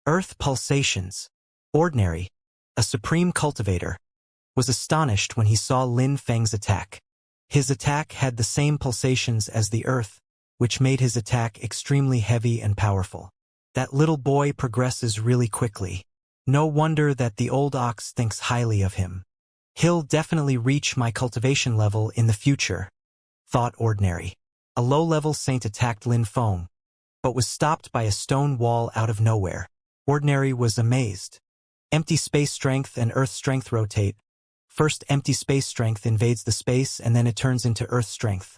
Earth pulsations. Ordinary, a supreme cultivator, was astonished when he saw Lin Feng's attack. His attack had the same pulsations as the earth, which made his attack extremely heavy and powerful. That little boy progresses really quickly. No wonder that the old ox thinks highly of him. He'll definitely reach my cultivation level in the future, thought Ordinary. A low-level saint attacked Lin Feng, but was stopped by a stone wall out of nowhere. Ordinary was amazed. Empty space strength and earth strength rotate. First, empty space strength invades the space and then it turns into earth strength,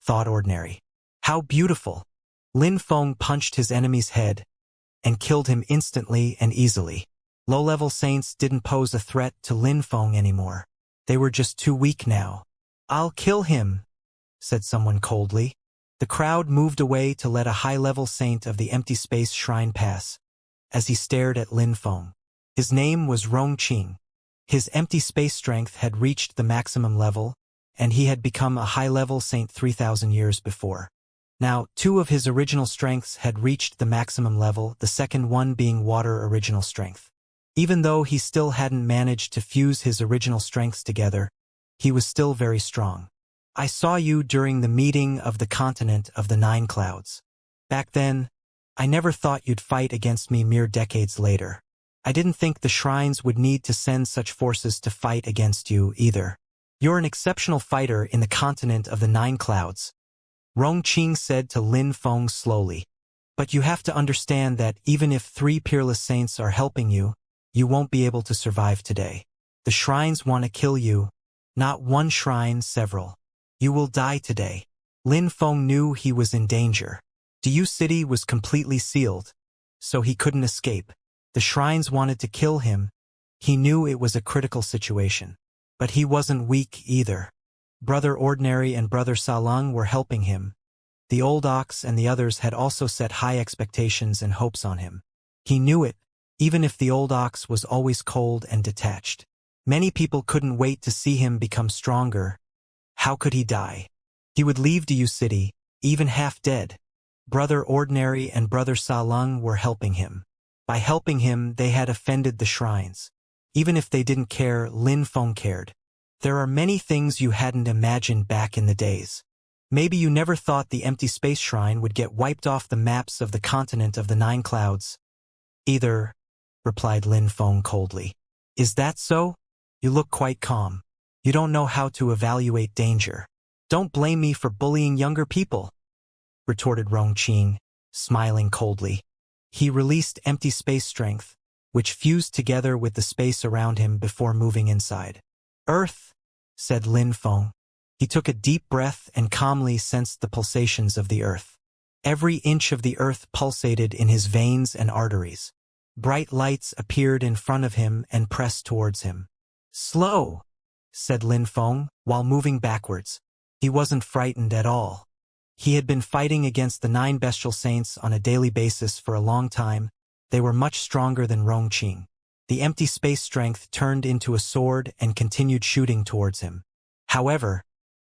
thought Ordinary. How beautiful! Lin Feng punched his enemy's head and killed him instantly and easily. Low-level saints didn't pose a threat to Lin Feng anymore. They were just too weak now. I'll kill him, said someone coldly. The crowd moved away to let a high-level saint of the empty space shrine pass, as he stared at Lin Feng. His name was Rongqing. His empty space strength had reached the maximum level, and he had become a high-level saint 3,000 years before. Now, 2 of his original strengths had reached the maximum level, the second one being water original strength. Even though he still hadn't managed to fuse his original strengths together, he was still very strong. I saw you during the meeting of the continent of the 9 clouds. Back then, I never thought you'd fight against me mere decades later. I didn't think the shrines would need to send such forces to fight against you either. You're an exceptional fighter in the continent of the 9 clouds, Rongqing said to Lin Feng slowly. But you have to understand that even if 3 peerless saints are helping you, you won't be able to survive today. The shrines want to kill you. Not one shrine, several. You will die today. Lin Feng knew he was in danger. Du City was completely sealed, so he couldn't escape. The shrines wanted to kill him. He knew it was a critical situation. But he wasn't weak either. Brother Ordinary and Brother Saleng were helping him. The old ox and the others had also set high expectations and hopes on him. He knew it, even if the old ox was always cold and detached. Many people couldn't wait to see him become stronger. How could he die? He would leave Du City, even half dead. Brother Ordinary and Brother Saleng were helping him. By helping him, they had offended the shrines. Even if they didn't care, Lin Feng cared. There are many things you hadn't imagined back in the days. Maybe you never thought the empty space shrine would get wiped off the maps of the continent of the 9 clouds. Either, replied Lin Feng coldly. Is that so? You look quite calm. You don't know how to evaluate danger. Don't blame me for bullying younger people, retorted Rongqing, smiling coldly. He released empty space strength, which fused together with the space around him before moving inside. Earth, said Lin Feng. He took a deep breath and calmly sensed the pulsations of the earth. Every inch of the earth pulsated in his veins and arteries. Bright lights appeared in front of him and pressed towards him. Slow, said Lin Feng, while moving backwards. He wasn't frightened at all. He had been fighting against the 9 bestial saints on a daily basis for a long time. They were much stronger than Rongqing. The empty space strength turned into a sword and continued shooting towards him. However,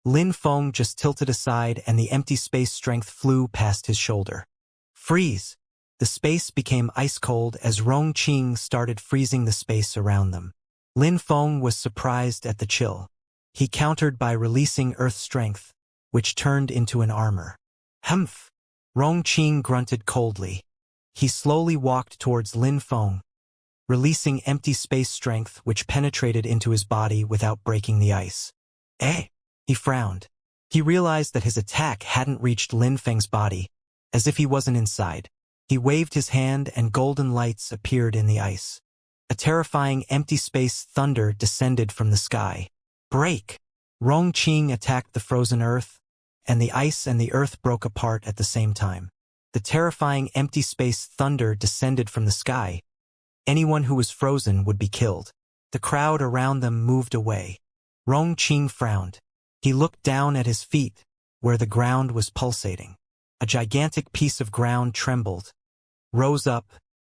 Lin Feng just tilted aside and the empty space strength flew past his shoulder. Freeze! The space became ice-cold as Rongqing started freezing the space around them. Lin Feng was surprised at the chill. He countered by releasing earth strength, which turned into an armor. Humph! Rongqing grunted coldly. He slowly walked towards Lin Feng, releasing empty space strength which penetrated into his body without breaking the ice. Eh? He frowned. He realized that his attack hadn't reached Lin Feng's body, as if he wasn't inside. He waved his hand and golden lights appeared in the ice. A terrifying empty space thunder descended from the sky. Break! Rongqing attacked the frozen earth, and the ice and the earth broke apart at the same time. The terrifying empty space thunder descended from the sky. Anyone who was frozen would be killed. The crowd around them moved away. Rongqing frowned. He looked down at his feet, where the ground was pulsating. A gigantic piece of ground trembled, rose up,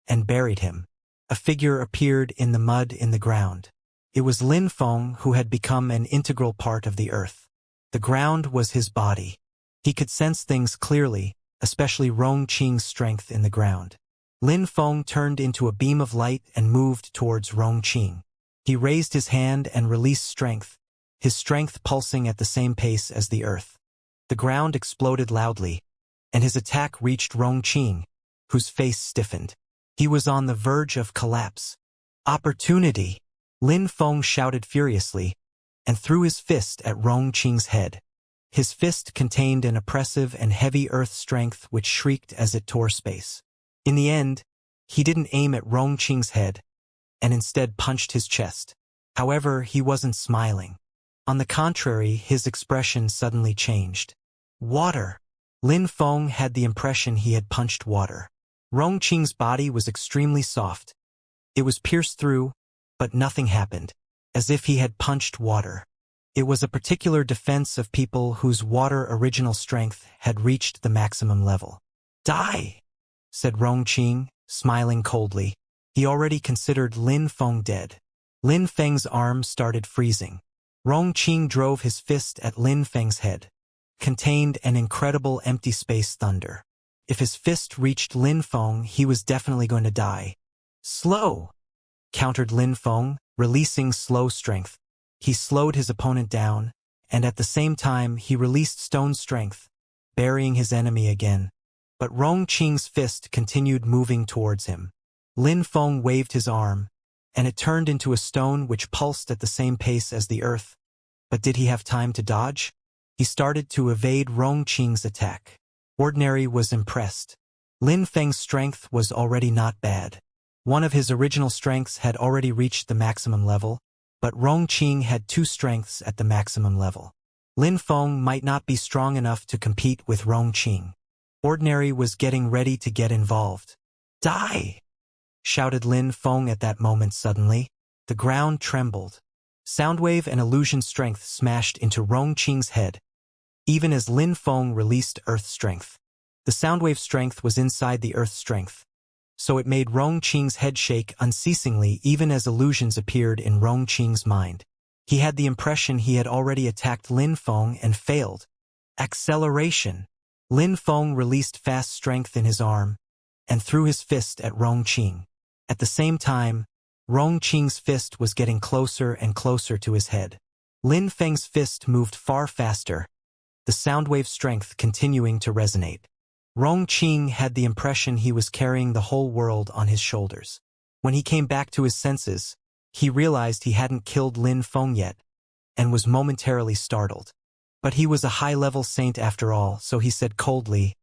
and buried him. A figure appeared in the mud in the ground. It was Lin Feng, who had become an integral part of the earth. The ground was his body. He could sense things clearly, especially Rongqing's strength in the ground. Lin Feng turned into a beam of light and moved towards Rongqing. He raised his hand and released strength, his strength pulsing at the same pace as the earth. The ground exploded loudly, and his attack reached Rongqing, whose face stiffened. He was on the verge of collapse. Opportunity! Lin Feng shouted furiously, and threw his fist at Rongqing's head. His fist contained an oppressive and heavy earth strength which shrieked as it tore space. In the end, he didn't aim at Rongqing's head, and instead punched his chest. However, he wasn't smiling. On the contrary, his expression suddenly changed. Water! Lin Feng had the impression he had punched water. Rongqing's body was extremely soft. It was pierced through, but nothing happened, as if he had punched water. It was a particular defense of people whose water original strength had reached the maximum level. Die! Said Rongqing, smiling coldly. He already considered Lin Feng dead. Lin Feng's arm started freezing. Rongqing drove his fist at Lin Feng's head. Contained an incredible empty space thunder. If his fist reached Lin Feng, he was definitely going to die. Slow! Countered Lin Feng, releasing slow strength. He slowed his opponent down, and at the same time he released stone strength, burying his enemy again. But Rongqing's fist continued moving towards him. Lin Feng waved his arm, and it turned into a stone which pulsed at the same pace as the earth. But did he have time to dodge? He started to evade Rongqing's attack. Ordinary was impressed. Lin Feng's strength was already not bad. One of his original strengths had already reached the maximum level, but Rongqing had two strengths at the maximum level. Lin Feng might not be strong enough to compete with Rongqing. Ordinary was getting ready to get involved. Die! Shouted Lin Feng at that moment suddenly. The ground trembled. Soundwave and illusion strength smashed into Rongqing's head, even as Lin Feng released earth strength. The soundwave strength was inside the earth strength, so it made Rongqing's head shake unceasingly even as illusions appeared in Rongqing's mind. He had the impression he had already attacked Lin Feng and failed. Acceleration! Lin Feng released fast strength in his arm and threw his fist at Rongqing. At the same time, Rongqing's fist was getting closer and closer to his head. Lin Feng's fist moved far faster, the soundwave strength continuing to resonate. Rongqing had the impression he was carrying the whole world on his shoulders. When he came back to his senses, he realized he hadn't killed Lin Feng yet, and was momentarily startled. But he was a high-level saint after all, so he said coldly,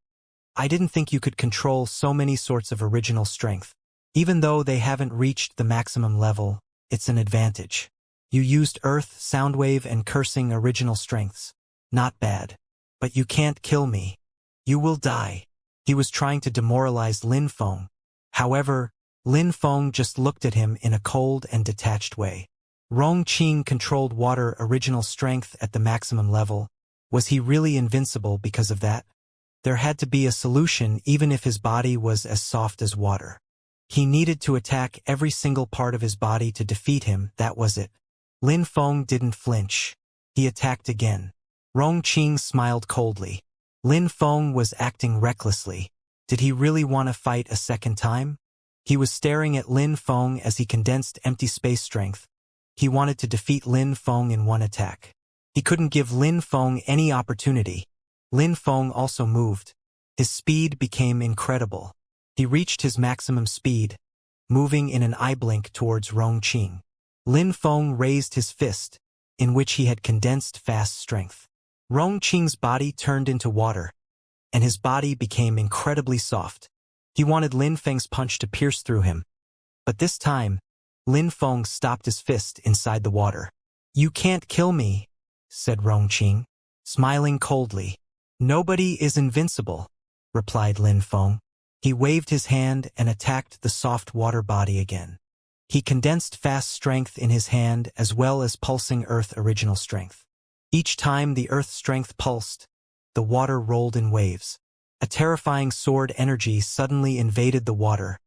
"I didn't think you could control so many sorts of original strength. Even though they haven't reached the maximum level, it's an advantage. You used earth, soundwave, and cursing original strengths. Not bad. But you can't kill me. You will die." He was trying to demoralize Lin Feng. However, Lin Feng just looked at him in a cold and detached way. Rongqing controlled water original strength at the maximum level. Was he really invincible because of that? There had to be a solution even if his body was as soft as water. He needed to attack every single part of his body to defeat him, that was it. Lin Feng didn't flinch. He attacked again. Rongqing smiled coldly. Lin Feng was acting recklessly. Did he really want to fight a second time? He was staring at Lin Feng as he condensed empty space strength. He wanted to defeat Lin Feng in one attack. He couldn't give Lin Feng any opportunity. Lin Feng also moved. His speed became incredible. He reached his maximum speed, moving in an eye blink towards Rongqing. Lin Feng raised his fist, in which he had condensed fast strength. Rongqing's body turned into water, and his body became incredibly soft. He wanted Lin Feng's punch to pierce through him. But this time, Lin Feng stopped his fist inside the water. "You can't kill me," said Rongqing, smiling coldly. "Nobody is invincible," replied Lin Feng. He waved his hand and attacked the soft water body again. He condensed fast strength in his hand as well as pulsing earth original strength. Each time the earth strength pulsed, the water rolled in waves. A terrifying sword energy suddenly invaded the water,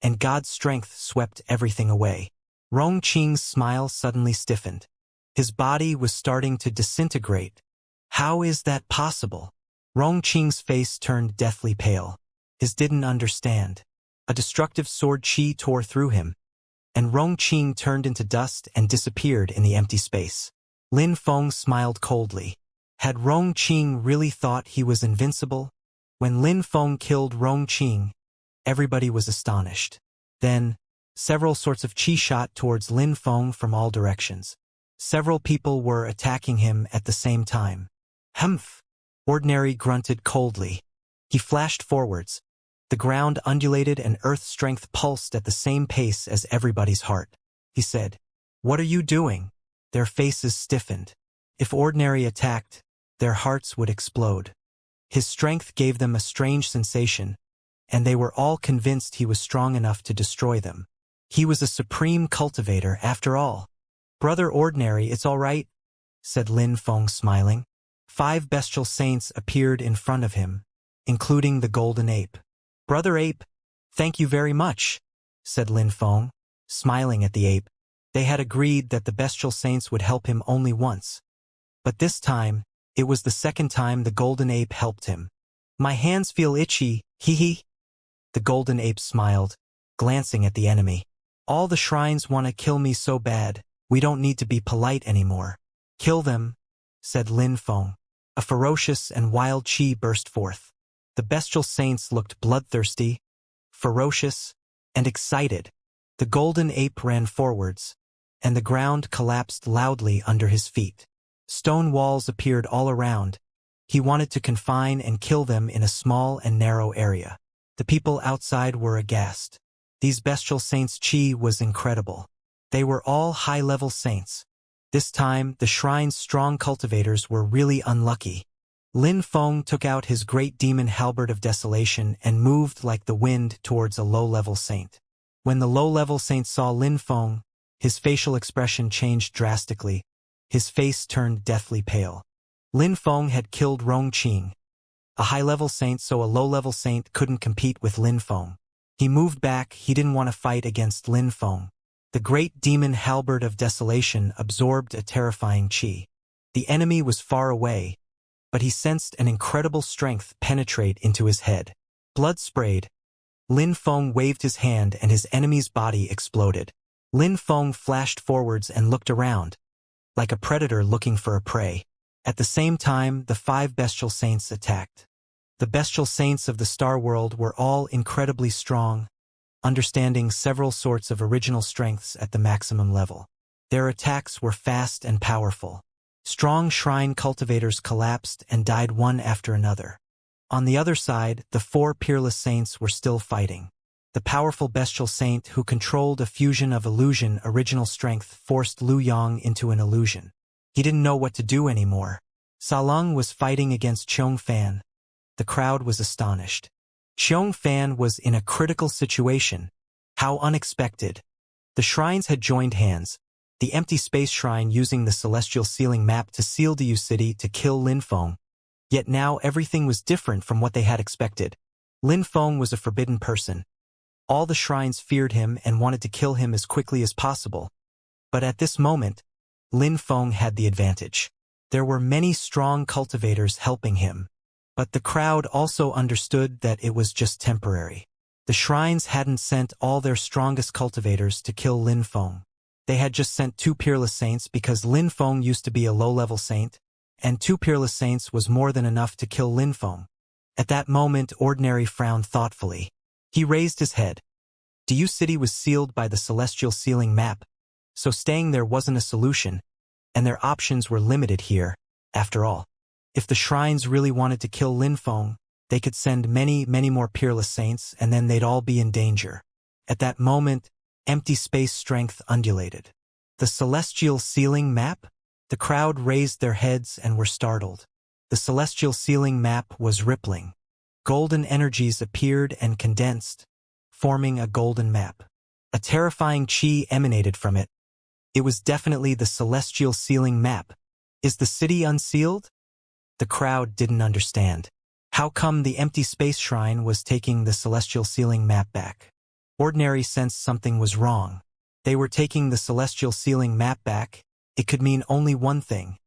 and God's strength swept everything away. Rongqing's smile suddenly stiffened. His body was starting to disintegrate. How is that possible? Rongqing's face turned deathly pale. He didn't understand. A destructive sword chi tore through him, and Rongqing turned into dust and disappeared in the empty space. Lin Feng smiled coldly. Had Rongqing really thought he was invincible? When Lin Feng killed Rongqing, everybody was astonished. Then, several sorts of chi shot towards Lin Feng from all directions. Several people were attacking him at the same time. Humph! Ordinary grunted coldly. He flashed forwards. The ground undulated and Earth's strength pulsed at the same pace as everybody's heart. He said, "What are you doing?" Their faces stiffened. If Ordinary attacked, their hearts would explode. His strength gave them a strange sensation, and they were all convinced he was strong enough to destroy them. He was a supreme cultivator after all. "Brother Ordinary, it's all right," said Lin Feng smiling. 5 bestial saints appeared in front of him, including the golden ape. "Brother Ape, thank you very much," said Lin Feng, smiling at the ape. They had agreed that the bestial saints would help him only once. But this time, it was the second time the golden ape helped him. "My hands feel itchy, hee. The golden ape smiled, glancing at the enemy. "All the shrines want to kill me so bad, we don't need to be polite anymore." "Kill them," said Lin Feng. A ferocious and wild chi burst forth. The bestial saints looked bloodthirsty, ferocious, and excited. The golden ape ran forwards, and the ground collapsed loudly under his feet. Stone walls appeared all around. He wanted to confine and kill them in a small and narrow area. The people outside were aghast. These bestial saints' chi was incredible. They were all high-level saints. This time, the shrine's strong cultivators were really unlucky. Lin Feng took out his great demon halberd of desolation and moved like the wind towards a low-level saint. When the low-level saint saw Lin Feng, his facial expression changed drastically. His face turned deathly pale. Lin Feng had killed Rongqing, a high-level saint, so a low-level saint couldn't compete with Lin Feng. He moved back. He didn't want to fight against Lin Feng. The great demon halberd of desolation absorbed a terrifying chi. The enemy was far away, but he sensed an incredible strength penetrate into his head. Blood sprayed. Lin Feng waved his hand and his enemy's body exploded. Lin Feng flashed forwards and looked around, like a predator looking for a prey. At the same time, the 5 bestial saints attacked. The bestial saints of the Star World were all incredibly strong, understanding several sorts of original strengths at the maximum level. Their attacks were fast and powerful. Strong shrine cultivators collapsed and died one after another. On the other side, the 4 peerless saints were still fighting. The powerful bestial saint who controlled a fusion of illusion original strength forced Lu Yang into an illusion. He didn't know what to do anymore. Saleng was fighting against Qiong Fan. The crowd was astonished. Qiong Fan was in a critical situation. How unexpected. The shrines had joined hands. The empty space shrine using the celestial sealing map to seal Diu City to kill Lin Feng. Yet now everything was different from what they had expected. Lin Feng was a forbidden person. All the shrines feared him and wanted to kill him as quickly as possible. But at this moment, Lin Feng had the advantage. There were many strong cultivators helping him. But the crowd also understood that it was just temporary. The shrines hadn't sent all their strongest cultivators to kill Lin Feng. They had just sent 2 peerless saints because Lin Feng used to be a low-level saint, and 2 peerless saints was more than enough to kill Lin Feng. At that moment, Ordinary frowned thoughtfully. He raised his head. Diu City was sealed by the celestial sealing map, so staying there wasn't a solution, and their options were limited here, after all. If the shrines really wanted to kill Lin Feng, they could send many more peerless saints, and then they'd all be in danger. At that moment, empty space strength undulated. The celestial sealing map? The crowd raised their heads and were startled. The celestial sealing map was rippling. Golden energies appeared and condensed, forming a golden map. A terrifying chi emanated from it. It was definitely the celestial sealing map. Is the city unsealed? The crowd didn't understand. How come the empty space shrine was taking the celestial sealing map back? Ordinary sensed something was wrong. They were taking the celestial sealing map back. It could mean only one thing.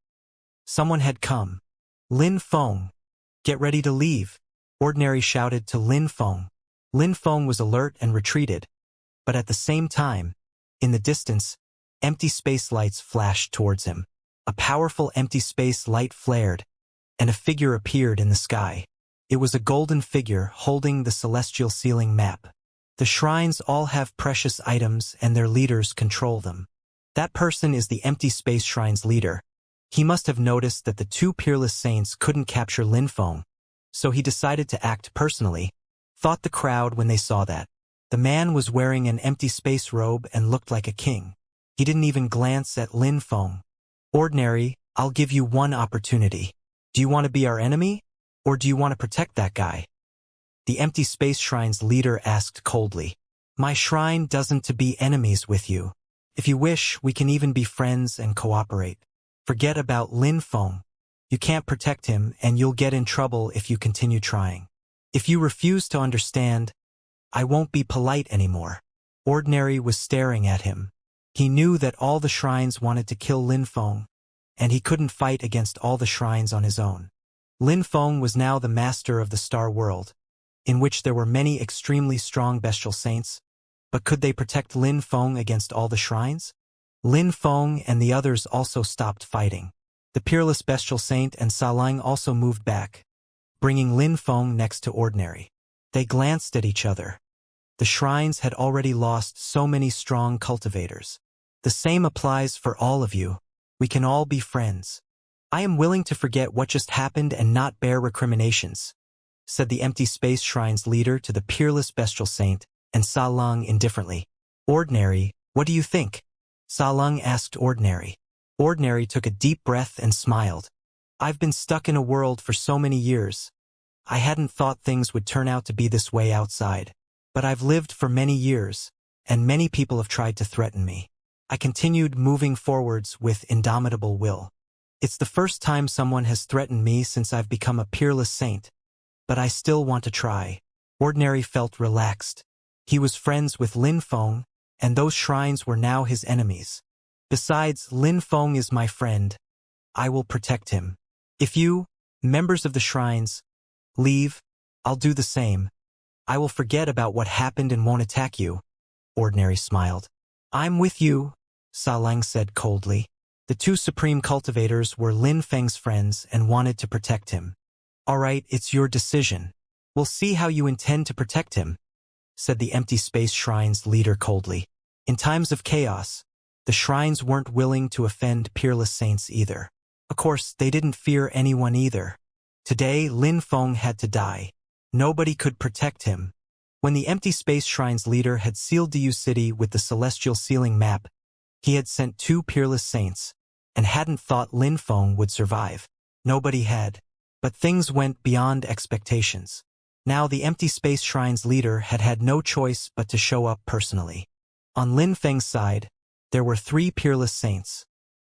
Someone had come. Lin Feng. Get ready to leave. Ordinary shouted to Lin Feng. Lin Feng was alert and retreated, but at the same time, in the distance, empty space lights flashed towards him. A powerful empty space light flared, and a figure appeared in the sky. It was a golden figure holding the celestial sealing map. The shrines all have precious items and their leaders control them. That person is the empty space shrine's leader. He must have noticed that the two peerless saints couldn't capture Lin Feng, so he decided to act personally, thought the crowd when they saw that. The man was wearing an empty space robe and looked like a king. He didn't even glance at Lin Feng. Ordinary, I'll give you one opportunity. Do you want to be our enemy? Or do you want to protect that guy? The empty space shrine's leader asked coldly. My shrine doesn't to be enemies with you. If you wish, we can even be friends and cooperate. Forget about Lin Feng. You can't protect him and you'll get in trouble if you continue trying. If you refuse to understand, I won't be polite anymore. Ordinary was staring at him. He knew that all the shrines wanted to kill Lin Feng, and he couldn't fight against all the shrines on his own. Lin Feng was now the master of the star world, in which there were many extremely strong bestial saints, but could they protect Lin Feng against all the shrines? Lin Feng and the others also stopped fighting. The peerless bestial saint and Salang also moved back, bringing Lin Feng next to Ordinary. They glanced at each other. The shrines had already lost so many strong cultivators. The same applies for all of you. We can all be friends. I am willing to forget what just happened and not bear recriminations, said the empty space shrine's leader to the peerless bestial saint and Sa Lung indifferently. Ordinary, what do you think? Sa Lung asked Ordinary. Ordinary took a deep breath and smiled. I've been stuck in a world for so many years. I hadn't thought things would turn out to be this way outside. But I've lived for many years, and many people have tried to threaten me. I continued moving forwards with indomitable will. It's the first time someone has threatened me since I've become a peerless saint, but I still want to try. Ordinary felt relaxed. He was friends with Lin Feng, and those shrines were now his enemies. Besides, Lin Feng is my friend. I will protect him. If you, members of the shrines, leave, I'll do the same. I will forget about what happened and won't attack you. Ordinary smiled. I'm with you, Sa Lang said coldly. The two supreme cultivators were Lin Feng's friends and wanted to protect him. All right, it's your decision. We'll see how you intend to protect him, said the empty space shrine's leader coldly. In times of chaos, the shrines weren't willing to offend peerless saints either. Of course, they didn't fear anyone either. Today, Lin Feng had to die. Nobody could protect him. When the empty space shrine's leader had sealed Diyu City with the celestial sealing map, he had sent two peerless saints, and hadn't thought Lin Feng would survive. Nobody had. But things went beyond expectations. Now the empty space shrine's leader had had no choice but to show up personally. On Lin Feng's side, there were three peerless saints.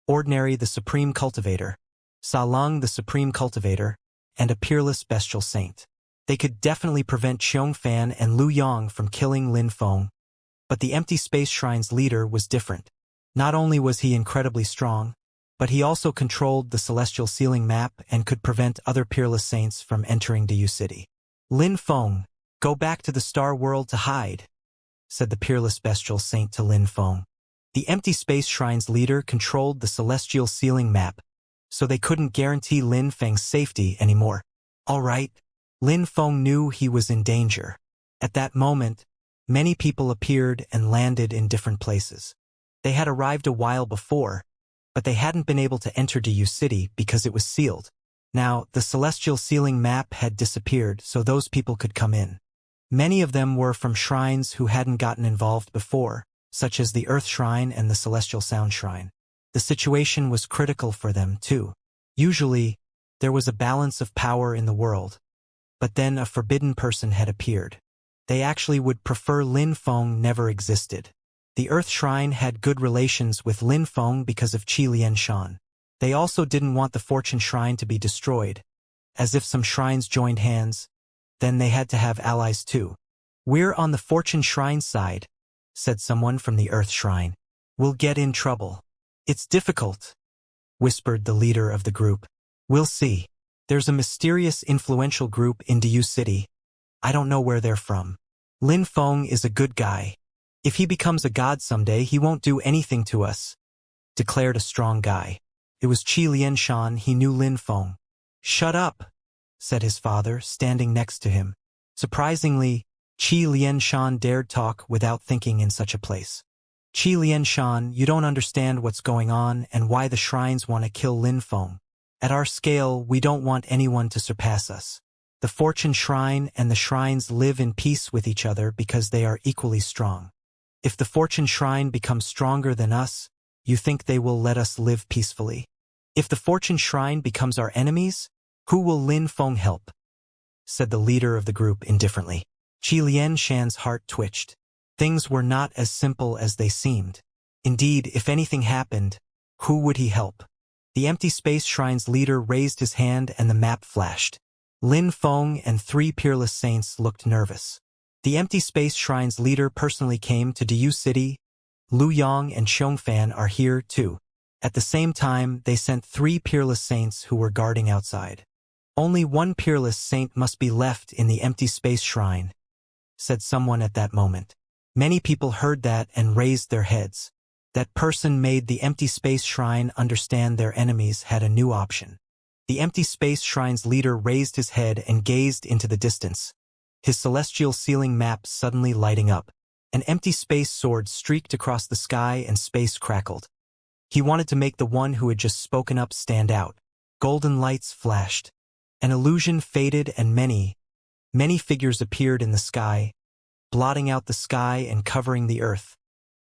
Ordinary the supreme cultivator, Sa Lung the supreme cultivator, and a peerless bestial saint. They could definitely prevent Xiongfan and Lu Yong from killing Lin Feng. But the empty space shrine's leader was different. Not only was he incredibly strong, but he also controlled the celestial sealing map and could prevent other peerless saints from entering Diyu City. Lin Feng, go back to the star world to hide, said the peerless bestial saint to Lin Feng. The empty space shrine's leader controlled the celestial sealing map, so they couldn't guarantee Lin Feng's safety anymore. All right. Lin Feng knew he was in danger. At that moment, many people appeared and landed in different places. They had arrived a while before, but they hadn't been able to enter Diyu City because it was sealed. Now, the celestial sealing map had disappeared, so those people could come in. Many of them were from shrines who hadn't gotten involved before, such as the Earth Shrine and the Celestial Sound Shrine. The situation was critical for them, too. Usually, there was a balance of power in the world. But then a forbidden person had appeared. They actually would prefer Lin Feng never existed. The Earth Shrine had good relations with Lin Feng because of Qi Lianshan. They also didn't want the Fortune Shrine to be destroyed, as if some shrines joined hands, then they had to have allies too. We're on the Fortune Shrine side, said someone from the Earth Shrine. We'll get in trouble. It's difficult, whispered the leader of the group. We'll see. There's a mysterious influential group in Diyu City. I don't know where they're from. Lin Feng is a good guy. If he becomes a god someday, he won't do anything to us, declared a strong guy. It was Qi Lianshan. He knew Lin Feng. Shut up, said his father, standing next to him. Surprisingly, Qi Lianshan dared talk without thinking in such a place. Qi Lianshan, you don't understand what's going on and why the shrines want to kill Lin Feng. At our scale, we don't want anyone to surpass us. The Fortune Shrine and the shrines live in peace with each other because they are equally strong. If the Fortune Shrine becomes stronger than us, you think they will let us live peacefully? If the Fortune Shrine becomes our enemies, who will Lin Feng help? Said the leader of the group indifferently. Qi Lianshan's heart twitched. Things were not as simple as they seemed. Indeed, if anything happened, who would he help? The Empty Space Shrine's leader raised his hand and the map flashed. Lin Feng and 3 peerless saints looked nervous. The Empty Space Shrine's leader personally came to Diyu City. Lu Yang and Xiongfan are here too. At the same time, they sent 3 peerless saints who were guarding outside. Only 1 peerless saint must be left in the Empty Space Shrine, said someone at that moment. Many people heard that and raised their heads. That person made the Empty Space Shrine understand their enemies had a new option. The Empty Space Shrine's leader raised his head and gazed into the distance, his celestial ceiling map suddenly lighting up. An empty space sword streaked across the sky and space crackled. He wanted to make the one who had just spoken up stand out. Golden lights flashed. An illusion faded and many figures appeared in the sky, blotting out the sky and covering the earth,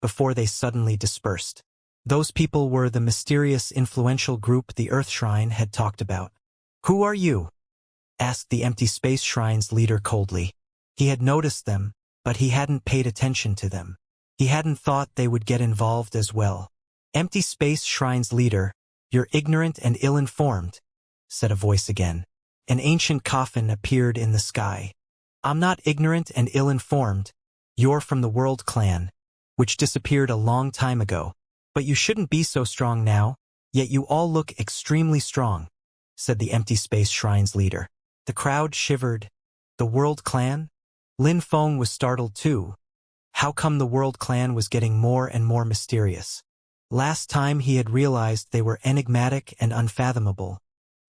before they suddenly dispersed. Those people were the mysterious, influential group the Earth Shrine had talked about. "Who are you?" asked the Empty Space Shrine's leader coldly. He had noticed them, but he hadn't paid attention to them. He hadn't thought they would get involved as well. "Empty Space Shrine's leader, you're ignorant and ill-informed," said a voice again. An ancient coffin appeared in the sky. "I'm not ignorant and ill-informed. You're from the World Clan, which disappeared a long time ago. But you shouldn't be so strong now, yet you all look extremely strong," said the Empty Space Shrine's leader. The crowd shivered. The World Clan? Lin Feng was startled too. How come the World Clan was getting more and more mysterious? Last time he had realized they were enigmatic and unfathomable,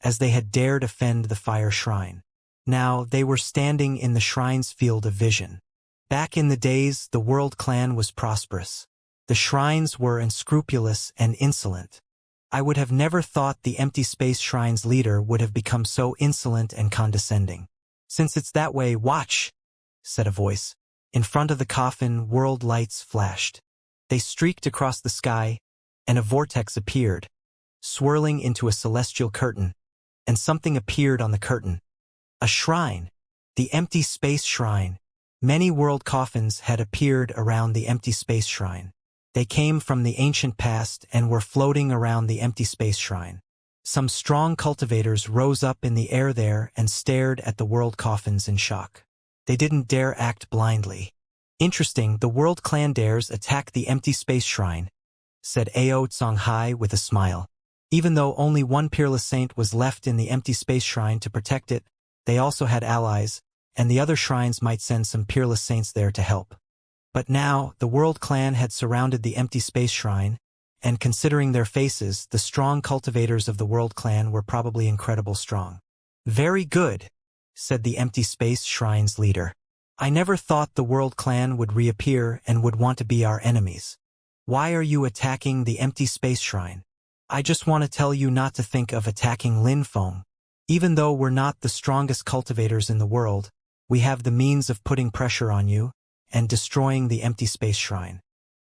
as they had dared offend the Fire Shrine. Now they were standing in the shrine's field of vision. Back in the days, the World Clan was prosperous. The shrines were unscrupulous and insolent. I would have never thought the Empty Space Shrine's leader would have become so insolent and condescending. "Since it's that way, watch," said a voice. In front of the coffin, world lights flashed. They streaked across the sky, and a vortex appeared, swirling into a celestial curtain, and something appeared on the curtain. A shrine. The Empty Space Shrine. Many world coffins had appeared around the Empty Space Shrine. They came from the ancient past and were floating around the Empty Space Shrine. Some strong cultivators rose up in the air there and stared at the world coffins in shock. They didn't dare act blindly. "Interesting, the World Clan dares attack the Empty Space Shrine," said Ao Tsanghai with a smile. Even though only 1 peerless saint was left in the Empty Space Shrine to protect it, they also had allies, and the other shrines might send some peerless saints there to help. But now, the World Clan had surrounded the Empty Space Shrine, and considering their faces, the strong cultivators of the World Clan were probably incredibly strong. "Very good," said the Empty Space Shrine's leader. "I never thought the World Clan would reappear and would want to be our enemies. Why are you attacking the Empty Space Shrine? I just want to tell you not to think of attacking Lin Feng. Even though we're not the strongest cultivators in the world, we have the means of putting pressure on you and destroying the Empty Space Shrine.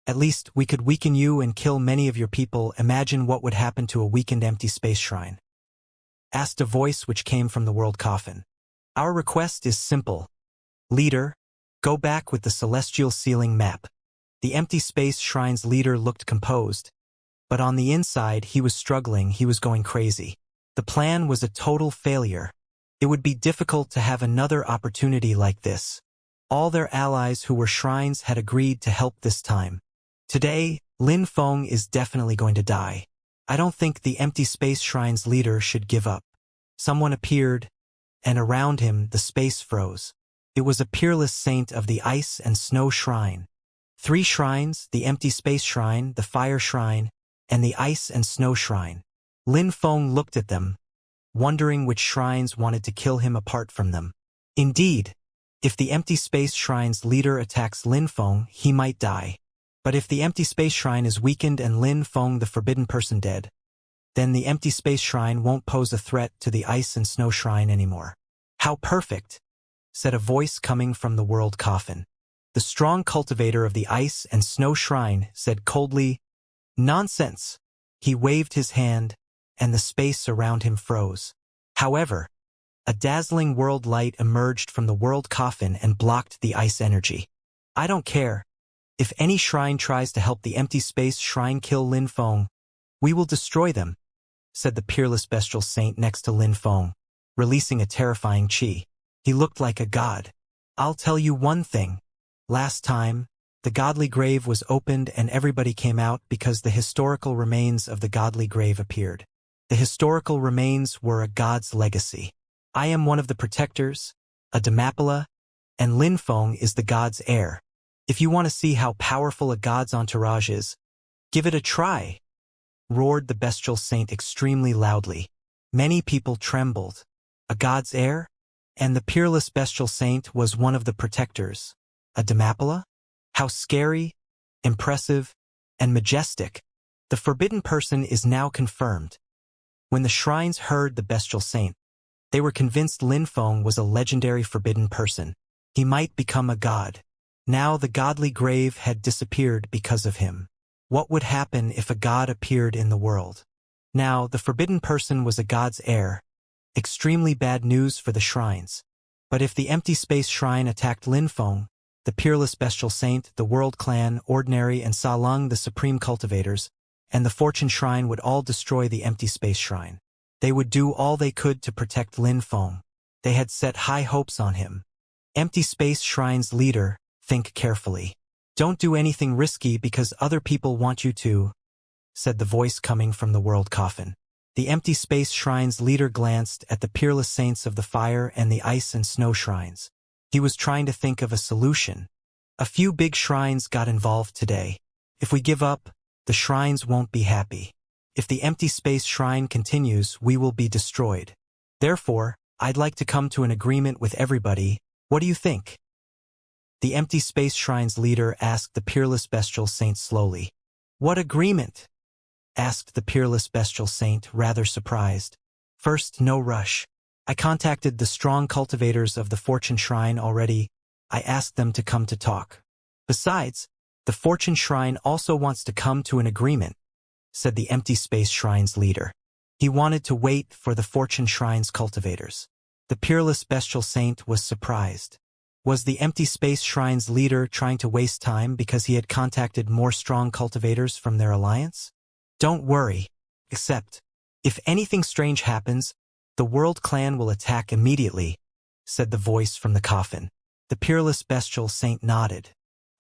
At least we could weaken you and kill many of your people. Imagine what would happen to a weakened Empty Space Shrine," asked a voice which came from the world coffin. "Our request is simple. Leader, go back with the celestial ceiling map." The Empty Space Shrine's leader looked composed, but on the inside he was struggling. He was going crazy. The plan was a total failure. It would be difficult to have another opportunity like this. All their allies who were shrines had agreed to help this time. Today, Lin Feng is definitely going to die. I don't think the Empty Space Shrine's leader should give up. Someone appeared, and around him the space froze. It was a peerless saint of the ice and snow shrine. 3 shrines, the empty space shrine, the fire shrine, and the ice and snow shrine. Lin Feng looked at them, wondering which shrines wanted to kill him apart from them. Indeed, if the empty space shrine's leader attacks Lin Feng, he might die. But if the empty space shrine is weakened and Lin Feng, the forbidden person, dead, then the empty space shrine won't pose a threat to the ice and snow shrine anymore. How perfect, said a voice coming from the world coffin. The strong cultivator of the ice and snow shrine said coldly, "Nonsense." He waved his hand, and the space around him froze. However, a dazzling world light emerged from the world coffin and blocked the ice energy. "I don't care. If any shrine tries to help the empty space shrine kill Lin Feng, we will destroy them," said the peerless bestial saint next to Lin Feng, releasing a terrifying chi. He looked like a god. "I'll tell you one thing. Last time, the godly grave was opened and everybody came out because the historical remains of the godly grave appeared. The historical remains were a god's legacy. I am one of the protectors, a Demapala, and Lin Feng is the god's heir. If you want to see how powerful a god's entourage is, give it a try," roared the bestial saint extremely loudly. Many people trembled. A god's heir? And the peerless bestial saint was one of the protectors. A Demapala? How scary, impressive, and majestic. The forbidden person is now confirmed. When the shrines heard the bestial saint, they were convinced Lin Feng was a legendary forbidden person. He might become a god. Now the godly grave had disappeared because of him. What would happen if a god appeared in the world? Now the forbidden person was a god's heir. Extremely bad news for the shrines. But if the empty space shrine attacked Lin Feng, the peerless bestial saint, the world clan, ordinary, and Sa Lung, the supreme cultivators, and the fortune shrine would all destroy the empty space shrine. They would do all they could to protect Lin Feng. They had set high hopes on him. Empty space shrine's leader, think carefully. Don't do anything risky because other people want you to, said the voice coming from the world coffin. The empty space shrine's leader glanced at the peerless saints of the fire and the ice and snow shrines. He was trying to think of a solution. A few big shrines got involved today. If we give up, the shrines won't be happy. If the empty space shrine continues, we will be destroyed. Therefore, I'd like to come to an agreement with everybody. What do you think? The empty space shrine's leader asked the peerless bestial saint slowly. What agreement? Asked the peerless bestial saint, rather surprised. First, no rush. I contacted the strong cultivators of the fortune shrine already. I asked them to come to talk. Besides, the fortune shrine also wants to come to an agreement, said the empty space shrine's leader. He wanted to wait for the fortune shrine's cultivators. The peerless bestial saint was surprised. Was the empty space shrine's leader trying to waste time because he had contacted more strong cultivators from their alliance? Don't worry, except, if anything strange happens, the world clan will attack immediately, said the voice from the coffin. The peerless bestial saint nodded.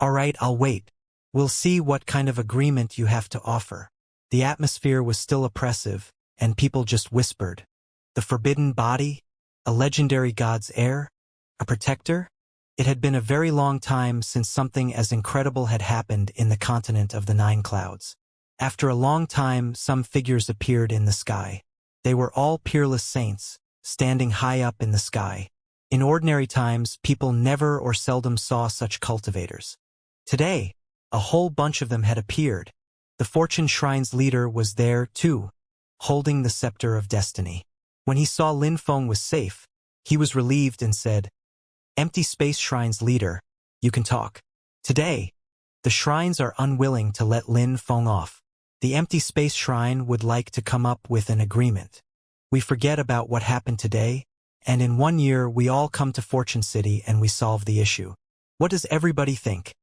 All right, I'll wait. We'll see what kind of agreement you have to offer. The atmosphere was still oppressive, and people just whispered. The forbidden body? A legendary god's heir? A protector? It had been a very long time since something as incredible had happened in the continent of the 9 clouds. After a long time, some figures appeared in the sky. They were all peerless saints, standing high up in the sky. In ordinary times, people never or seldom saw such cultivators. Today, a whole bunch of them had appeared. The fortune shrine's leader was there, too, holding the scepter of destiny. When he saw Lin Feng was safe, he was relieved and said, Empty space shrine's leader, you can talk. Today, the shrines are unwilling to let Lin Feng off. The empty space shrine would like to come up with an agreement. We forget about what happened today, and in 1 year we all come to Fortune City and we solve the issue. What does everybody think?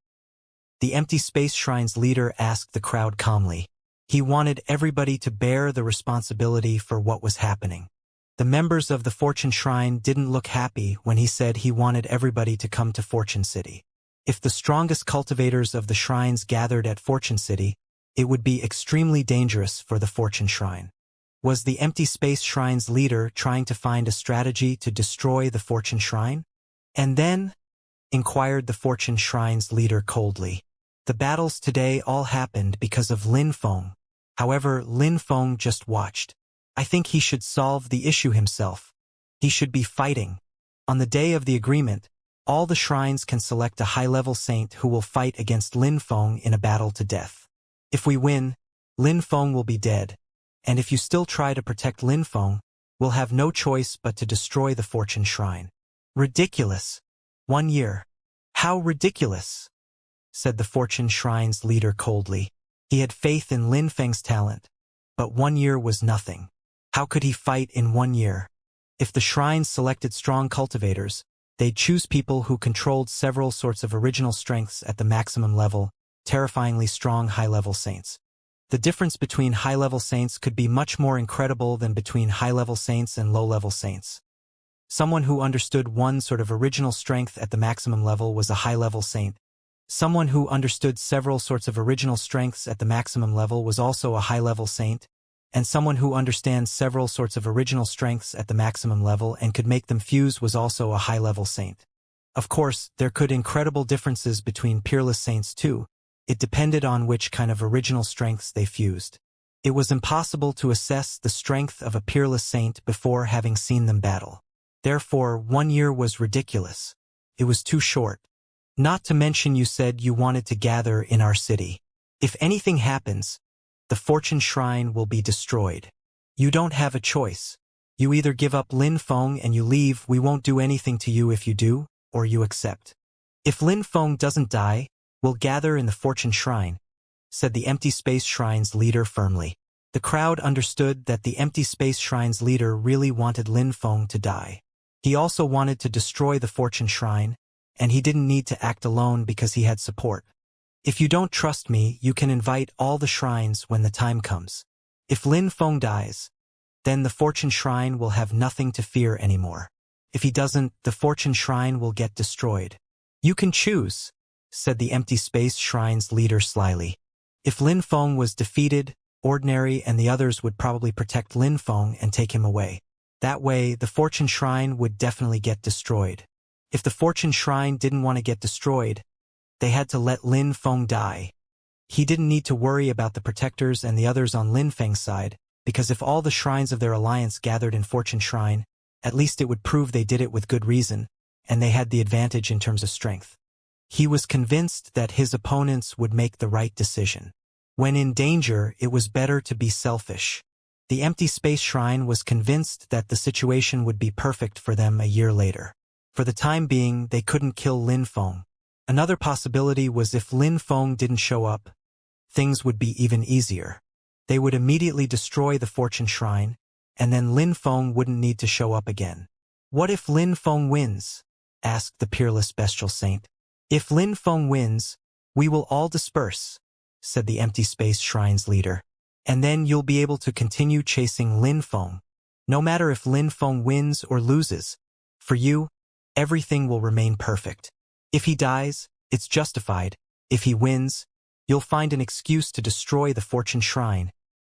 The empty space shrine's leader asked the crowd calmly. He wanted everybody to bear the responsibility for what was happening. The members of the Fortune Shrine didn't look happy when he said he wanted everybody to come to Fortune City. If the strongest cultivators of the shrines gathered at Fortune City, it would be extremely dangerous for the Fortune Shrine. Was the empty space shrine's leader trying to find a strategy to destroy the Fortune Shrine? And then, inquired the Fortune Shrine's leader coldly. The battles today all happened because of Lin Feng. However, Lin Feng just watched. I think he should solve the issue himself. He should be fighting. On the day of the agreement, all the shrines can select a high-level saint who will fight against Lin Feng in a battle to death. If we win, Lin Feng will be dead, and if you still try to protect Lin Feng, we'll have no choice but to destroy the Fortune Shrine. Ridiculous. 1 year. How ridiculous, said the Fortune Shrine's leader coldly. He had faith in Lin Feng's talent, but 1 year was nothing. How could he fight in 1 year? If the shrines selected strong cultivators, they'd choose people who controlled several sorts of original strengths at the maximum level, terrifyingly strong high-level saints. The difference between high-level saints could be much more incredible than between high-level saints and low-level saints. Someone who understood one sort of original strength at the maximum level was a high-level saint. Someone who understood several sorts of original strengths at the maximum level was also a high-level saint, and someone who understands several sorts of original strengths at the maximum level and could make them fuse was also a high-level saint. Of course, there could incredible differences between peerless saints too. It depended on which kind of original strengths they fused. It was impossible to assess the strength of a peerless saint before having seen them battle. Therefore, 1 year was ridiculous. It was too short. Not to mention you said you wanted to gather in our city. If anything happens, the Fortune Shrine will be destroyed. You don't have a choice. You either give up Lin Feng and you leave, we won't do anything to you if you do, or you accept. If Lin Feng doesn't die, we'll gather in the Fortune Shrine, said the Empty Space Shrine's leader firmly. The crowd understood that the Empty Space Shrine's leader really wanted Lin Feng to die. He also wanted to destroy the Fortune Shrine, and he didn't need to act alone because he had support. If you don't trust me, you can invite all the shrines when the time comes. If Lin Feng dies, then the Fortune Shrine will have nothing to fear anymore. If he doesn't, the Fortune Shrine will get destroyed. You can choose, said the Empty Space Shrine's leader slyly. If Lin Feng was defeated, Ordinary and the others would probably protect Lin Feng and take him away. That way, the Fortune Shrine would definitely get destroyed. If the Fortune Shrine didn't want to get destroyed, they had to let Lin Feng die. He didn't need to worry about the protectors and the others on Lin Feng's side, because if all the shrines of their alliance gathered in Fortune Shrine, at least it would prove they did it with good reason, and they had the advantage in terms of strength. He was convinced that his opponents would make the right decision. When in danger, it was better to be selfish. The Empty Space Shrine was convinced that the situation would be perfect for them a year later. For the time being, they couldn't kill Lin Feng. Another possibility was if Lin Feng didn't show up, things would be even easier. They would immediately destroy the Fortune Shrine, and then Lin Feng wouldn't need to show up again. What if Lin Feng wins? Asked the Peerless Bestial Saint. If Lin Feng wins, we will all disperse, said the Empty Space Shrine's leader. And then you'll be able to continue chasing Lin Feng. No matter if Lin Feng wins or loses, for you, everything will remain perfect. If he dies, it's justified. If he wins, you'll find an excuse to destroy the Fortune Shrine,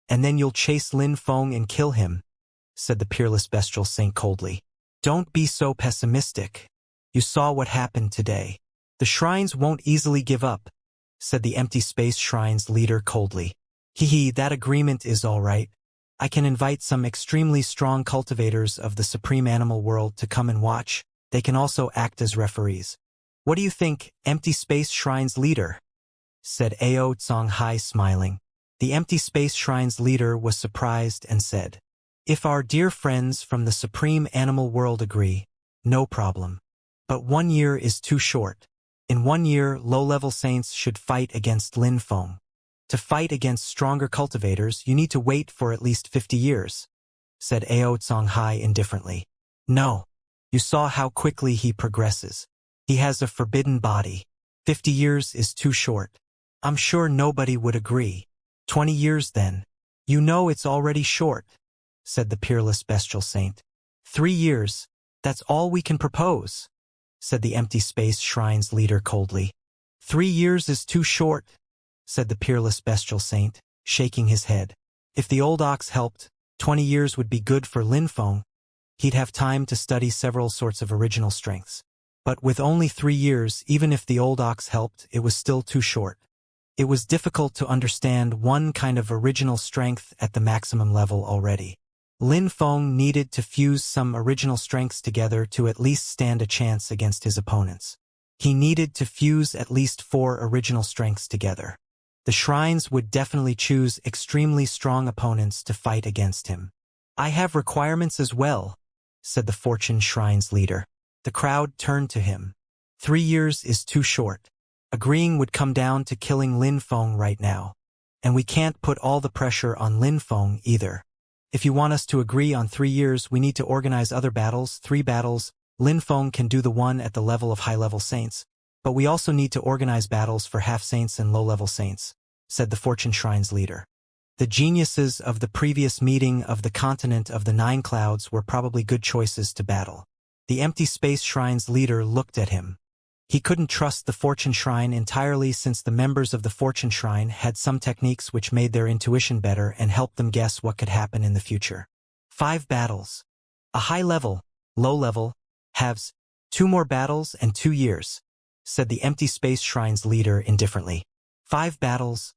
and then you'll chase Lin Feng and kill him, said the Peerless Bestial Saint coldly. Don't be so pessimistic. You saw what happened today. The shrines won't easily give up, said the Empty Space Shrine's leader coldly. Hee, that agreement is all right. I can invite some extremely strong cultivators of the supreme animal world to come and watch. They can also act as referees. What do you think, Empty Space Shrine's leader? Said Ao Tsonghai smiling. The Empty Space Shrine's leader was surprised and said, If our dear friends from the supreme animal world agree, no problem. But 1 year is too short. In 1 year, low-level saints should fight against Lin Feng. To fight against stronger cultivators, you need to wait for at least 50 years, said Ao Tsonghai indifferently. No. You saw how quickly he progresses. He has a forbidden body. 50 years is too short. I'm sure nobody would agree. 20 years then. You know it's already short, said the Peerless Bestial Saint. 3 years, that's all we can propose, said the Empty Space Shrine's leader coldly. 3 years is too short, said the Peerless Bestial Saint, shaking his head. If the old ox helped, 20 years would be good for Lin Feng. He'd have time to study several sorts of original strengths. But with only 3 years, even if the old ox helped, it was still too short. It was difficult to understand one kind of original strength at the maximum level already. Lin Feng needed to fuse some original strengths together to at least stand a chance against his opponents. He needed to fuse at least 4 original strengths together. The shrines would definitely choose extremely strong opponents to fight against him. "I have requirements as well," said the Fortune Shrine's leader. The crowd turned to him. 3 years is too short. Agreeing would come down to killing Lin Feng right now. And we can't put all the pressure on Lin Feng either. If you want us to agree on 3 years, we need to organize other battles, 3 battles. Lin Feng can do the one at the level of high-level saints. But we also need to organize battles for half-saints and low-level saints, said the Fortune Shrine's leader. The geniuses of the previous meeting of the continent of the 9 clouds were probably good choices to battle. The Empty Space Shrine's leader looked at him. He couldn't trust the Fortune Shrine entirely since the members of the Fortune Shrine had some techniques which made their intuition better and helped them guess what could happen in the future. 5 battles. A high-level, low-level, halves, 2 more battles and 2 years, said the Empty Space Shrine's leader indifferently. 5 battles.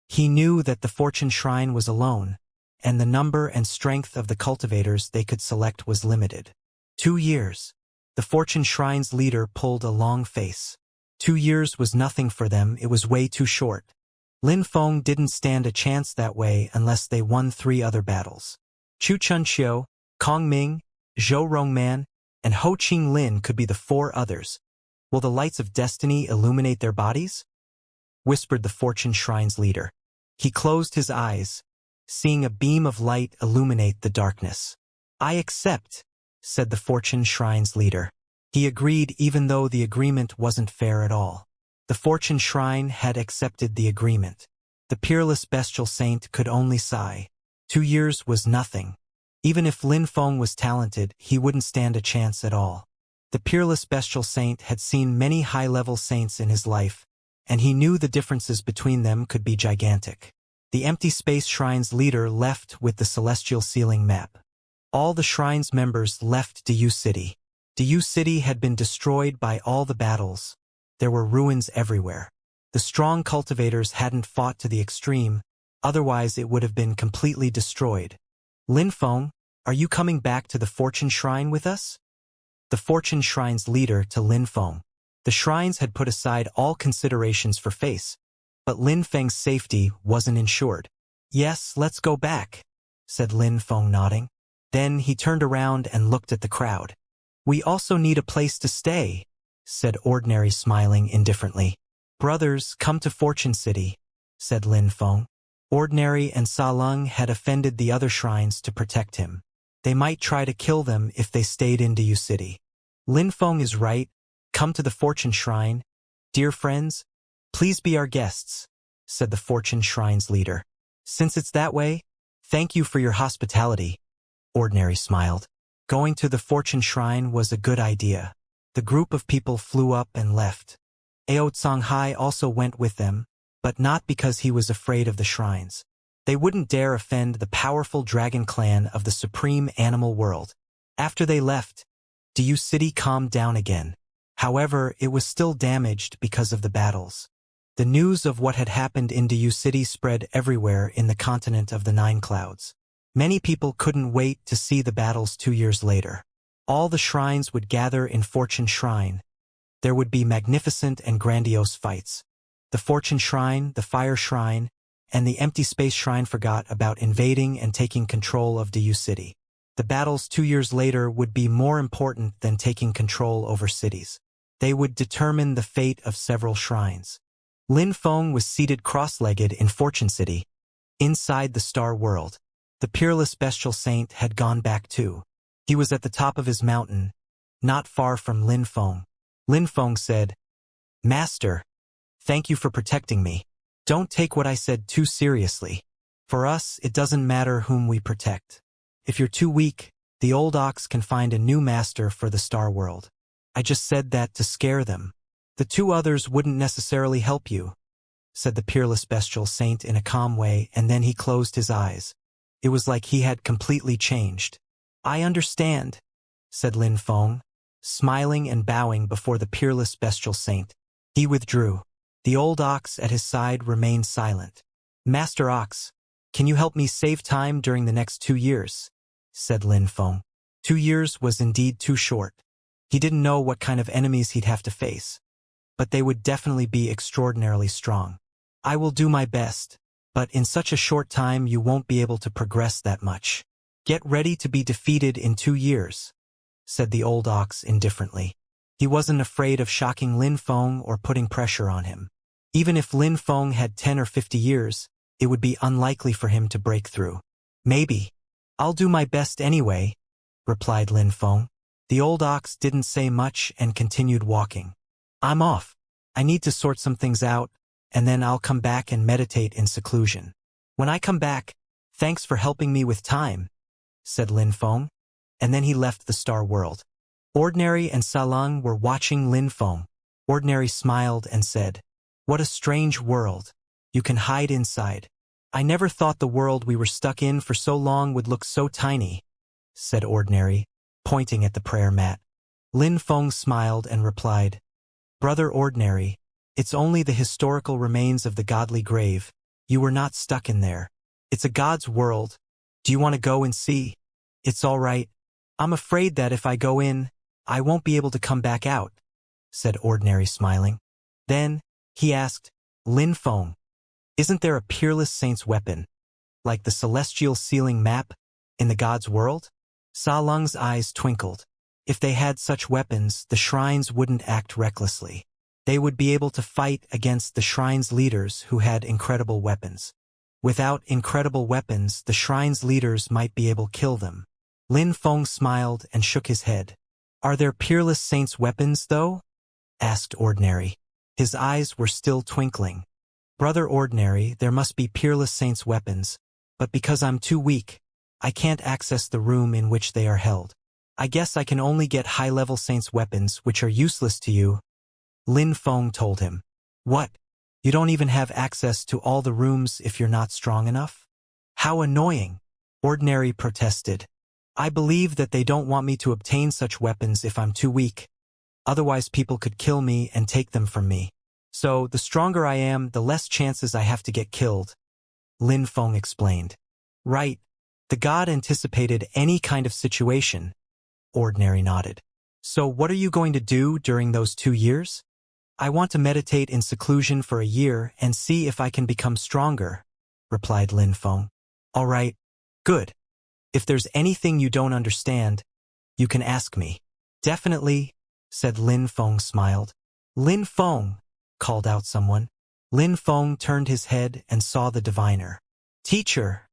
He knew that the Fortune Shrine was alone, and the number and strength of the cultivators they could select was limited. 2 years. The Fortune Shrine's leader pulled a long face. 2 years was nothing for them, it was way too short. Lin Feng didn't stand a chance that way unless they won 3 other battles. Chu Chunxiu, Kong Ming, Zhou Rongman, and Ho Qing Lin could be the 4 others. Will the lights of destiny illuminate their bodies? Whispered the Fortune Shrine's leader. He closed his eyes, seeing a beam of light illuminate the darkness. "I accept," said the Fortune Shrine's leader. He agreed even though the agreement wasn't fair at all. The Fortune Shrine had accepted the agreement. The peerless bestial saint could only sigh. 2 years was nothing. Even if Lin Feng was talented, he wouldn't stand a chance at all. The peerless bestial saint had seen many high-level saints in his life, and he knew the differences between them could be gigantic. The Empty Space Shrine's leader left with the celestial ceiling map. All the shrine's members left Diyu City. Diyu City had been destroyed by all the battles. There were ruins everywhere. The strong cultivators hadn't fought to the extreme, otherwise it would have been completely destroyed. "Lin Feng, are you coming back to the Fortune Shrine with us?" The Fortune Shrine's leader to Lin Feng. The shrines had put aside all considerations for face, but Lin Feng's safety wasn't ensured. "Yes, let's go back," said Lin Feng nodding. Then he turned around and looked at the crowd. "We also need a place to stay," said Ordinary smiling indifferently. "Brothers, come to Fortune City," said Lin Feng. Ordinary and Sa Lung had offended the other shrines to protect him. They might try to kill them if they stayed in Diyu City. Lin Feng is right. Come to the Fortune Shrine. Dear friends, please be our guests, said the Fortune Shrine's leader. Since it's that way, thank you for your hospitality. Ordinary smiled. Going to the Fortune Shrine was a good idea. The group of people flew up and left. Ao Songhai also went with them, but not because he was afraid of the shrines. They wouldn't dare offend the powerful dragon clan of the supreme animal world. After they left, Diyu City calmed down again. However, it was still damaged because of the battles. The news of what had happened in Diyu City spread everywhere in the continent of the 9 clouds. Many people couldn't wait to see the battles 2 years later. All the shrines would gather in Fortune Shrine. There would be magnificent and grandiose fights. The Fortune Shrine, the Fire Shrine, and the Empty Space Shrine forgot about invading and taking control of Diyu City. The battles 2 years later would be more important than taking control over cities. They would determine the fate of several shrines. Lin Feng was seated cross-legged in Fortune City, inside the Star World. The peerless bestial saint had gone back too. He was at the top of his mountain, not far from Lin Feng. Lin Feng said, "Master, thank you for protecting me. Don't take what I said too seriously. For us, it doesn't matter whom we protect. If you're too weak, the old ox can find a new master for the Star World. I just said that to scare them. The 2 others wouldn't necessarily help you," said the peerless bestial saint in a calm way, and then he closed his eyes. It was like he had completely changed. "I understand," said Lin Feng. smiling and bowing before the peerless bestial saint. He withdrew. The old ox at his side remained silent. "Master Ox, can you help me save time during the next 2 years?" said Lin Feng. 2 years was indeed too short. He didn't know what kind of enemies he'd have to face, but they would definitely be extraordinarily strong. "I will do my best, but in such a short time you won't be able to progress that much. Get ready to be defeated in 2 years, said the old ox indifferently. He wasn't afraid of shocking Lin Feng or putting pressure on him. Even if Lin Feng had 10 or 50 years, it would be unlikely for him to break through. "Maybe. I'll do my best anyway," replied Lin Feng. The old ox didn't say much and continued walking. "I'm off. I need to sort some things out, and then I'll come back and meditate in seclusion. When I come back, thanks for helping me with time," said Lin Feng, and then he left the star world. Ordinary and Salang were watching Lin Feng. Ordinary smiled and said, "What a strange world. You can hide inside. I never thought the world we were stuck in for so long would look so tiny," said Ordinary, pointing at the prayer mat. Lin Feng smiled and replied, "Brother Ordinary, it's only the historical remains of the godly grave. You were not stuck in there. It's a god's world. Do you want to go and see?" "It's all right. I'm afraid that if I go in, I won't be able to come back out," said Ordinary, smiling. Then he asked, "Lin Feng, isn't there a peerless saint's weapon, like the celestial sealing map, in the god's world?" Sa Lung's eyes twinkled. If they had such weapons, the shrines wouldn't act recklessly. They would be able to fight against the shrine's leaders who had incredible weapons. Without incredible weapons, the shrine's leaders might be able to kill them. Lin Feng smiled and shook his head. "Are there peerless saints' weapons, though?" asked Ordinary. His eyes were still twinkling. "Brother Ordinary, there must be peerless saints' weapons, but because I'm too weak, I can't access the room in which they are held. I guess I can only get high-level saints' weapons which are useless to you," Lin Feng told him. "What? You don't even have access to all the rooms if you're not strong enough? How annoying!" Ordinary protested. "I believe that they don't want me to obtain such weapons if I'm too weak. Otherwise people could kill me and take them from me. So the stronger I am, the less chances I have to get killed," Lin Feng explained. "Right. The god anticipated any kind of situation," Ordinary nodded. "So what are you going to do during those 2 years?" "I want to meditate in seclusion for a year and see if I can become stronger," replied Lin Feng. "All right. Good. If there's anything you don't understand, you can ask me." "Definitely," said Lin Feng, smiled. "Lin Feng," called out someone. Lin Feng turned his head and saw the diviner. "Teacher,"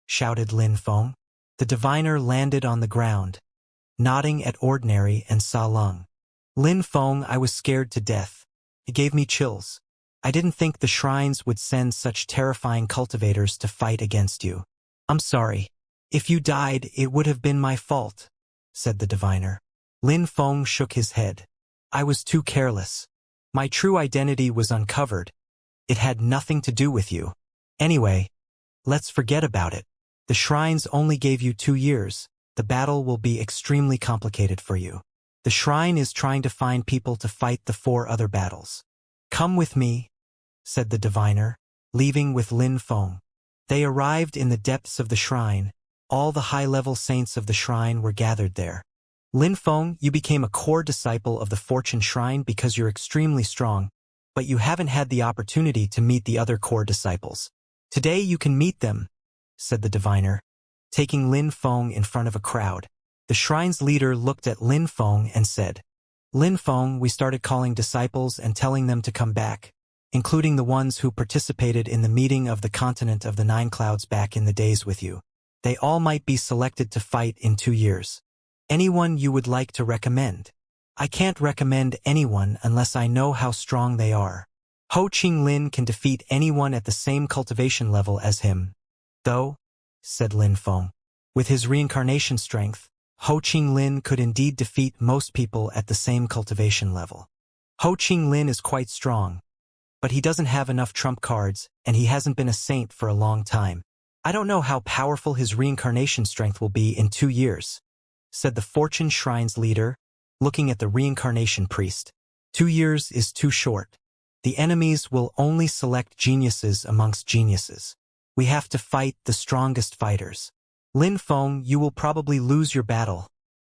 shouted Lin Feng. The diviner landed on the ground, nodding at Ordinary and Sa Lung. "Lin Feng, I was scared to death. It gave me chills. I didn't think the shrines would send such terrifying cultivators to fight against you. I'm sorry. If you died, it would have been my fault," said the diviner. Lin Feng shook his head. "I was too careless. My true identity was uncovered. It had nothing to do with you. Anyway, let's forget about it. The shrines only gave you 2 years. The battle will be extremely complicated for you. The shrine is trying to find people to fight the 4 other battles. Come with me," said the diviner, leaving with Lin Feng. They arrived in the depths of the shrine. All the high-level saints of the shrine were gathered there. "Lin Feng, you became a core disciple of the Fortune Shrine because you're extremely strong, but you haven't had the opportunity to meet the other core disciples. Today you can meet them," said the diviner, taking Lin Feng in front of a crowd. The shrine's leader looked at Lin Feng and said, "Lin Feng, we started calling disciples and telling them to come back, including the ones who participated in the meeting of the continent of the 9 clouds back in the days with you. They all might be selected to fight in 2 years. Anyone you would like to recommend?" "I can't recommend anyone unless I know how strong they are. Ho Ching Lin can defeat anyone at the same cultivation level as him, though," said Lin Feng. "With his reincarnation strength, Ho Ching Lin could indeed defeat most people at the same cultivation level. Ho Ching Lin is quite strong, but he doesn't have enough trump cards and he hasn't been a saint for a long time. I don't know how powerful his reincarnation strength will be in 2 years," said the Fortune Shrine's leader, looking at the Reincarnation priest. 2 years is too short. The enemies will only select geniuses amongst geniuses. We have to fight the strongest fighters. Lin Feng, you will probably lose your battle,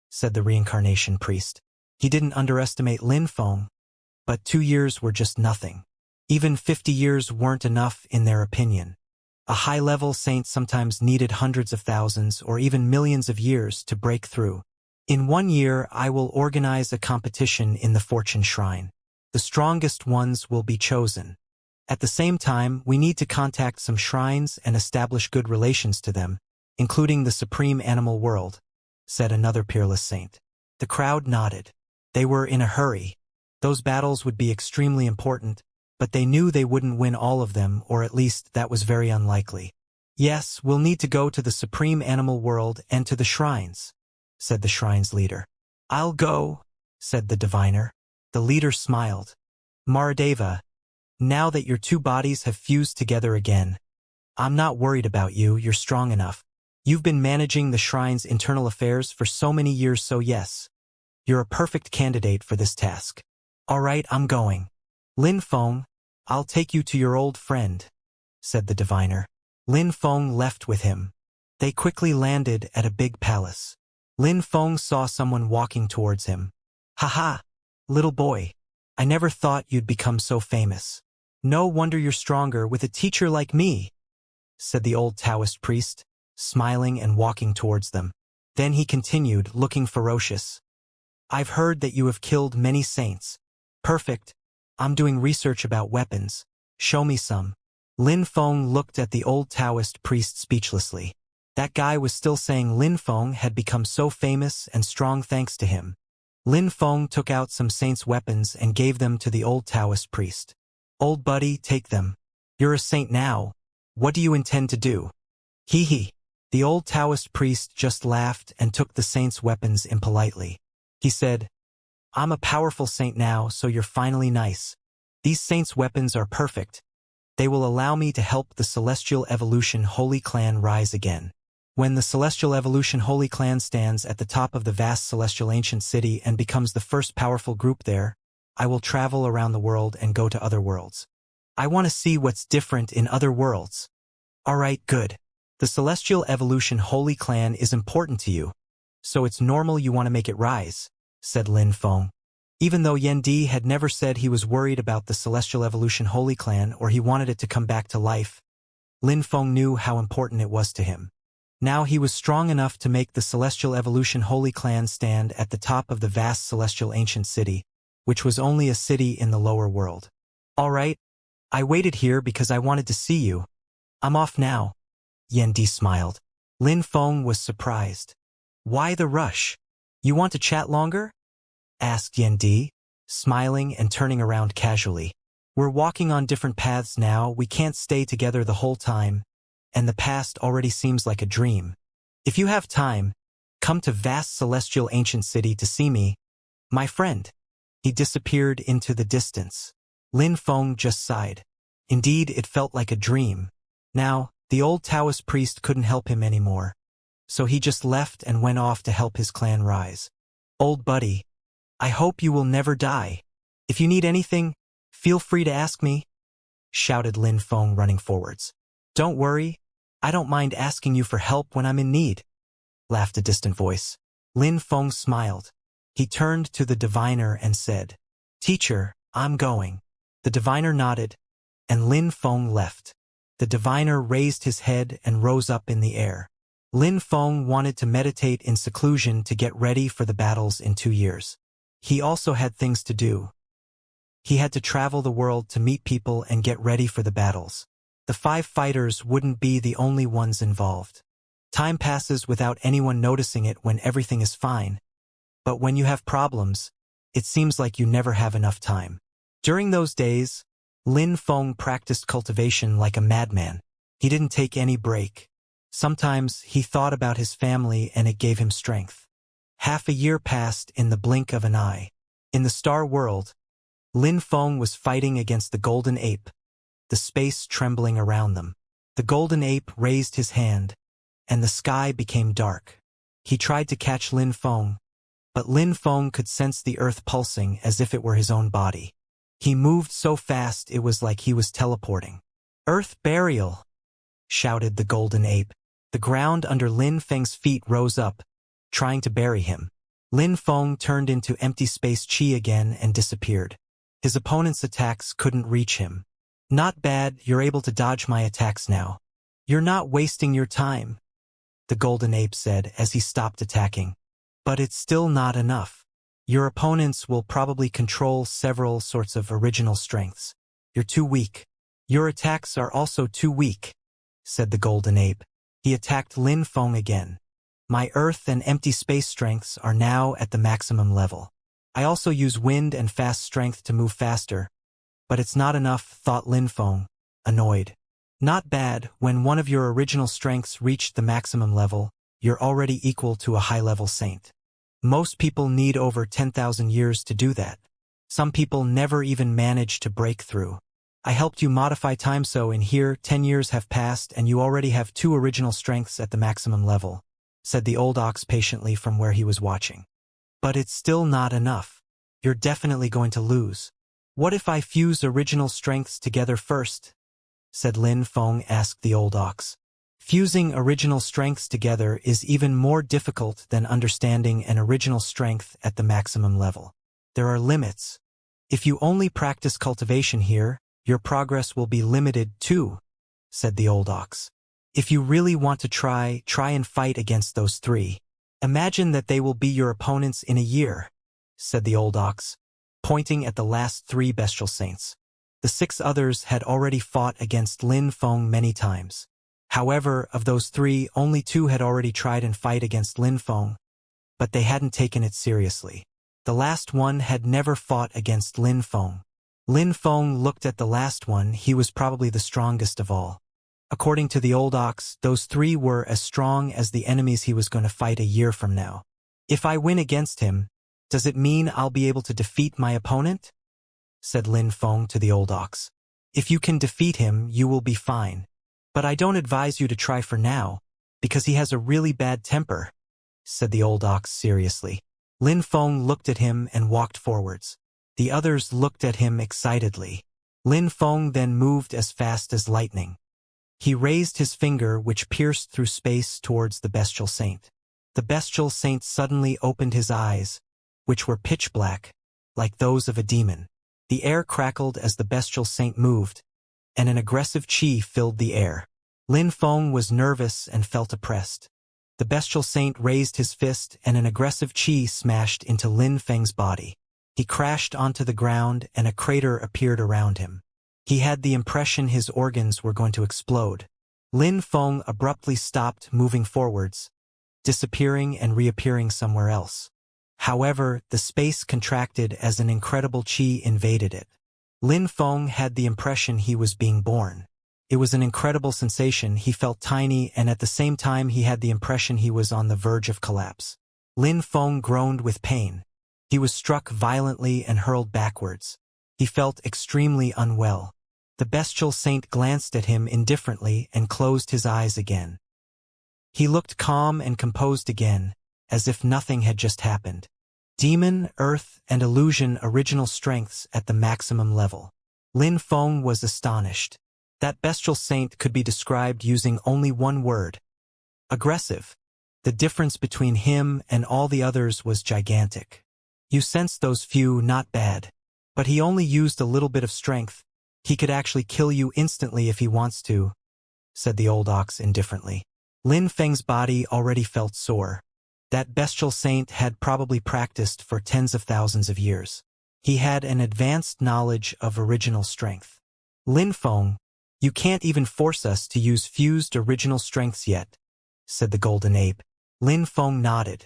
said the Reincarnation priest. He didn't underestimate Lin Feng, but 2 years were just nothing. Even 50 years weren't enough in their opinion. A high-level saint sometimes needed hundreds of thousands or even millions of years to break through. In 1 year, I will organize a competition in the Fortune Shrine. The strongest ones will be chosen. At the same time, we need to contact some shrines and establish good relations to them, including the supreme animal world, said another peerless saint. The crowd nodded. They were in a hurry. Those battles would be extremely important, but they knew they wouldn't win all of them, or at least that was very unlikely. Yes, we'll need to go to the supreme animal world and to the shrines, said the shrine's leader. I'll go, said the diviner. The leader smiled. Maradeva, now that your 2 bodies have fused together again, I'm not worried about you, you're strong enough. You've been managing the shrine's internal affairs for so many years, so yes, you're a perfect candidate for this task. All right, I'm going. Lin Feng, I'll take you to your old friend, said the diviner. Lin Feng left with him. They quickly landed at a big palace. Lin Feng saw someone walking towards him. Haha, little boy, I never thought you'd become so famous. No wonder you're stronger with a teacher like me, said the old Taoist priest, smiling and walking towards them. Then he continued, looking ferocious. I've heard that you have killed many saints. Perfect. I'm doing research about weapons. Show me some. Lin Feng looked at the old Taoist priest speechlessly. That guy was still saying Lin Feng had become so famous and strong thanks to him. Lin Feng took out some saint's weapons and gave them to the old Taoist priest. Old buddy, take them. You're a saint now. What do you intend to do? Hee hee. The old Taoist priest just laughed and took the saint's weapons impolitely. He said, I'm a powerful saint now, so you're finally nice. These saints' weapons are perfect. They will allow me to help the Celestial Evolution Holy Clan rise again. When the Celestial Evolution Holy Clan stands at the top of the vast celestial ancient city and becomes the first powerful group there, I will travel around the world and go to other worlds. I want to see what's different in other worlds. Alright, good. The Celestial Evolution Holy Clan is important to you, so it's normal you want to make it rise, said Lin Feng. Even though Yendi had never said he was worried about the Celestial Evolution Holy Clan or he wanted it to come back to life, Lin Feng knew how important it was to him. Now he was strong enough to make the Celestial Evolution Holy Clan stand at the top of the vast celestial ancient city, which was only a city in the lower world. All right, I waited here because I wanted to see you. I'm off now. Yendi smiled. Lin Feng was surprised. Why the rush? You want to chat longer? Asked Yendi, smiling and turning around casually. We're walking on different paths now, we can't stay together the whole time, and the past already seems like a dream. If you have time, come to vast celestial ancient city to see me, my friend. He disappeared into the distance. Lin Feng just sighed. Indeed, it felt like a dream. Now, the old Taoist priest couldn't help him anymore, so he just left and went off to help his clan rise. Old buddy, I hope you will never die. If you need anything, feel free to ask me, shouted Lin Feng, running forwards. Don't worry, I don't mind asking you for help when I'm in need, laughed a distant voice. Lin Feng smiled. He turned to the diviner and said, Teacher, I'm going. The diviner nodded, and Lin Feng left. The diviner raised his head and rose up in the air. Lin Feng wanted to meditate in seclusion to get ready for the battles in 2 years. He also had things to do. He had to travel the world to meet people and get ready for the battles. The 5 fighters wouldn't be the only ones involved. Time passes without anyone noticing it when everything is fine. But when you have problems, it seems like you never have enough time. During those days, Lin Feng practiced cultivation like a madman. He didn't take any break. Sometimes he thought about his family and it gave him strength. Half a year passed in the blink of an eye. In the star world, Lin Feng was fighting against the golden ape, the space trembling around them. The golden ape raised his hand, and the sky became dark. He tried to catch Lin Feng, but Lin Feng could sense the earth pulsing as if it were his own body. He moved so fast it was like he was teleporting. "Earth burial!" shouted the golden ape. The ground under Lin Feng's feet rose up, trying to bury him. Lin Feng turned into empty space chi again and disappeared. His opponent's attacks couldn't reach him. "Not bad, you're able to dodge my attacks now. You're not wasting your time," the golden ape said as he stopped attacking. "But it's still not enough. Your opponents will probably control several sorts of original strengths. You're too weak. Your attacks are also too weak," said the golden ape. He attacked Lin Feng again. "My earth and empty space strengths are now at the maximum level. I also use wind and fast strength to move faster. But it's not enough," thought Lin Feng, annoyed. "Not bad, when one of your original strengths reached the maximum level, you're already equal to a high-level saint. Most people need over 10,000 years to do that. Some people never even manage to break through. I helped you modify time so in here 10 years have passed and you already have 2 original strengths at the maximum level," said the old ox patiently from where he was watching. "But it's still not enough. You're definitely going to lose. What if I fuse original strengths together first?" said Lin Feng, asked the old ox. Fusing original strengths together is even more difficult than understanding an original strength at the maximum level. There are limits. If you only practice cultivation here, your progress will be limited too, said the old ox. If you really want to try and fight against those 3. Imagine that they will be your opponents in a year, said the old ox, pointing at the last 3 bestial saints. The 6 others had already fought against Lin Feng many times. However, of those 3, only 2 had already tried and fight against Lin Feng, but they hadn't taken it seriously. The last one had never fought against Lin Feng. Lin Feng looked at the last one. He was probably the strongest of all. According to the old ox, those 3 were as strong as the enemies he was going to fight a year from now. If I win against him, does it mean I'll be able to defeat my opponent? Said Lin Feng to the old ox. If you can defeat him, you will be fine. But I don't advise you to try for now, because he has a really bad temper, said the old ox seriously. Lin Feng looked at him and walked forwards. The others looked at him excitedly. Lin Feng then moved as fast as lightning. He raised his finger, which pierced through space towards the bestial saint. The bestial saint suddenly opened his eyes, which were pitch black, like those of a demon. The air crackled as the bestial saint moved, and an aggressive chi filled the air. Lin Feng was nervous and felt oppressed. The bestial saint raised his fist and an aggressive chi smashed into Lin Feng's body. He crashed onto the ground and a crater appeared around him. He had the impression his organs were going to explode. Lin Feng abruptly stopped moving forwards, disappearing and reappearing somewhere else. However, the space contracted as an incredible chi invaded it. Lin Feng had the impression he was being born. It was an incredible sensation. He felt tiny, and at the same time he had the impression he was on the verge of collapse. Lin Feng groaned with pain. He was struck violently and hurled backwards. He felt extremely unwell. The bestial saint glanced at him indifferently and closed his eyes again. He looked calm and composed again, as if nothing had just happened. Demon, earth, and illusion original strengths at the maximum level. Lin Feng was astonished. That bestial saint could be described using only one word. Aggressive. The difference between him and all the others was gigantic. You sensed those few, not bad. But he only used a little bit of strength. He could actually kill you instantly if he wants to, said the old ox indifferently. Lin Feng's body already felt sore. That bestial saint had probably practiced for tens of thousands of years. He had an advanced knowledge of original strength. Lin Feng, you can't even force us to use fused original strengths yet, said the golden ape. Lin Feng nodded.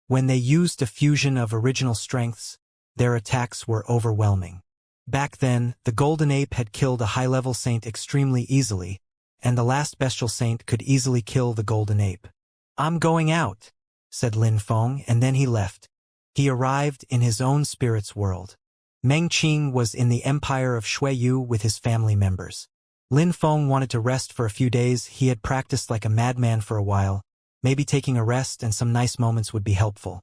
When they used a fusion of original strengths, their attacks were overwhelming. Back then, the golden ape had killed a high-level saint extremely easily, and the last bestial saint could easily kill the golden ape. I'm going out, said Lin Feng, and then he left. He arrived in his own spirit's world. Meng Qing was in the empire of Shuiyu with his family members. Lin Feng wanted to rest for a few days. He had practiced like a madman for a while. Maybe taking a rest and some nice moments would be helpful.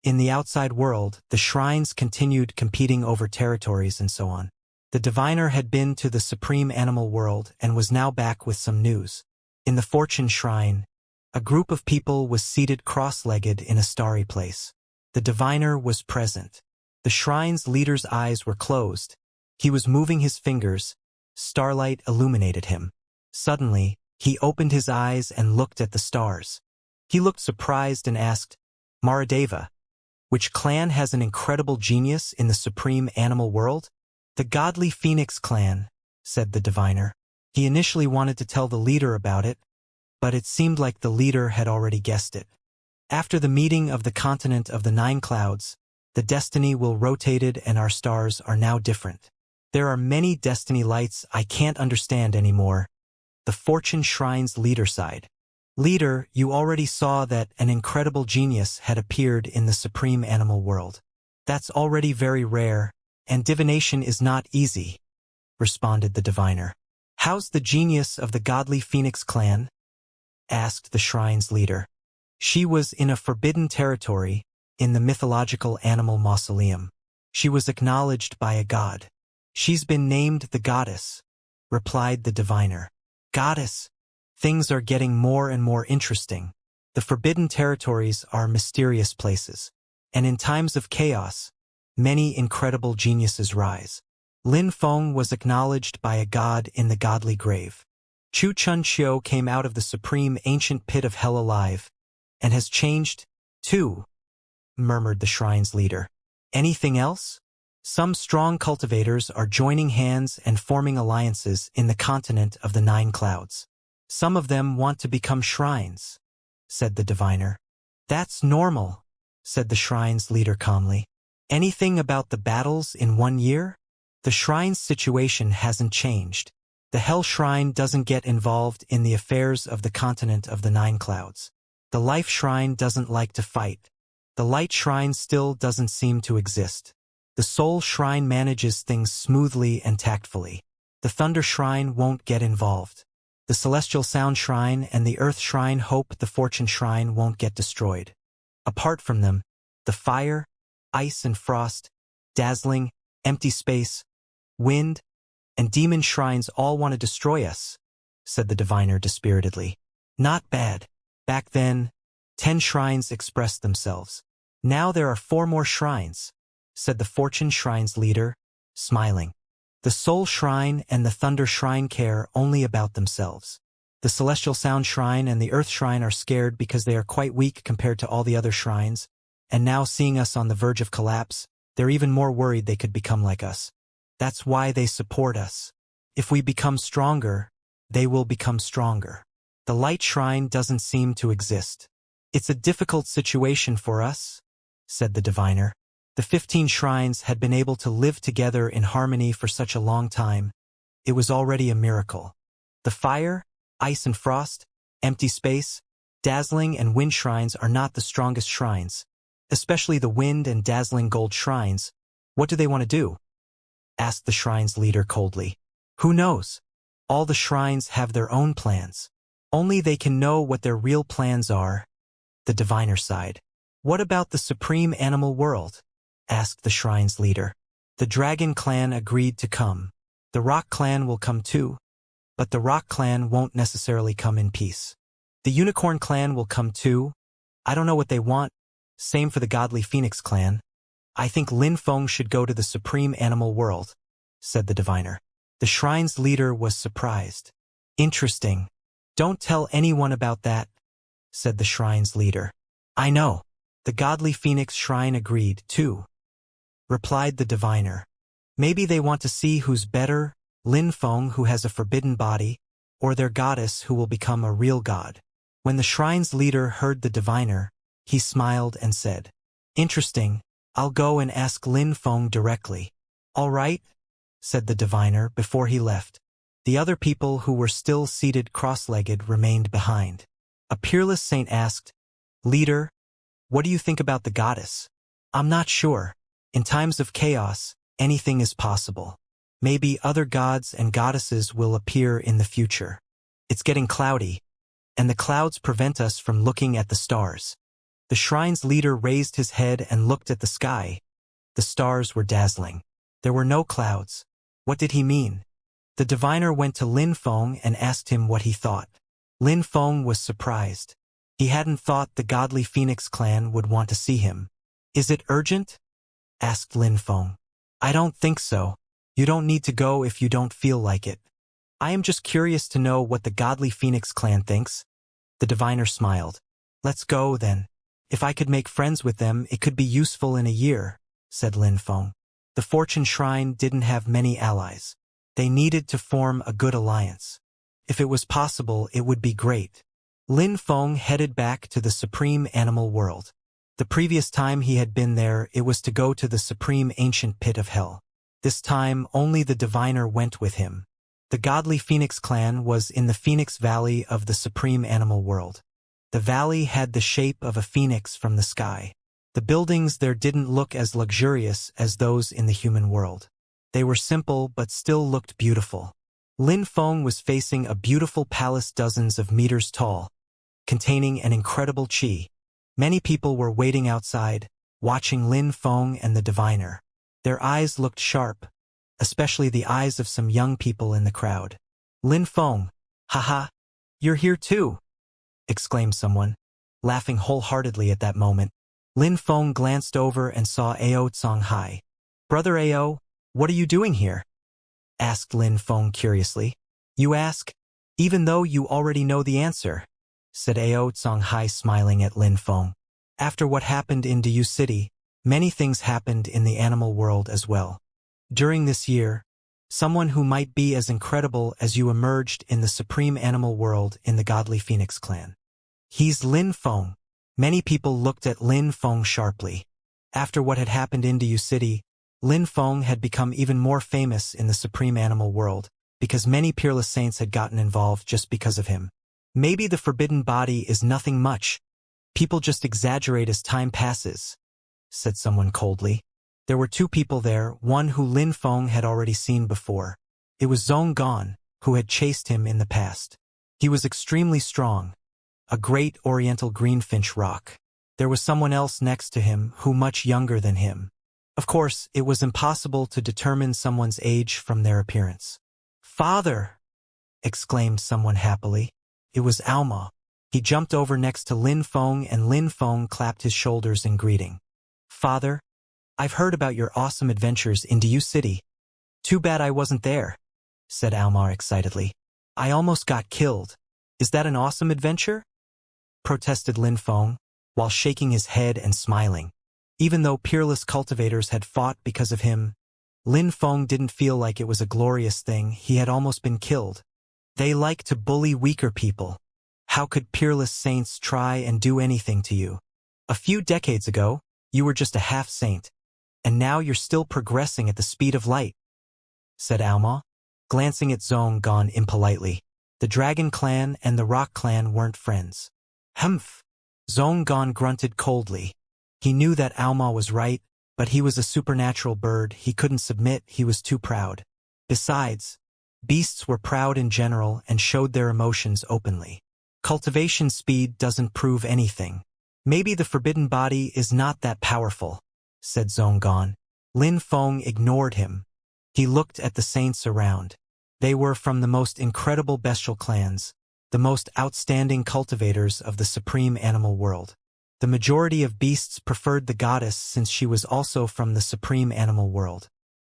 In the outside world, the shrines continued competing over territories and so on. The diviner had been to the supreme animal world and was now back with some news. In the Fortune Shrine, a group of people was seated cross-legged in a starry place. The diviner was present. The shrine's leader's eyes were closed. He was moving his fingers. Starlight illuminated him. Suddenly, he opened his eyes and looked at the stars. He looked surprised and asked, Maradeva, which clan has an incredible genius in the supreme animal world? The godly Phoenix clan, said the diviner. He initially wanted to tell the leader about it, but it seemed like the leader had already guessed it. After the meeting of the continent of the 9 clouds, the destiny will rotated and our stars are now different. There are many destiny lights I can't understand anymore. The Fortune Shrine's leader sighed. Leader, you already saw that an incredible genius had appeared in the supreme animal world. That's already very rare, and divination is not easy, responded the diviner. How's the genius of the godly Phoenix clan? Asked the shrine's leader. She was in a forbidden territory, in the mythological animal mausoleum. She was acknowledged by a god. She's been named the goddess, replied the diviner. Goddess? Things are getting more and more interesting. The forbidden territories are mysterious places. And in times of chaos, many incredible geniuses rise. Lin Feng was acknowledged by a god in the godly grave. Chu Chun Xiu came out of the supreme ancient pit of hell alive, and has changed, too, murmured the shrine's leader. Anything else? Some strong cultivators are joining hands and forming alliances in the continent of the 9 clouds. Some of them want to become shrines, said the diviner. That's normal, said the shrine's leader calmly. Anything about the battles in 1 year? The shrine's situation hasn't changed. The Hell Shrine doesn't get involved in the affairs of the continent of the 9 clouds. The Life Shrine doesn't like to fight. The Light Shrine still doesn't seem to exist. The Soul Shrine manages things smoothly and tactfully. The Thunder Shrine won't get involved. The Celestial Sound Shrine and the Earth Shrine hope the Fortune Shrine won't get destroyed. Apart from them, the Fire, Ice and Frost, Dazzling, Empty Space, Wind, and Demon Shrines all want to destroy us, said the diviner dispiritedly. Not bad. Back then, 10 shrines expressed themselves. Now there are 4 more shrines, said the Fortune Shrine's leader, smiling. The Soul Shrine and the Thunder Shrine care only about themselves. The Celestial Sound Shrine and the Earth Shrine are scared because they are quite weak compared to all the other shrines, and now seeing us on the verge of collapse, they're even more worried they could become like us. That's why they support us. If we become stronger, they will become stronger. The Light Shrine doesn't seem to exist. It's a difficult situation for us, said the diviner. The 15 shrines had been able to live together in harmony for such a long time. It was already a miracle. The Fire, Ice and Frost, Empty Space, Dazzling and Wind shrines are not the strongest shrines, especially the Wind and Dazzling Gold shrines. What do they want to do? Asked the shrine's leader coldly. Who knows? All the shrines have their own plans. Only they can know what their real plans are. The diviner sighed. What about the supreme animal world? Asked the shrine's leader. The Dragon Clan agreed to come. The Rock Clan will come too, but the Rock Clan won't necessarily come in peace. The Unicorn Clan will come too. I don't know what they want. Same for the Godly Phoenix Clan. I think Lin Feng should go to the supreme animal world, said the diviner. The shrine's leader was surprised. Interesting. Don't tell anyone about that, said the shrine's leader. I know. The Godly Phoenix Shrine agreed too, replied the diviner. Maybe they want to see who's better, Lin Feng who has a forbidden body, or their goddess who will become a real god. When the shrine's leader heard the diviner, he smiled and said, Interesting, I'll go and ask Lin Feng directly. All right, said the diviner before he left. The other people who were still seated cross-legged remained behind. A peerless saint asked, Leader, what do you think about the goddess? I'm not sure. In times of chaos, anything is possible. Maybe other gods and goddesses will appear in the future. It's getting cloudy, and the clouds prevent us from looking at the stars. The shrine's leader raised his head and looked at the sky. The stars were dazzling. There were no clouds. What did he mean? The diviner went to Lin Feng and asked him what he thought. Lin Feng was surprised. He hadn't thought the godly Phoenix clan would want to see him. Is it urgent? Asked Lin Feng. I don't think so. You don't need to go if you don't feel like it. I am just curious to know what the godly Phoenix clan thinks. The diviner smiled. Let's go, then. If I could make friends with them, it could be useful in a year, said Lin Feng. The Fortune Shrine didn't have many allies. They needed to form a good alliance. If it was possible, it would be great. Lin Feng headed back to the Supreme Animal World. The previous time he had been there, it was to go to the Supreme Ancient Pit of Hell. This time, only the diviner went with him. The godly Phoenix clan was in the Phoenix Valley of the Supreme Animal World. The valley had the shape of a phoenix from the sky. The buildings there didn't look as luxurious as those in the human world. They were simple but still looked beautiful. Lin Feng was facing a beautiful palace dozens of meters tall, containing an incredible qi. Many people were waiting outside, watching Lin Feng and the diviner. Their eyes looked sharp, especially the eyes of some young people in the crowd. Lin Feng, haha, you're here too, exclaimed someone, laughing wholeheartedly at that moment. Lin Feng glanced over and saw Ao Songhai. Brother Ao, what are you doing here? Asked Lin Feng curiously. You ask? Even though you already know the answer, said Ao Songhai, smiling at Lin Feng. After what happened in Diyu City, many things happened in the animal world as well. During this year, someone who might be as incredible as you emerged in the supreme animal world in the godly Phoenix clan. He's Lin Feng. Many people looked at Lin Feng sharply. After what had happened in Diyu City, Lin Feng had become even more famous in the supreme animal world, because many peerless saints had gotten involved just because of him. Maybe the forbidden body is nothing much. People just exaggerate as time passes, said someone coldly. There were two people there, one who Lin Feng had already seen before. It was Zhong Gan, who had chased him in the past. He was extremely strong, a great oriental greenfinch rock. There was someone else next to him who much younger than him. Of course, it was impossible to determine someone's age from their appearance. Father! Exclaimed someone happily. It was Alma. He jumped over next to Lin Feng and Lin Feng clapped his shoulders in greeting. Father, I've heard about your awesome adventures in Diyu City. Too bad I wasn't there, said Alma excitedly. I almost got killed. Is that an awesome adventure? Protested Lin Feng, while shaking his head and smiling. Even though peerless cultivators had fought because of him, Lin Feng didn't feel like it was a glorious thing. He had almost been killed. They like to bully weaker people. How could peerless saints try and do anything to you? A few decades ago, you were just a half-saint, and now you're still progressing at the speed of light, said Alma, glancing at Zhong Gan impolitely. The Dragon Clan and the Rock Clan weren't friends. Humph! Zhong Gan grunted coldly. He knew that Alma was right, but he was a supernatural bird. He couldn't submit. He was too proud. Besides, beasts were proud in general and showed their emotions openly. Cultivation speed doesn't prove anything. Maybe the forbidden body is not that powerful, said Zhong Gan. Lin Feng ignored him. He looked at the saints around. They were from the most incredible bestial clans, the most outstanding cultivators of the supreme animal world. The majority of beasts preferred the goddess since she was also from the supreme animal world.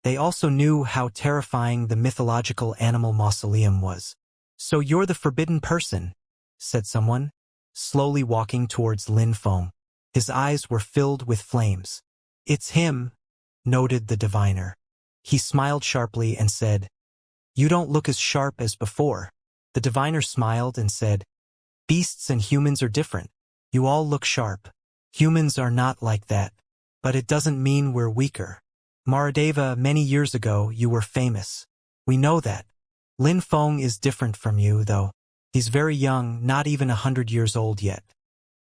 They also knew how terrifying the mythological animal mausoleum was. So you're the forbidden person, said someone, slowly walking towards Lin Feng. His eyes were filled with flames. It's him, noted the diviner. He smiled sharply and said, You don't look as sharp as before. The diviner smiled and said, Beasts and humans are different. You all look sharp. Humans are not like that. But it doesn't mean we're weaker. Maradeva, many years ago, you were famous. We know that. Lin Feng is different from you, though. He's very young, not even 100 years old yet.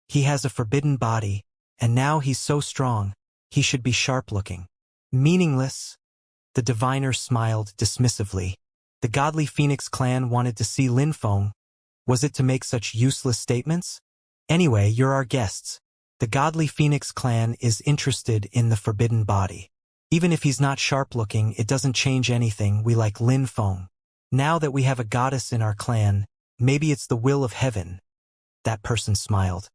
He has a forbidden body, and now he's so strong, he should be sharp-looking. Meaningless. The diviner smiled dismissively. The godly Phoenix clan wanted to see Lin Feng. Was it to make such useless statements? Anyway, you're our guests. The godly Phoenix clan is interested in the forbidden body. Even if he's not sharp-looking, it doesn't change anything. We like Lin Feng. Now that we have a goddess in our clan, maybe it's the will of heaven. That person smiled.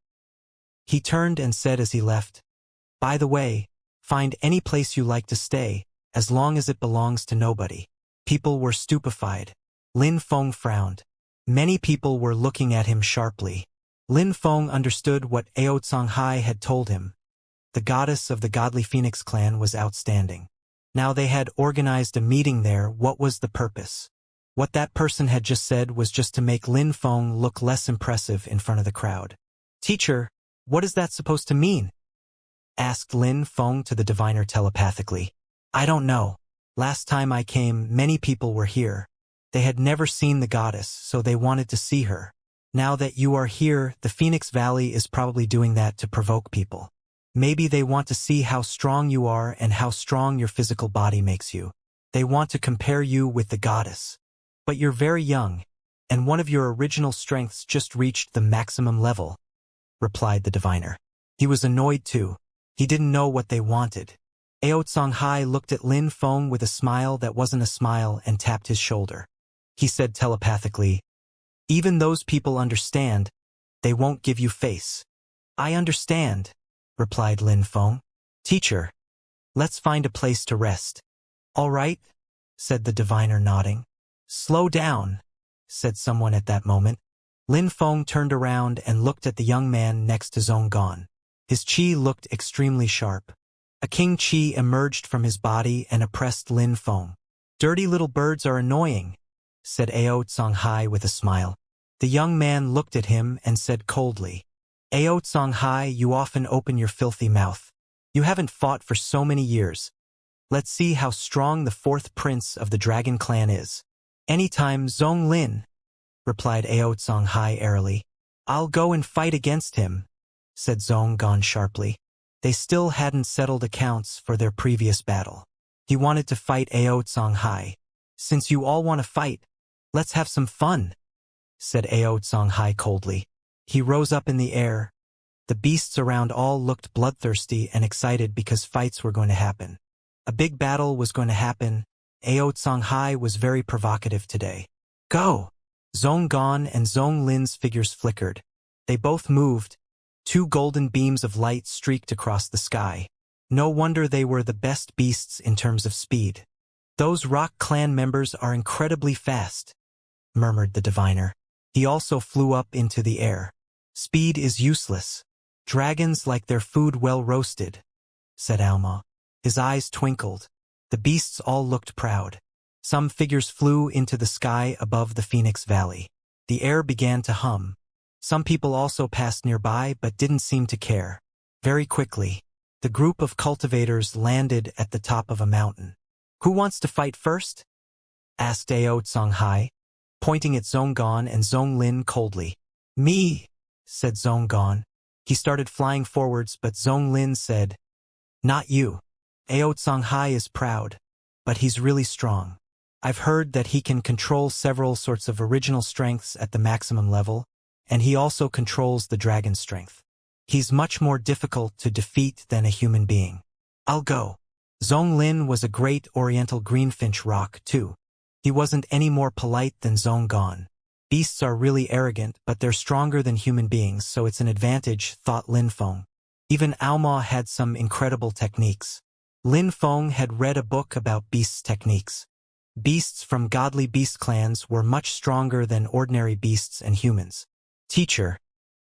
He turned and said as he left, "By the way, find any place you like to stay, as long as it belongs to nobody." People were stupefied. Lin Feng frowned. Many people were looking at him sharply. Lin Feng understood what Ao Songhai had told him. The goddess of the godly Phoenix clan was outstanding. Now they had organized a meeting there. What was the purpose? What that person had just said was just to make Lin Feng look less impressive in front of the crowd. "Teacher, what is that supposed to mean?" asked Lin Feng to the diviner telepathically. "I don't know. Last time I came, many people were here. They had never seen the goddess, so they wanted to see her. Now that you are here, the Phoenix Valley is probably doing that to provoke people. Maybe they want to see how strong you are and how strong your physical body makes you. They want to compare you with the goddess. But you're very young, and one of your original strengths just reached the maximum level," replied the diviner. He was annoyed too. He didn't know what they wanted. Ao Songhai looked at Lin Feng with a smile that wasn't a smile and tapped his shoulder. He said telepathically, "Even those people understand. They won't give you face." "I understand," replied Lin Feng. "Teacher, let's find a place to rest." "All right," said the diviner, nodding. "Slow down," said someone at that moment. Lin Feng turned around and looked at the young man next to Zhonggan. His chi looked extremely sharp. A king chi emerged from his body and oppressed Lin Feng. "Dirty little birds are annoying," said Ao Songhai with a smile. The young man looked at him and said coldly, "Ao Songhai, you often open your filthy mouth. You haven't fought for so many years. Let's see how strong the fourth prince of the dragon clan is." "Anytime, Zhong Lin," replied Ao Songhai airily. "I'll go and fight against him," said Zhonggan sharply. They still hadn't settled accounts for their previous battle. He wanted to fight Ao Songhai. "Since you all want to fight, let's have some fun," said Ao Songhai coldly. He rose up in the air. The beasts around all looked bloodthirsty and excited because fights were going to happen. A big battle was going to happen. Ao Songhai was very provocative today. "Go!" Zhonggan and Zhong Lin's figures flickered. They both moved. 2 golden beams of light streaked across the sky. No wonder they were the best beasts in terms of speed. "Those rock clan members are incredibly fast," murmured the diviner. He also flew up into the air. "Speed is useless. Dragons like their food well roasted," said Alma. His eyes twinkled. The beasts all looked proud. Some figures flew into the sky above the Phoenix Valley. The air began to hum. Some people also passed nearby but didn't seem to care. Very quickly, the group of cultivators landed at the top of a mountain. "Who wants to fight first?" asked Ao Songhai, pointing at Zhonggan and Zhonglin coldly. "Me," said Zhonggan. He started flying forwards, but Zhonglin said, "Not you." Ao Songhai is proud, but he's really strong. I've heard that he can control several sorts of original strengths at the maximum level, and he also controls the dragon strength. He's much more difficult to defeat than a human being. I'll go. Zhonglin was a great oriental greenfinch rock, too. He wasn't any more polite than Zhonggan. Beasts are really arrogant, but they're stronger than human beings, so it's an advantage, thought Lin Feng. Even Alma had some incredible techniques. Lin Feng had read a book about beasts' techniques. Beasts from godly beast clans were much stronger than ordinary beasts and humans. "Teacher,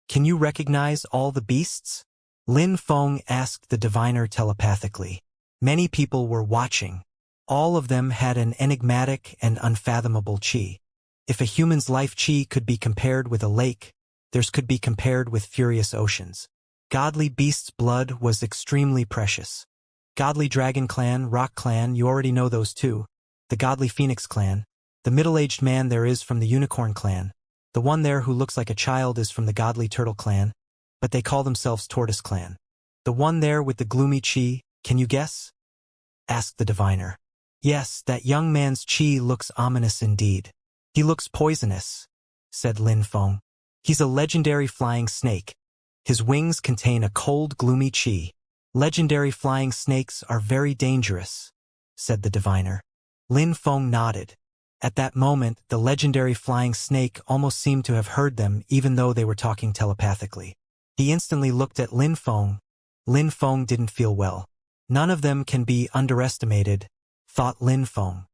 can you recognize all the beasts?" Lin Feng asked the diviner telepathically. Many people were watching. All of them had an enigmatic and unfathomable chi. If a human's life chi could be compared with a lake, theirs could be compared with furious oceans. Godly beasts' blood was extremely precious. Godly dragon clan, rock clan, you already know those two. The godly phoenix clan. The middle-aged man there is from the unicorn clan. The one there who looks like a child is from the godly turtle clan, but they call themselves tortoise clan. The one there with the gloomy chi, can you guess? Asked the diviner. Yes, that young man's chi looks ominous indeed. He looks poisonous, said Lin Feng. He's a legendary flying snake. His wings contain a cold, gloomy chi. Legendary flying snakes are very dangerous, said the diviner. Lin Feng nodded. At that moment, the legendary flying snake almost seemed to have heard them even though they were talking telepathically. He instantly looked at Lin Feng. Lin Feng didn't feel well. None of them can be underestimated, thought Lin Feng.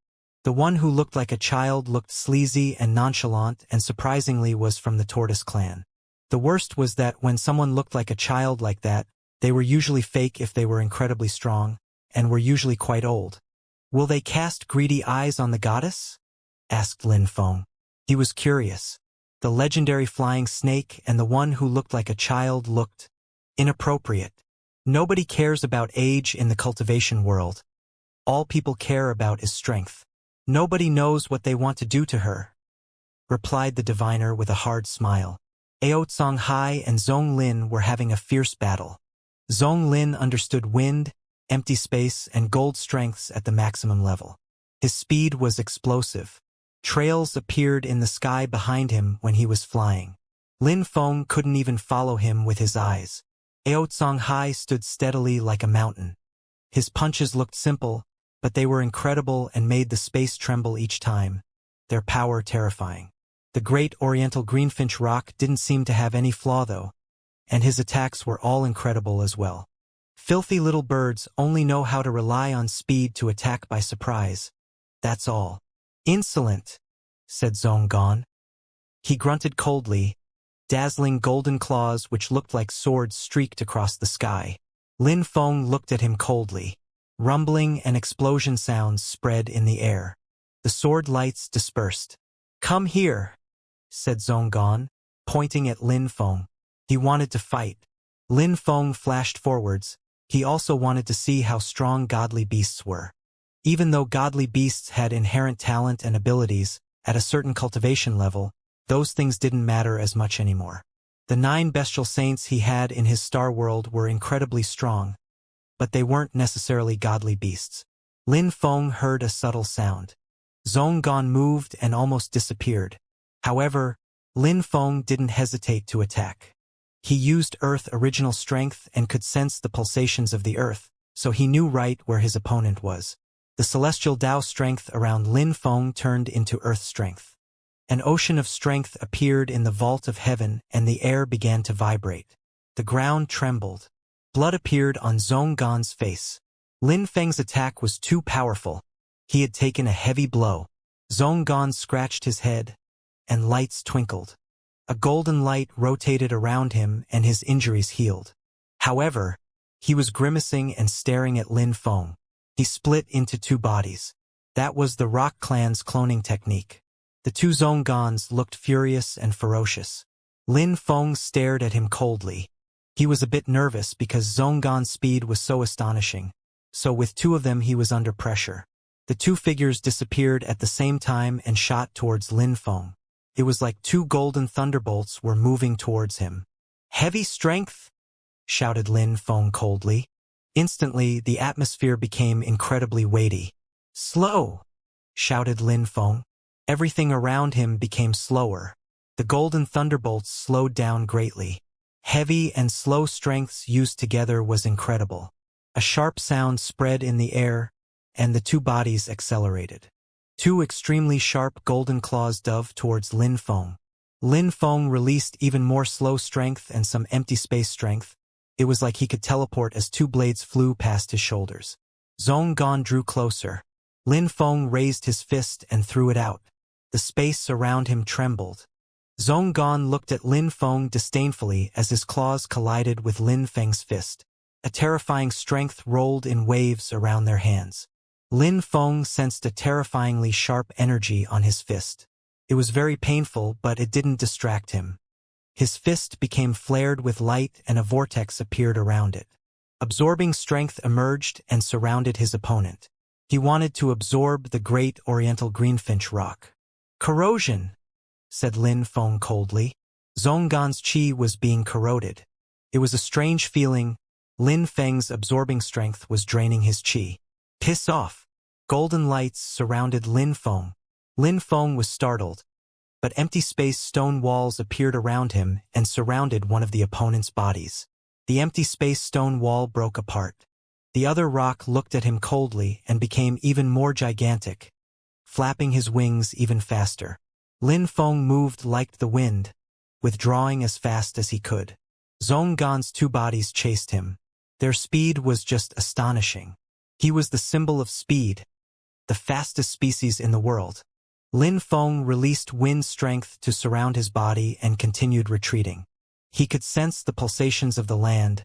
The one who looked like a child looked sleazy and nonchalant and surprisingly was from the Tortoise clan. The worst was that when someone looked like a child like that, they were usually fake if they were incredibly strong, and were usually quite old. Will they cast greedy eyes on the goddess? Asked Lin Feng. He was curious. The legendary flying snake and the one who looked like a child looked inappropriate. Nobody cares about age in the cultivation world. All people care about is strength. Nobody knows what they want to do to her, replied the diviner with a hard smile. Ao Hai and Zhong Lin were having a fierce battle. Zhong Lin understood wind, empty space, and gold strengths at the maximum level. His speed was explosive. Trails appeared in the sky behind him when he was flying. Lin Feng couldn't even follow him with his eyes. Ao Hai stood steadily like a mountain. His punches looked simple, but they were incredible and made the space tremble each time, their power terrifying. The great oriental greenfinch rock didn't seem to have any flaw though, and his attacks were all incredible as well. Filthy little birds only know how to rely on speed to attack by surprise. That's all. Insolent, said Zhonggan. He grunted coldly. Dazzling golden claws which looked like swords streaked across the sky. Lin Feng looked at him coldly. Rumbling and explosion sounds spread in the air. The sword lights dispersed. Come here, said Zhonggan, pointing at Lin Feng. He wanted to fight. Lin Feng flashed forwards. He also wanted to see how strong godly beasts were. Even though godly beasts had inherent talent and abilities, at a certain cultivation level, those things didn't matter as much anymore. The 9 bestial saints he had in his star world were incredibly strong, but they weren't necessarily godly beasts. Lin Feng heard a subtle sound. Zhonggan moved and almost disappeared. However, Lin Feng didn't hesitate to attack. He used Earth original strength and could sense the pulsations of the Earth, so he knew right where his opponent was. The celestial Tao strength around Lin Feng turned into Earth strength. An ocean of strength appeared in the vault of heaven and the air began to vibrate. The ground trembled. Blood appeared on Zhonggan's face. Lin Feng's attack was too powerful. He had taken a heavy blow. Zhonggan scratched his head, and lights twinkled. A golden light rotated around him and his injuries healed. However, he was grimacing and staring at Lin Feng. He split into 2 bodies. That was the Rock Clan's cloning technique. The 2 Zhonggans looked furious and ferocious. Lin Feng stared at him coldly. He was a bit nervous because Zhonggan's speed was so astonishing. So with 2 of them he was under pressure. The 2 figures disappeared at the same time and shot towards Lin Feng. It was like 2 golden thunderbolts were moving towards him. Heavy strength, shouted Lin Feng coldly. Instantly, the atmosphere became incredibly weighty. Slow, shouted Lin Feng. Everything around him became slower. The golden thunderbolts slowed down greatly. Heavy and slow strengths used together was incredible. A sharp sound spread in the air, and the 2 bodies accelerated. 2 extremely sharp golden claws dove towards Lin Feng. Lin Feng released even more slow strength and some empty space strength. It was like he could teleport as 2 blades flew past his shoulders. Zhonggan drew closer. Lin Feng raised his fist and threw it out. The space around him trembled. Zhonggan looked at Lin Feng disdainfully as his claws collided with Lin Feng's fist. A terrifying strength rolled in waves around their hands. Lin Feng sensed a terrifyingly sharp energy on his fist. It was very painful, but it didn't distract him. His fist became flared with light and a vortex appeared around it. Absorbing strength emerged and surrounded his opponent. He wanted to absorb the great oriental greenfinch rock. Corrosion, said Lin Feng coldly. Zhonggan's chi was being corroded. It was a strange feeling. Lin Feng's absorbing strength was draining his chi. Piss off. Golden lights surrounded Lin Feng. Lin Feng was startled. but empty space stone walls appeared around him and surrounded one of the opponent's bodies. The empty space stone wall broke apart. The other rock looked at him coldly and became even more gigantic, flapping his wings even faster. Lin Feng moved like the wind, withdrawing as fast as he could. Zhong Gan's two bodies chased him. Their speed was just astonishing. He was the symbol of speed, the fastest species in the world. Lin Feng released wind strength to surround his body and continued retreating. He could sense the pulsations of the land.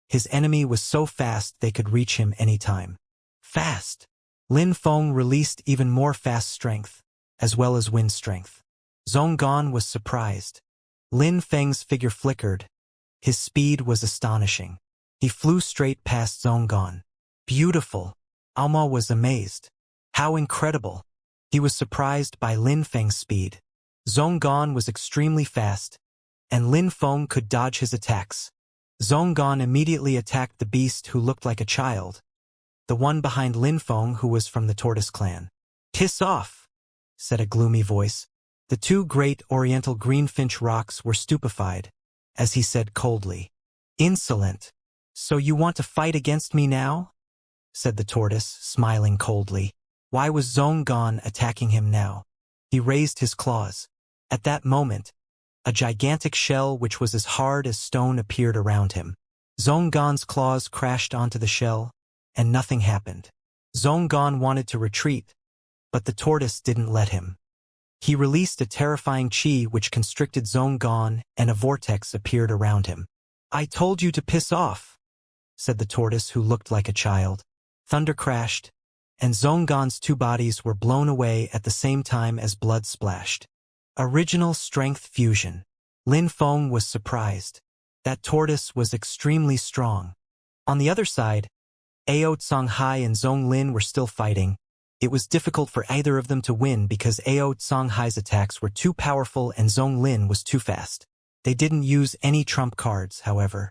His enemy was so fast they could reach him anytime. Fast! Lin Feng released even more fast strength, as well as wind strength. Zhong Gan was surprised. Lin Feng's figure flickered. His speed was astonishing. He flew straight past Zhong Gan. Beautiful! Alma was amazed. How incredible! He was surprised by Lin Feng's speed. Zhong Gan was extremely fast, and Lin Feng could dodge his attacks. Zhong Gan immediately attacked the beast who looked like a child, the one behind Lin Feng who was from the Tortoise clan. "Piss off," said a gloomy voice. The two great oriental greenfinch rocks were stupefied, as he said coldly. "Insolent. So you want to fight against me now?" said the tortoise, smiling coldly. Why was Zhong Gan attacking him now? He raised his claws. At that moment, a gigantic shell which was as hard as stone appeared around him. Zhong Gan's claws crashed onto the shell, and nothing happened. Zhong Gan wanted to retreat, but the tortoise didn't let him. He released a terrifying chi which constricted Zhong Gan, and a vortex appeared around him. "I told you to piss off," said the tortoise who looked like a child. Thunder crashed, and Zhong Gan's two bodies were blown away at the same time as blood splashed. Original strength fusion. Lin Feng was surprised. That tortoise was extremely strong. On the other side, Ao Songhai and Zhong Lin were still fighting. It was difficult for either of them to win because Ao Songhai's attacks were too powerful and Zhong Lin was too fast. They didn't use any trump cards, however.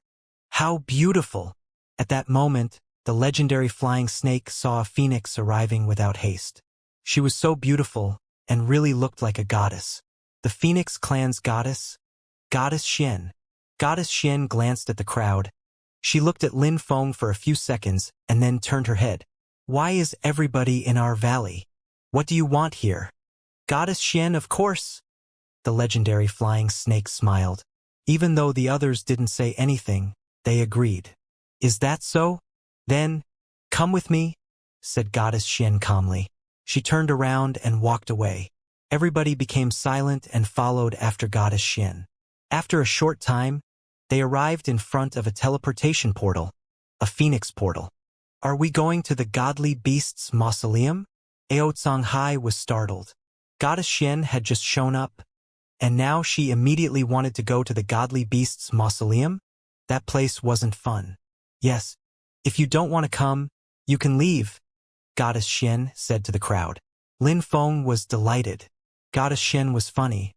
How beautiful! At that moment, the legendary flying snake saw a phoenix arriving without haste. She was so beautiful and really looked like a goddess. The Phoenix clan's goddess? Goddess Xian. Goddess Xian glanced at the crowd. She looked at Lin Feng for a few seconds and then turned her head. "Why is everybody in our valley? What do you want here?" "Goddess Xian, of course." The legendary flying snake smiled. Even though the others didn't say anything, they agreed. "Is that so? Then, come with me," said Goddess Xian calmly. She turned around and walked away. Everybody became silent and followed after Goddess Xian. After a short time, they arrived in front of a teleportation portal, a phoenix portal. "Are we going to the godly beast's mausoleum?" Ao Songhai was startled. Goddess Xian had just shown up, and now she immediately wanted to go to the godly beast's mausoleum? That place wasn't fun. "Yes, if you don't want to come, you can leave," Goddess Xian said to the crowd. Lin Feng was delighted. Goddess Xian was funny.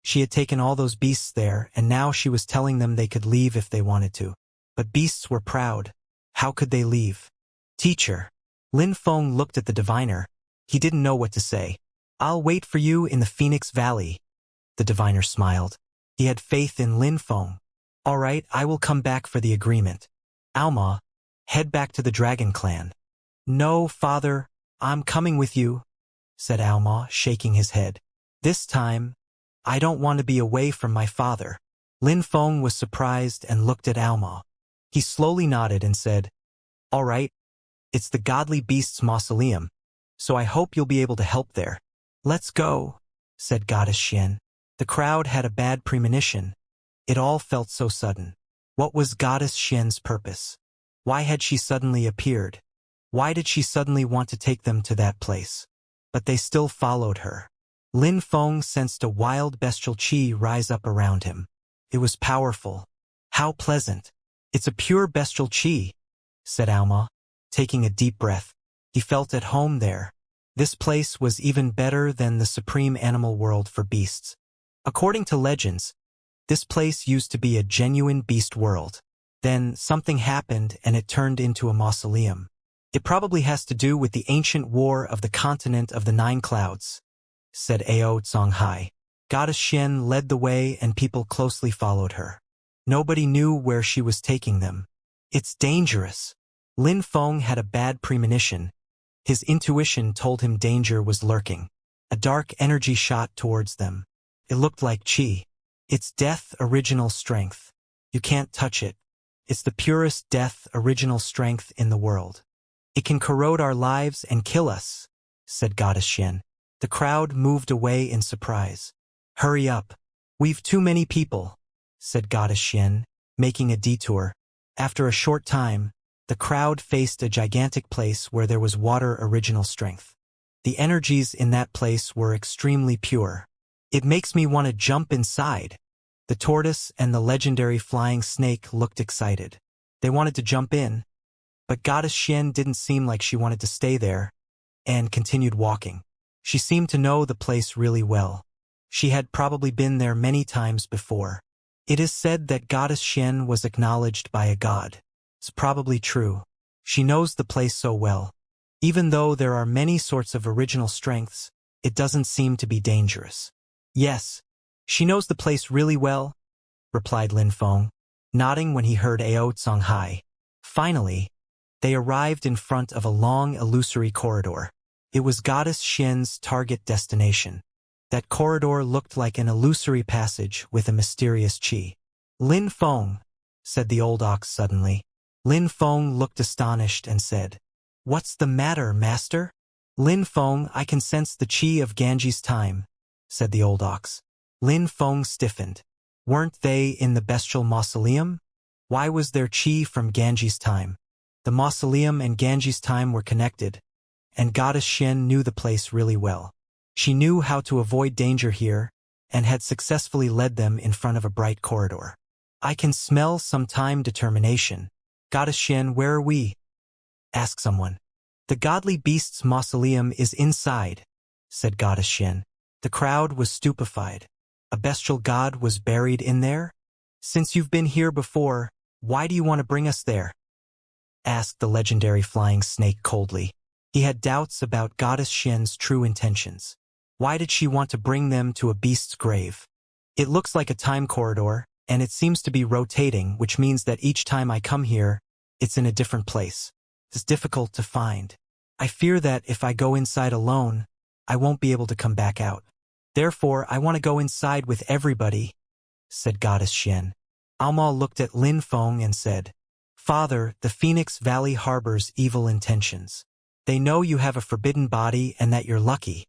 She had taken all those beasts there, and now she was telling them they could leave if they wanted to. But beasts were proud. How could they leave? "Teacher." Lin Feng looked at the diviner. He didn't know what to say. "I'll wait for you in the Phoenix Valley." The diviner smiled. He had faith in Lin Feng. "All right, I will come back for the agreement. Alma, head back to the Dragon Clan." "No, father, I'm coming with you," said Alma, shaking his head. "This time, I don't want to be away from my father." Lin Feng was surprised and looked at Alma. He slowly nodded and said, "All right, it's the godly beast's mausoleum, so I hope you'll be able to help there." "Let's go," said Goddess Xian. The crowd had a bad premonition. It all felt so sudden. What was Goddess Xian's purpose? Why had she suddenly appeared? Why did she suddenly want to take them to that place? But they still followed her. Lin Feng sensed a wild bestial chi rise up around him. It was powerful. "How pleasant. It's a pure bestial chi," said Alma, taking a deep breath. He felt at home there. This place was even better than the supreme animal world for beasts. According to legends, this place used to be a genuine beast world. Then something happened and it turned into a mausoleum. "It probably has to do with the ancient war of the continent of the Nine Clouds," said Ao Songhai. Goddess Xian led the way and people closely followed her. Nobody knew where she was taking them. It's dangerous. Lin Feng had a bad premonition. His intuition told him danger was lurking. A dark energy shot towards them. It looked like qi. It's death original strength. You can't touch it. It's the purest death original strength in the world. It can corrode our lives and kill us, said Goddess Xian. The crowd moved away in surprise. Hurry up. We've too many people, said Goddess Xian, making a detour. After a short time, the crowd faced a gigantic place where there was water original strength. The energies in that place were extremely pure. It makes me want to jump inside. The tortoise and the legendary flying snake looked excited. They wanted to jump in, but Goddess Xian didn't seem like she wanted to stay there, and continued walking. She seemed to know the place really well. She had probably been there many times before. It is said that Goddess Xian was acknowledged by a god. It's probably true. She knows the place so well. Even though there are many sorts of original strengths, it doesn't seem to be dangerous. Yes, she knows the place really well, replied Lin Feng, nodding when he heard Ao Songhai. Finally, they arrived in front of a long illusory corridor. It was Goddess Xian's target destination. That corridor looked like an illusory passage with a mysterious qi. Lin Feng, said the old ox suddenly. Lin Feng looked astonished and said, What's the matter, master? Lin Feng, I can sense the qi of Ganji's time, said the old ox. Lin Feng stiffened. Weren't they in the bestial mausoleum? Why was there qi from Ganji's time? The mausoleum and Ganji's time were connected, and Goddess Xian knew the place really well. She knew how to avoid danger here, and had successfully led them in front of a bright corridor. I can smell some time determination. Goddess Xian, where are we? Asked someone. The godly beast's mausoleum is inside, said Goddess Xian. The crowd was stupefied. A bestial god was buried in there? Since you've been here before, why do you want to bring us there? Asked the legendary flying snake coldly. He had doubts about Goddess Xian's true intentions. Why did she want to bring them to a beast's grave? It looks like a time corridor, and it seems to be rotating, which means that each time I come here, it's in a different place. It's difficult to find. I fear that if I go inside alone, I won't be able to come back out. Therefore, I want to go inside with everybody, said Goddess Xian. Alma looked at Lin Feng and said, Father, the Phoenix Valley harbors evil intentions. They know you have a forbidden body and that you're lucky,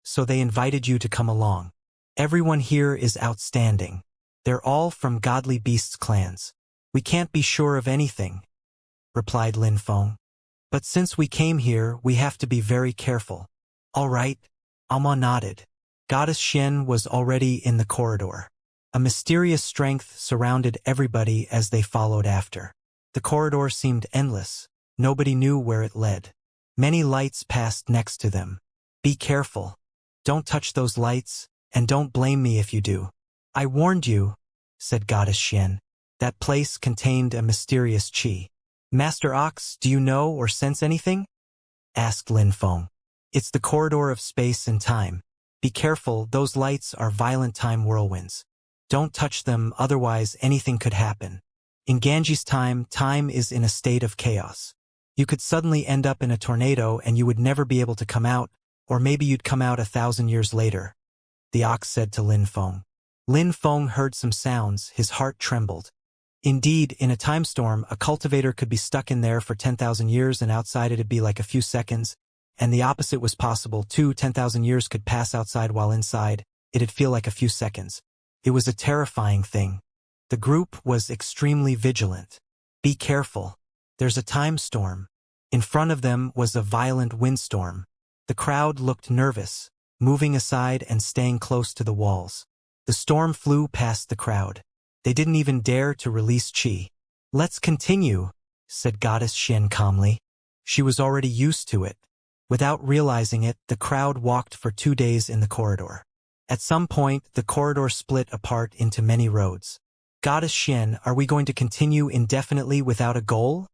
so they invited you to come along. Everyone here is outstanding. They're all from godly beasts' clans. We can't be sure of anything, replied Lin Feng. But since we came here, we have to be very careful. All right, Alma nodded. Goddess Xian was already in the corridor. A mysterious strength surrounded everybody as they followed after. The corridor seemed endless. Nobody knew where it led. Many lights passed next to them. Be careful. Don't touch those lights, and don't blame me if you do. I warned you, said Goddess Xian. That place contained a mysterious qi. Master Ox, do you know or sense anything? Asked Lin Feng. It's the corridor of space and time. Be careful, those lights are violent time whirlwinds. Don't touch them, otherwise anything could happen. In Ganji's time, time is in a state of chaos. You could suddenly end up in a tornado and you would never be able to come out, or maybe you'd come out 1,000 years later, the ox said to Lin Feng. Lin Feng heard some sounds, his heart trembled. Indeed, in a time storm, a cultivator could be stuck in there for 10,000 years and outside it'd be like a few seconds, and the opposite was possible too. 10,000 years could pass outside while inside, it'd feel like a few seconds. It was a terrifying thing. The group was extremely vigilant. Be careful. There's a time storm. In front of them was a violent windstorm. The crowd looked nervous, moving aside and staying close to the walls. The storm flew past the crowd. They didn't even dare to release qi. Let's continue, said Goddess Xian calmly. She was already used to it. Without realizing it, the crowd walked for 2 days in the corridor. At some point, the corridor split apart into many roads. Goddess Xian, are we going to continue indefinitely without a goal?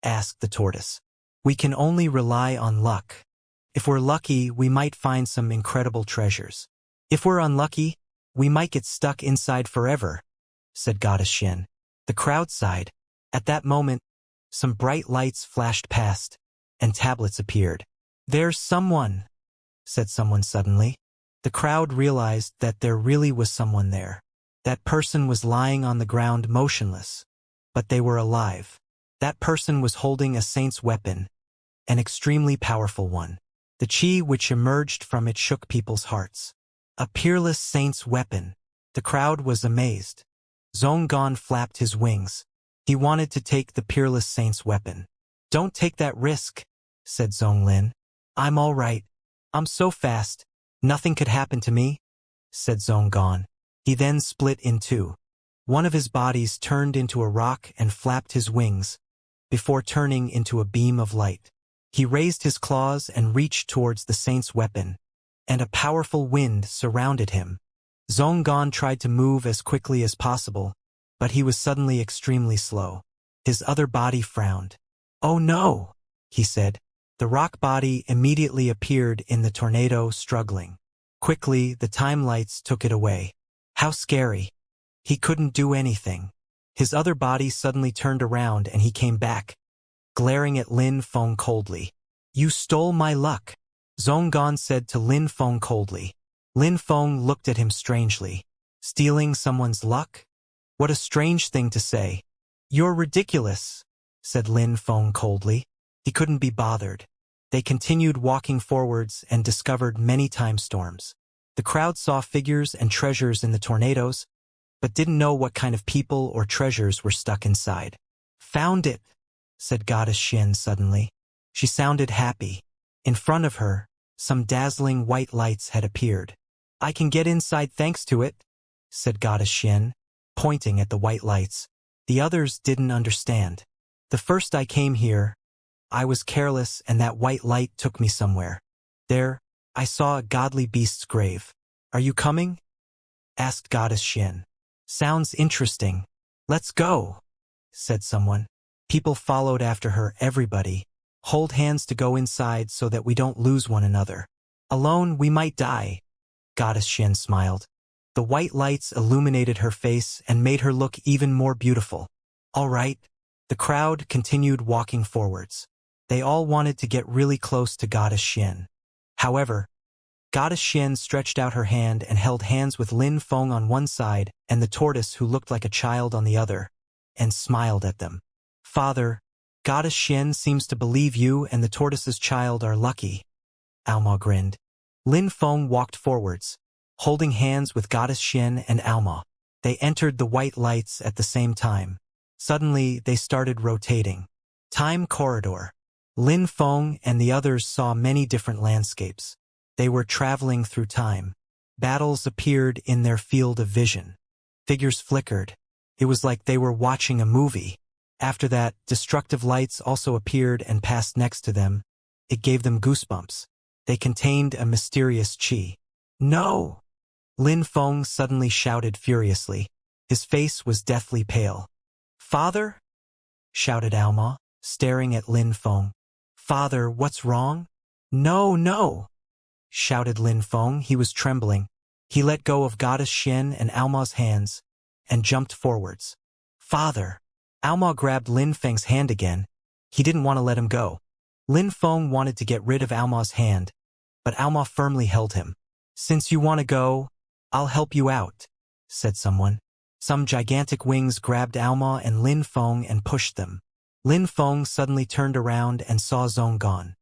Asked the tortoise. We can only rely on luck. If we're lucky, we might find some incredible treasures. If we're unlucky, We might get stuck inside forever, said Goddess Xian. The crowd sighed. At that moment, some bright lights flashed past, and tablets appeared. There's someone, said someone suddenly. The crowd realized that there really was someone there. That person was lying on the ground motionless, but they were alive. That person was holding a saint's weapon, an extremely powerful one. The chi which emerged from it shook people's hearts. A peerless saint's weapon. The crowd was amazed. Zhonggan flapped his wings. He wanted to take the peerless saint's weapon. Don't take that risk, said Zonglin. I'm all right. I'm so fast. Nothing could happen to me, said Zhonggan. He then split in two. One of his bodies turned into a rock and flapped his wings, before turning into a beam of light. He raised his claws and reached towards the saint's weapon, and a powerful wind surrounded him. Zhonggan tried to move as quickly as possible, but he was suddenly extremely slow. His other body frowned. Oh no, he said. The rock body immediately appeared in the tornado, struggling. Quickly, the time lights took it away. How scary. He couldn't do anything. His other body suddenly turned around and he came back, glaring at Lin Feng coldly. You stole my luck, Zhonggan said to Lin Feng coldly. Lin Feng looked at him strangely. Stealing someone's luck? What a strange thing to say. You're ridiculous, said Lin Feng coldly. He couldn't be bothered. They continued walking forwards and discovered many time storms. The crowd saw figures and treasures in the tornadoes, but didn't know what kind of people or treasures were stuck inside. Found it, said Goddess Xian suddenly. She sounded happy. In front of her, some dazzling white lights had appeared. I can get inside thanks to it, said Goddess Xian, pointing at the white lights. The others didn't understand. The first I came here, I was careless and that white light took me somewhere. There, I saw a godly beast's grave. Are you coming? Asked Goddess Xian. Sounds interesting. Let's go, said someone. People followed after her. Everybody. Hold hands to go inside so that we don't lose one another. Alone we might die. Goddess Xian smiled. The white lights illuminated her face and made her look even more beautiful. All right. The crowd continued walking forwards. They all wanted to get really close to Goddess Xian. However, Goddess Xian stretched out her hand and held hands with Lin Feng on one side and the tortoise who looked like a child on the other, and smiled at them. Father, Goddess Xian seems to believe you and the tortoise's child are lucky. Alma grinned. Lin Feng walked forwards, holding hands with Goddess Xian and Alma. They entered the white lights at the same time. Suddenly, they started rotating. Time corridor. Lin Feng and the others saw many different landscapes. They were traveling through time. Battles appeared in their field of vision. Figures flickered. It was like they were watching a movie. After that, destructive lights also appeared and passed next to them. It gave them goosebumps. They contained a mysterious chi. No! Lin Feng suddenly shouted furiously. His face was deathly pale. Father? Shouted Alma, staring at Lin Feng. Father, what's wrong? No, no! Shouted Lin Feng. He was trembling. He let go of Goddess Xian and Alma's hands and jumped forwards. Father! Alma grabbed Lin Feng's hand again. He didn't want to let him go. Lin Feng wanted to get rid of Alma's hand, but Alma firmly held him. Since you want to go, I'll help you out, said someone. Some gigantic wings grabbed Alma and Lin Feng and pushed them. Lin Feng suddenly turned around and saw Zhonggan.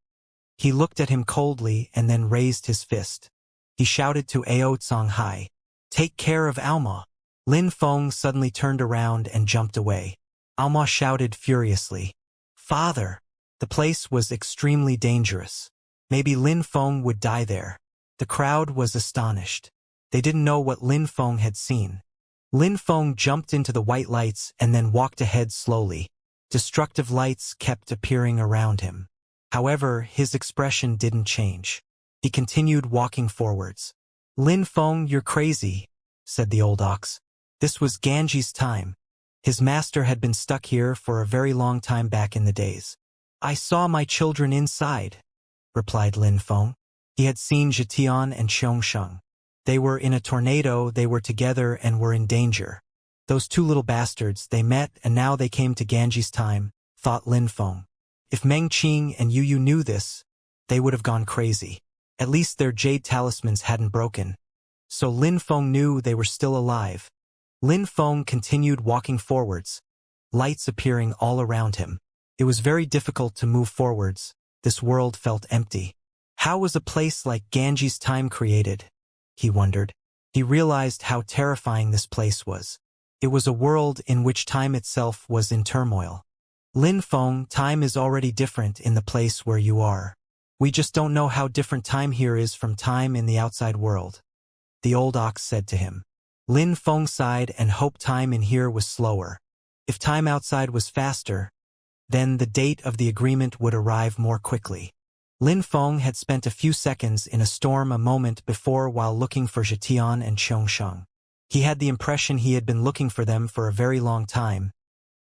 He looked at him coldly and then raised his fist. He shouted to Ao Songhai, "Take care of Alma." Lin Feng suddenly turned around and jumped away. Alma shouted furiously, "Father!" The place was extremely dangerous. Maybe Lin Feng would die there. The crowd was astonished. They didn't know what Lin Feng had seen. Lin Feng jumped into the white lights and then walked ahead slowly. Destructive lights kept appearing around him. However, his expression didn't change. He continued walking forwards. "Lin Feng, you're crazy," said the old ox. This was Ganji's time. His master had been stuck here for a very long time back in the days. "I saw my children inside," replied Lin Feng. He had seen Zhetian and Xiongsheng. They were in a tornado, they were together and were in danger. Those two little bastards, they met and now they came to Ganji's time, thought Lin Feng. If Meng Qing and Yu knew this, they would have gone crazy. At least their jade talismans hadn't broken. So Lin Feng knew they were still alive. Lin Feng continued walking forwards, lights appearing all around him. It was very difficult to move forwards. This world felt empty. How was a place like Ganji's time created? He wondered. He realized how terrifying this place was. It was a world in which time itself was in turmoil. Lin Feng, time is already different in the place where you are. We just don't know how different time here is from time in the outside world. The old ox said to him. Lin Feng sighed and hoped time in here was slower. If time outside was faster, then the date of the agreement would arrive more quickly. Lin Feng had spent a few seconds in a storm a moment before while looking for Zhetian and Xianxia. He had the impression he had been looking for them for a very long time,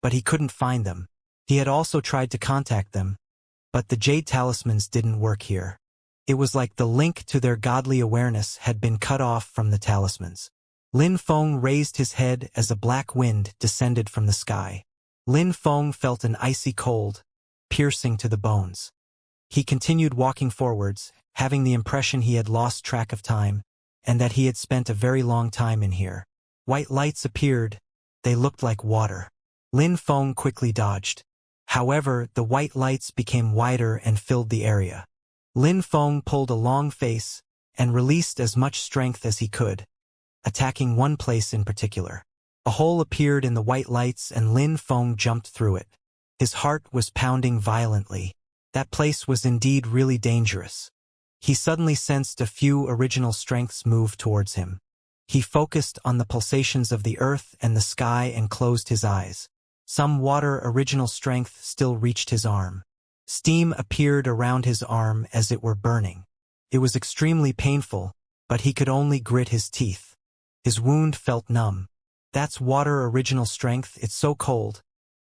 but he couldn't find them. He had also tried to contact them, but the jade talismans didn't work here. It was like the link to their godly awareness had been cut off from the talismans. Lin Feng raised his head as a black wind descended from the sky. Lin Feng felt an icy cold, piercing to the bones. He continued walking forwards, having the impression he had lost track of time, and that he had spent a very long time in here. White lights appeared. They looked like water. Lin Feng quickly dodged. However, the white lights became wider and filled the area. Lin Feng pulled a long face and released as much strength as he could, attacking one place in particular. A hole appeared in the white lights and Lin Feng jumped through it. His heart was pounding violently. That place was indeed really dangerous. He suddenly sensed a few original strengths move towards him. He focused on the pulsations of the earth and the sky and closed his eyes. Some water original strength still reached his arm. Steam appeared around his arm as it were burning. It was extremely painful, but he could only grit his teeth. His wound felt numb. That's water original strength, it's so cold,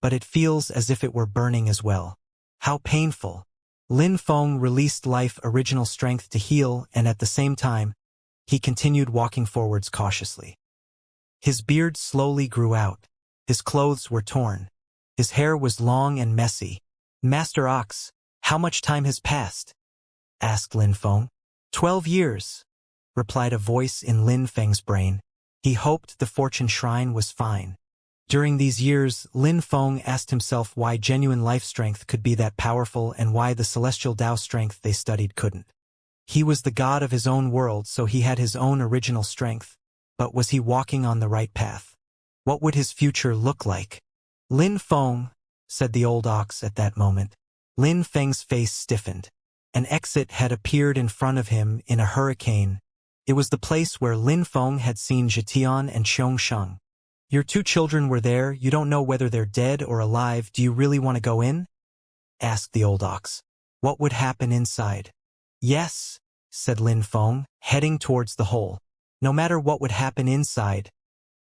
but it feels as if it were burning as well. How painful. Lin Feng released life original strength to heal and at the same time, he continued walking forwards cautiously. His beard slowly grew out. His clothes were torn. His hair was long and messy. Master Ox, how much time has passed? Asked Lin Feng. 12 years, replied a voice in Lin Feng's brain. He hoped the fortune shrine was fine. During these years, Lin Feng asked himself why genuine life strength could be that powerful and why the celestial Tao strength they studied couldn't. He was the god of his own world, so he had his own original strength. But was he walking on the right path? What would his future look like? Lin Feng, said the old ox at that moment. Lin Feng's face stiffened. An exit had appeared in front of him in a hurricane. It was the place where Lin Feng had seen Zhetian and Xianxia. Your two children were there, you don't know whether they're dead or alive, do you really want to go in? Asked the old ox. What would happen inside? Yes, said Lin Feng, heading towards the hole. No matter what would happen inside,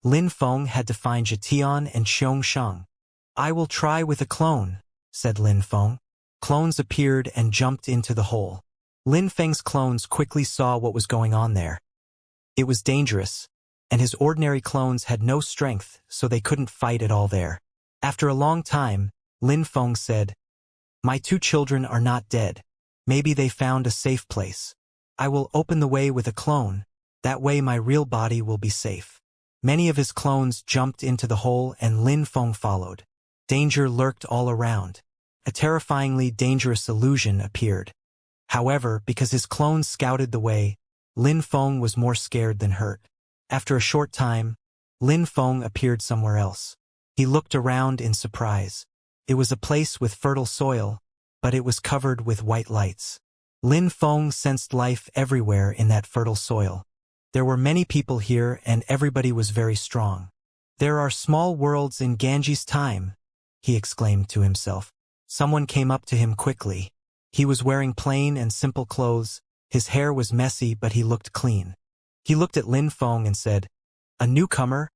Lin Feng had to find Zhetian and Xianxia. I will try with a clone, said Lin Feng. Clones appeared and jumped into the hole. Lin Feng's clones quickly saw what was going on there. It was dangerous, and his ordinary clones had no strength, so they couldn't fight at all there. After a long time, Lin Feng said, My two children are not dead. Maybe they found a safe place. I will open the way with a clone. That way my real body will be safe. Many of his clones jumped into the hole and Lin Feng followed. Danger lurked all around. A terrifyingly dangerous illusion appeared. However, because his clones scouted the way, Lin Feng was more scared than hurt. After a short time, Lin Feng appeared somewhere else. He looked around in surprise. It was a place with fertile soil, but it was covered with white lights. Lin Feng sensed life everywhere in that fertile soil. There were many people here and everybody was very strong. There are small worlds in Ganji's time, he exclaimed to himself. Someone came up to him quickly. He was wearing plain and simple clothes. His hair was messy, but he looked clean. He looked at Lin Feng and said, A newcomer?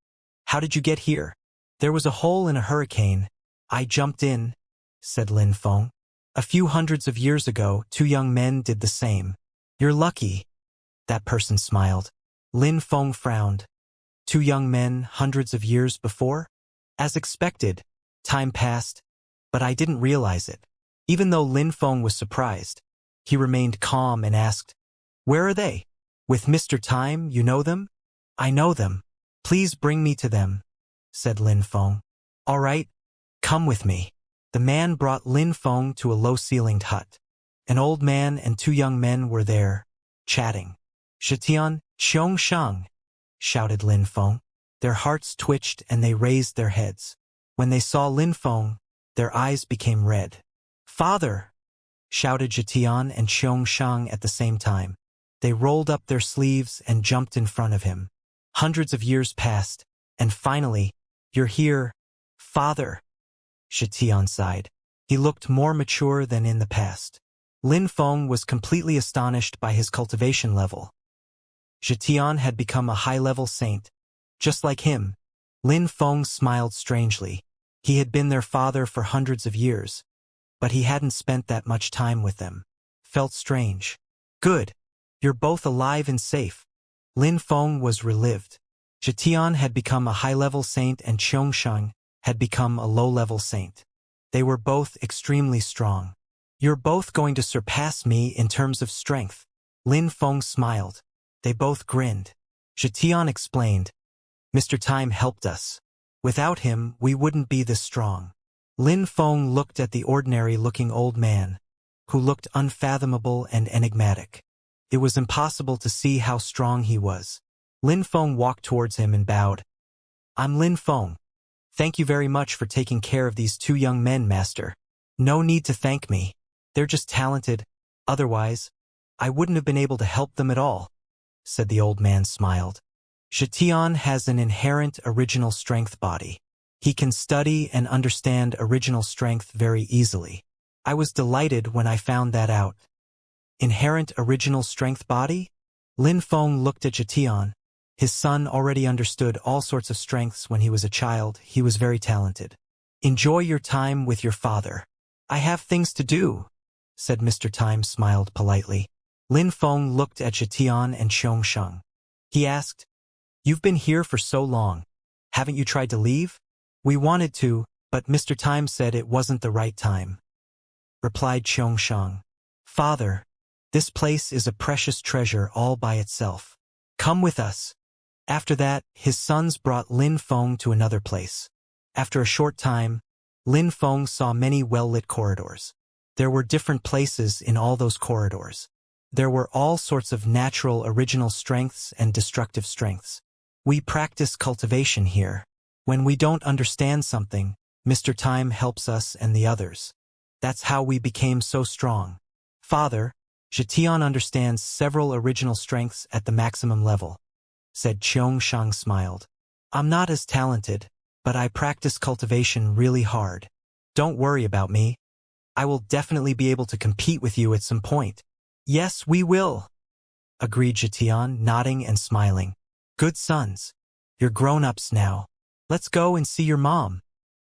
How did you get here? There was a hole in a hurricane. I jumped in, said Lin Feng. A few hundreds of years ago, two young men did the same. You're lucky. That person smiled. Lin Feng frowned. Two young men hundreds of years before? As expected, time passed, but I didn't realize it. Even though Lin Feng was surprised, he remained calm and asked, "Where are they?" "With Mr. Time, you know them?" "I know them. Please bring me to them," said Lin Feng. "All right, come with me." The man brought Lin Feng to a low-ceilinged hut. An old man and two young men were there, chatting. "Shitian, Xianxia," shouted Lin Feng. Their hearts twitched and they raised their heads. When they saw Lin Feng, their eyes became red. "Father!" shouted Zhetian and Xianxia at the same time. They rolled up their sleeves and jumped in front of him. Hundreds of years passed, and finally, "You're here, Father," Zhetian sighed. He looked more mature than in the past. Lin Feng was completely astonished by his cultivation level. Zhetian had become a high-level saint. Just like him, Lin Feng smiled strangely. He had been their father for hundreds of years, but he hadn't spent that much time with them. Felt strange. "Good. You're both alive and safe." Lin Feng was relieved. Zhetian had become a high-level saint and Xianxia had become a low-level saint. They were both extremely strong. "You're both going to surpass me in terms of strength." Lin Feng smiled. They both grinned. Zhetian explained, "Mr. Time helped us. Without him, we wouldn't be this strong." Lin Feng looked at the ordinary-looking old man, who looked unfathomable and enigmatic. It was impossible to see how strong he was. Lin Feng walked towards him and bowed. "I'm Lin Feng. Thank you very much for taking care of these two young men, Master." "No need to thank me. They're just talented. Otherwise, I wouldn't have been able to help them at all," said the old man smiled. Zhetian has an inherent original strength body. He can study and understand original strength very easily. I was delighted when I found that out. Inherent original strength body? Lin Feng looked at Zhetian. His son already understood all sorts of strengths when he was a child. He was very talented. "Enjoy your time with your father." "I have things to do," said Mr. Time smiled politely. Lin Feng looked at Zhetian and Xianxia. He asked, "You've been here for so long. Haven't you tried to leave?" "We wanted to, but Mr. Time said it wasn't the right time," replied Xianxia. "Father, this place is a precious treasure all by itself. Come with us." After that, his sons brought Lin Feng to another place. After a short time, Lin Feng saw many well-lit corridors. There were different places in all those corridors. There were all sorts of natural original strengths and destructive strengths. "We practice cultivation here. When we don't understand something, Mr. Time helps us and the others. That's how we became so strong." "Father, Zhetian understands several original strengths at the maximum level," said Xianxia smiled. "I'm not as talented, but I practice cultivation really hard. Don't worry about me. I will definitely be able to compete with you at some point." "Yes, we will," agreed Zhetian, nodding and smiling. "Good sons. You're grown-ups now. Let's go and see your mom,"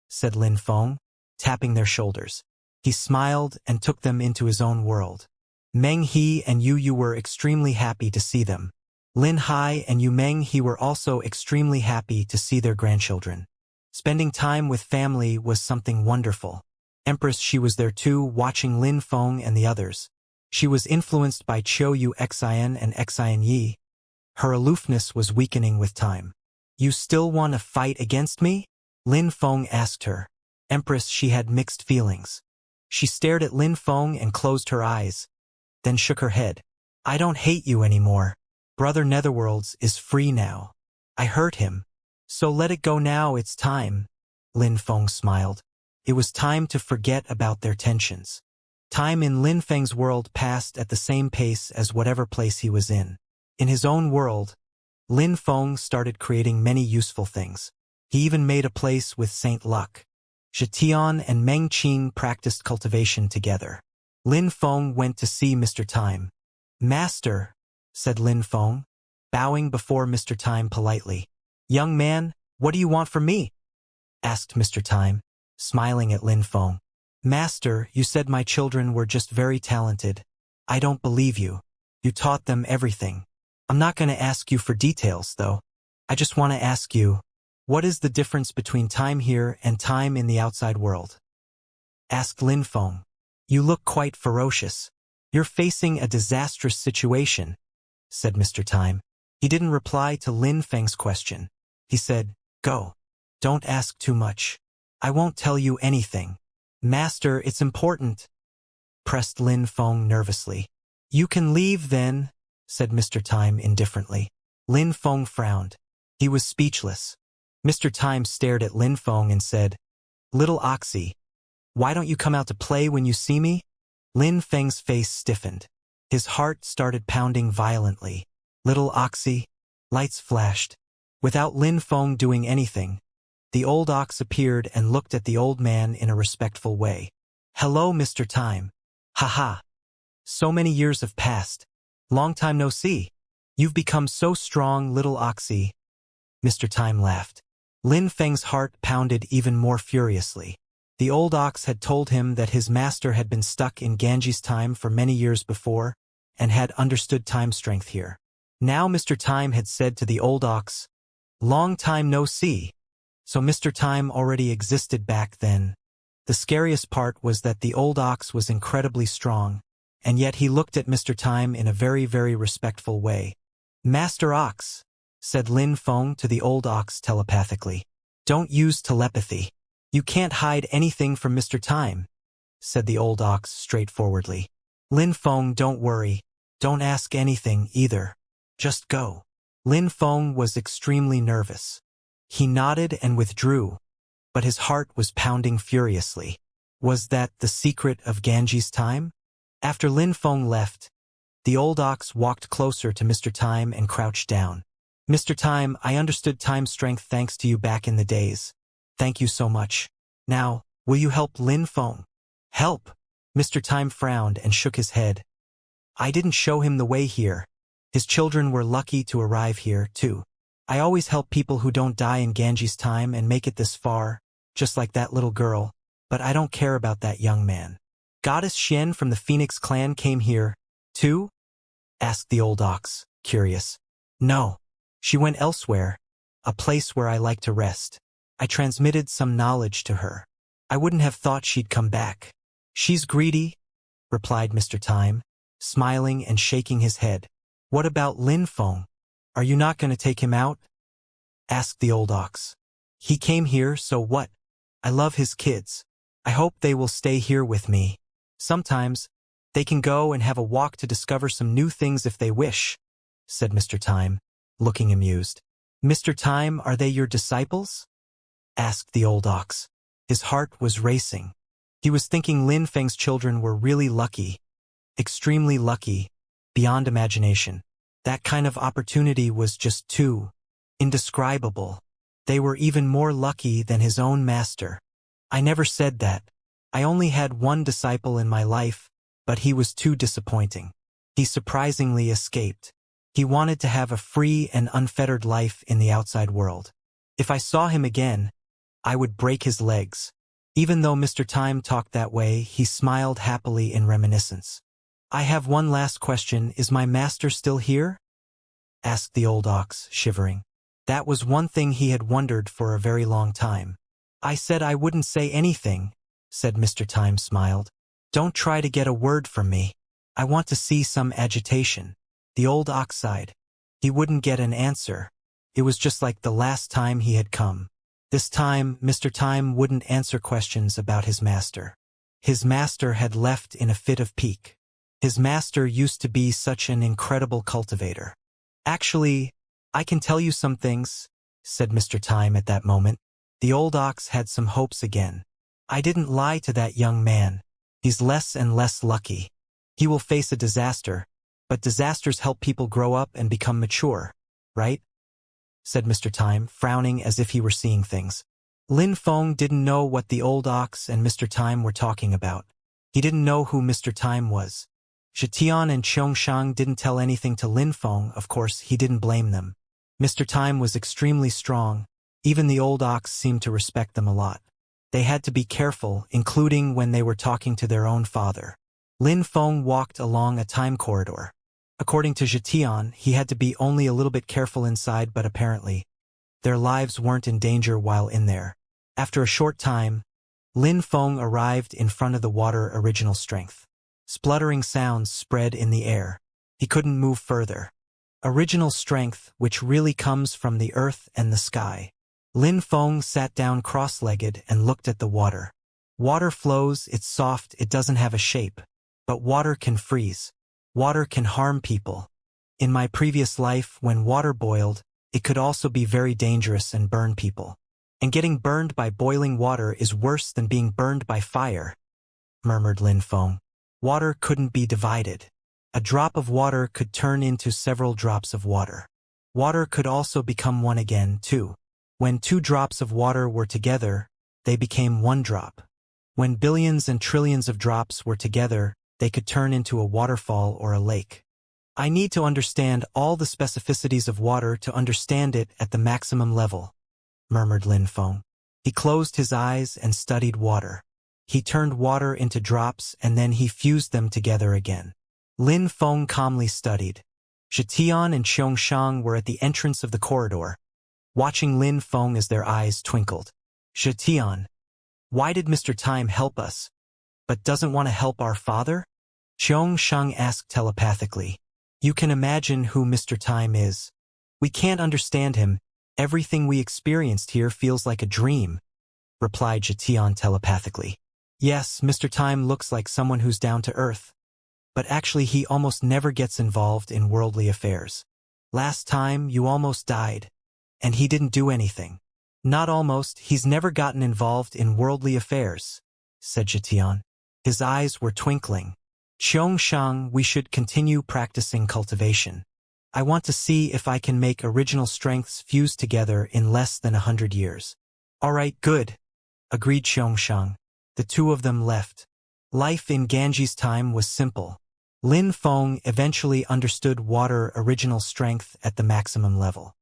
said Lin Feng, tapping their shoulders. He smiled and took them into his own world. Meng He and Yu were extremely happy to see them. Lin Hai and Yu Meng He were also extremely happy to see their grandchildren. Spending time with family was something wonderful. Empress She was there too, watching Lin Feng and the others. She was influenced by Qiu Yu Xian and Xian Yi. Her aloofness was weakening with time. "You still want to fight against me?" Lin Feng asked her. Empress She had mixed feelings. She stared at Lin Feng and closed her eyes, then shook her head. "I don't hate you anymore. Brother Netherworlds is free now. I hurt him. So let it go now, it's time." Lin Feng smiled. It was time to forget about their tensions. Time in Lin Feng's world passed at the same pace as whatever place he was in. In his own world, Lin Feng started creating many useful things. He even made a place with Saint Luck. Zhetian and Meng Qing practiced cultivation together. Lin Feng went to see Mr. Time. "Master," said Lin Feng, bowing before Mr. Time politely. "Young man, what do you want from me?" asked Mr. Time, smiling at Lin Feng. "Master, you said my children were just very talented. I don't believe you. You taught them everything." I'm not going to ask you for details, though. I just want to ask you, what is the difference between time here and time in the outside world? Asked Lin Feng. You look quite ferocious. You're facing a disastrous situation, said Mr. Time. He didn't reply to Lin Feng's question. He said, Go. Don't ask too much. I won't tell you anything. Master, it's important, pressed Lin Feng nervously. You can leave then, said Mr. Time indifferently. Lin Feng frowned. He was speechless. Mr. Time stared at Lin Feng and said, Little Oxy, why don't you come out to play when you see me? Lin Feng's face stiffened. His heart started pounding violently. Little Oxy. Lights flashed. Without Lin Feng doing anything, the old ox appeared and looked at the old man in a respectful way. Hello, Mr. Time. Haha. So many years have passed. Long time no see. You've become so strong, little Oxy. Mr. Time laughed. Lin Feng's heart pounded even more furiously. The old ox had told him that his master had been stuck in Ganji's time for many years before and had understood time strength here. Now Mr. Time had said to the old ox, Long time no see. So Mr. Time already existed back then. The scariest part was that the old ox was incredibly strong, and yet he looked at Mr. Time in a very, very respectful way. Master Ox, said Lin Feng to the old ox telepathically. Don't use telepathy. You can't hide anything from Mr. Time, said the old ox straightforwardly. Lin Feng, don't worry. Don't ask anything either. Just go. Lin Feng was extremely nervous. He nodded and withdrew, but his heart was pounding furiously. Was that the secret of Ganji's time? After Lin Feng left, the old ox walked closer to Mr. Time and crouched down. Mr. Time, I understood time strength thanks to you back in the days. Thank you so much. Now, will you help Lin Feng? Help? Mr. Time frowned and shook his head. I didn't show him the way here. His children were lucky to arrive here, too. I always help people who don't die in Ganji's time and make it this far, just like that little girl, but I don't care about that young man. Goddess Xian from the Phoenix clan came here, too? Asked the old ox, curious. No. She went elsewhere, a place where I like to rest. I transmitted some knowledge to her. I wouldn't have thought she'd come back. She's greedy, replied Mr. Time, smiling and shaking his head. What about Lin Feng? Are you not going to take him out? Asked the old ox. He came here, so what? I love his kids. I hope they will stay here with me. Sometimes, they can go and have a walk to discover some new things if they wish, said Mr. Time, looking amused. Mr. Time, are they your disciples? Asked the old ox. His heart was racing. He was thinking Lin Feng's children were really lucky, extremely lucky, beyond imagination. That kind of opportunity was just too indescribable. They were even more lucky than his own master. I never said that. I only had one disciple in my life, but he was too disappointing. He surprisingly escaped. He wanted to have a free and unfettered life in the outside world. If I saw him again, I would break his legs. Even though Mr. Time talked that way, he smiled happily in reminiscence. I have one last question. Is my master still here? Asked the old ox, shivering. That was one thing he had wondered for a very long time. I said I wouldn't say anything, said Mr. Time smiled. Don't try to get a word from me. I want to see some agitation. The old ox sighed. He wouldn't get an answer. It was just like the last time he had come. This time, Mr. Time wouldn't answer questions about his master. His master had left in a fit of pique. His master used to be such an incredible cultivator. Actually, I can tell you some things, said Mr. Time at that moment. The old ox had some hopes again. I didn't lie to that young man. He's less and less lucky. He will face a disaster, but disasters help people grow up and become mature, right? Said Mr. Time, frowning as if he were seeing things. Lin Feng didn't know what the old ox and Mr. Time were talking about. He didn't know who Mr. Time was. Zhetian and Xianxia didn't tell anything to Lin Feng. Of course, he didn't blame them. Mr. Time was extremely strong. Even the old ox seemed to respect them a lot. They had to be careful, including when they were talking to their own father. Lin Feng walked along a time corridor. According to Xianxia, he had to be only a little bit careful inside, but apparently, their lives weren't in danger while in there. After a short time, Lin Feng arrived in front of the water original strength. Spluttering sounds spread in the air. He couldn't move further. Original strength, which really comes from the earth and the sky. Lin Feng sat down cross-legged and looked at the water. Water flows, it's soft, it doesn't have a shape. But water can freeze. Water can harm people. In my previous life, when water boiled, it could also be very dangerous and burn people. And getting burned by boiling water is worse than being burned by fire, murmured Lin Feng. Water couldn't be divided. A drop of water could turn into several drops of water. Water could also become one again, too. When 2 drops of water were together, they became 1 drop. When billions and trillions of drops were together, they could turn into a waterfall or a lake. I need to understand all the specificities of water to understand it at the maximum level, murmured Lin Feng. He closed his eyes and studied water. He turned water into drops and then he fused them together again. Lin Feng calmly studied. Xianxia and Xianxia were at the entrance of the corridor, watching Lin Feng as their eyes twinkled. Xianxia, why did Mr. Time help us, but doesn't want to help our father? Xianxia asked telepathically. You can imagine who Mr. Time is. We can't understand him. Everything we experienced here feels like a dream, replied Xianxia telepathically. Yes, Mr. Time looks like someone who's down to earth. But actually he almost never gets involved in worldly affairs. Last time you almost died, and he didn't do anything. Not almost, he's never gotten involved in worldly affairs, said Xianxia. His eyes were twinkling. Xianxia, we should continue practicing cultivation. I want to see if I can make original strengths fuse together in less than 100 years. All right, good, agreed Xianxia. The 2 of them left. Life in Ganji's time was simple. Lin Feng eventually understood water original strength at the maximum level.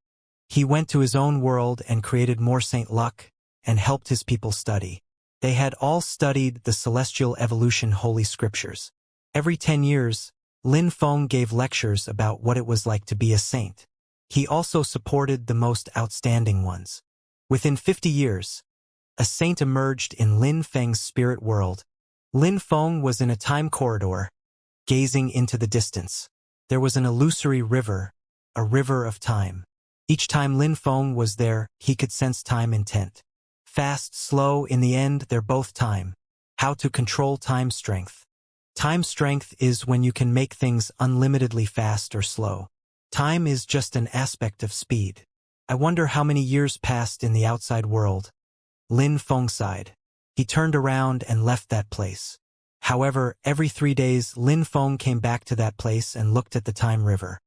He went to his own world and created more Saint Luck and helped his people study. They had all studied the celestial evolution holy scriptures. Every 10 years, Lin Feng gave lectures about what it was like to be a saint. He also supported the most outstanding ones. Within 50 years, a saint emerged in Lin Feng's spirit world. Lin Feng was in a time corridor, gazing into the distance. There was an illusory river, a river of time. Each time Lin Feng was there, he could sense time intent. Fast, slow, in the end, they're both time. How to control time strength. Time strength is when you can make things unlimitedly fast or slow. Time is just an aspect of speed. I wonder how many years passed in the outside world. Lin Feng sighed. He turned around and left that place. However, every 3 days, Lin Feng came back to that place and looked at the time river.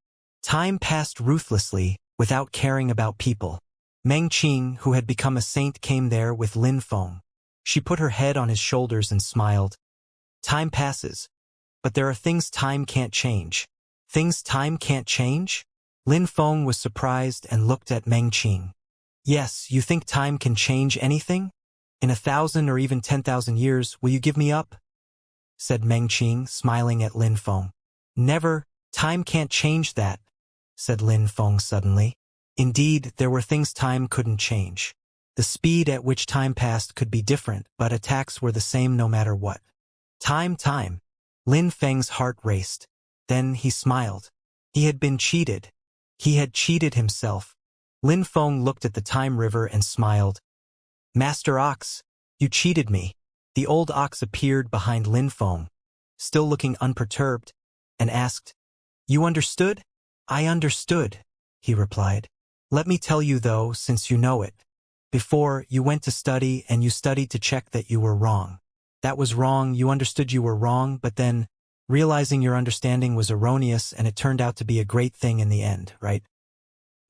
Time passed ruthlessly, without caring about people. Meng Qing, who had become a saint, came there with Lin Feng. She put her head on his shoulders and smiled. Time passes, but there are things time can't change. Things time can't change? Lin Feng was surprised and looked at Meng Qing. Yes, you think time can change anything? In 1,000 or even 10,000 years, will you give me up? Said Meng Qing, smiling at Lin Feng. Never, time can't change that, said Lin Feng suddenly. Indeed, there were things time couldn't change. The speed at which time passed could be different, but attacks were the same no matter what. Time. Lin Feng's heart raced. Then he smiled. He had been cheated. He had cheated himself. Lin Feng looked at the time river and smiled. Master Ox, you cheated me. The old ox appeared behind Lin Feng, still looking unperturbed, and asked, You understood? I understood, he replied. Let me tell you though, since you know it. Before, you went to study and you studied to check that you were wrong. That was wrong, you understood you were wrong, but then, realizing your understanding was erroneous and it turned out to be a great thing in the end, right?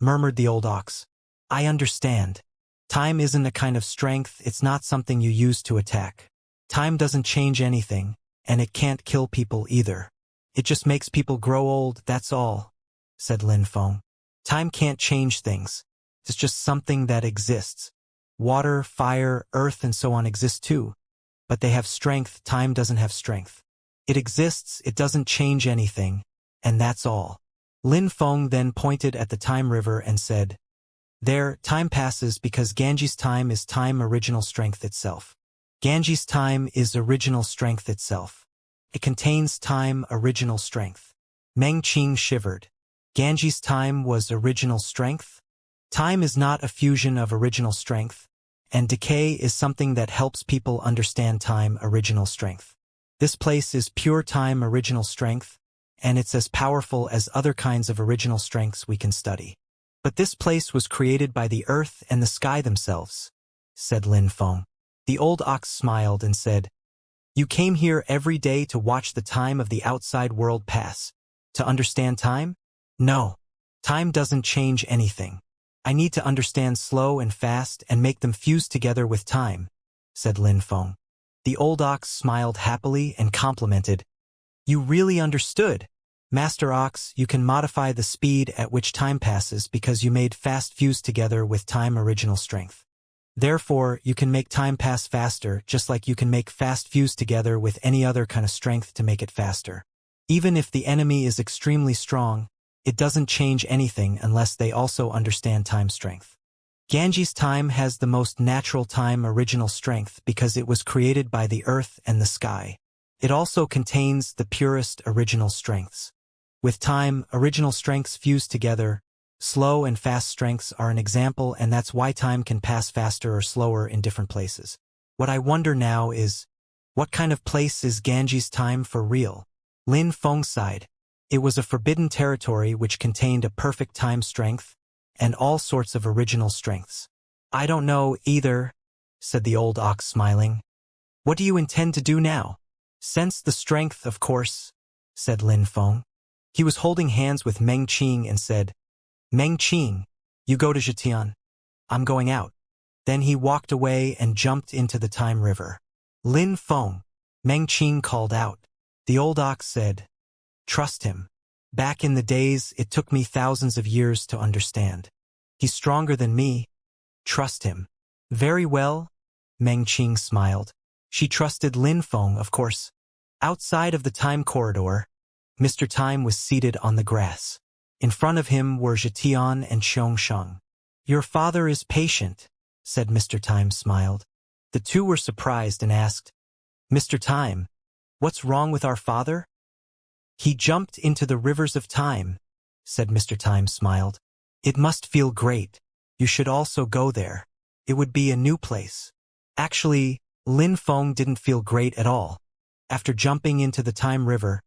Murmured the old ox. I understand. Time isn't a kind of strength, it's not something you use to attack. Time doesn't change anything, and it can't kill people either. It just makes people grow old, that's all, said Lin Feng. Time can't change things. It's just something that exists. Water, fire, earth, and so on exist too. But they have strength, time doesn't have strength. It exists, it doesn't change anything, and that's all. Lin Feng then pointed at the time river and said, "There, time passes because Ganji's time is time original strength itself. Ganji's time is original strength itself. It contains time original strength." Meng Qing shivered. Ganji's time was original strength? Time is not a fusion of original strength, and decay is something that helps people understand time original strength. This place is pure time original strength, and it's as powerful as other kinds of original strengths we can study. But this place was created by the earth and the sky themselves, said Lin Feng. The old ox smiled and said, "You came here every day to watch the time of the outside world pass. To understand time? No. Time doesn't change anything. I need to understand slow and fast and make them fuse together with time," said Lin Feng. The old ox smiled happily and complimented, "You really understood. Master Ox, you can modify the speed at which time passes because you made fast fuse together with time original strength. Therefore, you can make time pass faster just like you can make fast fuse together with any other kind of strength to make it faster. Even if the enemy is extremely strong, it doesn't change anything unless they also understand time strength. Ganji's time has the most natural time original strength because it was created by the earth and the sky. It also contains the purest original strengths. With time, original strengths fuse together. Slow and fast strengths are an example, and that's why time can pass faster or slower in different places. What I wonder now is, what kind of place is Ganji's time for real? Lin Feng sighed. It was a forbidden territory which contained a perfect time strength and all sorts of original strengths. "I don't know either," said the old ox smiling. "What do you intend to do now?" "Sense the strength, of course," said Lin Feng. He was holding hands with Meng Qing and said, "Meng Qing, you go to Zhetian. I'm going out." Then he walked away and jumped into the time river. "Lin Feng," Meng Qing called out. The old ox said, "Trust him. Back in the days, it took me thousands of years to understand. He's stronger than me. Trust him." "Very well," Meng Qing smiled. She trusted Lin Feng, of course. Outside of the time corridor, Mr. Time was seated on the grass. In front of him were Zhetian and Xianxia. "Your father is patient," said Mr. Time smiled. The two were surprised and asked, "Mr. Time, what's wrong with our father?" "He jumped into the rivers of time," said Mr. Time smiled. "It must feel great. You should also go there. It would be a new place." Actually, Lin Feng didn't feel great at all. After jumping into the time river,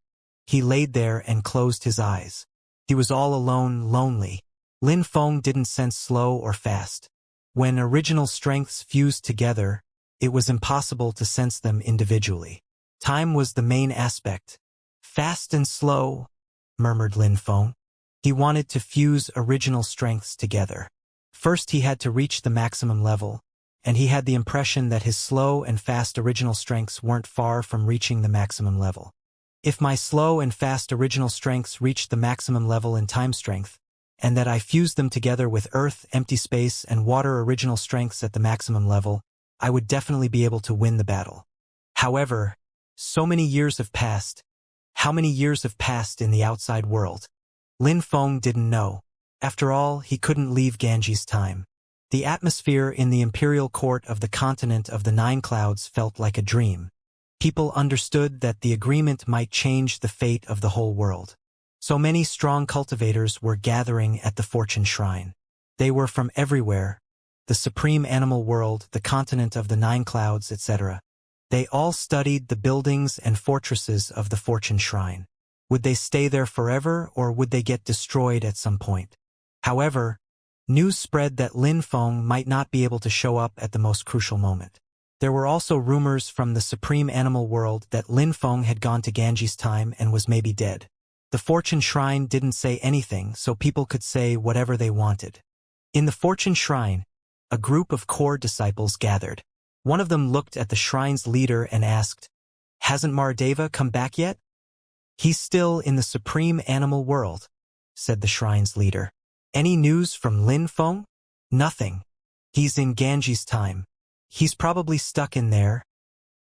he laid there and closed his eyes. He was all alone, lonely. Lin Feng didn't sense slow or fast. When original strengths fused together, it was impossible to sense them individually. Time was the main aspect. "Fast and slow," murmured Lin Feng. He wanted to fuse original strengths together. First he had to reach the maximum level, and he had the impression that his slow and fast original strengths weren't far from reaching the maximum level. If my slow and fast original strengths reached the maximum level in time strength, and that I fused them together with earth, empty space, and water original strengths at the maximum level, I would definitely be able to win the battle. However, so many years have passed. How many years have passed in the outside world? Lin Feng didn't know. After all, he couldn't leave Ganji's time. The atmosphere in the imperial court of the continent of the Nine Clouds felt like a dream. People understood that the agreement might change the fate of the whole world. So many strong cultivators were gathering at the Fortune Shrine. They were from everywhere, the supreme animal world, the continent of the Nine Clouds, etc. They all studied the buildings and fortresses of the Fortune Shrine. Would they stay there forever, or would they get destroyed at some point? However, news spread that Lin Feng might not be able to show up at the most crucial moment. There were also rumors from the supreme animal world that Lin Feng had gone to Ganji's time and was maybe dead. The Fortune Shrine didn't say anything, so people could say whatever they wanted. In the Fortune Shrine, a group of core disciples gathered. One of them looked at the shrine's leader and asked, "Hasn't Maradeva come back yet?" "He's still in the supreme animal world," said the shrine's leader. "Any news from Lin Feng?" "Nothing. He's in Ganji's time. He's probably stuck in there,"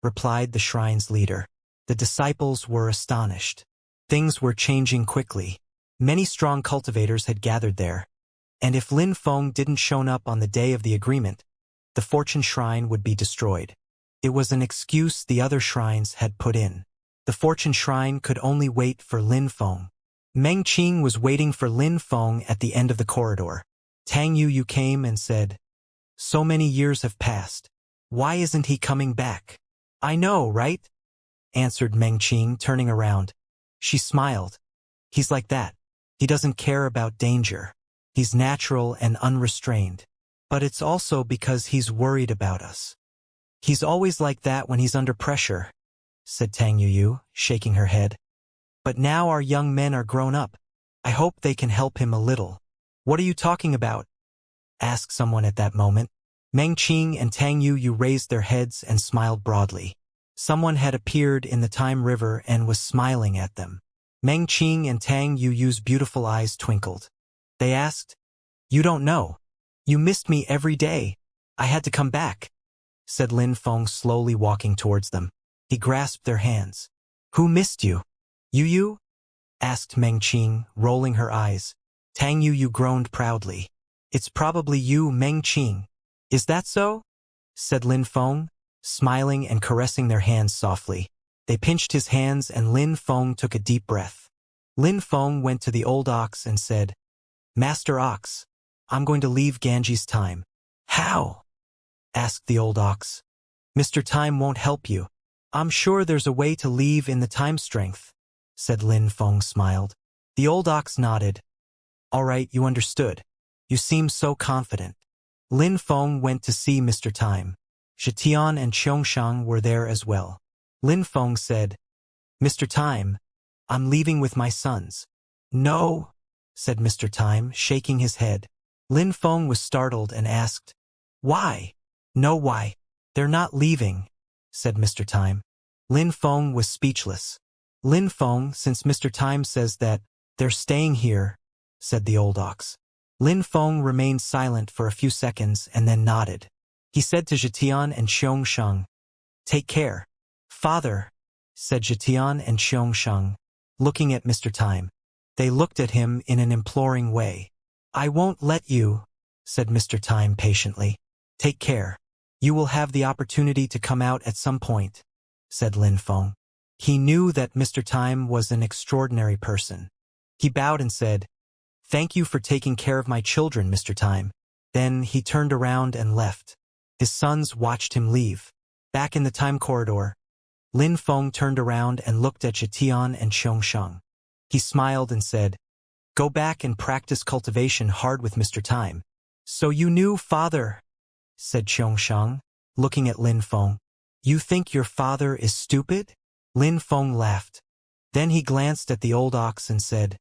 replied the shrine's leader. The disciples were astonished. Things were changing quickly. Many strong cultivators had gathered there, and if Lin Feng didn't show up on the day of the agreement, the fortune shrine would be destroyed. It was an excuse the other shrines had put in. The fortune shrine could only wait for Lin Feng. Meng Qing was waiting for Lin Feng at the end of the corridor. Tang Yu came and said, "So many years have passed. Why isn't he coming back?" "I know, right?" answered Meng Qing, turning around. She smiled. "He's like that. He doesn't care about danger. He's natural and unrestrained. But it's also because he's worried about us." "He's always like that when he's under pressure," said Tang Yu, shaking her head. "But now our young men are grown up. I hope they can help him a little." "What are you talking about?" asked someone at that moment. Meng Qing and Tang Yu raised their heads and smiled broadly. Someone had appeared in the time river and was smiling at them. Meng Qing and Tang Yu's beautiful eyes twinkled. They asked, "You don't know. You missed me every day. I had to come back," said Lin Feng, slowly walking towards them. He grasped their hands. "Who missed you?" "You?" asked Meng Qing, rolling her eyes. Tang Yu groaned proudly. "It's probably you, Meng Qing." "Is that so?" said Lin Feng, smiling and caressing their hands softly. They pinched his hands and Lin Feng took a deep breath. Lin Feng went to the old ox and said, "Master Ox, I'm going to leave Ganji's time." "How?" asked the old ox. "Mr. Time won't help you." "I'm sure there's a way to leave in the time strength," said Lin Feng smiled. The old ox nodded. "All right, you understood. You seem so confident." Lin Feng went to see Mr. Time. Zhetian and Xianxia were there as well. Lin Feng said, "Mr. Time, I'm leaving with my sons." "No," said Mr. Time, shaking his head. Lin Feng was startled and asked, "Why?" "No, why? They're not leaving," said Mr. Time. Lin Feng was speechless. "Lin Feng, since Mr. Time says that, they're staying here," said the old ox. Lin Feng remained silent for a few seconds and then nodded. He said to Zhetian and Xianxia, "Take care." "Father," said Zhetian and Xianxia, looking at Mr. Time. They looked at him in an imploring way. "I won't let you," said Mr. Time patiently. "Take care. You will have the opportunity to come out at some point," said Lin Feng. He knew that Mr. Time was an extraordinary person. He bowed and said, "Thank you for taking care of my children, Mr. Time." Then he turned around and left. His sons watched him leave. Back in the time corridor, Lin Feng turned around and looked at Zhetian and Xianxia. He smiled and said, "Go back and practice cultivation hard with Mr. Time." "So you knew, father?" said Xianxia, looking at Lin Feng. "You think your father is stupid?" Lin Feng laughed. Then he glanced at the old ox and said,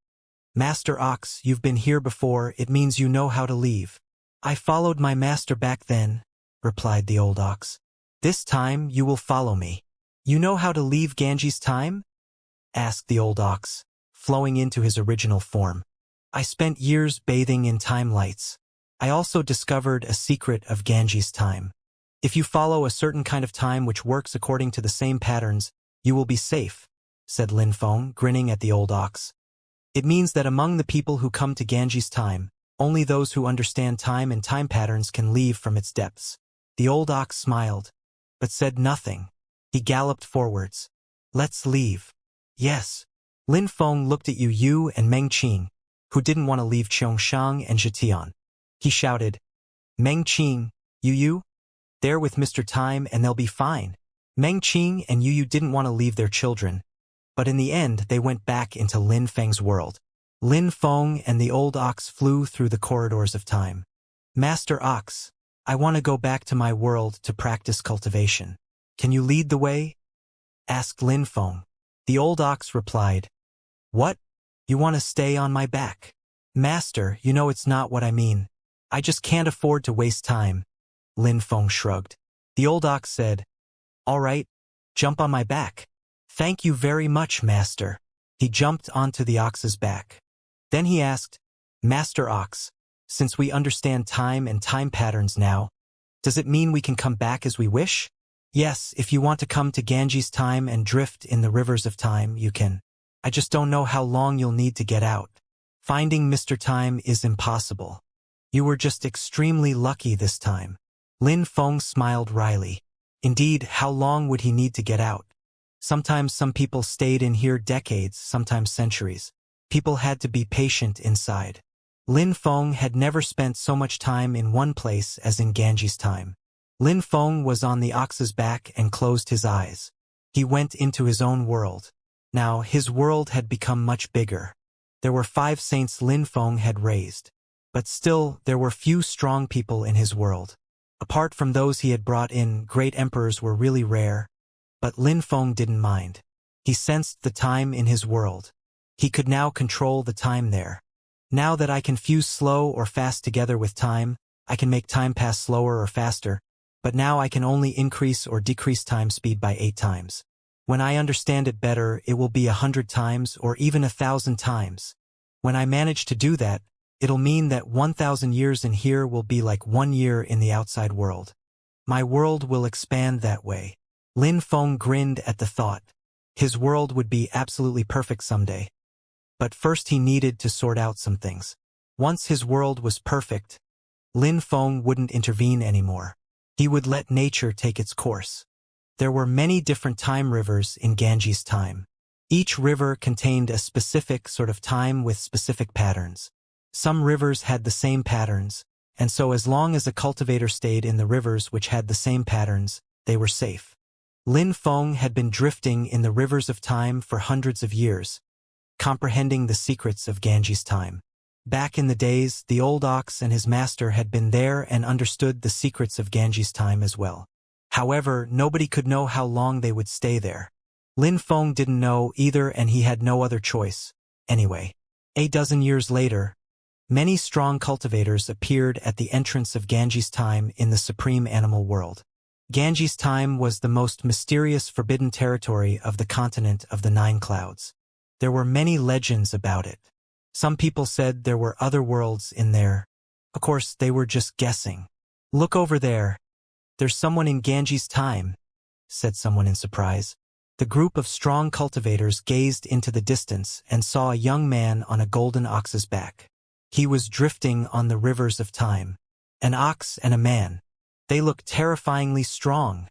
"Master Ox, you've been here before, it means you know how to leave." "I followed my master back then," replied the old ox. "This time you will follow me." "You know how to leave Ganji's time?" asked the old ox, flowing into his original form. "I spent years bathing in time lights. I also discovered a secret of Ganji's time. If you follow a certain kind of time which works according to the same patterns, you will be safe," said Lin Feng, grinning at the old ox. "It means that among the people who come to Ganji's time, only those who understand time and time patterns can leave from its depths." The old ox smiled, but said nothing. He galloped forwards. "Let's leave." "Yes." Lin Feng looked at Yu and Meng Qing, who didn't want to leave Xianxia and Zhetian. He shouted, "Meng Qing, Yu, they're with Mr. Time and they'll be fine." Meng Qing and Yu didn't want to leave their children, but in the end they went back into Lin Feng's world. Lin Feng and the old ox flew through the corridors of time. "Master Ox, I want to go back to my world to practice cultivation. Can you lead the way?" asked Lin Feng. The old ox replied, "What? You want to stay on my back?" "Master, you know it's not what I mean. I just can't afford to waste time." Lin Feng shrugged. The old ox said, "All right, jump on my back." "Thank you very much, master." He jumped onto the ox's back. Then he asked, "Master Ox, since we understand time and time patterns now, does it mean we can come back as we wish?" "Yes, if you want to come to Ganji's time and drift in the rivers of time, you can." I just don't know how long you'll need to get out. Finding Mr. Time is impossible. You were just extremely lucky this time. Lin Feng smiled wryly. Indeed, how long would he need to get out? Sometimes some people stayed in here decades, sometimes centuries. People had to be patient inside. Lin Feng had never spent so much time in one place as in Ganji's time. Lin Feng was on the ox's back and closed his eyes. He went into his own world. Now, his world had become much bigger. There were 5 saints Lin Feng had raised. But still, there were few strong people in his world. Apart from those he had brought in, great emperors were really rare. But Lin Feng didn't mind. He sensed the time in his world. He could now control the time there. Now that I can fuse slow or fast together with time, I can make time pass slower or faster, but now I can only increase or decrease time speed by 8 times. When I understand it better, it will be 100 times or even 1,000 times. When I manage to do that, it'll mean that 1,000 years in here will be like 1 year in the outside world. My world will expand that way. Lin Feng grinned at the thought. His world would be absolutely perfect someday. But first he needed to sort out some things. Once his world was perfect, Lin Feng wouldn't intervene anymore. He would let nature take its course. There were many different time rivers in Ganji's time. Each river contained a specific sort of time with specific patterns. Some rivers had the same patterns, and so as long as a cultivator stayed in the rivers which had the same patterns, they were safe. Lin Feng had been drifting in the rivers of time for hundreds of years, comprehending the secrets of Ganji's time. Back in the days, the old ox and his master had been there and understood the secrets of Ganji's time as well. However, nobody could know how long they would stay there. Lin Feng didn't know either, and he had no other choice. Anyway, 12 years later, many strong cultivators appeared at the entrance of Ganji's time in the supreme animal world. Ganji's time was the most mysterious forbidden territory of the continent of the 9 clouds. There were many legends about it. Some people said there were other worlds in there. Of course, they were just guessing. Look over there. There's someone in Ganji's time, said someone in surprise. The group of strong cultivators gazed into the distance and saw a young man on a golden ox's back. He was drifting on the rivers of time. An ox and a man. They looked terrifyingly strong,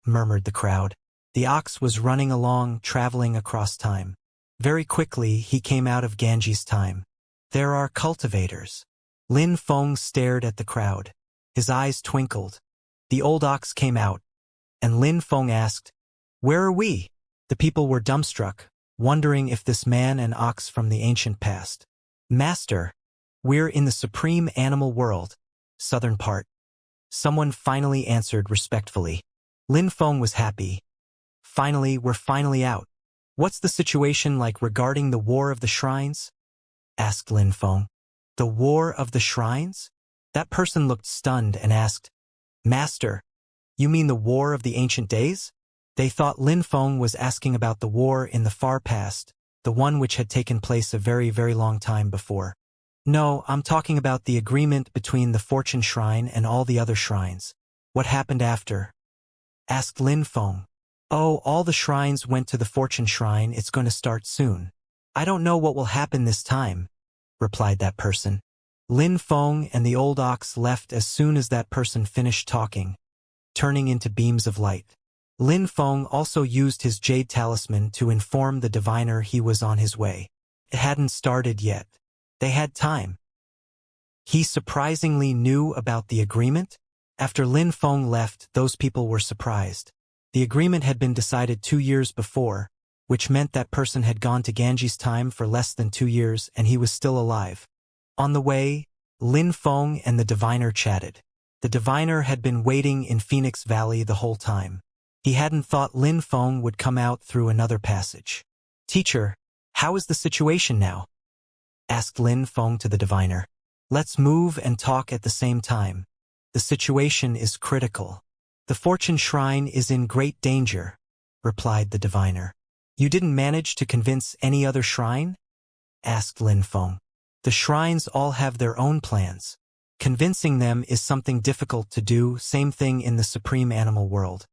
murmured the crowd. The ox was running along, traveling across time. Very quickly, he came out of Ganji's time. There are cultivators. Lin Feng stared at the crowd. His eyes twinkled. The old ox came out, and Lin Feng asked, "Where are we?" The people were dumbstruck, wondering if this man and ox from the ancient past. "Master, we're in the supreme animal world, southern part." Someone finally answered respectfully. Lin Feng was happy. Finally, we're finally out. What's the situation like regarding the War of the Shrines? Asked Lin Feng. The War of the Shrines? That person looked stunned and asked, "Master, you mean the War of the Ancient Days?" They thought Lin Feng was asking about the war in the far past, the one which had taken place a very, very long time before. "No, I'm talking about the agreement between the Fortune Shrine and all the other shrines. What happened after?" Asked Lin Feng. "Oh, all the shrines went to the Fortune Shrine. It's going to start soon. I don't know what will happen this time," replied that person. Lin Feng and the old ox left as soon as that person finished talking, turning into beams of light. Lin Feng also used his jade talisman to inform the diviner he was on his way. It hadn't started yet. They had time. He surprisingly knew about the agreement. After Lin Feng left, those people were surprised. The agreement had been decided 2 years before, which meant that person had gone to Ganji's time for less than 2 years and he was still alive. On the way, Lin Feng and the diviner chatted. The diviner had been waiting in Phoenix Valley the whole time. He hadn't thought Lin Feng would come out through another passage. "Teacher, how is the situation now?" asked Lin Feng to the diviner. "Let's move and talk at the same time. The situation is critical. The Fortune Shrine is in great danger," replied the diviner. "You didn't manage to convince any other shrine?" asked Lin Feng. "The shrines all have their own plans. Convincing them is something difficult to do, same thing in the supreme animal world.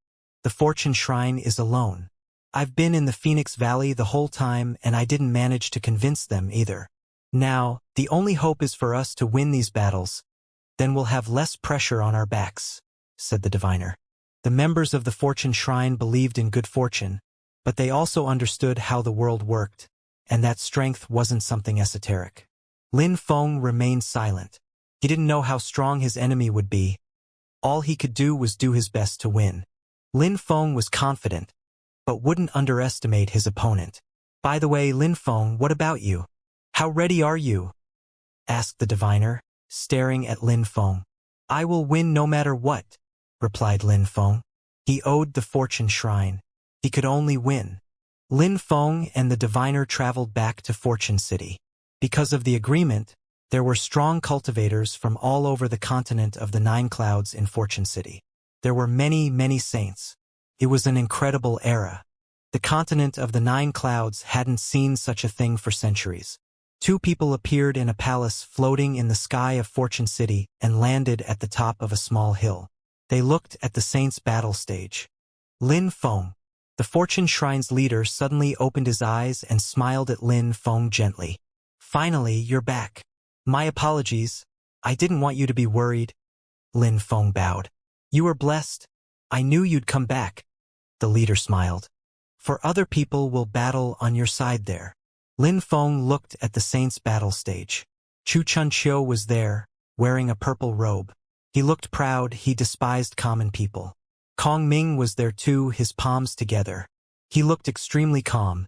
The Fortune Shrine is alone. I've been in the Phoenix Valley the whole time and I didn't manage to convince them either. Now, the only hope is for us to win these battles. Then we'll have less pressure on our backs," said the diviner. The members of the Fortune Shrine believed in good fortune, but they also understood how the world worked, and that strength wasn't something esoteric. Lin Feng remained silent. He didn't know how strong his enemy would be. All he could do was do his best to win. Lin Feng was confident, but wouldn't underestimate his opponent. "By the way, Lin Feng, what about you? How ready are you?" asked the diviner, staring at Lin Feng. "I will win no matter what," replied Lin Feng. He owed the Fortune Shrine. He could only win. Lin Feng and the diviner traveled back to Fortune City. Because of the agreement, there were strong cultivators from all over the continent of the Nine Clouds in Fortune City. There were many, many saints. It was an incredible era. The continent of the Nine Clouds hadn't seen such a thing for centuries. Two people appeared in a palace floating in the sky of Fortune City and landed at the top of a small hill. They looked at the saints' battle stage. Lin Feng, the Fortune Shrine's leader, suddenly opened his eyes and smiled at Lin Feng gently. "Finally, you're back. My apologies. I didn't want you to be worried." Lin Feng bowed. "You were blessed. I knew you'd come back." The leader smiled. "For other people will battle on your side there." Lin Feng looked at the saints' battle stage. Chu Chunqiu was there, wearing a purple robe. He looked proud. He despised common people. Kong Ming was there too, his palms together. He looked extremely calm,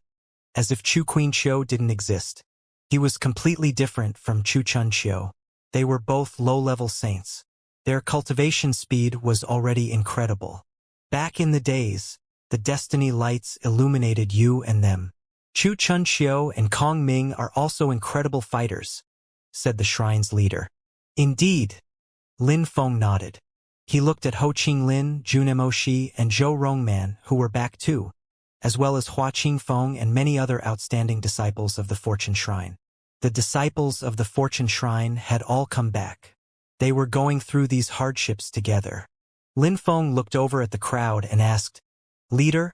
as if Chu Quinqiu didn't exist. He was completely different from Chu Chunqiu. They were both low-level saints. Their cultivation speed was already incredible. Back in the days, the destiny lights illuminated you and them. "Chu Chunqiu and Kong Ming are also incredible fighters," said the shrine's leader. "Indeed." Lin Feng nodded. He looked at Ho Qinglin, Junimoshi, and Zhou Rongman, who were back too, as well as Hua Qingfeng and many other outstanding disciples of the Fortune Shrine. The disciples of the Fortune Shrine had all come back. They were going through these hardships together. Lin Feng looked over at the crowd and asked, "Leader,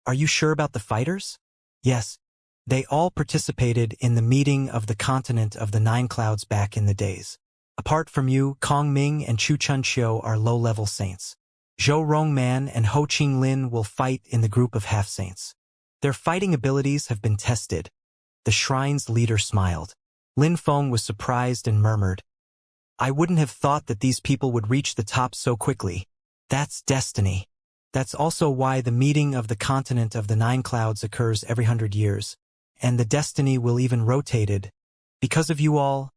are you sure about the fighters?" "Yes. They all participated in the meeting of the continent of the Nine Clouds back in the days. Apart from you, Kong Ming and Chu Chunqiu are low-level saints. Zhou Rongman and Ho Qinglin will fight in the group of half-saints. Their fighting abilities have been tested." The shrine's leader smiled. Lin Feng was surprised and murmured, "I wouldn't have thought that these people would reach the top so quickly. That's destiny. That's also why the meeting of the continent of the Nine Clouds occurs every 100 years. And the destiny will even rotated. Because of you all."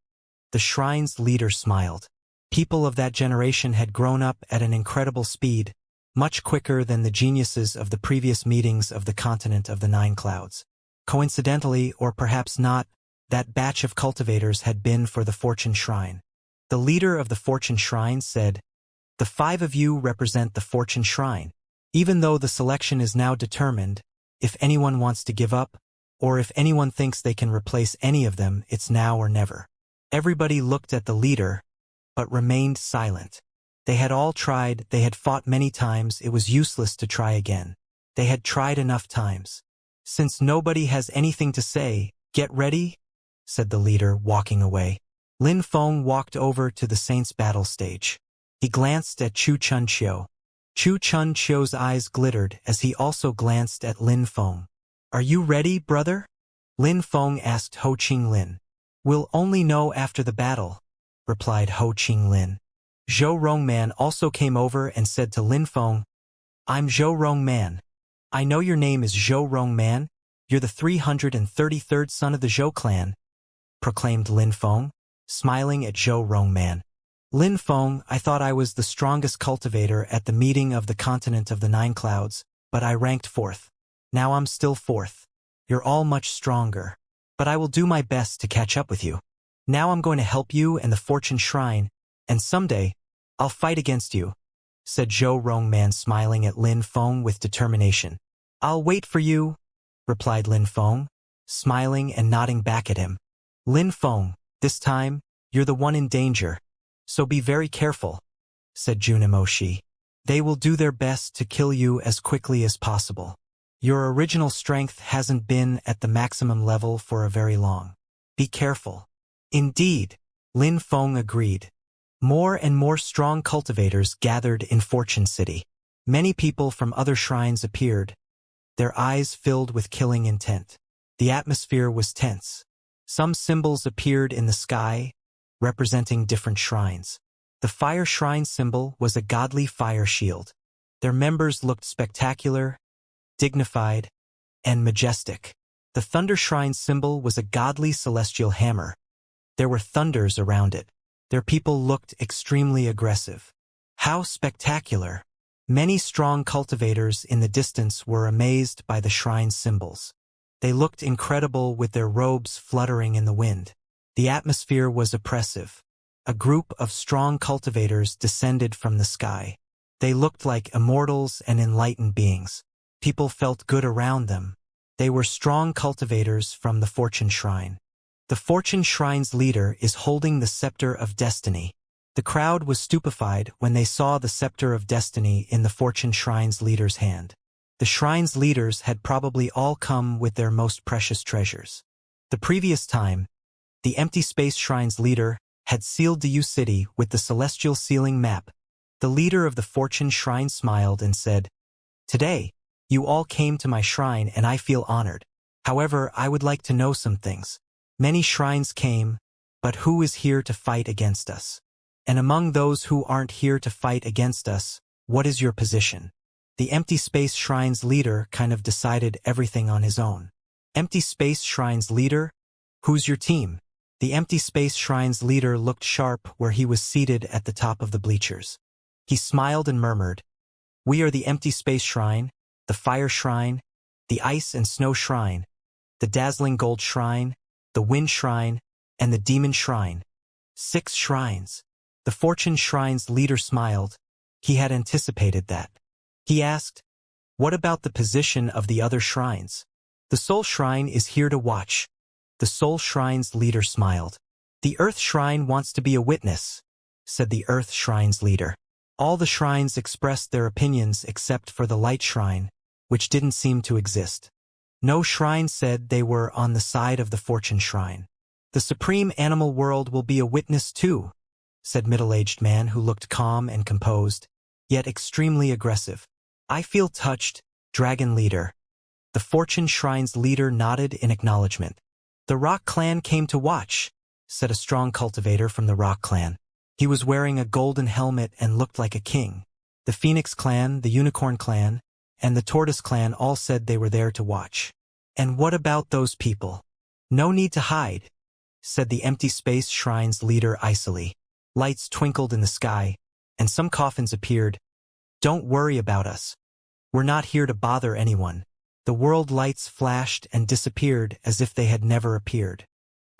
The shrine's leader smiled. People of that generation had grown up at an incredible speed, much quicker than the geniuses of the previous meetings of the continent of the Nine Clouds. Coincidentally, or perhaps not, that batch of cultivators had been for the Fortune Shrine. The leader of the Fortune Shrine said, "The 5 of you represent the Fortune Shrine. Even though the selection is now determined, if anyone wants to give up, or if anyone thinks they can replace any of them, it's now or never." Everybody looked at the leader, but remained silent. They had all tried, they had fought many times, it was useless to try again. They had tried enough times. "Since nobody has anything to say, get ready," said the leader, walking away. Lin Feng walked over to the saint's battle stage. He glanced at Chu Chunqiu. Chu Chunqiu's eyes glittered as he also glanced at Lin Feng. "Are you ready, brother?" Lin Feng asked Ho Qinglin. "We'll only know after the battle," replied Ho Qinglin. Zhou Rongman also came over and said to Lin Feng, "I'm Zhou Rongman. I know your name is Zhou Rongman. You're the 333rd son of the Zhou clan," proclaimed Lin Feng, smiling at Zhou Rongman. "Lin Feng, I thought I was the strongest cultivator at the meeting of the continent of the Nine Clouds, but I ranked 4th. Now I'm still 4th. You're all much stronger. But I will do my best to catch up with you. Now I'm going to help you and the Fortune Shrine, and someday, I'll fight against you," said Zhou Rongman, smiling at Lin Feng with determination. "I'll wait for you," replied Lin Feng, smiling and nodding back at him. "Lin Feng, this time, you're the one in danger, so be very careful," said Junimoshi. "They will do their best to kill you as quickly as possible." Your original strength hasn't been at the maximum level for a very long. Be careful. Indeed, Lin Feng agreed. More and more strong cultivators gathered in Fortune City. Many people from other shrines appeared, their eyes filled with killing intent. The atmosphere was tense. Some symbols appeared in the sky, representing different shrines. The fire shrine symbol was a godly fire shield. Their members looked spectacular, dignified, and majestic. The thunder shrine symbol was a godly celestial hammer. There were thunders around it. Their people looked extremely aggressive. How spectacular! Many strong cultivators in the distance were amazed by the shrine symbols. They looked incredible with their robes fluttering in the wind. The atmosphere was oppressive. A group of strong cultivators descended from the sky. They looked like immortals and enlightened beings. People felt good around them. They were strong cultivators from the Fortune Shrine. The Fortune Shrine's leader is holding the Scepter of Destiny. The crowd was stupefied when they saw the Scepter of Destiny in the Fortune Shrine's leader's hand. The shrine's leaders had probably all come with their most precious treasures. The previous time, the Empty Space Shrine's leader had sealed the U City with the celestial sealing map. The leader of the Fortune Shrine smiled and said, "Today, you all came to my shrine and I feel honored. However, I would like to know some things. Many shrines came, but who is here to fight against us? And among those who aren't here to fight against us, what is your position?" The Empty Space Shrine's leader kind of decided everything on his own. Empty Space Shrine's leader? Who's your team? The Empty Space Shrine's leader looked sharp where he was seated at the top of the bleachers. He smiled and murmured, "We are the Empty Space Shrine, the Fire Shrine, the Ice and Snow Shrine, the Dazzling Gold Shrine, the Wind Shrine, and the Demon Shrine. 6 shrines. The Fortune Shrine's leader smiled. He had anticipated that. He asked, "What about the position of the other shrines?" "The Soul Shrine is here to watch." The Soul Shrine's leader smiled. "The Earth Shrine wants to be a witness," said the Earth Shrine's leader. All the shrines expressed their opinions except for the Light Shrine, which didn't seem to exist. No shrine said they were on the side of the Fortune Shrine. "The Supreme Animal World will be a witness too," said middle-aged man who looked calm and composed, yet extremely aggressive. "I feel touched, Dragon Leader." The Fortune Shrine's leader nodded in acknowledgement. "The Rock Clan came to watch," said a strong cultivator from the Rock Clan. He was wearing a golden helmet and looked like a king. The Phoenix Clan, the Unicorn Clan, and the Tortoise Clan all said they were there to watch. "And what about those people?" "No need to hide," said the Empty Space Shrine's leader icily. Lights twinkled in the sky, and some coffins appeared. "Don't worry about us. We're not here to bother anyone." The world lights flashed and disappeared as if they had never appeared.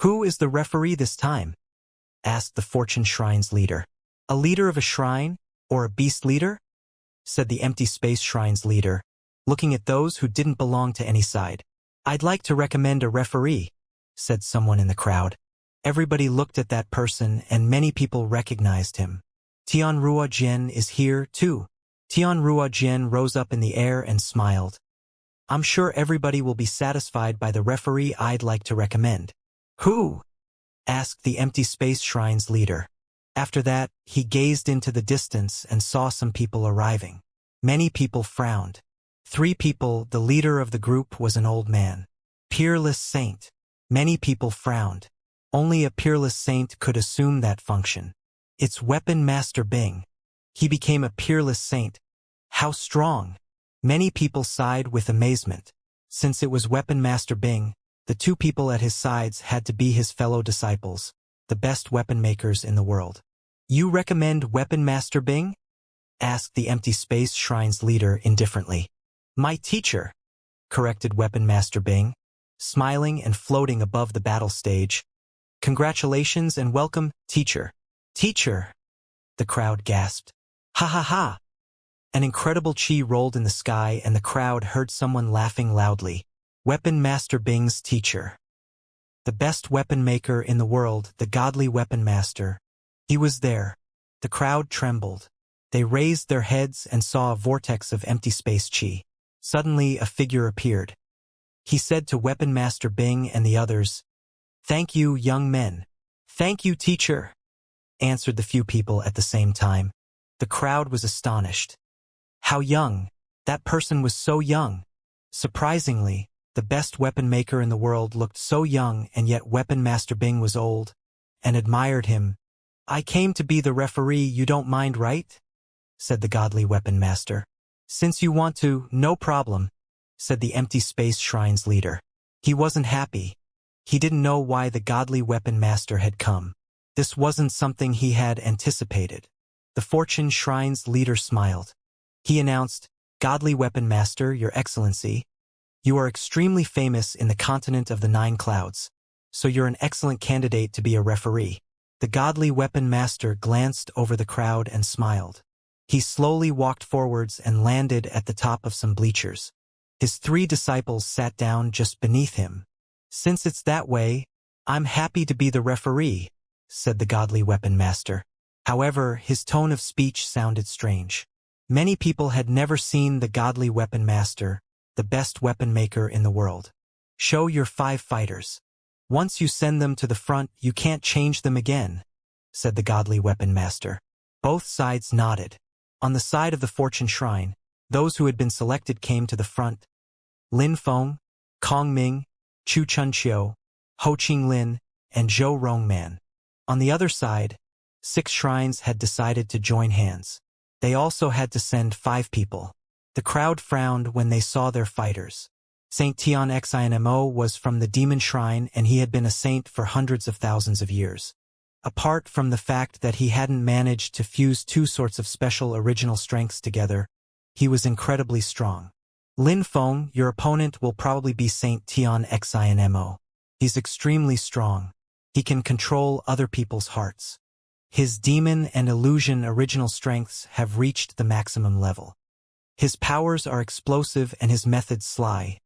"Who is the referee this time?" asked the Fortune Shrine's leader. "A leader of a shrine, or a beast leader?" said the Empty Space Shrine's leader, looking at those who didn't belong to any side. "I'd like to recommend a referee," said someone in the crowd. Everybody looked at that person and many people recognized him. "Tianrua Jian is here, too." Tianrua Jian rose up in the air and smiled. "I'm sure everybody will be satisfied by the referee I'd like to recommend." "Who?" asked the Empty Space Shrine's leader. After that, he gazed into the distance and saw some people arriving. Many people frowned. 3 people, the leader of the group was an old man. Peerless Saint. Many people frowned. Only a peerless saint could assume that function. It's Weapon Master Bing. He became a peerless saint. How strong! Many people sighed with amazement. Since it was Weapon Master Bing, the 2 people at his sides had to be his fellow disciples, the best weapon makers in the world. "You recommend Weapon Master Bing?" asked the Empty Space Shrine's leader indifferently. "My teacher," corrected Weapon Master Bing, smiling and floating above the battle stage. "Congratulations and welcome, teacher." "Teacher!" the crowd gasped. "Ha ha ha!" An incredible chi rolled in the sky and the crowd heard someone laughing loudly. Weapon Master Bing's teacher. The best weapon maker in the world, the godly weapon master. He was there. The crowd trembled. They raised their heads and saw a vortex of empty space chi. Suddenly, a figure appeared. He said to Weapon Master Bing and the others, "Thank you, young men." "Thank you, teacher," answered the few people at the same time. The crowd was astonished. How young! That person was so young. Surprisingly, the best weapon maker in the world looked so young, and yet Weapon Master Bing was old, and admired him. "I came to be the referee, you don't mind, right?" said the godly Weapon Master. "Since you want to, no problem," said the Empty Space Shrine's leader. He wasn't happy. He didn't know why the godly Weapon Master had come. This wasn't something he had anticipated. The Fortune Shrine's leader smiled. He announced, "Godly Weapon Master, Your Excellency, you are extremely famous in the continent of the Nine Clouds, so you're an excellent candidate to be a referee." The godly Weapon Master glanced over the crowd and smiled. He slowly walked forwards and landed at the top of some bleachers. His 3 disciples sat down just beneath him. "Since it's that way, I'm happy to be the referee," said the godly Weapon Master. However, his tone of speech sounded strange. Many people had never seen the godly Weapon Master, the best weapon maker in the world. "Show your 5 fighters. Once you send them to the front, you can't change them again," said the godly Weapon Master. Both sides nodded. On the side of the Fortune Shrine, those who had been selected came to the front. Lin Feng, Kong Ming, Chu Chunqiu, Ho Qing Lin, and Zhou Rongman. On the other side, 6 shrines had decided to join hands. They also had to send 5 people. The crowd frowned when they saw their fighters. Saint Tian Xinmo was from the Demon Shrine, and he had been a saint for hundreds of thousands of years. Apart from the fact that he hadn't managed to fuse 2 sorts of special original strengths together, he was incredibly strong. Lin Feng, your opponent will probably be Saint Tian Xinmo. He's extremely strong. He can control other people's hearts. His demon and illusion original strengths have reached the maximum level. His powers are explosive and his methods sly,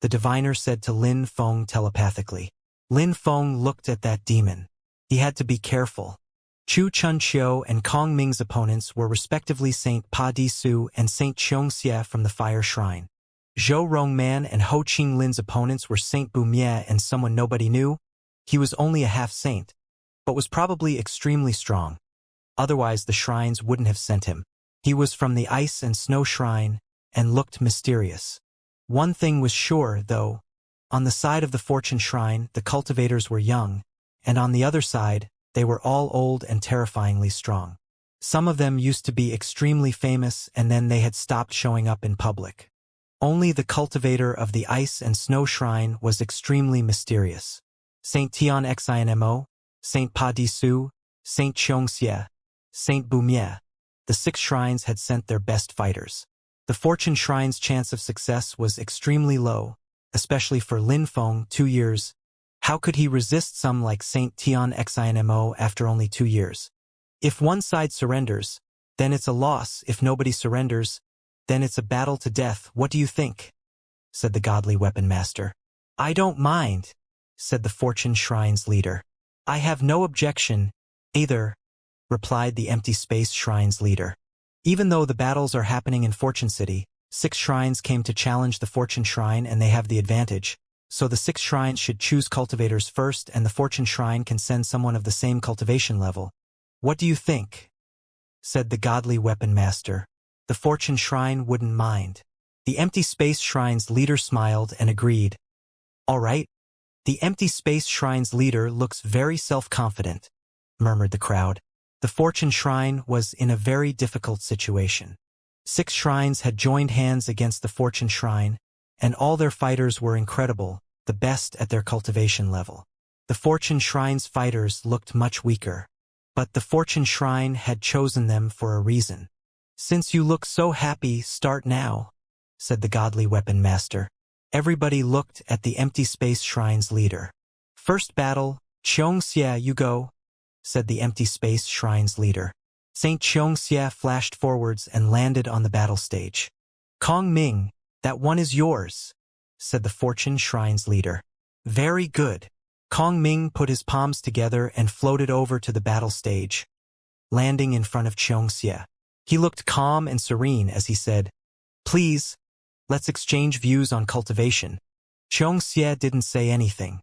the diviner said to Lin Feng telepathically. Lin Feng looked at that demon. He had to be careful. Chu Chunqiu and Kong Ming's opponents were respectively Saint Pa Di Su and Saint Xianxia from the Fire Shrine. Zhou Rongman and Ho Qing Lin's opponents were Saint Bu Mie and someone nobody knew. He was only a half-saint, but was probably extremely strong. Otherwise the shrines wouldn't have sent him. He was from the Ice and Snow Shrine and looked mysterious. One thing was sure, though. On the side of the Fortune Shrine, the cultivators were young, and on the other side, they were all old and terrifyingly strong. Some of them used to be extremely famous, and then they had stopped showing up in public. Only the cultivator of the Ice and Snow Shrine was extremely mysterious. Saint Tian Xinmo, Saint Pa Di Su, Saint Xianxia, Saint Bu Mie. The 6 shrines had sent their best fighters. The Fortune Shrine's chance of success was extremely low, especially for Lin Feng, 2 years. How could he resist some like Saint Tian Xinmo after only 2 years? If one side surrenders, then it's a loss. If nobody surrenders, then it's a battle to death. What do you think? Said the godly Weapon Master. I don't mind, said the Fortune Shrine's leader. I have no objection, either, replied the Empty Space Shrine's leader. Even though the battles are happening in Fortune City, 6 shrines came to challenge the Fortune Shrine and they have the advantage, so the 6 shrines should choose cultivators first and the Fortune Shrine can send someone of the same cultivation level. What do you think? Said the godly Weapon Master. The Fortune Shrine wouldn't mind. The Empty Space Shrine's leader smiled and agreed. All right. The Empty Space Shrine's leader looks very self-confident, murmured the crowd. The Fortune Shrine was in a very difficult situation. 6 shrines had joined hands against the Fortune Shrine, and all their fighters were incredible, the best at their cultivation level. The Fortune Shrine's fighters looked much weaker, but the Fortune Shrine had chosen them for a reason. Since you look so happy, start now, said the godly Weapon Master. Everybody looked at the Empty Space Shrine's leader. First battle, Xianxia, you go, said the Empty Space Shrine's leader. Saint Xianxia flashed forwards and landed on the battle stage. Kong Ming, that one is yours, said the Fortune Shrine's leader. Very good. Kong Ming put his palms together and floated over to the battle stage, landing in front of Xianxia. He looked calm and serene as he said, Please, Let's exchange views on cultivation. Xianxia didn't say anything.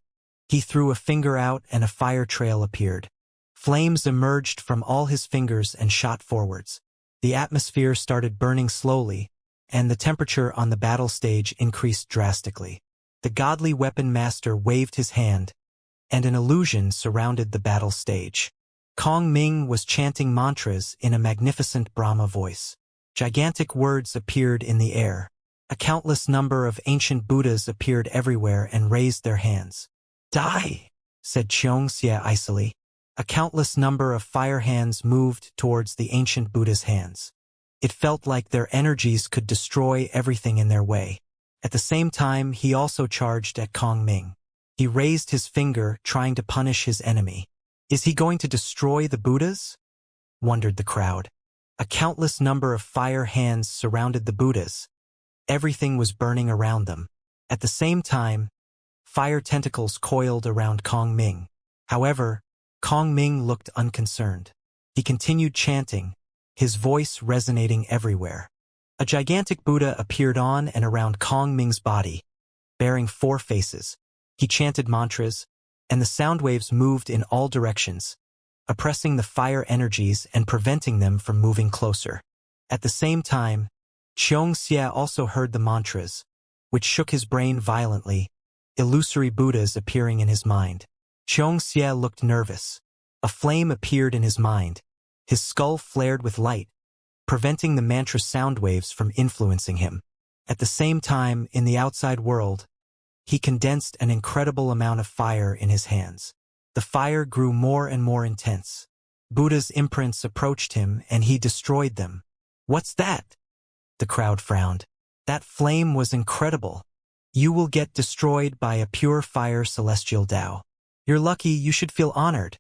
He threw a finger out and a fire trail appeared. Flames emerged from all his fingers and shot forwards. The atmosphere started burning slowly, and the temperature on the battle stage increased drastically. The godly weapon master waved his hand, and an illusion surrounded the battle stage. Kong Ming was chanting mantras in a magnificent Brahma voice. Gigantic words appeared in the air. A countless number of ancient Buddhas appeared everywhere and raised their hands. Die, said Xianxia icily. A countless number of fire hands moved towards the ancient Buddha's hands. It felt like their energies could destroy everything in their way. At the same time, he also charged at Kong Ming. He raised his finger, trying to punish his enemy. Is he going to destroy the Buddhas? Wondered the crowd. A countless number of fire hands surrounded the Buddhas. Everything was burning around them. At the same time, fire tentacles coiled around Kong Ming. However, Kong Ming looked unconcerned. He continued chanting, his voice resonating everywhere. A gigantic Buddha appeared on and around Kong Ming's body, bearing 4 faces. He chanted mantras, and the sound waves moved in all directions, oppressing the fire energies and preventing them from moving closer. At the same time, Xianxia also heard the mantras, which shook his brain violently, illusory Buddhas appearing in his mind. Xianxia looked nervous. A flame appeared in his mind. His skull flared with light, preventing the mantra sound waves from influencing him. At the same time, in the outside world, he condensed an incredible amount of fire in his hands. The fire grew more and more intense. Buddha's imprints approached him, and he destroyed them. What's that? The crowd frowned. That flame was incredible. You will get destroyed by a pure fire celestial Tao. You're lucky, you should feel honored,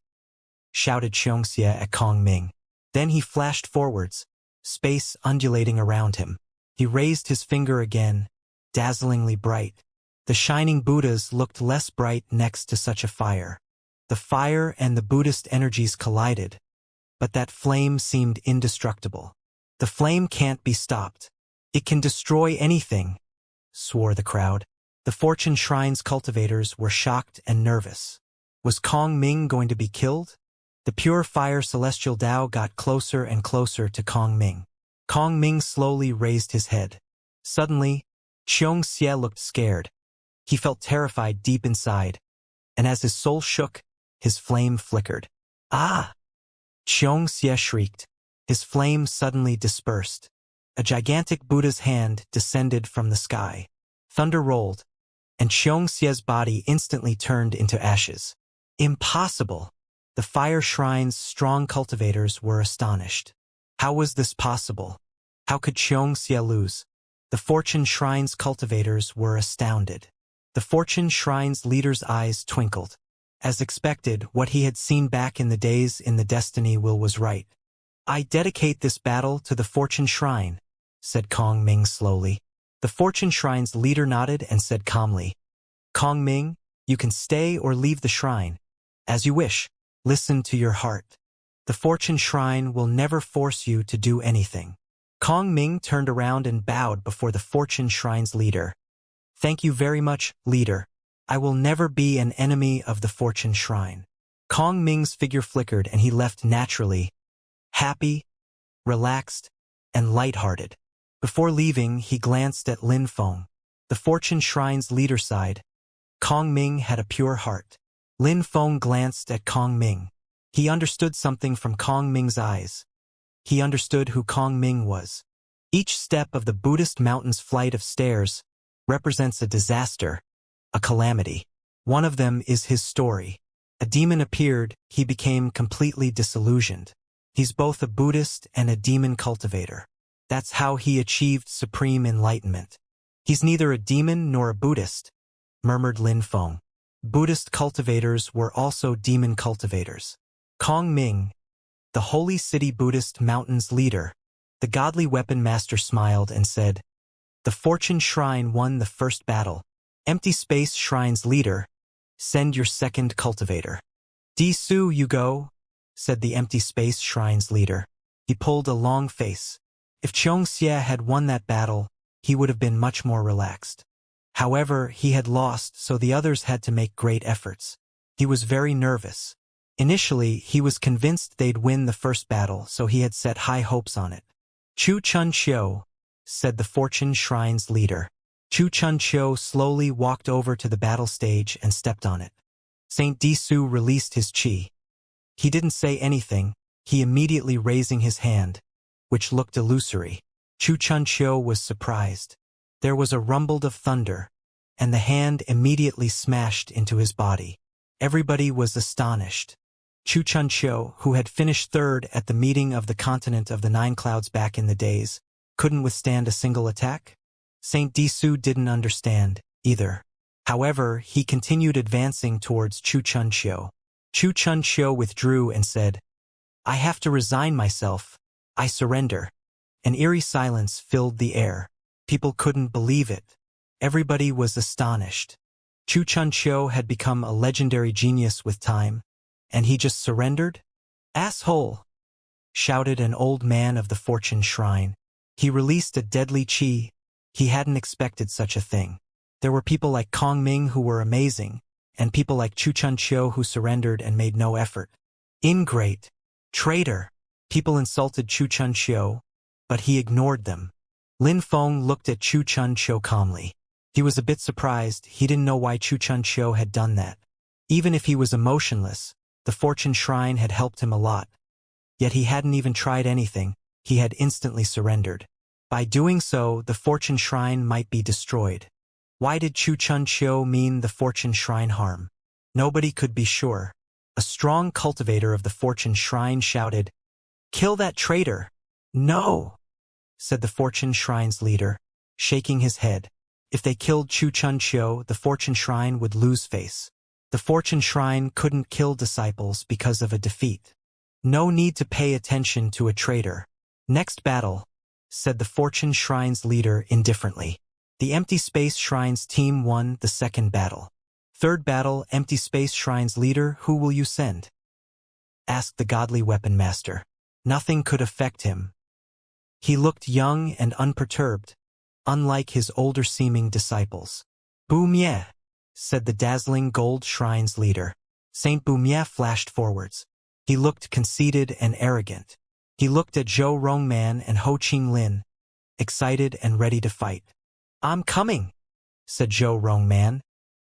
shouted Xianxia at Kong Ming. Then he flashed forwards, space undulating around him. He raised his finger again, dazzlingly bright. The shining Buddhas looked less bright next to such a fire. The fire and the Buddhist energies collided, but that flame seemed indestructible. The flame can't be stopped. It can destroy anything, swore the crowd. The Fortune Shrine's cultivators were shocked and nervous. Was Kong Ming going to be killed? The pure fire celestial Tao got closer and closer to Kong Ming. Kong Ming slowly raised his head. Suddenly, Xianxia looked scared. He felt terrified deep inside, and as his soul shook, his flame flickered. Ah! Xianxia shrieked. His flame suddenly dispersed. A gigantic Buddha's hand descended from the sky. Thunder rolled, and Xianxia's body instantly turned into ashes. Impossible! The Fire Shrine's strong cultivators were astonished. How was this possible? How could Xianxia lose? The Fortune Shrine's cultivators were astounded. The Fortune Shrine's leader's eyes twinkled. As expected, what he had seen back in the days in the Destiny Wheel was right. I dedicate this battle to the Fortune Shrine, said Kong Ming slowly. The Fortune Shrine's leader nodded and said calmly, Kong Ming, you can stay or leave the shrine. As you wish. Listen to your heart. The Fortune Shrine will never force you to do anything. Kong Ming turned around and bowed before the Fortune Shrine's leader. Thank you very much, leader. I will never be an enemy of the Fortune Shrine. Kong Ming's figure flickered and he left naturally, happy, relaxed, and lighthearted. Before leaving, he glanced at Lin Feng. The Fortune Shrine's leader sighed. Kong Ming had a pure heart. Lin Feng glanced at Kong Ming. He understood something from Kong Ming's eyes. He understood who Kong Ming was. Each step of the Buddhist mountain's flight of stairs represents a disaster, a calamity. One of them is his story. A demon appeared, he became completely disillusioned. He's both a Buddhist and a demon cultivator. That's how he achieved supreme enlightenment. He's neither a demon nor a Buddhist, murmured Lin Feng. Buddhist cultivators were also demon cultivators. Kong Ming, the Holy City Buddhist Mountain's leader, the godly weapon master smiled and said, The Fortune Shrine won the first battle. Empty Space Shrine's leader, send your second cultivator. Disu you go, said the Empty Space Shrine's leader. He pulled a long face. If Xianxia had won that battle, he would have been much more relaxed. However, he had lost, so the others had to make great efforts. He was very nervous. Initially, he was convinced they'd win the first battle, so he had set high hopes on it. Chu Chun Xiu, said the Fortune Shrine's leader. Chu Chun Xiu slowly walked over to the battle stage and stepped on it. Saint Disu released his qi. He didn't say anything, he immediately raising his hand, which looked illusory. Chu Chun Xiu was surprised. There was a rumble of thunder, and the hand immediately smashed into his body. Everybody was astonished. Chu Chun Xiu, who had finished third at the meeting of the continent of the Nine Clouds back in the days, couldn't withstand a single attack? Saint Disu didn't understand, either. However, he continued advancing towards Chu Chun Xiu. Chu Chun Xiu withdrew and said, "I have to resign myself. I surrender." An eerie silence filled the air. People couldn't believe it. Everybody was astonished. Chu Chun Xiu had become a legendary genius with time, and he just surrendered? "Asshole!" shouted an old man of the Fortune Shrine. He released a deadly qi. He hadn't expected such a thing. There were people like Kong Ming who were amazing, and people like Chu Chun Xiu who surrendered and made no effort. Ingrate! Traitor! People insulted Chu Chun Xiu, but he ignored them. Lin Feng looked at Chu Chun Xiu calmly. He was a bit surprised. He didn't know why Chu Chun Xiu had done that. Even if he was emotionless, the Fortune Shrine had helped him a lot. Yet he hadn't even tried anything, he had instantly surrendered. By doing so, the Fortune Shrine might be destroyed. Why did Chu Chun Xiu mean the Fortune Shrine harm? Nobody could be sure. A strong cultivator of the Fortune Shrine shouted, "Kill that traitor!" "No!" said the Fortune Shrine's leader, shaking his head. If they killed Chu Chun Xiu, the Fortune Shrine would lose face. The Fortune Shrine couldn't kill disciples because of a defeat. No need to pay attention to a traitor. "Next battle," said the Fortune Shrine's leader indifferently. The Empty Space Shrine's team won the second battle. Third battle, Empty Space Shrine's leader, who will you send? Asked the godly weapon master. Nothing could affect him. He looked young and unperturbed, unlike his older-seeming disciples. "Boumie," said the dazzling gold shrine's leader. Saint Boumie flashed forwards. He looked conceited and arrogant. He looked at Zhou Rongman and Ho Qinglin, excited and ready to fight. "I'm coming," said Zhou Rongman,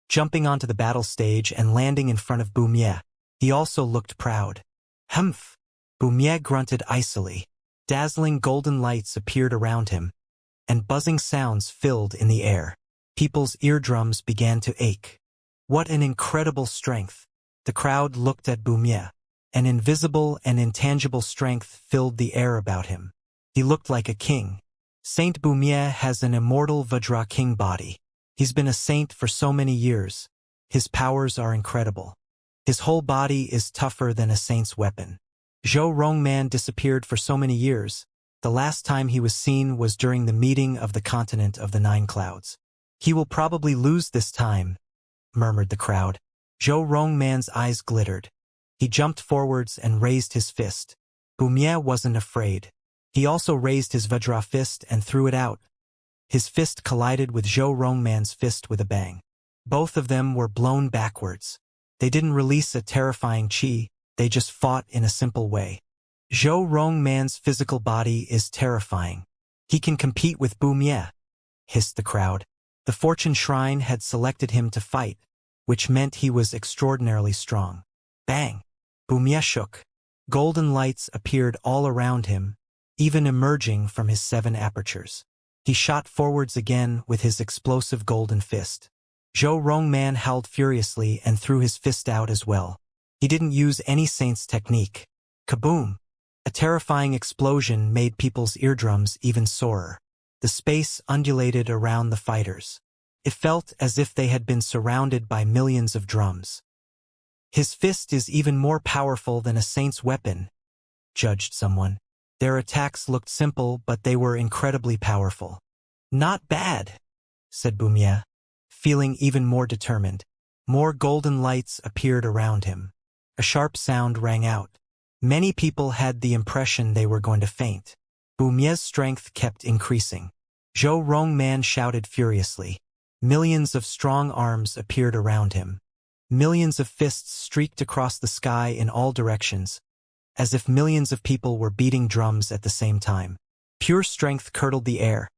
jumping onto the battle stage and landing in front of Boumie. He also looked proud. "Humph!" Boumie grunted icily. Dazzling golden lights appeared around him, and buzzing sounds filled in the air. People's eardrums began to ache. What an incredible strength! The crowd looked at Boumie. An invisible and intangible strength filled the air about him. He looked like a king. Saint Boumie has an immortal Vajra king body. He's been a saint for so many years. His powers are incredible. His whole body is tougher than a saint's weapon. Zhou Rongman disappeared for so many years. The last time he was seen was during the meeting of the continent of the Nine Clouds. "He will probably lose this time," murmured the crowd. Zhou Rongman's eyes glittered. He jumped forwards and raised his fist. Boumie wasn't afraid. He also raised his Vajra fist and threw it out. His fist collided with Zhou Rongman's fist with a bang. Both of them were blown backwards. They didn't release a terrifying qi, they just fought in a simple way. Zhou Rongman's physical body is terrifying. He can compete with Boumie, hissed the crowd. The Fortune Shrine had selected him to fight, which meant he was extraordinarily strong. Bang! Boumie shook. Golden lights appeared all around him, even emerging from his 7 apertures. He shot forwards again with his explosive golden fist. Zhou Rongman howled furiously and threw his fist out as well. He didn't use any saint's technique. Kaboom! A terrifying explosion made people's eardrums even sorer. The space undulated around the fighters. It felt as if they had been surrounded by millions of drums. "His fist is even more powerful than a saint's weapon," judged someone. Their attacks looked simple, but they were incredibly powerful. "Not bad," said Boumie, feeling even more determined. More golden lights appeared around him. A sharp sound rang out. Many people had the impression they were going to faint. Boumie's strength kept increasing. Zhou Rongman shouted furiously. Millions of strong arms appeared around him. Millions of fists streaked across the sky in all directions, as if millions of people were beating drums at the same time. Pure strength curdled the air,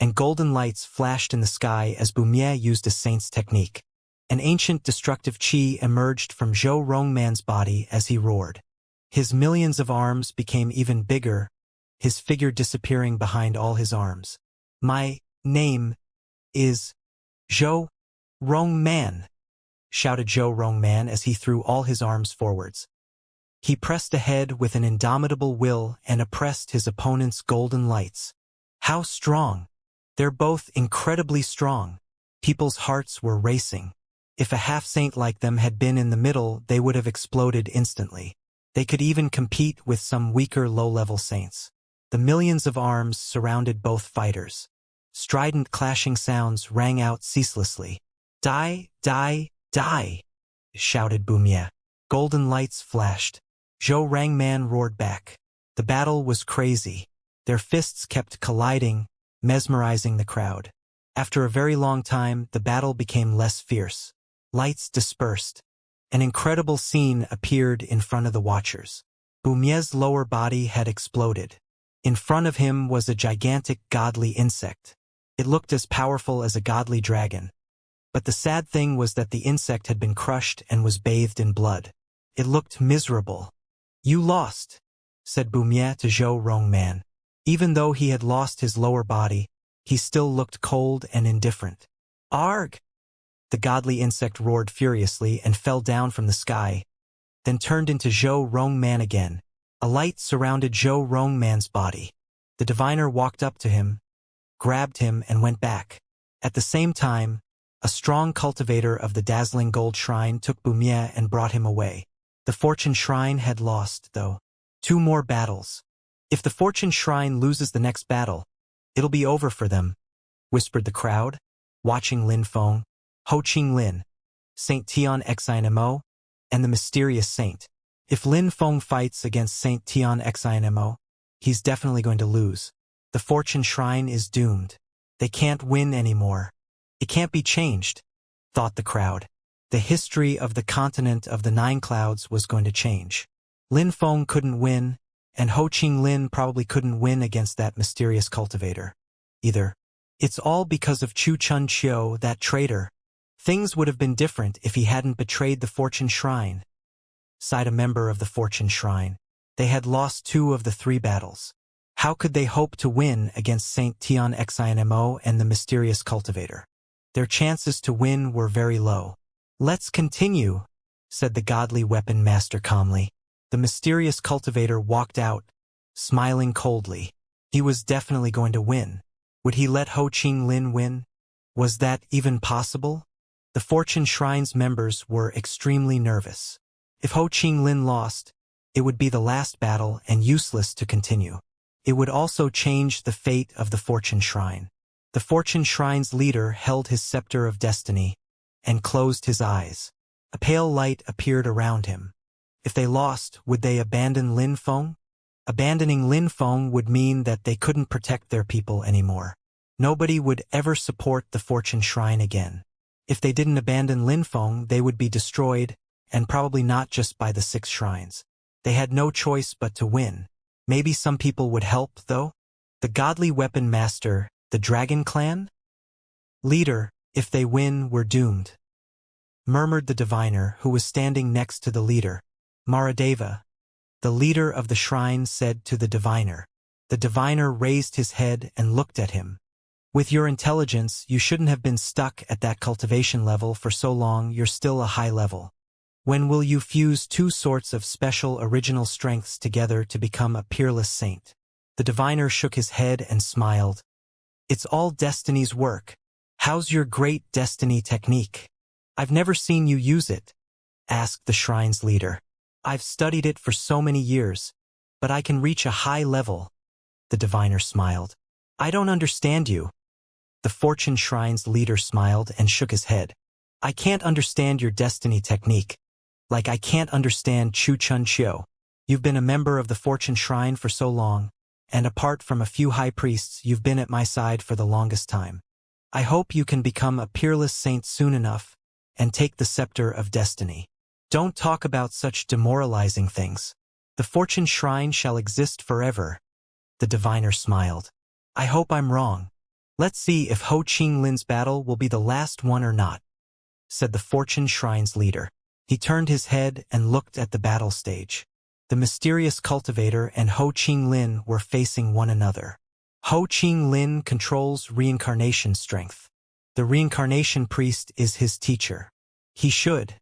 and golden lights flashed in the sky as Bumie used a saint's technique. An ancient destructive qi emerged from Zhou Rongman's body as he roared. His millions of arms became even bigger, his figure disappearing behind all his arms. "My name is Zhou Rongman," shouted Zhou Rongman as he threw all his arms forwards. He pressed ahead with an indomitable will and oppressed his opponent's golden lights. How strong! They're both incredibly strong. People's hearts were racing. If a half-saint like them had been in the middle, they would have exploded instantly. They could even compete with some weaker low-level saints. The millions of arms surrounded both fighters. Strident clashing sounds rang out ceaselessly. "Die, die, die!" shouted Bumie. Golden lights flashed. Zhou Rongman roared back. The battle was crazy. Their fists kept colliding, mesmerizing the crowd. After a very long time, the battle became less fierce. Lights dispersed. An incredible scene appeared in front of the watchers. Bumie's lower body had exploded. In front of him was a gigantic godly insect. It looked as powerful as a godly dragon. But the sad thing was that the insect had been crushed and was bathed in blood. It looked miserable. "You lost," said Bumie to Zhou Rongman. Even though he had lost his lower body, he still looked cold and indifferent. "Arg!" The godly insect roared furiously and fell down from the sky, then turned into Zhou Rongman again. A light surrounded Zhou Rongman's body. The diviner walked up to him, grabbed him, and went back. At the same time, a strong cultivator of the dazzling gold shrine took Bumie and brought him away. The fortune shrine had lost, though. 2 more battles. "If the fortune shrine loses the next battle, it'll be over for them," whispered the crowd, watching Lin Feng, Ho Qing Lin, Saint Tian Xinmo, and the mysterious saint. If Lin Feng fights against Saint Tian Xinmo, he's definitely going to lose. The fortune shrine is doomed. They can't win anymore. It can't be changed, thought the crowd. The history of the continent of the 9 clouds was going to change. Lin Feng couldn't win, and Ho Qing Lin probably couldn't win against that mysterious cultivator either. It's all because of Chu Chun Chiu, that traitor. Things would have been different if he hadn't betrayed the fortune shrine, sighed a member of the fortune shrine. They had lost 2 of the 3 battles. How could they hope to win against Saint Tian Xinmo and the mysterious cultivator? Their chances to win were very low. "Let's continue," said the godly weapon master calmly. The mysterious cultivator walked out, smiling coldly. He was definitely going to win. Would he let Ho Qing Lin win? Was that even possible? The Fortune Shrine's members were extremely nervous. If Ho Qing Lin lost, it would be the last battle and useless to continue. It would also change the fate of the Fortune Shrine. The Fortune Shrine's leader held his scepter of destiny and closed his eyes. A pale light appeared around him. If they lost, would they abandon Lin Feng? Abandoning Lin Feng would mean that they couldn't protect their people anymore. Nobody would ever support the Fortune Shrine again. If they didn't abandon Lin Feng, they would be destroyed, and probably not just by the 6 shrines. They had no choice but to win. Maybe some people would help, though? The godly weapon master, the Dragon Clan? Leader, if they win, we're doomed, murmured the diviner who was standing next to the leader. Maradeva, the leader of the shrine, said to the diviner. The diviner raised his head and looked at him. With your intelligence, you shouldn't have been stuck at that cultivation level for so long. You're still a high level. When will you fuse 2 sorts of special original strengths together to become a peerless saint? The diviner shook his head and smiled. It's all destiny's work. How's your great destiny technique? I've never seen you use it, asked the shrine's leader. I've studied it for so many years, but I can reach a high level. The diviner smiled. I don't understand you. The Fortune Shrine's leader smiled and shook his head. I can't understand your destiny technique, like I can't understand Chu Chun Chiu. You've been a member of the Fortune Shrine for so long, and apart from a few high priests, you've been at my side for the longest time. I hope you can become a peerless saint soon enough and take the scepter of destiny. Don't talk about such demoralizing things. The Fortune Shrine shall exist forever. The diviner smiled. I hope I'm wrong. Let's see if Ho Ching Lin's battle will be the last one or not, said the Fortune Shrine's leader. He turned his head and looked at the battle stage. The mysterious cultivator and Ho Ching Lin were facing one another. Ho Ching Lin controls reincarnation strength. The reincarnation priest is his teacher. He should,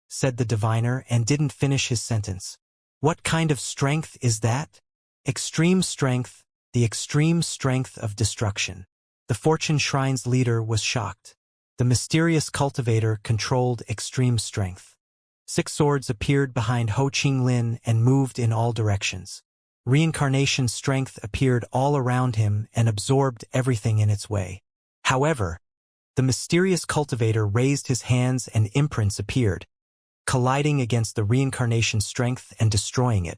said the diviner and didn't finish his sentence. What kind of strength is that? Extreme strength, the extreme strength of destruction. The Fortune Shrine's leader was shocked. The mysterious cultivator controlled extreme strength. 6 swords appeared behind Ho Ching Lin and moved in all directions. Reincarnation strength appeared all around him and absorbed everything in its way. However, the mysterious cultivator raised his hands and imprints appeared, colliding against the reincarnation strength and destroying it.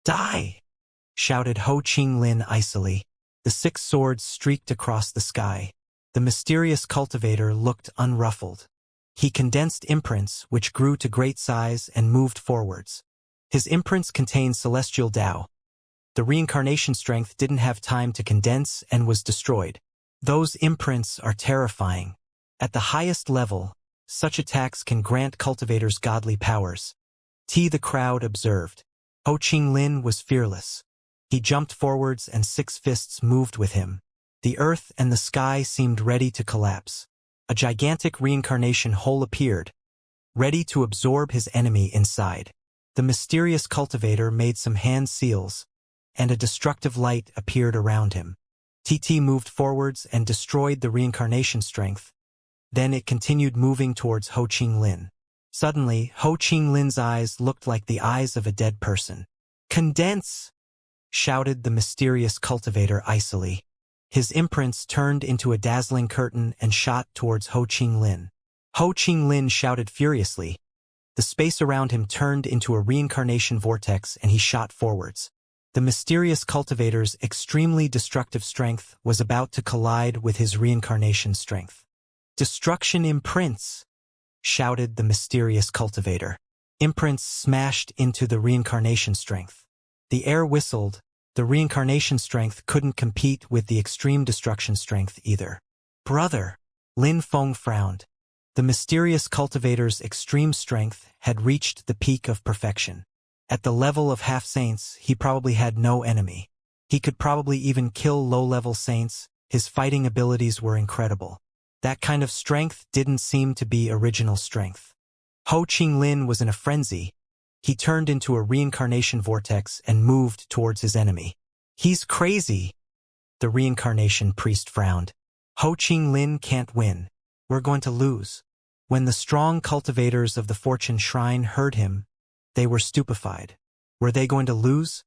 Die! Shouted Ho Ching Lin icily. The 6 swords streaked across the sky. The mysterious cultivator looked unruffled. He condensed imprints which grew to great size and moved forwards. His imprints contained celestial Tao. The reincarnation strength didn't have time to condense and was destroyed. Those imprints are terrifying. At the highest level, such attacks can grant cultivators godly powers. The crowd observed. Ho Ching Lin was fearless. He jumped forwards and 6 fists moved with him. The earth and the sky seemed ready to collapse. A gigantic reincarnation hole appeared, ready to absorb his enemy inside. The mysterious cultivator made some hand seals, and a destructive light appeared around him. TT moved forwards and destroyed the reincarnation strength. Then it continued moving towards Ho Ching Lin. Suddenly, Ho Ching Lin's eyes looked like the eyes of a dead person. Condense! Shouted the mysterious cultivator icily. His imprints turned into a dazzling curtain and shot towards Ho Ching Lin. Ho Ching Lin shouted furiously. The space around him turned into a reincarnation vortex and he shot forwards. The mysterious cultivator's extremely destructive strength was about to collide with his reincarnation strength. Destruction imprints! Shouted the mysterious cultivator. Imprints smashed into the reincarnation strength. The air whistled. The reincarnation strength couldn't compete with the extreme destruction strength either. Brother! Lin Feng frowned. The mysterious cultivator's extreme strength had reached the peak of perfection. At the level of half-saints, he probably had no enemy. He could probably even kill low-level saints. His fighting abilities were incredible. That kind of strength didn't seem to be original strength. Ho Ching Lin was in a frenzy. He turned into a reincarnation vortex and moved towards his enemy. He's crazy! The reincarnation priest frowned. Ho Ching Lin can't win. We're going to lose. When the strong cultivators of the Fortune Shrine heard him, they were stupefied. Were they going to lose?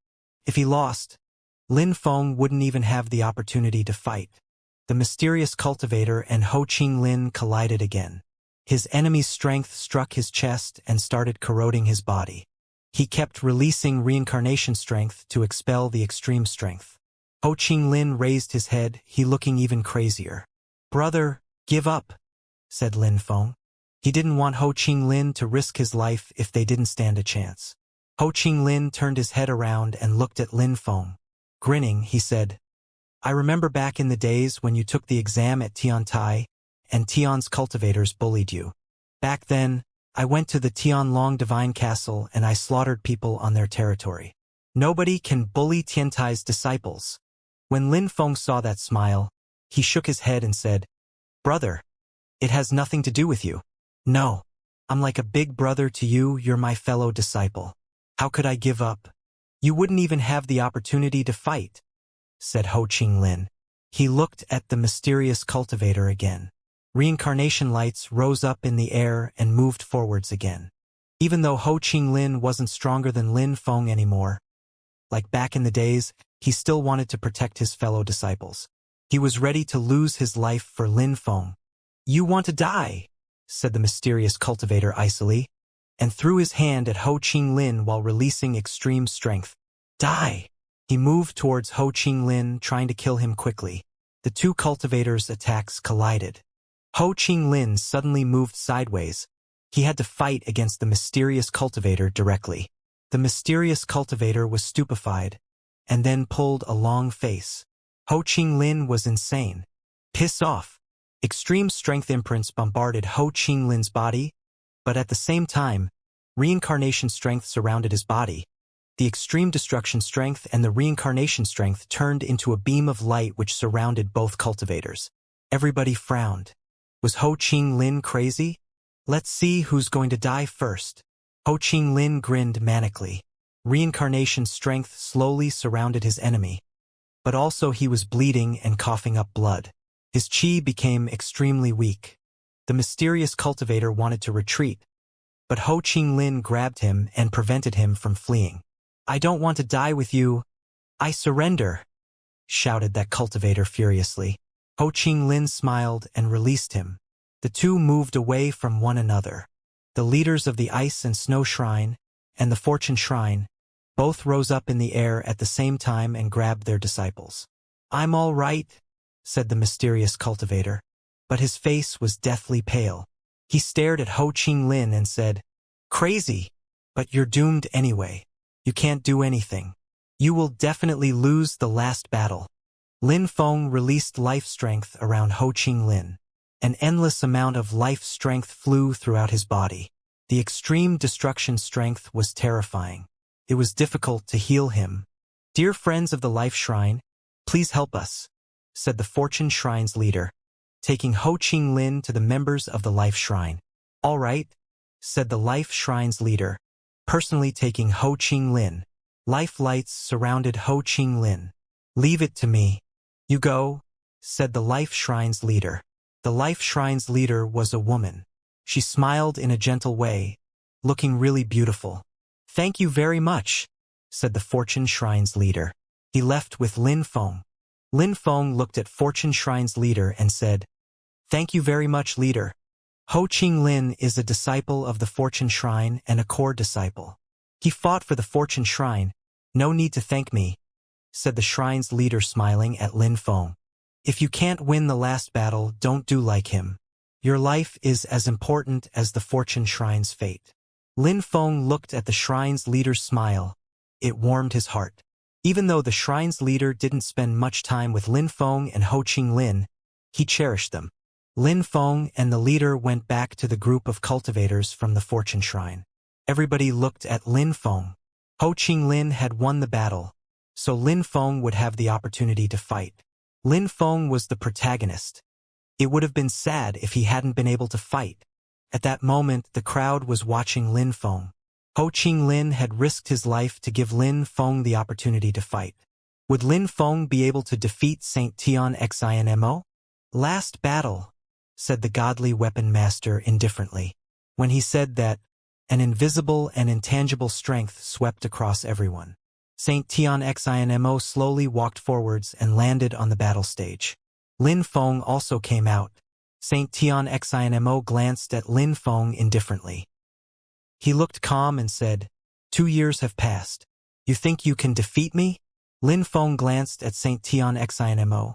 If he lost, Lin Feng wouldn't even have the opportunity to fight. The mysterious cultivator and Ho Ching Lin collided again. His enemy's strength struck his chest and started corroding his body. He kept releasing reincarnation strength to expel the extreme strength. Ho Ching Lin raised his head, he looking even crazier. Brother, give up, said Lin Feng. He didn't want Ho Ching Lin to risk his life if they didn't stand a chance. Ho Ching Lin turned his head around and looked at Lin Feng. Grinning, he said, I remember back in the days when you took the exam at Tiantai, and Tian's cultivators bullied you. Back then, I went to the Tianlong Divine Castle and I slaughtered people on their territory. Nobody can bully Tiantai's disciples. When Lin Feng saw that smile, he shook his head and said, Brother, it has nothing to do with you. No, I'm like a big brother to you, you're my fellow disciple. How could I give up? You wouldn't even have the opportunity to fight, said Ho Ching Lin. He looked at the mysterious cultivator again. Reincarnation lights rose up in the air and moved forwards again. Even though Ho Ching Lin wasn't stronger than Lin Feng anymore, like back in the days, he still wanted to protect his fellow disciples. He was ready to lose his life for Lin Feng. You want to die, said the mysterious cultivator icily, and threw his hand at Ho Ching Lin while releasing extreme strength. Die! He moved towards Ho Qinglin, trying to kill him quickly. The two cultivators' attacks collided. Ho Qinglin suddenly moved sideways. He had to fight against the mysterious cultivator directly. The mysterious cultivator was stupefied, and then pulled a long face. Ho Qinglin was insane. Piss off. Extreme strength imprints bombarded Ho Qinglin's body, but at the same time, reincarnation strength surrounded his body. The extreme destruction strength and the reincarnation strength turned into a beam of light which surrounded both cultivators. Everybody frowned. Was Ho Qinglin crazy? Let's see who's going to die first. Ho Qinglin grinned manically. Reincarnation strength slowly surrounded his enemy. But also he was bleeding and coughing up blood. His qi became extremely weak. The mysterious cultivator wanted to retreat, but Ho Qinglin grabbed him and prevented him from fleeing. I don't want to die with you. I surrender, shouted that cultivator furiously. Ho Qinglin smiled and released him. The two moved away from one another. The leaders of the Ice and Snow Shrine and the Fortune Shrine both rose up in the air at the same time and grabbed their disciples. I'm all right, said the mysterious cultivator, but his face was deathly pale. He stared at Ho Qinglin and said, Crazy, but you're doomed anyway. You can't do anything. You will definitely lose the last battle. Lin Feng released life strength around Ho Qinglin. An endless amount of life strength flew throughout his body. The extreme destruction strength was terrifying. It was difficult to heal him. Dear friends of the Life Shrine, please help us, said the Fortune Shrine's leader, taking Ho Qinglin to the members of the Life Shrine. All right, said the Life Shrine's leader, personally taking Ho Qinglin. Life lights surrounded Ho Qinglin. Leave it to me. You go, said the Life Shrine's leader. The Life Shrine's leader was a woman. She smiled in a gentle way, looking really beautiful. Thank you very much, said the Fortune Shrine's leader. He left with Lin Feng. Lin Feng looked at Fortune Shrine's leader and said, Thank you very much, leader. Ho Qinglin is a disciple of the Fortune Shrine and a core disciple. He fought for the Fortune Shrine. No need to thank me, said the shrine's leader smiling at Lin Feng. If you can't win the last battle, don't do like him. Your life is as important as the Fortune Shrine's fate. Lin Feng looked at the shrine's leader's smile. It warmed his heart. Even though the shrine's leader didn't spend much time with Lin Feng and Ho Qinglin, he cherished them. Lin Feng and the leader went back to the group of cultivators from the Fortune Shrine. Everybody looked at Lin Feng. Ho Qinglin had won the battle, so Lin Feng would have the opportunity to fight. Lin Feng was the protagonist. It would have been sad if he hadn't been able to fight. At that moment, the crowd was watching Lin Feng. Ho Qinglin had risked his life to give Lin Feng the opportunity to fight. Would Lin Feng be able to defeat Saint Tian Xinmo? Last battle, said the godly weapon master indifferently. When he said that, an invisible and intangible strength swept across everyone. Saint Tian Xinmo slowly walked forwards and landed on the battle stage. Lin Feng also came out. Saint Tian Xinmo glanced at Lin Feng indifferently. He looked calm and said, 2 years have passed. You think you can defeat me? Lin Feng glanced at Saint Tian Xinmo,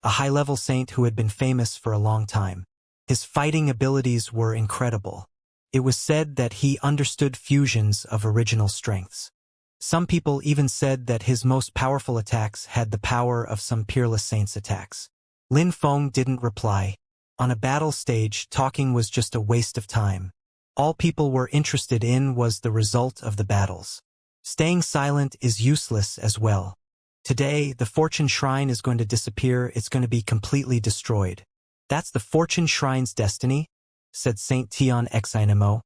a high-level saint who had been famous for a long time. His fighting abilities were incredible. It was said that he understood fusions of original strengths. Some people even said that his most powerful attacks had the power of some peerless saint's attacks. Lin Feng didn't reply. On a battle stage, talking was just a waste of time. All people were interested in was the result of the battles. Staying silent is useless as well. Today, the Fortune Shrine is going to disappear. It's going to be completely destroyed. That's the Fortune Shrine's destiny, said Saint Tian Xinmo,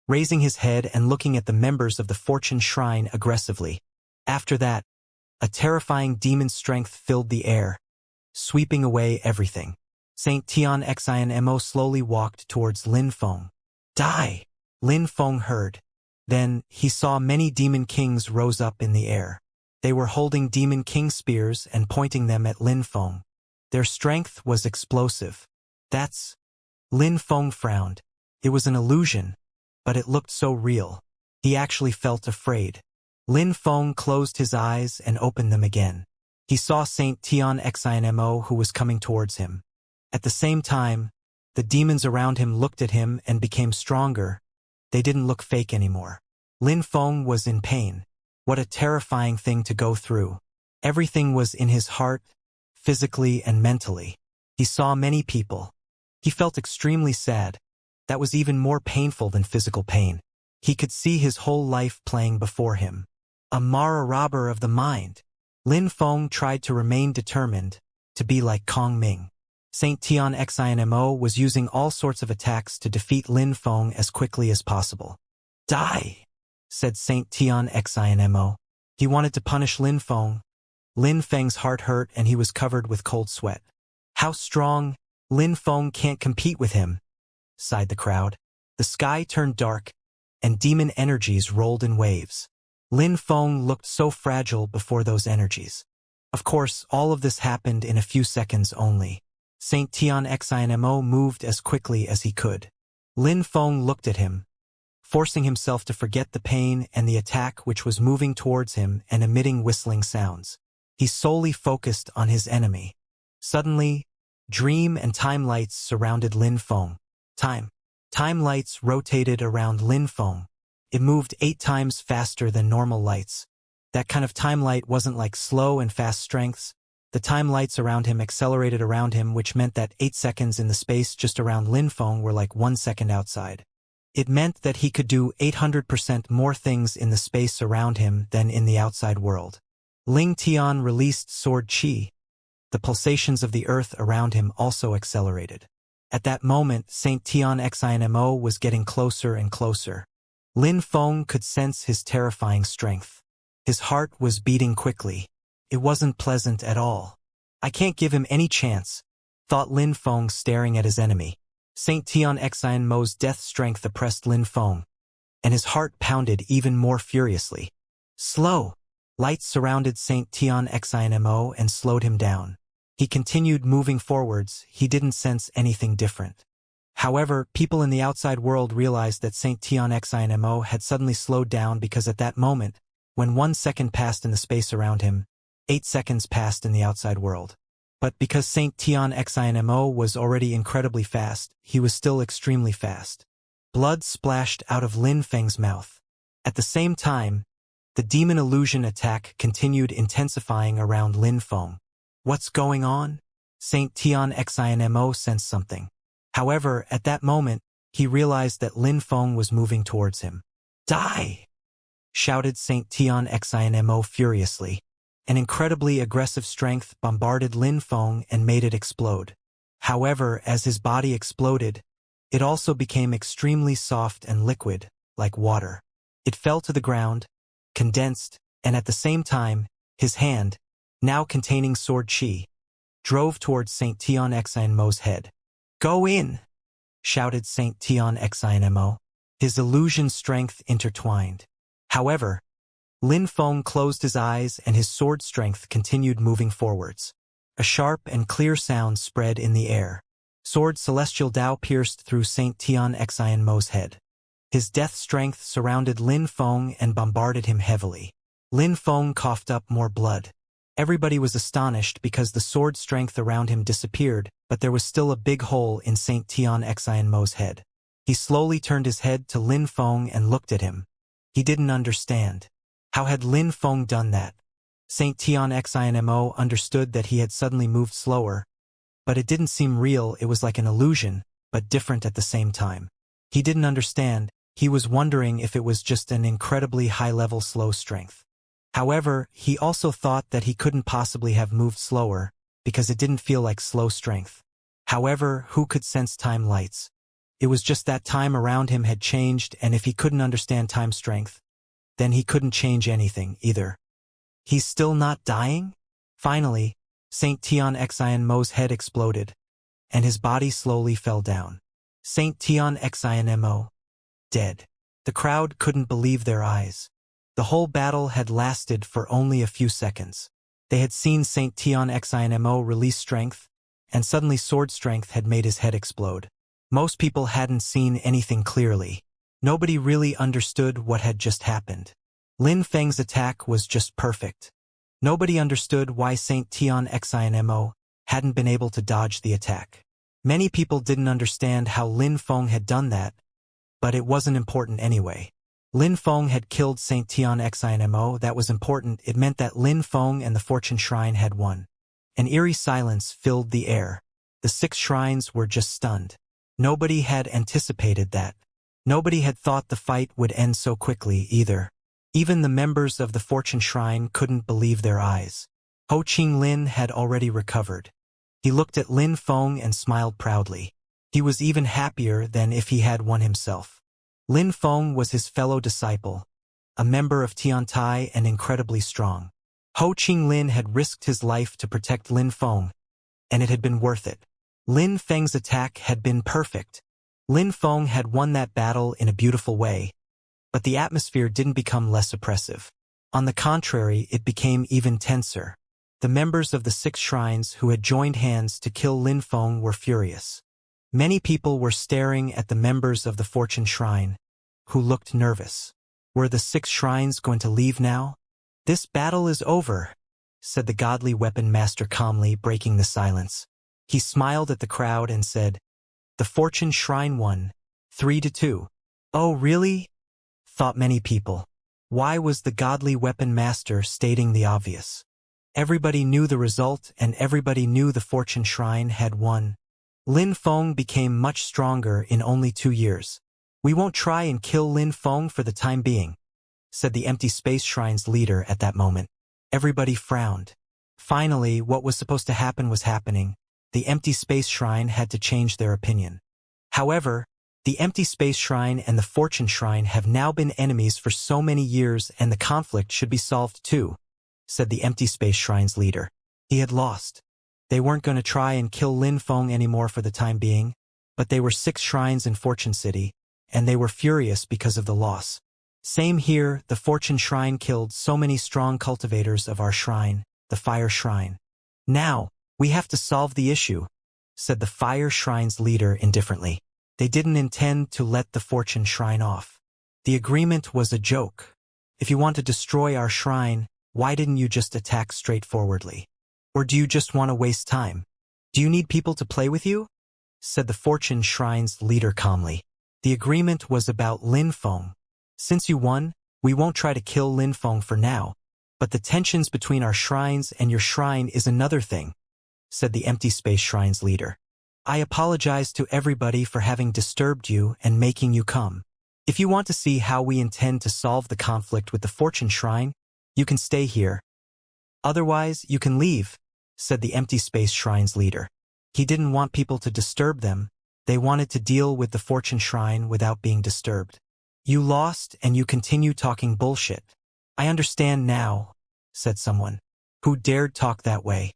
raising his head and looking at the members of the Fortune Shrine aggressively. After that, a terrifying demon strength filled the air, sweeping away everything. Saint Tian Xinmo slowly walked towards Lin Feng. Die! Lin Feng heard. Then, he saw many demon kings rose up in the air. They were holding demon king spears and pointing them at Lin Feng. Their strength was explosive. That's... Lin Feng frowned. It was an illusion, but it looked so real. He actually felt afraid. Lin Feng closed his eyes and opened them again. He saw Saint Tian Xinmo who was coming towards him. At the same time, the demons around him looked at him and became stronger. They didn't look fake anymore. Lin Feng was in pain. What a terrifying thing to go through. Everything was in his heart, physically and mentally. He saw many people. He felt extremely sad. That was even more painful than physical pain. He could see his whole life playing before him. A Mara robber of the mind. Lin Feng tried to remain determined, to be like Kong Ming. Saint Tian Xinmo was using all sorts of attacks to defeat Lin Feng as quickly as possible. Die, said Saint Tian Xinmo. He wanted to punish Lin Feng. Lin Feng's heart hurt and he was covered with cold sweat. How strong? Lin Feng can't compete with him, sighed the crowd. The sky turned dark, and demon energies rolled in waves. Lin Feng looked so fragile before those energies. Of course, all of this happened in a few seconds only. Saint Tian Xinmo moved as quickly as he could. Lin Feng looked at him, forcing himself to forget the pain and the attack which was moving towards him and emitting whistling sounds. He solely focused on his enemy. Suddenly, dream and time lights surrounded Lin Feng. Time lights rotated around Lin Feng. It moved 8 times faster than normal lights. That kind of time light wasn't like slow and fast strengths. The time lights around him accelerated around him, which meant that 8 seconds in the space just around Lin Feng were like 1 second outside. It meant that he could do 800% more things in the space around him than in the outside world. Ling Tian released sword qi. The pulsations of the earth around him also accelerated. At that moment, Saint Tian Xinmo was getting closer and closer. Lin Feng could sense his terrifying strength. His heart was beating quickly. It wasn't pleasant at all. I can't give him any chance, thought Lin Feng staring at his enemy. Saint Tian Xinmo's death strength oppressed Lin Feng, and his heart pounded even more furiously. Slow! Lights surrounded Saint Tian Xinmo and slowed him down. He continued moving forwards. He didn't sense anything different. However, people in the outside world realized that Saint Tian Xinmo had suddenly slowed down because at that moment, when 1 second passed in the space around him, 8 seconds passed in the outside world. But because Saint Tian Xinmo was already incredibly fast, he was still extremely fast. Blood splashed out of Lin Feng's mouth. At the same time, the demon illusion attack continued intensifying around Lin Feng. What's going on? Saint Tian Xinmo sensed something. However, at that moment, he realized that Lin Feng was moving towards him. Die! Shouted Saint Tian Xinmo furiously. An incredibly aggressive strength bombarded Lin Feng and made it explode. However, as his body exploded, it also became extremely soft and liquid, like water. It fell to the ground, condensed, and at the same time, his hand, now containing sword qi, drove towards Saint Tian Xinmo's head. Go in! Shouted Saint Tian Xinmo. His illusion strength intertwined. However, Lin Feng closed his eyes and his sword strength continued moving forwards. A sharp and clear sound spread in the air. Sword celestial Dao pierced through Saint Tian Xinmo's head. His death strength surrounded Lin Feng and bombarded him heavily. Lin Feng coughed up more blood. Everybody was astonished because the sword strength around him disappeared, but there was still a big hole in Saint Tian Xinmo's head. He slowly turned his head to Lin Feng and looked at him. He didn't understand. How had Lin Feng done that? Saint Tian Xinmo understood that he had suddenly moved slower, but it didn't seem real. It was like an illusion, but different at the same time. He didn't understand. He was wondering if it was just an incredibly high-level slow strength. However, he also thought that he couldn't possibly have moved slower, because it didn't feel like slow strength. However, who could sense time lights? It was just that time around him had changed, and if he couldn't understand time strength, then he couldn't change anything either. He's still not dying? Finally, Saint Tian Xinmo's head exploded, and his body slowly fell down. Saint Tian Xinmo, dead. The crowd couldn't believe their eyes. The whole battle had lasted for only a few seconds. They had seen Saint Tian Xinmo release strength, and suddenly sword strength had made his head explode. Most people hadn't seen anything clearly. Nobody really understood what had just happened. Lin Feng's attack was just perfect. Nobody understood why Saint Tian Xinmo hadn't been able to dodge the attack. Many people didn't understand how Lin Feng had done that, but it wasn't important anyway. Lin Feng had killed Saint Tian Xinmo. That was important. It meant that Lin Feng and the Fortune Shrine had won. An eerie silence filled the air. The 6 shrines were just stunned. Nobody had anticipated that. Nobody had thought the fight would end so quickly either. Even the members of the Fortune Shrine couldn't believe their eyes. Ho Qinglin had already recovered. He looked at Lin Feng and smiled proudly. He was even happier than if he had won himself. Lin Feng was his fellow disciple, a member of Tiantai and incredibly strong. Ho Qinglin had risked his life to protect Lin Feng, and it had been worth it. Lin Feng's attack had been perfect. Lin Feng had won that battle in a beautiful way, but the atmosphere didn't become less oppressive. On the contrary, it became even tenser. The members of the 6 shrines who had joined hands to kill Lin Feng were furious. Many people were staring at the members of the Fortune Shrine, who looked nervous. Were the 6 shrines going to leave now? "This battle is over," said the godly weapon master calmly, breaking the silence. He smiled at the crowd and said, "The Fortune Shrine won, 3-2. "Oh, really?" thought many people. Why was the godly weapon master stating the obvious? Everybody knew the result, and everybody knew the Fortune Shrine had won. Lin Feng became much stronger in only 2 years. "We won't try and kill Lin Feng for the time being," said the Empty Space Shrine's leader at that moment. Everybody frowned. Finally, what was supposed to happen was happening. The Empty Space Shrine had to change their opinion. However, the Empty Space Shrine and the Fortune Shrine have now been enemies for so many years, and the conflict should be solved too, said the Empty Space Shrine's leader. He had lost. They weren't going to try and kill Lin Feng anymore for the time being, but they were 6 shrines in Fortune City, and they were furious because of the loss. Same here, the Fortune Shrine killed so many strong cultivators of our shrine, the Fire Shrine. "Now, we have to solve the issue," said the Fire Shrine's leader indifferently. They didn't intend to let the Fortune Shrine off. The agreement was a joke. If you want to destroy our shrine, why didn't you just attack straightforwardly? Or do you just want to waste time? "Do you need people to play with you?" said the Fortune Shrine's leader calmly. The agreement was about Lin Feng. "Since you won, we won't try to kill Lin Feng for now, but the tensions between our shrines and your shrine is another thing," said the Empty Space Shrine's leader. "I apologize to everybody for having disturbed you and making you come. If you want to see how we intend to solve the conflict with the Fortune Shrine, you can stay here. Otherwise, you can leave," said the Empty Space Shrine's leader. He didn't want people to disturb them. They wanted to deal with the Fortune Shrine without being disturbed. "You lost and you continue talking bullshit." "I understand now," said someone. "Who dared talk that way?"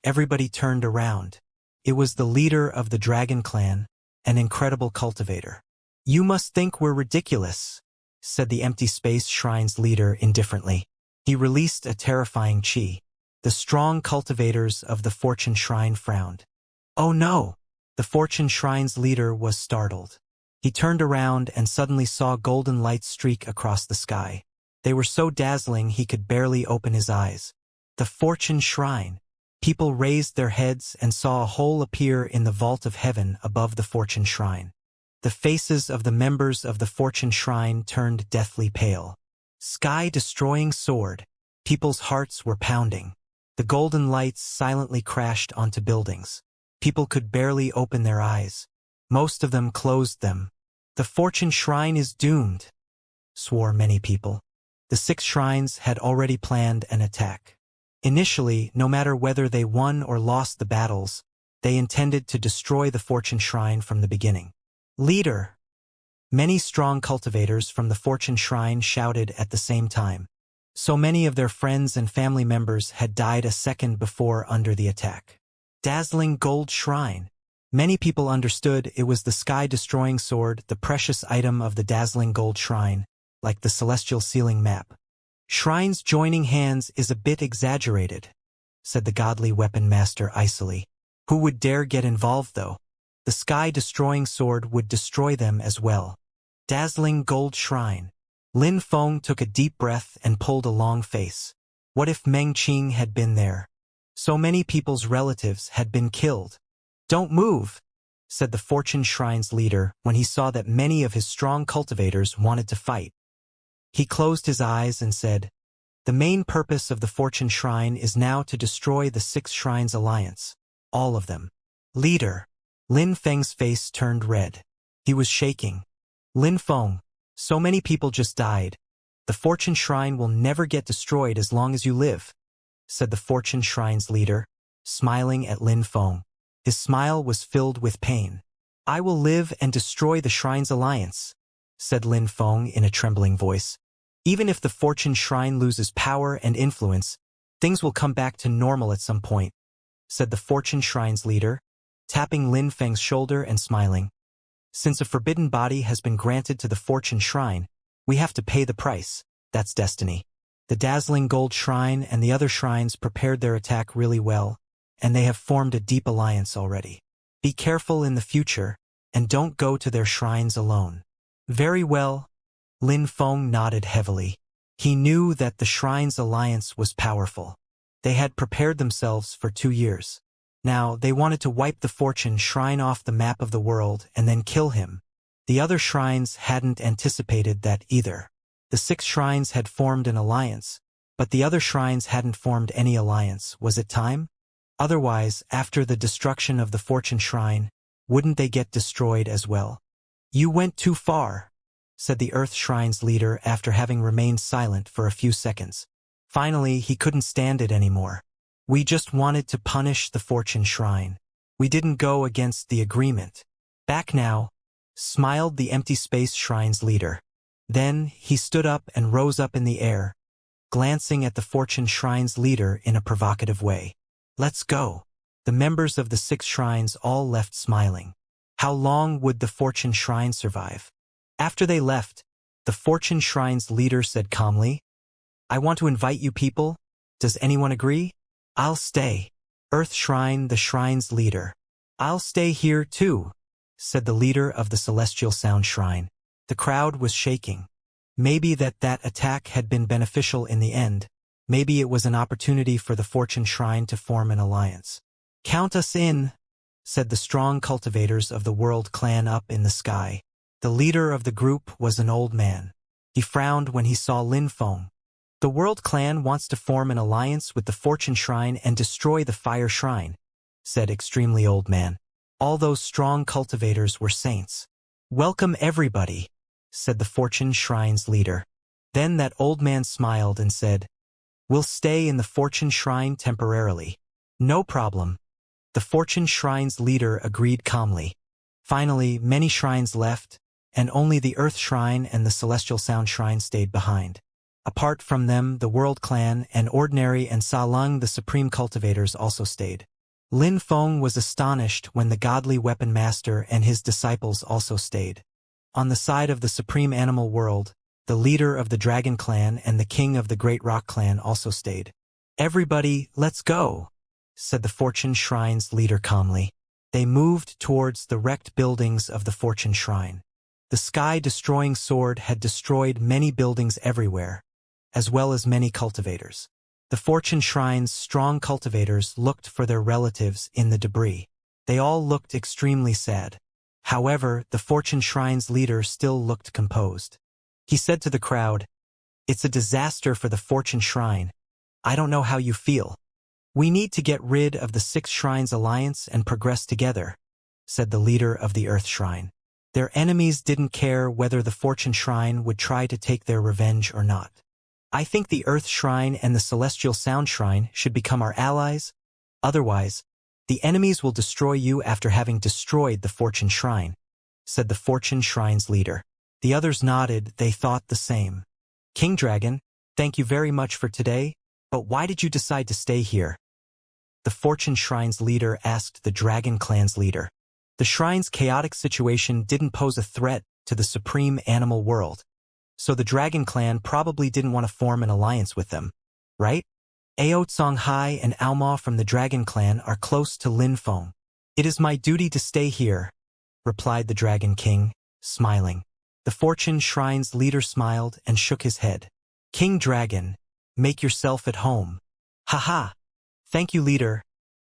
Everybody turned around. It was the leader of the Dragon Clan, an incredible cultivator. "You must think we're ridiculous," said the Empty Space Shrine's leader indifferently. He released a terrifying chi. The strong cultivators of the Fortune Shrine frowned. "Oh no!" The Fortune Shrine's leader was startled. He turned around and suddenly saw golden lights streak across the sky. They were so dazzling he could barely open his eyes. The Fortune Shrine. People raised their heads and saw a hole appear in the vault of heaven above the Fortune Shrine. The faces of the members of the Fortune Shrine turned deathly pale. Sky-destroying sword. People's hearts were pounding. The golden lights silently crashed onto buildings. People could barely open their eyes. Most of them closed them. "The Fortune Shrine is doomed," swore many people. The 6 shrines had already planned an attack. Initially, no matter whether they won or lost the battles, they intended to destroy the Fortune Shrine from the beginning. "Leader!" Many strong cultivators from the Fortune Shrine shouted at the same time. So many of their friends and family members had died a second before under the attack. Dazzling gold shrine. Many people understood it was the sky-destroying sword, the precious item of the dazzling gold shrine, like the celestial ceiling map. "Shrines joining hands is a bit exaggerated," said the godly weapon master icily. "Who would dare get involved, though? The sky-destroying sword would destroy them as well." Dazzling gold shrine. Lin Feng took a deep breath and pulled a long face. What if Meng Qing had been there? So many people's relatives had been killed. "Don't move," said the Fortune Shrine's leader when he saw that many of his strong cultivators wanted to fight. He closed his eyes and said, "The main purpose of the Fortune Shrine is now to destroy the 6 Shrines Alliance. All of them." "Leader." Lin Feng's face turned red. He was shaking. "Lin Feng, so many people just died. The Fortune Shrine will never get destroyed as long as you live," said the Fortune Shrine's leader, smiling at Lin Feng. His smile was filled with pain. "I will live and destroy the Shrines Alliance," said Lin Feng in a trembling voice. "Even if the Fortune Shrine loses power and influence, things will come back to normal at some point," said the Fortune Shrine's leader, tapping Lin Feng's shoulder and smiling. "Since a forbidden body has been granted to the Fortune Shrine, we have to pay the price. That's destiny." The dazzling gold shrine and the other shrines prepared their attack really well, and they have formed a deep alliance already. "Be careful in the future, and don't go to their shrines alone." "Very well." Lin Feng nodded heavily. He knew that the Shrines Alliance was powerful. They had prepared themselves for 2 years. Now, they wanted to wipe the Fortune Shrine off the map of the world and then kill him. The other shrines hadn't anticipated that either. The 6 shrines had formed an alliance, but the other shrines hadn't formed any alliance. Was it time? Otherwise, after the destruction of the Fortune Shrine, wouldn't they get destroyed as well? "You went too far," said the Earth Shrine's leader after having remained silent for a few seconds. Finally, he couldn't stand it anymore. "We just wanted to punish the Fortune Shrine. We didn't go against the agreement. Back now," smiled the Empty Space Shrine's leader. Then he stood up and rose up in the air, glancing at the Fortune Shrine's leader in a provocative way. "Let's go." The members of the 6 shrines all left smiling. How long would the Fortune Shrine survive? After they left, the Fortune Shrine's leader said calmly, "I want to invite you people. Does anyone agree?" "I'll stay." Earth Shrine, the shrine's leader. "I'll stay here too," said the leader of the Celestial Sound Shrine. The crowd was shaking. Maybe that attack had been beneficial in the end. Maybe it was an opportunity for the Fortune Shrine to form an alliance. "Count us in," said the strong cultivators of the World Clan up in the sky. The leader of the group was an old man. He frowned when he saw Lin Feng. "The World Clan wants to form an alliance with the Fortune Shrine and destroy the Fire Shrine," said Extremely Old Man. All those strong cultivators were saints. "Welcome everybody," said the Fortune Shrine's leader. Then that old man smiled and said, "We'll stay in the Fortune Shrine temporarily." "No problem." The Fortune Shrine's leader agreed calmly. Finally, many shrines left, and only the Earth Shrine and the Celestial Sound Shrine stayed behind. Apart from them, the World Clan and Ordinary and Sa Lung, the Supreme Cultivators, also stayed. Lin Feng was astonished when the Godly Weapon Master and his disciples also stayed. On the side of the Supreme Animal World, the leader of the Dragon Clan and the king of the Great Rock Clan also stayed. "Everybody, let's go," said the Fortune Shrine's leader calmly. They moved towards the wrecked buildings of the Fortune Shrine. The sky-destroying sword had destroyed many buildings everywhere, as well as many cultivators. The Fortune Shrine's strong cultivators looked for their relatives in the debris. They all looked extremely sad. However, the Fortune Shrine's leader still looked composed. He said to the crowd, "It's a disaster for the Fortune Shrine. I don't know how you feel. We need to get rid of the 6 Shrines Alliance and progress together," said the leader of the Earth Shrine. Their enemies didn't care whether the Fortune Shrine would try to take their revenge or not. "I think the Earth Shrine and the Celestial Sound Shrine should become our allies. Otherwise, the enemies will destroy you after having destroyed the Fortune Shrine," said the Fortune Shrine's leader. The others nodded. They thought the same. "King Dragon, thank you very much for today, but why did you decide to stay here?" The Fortune Shrine's leader asked the Dragon Clan's leader. The shrine's chaotic situation didn't pose a threat to the supreme animal world, so the Dragon Clan probably didn't want to form an alliance with them, right? "Ao Songhai and Aoma from the Dragon Clan are close to Lin Feng. It is my duty to stay here," replied the Dragon King, smiling. The Fortune Shrine's leader smiled and shook his head. King Dragon, make yourself at home. Haha. Thank you, leader.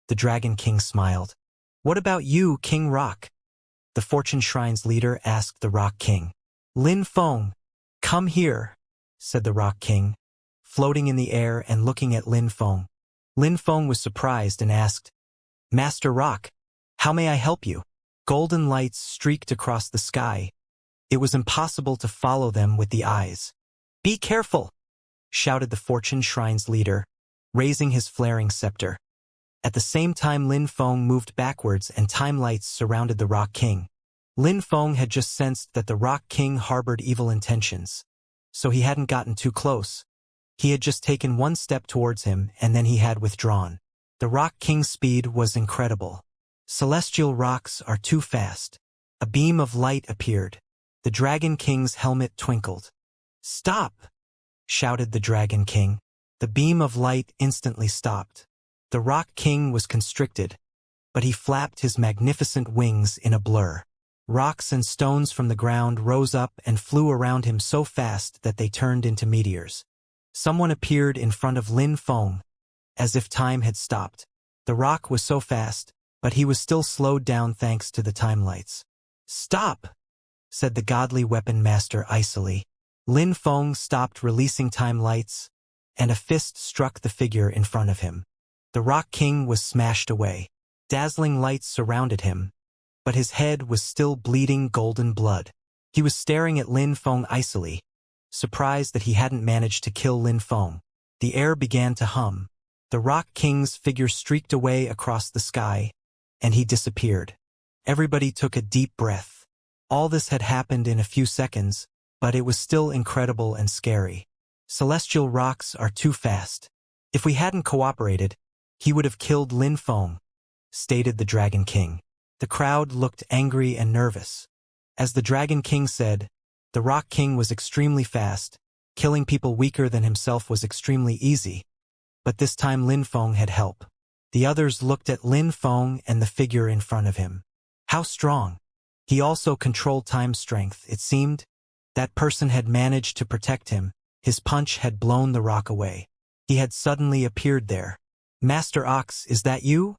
The Dragon King smiled. What about you, King Rock? The Fortune Shrine's leader asked the Rock King. Lin Feng, come here, said the Rock King, floating in the air and looking at Lin Feng. Lin Feng was surprised and asked, Master Rock, how may I help you? Golden lights streaked across the sky. It was impossible to follow them with the eyes. Be careful, shouted the Fortune Shrine's leader, raising his flaring scepter. At the same time, Lin Feng moved backwards and time lights surrounded the Rock King. Lin Feng had just sensed that the Rock King harbored evil intentions, so he hadn't gotten too close. He had just taken one step towards him and then he had withdrawn. The Rock King's speed was incredible. Celestial rocks are too fast. A beam of light appeared. The Dragon King's helmet twinkled. Stop! Shouted the Dragon King. The beam of light instantly stopped. The Rock King was constricted, but he flapped his magnificent wings in a blur. Rocks and stones from the ground rose up and flew around him so fast that they turned into meteors. Someone appeared in front of Lin Feng, as if time had stopped. The rock was so fast, but he was still slowed down thanks to the time lights. Stop! Said the godly weapon master icily. Lin Feng stopped releasing time lights, and a fist struck the figure in front of him. The Rock King was smashed away. Dazzling lights surrounded him, but his head was still bleeding golden blood. He was staring at Lin Feng icily, surprised that he hadn't managed to kill Lin Feng. The air began to hum. The Rock King's figure streaked away across the sky, and he disappeared. Everybody took a deep breath. All this had happened in a few seconds, but it was still incredible and scary. Celestial rocks are too fast. If we hadn't cooperated, he would have killed Lin Feng, stated the Dragon King. The crowd looked angry and nervous. As the Dragon King said, the Rock King was extremely fast. Killing people weaker than himself was extremely easy. But this time Lin Feng had help. The others looked at Lin Feng and the figure in front of him. How strong! He also controlled time strength, it seemed. That person had managed to protect him. His punch had blown the rock away. He had suddenly appeared there. Master Ox, is that you?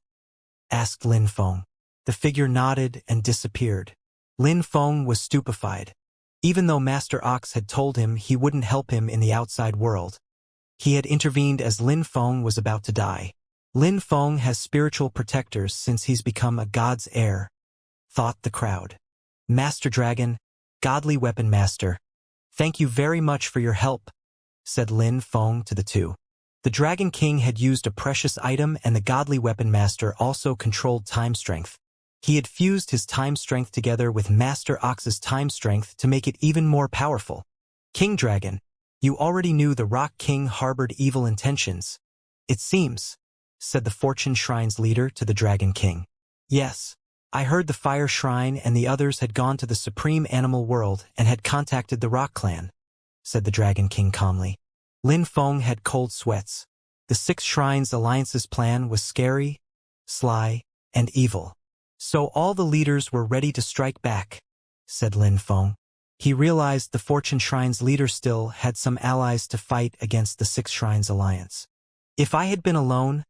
Asked Lin Feng. The figure nodded and disappeared. Lin Feng was stupefied. Even though Master Ox had told him he wouldn't help him in the outside world, he had intervened as Lin Feng was about to die. Lin Feng has spiritual protectors since he's become a god's heir, thought the crowd. Master Dragon, godly weapon master, thank you very much for your help, said Lin Feng to the two. The Dragon King had used a precious item and the godly weapon master also controlled time strength. He had fused his time strength together with Master Ox's time strength to make it even more powerful. King Dragon, you already knew the Rock King harbored evil intentions. It seems, said the Fortune Shrine's leader to the Dragon King. Yes, I heard the Fire Shrine and the others had gone to the Supreme Animal World and had contacted the Rock Clan, said the Dragon King calmly. Lin Feng had cold sweats. The Six Shrines Alliance's plan was scary, sly, and evil. So all the leaders were ready to strike back, said Lin Feng. He realized the Fortune Shrine's leader still had some allies to fight against the Six Shrines Alliance. If I had been alone,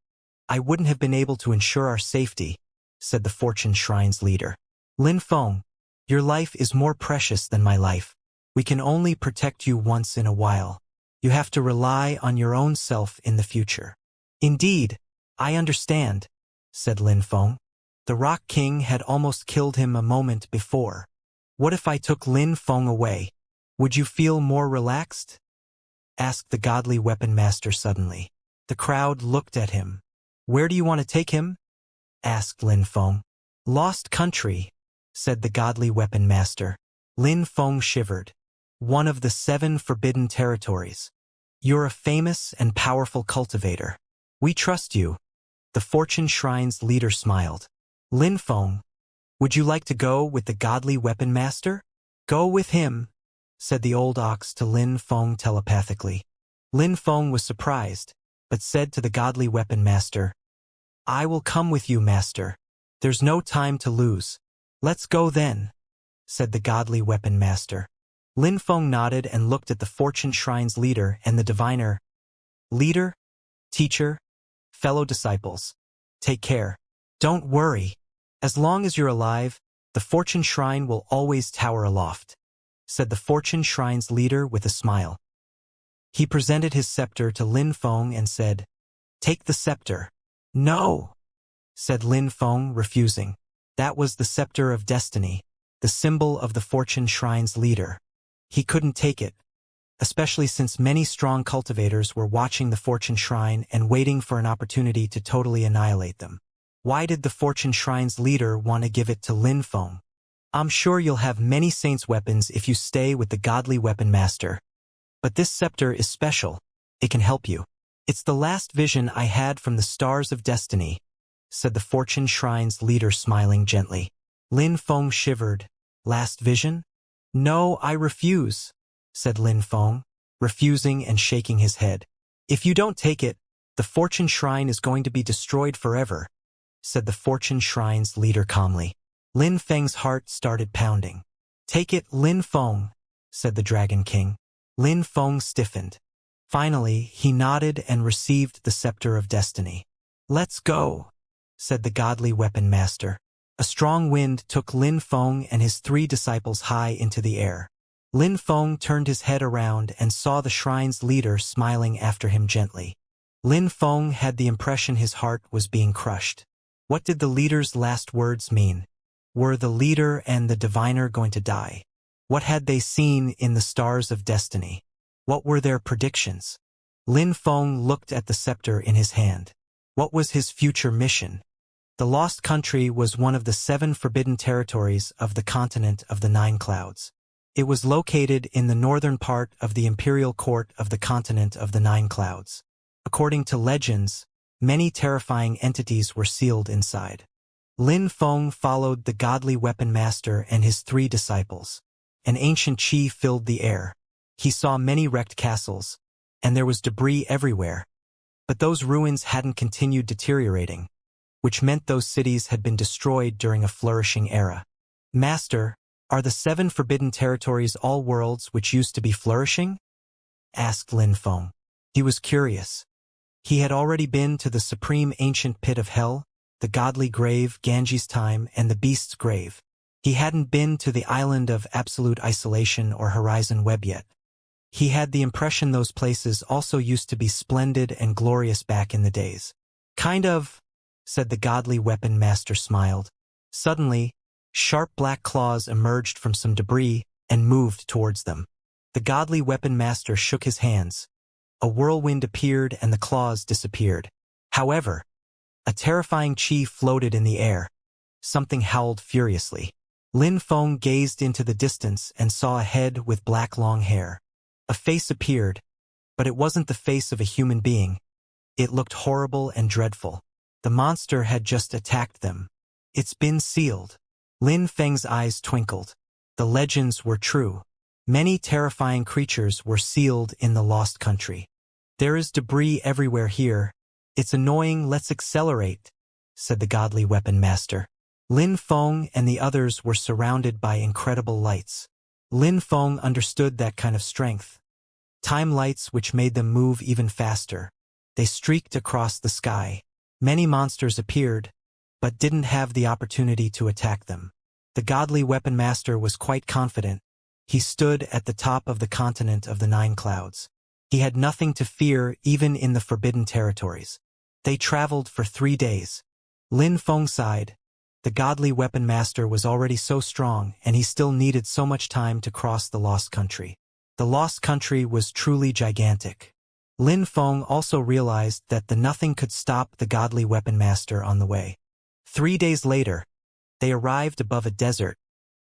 I wouldn't have been able to ensure our safety, said the Fortune Shrine's leader. Lin Feng, your life is more precious than my life. We can only protect you once in a while. You have to rely on your own self in the future. Indeed, I understand, said Lin Feng. The Rock King had almost killed him a moment before. What if I took Lin Feng away? Would you feel more relaxed? Asked the godly weapon master suddenly. The crowd looked at him. Where do you want to take him? Asked Lin Feng. Lost country, said the godly weapon master. Lin Feng shivered. One of the 7 forbidden territories. You're a famous and powerful cultivator. We trust you. The Fortune Shrine's leader smiled. Lin Feng, would you like to go with the godly weapon master? Go with him, said the old ox to Lin Feng telepathically. Lin Feng was surprised, but said to the godly weapon master, I will come with you, master. There's no time to lose. Let's go then, said the godly weapon master. Lin Feng nodded and looked at the Fortune Shrine's leader and the diviner. Leader, teacher, fellow disciples, take care. Don't worry. As long as you're alive, the Fortune Shrine will always tower aloft, said the Fortune Shrine's leader with a smile. He presented his scepter to Lin Feng and said, "Take the scepter." "No," said Lin Feng, refusing. That was the scepter of destiny, the symbol of the Fortune Shrine's leader. He couldn't take it, especially since many strong cultivators were watching the Fortune Shrine and waiting for an opportunity to totally annihilate them. Why did the Fortune Shrine's leader want to give it to Lin Feng? "I'm sure you'll have many saints' weapons if you stay with the godly weapon master. But this scepter is special. It can help you. It's the last vision I had from the stars of destiny," said the Fortune Shrine's leader, smiling gently. Lin Feng shivered. "Last vision? No, I refuse," said Lin Feng, refusing and shaking his head. "If you don't take it, the Fortune Shrine is going to be destroyed forever," said the Fortune Shrine's leader calmly. Lin Feng's heart started pounding. "Take it, Lin Feng," said the Dragon King. Lin Feng stiffened. Finally, he nodded and received the scepter of destiny. "Let's go," said the godly weapon master. A strong wind took Lin Feng and his 3 disciples high into the air. Lin Feng turned his head around and saw the shrine's leader smiling after him gently. Lin Feng had the impression his heart was being crushed. What did the leader's last words mean? Were the leader and the diviner going to die? What had they seen in the stars of destiny? What were their predictions? Lin Feng looked at the scepter in his hand. What was his future mission? The Lost Country was one of the 7 forbidden territories of the continent of the 9 clouds. It was located in the northern part of the imperial court of the continent of the 9 clouds. According to legends, many terrifying entities were sealed inside. Lin Feng followed the godly weapon master and his 3 disciples. An ancient qi filled the air. He saw many wrecked castles, and there was debris everywhere. But those ruins hadn't continued deteriorating, which meant those cities had been destroyed during a flourishing era. "Master, are the 7 forbidden territories all worlds which used to be flourishing?" asked Lin Feng. He was curious. He had already been to the supreme ancient pit of hell, the godly grave, Ganges time, and the beast's grave. He hadn't been to the island of absolute isolation or horizon web yet. He had the impression those places also used to be splendid and glorious back in the days. "Kind of," said the godly weapon master, smiled. Suddenly, sharp black claws emerged from some debris and moved towards them. The godly weapon master shook his hands. A whirlwind appeared and the claws disappeared. However, a terrifying qi floated in the air. Something howled furiously. Lin Feng gazed into the distance and saw a head with black long hair. A face appeared, but it wasn't the face of a human being. It looked horrible and dreadful. The monster had just attacked them. "It's been sealed." Lin Feng's eyes twinkled. The legends were true. Many terrifying creatures were sealed in the Lost Country. "There is debris everywhere here. It's annoying, let's accelerate," said the godly weapon master. Lin Feng and the others were surrounded by incredible lights. Lin Feng understood that kind of strength. Time lights which made them move even faster. They streaked across the sky. Many monsters appeared, but didn't have the opportunity to attack them. The godly weapon master was quite confident. He stood at the top of the continent of the 9 clouds. He had nothing to fear even in the forbidden territories. They traveled for 3 days. Lin Feng sighed. The godly weapon master was already so strong, and he still needed so much time to cross the Lost Country. The Lost Country was truly gigantic. Lin Feng also realized that the nothing could stop the godly weapon master on the way. 3 days later, they arrived above a desert,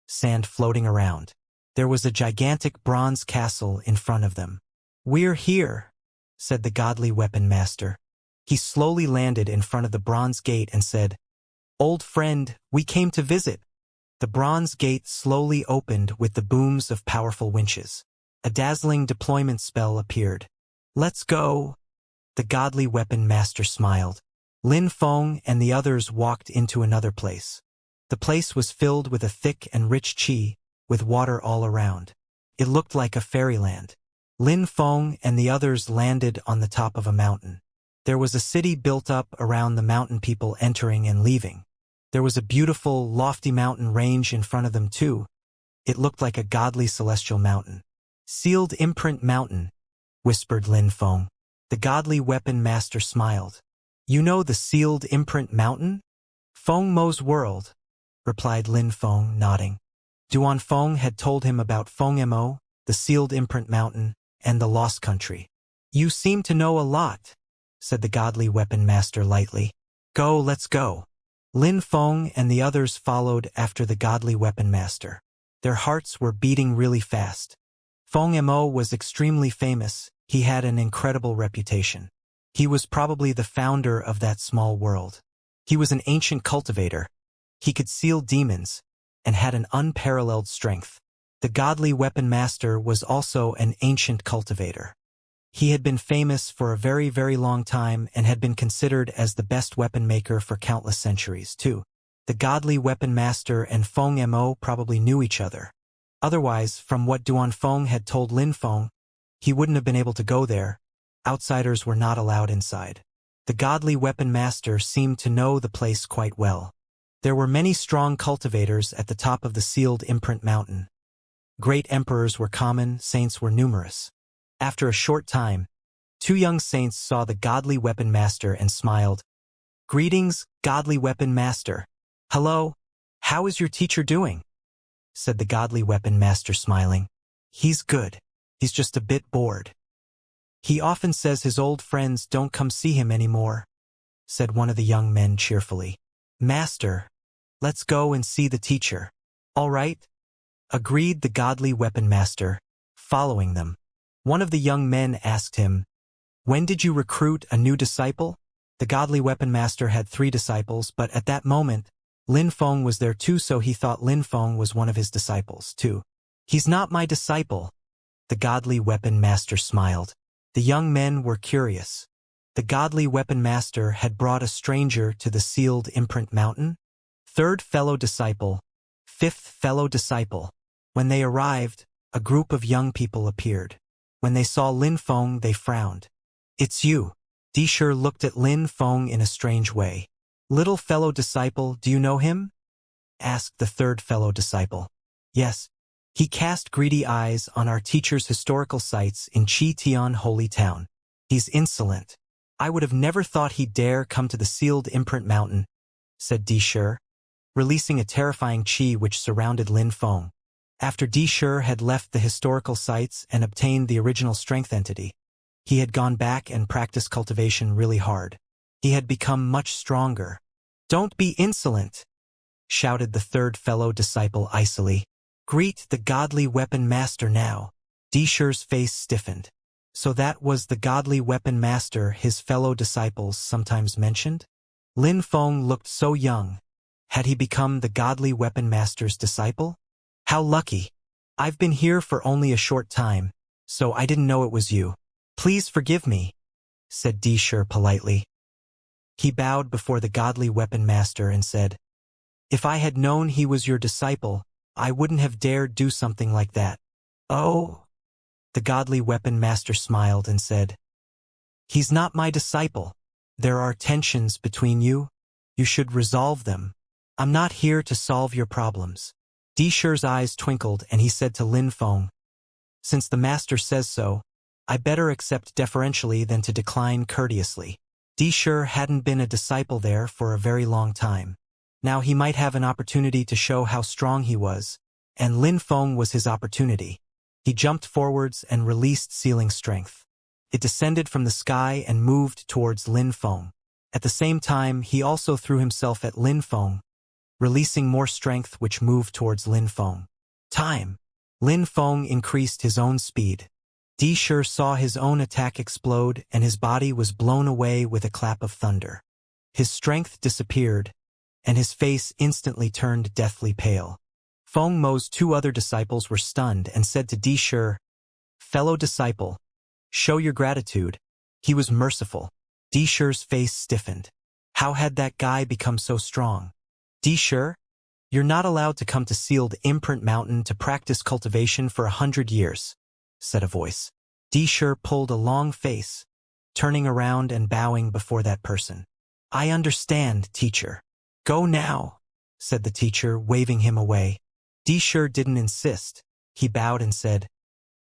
sand floating around. There was a gigantic bronze castle in front of them. "We're here," said the godly weapon master. He slowly landed in front of the bronze gate and said, "Old friend, we came to visit." The bronze gate slowly opened with the booms of powerful winches. A dazzling deployment spell appeared. "Let's go." The godly weapon master smiled. Lin Feng and the others walked into another place. The place was filled with a thick and rich qi, with water all around. It looked like a fairyland. Lin Feng and the others landed on the top of a mountain. There was a city built up around the mountain people entering and leaving. There was a beautiful, lofty mountain range in front of them too. It looked like a godly celestial mountain. Sealed Imprint Mountain, whispered Lin Feng. The godly weapon master smiled. You know the Sealed Imprint Mountain? Feng Mo's world, replied Lin Feng, nodding. Duan Feng had told him about Feng Mo, the Sealed Imprint Mountain, and the Lost Country. You seem to know a lot, said the godly weapon master lightly. Go, let's go. Lin Feng and the others followed after the godly weapon master. Their hearts were beating really fast. Feng Mo was extremely famous. He had an incredible reputation. He was probably the founder of that small world. He was an ancient cultivator. He could seal demons and had an unparalleled strength. The godly weapon master was also an ancient cultivator. He had been famous for a very, very long time and had been considered as the best weapon maker for countless centuries, too. The godly weapon master and Feng Mo probably knew each other. Otherwise, from what Duan Feng had told Lin Feng, he wouldn't have been able to go there. Outsiders were not allowed inside. The godly weapon master seemed to know the place quite well. There were many strong cultivators at the top of the Sealed Imprint Mountain. Great emperors were common, saints were numerous. After a short time, two young saints saw the godly weapon master and smiled. Greetings, godly weapon master. Hello, how is your teacher doing? Said the godly weapon master smiling. He's good. He's just a bit bored. He often says his old friends don't come see him anymore, said one of the young men cheerfully. Master, let's go and see the teacher. All right, agreed the godly weapon master, following them. One of the young men asked him, when did you recruit a new disciple? The godly weapon master had 3 disciples, but at that moment, Lin Feng was there too, so he thought Lin Feng was one of his disciples too. He's not my disciple. The godly weapon master smiled. The young men were curious. The godly weapon master had brought a stranger to the Sealed Imprint Mountain. 3rd fellow disciple, 5th fellow disciple. When they arrived, a group of young people appeared. When they saw Lin Feng, they frowned. It's you. Disher looked at Lin Feng in a strange way. Little fellow disciple, do you know him? Asked the 3rd fellow disciple. Yes. He cast greedy eyes on our teacher's historical sites in Chi Tian Holy Town. He's insolent. I would have never thought he'd dare come to the Sealed Imprint Mountain, said Disher, releasing a terrifying chi which surrounded Lin Feng. After Disher had left the historical sites and obtained the original strength entity, he had gone back and practiced cultivation really hard. He had become much stronger. Don't be insolent, shouted the 3rd fellow disciple icily. Greet the godly weapon master now. Disher's face stiffened. So that was the godly weapon master his fellow disciples sometimes mentioned? Lin Feng looked so young. Had he become the godly weapon master's disciple? How lucky. I've been here for only a short time, so I didn't know it was you. Please forgive me, said Disher politely. He bowed before the godly weapon master and said, if I had known he was your disciple, I wouldn't have dared do something like that. Oh, the godly weapon master smiled and said, he's not my disciple. There are tensions between you. You should resolve them. I'm not here to solve your problems. Disher's eyes twinkled and he said to Lin Feng, since the master says so, I better accept deferentially than to decline courteously. Disher hadn't been a disciple there for a very long time. Now he might have an opportunity to show how strong he was, and Lin Feng was his opportunity. He jumped forwards and released sealing strength. It descended from the sky and moved towards Lin Feng. At the same time, he also threw himself at Lin Feng, releasing more strength which moved towards Lin Feng. Time. Lin Feng increased his own speed. Disher saw his own attack explode and his body was blown away with a clap of thunder. His strength disappeared, and his face instantly turned deathly pale. Feng Mo's 2 other disciples were stunned and said to Disher, fellow disciple, show your gratitude. He was merciful. Disher's face stiffened. How had that guy become so strong? Disher? You're not allowed to come to sealed imprint mountain to practice cultivation for 100 years, said a voice. Disher pulled a long face, turning around and bowing before that person. I understand, teacher. Go now, said the teacher, waving him away. Disher didn't insist. He bowed and said,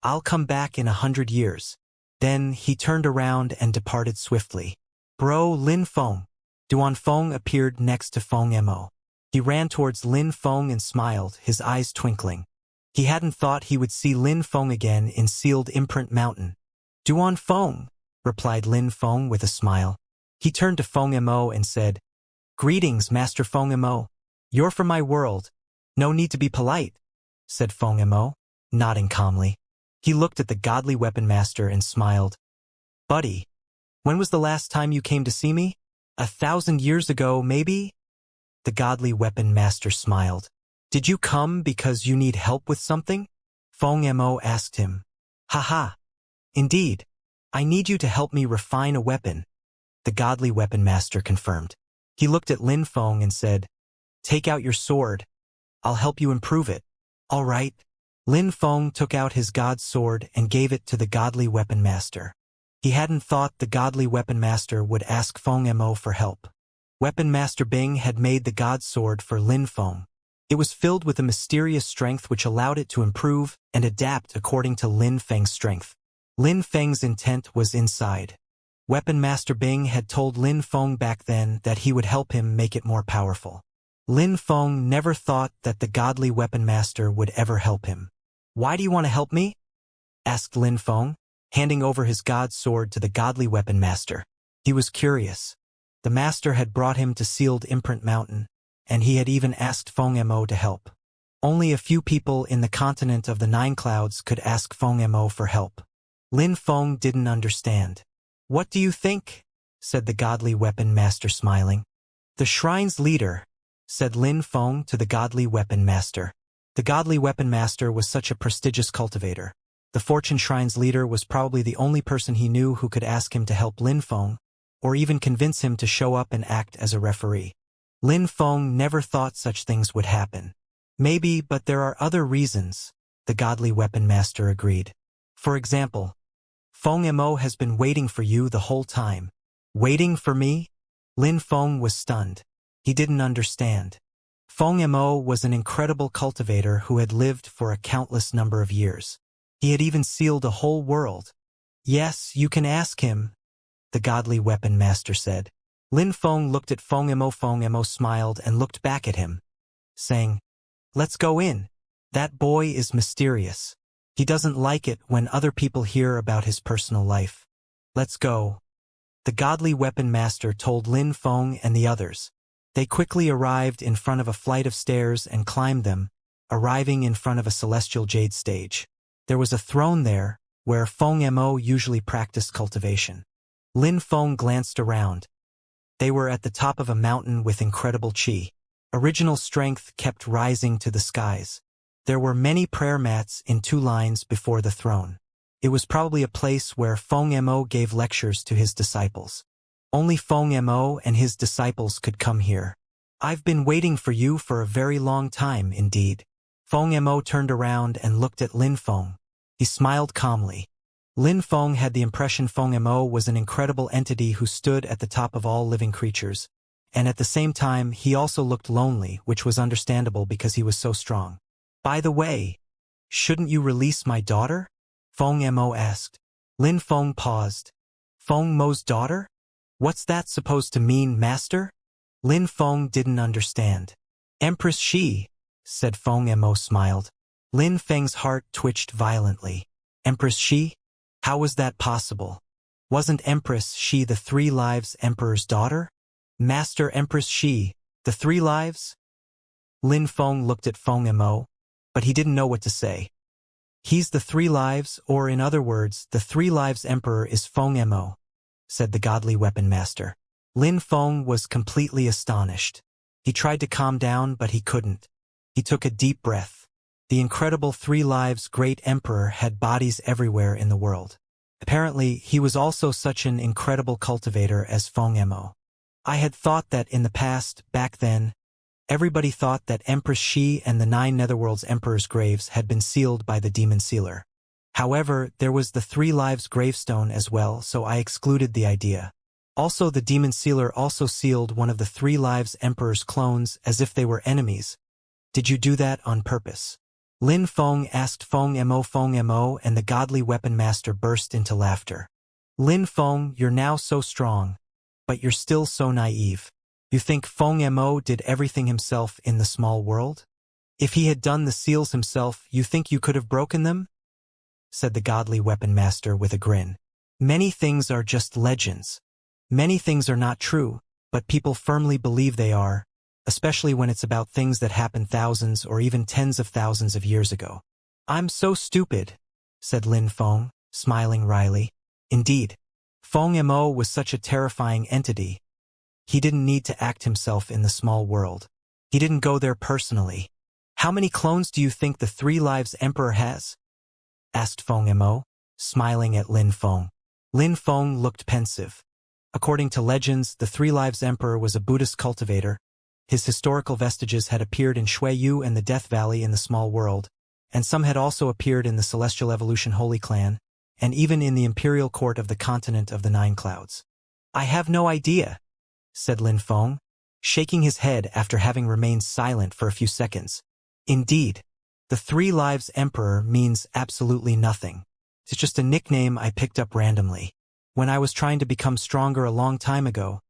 I'll come back in 100 years. Then he turned around and departed swiftly. Bro Lin Feng. Duan Feng appeared next to Feng Mo. He ran towards Lin Feng and smiled, his eyes twinkling. He hadn't thought he would see Lin Feng again in sealed imprint mountain. Duan Feng, replied Lin Feng with a smile. He turned to Feng Mo and said, Greetings, Master Feng Mo. You're from my world. No need to be polite, said Feng Mo, nodding calmly. He looked at the godly weapon master and smiled. Buddy, when was the last time you came to see me? 1,000 years ago, maybe? The godly weapon master smiled. Did you come because you need help with something? Feng Mo asked him. Haha. Indeed. I need you to help me refine a weapon. The godly weapon master confirmed. He looked at Lin Feng and said, Take out your sword. I'll help you improve it. All right. Lin Feng took out his god's sword and gave it to the godly weapon master. He hadn't thought the godly weapon master would ask Feng Mo for help. Weapon Master Bing had made the god's sword for Lin Feng. It was filled with a mysterious strength which allowed it to improve and adapt according to Lin Feng's strength. Lin Feng's intent was inside. Weapon Master Bing had told Lin Feng back then that he would help him make it more powerful. Lin Feng never thought that the godly weapon master would ever help him. Why do you want to help me? Asked Lin Feng, handing over his god's sword to the godly weapon master. He was curious. The master had brought him to sealed imprint mountain, and he had even asked Feng Mo to help. Only a few people in the continent of the Nine Clouds could ask Feng Mo for help. Lin Feng didn't understand. What do you think? Said the godly weapon master, smiling. The shrine's leader, said Lin Feng to the godly weapon master. The godly weapon master was such a prestigious cultivator. The Fortune Shrine's leader was probably the only person he knew who could ask him to help Lin Feng, or even convince him to show up and act as a referee. Lin Feng never thought such things would happen. Maybe, but there are other reasons, the godly weapon master agreed. For example, Feng Mo has been waiting for you the whole time. Waiting for me? Lin Feng was stunned. He didn't understand. Feng Mo was an incredible cultivator who had lived for a countless number of years. He had even sealed a whole world. Yes, you can ask him, the godly weapon master said. Lin Feng looked at Feng Mo. Feng Mo smiled and looked back at him, saying, Let's go in. That boy is mysterious. He doesn't like it when other people hear about his personal life. Let's go. The godly weapon master told Lin Feng and the others. They quickly arrived in front of a flight of stairs and climbed them, arriving in front of a celestial jade stage. There was a throne there, where Feng Mo usually practiced cultivation. Lin Feng glanced around. They were at the top of a mountain with incredible qi. Original strength kept rising to the skies. There were many prayer mats in 2 lines before the throne. It was probably a place where Feng Mo gave lectures to his disciples. Only Feng Mo and his disciples could come here. I've been waiting for you for a very long time, indeed. Feng Mo turned around and looked at Lin Feng. He smiled calmly. Lin Feng had the impression Feng Mo was an incredible entity who stood at the top of all living creatures. And at the same time, he also looked lonely, which was understandable because he was so strong. By the way, shouldn't you release my daughter? Feng Mo asked. Lin Feng paused. Feng Mo's daughter? What's that supposed to mean, master? Lin Feng didn't understand. Empress Shi, said Feng Mo smiled. Lin Feng's heart twitched violently. Empress Shi? How was that possible? Wasn't Empress Shi the 3 Lives Emperor's daughter? Master Empress Shi, the 3 Lives? Lin Feng looked at Feng Mo, but he didn't know what to say. He's the 3 Lives, or in other words, the 3 Lives Emperor is Feng Mo, said the godly weapon master. Lin Feng was completely astonished. He tried to calm down, but he couldn't. He took a deep breath. The incredible 3 Lives Great Emperor had bodies everywhere in the world. Apparently, he was also such an incredible cultivator as Feng Mo. I had thought that in the past, back then, Everybody thought that Empress Xi and the 9 Netherworld's Emperor's graves had been sealed by the Demon Sealer. However, there was the 3 Lives gravestone as well, so I excluded the idea. Also, the Demon Sealer also sealed one of the 3 Lives Emperor's clones as if they were enemies. Did you do that on purpose? Lin Feng asked. Feng Mo, and the godly weapon master burst into laughter. Lin Feng, you're now so strong, but you're still so naive. You think Feng Mo did everything himself in the small world? If he had done the seals himself, you think you could have broken them? Said the godly weapon master with a grin. Many things are just legends. Many things are not true, but people firmly believe they are, especially when it's about things that happened thousands or even tens of thousands of years ago. I'm so stupid, said Lin Feng, smiling wryly. Indeed, Feng Mo was such a terrifying entity. He didn't need to act himself in the small world. He didn't go there personally. How many clones do you think the 3 Lives Emperor has? Asked Feng Mo, smiling at Lin Feng. Lin Feng looked pensive. According to legends, the 3 Lives Emperor was a Buddhist cultivator. His historical vestiges had appeared in Shuiyu and the Death Valley in the small world, and some had also appeared in the Celestial Evolution Holy Clan, and even in the imperial court of the continent of the 9 Clouds. I have no idea, said Lin Feng, shaking his head after having remained silent for a few seconds. Indeed, the 3 Lives Emperor means absolutely nothing. It's just a nickname I picked up randomly. When I was trying to become stronger a long time ago,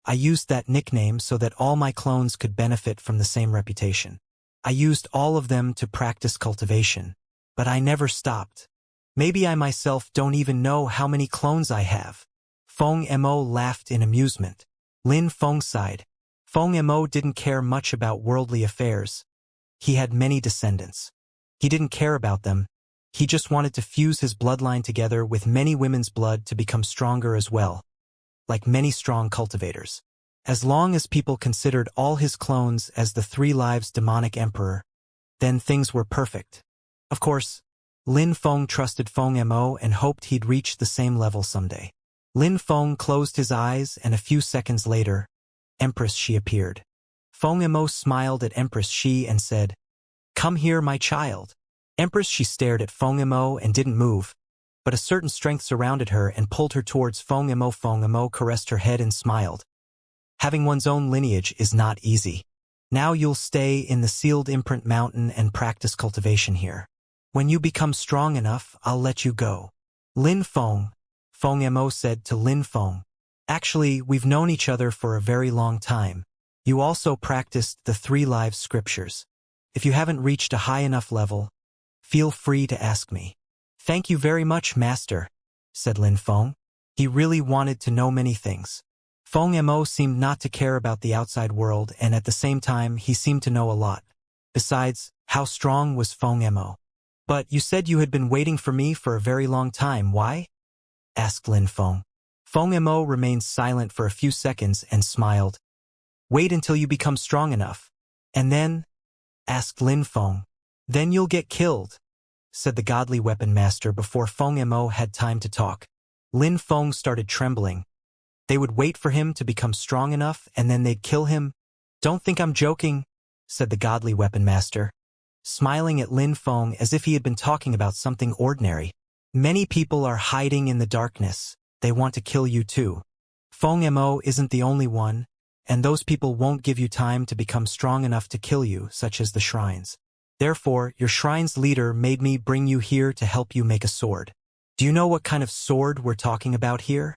I used that nickname so that all my clones could benefit from the same reputation. I used all of them to practice cultivation, but I never stopped. Maybe I myself don't even know how many clones I have. Feng Mo laughed in amusement. Lin Feng sighed. Feng Mo didn't care much about worldly affairs. He had many descendants. He didn't care about them. He just wanted to fuse his bloodline together with many women's blood to become stronger as well, like many strong cultivators. As long as people considered all his clones as the 3 Lives demonic emperor, then things were perfect. Of course, Lin Feng trusted Feng Mo and hoped he'd reach the same level someday. Lin Feng closed his eyes, and a few seconds later, Empress Xi appeared. Feng Mo smiled at Empress Xi and said, "Come here, my child." Empress Xi stared at Feng Mo and didn't move, but a certain strength surrounded her and pulled her towards Feng Mo. Feng Mo caressed her head and smiled. Having one's own lineage is not easy. Now you'll stay in the sealed imprint mountain and practice cultivation here. When you become strong enough, I'll let you go. Lin Feng, Feng Mo said to Lin Feng. Actually, we've known each other for a very long time. You also practiced the 3 Lives scriptures. If you haven't reached a high enough level, feel free to ask me. Thank you very much, Master, said Lin Feng. He really wanted to know many things. Feng Mo seemed not to care about the outside world, and at the same time he seemed to know a lot. Besides, how strong was Feng Mo? But you said you had been waiting for me for a very long time, why? Asked Lin Feng. Feng Mo remained silent for a few seconds and smiled. Wait until you become strong enough. And then? Asked Lin Feng. Then you'll get killed, said the godly weapon master before Feng Mo had time to talk. Lin Feng started trembling. They would wait for him to become strong enough and then they'd kill him? Don't think I'm joking, said the godly weapon master, smiling at Lin Feng as if he had been talking about something ordinary. Many people are hiding in the darkness. They want to kill you too. Feng Mo isn't the only one, and those people won't give you time to become strong enough to kill you, such as the shrines. Therefore, your shrine's leader made me bring you here to help you make a sword. Do you know what kind of sword we're talking about here?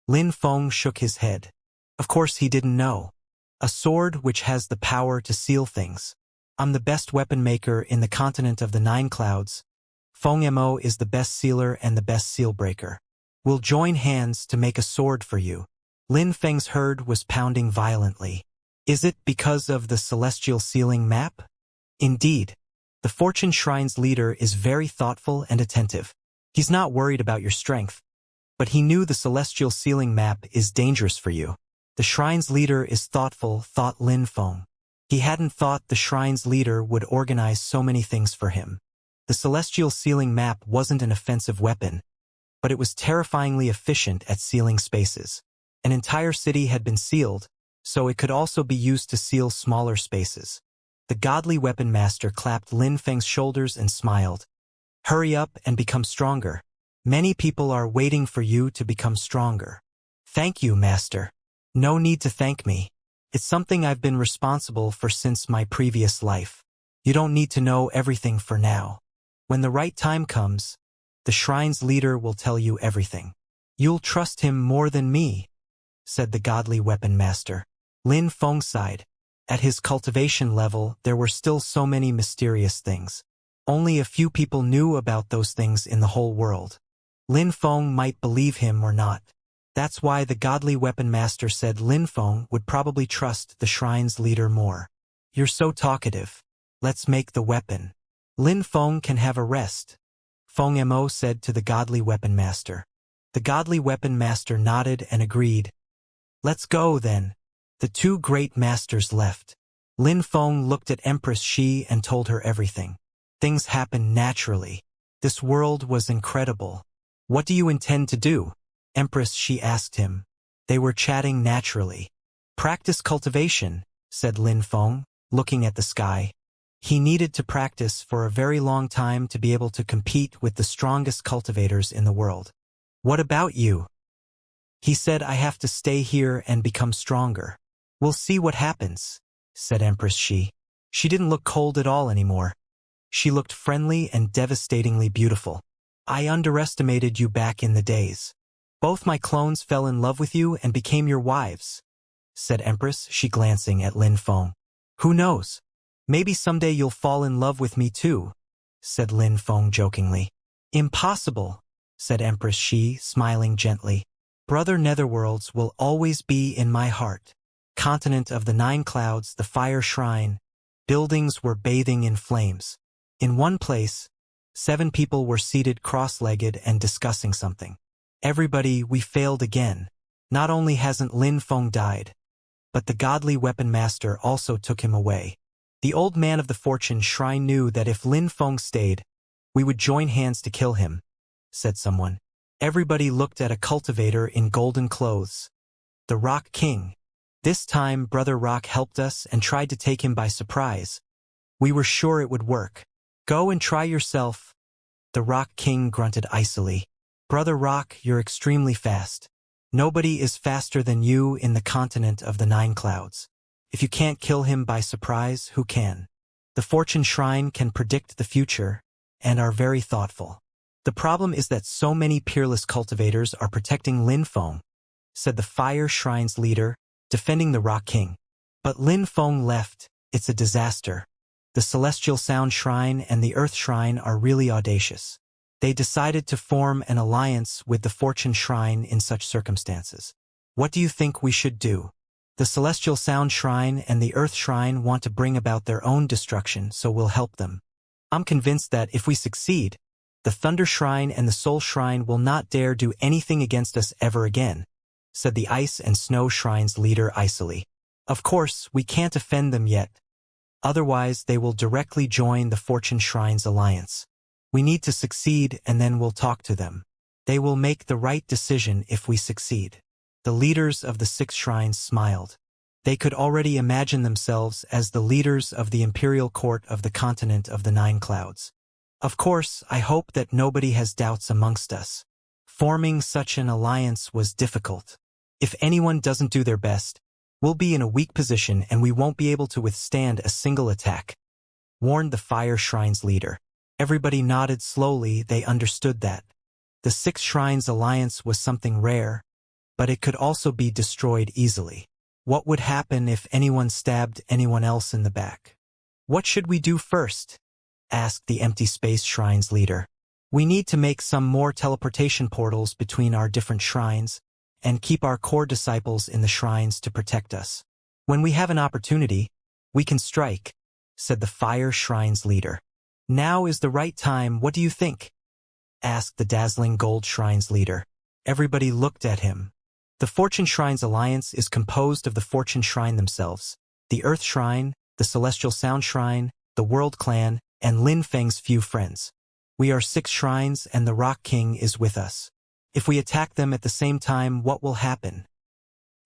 Lin Feng shook his head. Of course he didn't know. A sword which has the power to seal things. I'm the best weapon maker in the continent of the 9 Clouds. Feng Mo is the best sealer and the best seal breaker. We'll join hands to make a sword for you. Lin Feng's heart was pounding violently. Is it because of the celestial sealing map? Indeed. The Fortune Shrine's leader is very thoughtful and attentive. He's not worried about your strength, but he knew the celestial sealing map is dangerous for you. The shrine's leader is thoughtful, thought Lin Feng. He hadn't thought the shrine's leader would organize so many things for him. The celestial sealing map wasn't an offensive weapon, but it was terrifyingly efficient at sealing spaces. An entire city had been sealed, so it could also be used to seal smaller spaces. The godly weapon master clapped Lin Feng's shoulders and smiled. Hurry up and become stronger. Many people are waiting for you to become stronger. Thank you, master. No need to thank me. It's something I've been responsible for since my previous life. You don't need to know everything for now. When the right time comes, the shrine's leader will tell you everything. You'll trust him more than me, said the godly weapon master. Lin Feng sighed. At his cultivation level, there were still so many mysterious things. Only a few people knew about those things in the whole world. Lin Feng might believe him or not. That's why the godly weapon master said Lin Feng would probably trust the shrine's leader more. You're so talkative. Let's make the weapon. Lin Feng can have a rest, Feng Mo said to the godly weapon master. The godly weapon master nodded and agreed. Let's go then. The two great masters left. Lin Feng looked at Empress Shi and told her everything. Things happened naturally. This world was incredible. What do you intend to do? Empress Shi asked him. They were chatting naturally. Practice cultivation, said Lin Feng, looking at the sky. He needed to practice for a very long time to be able to compete with the strongest cultivators in the world. What about you? He said I have to stay here and become stronger. We'll see what happens, said Empress Shi. She didn't look cold at all anymore. She looked friendly and devastatingly beautiful. I underestimated you back in the days. Both my clones fell in love with you and became your wives, said Empress Shi, glancing at Lin Feng. Who knows? Maybe someday you'll fall in love with me too, said Lin Feng jokingly. Impossible, said Empress Shi, smiling gently. Brother Netherworlds will always be in my heart. Continent of the 9 clouds, the fire shrine. Buildings were bathing in flames. In one place, 7 people were seated cross-legged and discussing something. Everybody, we failed again. Not only hasn't Lin Feng died, but the godly weapon master also took him away. The old man of the fortune shrine knew that if Lin Feng stayed, we would join hands to kill him, said someone. Everybody looked at a cultivator in golden clothes. The Rock King. This time Brother Rock helped us and tried to take him by surprise. We were sure it would work. Go and try yourself. The Rock King grunted icily. Brother Rock, you're extremely fast. Nobody is faster than you in the continent of the 9 clouds. If you can't kill him by surprise, who can? The Fortune Shrine can predict the future and are very thoughtful. The problem is that so many peerless cultivators are protecting Lin Feng, said the Fire Shrine's leader, defending the Rock King. But Lin Feng left. It's a disaster. The Celestial Sound Shrine and the Earth Shrine are really audacious. They decided to form an alliance with the Fortune Shrine in such circumstances. What do you think we should do? The Celestial Sound Shrine and the Earth Shrine want to bring about their own destruction, so we'll help them. I'm convinced that if we succeed, the Thunder Shrine and the Soul Shrine will not dare do anything against us ever again, said the Ice and Snow Shrine's leader icily. Of course, we can't offend them yet. Otherwise, they will directly join the Fortune Shrine's alliance. We need to succeed and then we'll talk to them. They will make the right decision if we succeed. The leaders of the 6 shrines smiled. They could already imagine themselves as the leaders of the imperial court of the continent of the 9 clouds. Of course, I hope that nobody has doubts amongst us. Forming such an alliance was difficult. If anyone doesn't do their best, we'll be in a weak position and we won't be able to withstand a single attack, warned the Fire Shrine's leader. Everybody nodded slowly. They understood that. The 6 shrines alliance was something rare, but it could also be destroyed easily. What would happen if anyone stabbed anyone else in the back? What should we do first? Asked the Empty Space Shrine's leader. We need to make some more teleportation portals between our different shrines and keep our core disciples in the shrines to protect us. When we have an opportunity, we can strike, said the Fire Shrine's leader. Now is the right time, what do you think? Asked the Dazzling Gold Shrine's leader. Everybody looked at him. The Fortune Shrine's alliance is composed of the Fortune Shrine themselves, the Earth Shrine, the Celestial Sound Shrine, the World Clan, and Lin Feng's few friends. We are 6 shrines and the Rock King is with us. If we attack them at the same time, what will happen?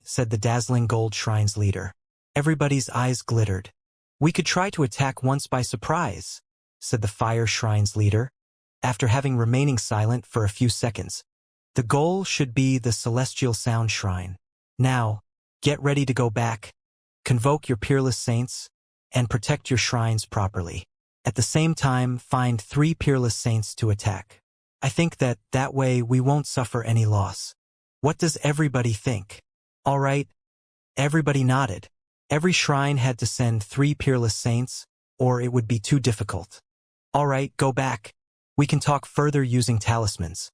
said the dazzling gold shrine's leader. Everybody's eyes glittered. We could try to attack once by surprise, said the fire shrine's leader, after having remaining silent for a few seconds. The goal should be the celestial sound shrine. Now, get ready to go back, convoke your peerless saints, and protect your shrines properly. At the same time, find 3 peerless saints to attack. I think that way we won't suffer any loss. What does everybody think? All right. Everybody nodded. Every shrine had to send 3 peerless saints, or it would be too difficult. All right, go back. We can talk further using talismans.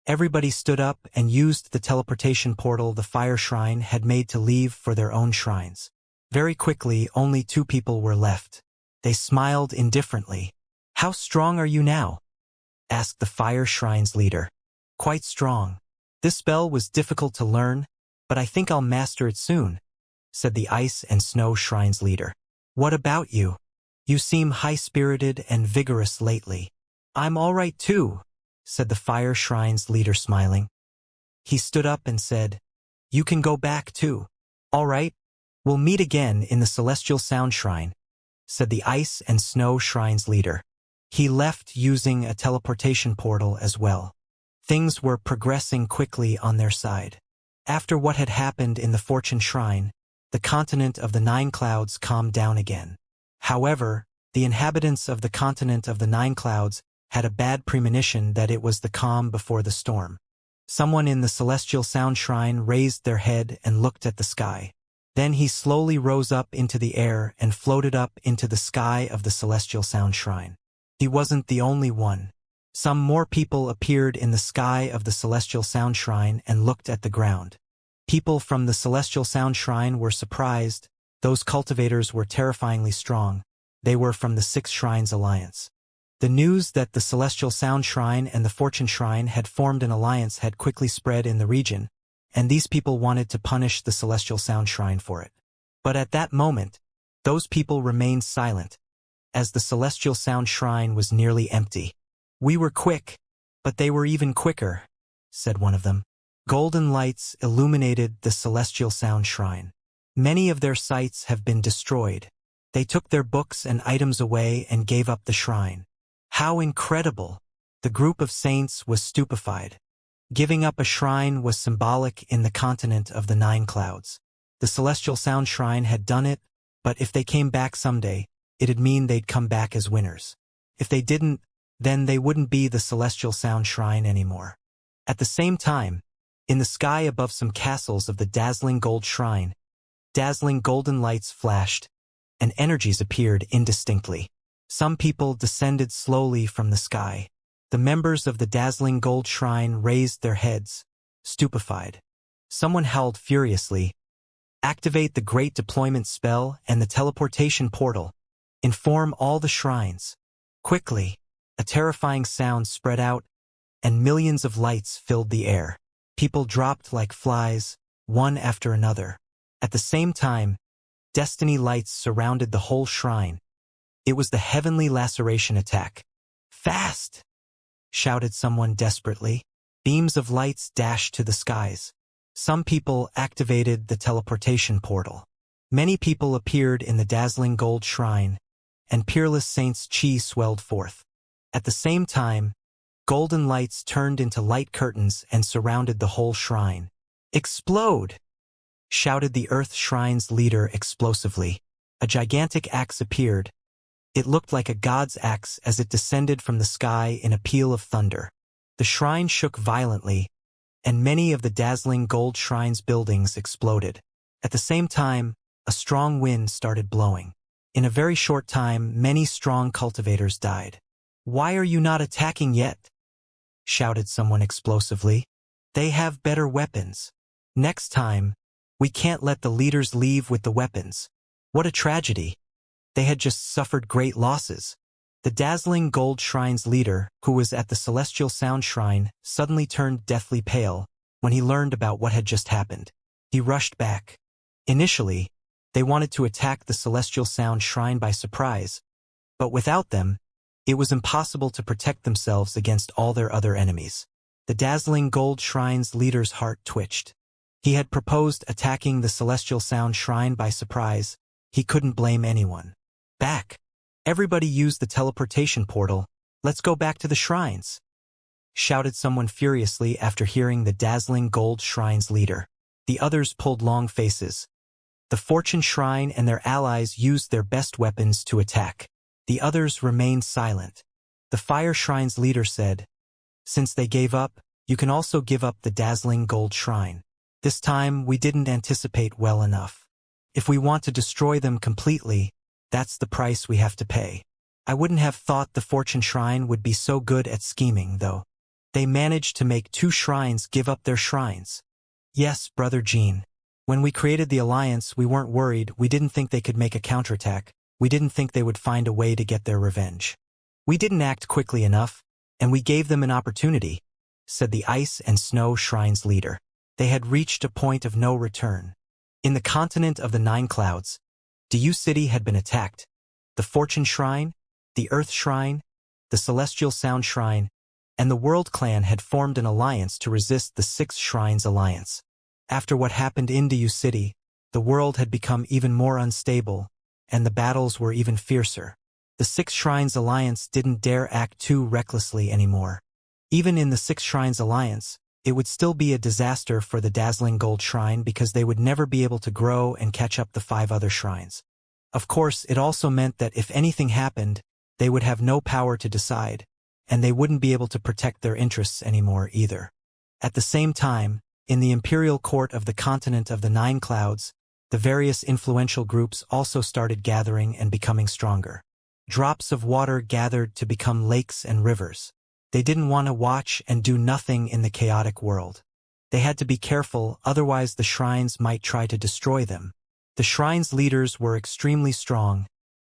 Everybody stood up and used the teleportation portal the fire shrine had made to leave for their own shrines. Very quickly, only 2 people were left. They smiled indifferently. How strong are you now? Asked the fire shrine's leader. Quite strong. This spell was difficult to learn, but I think I'll master it soon, said the ice and snow shrine's leader. What about you? You seem high-spirited and vigorous lately. I'm all right too, said the fire shrine's leader smiling. He stood up and said, You can go back too. All right, we'll meet again in the celestial sound shrine, said the ice and snow shrine's leader. He left using a teleportation portal as well. Things were progressing quickly on their side. After what had happened in the Fortune Shrine, the continent of the 9 Clouds calmed down again. However, the inhabitants of the continent of the 9 Clouds had a bad premonition that it was the calm before the storm. Someone in the Celestial Sound Shrine raised their head and looked at the sky. Then he slowly rose up into the air and floated up into the sky of the Celestial Sound Shrine. He wasn't the only one. Some more people appeared in the sky of the Celestial Sound Shrine and looked at the ground. People from the Celestial Sound Shrine were surprised. Those cultivators were terrifyingly strong. They were from the 6 Shrines Alliance. The news that the Celestial Sound Shrine and the Fortune Shrine had formed an alliance had quickly spread in the region, and these people wanted to punish the Celestial Sound Shrine for it. But at that moment, those people remained silent, as the Celestial Sound Shrine was nearly empty. We were quick, but they were even quicker, said one of them. Golden lights illuminated the Celestial Sound Shrine. Many of their sites have been destroyed. They took their books and items away and gave up the shrine. How incredible! The group of saints was stupefied. Giving up a shrine was symbolic in the continent of the 9 Clouds. The Celestial Sound Shrine had done it, but if they came back someday, it'd mean they'd come back as winners. If they didn't, then they wouldn't be the Celestial Sound Shrine anymore. At the same time, in the sky above some castles of the dazzling gold shrine, dazzling golden lights flashed, and energies appeared indistinctly. Some people descended slowly from the sky. The members of the dazzling gold shrine raised their heads, stupefied. Someone howled furiously, "Activate the Great Deployment spell and the teleportation portal. Inform all the shrines." Quickly, a terrifying sound spread out, and millions of lights filled the air. People dropped like flies, one after another. At the same time, destiny lights surrounded the whole shrine. It was the heavenly laceration attack. "Fast!" shouted someone desperately. Beams of lights dashed to the skies. Some people activated the teleportation portal. Many people appeared in the dazzling gold shrine, and peerless saints' chi swelled forth. At the same time, golden lights turned into light curtains and surrounded the whole shrine. "Explode!" shouted the Earth Shrine's leader explosively. A gigantic axe appeared. It looked like a god's axe as it descended from the sky in a peal of thunder. The shrine shook violently, and many of the dazzling gold shrine's buildings exploded. At the same time, a strong wind started blowing. In a very short time, many strong cultivators died. "Why are you not attacking yet?" shouted someone explosively. "They have better weapons. Next time, we can't let the leaders leave with the weapons." What a tragedy. They had just suffered great losses. The dazzling gold shrine's leader, who was at the Celestial Sound Shrine, suddenly turned deathly pale when he learned about what had just happened. He rushed back. Initially, they wanted to attack the Celestial Sound Shrine by surprise, but without them, it was impossible to protect themselves against all their other enemies. The dazzling gold shrine's leader's heart twitched. He had proposed attacking the Celestial Sound Shrine by surprise. He couldn't blame anyone. Back! Everybody use the teleportation portal. Let's go back to the shrines, shouted someone furiously after hearing the dazzling gold shrine's leader. The others pulled long faces. The Fortune Shrine and their allies used their best weapons to attack. The others remained silent. The Fire Shrine's leader said, "Since they gave up, you can also give up the dazzling gold shrine. This time we didn't anticipate well enough. If we want to destroy them completely, that's the price we have to pay." I wouldn't have thought the Fortune Shrine would be so good at scheming, though. They managed to make 2 shrines give up their shrines. Yes, Brother Jean. When we created the alliance, we weren't worried. We didn't think they could make a counterattack. We didn't think they would find a way to get their revenge. We didn't act quickly enough, and we gave them an opportunity, said the Ice and Snow Shrine's leader. They had reached a point of no return. In the continent of the 9 clouds, Du City had been attacked. The Fortune Shrine, the Earth Shrine, the Celestial Sound Shrine, and the World Clan had formed an alliance to resist the 6 Shrines Alliance. After what happened in Du City, the world had become even more unstable, and the battles were even fiercer. The 6 Shrines Alliance didn't dare act too recklessly anymore. Even in the 6 Shrines Alliance, it would still be a disaster for the dazzling gold shrine because they would never be able to grow and catch up the 5 other shrines. Of course, it also meant that if anything happened, they would have no power to decide, and they wouldn't be able to protect their interests anymore either. At the same time, in the imperial court of the continent of the 9 clouds, the various influential groups also started gathering and becoming stronger. Drops of water gathered to become lakes and rivers. They didn't want to watch and do nothing in the chaotic world. They had to be careful, otherwise the shrines might try to destroy them. The shrines' leaders were extremely strong,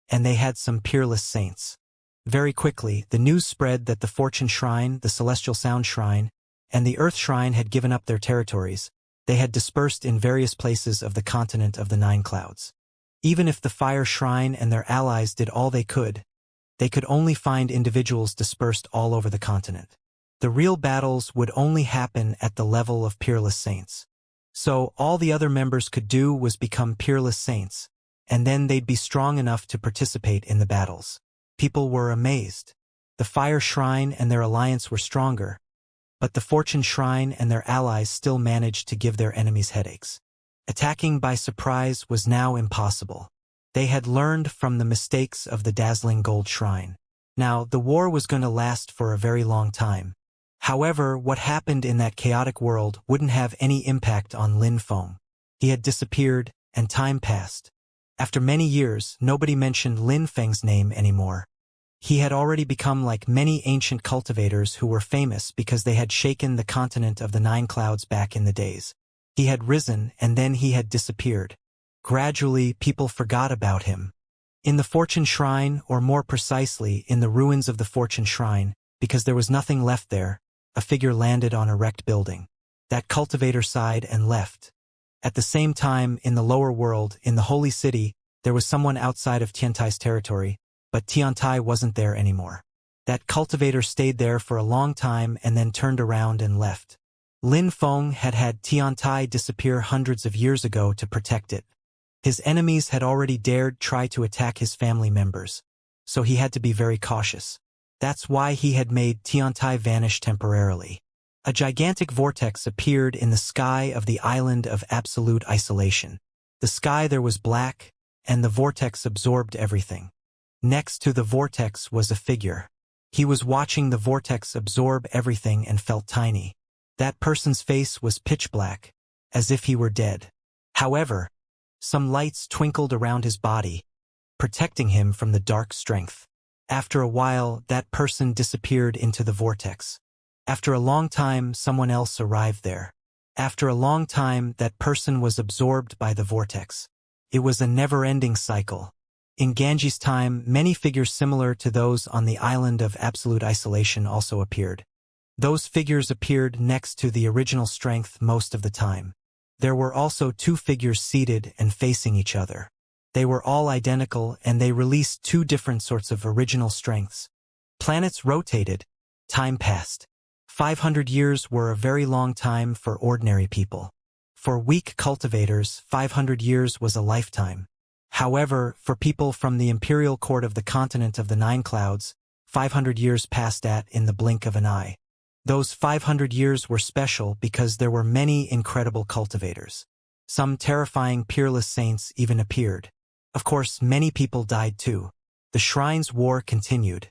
and they had some peerless saints. Very quickly, the news spread that the Fortune Shrine, the Celestial Sound Shrine, and the Earth Shrine had given up their territories. They had dispersed in various places of the continent of the 9 clouds. Even if the Fire Shrine and their allies did all they could only find individuals dispersed all over the continent. The real battles would only happen at the level of peerless saints. So all the other members could do was become peerless saints, and then they'd be strong enough to participate in the battles. People were amazed. The Fire Shrine and their alliance were stronger, but the Fortune Shrine and their allies still managed to give their enemies headaches. Attacking by surprise was now impossible. They had learned from the mistakes of the dazzling gold shrine. Now, the war was going to last for a very long time. However, what happened in that chaotic world wouldn't have any impact on Lin Feng. He had disappeared, and time passed. After many years, nobody mentioned Lin Feng's name anymore. He had already become like many ancient cultivators who were famous because they had shaken the continent of the 9 clouds back in the days. He had risen, and then he had disappeared. Gradually, people forgot about him. In the Fortune Shrine, or more precisely, in the ruins of the Fortune Shrine, because there was nothing left there, a figure landed on a wrecked building. That cultivator sighed and left. At the same time, in the lower world, in the Holy City, there was someone outside of Tiantai's territory, but Tiantai wasn't there anymore. That cultivator stayed there for a long time and then turned around and left. Lin Feng had had Tiantai disappear hundreds of years ago to protect it. His enemies had already dared try to attack his family members, so he had to be very cautious. That's why he had made Tiantai vanish temporarily. A gigantic vortex appeared in the sky of the island of absolute isolation. The sky there was black, and the vortex absorbed everything. Next to the vortex was a figure. He was watching the vortex absorb everything and felt tiny. That person's face was pitch black, as if he were dead. However, some lights twinkled around his body, protecting him from the dark strength. After a while, that person disappeared into the vortex. After a long time, someone else arrived there. After a long time, that person was absorbed by the vortex. It was a never-ending cycle. In Ganji's time, many figures similar to those on the island of absolute isolation also appeared. Those figures appeared next to the original strength most of the time. There were also 2 figures seated and facing each other. They were all identical, and they released 2 different sorts of original strengths. Planets rotated. Time passed. 500 years were a very long time for ordinary people. For weak cultivators, 500 years was a lifetime. However, for people from the imperial court of the continent of the Nine Clouds, 500 years passed in the blink of an eye. Those 500 years were special because there were many incredible cultivators. Some terrifying peerless saints even appeared. Of course, many people died too. The Shrine's war continued.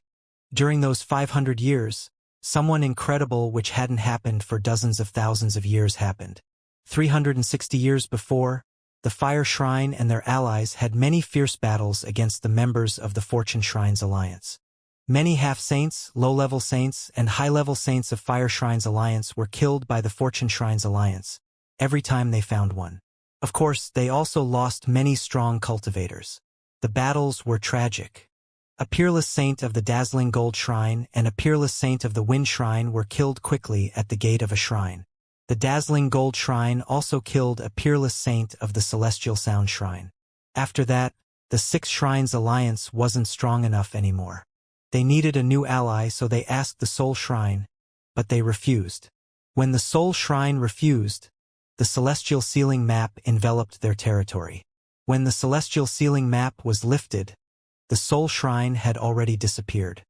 During those 500 years, someone incredible which hadn't happened for dozens of thousands of years happened. 360 years before, the Fire Shrine and their allies had many fierce battles against the members of the Fortune Shrine's alliance. Many half-saints, low-level saints, and high-level saints of Fire Shrine's alliance were killed by the Fortune Shrine's alliance, every time they found one. Of course, they also lost many strong cultivators. The battles were tragic. A peerless saint of the Dazzling Gold Shrine and a peerless saint of the Wind Shrine were killed quickly at the gate of a shrine. The Dazzling Gold Shrine also killed a peerless saint of the Celestial Sound Shrine. After that, the Six Shrines Alliance wasn't strong enough anymore. They needed a new ally, so they asked the Soul Shrine, but they refused. When the Soul Shrine refused, the Celestial Sealing Map enveloped their territory. When the Celestial Sealing Map was lifted, the Soul Shrine had already disappeared.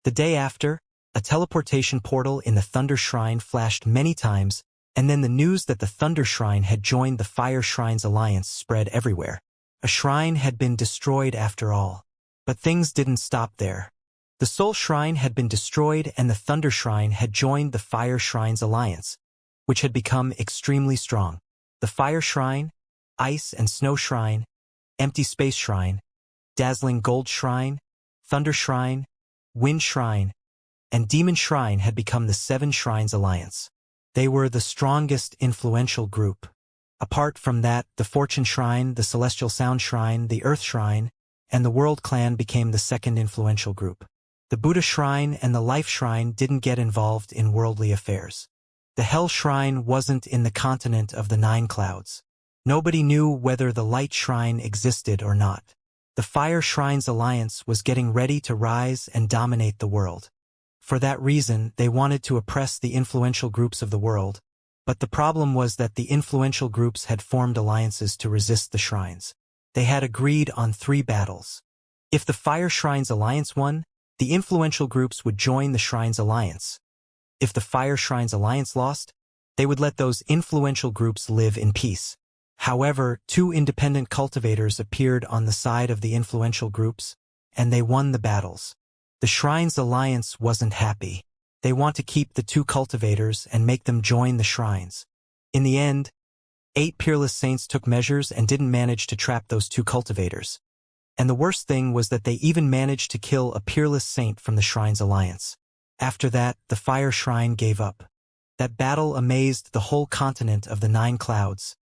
The day after, a teleportation portal in the Thunder Shrine flashed many times, and then the news that the Thunder Shrine had joined the Fire Shrine's alliance spread everywhere. A shrine had been destroyed after all. But things didn't stop there. The Soul Shrine had been destroyed and the Thunder Shrine had joined the Fire Shrine's alliance, which had become extremely strong. The Fire Shrine, Ice and Snow Shrine, Empty Space Shrine, Dazzling Gold Shrine, Thunder Shrine, Wind Shrine, and Demon Shrine had become the Seven Shrines Alliance. They were the strongest influential group. Apart from that, the Fortune Shrine, the Celestial Sound Shrine, the Earth Shrine, and the World Clan became the second influential group. The Buddha Shrine and the Life Shrine didn't get involved in worldly affairs. The Hell Shrine wasn't in the continent of the Nine Clouds. Nobody knew whether the Light Shrine existed or not. The Fire Shrine's alliance was getting ready to rise and dominate the world. For that reason, they wanted to oppress the influential groups of the world, but the problem was that the influential groups had formed alliances to resist the shrines. They had agreed on 3 battles. If the Fire Shrine's alliance won, the influential groups would join the Shrine's alliance. If the Fire Shrine's alliance lost, they would let those influential groups live in peace. However, 2 independent cultivators appeared on the side of the influential groups, and they won the battles. The Shrine's alliance wasn't happy. They want to keep the 2 cultivators and make them join the shrines. In the end, 8 peerless saints took measures and didn't manage to trap those 2 cultivators. And the worst thing was that they even managed to kill a peerless saint from the Shrine's alliance. After that, the Fire Shrine gave up. That battle amazed the whole continent of the Nine Clouds.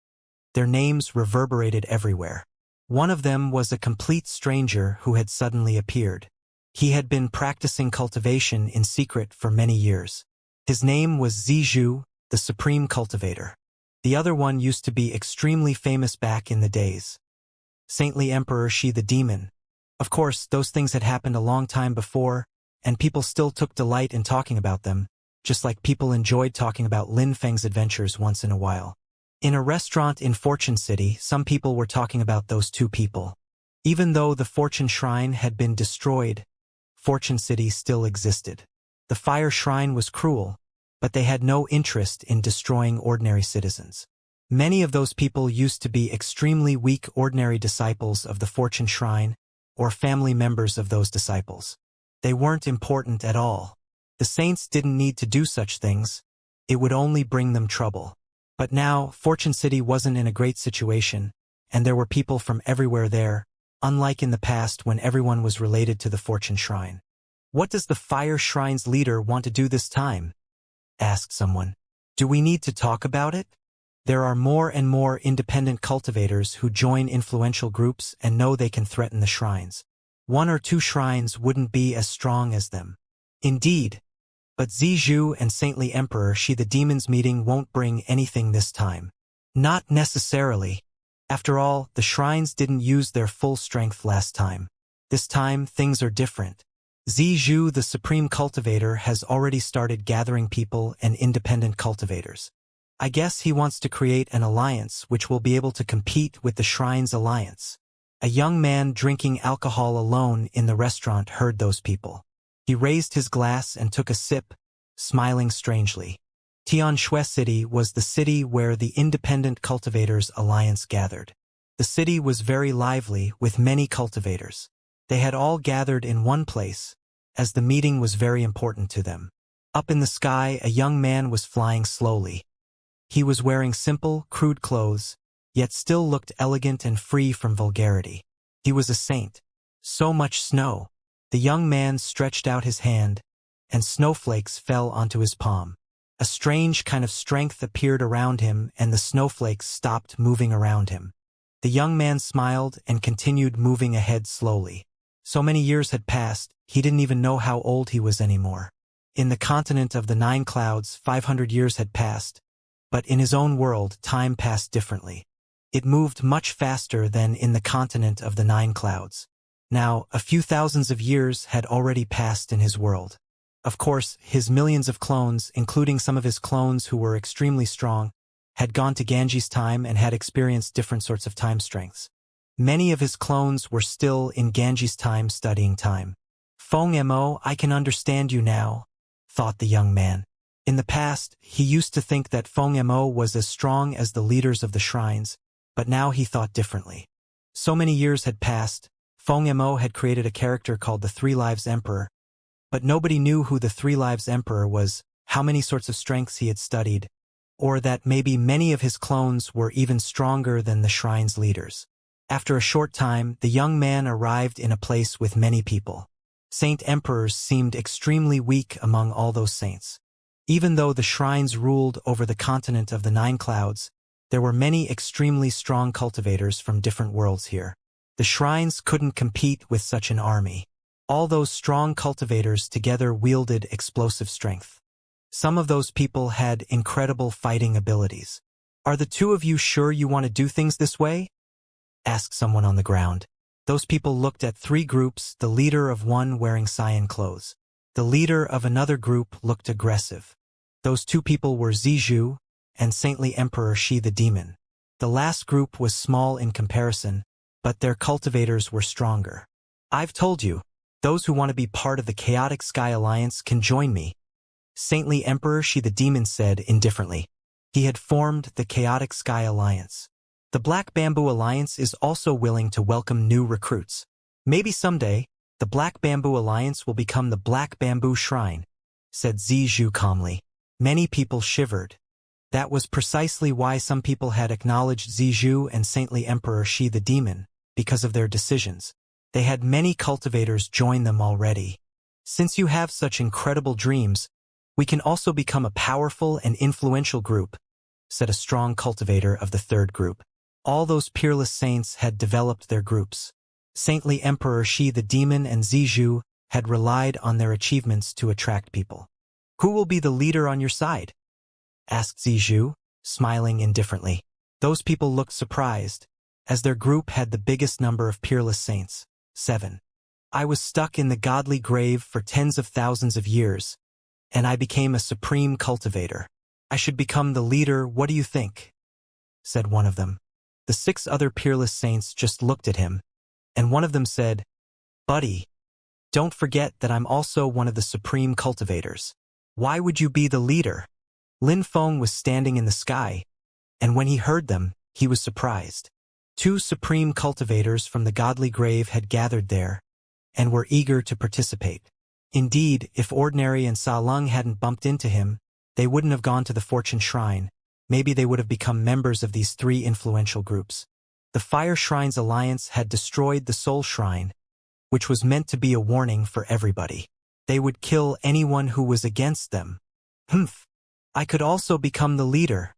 Their names reverberated everywhere. One of them was a complete stranger who had suddenly appeared. He had been practicing cultivation in secret for many years. His name was Zizhu, the Supreme Cultivator. The other one used to be extremely famous back in the days. Saintly Emperor Shi the Demon. Of course, those things had happened a long time before, and people still took delight in talking about them, just like people enjoyed talking about Lin Feng's adventures once in a while. In a restaurant in Fortune City, some people were talking about those 2 people. Even though the Fortune Shrine had been destroyed, Fortune City still existed. The Fire Shrine was cruel, but they had no interest in destroying ordinary citizens. Many of those people used to be extremely weak ordinary disciples of the Fortune Shrine, or family members of those disciples. They weren't important at all. The saints didn't need to do such things. It would only bring them trouble. But now, Fortune City wasn't in a great situation, and there were people from everywhere there, unlike in the past when everyone was related to the Fortune Shrine. "What does the Fire Shrine's leader want to do this time?" asked someone. "Do we need to talk about it?" There are more and more independent cultivators who join influential groups and know they can threaten the shrines. 1 or 2 shrines wouldn't be as strong as them. Indeed. But Zizhu and Saintly Emperor Shi the Demon's meeting won't bring anything this time. Not necessarily. After all, the shrines didn't use their full strength last time. This time, things are different. Zizhu, the Supreme Cultivator, has already started gathering people and independent cultivators. I guess he wants to create an alliance which will be able to compete with the Shrine's alliance. A young man drinking alcohol alone in the restaurant heard those people. He raised his glass and took a sip, smiling strangely. Tianshui City was the city where the Independent Cultivators Alliance gathered. The city was very lively with many cultivators. They had all gathered in one place, as the meeting was very important to them. Up in the sky, a young man was flying slowly. He was wearing simple, crude clothes, yet still looked elegant and free from vulgarity. He was a saint. So much snow. The young man stretched out his hand, and snowflakes fell onto his palm. A strange kind of strength appeared around him, and the snowflakes stopped moving around him. The young man smiled and continued moving ahead slowly. So many years had passed, he didn't even know how old he was anymore. In the continent of the 9 clouds, 500 years had passed, but in his own world, time passed differently. It moved much faster than in the continent of the 9 clouds. Now, a few thousands of years had already passed in his world. Of course, his millions of clones, including some of his clones who were extremely strong, had gone to Ganji's time and had experienced different sorts of time strengths. Many of his clones were still in Ganji's time studying time. Feng Mo, I can understand you now, thought the young man. In the past, he used to think that Feng Mo was as strong as the leaders of the shrines, but now he thought differently. So many years had passed, Feng Mo had created a character called the 3 Lives Emperor, but nobody knew who the 3 Lives Emperor was, how many sorts of strengths he had studied, or that maybe many of his clones were even stronger than the shrine's leaders. After a short time, the young man arrived in a place with many people. Saint Emperors seemed extremely weak among all those saints. Even though the shrines ruled over the continent of the 9 clouds, there were many extremely strong cultivators from different worlds here. The shrines couldn't compete with such an army. All those strong cultivators together wielded explosive strength. Some of those people had incredible fighting abilities. Are the 2 of you sure you want to do things this way? Asked someone on the ground. Those people looked at 3 groups, the leader of one wearing cyan clothes. The leader of another group looked aggressive. Those 2 people were Zizhu and Saintly Emperor Shi the Demon. The last group was small in comparison, but their cultivators were stronger. I've told you, those who want to be part of the Chaotic Sky Alliance can join me, Saintly Emperor Shi the Demon said indifferently. He had formed the Chaotic Sky Alliance. The Black Bamboo Alliance is also willing to welcome new recruits. Maybe someday, the Black Bamboo Alliance will become the Black Bamboo Shrine, said Zizhu calmly. Many people shivered. That was precisely why some people had acknowledged Zizhu and Saintly Emperor Shi the Demon, because of their decisions. They had many cultivators join them already. Since you have such incredible dreams, we can also become a powerful and influential group, said a strong cultivator of the 3rd group. All those peerless saints had developed their groups. Saintly Emperor Shi the Demon and Zizhu had relied on their achievements to attract people. Who will be the leader on your side? Asked Zizhu, smiling indifferently. Those people looked surprised, as their group had the biggest number of peerless saints, 7. I was stuck in the godly grave for tens of thousands of years, and I became a supreme cultivator. I should become the leader, what do you think? Said one of them. The 6 other peerless saints just looked at him, and one of them said, Buddy, don't forget that I'm also one of the supreme cultivators. Why would you be the leader? Lin Feng was standing in the sky, and when he heard them, he was surprised. 2 supreme cultivators from the godly grave had gathered there, and were eager to participate. Indeed, if Ordinary and Sa Lung hadn't bumped into him, they wouldn't have gone to the Fortune Shrine. Maybe they would have become members of these 3 influential groups. The Fire Shrines Alliance had destroyed the Soul Shrine, which was meant to be a warning for everybody. They would kill anyone who was against them. Humph! I could also become the leader,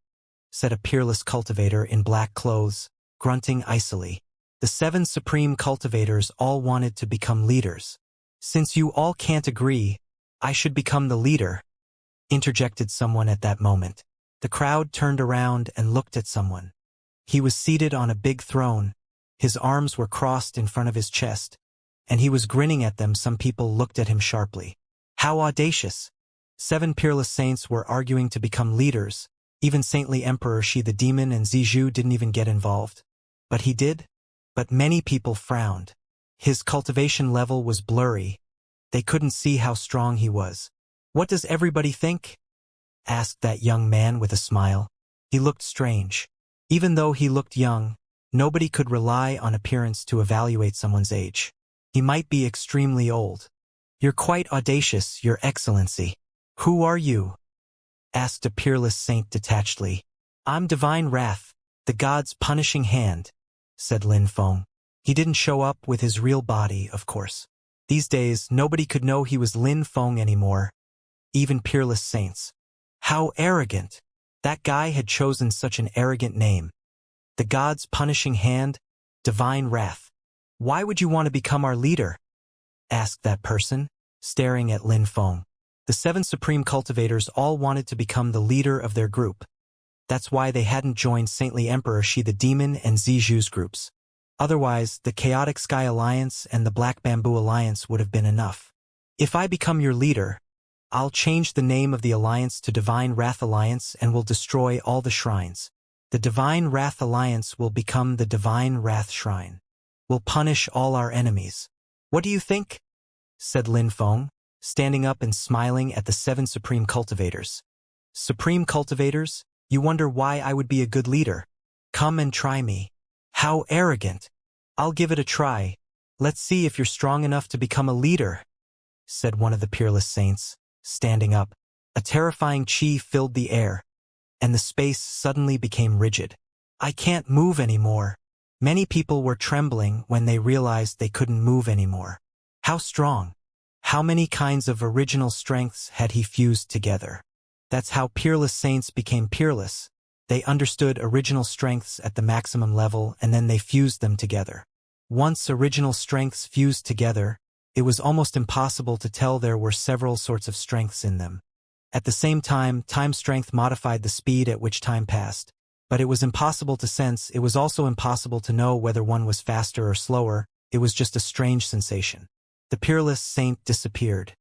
said a peerless cultivator in black clothes, grunting icily. The 7 supreme cultivators all wanted to become leaders. Since you all can't agree, I should become the leader, interjected someone at that moment. The crowd turned around and looked at someone. He was seated on a big throne, his arms were crossed in front of his chest, and he was grinning at them. Some people looked at him sharply. How audacious! 7 peerless saints were arguing to become leaders, Even saintly Emperor Shi the Demon and Zizhu didn't even get involved. But he did? But many people frowned. His cultivation level was blurry. They couldn't see how strong he was. "What does everybody think?" asked that young man with a smile. He looked strange. Even though he looked young, nobody could rely on appearance to evaluate someone's age. He might be extremely old. "You're quite audacious, Your Excellency." "Who are you?" asked a peerless saint detachedly. "I'm Divine Wrath, the god's punishing hand," said Lin Feng. He didn't show up with his real body, of course. These days, nobody could know he was Lin Feng anymore, even peerless saints. How arrogant! That guy had chosen such an arrogant name. The god's punishing hand, Divine Wrath. "Why would you want to become our leader?" asked that person, staring at Lin Feng. The 7 supreme cultivators all wanted to become the leader of their group. That's why they hadn't joined Saintly Emperor Shi the Demon and Zizhu's groups. Otherwise, the Chaotic Sky Alliance and the Black Bamboo Alliance would have been enough. "If I become your leader, I'll change the name of the alliance to Divine Wrath Alliance and will destroy all the shrines. The Divine Wrath Alliance will become the Divine Wrath Shrine. We'll punish all our enemies. What do you think?" said Lin Feng, standing up and smiling at the 7 supreme cultivators. "Supreme cultivators, you wonder why I would be a good leader? Come and try me." "How arrogant! I'll give it a try. Let's see if you're strong enough to become a leader," said one of the peerless saints, standing up. A terrifying chi filled the air, and the space suddenly became rigid. "I can't move anymore." Many people were trembling when they realized they couldn't move anymore. How strong! How many kinds of original strengths had he fused together? That's how peerless saints became peerless. They understood original strengths at the maximum level and then they fused them together. Once original strengths fused together, it was almost impossible to tell there were several sorts of strengths in them. At the same time, time strength modified the speed at which time passed. But it was impossible to sense, it was also impossible to know whether one was faster or slower, it was just a strange sensation. The peerless saint disappeared.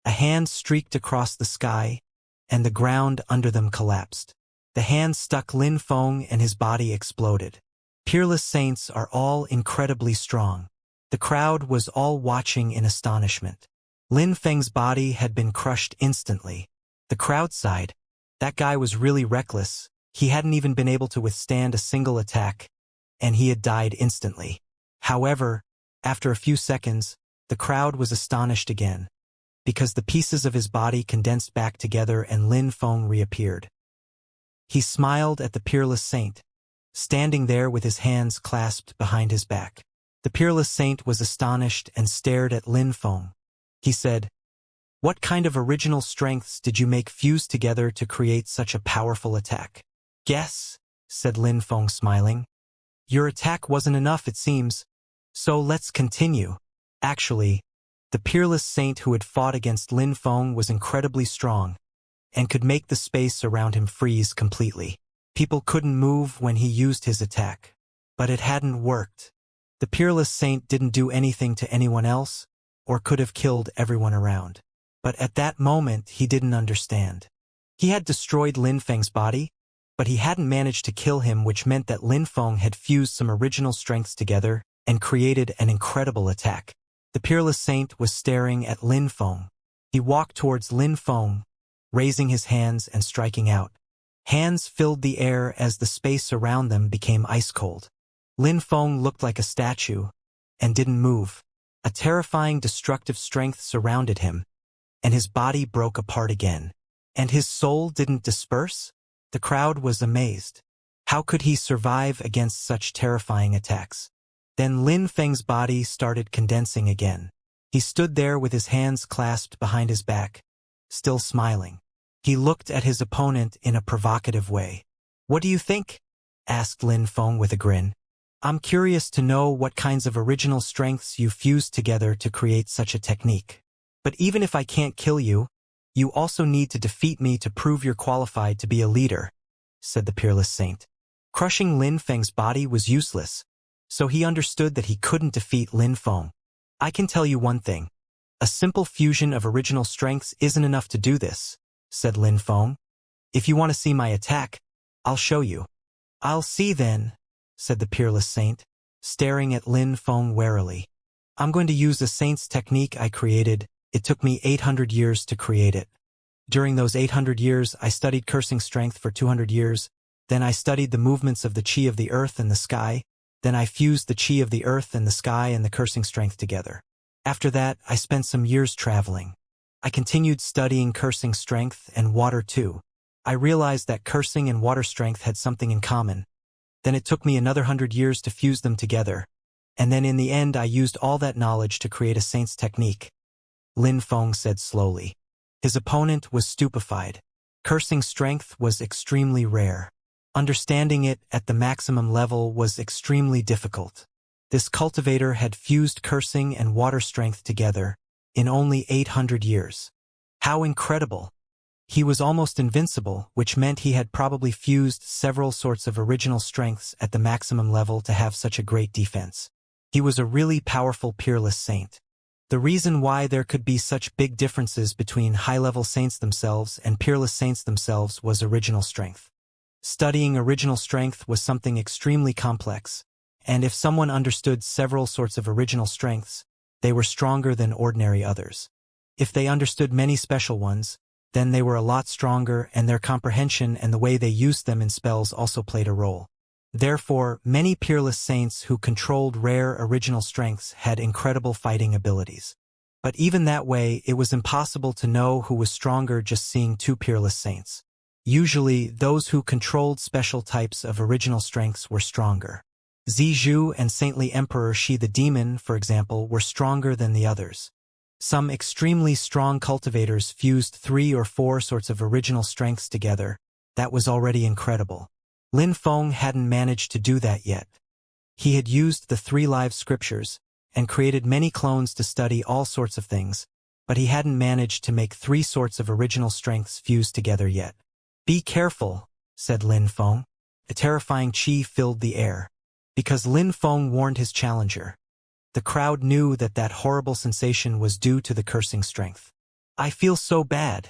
A hand streaked across the sky, and the ground under them collapsed. The hand stuck Lin Feng and his body exploded. Peerless saints are all incredibly strong. The crowd was all watching in astonishment. Lin Feng's body had been crushed instantly. The crowd sighed. That guy was really reckless. He hadn't even been able to withstand a single attack, and he had died instantly. However, after a few seconds, the crowd was astonished again, because the pieces of his body condensed back together and Lin Feng reappeared. He smiled at the peerless saint, standing there with his hands clasped behind his back. The peerless saint was astonished and stared at Lin Feng. He said, "What kind of original strengths did you make fuse together to create such a powerful attack?" "Guess," said Lin Feng smiling. "Your attack wasn't enough, it seems. So let's continue." Actually, the peerless saint who had fought against Lin Feng was incredibly strong and could make the space around him freeze completely. People couldn't move when he used his attack. But it hadn't worked. The peerless saint didn't do anything to anyone else, or could have killed everyone around. But at that moment he didn't understand. He had destroyed Lin Feng's body, but he hadn't managed to kill him, which meant that Lin Feng had fused some original strengths together and created an incredible attack. The peerless saint was staring at Lin Feng. He walked towards Lin Feng, raising his hands and striking out. Hands filled the air as the space around them became ice-cold. Lin Feng looked like a statue and didn't move. A terrifying destructive strength surrounded him, and his body broke apart again. And his soul didn't disperse? The crowd was amazed. How could he survive against such terrifying attacks? Then Lin Feng's body started condensing again. He stood there with his hands clasped behind his back, still smiling. He looked at his opponent in a provocative way. "What do you think?" asked Lin Feng with a grin. "I'm curious to know what kinds of original strengths you fused together to create such a technique. But even if I can't kill you, you also need to defeat me to prove you're qualified to be a leader," said the peerless saint. Crushing Lin Feng's body was useless, so he understood that he couldn't defeat Lin Feng. "I can tell you one thing. A simple fusion of original strengths isn't enough to do this," said Lin Feng. "If you want to see my attack, I'll show you. I'll see then, said the peerless saint, staring at Lin Feng warily. I'm going to use a saint's technique I created. It took me 800 years to create it. During those 800 years, I studied cursing strength for 200 years. Then I studied the movements of the chi of the earth and the sky. Then I fused the chi of the earth and the sky and the cursing strength together. After that, I spent some years traveling. I continued studying cursing strength and water too. I realized that cursing and water strength had something in common. Then it took me another 100 years to fuse them together. And then in the end I used all that knowledge to create a saint's technique. Lin Feng said slowly. His opponent was stupefied. Cursing strength was extremely rare. Understanding it at the maximum level was extremely difficult. This cultivator had fused cursing and water strength together in only 800 years. How incredible! He was almost invincible, which meant he had probably fused several sorts of original strengths at the maximum level to have such a great defense. He was a really powerful peerless saint. The reason why there could be such big differences between high-level saints themselves and peerless saints themselves was original strength. Studying original strength was something extremely complex, and if someone understood several sorts of original strengths, they were stronger than ordinary others. If they understood many special ones, then they were a lot stronger, and their comprehension and the way they used them in spells also played a role. Therefore, many peerless saints who controlled rare original strengths had incredible fighting abilities. But even that way, it was impossible to know who was stronger just seeing two peerless saints. Usually, those who controlled special types of original strengths were stronger. Zizhu and Saintly Emperor Shi the Demon, for example, were stronger than the others. Some extremely strong cultivators fused 3 or 4 sorts of original strengths together. That was already incredible. Lin Feng hadn't managed to do that yet. He had used the 3 live scriptures and created many clones to study all sorts of things, but he hadn't managed to make 3 sorts of original strengths fused together yet. Be careful, said Lin Feng. A terrifying chi filled the air. Because Lin Feng warned his challenger. The crowd knew that that horrible sensation was due to the cursing strength. I feel so bad,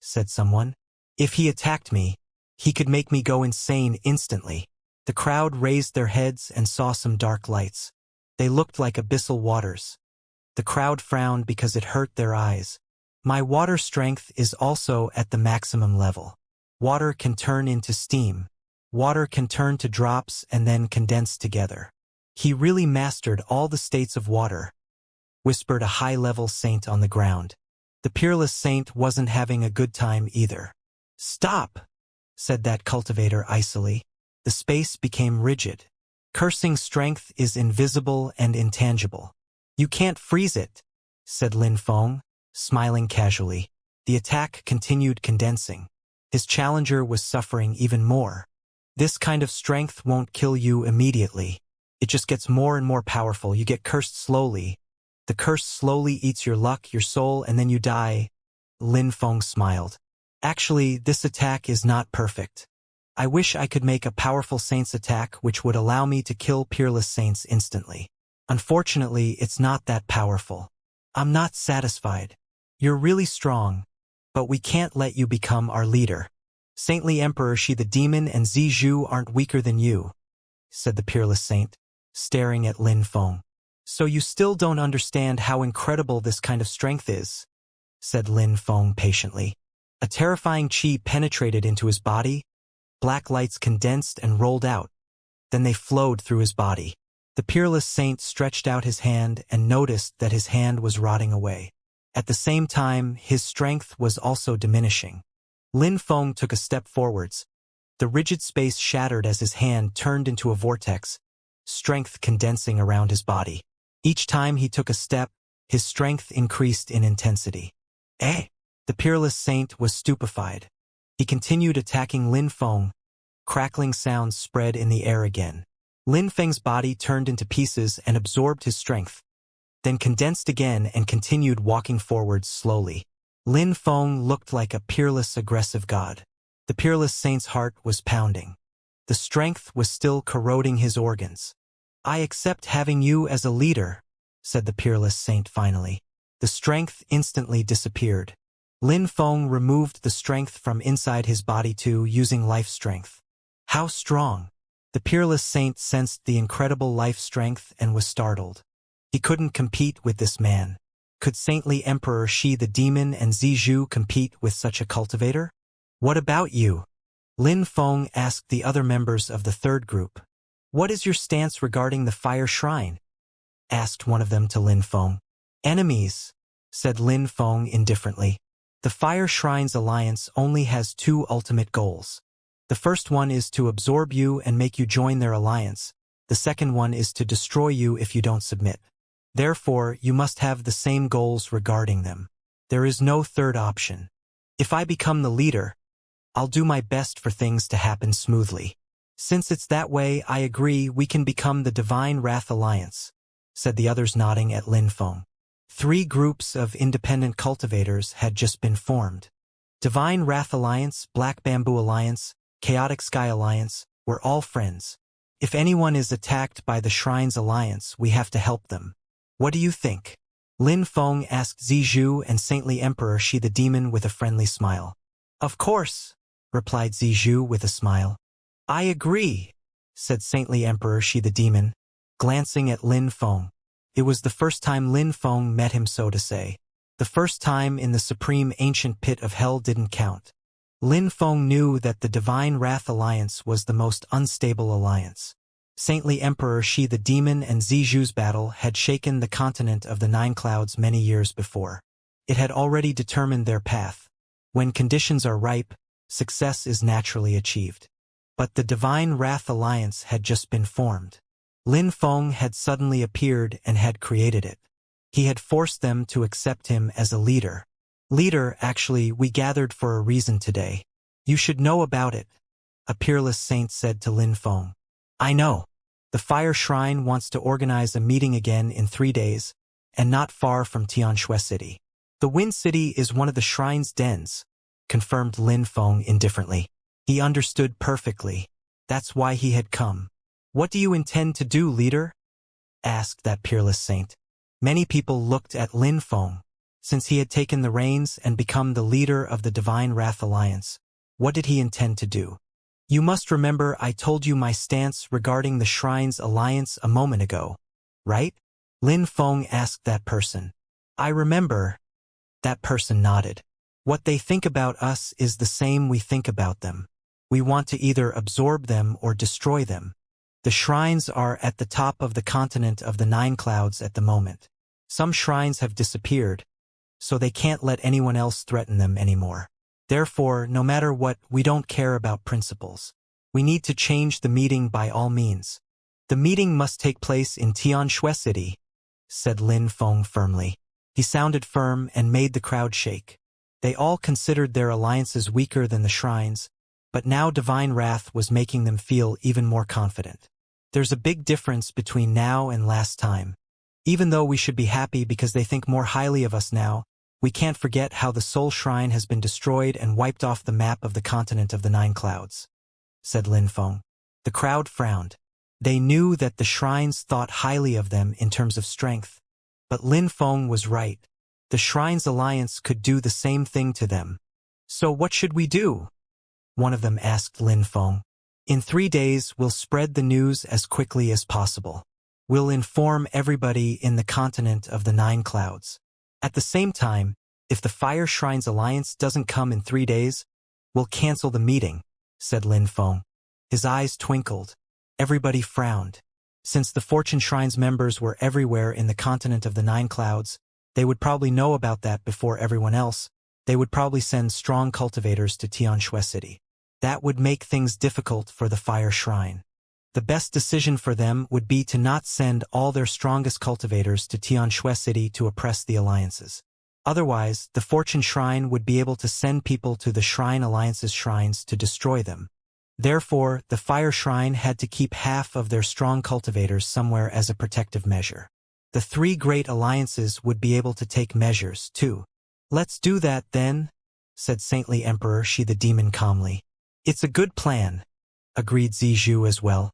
said someone. If he attacked me, he could make me go insane instantly. The crowd raised their heads and saw some dark lights. They looked like abyssal waters. The crowd frowned because it hurt their eyes. My water strength is also at the maximum level. Water can turn into steam. Water can turn to drops and then condense together. He really mastered all the states of water, whispered a high-level saint on the ground. The peerless saint wasn't having a good time either. Stop, said that cultivator icily. The space became rigid. Cursing strength is invisible and intangible. You can't freeze it, said Lin Feng, smiling casually. The attack continued condensing. His challenger was suffering even more. This kind of strength won't kill you immediately. It just gets more and more powerful. You get cursed slowly. The curse slowly eats your luck, your soul, and then you die. Lin Feng smiled. Actually, this attack is not perfect. I wish I could make a powerful saint's attack which would allow me to kill peerless saints instantly. Unfortunately, it's not that powerful. I'm not satisfied. You're really strong, but we can't let you become our leader. Saintly Emperor Shi the Demon and Zizhu aren't weaker than you, said the peerless saint, staring at Lin Feng. So you still don't understand how incredible this kind of strength is, said Lin Feng patiently. A terrifying chi penetrated into his body. Black lights condensed and rolled out. Then they flowed through his body. The peerless saint stretched out his hand and noticed that his hand was rotting away. At the same time, his strength was also diminishing. Lin Feng took a step forwards. The rigid space shattered as his hand turned into a vortex, strength condensing around his body. Each time he took a step, his strength increased in intensity. Eh? The peerless saint was stupefied. He continued attacking Lin Feng. Crackling sounds spread in the air again. Lin Feng's body turned into pieces and absorbed his strength, then condensed again and continued walking forwards slowly. Lin Feng looked like a peerless, aggressive god. The peerless saint's heart was pounding. The strength was still corroding his organs. I accept having you as a leader, said the peerless saint finally. The strength instantly disappeared. Lin Feng removed the strength from inside his body too, using life strength. How strong! The peerless saint sensed the incredible life strength and was startled. He couldn't compete with this man. Could saintly Emperor Shi the demon and Zizhu compete with such a cultivator? What about you? Lin Feng asked the other members of the third group. What is your stance regarding the fire shrine? Asked one of them to Lin Feng. Enemies, said Lin Feng indifferently. The Fire Shrine's alliance only has two ultimate goals. The first one is to absorb you and make you join their alliance. The second one is to destroy you if you don't submit. Therefore, you must have the same goals regarding them. There is no third option. If I become the leader, I'll do my best for things to happen smoothly. Since it's that way, I agree we can become the Divine Wrath Alliance, said the others, nodding at Lin Feng. 3 groups of independent cultivators had just been formed. Divine Wrath Alliance, Black Bamboo Alliance, Chaotic Sky Alliance were all friends. If anyone is attacked by the Shrine's alliance, we have to help them. What do you think? Lin Feng asked Zizhu and Saintly Emperor Shi the Demon with a friendly smile. Of course, replied Zizhu with a smile. I agree, said Saintly Emperor Shi the Demon, glancing at Lin Feng. It was the first time Lin Feng met him, so to say. The first time in the supreme ancient pit of hell didn't count. Lin Feng knew that the Divine Wrath Alliance was the most unstable alliance. Saintly Emperor Shi the Demon and Zizhu's battle had shaken the continent of the Nine Clouds many years before. It had already determined their path. When conditions are ripe, success is naturally achieved. But the Divine Wrath Alliance had just been formed. Lin Feng had suddenly appeared and had created it. He had forced them to accept him as a leader. Leader, actually, we gathered for a reason today. You should know about it, a peerless saint said to Lin Feng. I know. The Fire Shrine wants to organize a meeting again in 3 days, and not far from Xianxia City. The Wind City is one of the shrine's dens, confirmed Lin Feng indifferently. He understood perfectly. That's why he had come. What do you intend to do, leader? Asked that peerless saint. Many people looked at Lin Feng. Since he had taken the reins and become the leader of the Divine Wrath Alliance, what did he intend to do? You must remember I told you my stance regarding the Shrine's alliance a moment ago, right? Lin Feng asked that person. I remember. That person nodded. What they think about us is the same we think about them. We want to either absorb them or destroy them. The shrines are at the top of the continent of the Nine Clouds at the moment. Some shrines have disappeared, so they can't let anyone else threaten them anymore. Therefore, no matter what, we don't care about principles. We need to change the meeting by all means. The meeting must take place in Xianxia City, said Lin Feng firmly. He sounded firm and made the crowd shake. They all considered their alliances weaker than the shrines, but now Divine Wrath was making them feel even more confident. There's a big difference between now and last time. Even though we should be happy because they think more highly of us now, we can't forget how the Soul Shrine has been destroyed and wiped off the map of the continent of the Nine Clouds, said Lin Feng. The crowd frowned. They knew that the shrines thought highly of them in terms of strength, but Lin Feng was right. The Shrine's alliance could do the same thing to them. So what should we do? One of them asked Lin Feng. In 3 days, we'll spread the news as quickly as possible. We'll inform everybody in the continent of the Nine Clouds. At the same time, if the Fire Shrine's alliance doesn't come in 3 days, we'll cancel the meeting, said Lin Feng. His eyes twinkled. Everybody frowned. Since the Fortune Shrine's members were everywhere in the continent of the Nine Clouds, they would probably know about that before everyone else. They would probably send strong cultivators to Xianxia City. That would make things difficult for the Fire Shrine. The best decision for them would be to not send all their strongest cultivators to Xianxia City to oppress the alliances. Otherwise, the Fortune Shrine would be able to send people to the Shrine Alliance's shrines to destroy them. Therefore, the Fire Shrine had to keep half of their strong cultivators somewhere as a protective measure. The 3 great alliances would be able to take measures, too. Let's do that, then, said Saintly Emperor Shi the Demon calmly. It's a good plan, agreed Zizhu as well.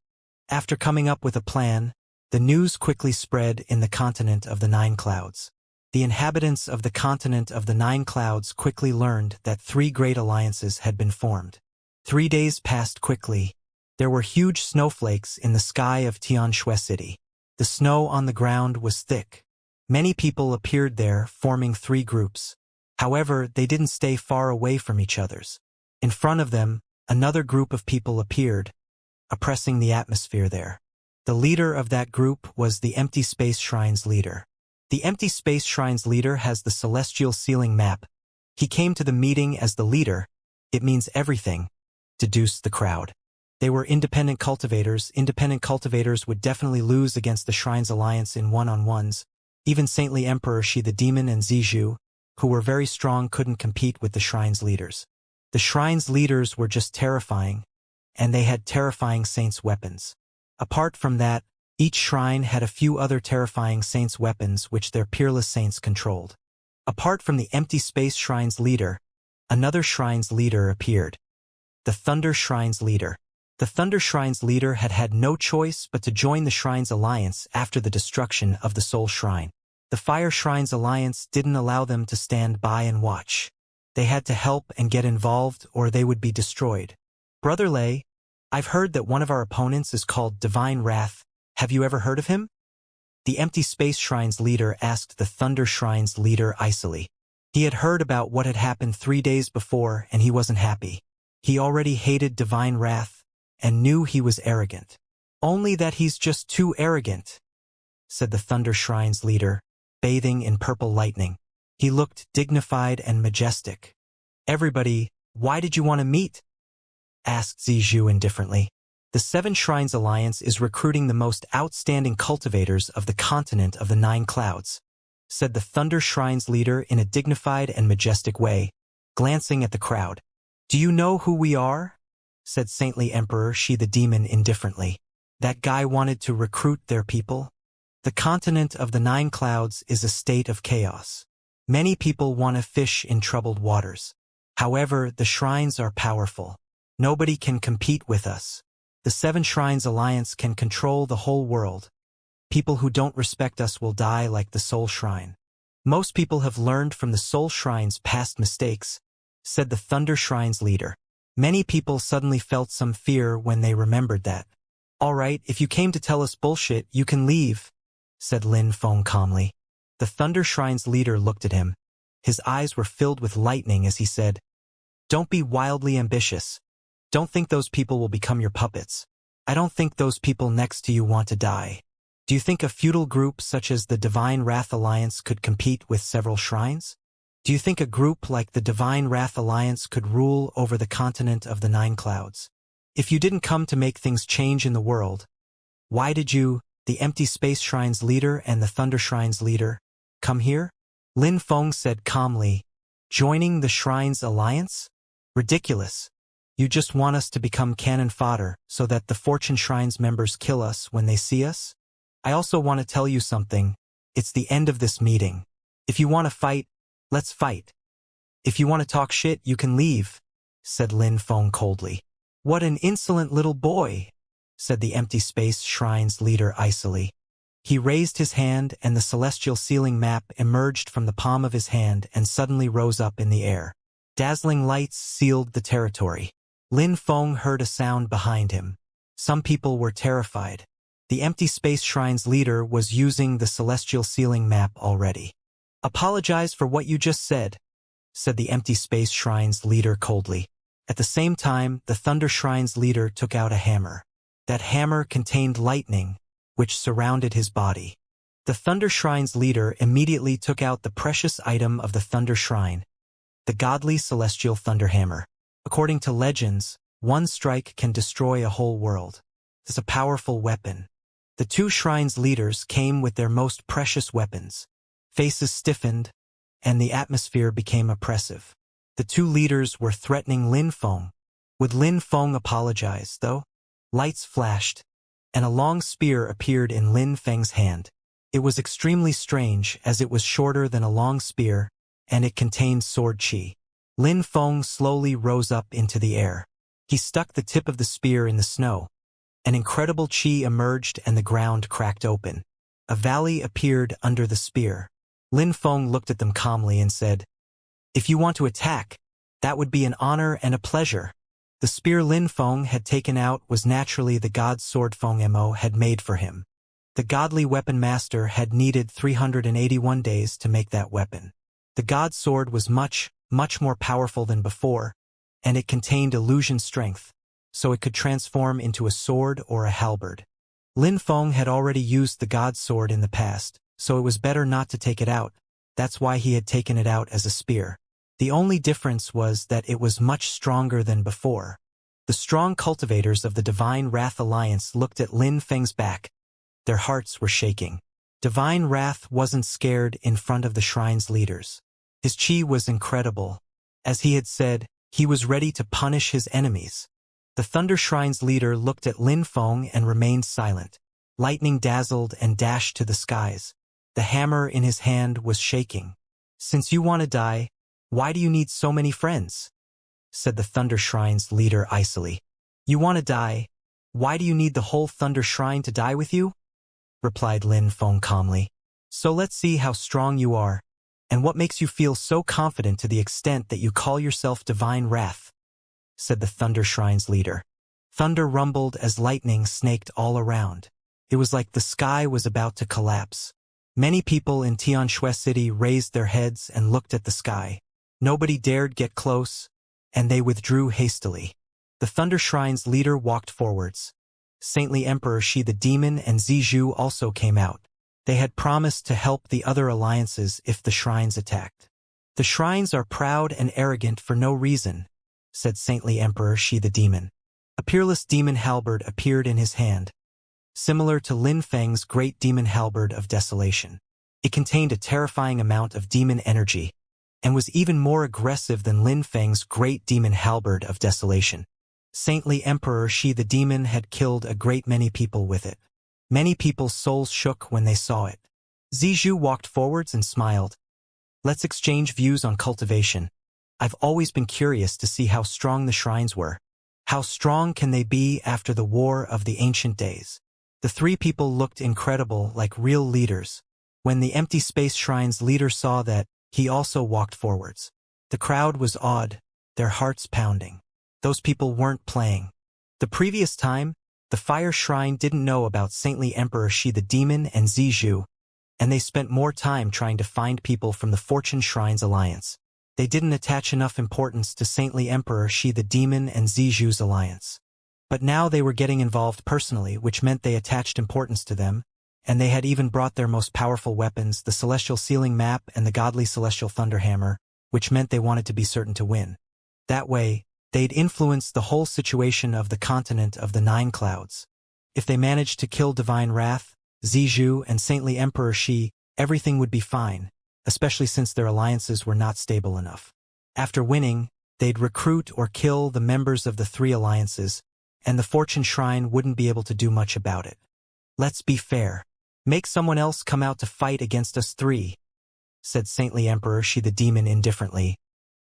After coming up with a plan, the news quickly spread in the continent of the Nine Clouds. The inhabitants of the continent of the Nine Clouds quickly learned that 3 great alliances had been formed. 3 days passed quickly. There were huge snowflakes in the sky of Xianxia City. The snow on the ground was thick. Many people appeared there, forming 3 groups. However, they didn't stay far away from each other's. In front of them, another group of people appeared, oppressing the atmosphere there. The leader of that group was the Empty Space Shrine's leader. The Empty Space Shrine's leader has the celestial ceiling map. He came to the meeting as the leader. It means everything, deduced the crowd. They were independent cultivators. Independent cultivators would definitely lose against the Shrine's alliance in one-on-ones. Even Saintly Emperor Shi the Demon and Zizhu, who were very strong, couldn't compete with the Shrine's leaders. The Shrine's leaders were just terrifying, and they had terrifying saints' weapons. Apart from that, each shrine had a few other terrifying saints' weapons which their peerless saints controlled. Apart from the Empty Space Shrine's leader, another shrine's leader appeared. The Thunder Shrine's leader. The Thunder Shrine's leader had had no choice but to join the Shrine's alliance after the destruction of the Soul Shrine. The Fire Shrine's alliance didn't allow them to stand by and watch. They had to help and get involved or they would be destroyed. Brother Lei, I've heard that one of our opponents is called Divine Wrath. Have you ever heard of him? The Empty Space Shrine's leader asked the Thunder Shrine's leader icily. He had heard about what had happened 3 days before and he wasn't happy. He already hated Divine Wrath and knew he was arrogant. Only that he's just too arrogant, said the Thunder Shrine's leader, bathing in purple lightning. He looked dignified and majestic. Everybody, why did you want to meet? Asked Zizhu indifferently. The 7 Shrines Alliance is recruiting the most outstanding cultivators of the continent of the 9 clouds, said the Thunder Shrine's leader in a dignified and majestic way, glancing at the crowd. Do you know who we are? Said Saintly Emperor Shi the Demon indifferently. That guy wanted to recruit their people? The continent of the 9 clouds is a state of chaos. Many people want to fish in troubled waters. However, the shrines are powerful. Nobody can compete with us. The 7 Shrines Alliance can control the whole world. People who don't respect us will die like the Soul Shrine. Most people have learned from the Soul Shrine's past mistakes, said the Thunder Shrine's leader. Many people suddenly felt some fear when they remembered that. All right, if you came to tell us bullshit, you can leave, said Lin Feng calmly. The Thunder Shrine's leader looked at him. His eyes were filled with lightning as he said, Don't be wildly ambitious. Don't think those people will become your puppets. I don't think those people next to you want to die. Do you think a feudal group such as the Divine Wrath Alliance could compete with several shrines? Do you think a group like the Divine Wrath Alliance could rule over the continent of the 9 clouds? If you didn't come to make things change in the world, why did you, the Empty Space Shrine's leader and the Thunder Shrine's leader, come here? Lin Feng said calmly, Joining the Shrine's alliance? Ridiculous. You just want us to become cannon fodder so that the Fortune Shrine's members kill us when they see us? I also want to tell you something. It's the end of this meeting. If you want to fight, let's fight. If you want to talk shit, you can leave, said Lin Feng coldly. What an insolent little boy, said the Empty Space Shrine's leader icily. He raised his hand and the celestial ceiling map emerged from the palm of his hand and suddenly rose up in the air. Dazzling lights sealed the territory. Lin Feng heard a sound behind him. Some people were terrified. The Empty Space Shrine's leader was using the celestial ceiling map already. Apologize for what you just said the Empty Space Shrine's leader coldly. At the same time, the Thunder Shrine's leader took out a hammer. That hammer contained lightning, which surrounded his body. The Thunder Shrine's leader immediately took out the precious item of the Thunder Shrine, the godly celestial thunder hammer. According to legends, one strike can destroy a whole world. It's a powerful weapon. The 2 shrines' leaders came with their most precious weapons. Faces stiffened, and the atmosphere became oppressive. The 2 leaders were threatening Lin Feng. Would Lin Feng apologize, though? Lights flashed, and a long spear appeared in Lin Feng's hand. It was extremely strange as it was shorter than a long spear, and it contained sword chi. Lin Feng slowly rose up into the air. He stuck the tip of the spear in the snow. An incredible chi emerged and the ground cracked open. A valley appeared under the spear. Lin Feng looked at them calmly and said, If you want to attack, that would be an honor and a pleasure. The spear Lin Feng had taken out was naturally the god sword Feng Mo had made for him. The godly weapon master had needed 381 days to make that weapon. The god sword was much more powerful than before, and it contained illusion strength, so it could transform into a sword or a halberd. Lin Feng had already used the god sword in the past, so it was better not to take it out. That's why he had taken it out as a spear. The only difference was that it was much stronger than before. The strong cultivators of the Divine Wrath Alliance looked at Lin Feng's back. Their hearts were shaking. Divine Wrath wasn't scared in front of the shrine's leaders. His chi was incredible. As he had said, he was ready to punish his enemies. The Thunder Shrine's leader looked at Lin Feng and remained silent. Lightning dazzled and dashed to the skies. The hammer in his hand was shaking. "Since you want to die, why do you need so many friends?" said the Thunder Shrine's leader icily. "You want to die? Why do you need the whole Thunder Shrine to die with you?" replied Lin Feng calmly. "So let's see how strong you are, and what makes you feel so confident to the extent that you call yourself Divine Wrath," said the Thunder Shrine's leader. Thunder rumbled as lightning snaked all around. It was like the sky was about to collapse. Many people in Tianshui City raised their heads and looked at the sky. Nobody dared get close, and they withdrew hastily. The Thunder Shrine's leader walked forwards. Saintly Emperor Shi the Demon and Zizhu also came out. They had promised to help the other alliances if the shrines attacked. "The shrines are proud and arrogant for no reason," said Saintly Emperor Shi the Demon. A peerless demon halberd appeared in his hand, similar to Lin Feng's great demon halberd of desolation. It contained a terrifying amount of demon energy, and was even more aggressive than Lin Feng's great demon halberd of desolation. Saintly Emperor Shi the Demon had killed a great many people with it. Many people's souls shook when they saw it. Zizhu walked forwards and smiled. "Let's exchange views on cultivation. I've always been curious to see how strong the shrines were. How strong can they be after the war of the ancient days?" The three people looked incredible, like real leaders. When the empty space shrine's leader saw that, he also walked forwards. The crowd was awed, their hearts pounding. Those people weren't playing. The previous time, the Fire Shrine didn't know about Saintly Emperor Shi the Demon and Zizhu, and they spent more time trying to find people from the Fortune Shrine's alliance. They didn't attach enough importance to Saintly Emperor Shi the Demon and Zizhu's alliance. But now they were getting involved personally, which meant they attached importance to them, and they had even brought their most powerful weapons, the Celestial Sealing Map and the Godly Celestial Thunderhammer, which meant they wanted to be certain to win. That way, they'd influence the whole situation of the continent of the Nine Clouds. If they managed to kill Divine Wrath, Zizhu, and Saintly Emperor Shi, everything would be fine, especially since their alliances were not stable enough. After winning, they'd recruit or kill the members of the three alliances, and the Fortune Shrine wouldn't be able to do much about it. "Let's be fair. Make someone else come out to fight against us three," said Saintly Emperor Shi the Demon indifferently,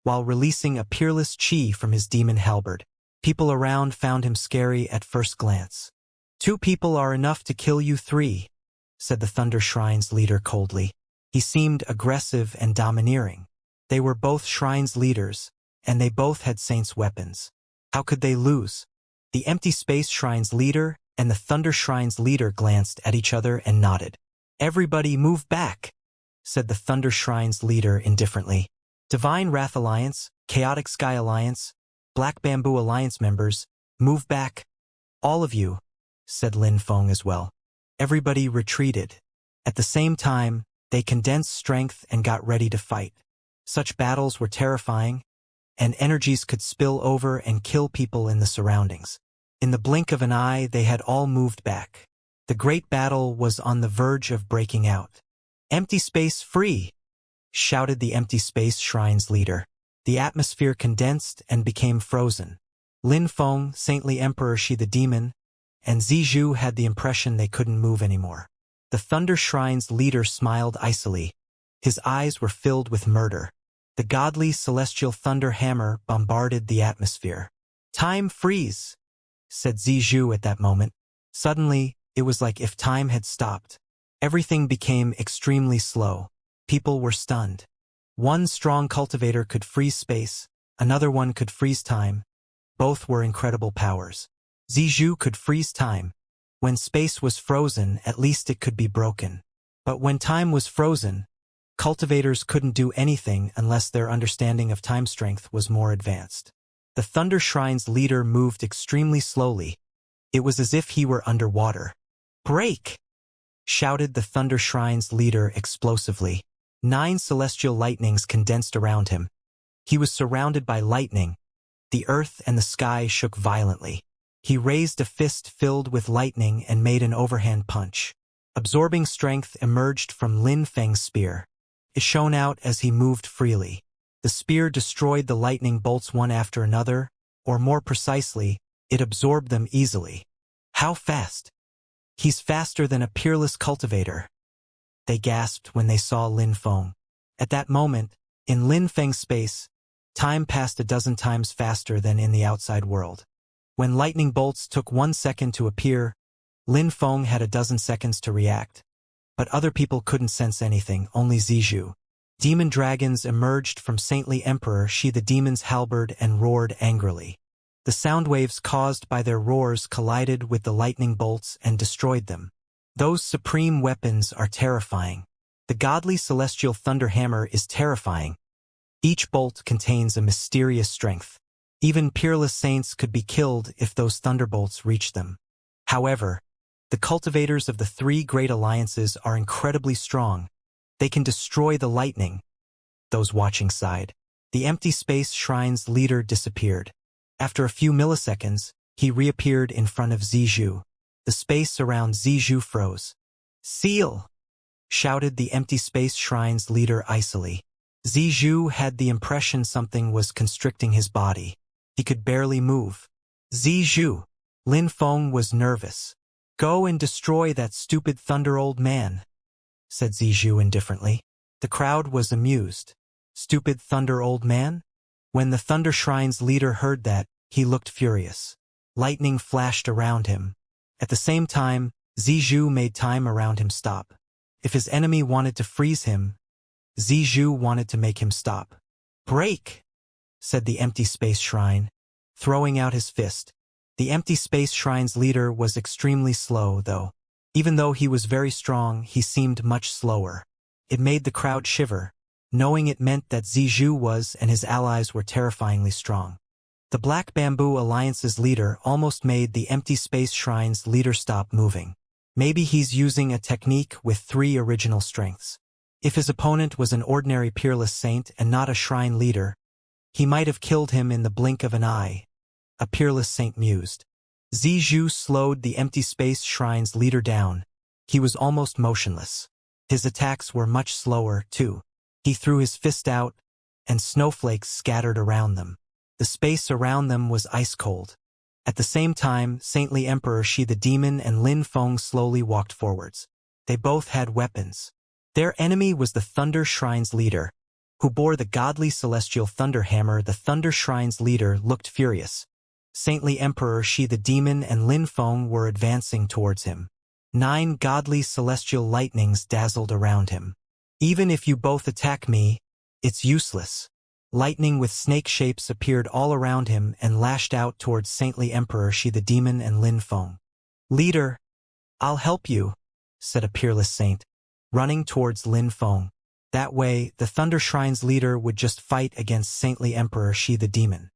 while releasing a peerless chi from his demon halberd. People around found him scary at first glance. "2 people are enough to kill you 3, said the Thunder Shrine's leader coldly. He seemed aggressive and domineering. They were both Shrine's leaders, and they both had Saint's weapons. How could they lose? The Empty Space Shrine's leader and the Thunder Shrine's leader glanced at each other and nodded. "Everybody move back," said the Thunder Shrine's leader indifferently. Divine Wrath Alliance, Chaotic Sky Alliance, Black Bamboo Alliance members, move back. "All of you," said Lin Feng as well. Everybody retreated. At the same time, they condensed strength and got ready to fight. Such battles were terrifying, and energies could spill over and kill people in the surroundings. In the blink of an eye, they had all moved back. The great battle was on the verge of breaking out. "Empty space free!" shouted the Empty Space Shrine's leader. The atmosphere condensed and became frozen. Lin Feng, Saintly Emperor Shi the Demon, and Zizhu had the impression they couldn't move anymore. The Thunder Shrine's leader smiled icily. His eyes were filled with murder. The godly celestial thunder hammer bombarded the atmosphere. "Time freeze," said Zizhu at that moment. Suddenly, it was like if time had stopped. Everything became extremely slow. People were stunned. One strong cultivator could freeze space, another one could freeze time, Both were incredible powers. Zizhu could freeze time. When space was frozen, at least it could be broken. But when time was frozen, cultivators couldn't do anything unless their understanding of time strength was more advanced. The Thunder Shrine's leader moved extremely slowly. It was as if he were underwater. "Break!" shouted the Thunder Shrine's leader explosively. 9 celestial lightnings condensed around him. He was surrounded by lightning. The earth and the sky shook violently. He raised a fist filled with lightning and made an overhand punch. Absorbing strength emerged from Lin Feng's spear. It shone out as he moved freely. The spear destroyed the lightning bolts one after another, or more precisely, it absorbed them easily. "How fast?" "He's faster than a peerless cultivator," they gasped when they saw Lin Feng. At that moment, in Lin Feng's space, time passed a dozen times faster than in the outside world. When lightning bolts took 1 second to appear, Lin Feng had a dozen seconds to react. But other people couldn't sense anything, only Zizhu. Demon dragons emerged from Saintly Emperor Shi the demon's halberd and roared angrily. The sound waves caused by their roars collided with the lightning bolts and destroyed them. Those supreme weapons are terrifying. The godly celestial thunder hammer is terrifying. Each bolt contains a mysterious strength. Even peerless saints could be killed if those thunderbolts reached them. However, the cultivators of the 3 great alliances are incredibly strong. They can destroy the lightning. Those watching sighed. The empty space shrine's leader disappeared. After a few milliseconds, he reappeared in front of Zizhu. The space around Zizhu froze. "Seal!" shouted the empty space shrine's leader icily. Zizhu had the impression something was constricting his body. He could barely move. "Zizhu!" Lin Feng was nervous. "Go and destroy that stupid thunder old man," said Zizhu indifferently. The crowd was amused. "Stupid thunder old man?" When the Thunder Shrine's leader heard that, he looked furious. Lightning flashed around him. At the same time, Zizhu made time around him stop. If his enemy wanted to freeze him, Zizhu wanted to make him stop. "Break!" said the empty space shrine, throwing out his fist. The empty space shrine's leader was extremely slow, though. Even though he was very strong, he seemed much slower. It made the crowd shiver, knowing it meant that Zizhu was and his allies were terrifyingly strong. The Black Bamboo Alliance's leader almost made the empty space shrine's leader stop moving. Maybe he's using a technique with 3 original strengths. If his opponent was an ordinary peerless saint and not a shrine leader, he might have killed him in the blink of an eye, a peerless saint mused. Zizhu slowed the empty space shrine's leader down. He was almost motionless. His attacks were much slower, too. He threw his fist out, and snowflakes scattered around them. The space around them was ice-cold. At the same time, Saintly Emperor Shi the Demon and Lin Feng slowly walked forwards. They both had weapons. Their enemy was the Thunder Shrine's leader, who bore the godly celestial thunder hammer. The Thunder Shrine's leader looked furious. Saintly Emperor Shi the Demon and Lin Feng were advancing towards him. 9 godly celestial lightnings dazzled around him. "Even if you both attack me, it's useless." Lightning with snake shapes appeared all around him and lashed out towards Saintly Emperor Shi the Demon and Lin Feng. "Leader, I'll help you," said a peerless saint, running towards Lin Feng. That way, the Thunder Shrine's leader would just fight against Saintly Emperor Shi the Demon.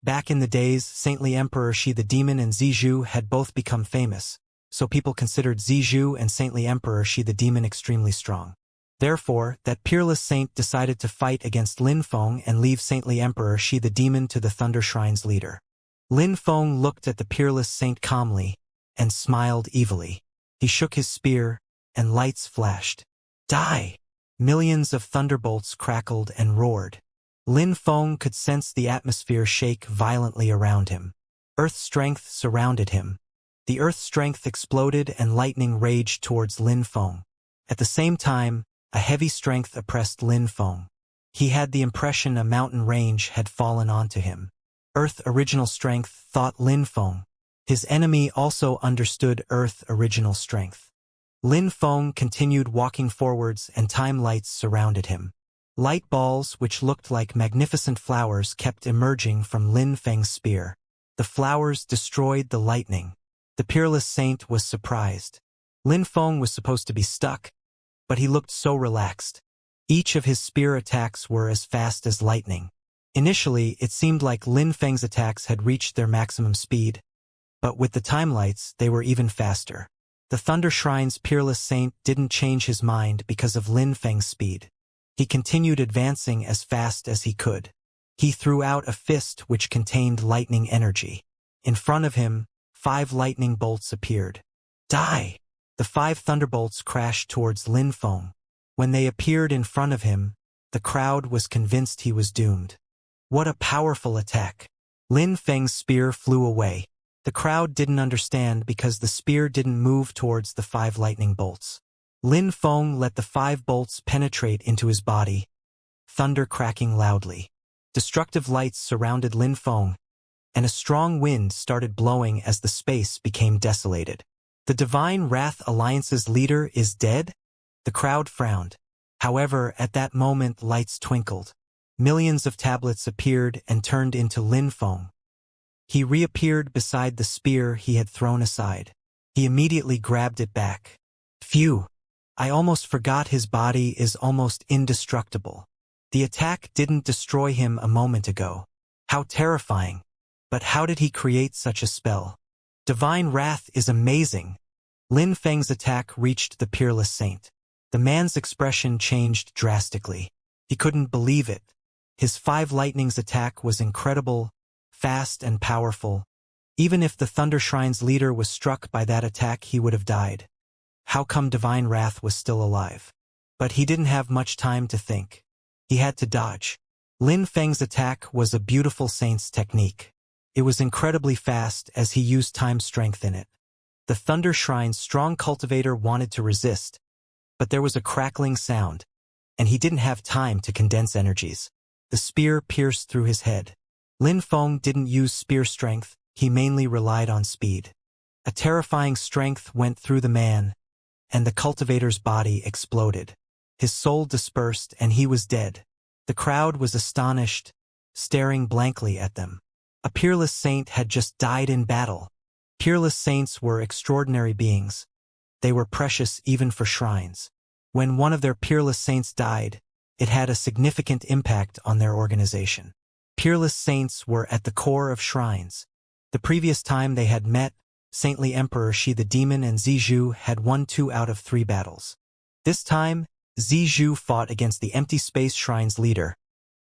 Back in the days, Saintly Emperor Shi the Demon and Zizhu had both become famous, so people considered Zizhu and Saintly Emperor Shi the Demon extremely strong. Therefore, that peerless saint decided to fight against Lin Feng and leave Saintly Emperor Shi the Demon to the Thunder Shrine's leader. Lin Feng looked at the peerless saint calmly and smiled evilly. He shook his spear, and lights flashed. "Die!" Millions of thunderbolts crackled and roared. Lin Feng could sense the atmosphere shake violently around him. Earth strength surrounded him. The earth strength exploded and lightning raged towards Lin Feng. At the same time, a heavy strength oppressed Lin Feng. He had the impression a mountain range had fallen onto him. Earth original strength, thought Lin Feng. His enemy also understood Earth original strength. Lin Feng continued walking forwards and time lights surrounded him. Light balls which looked like magnificent flowers kept emerging from Lin Feng's spear. The flowers destroyed the lightning. The peerless saint was surprised. Lin Feng was supposed to be stuck, but he looked so relaxed. Each of his spear attacks were as fast as lightning. Initially, it seemed like Lin Feng's attacks had reached their maximum speed, but with the time lights, they were even faster. The Thunder Shrine's peerless saint didn't change his mind because of Lin Feng's speed. He continued advancing as fast as he could. He threw out a fist which contained lightning energy. In front of him, 5 lightning bolts appeared. Die! The 5 thunderbolts crashed towards Lin Feng. When they appeared in front of him, the crowd was convinced he was doomed. What a powerful attack! Lin Feng's spear flew away. The crowd didn't understand because the spear didn't move towards the 5 lightning bolts. Lin Feng let the 5 bolts penetrate into his body, thunder cracking loudly. Destructive lights surrounded Lin Feng, and a strong wind started blowing as the space became desolated. The Divine Wrath Alliance's leader is dead? The crowd frowned. However, at that moment lights twinkled. Millions of tablets appeared and turned into Lin Feng. He reappeared beside the spear he had thrown aside. He immediately grabbed it back. Phew! I almost forgot his body is almost indestructible. The attack didn't destroy him a moment ago. How terrifying! But how did he create such a spell? Divine Wrath is amazing. Lin Feng's attack reached the peerless saint. The man's expression changed drastically. He couldn't believe it. His 5 lightnings attack was incredible, fast and powerful. Even if the Thunder Shrine's leader was struck by that attack, he would have died. How come Divine Wrath was still alive? But he didn't have much time to think. He had to dodge. Lin Feng's attack was a beautiful saint's technique. It was incredibly fast as he used time strength in it. The Thunder Shrine's strong cultivator wanted to resist, but there was a crackling sound, and he didn't have time to condense energies. The spear pierced through his head. Lin Feng didn't use spear strength, he mainly relied on speed. A terrifying strength went through the man, and the cultivator's body exploded. His soul dispersed and he was dead. The crowd was astonished, staring blankly at them. A peerless saint had just died in battle. Peerless saints were extraordinary beings. They were precious even for shrines. When one of their peerless saints died, it had a significant impact on their organization. Peerless saints were at the core of shrines. The previous time they had met, Saintly Emperor Shi the Demon and Zizhu had won 2 out of 3 battles. This time, Zizhu fought against the Empty Space Shrine's leader.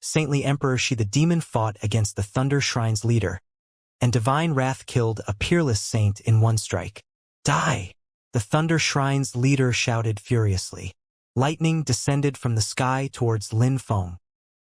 Saintly Emperor Shi the Demon fought against the Thunder Shrine's leader. And Divine Wrath killed a peerless saint in 1 strike. Die! The Thunder Shrine's leader shouted furiously. Lightning descended from the sky towards Lin Feng.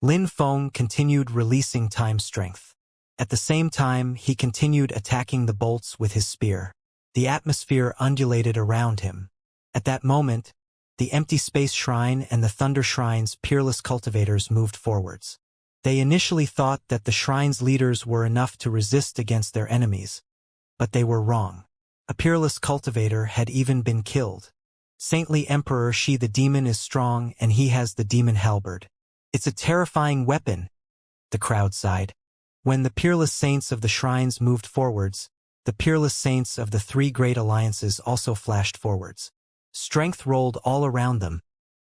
Lin Feng continued releasing time strength. At the same time, he continued attacking the bolts with his spear. The atmosphere undulated around him. At that moment, the Empty Space Shrine and the Thunder Shrine's peerless cultivators moved forwards. They initially thought that the shrine's leaders were enough to resist against their enemies, but they were wrong. A peerless cultivator had even been killed. Saintly Emperor Shi the Demon is strong and he has the demon halberd. It's a terrifying weapon, the crowd sighed. When the peerless saints of the shrines moved forwards, the peerless saints of the 3 great alliances also flashed forwards. Strength rolled all around them,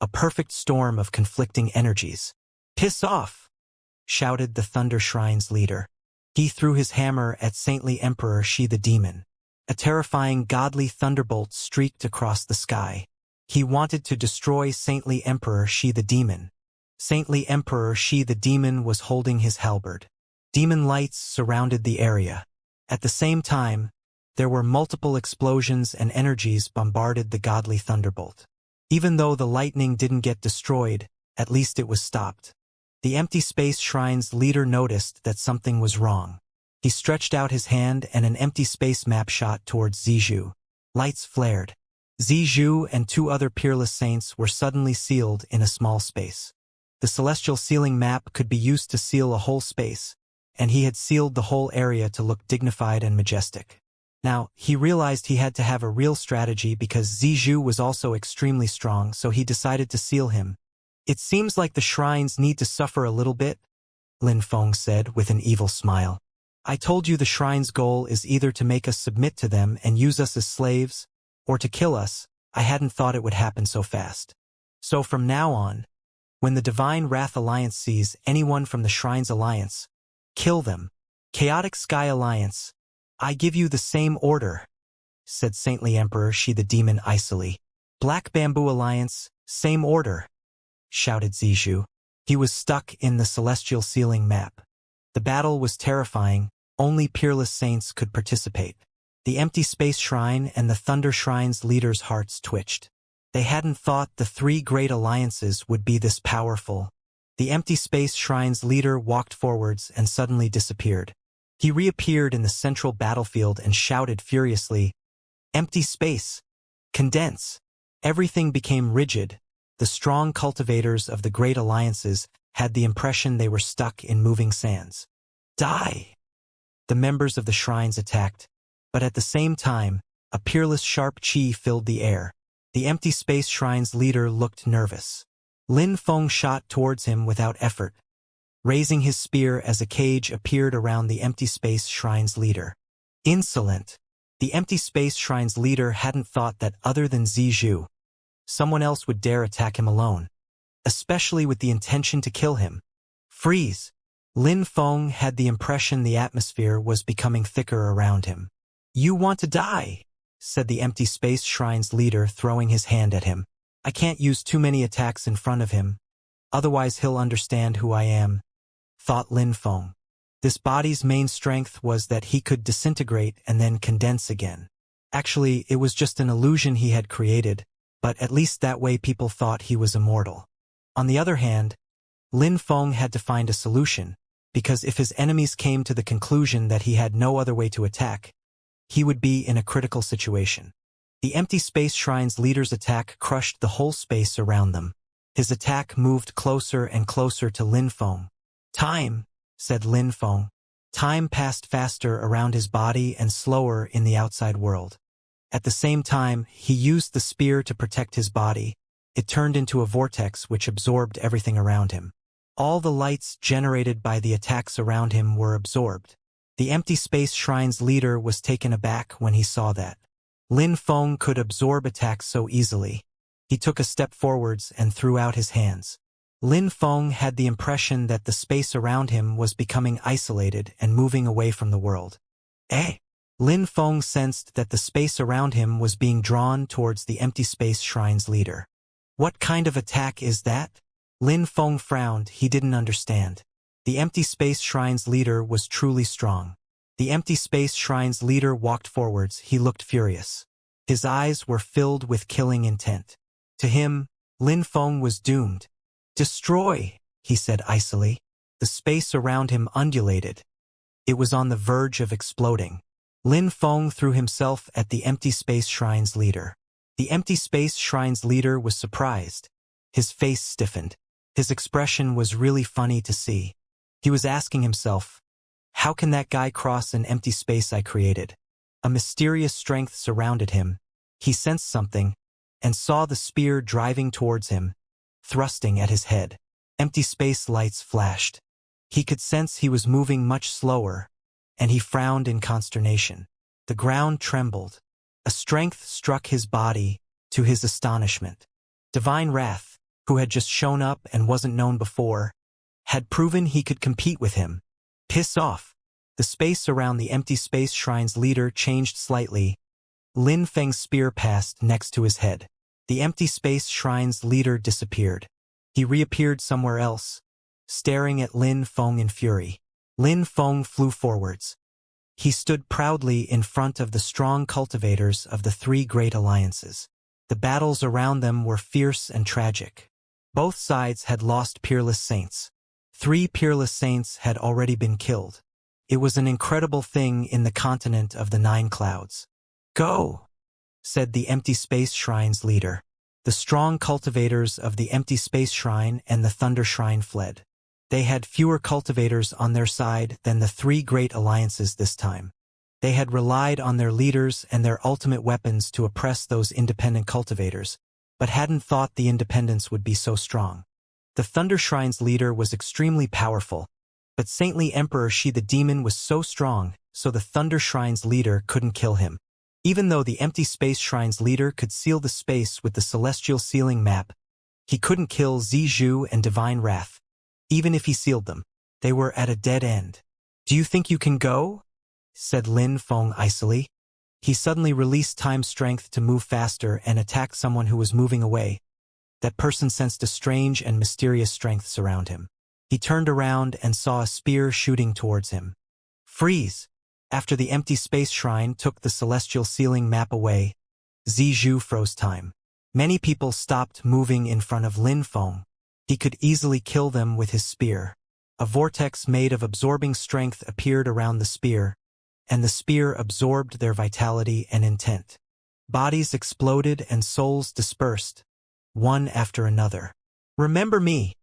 a perfect storm of conflicting energies. Piss off! Shouted the Thunder Shrine's leader. He threw his hammer at Saintly Emperor Shi the Demon. A terrifying godly thunderbolt streaked across the sky. He wanted to destroy Saintly Emperor Shi the Demon. Saintly Emperor Shi the Demon was holding his halberd. Demon lights surrounded the area. At the same time, there were multiple explosions and energies bombarded the godly thunderbolt. Even though the lightning didn't get destroyed, at least it was stopped. The Empty Space Shrine's leader noticed that something was wrong. He stretched out his hand and an empty space map shot towards Zizhu. Lights flared. Zizhu and 2 other peerless saints were suddenly sealed in a small space. The celestial sealing map could be used to seal a whole space, and he had sealed the whole area to look dignified and majestic. Now, he realized he had to have a real strategy because Zizhu was also extremely strong, so he decided to seal him. It seems like the shrines need to suffer a little bit, Lin Feng said with an evil smile. I told you the shrine's goal is either to make us submit to them and use us as slaves, or to kill us. I hadn't thought it would happen so fast. So from now on, when the Divine Wrath Alliance sees anyone from the Shrine's Alliance, kill them. Chaotic Sky Alliance, I give you the same order, said Saintly Emperor Shi the Demon icily. Black Bamboo Alliance, same order, shouted Zizhu. He was stuck in the celestial ceiling map. The battle was terrifying, only peerless saints could participate. The Empty Space Shrine and the Thunder Shrine's leaders' hearts twitched. They hadn't thought the three great alliances would be this powerful. The Empty Space Shrine's leader walked forwards and suddenly disappeared. He reappeared in the central battlefield and shouted furiously, "Empty space! Condense!" Everything became rigid. The strong cultivators of the great alliances had the impression they were stuck in moving sands. Die! The members of the shrines attacked, but at the same time, a peerless sharp chi filled the air. The Empty Space Shrine's leader looked nervous. Lin Feng shot towards him without effort, raising his spear as a cage appeared around the Empty Space Shrine's leader. Insolent! The Empty Space Shrine's leader hadn't thought that other than Zizhu, someone else would dare attack him alone, especially with the intention to kill him. Freeze! Lin Feng had the impression the atmosphere was becoming thicker around him. You want to die, said the Empty Space Shrine's leader, throwing his hand at him. I can't use too many attacks in front of him, otherwise he'll understand who I am, thought Lin Feng. This body's main strength was that he could disintegrate and then condense again. Actually, it was just an illusion he had created, but at least that way people thought he was immortal. On the other hand, Lin Feng had to find a solution, because if his enemies came to the conclusion that he had no other way to attack, he would be in a critical situation. The Empty Space Shrine's leader's attack crushed the whole space around them. His attack moved closer and closer to Lin Feng. Time, said Lin Feng. Time passed faster around his body and slower in the outside world. At the same time, he used the spear to protect his body. It turned into a vortex which absorbed everything around him. All the lights generated by the attacks around him were absorbed. The Empty Space Shrine's leader was taken aback when he saw that Lin Feng could absorb attacks so easily. He took a step forwards and threw out his hands. Lin Feng had the impression that the space around him was becoming isolated and moving away from the world. Lin Feng sensed that the space around him was being drawn towards the Empty Space Shrine's leader. What kind of attack is that? Lin Feng frowned. He didn't understand. The Empty Space Shrine's leader was truly strong. The Empty Space Shrine's leader walked forwards. He looked furious. His eyes were filled with killing intent. To him, Lin Feng was doomed. Destroy, he said icily. The space around him undulated. It was on the verge of exploding. Lin Feng threw himself at the Empty Space Shrine's leader. The Empty Space Shrine's leader was surprised. His face stiffened. His expression was really funny to see. He was asking himself, how can that guy cross an empty space I created? A mysterious strength surrounded him. He sensed something, and saw the spear driving towards him, thrusting at his head. Empty space lights flashed. He could sense he was moving much slower, and he frowned in consternation. The ground trembled. A strength struck his body, to his astonishment. Divine Wrath, who had just shown up and wasn't known before, had proven he could compete with him. Piss off. The space around the Empty Space Shrine's leader changed slightly. Lin Feng's spear passed next to his head. The Empty Space Shrine's leader disappeared. He reappeared somewhere else, staring at Lin Feng in fury. Lin Feng flew forwards. He stood proudly in front of the strong cultivators of the three great alliances. The battles around them were fierce and tragic. Both sides had lost peerless saints. 3 peerless saints had already been killed. It was an incredible thing in the continent of the 9 clouds. Go, said the Empty Space Shrine's leader. The strong cultivators of the Empty Space Shrine and the Thunder Shrine fled. They had fewer cultivators on their side than the 3 great alliances this time. They had relied on their leaders and their ultimate weapons to oppress those independent cultivators, but hadn't thought the independence would be so strong. The Thunder Shrine's leader was extremely powerful. But saintly Emperor Shi the demon was so strong, so the Thunder Shrine's leader couldn't kill him. Even though the Empty Space Shrine's leader could seal the space with the Celestial Sealing Map, he couldn't kill Zizhu and Divine Wrath. Even if he sealed them, they were at a dead end. "Do you think you can go?" said Lin Feng icily. He suddenly released time strength to move faster and attack someone who was moving away. That person sensed a strange and mysterious strength surround him. He turned around and saw a spear shooting towards him. Freeze! After the Empty Space Shrine took the Celestial Sealing Map away, Zizhu froze time. Many people stopped moving in front of Lin Feng. He could easily kill them with his spear. A vortex made of absorbing strength appeared around the spear, and the spear absorbed their vitality and intent. Bodies exploded and souls dispersed, one after another. "Remember me!"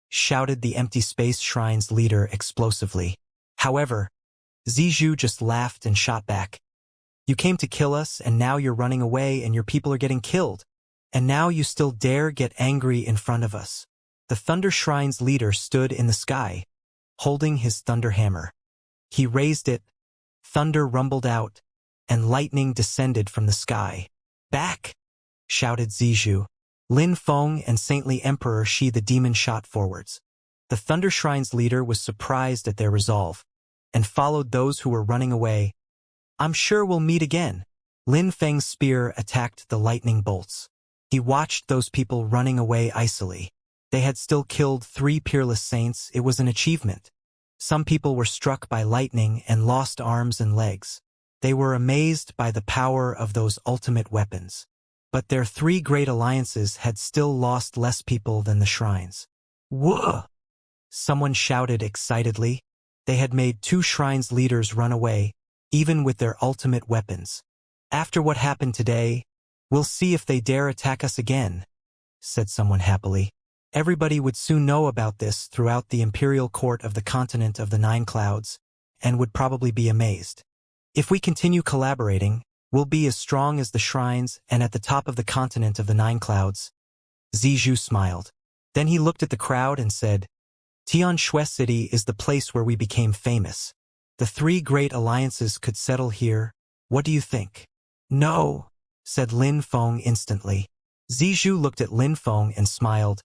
shouted the Empty Space Shrine's leader explosively. However, Zizhu just laughed and shot back. "You came to kill us, and now you're running away and your people are getting killed. And now you still dare get angry in front of us." The Thunder Shrine's leader stood in the sky, holding his thunder hammer. He raised it, thunder rumbled out, and lightning descended from the sky. "Back!" shouted Zizhu. Lin Feng and Saintly Emperor Shi the demon shot forwards. The Thunder Shrine's leader was surprised at their resolve, and followed those who were running away. "I'm sure we'll meet again." Lin Feng's spear attacked the lightning bolts. He watched those people running away icily. They had still killed 3 peerless saints. It was an achievement. Some people were struck by lightning and lost arms and legs. They were amazed by the power of those ultimate weapons. But their 3 great alliances had still lost less people than the shrines. "Whoa!" someone shouted excitedly. They had made 2 shrines' leaders run away, even with their ultimate weapons. "After what happened today, we'll see if they dare attack us again," said someone happily. Everybody would soon know about this throughout the imperial court of the continent of the 9 clouds, and would probably be amazed. "If we continue collaborating, we'll be as strong as the shrines and at the top of the continent of the 9 clouds." Zizhu smiled. Then he looked at the crowd and said, "Tianshui City is the place where we became famous. The 3 great alliances could settle here. What do you think?" "No," said Lin Feng instantly. Zizhu looked at Lin Feng and smiled.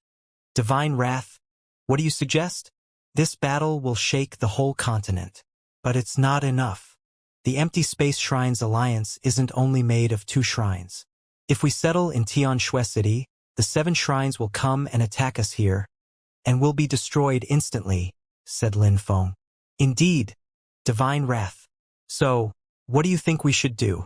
"Divine Wrath, what do you suggest?" "This battle will shake the whole continent. But it's not enough. The Empty Space Shrine's alliance isn't only made of 2 shrines. If we settle in Tianshui City, the 7 shrines will come and attack us here, and will be destroyed instantly," said Lin Feng. "Indeed, Divine Wrath. So, what do you think we should do?"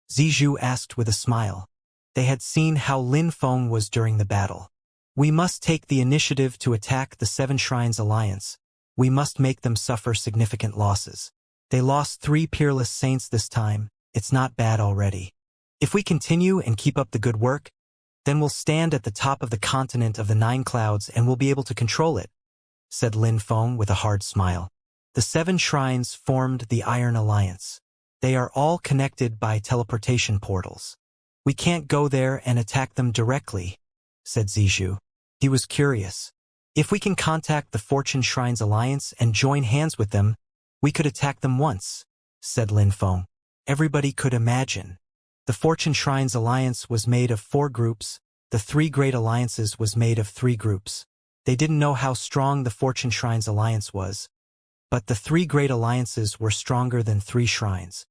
Zizhu asked with a smile. They had seen how Lin Feng was during the battle. "We must take the initiative to attack the 7 Shrines Alliance. We must make them suffer significant losses. They lost 3 peerless saints this time. It's not bad already. If we continue and keep up the good work, then we'll stand at the top of the continent of the 9 clouds and we'll be able to control it," said Lin Feng with a hard smile. The 7 shrines formed the Iron Alliance. They are all connected by teleportation portals. "We can't go there and attack them directly," said Zizhu. He was curious. "If we can contact the Fortune Shrines Alliance and join hands with them, we could attack them once," said Lin Feng. Everybody could imagine. The Fortune Shrines Alliance was made of 4 groups. The 3 great alliances was made of 3 groups. They didn't know how strong the Fortune Shrines Alliance was. But the 3 great alliances were stronger than 3 shrines.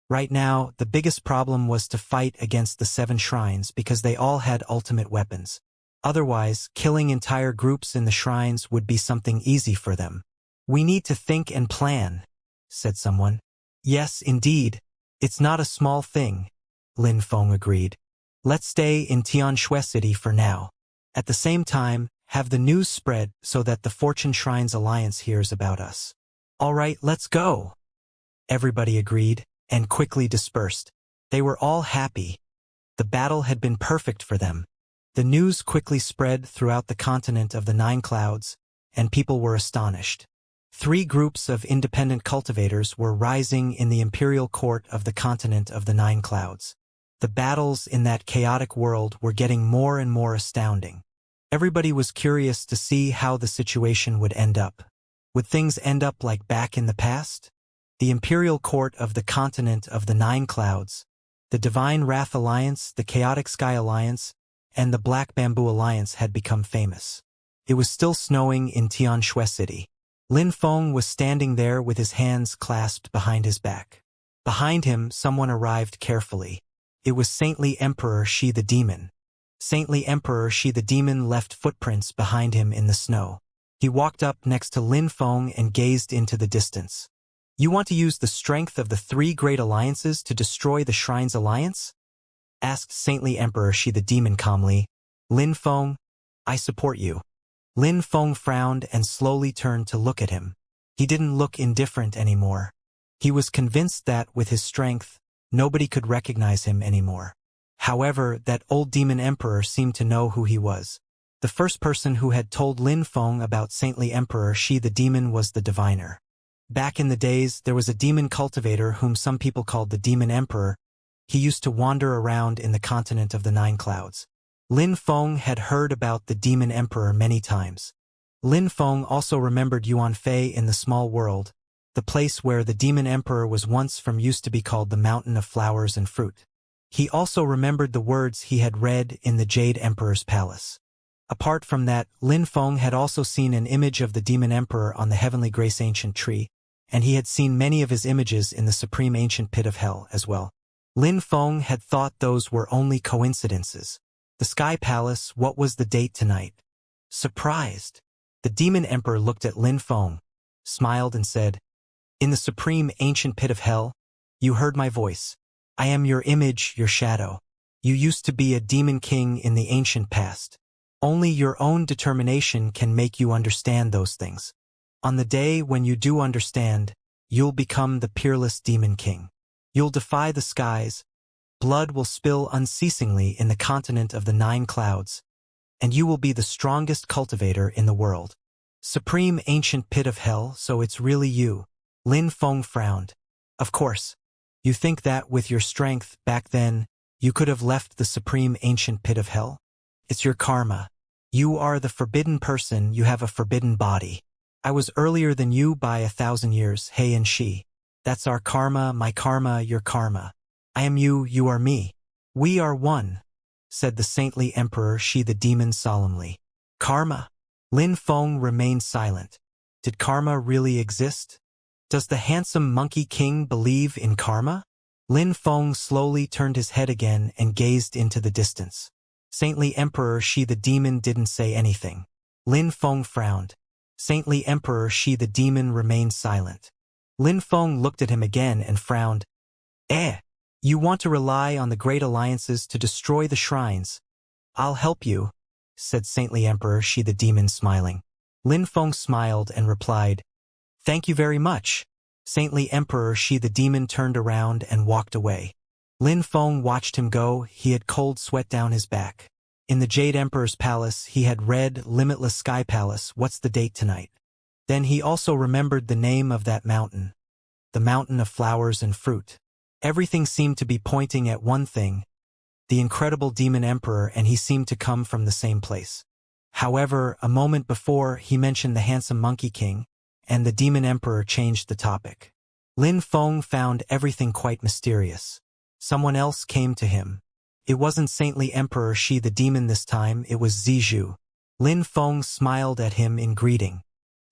Right now, the biggest problem was to fight against the 7 shrines because they all had ultimate weapons. Otherwise, killing entire groups in the shrines would be something easy for them. "We need to think and plan," said someone. "Yes, indeed. It's not a small thing," Lin Feng agreed. "Let's stay in Tianshui City for now. At the same time, have the news spread so that the Fortune Shrines Alliance hears about us." "All right, let's go." Everybody agreed, and quickly dispersed. They were all happy. The battle had been perfect for them. The news quickly spread throughout the continent of the 9 clouds, and people were astonished. 3 groups of independent cultivators were rising in the imperial court of the continent of the 9 clouds. The battles in that chaotic world were getting more and more astounding. Everybody was curious to see how the situation would end up. Would things end up like back in the past? The Imperial Court of the Continent of the Nine Clouds, the Divine Wrath Alliance, the Chaotic Sky Alliance, and the Black Bamboo Alliance had become famous. It was still snowing in Tianxia City. Lin Feng was standing there with his hands clasped behind his back. Behind him, someone arrived carefully. It was Saintly Emperor Shi the Demon. Saintly Emperor Shi the Demon left footprints behind him in the snow. He walked up next to Lin Feng and gazed into the distance. You want to use the strength of the three great alliances to destroy the Shrine's alliance? Asked Saintly Emperor Shi the Demon calmly. Lin Feng, I support you. Lin Feng frowned and slowly turned to look at him. He didn't look indifferent anymore. He was convinced that, with his strength, nobody could recognize him anymore. However, that old demon emperor seemed to know who he was. The first person who had told Lin Feng about Saintly Emperor Shi the Demon was the diviner. Back in the days, there was a demon cultivator whom some people called the Demon Emperor. He used to wander around in the continent of the Nine Clouds. Lin Feng had heard about the Demon Emperor many times. Lin Feng also remembered Yuan Fei in the small world, the place where the Demon Emperor was once from used to be called the Mountain of Flowers and Fruit. He also remembered the words he had read in the Jade Emperor's palace. Apart from that, Lin Feng had also seen an image of the Demon Emperor on the Heavenly Grace Ancient Tree, and he had seen many of his images in the Supreme Ancient Pit of Hell as well. Lin Feng had thought those were only coincidences. The Sky Palace, what was the date tonight? Surprised, the Demon Emperor looked at Lin Feng, smiled and said, In the Supreme Ancient Pit of Hell, you heard my voice. I am your image, your shadow. You used to be a demon king in the ancient past. Only your own determination can make you understand those things. On the day when you do understand, you'll become the peerless demon king. You'll defy the skies. Blood will spill unceasingly in the continent of the Nine Clouds, and you will be the strongest cultivator in the world. Supreme Ancient Pit of Hell, so it's really you. Lin Feng frowned. Of course. You think that with your strength back then, you could have left the Supreme Ancient Pit of Hell? It's your karma. You are the forbidden person, you have a forbidden body. I was earlier than you by 1,000 years, He and She. That's our karma, my karma, your karma. I am you, you are me. We are one, said the Saintly Emperor Shi the Demon solemnly. Karma? Lin Feng remained silent. Did karma really exist? Does the handsome Monkey King believe in karma? Lin Feng slowly turned his head again and gazed into the distance. Saintly Emperor Shi the Demon didn't say anything. Lin Feng frowned. Saintly Emperor Shi the Demon remained silent. Lin Feng looked at him again and frowned. You want to rely on the great alliances to destroy the shrines. I'll help you, said Saintly Emperor Shi the Demon smiling. Lin Feng smiled and replied, Thank you very much. Saintly Emperor Shi the Demon turned around and walked away. Lin Feng watched him go, he had cold sweat down his back. In the Jade Emperor's palace he had read Limitless Sky Palace, what's the date tonight? Then he also remembered the name of that mountain. The Mountain of Flowers and Fruit. Everything seemed to be pointing at one thing, the incredible Demon Emperor, and he seemed to come from the same place. However, a moment before he mentioned the handsome Monkey King, and the Demon Emperor changed the topic. Lin Feng found everything quite mysterious. Someone else came to him. It wasn't Saintly Emperor Shi the Demon this time, it was Zijou. Lin Feng smiled at him in greeting.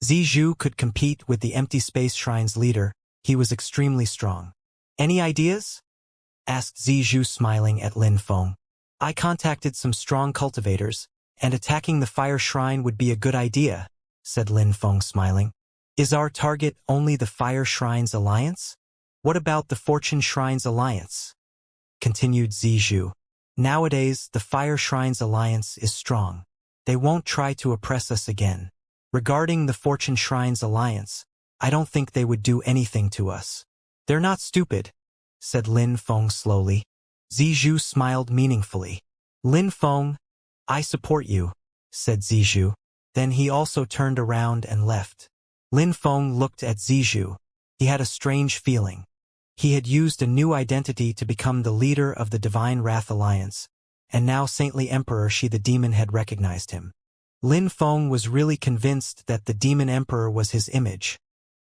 Zijou could compete with the Empty Space Shrine's leader, he was extremely strong. Any ideas? Asked Zijou smiling at Lin Feng. I contacted some strong cultivators, and attacking the Fire Shrine would be a good idea, said Lin Feng smiling. Is our target only the Fire Shrine's alliance? What about the Fortune Shrine's alliance? Continued Zijou. Nowadays, the Fire Shrine's alliance is strong. They won't try to oppress us again. Regarding the Fortune Shrine's alliance, I don't think they would do anything to us. They're not stupid, said Lin Feng slowly. Zijou smiled meaningfully. Lin Feng, I support you, said Zijou. Then he also turned around and left. Lin Feng looked at Zijou. He had a strange feeling. He had used a new identity to become the leader of the Divine Wrath Alliance, and now Saintly Emperor Shi the Demon had recognized him. Lin Feng was really convinced that the demon emperor was his image.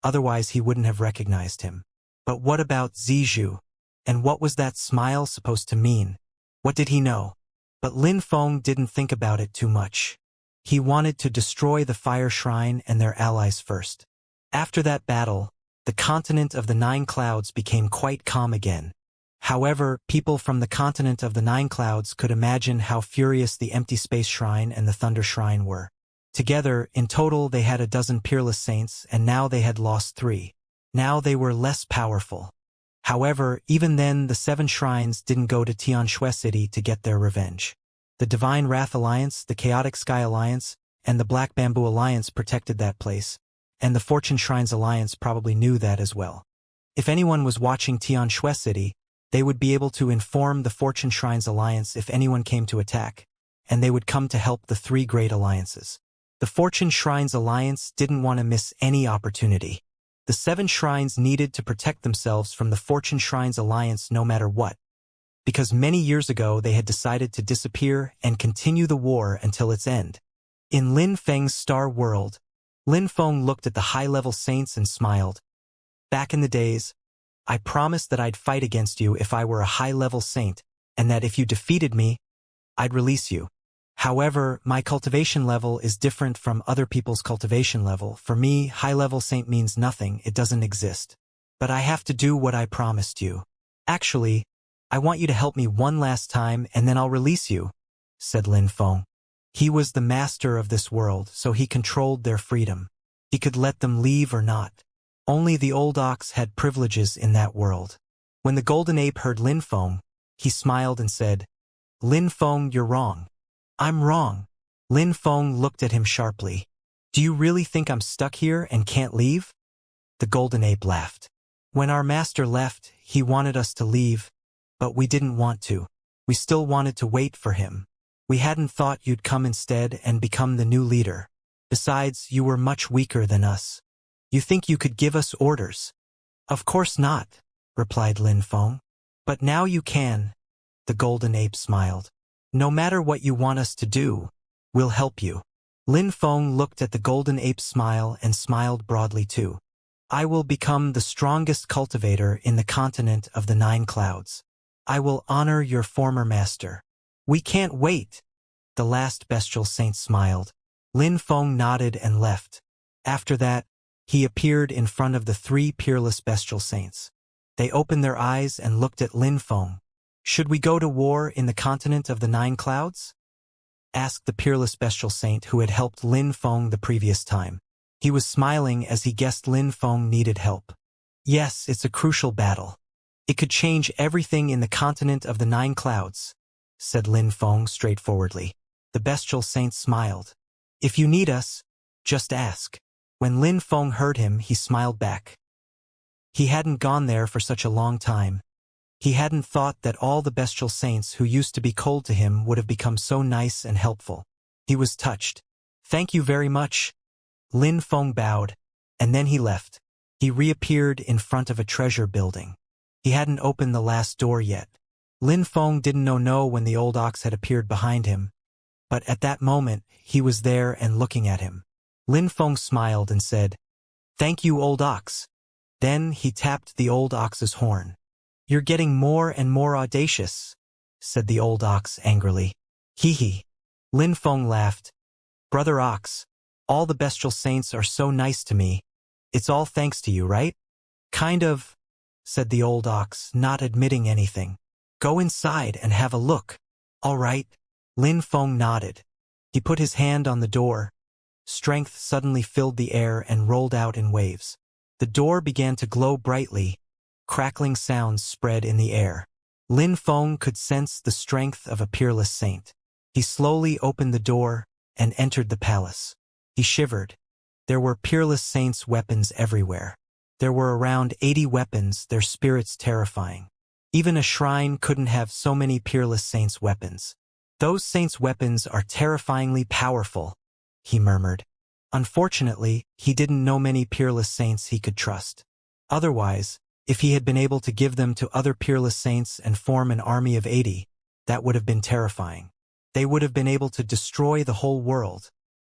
Otherwise he wouldn't have recognized him. But what about Zizhu? And what was that smile supposed to mean? What did he know? But Lin Feng didn't think about it too much. He wanted to destroy the Fire Shrine and their allies first. After that battle, the continent of the Nine Clouds became quite calm again. However, people from the continent of the Nine Clouds could imagine how furious the Empty Space Shrine and the Thunder Shrine were. Together, in total they had 12 peerless saints, and now they had lost 3. Now they were less powerful. However, even then the 7 shrines didn't go to Xianxia City to get their revenge. The Divine Wrath Alliance, the Chaotic Sky Alliance, and the Black Bamboo Alliance protected that place, and the Fortune Shrines Alliance probably knew that as well. If anyone was watching Xianxia City, they would be able to inform the Fortune Shrines Alliance if anyone came to attack, and they would come to help the 3 great alliances. The Fortune Shrines Alliance didn't want to miss any opportunity. The 7 shrines needed to protect themselves from the Fortune Shrines Alliance no matter what, because many years ago they had decided to disappear and continue the war until its end. In Lin Feng's star world, Lin Feng looked at the high-level saints and smiled. Back in the days, I promised that I'd fight against you if I were a high-level saint, and that if you defeated me, I'd release you. However, my cultivation level is different from other people's cultivation level. For me, high-level saint means nothing, it doesn't exist. But I have to do what I promised you. Actually, I want you to help me one last time and then I'll release you, said Lin Feng. He was the master of this world, so he controlled their freedom. He could let them leave or not. Only the old ox had privileges in that world. When the golden ape heard Lin Feng, he smiled and said, Lin Feng, you're wrong. I'm wrong. Lin Feng looked at him sharply. Do you really think I'm stuck here and can't leave? The golden ape laughed. When our master left, he wanted us to leave, but we didn't want to. We still wanted to wait for him. We hadn't thought you'd come instead and become the new leader. Besides, you were much weaker than us. You think you could give us orders? Of course not, replied Lin Feng. But now you can. The golden ape smiled. No matter what you want us to do, we'll help you. Lin Feng looked at the golden ape's smile and smiled broadly too. I will become the strongest cultivator in the continent of the 9 Clouds. I will honor your former master. We can't wait. The last bestial saint smiled. Lin Feng nodded and left. After that, he appeared in front of the 3 peerless bestial saints. They opened their eyes and looked at Lin Feng. Should we go to war in the continent of the 9 Clouds? Asked the peerless bestial saint who had helped Lin Feng the previous time. He was smiling as he guessed Lin Feng needed help. Yes, it's a crucial battle. It could change everything in the continent of the 9 Clouds, said Lin Feng straightforwardly. The bestial saint smiled. If you need us, just ask. When Lin Feng heard him, he smiled back. He hadn't gone there for such a long time. He hadn't thought that all the bestial saints who used to be cold to him would have become so nice and helpful. He was touched. Thank you very much. Lin Feng bowed, and then he left. He reappeared in front of a treasure building. He hadn't opened the last door yet. Lin Feng didn't know when the old ox had appeared behind him, but at that moment he was there and looking at him. Lin Feng smiled and said, Thank you, old ox. Then he tapped the old ox's horn. You're getting more and more audacious, said the old ox angrily. Hee hee. Lin Feng laughed. Brother ox, all the bestial saints are so nice to me. It's all thanks to you, right? Kind of, said the old ox, not admitting anything. Go inside and have a look. All right. Lin Feng nodded. He put his hand on the door. Strength suddenly filled the air and rolled out in waves. The door began to glow brightly. Crackling sounds spread in the air. Lin Feng could sense the strength of a peerless saint. He slowly opened the door and entered the palace. He shivered. There were peerless saints' weapons everywhere. There were around 80 weapons, their spirits terrifying. Even a shrine couldn't have so many peerless saints' weapons. Those saints' weapons are terrifyingly powerful, he murmured. Unfortunately, he didn't know many peerless saints he could trust. Otherwise, if he had been able to give them to other peerless saints and form an army of 80, that would have been terrifying. They would have been able to destroy the whole world.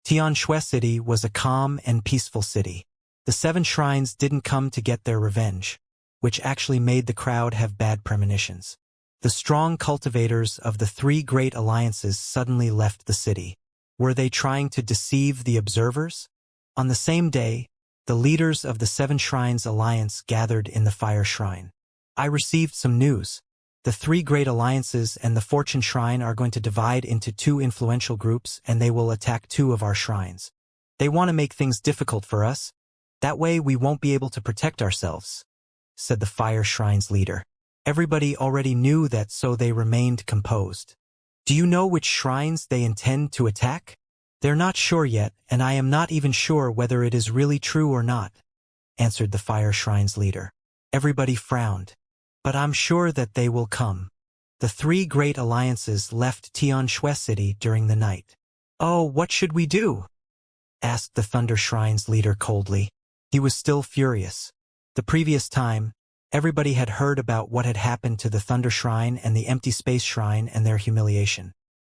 Xianxia City was a calm and peaceful city. The 7 shrines didn't come to get their revenge, which actually made the crowd have bad premonitions. The strong cultivators of the 3 great alliances suddenly left the city. Were they trying to deceive the observers? On the same day, the leaders of the 7 Shrines Alliance gathered in the Fire Shrine. I received some news. The 3 great alliances and the Fortune Shrine are going to divide into 2 influential groups, and they will attack 2 of our shrines. They want to make things difficult for us. That way we won't be able to protect ourselves, said the Fire Shrine's leader. Everybody already knew that, so they remained composed. Do you know which shrines they intend to attack? They're not sure yet, and I am not even sure whether it is really true or not, answered the Fire Shrine's leader. Everybody frowned. But I'm sure that they will come. The 3 great alliances left Xianxia City during the night. Oh, what should we do? Asked the Thunder Shrine's leader coldly. He was still furious. The previous time, everybody had heard about what had happened to the Thunder Shrine and the Empty Space Shrine and their humiliation.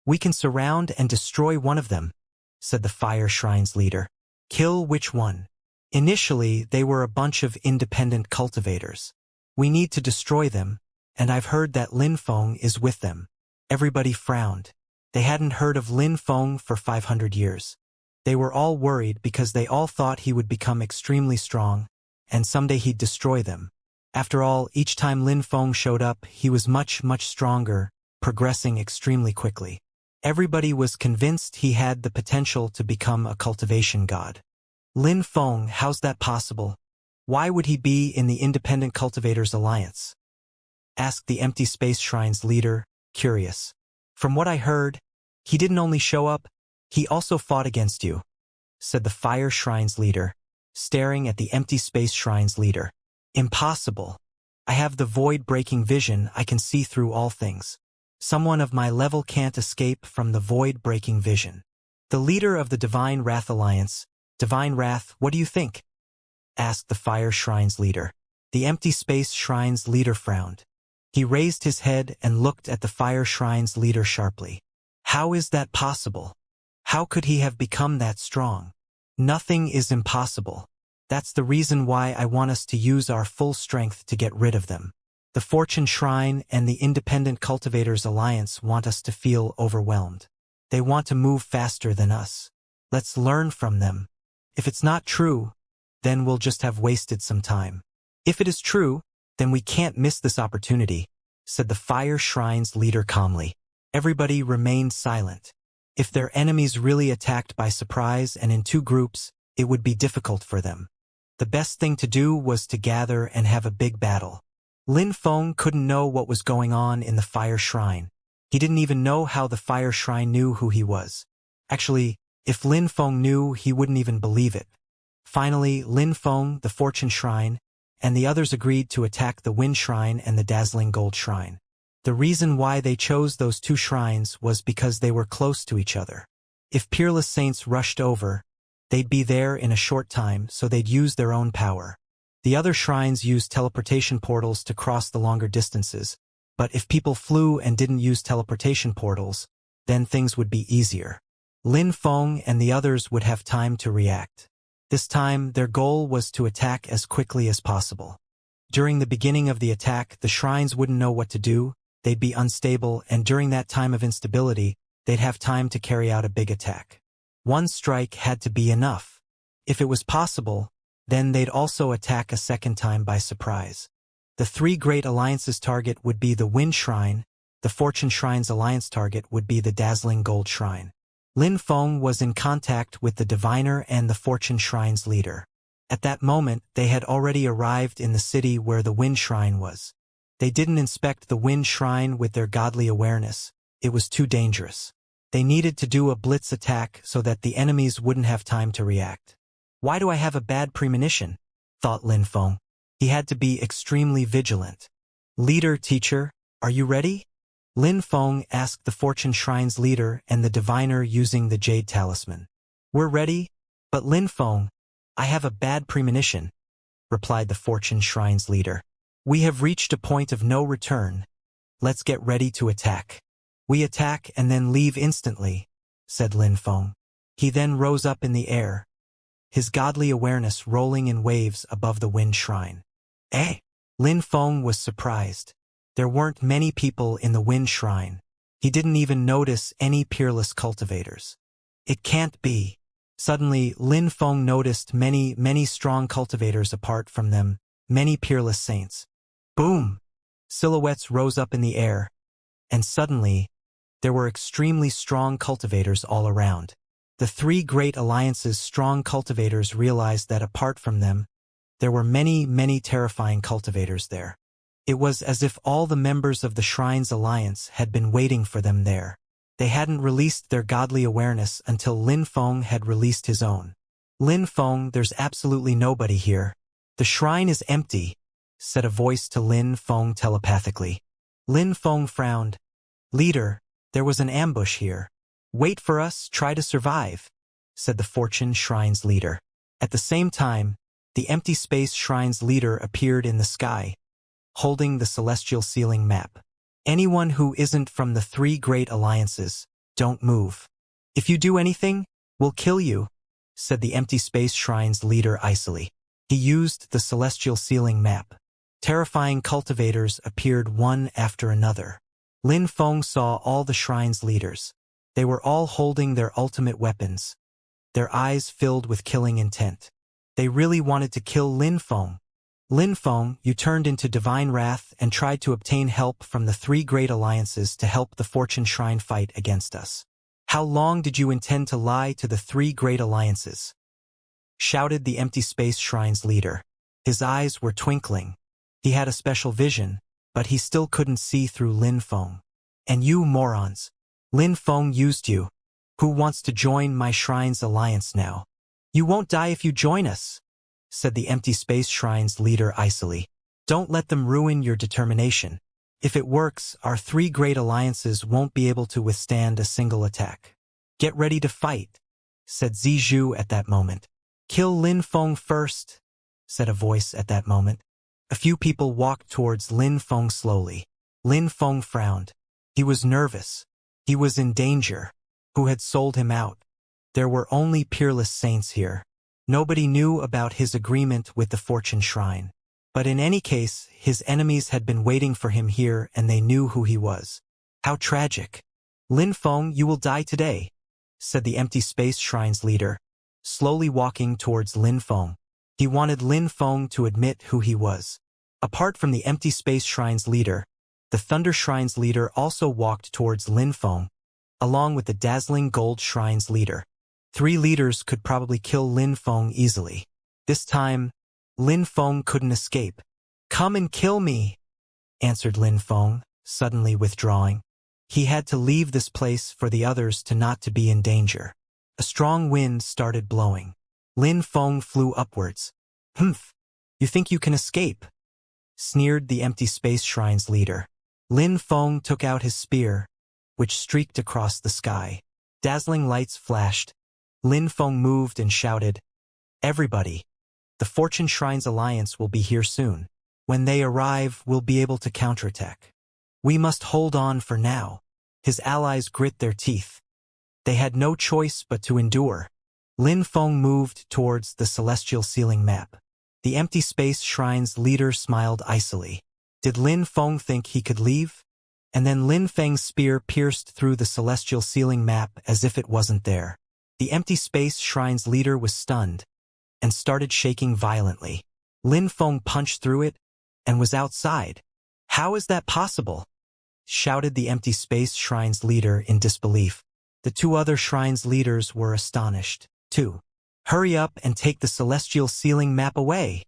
We can surround and destroy one of them, said the Fire Shrine's leader. Kill which one? Initially, they were a bunch of independent cultivators. We need to destroy them, and I've heard that Lin Feng is with them. Everybody frowned. They hadn't heard of Lin Feng for 500 years. They were all worried because they all thought he would become extremely strong, and someday he'd destroy them. After all, each time Lin Feng showed up, he was much, much stronger, progressing extremely quickly. Everybody was convinced he had the potential to become a cultivation god. Lin Feng, how's that possible? Why would he be in the Independent Cultivators Alliance? Asked the Empty Space Shrine's leader, curious. From what I heard, he didn't only show up, he also fought against you, said the Fire Shrine's leader, staring at the Empty Space Shrine's leader. Impossible. I have the void-breaking vision, I can see through all things. Someone of my level can't escape from the void-breaking vision. The leader of the Divine Wrath Alliance, Divine Wrath, what do you think? Asked the Fire Shrine's leader. The Empty Space Shrine's leader frowned. He raised his head and looked at the Fire Shrine's leader sharply. How is that possible? How could he have become that strong? Nothing is impossible. That's the reason why I want us to use our full strength to get rid of them. The Fortune Shrine and the Independent Cultivators Alliance want us to feel overwhelmed. They want to move faster than us. Let's learn from them. If it's not true, then we'll just have wasted some time. If it is true, then we can't miss this opportunity, said the Fire Shrine's leader calmly. Everybody remained silent. If their enemies really attacked by surprise and in 2 groups, it would be difficult for them. The best thing to do was to gather and have a big battle. Lin Feng couldn't know what was going on in the Fire Shrine. He didn't even know how the Fire Shrine knew who he was. Actually, if Lin Feng knew, he wouldn't even believe it. Finally, Lin Feng, the Fortune Shrine, and the others agreed to attack the Wind Shrine and the Dazzling Gold Shrine. The reason why they chose those 2 shrines was because they were close to each other. If Peerless Saints rushed over, they'd be there in a short time, so they'd use their own power. The other shrines used teleportation portals to cross the longer distances, but if people flew and didn't use teleportation portals, then things would be easier. Lin Feng and the others would have time to react. This time, their goal was to attack as quickly as possible. During the beginning of the attack, the shrines wouldn't know what to do, they'd be unstable, and during that time of instability, they'd have time to carry out a big attack. One strike had to be enough. If it was possible, then they'd also attack a second time by surprise. The 3 great alliances' target would be the Wind Shrine, the Fortune Shrine's alliance target would be the Dazzling Gold Shrine. Lin Feng was in contact with the Diviner and the Fortune Shrine's leader. At that moment, they had already arrived in the city where the Wind Shrine was. They didn't inspect the Wind Shrine with their godly awareness. It was too dangerous. They needed to do a blitz attack so that the enemies wouldn't have time to react. Why do I have a bad premonition? Thought Lin Feng. He had to be extremely vigilant. Leader, teacher, are you ready? Lin Feng asked the Fortune Shrine's leader and the diviner using the Jade Talisman. We're ready, but Lin Feng, I have a bad premonition, replied the Fortune Shrine's leader. We have reached a point of no return. Let's get ready to attack. We attack and then leave instantly, said Lin Feng. He then rose up in the air, his godly awareness rolling in waves above the wind shrine. Eh? Lin Feng was surprised. There weren't many people in the wind shrine. He didn't even notice any peerless cultivators. It can't be. Suddenly, Lin Feng noticed many strong cultivators apart from them, many peerless saints. Boom! Silhouettes rose up in the air, and suddenly, there were extremely strong cultivators all around. The three great alliances' strong cultivators realized that apart from them, there were many terrifying cultivators there. It was as if all the members of the Shrine's alliance had been waiting for them there. They hadn't released their godly awareness until Lin Feng had released his own. Lin Feng, there's absolutely nobody here. The shrine is empty, said a voice to Lin Feng telepathically. Lin Feng frowned. Leader, there was an ambush here. Wait for us, try to survive, said the Fortune Shrine's leader. At the same time, the empty space shrine's leader appeared in the sky, holding the celestial ceiling map. Anyone who isn't from the three great alliances, don't move. If you do anything, we'll kill you, said the empty space shrine's leader icily. He used the celestial ceiling map. Terrifying cultivators appeared one after another. Lin Feng saw all the shrine's leaders. They were all holding their ultimate weapons, their eyes filled with killing intent. They really wanted to kill Lin Feng. Lin Feng, you turned into divine wrath and tried to obtain help from the three great alliances to help the Fortune Shrine fight against us. How long did you intend to lie to the three great alliances? Shouted the empty space shrine's leader. His eyes were twinkling. He had a special vision, but he still couldn't see through Lin Feng. And you morons. Lin Feng used you. Who wants to join my shrine's alliance now? You won't die if you join us, said the empty space shrine's leader icily. Don't let them ruin your determination. If it works, our three great alliances won't be able to withstand a single attack. Get ready to fight, said Zizhu at that moment. Kill Lin Feng first, said a voice at that moment. A few people walked towards Lin Feng slowly. Lin Feng frowned. He was nervous. He was in danger. Who had sold him out? There were only peerless saints here. Nobody knew about his agreement with the Fortune Shrine. But in any case, his enemies had been waiting for him here and they knew who he was. How tragic. Lin Feng, you will die today, said the empty space shrine's leader, slowly walking towards Lin Feng. He wanted Lin Feng to admit who he was. Apart from the empty space shrine's leader, the Thunder Shrine's leader also walked towards Lin Feng, along with the dazzling Gold Shrine's leader. Three leaders could probably kill Lin Feng easily. This time, Lin Feng couldn't escape. Come and kill me, answered Lin Feng, suddenly withdrawing. He had to leave this place for the others to not to be in danger. A strong wind started blowing. Lin Feng flew upwards. Humph, you think you can escape? Sneered the empty space shrine's leader. Lin Feng took out his spear, which streaked across the sky. Dazzling lights flashed. Lin Feng moved and shouted, Everybody, the Fortune Shrine's alliance will be here soon. When they arrive, we'll be able to counterattack. We must hold on for now. His allies grit their teeth. They had no choice but to endure. Lin Feng moved towards the celestial ceiling map. The empty space shrine's leader smiled icily. Did Lin Feng think he could leave? And then Lin Feng's spear pierced through the celestial ceiling map as if it wasn't there. The empty space shrine's leader was stunned and started shaking violently. Lin Feng punched through it and was outside. How is that possible? Shouted the empty space shrine's leader in disbelief. The two other shrine's leaders were astonished, too. Hurry up and take the celestial ceiling map away,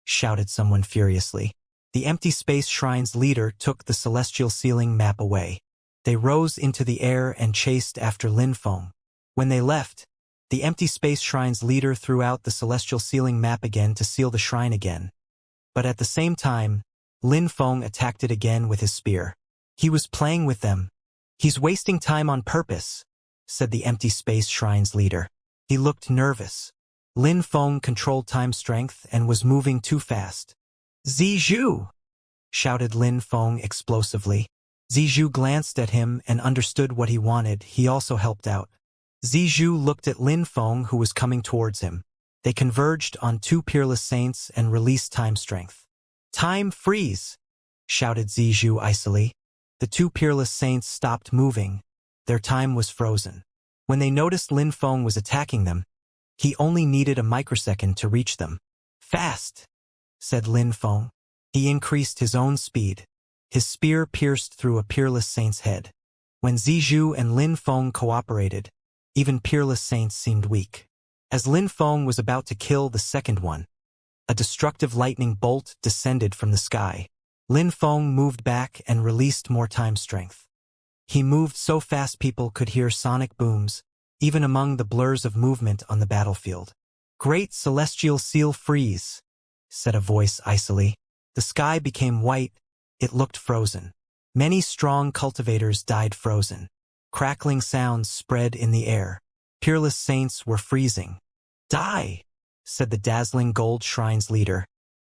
shouted someone furiously. The empty space shrine's leader took the celestial ceiling map away. They rose into the air and chased after Lin Feng. When they left, the empty space shrine's leader threw out the celestial ceiling map again to seal the shrine again. But at the same time, Lin Feng attacked it again with his spear. He was playing with them. He's wasting time on purpose, said the empty space shrine's leader. He looked nervous. Lin Feng controlled time strength and was moving too fast. Zizhu! Shouted Lin Feng explosively. Zizhu glanced at him and understood what he wanted. He also helped out. Zizhu looked at Lin Feng, who was coming towards him. They converged on two peerless saints and released time strength. "Time freeze!" shouted Zizhu icily. The two peerless saints stopped moving. Their time was frozen. When they noticed Lin Feng was attacking them, he only needed a microsecond to reach them. "Fast!" said Lin Feng. He increased his own speed. His spear pierced through a peerless saint's head. When Zizhu and Lin Feng cooperated, even peerless saints seemed weak. As Lin Feng was about to kill the second one, a destructive lightning bolt descended from the sky. Lin Feng moved back and released more time strength. He moved so fast people could hear sonic booms, even among the blurs of movement on the battlefield. "Great celestial seal freeze," said a voice icily. The sky became white. It looked frozen. Many strong cultivators died frozen. Crackling sounds spread in the air. Peerless saints were freezing. "Die," said the dazzling gold shrine's leader,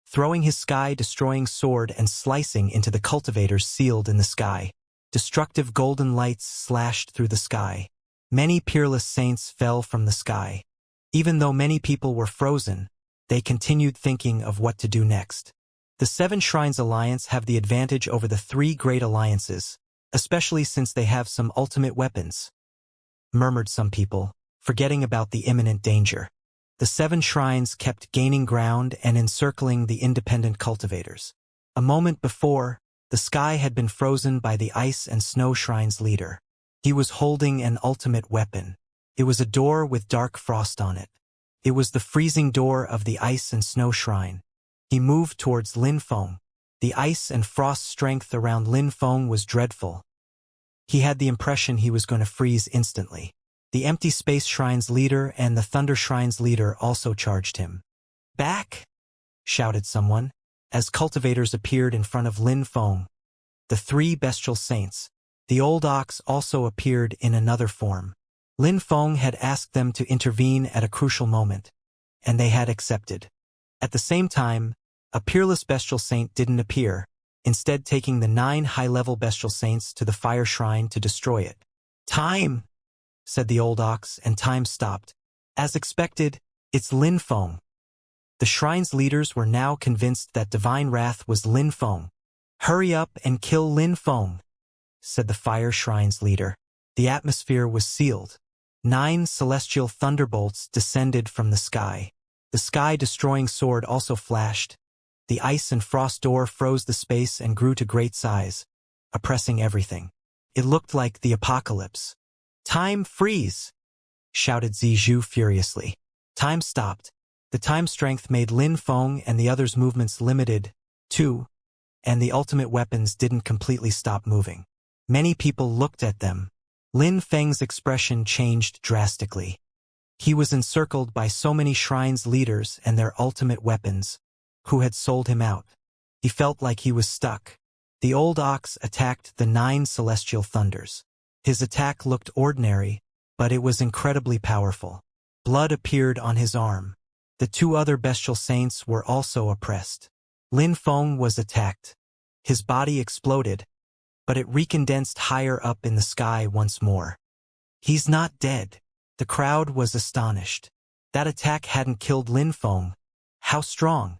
throwing his sky-destroying sword and slicing into the cultivators sealed in the sky. Destructive golden lights slashed through the sky. Many peerless saints fell from the sky. Even though many people were frozen, they continued thinking of what to do next. The Seven Shrines Alliance have the advantage over the three great alliances, especially since they have some ultimate weapons, murmured some people, forgetting about the imminent danger. The Seven Shrines kept gaining ground and encircling the independent cultivators. A moment before, the sky had been frozen by the Ice and Snow Shrine's leader. He was holding an ultimate weapon. It was a door with dark frost on it. It was the freezing door of the Ice and Snow Shrine. He moved towards Lin Feng. The ice and frost strength around Lin Feng was dreadful. He had the impression he was going to freeze instantly. The Empty Space Shrine's leader and the Thunder Shrine's leader also charged him. "Back!" shouted someone, as cultivators appeared in front of Lin Feng. The three bestial saints. The old ox also appeared in another form. Lin Feng had asked them to intervene at a crucial moment, and they had accepted. At the same time, a peerless bestial saint didn't appear, instead taking the 9 high-level bestial saints to the fire shrine to destroy it. "Time!" said the old ox, and time stopped. As expected, it's Lin Feng. The shrine's leaders were now convinced that divine wrath was Lin Feng. "Hurry up and kill Lin Feng," said the fire shrine's leader. The atmosphere was sealed. 9 celestial thunderbolts descended from the sky. The sky-destroying sword also flashed. The ice and frost door froze the space and grew to great size, oppressing everything. It looked like the apocalypse. "Time freeze!" shouted Zizhu furiously. Time stopped. The time strength made Lin Feng and the others' movements limited, too, and the ultimate weapons didn't completely stop moving. Many people looked at them. Lin Feng's expression changed drastically. He was encircled by so many shrines leaders and their ultimate weapons, who had sold him out. He felt like he was stuck. The old ox attacked the 9 celestial thunders. His attack looked ordinary, but it was incredibly powerful. Blood appeared on his arm. The 2 other bestial saints were also oppressed. Lin Feng was attacked. His body exploded, but it recondensed higher up in the sky once more. "He's not dead." The crowd was astonished. That attack hadn't killed Lin Feng. How strong!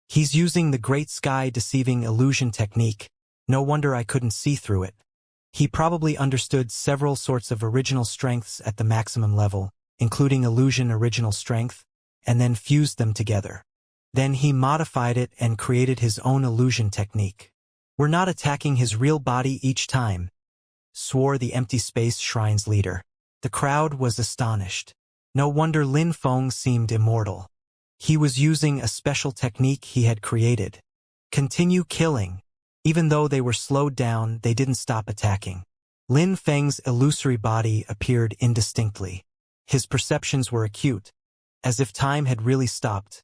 "He's using the great sky-deceiving illusion technique. No wonder I couldn't see through it." He probably understood several sorts of original strengths at the maximum level, including illusion original strength, and then fused them together. Then he modified it and created his own illusion technique. "We're not attacking his real body each time," swore the Empty Space Shrine's leader. The crowd was astonished. No wonder Lin Feng seemed immortal. He was using a special technique he had created. Continue killing. Even though they were slowed down, they didn't stop attacking. Lin Feng's illusory body appeared indistinctly. His perceptions were acute, as if time had really stopped.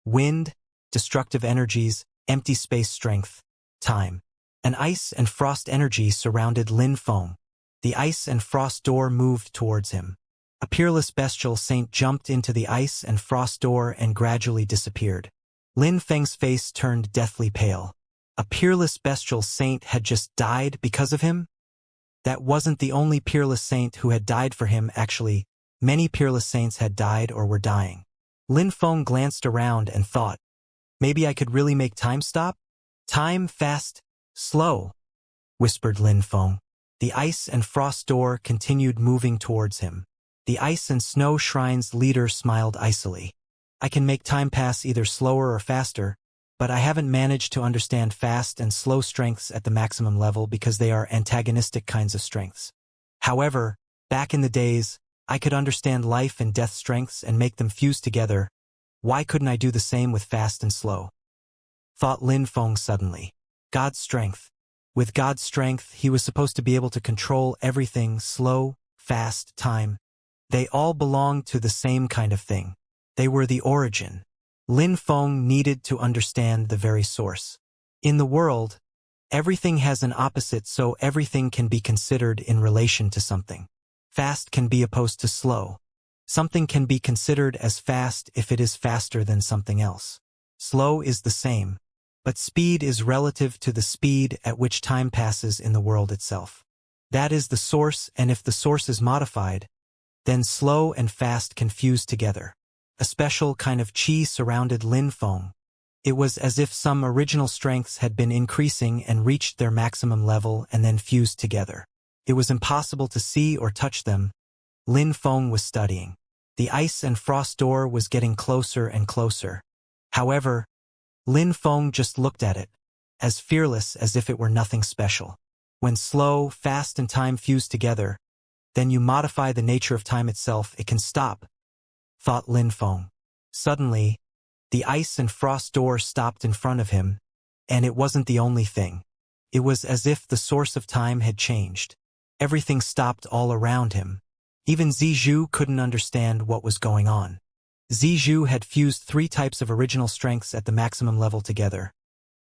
Wind, destructive energies, empty space strength, time. An ice and frost energy surrounded Lin Feng. The ice and frost door moved towards him. A peerless bestial saint jumped into the ice and frost door and gradually disappeared. Lin Feng's face turned deathly pale. A peerless bestial saint had just died because of him? That wasn't the only peerless saint who had died for him. Actually, many peerless saints had died or were dying. Lin Feng glanced around and thought, maybe I could really make time stop? Time, fast, slow, whispered Lin Feng. The ice and frost door continued moving towards him. The ice and snow shrine's leader smiled icily. I can make time pass either slower or faster, but I haven't managed to understand fast and slow strengths at the maximum level because they are antagonistic kinds of strengths. However, back in the days, I could understand life and death strengths and make them fuse together. Why couldn't I do the same with fast and slow? Thought Lin Feng suddenly. God's strength. With God's strength, he was supposed to be able to control everything, slow, fast, time. They all belonged to the same kind of thing. They were the origin. Lin Feng needed to understand the very source. In the world, everything has an opposite, so everything can be considered in relation to something. Fast can be opposed to slow. Something can be considered as fast if it is faster than something else. Slow is the same, but speed is relative to the speed at which time passes in the world itself. That is the source, and if the source is modified, then slow and fast can fuse together. A special kind of qi surrounded Lin Feng. It was as if some original strengths had been increasing and reached their maximum level and then fused together. It was impossible to see or touch them. Lin Feng was studying. The ice and frost door was getting closer and closer. However, Lin Feng just looked at it, as fearless as if it were nothing special. When slow, fast, and time fuse together, then you modify the nature of time itself. It can stop, thought Lin Feng. Suddenly, the ice and frost door stopped in front of him, and it wasn't the only thing. It was as if the source of time had changed. Everything stopped all around him. Even Zizhu couldn't understand what was going on. Zizhu had fused 3 types of original strengths at the maximum level together.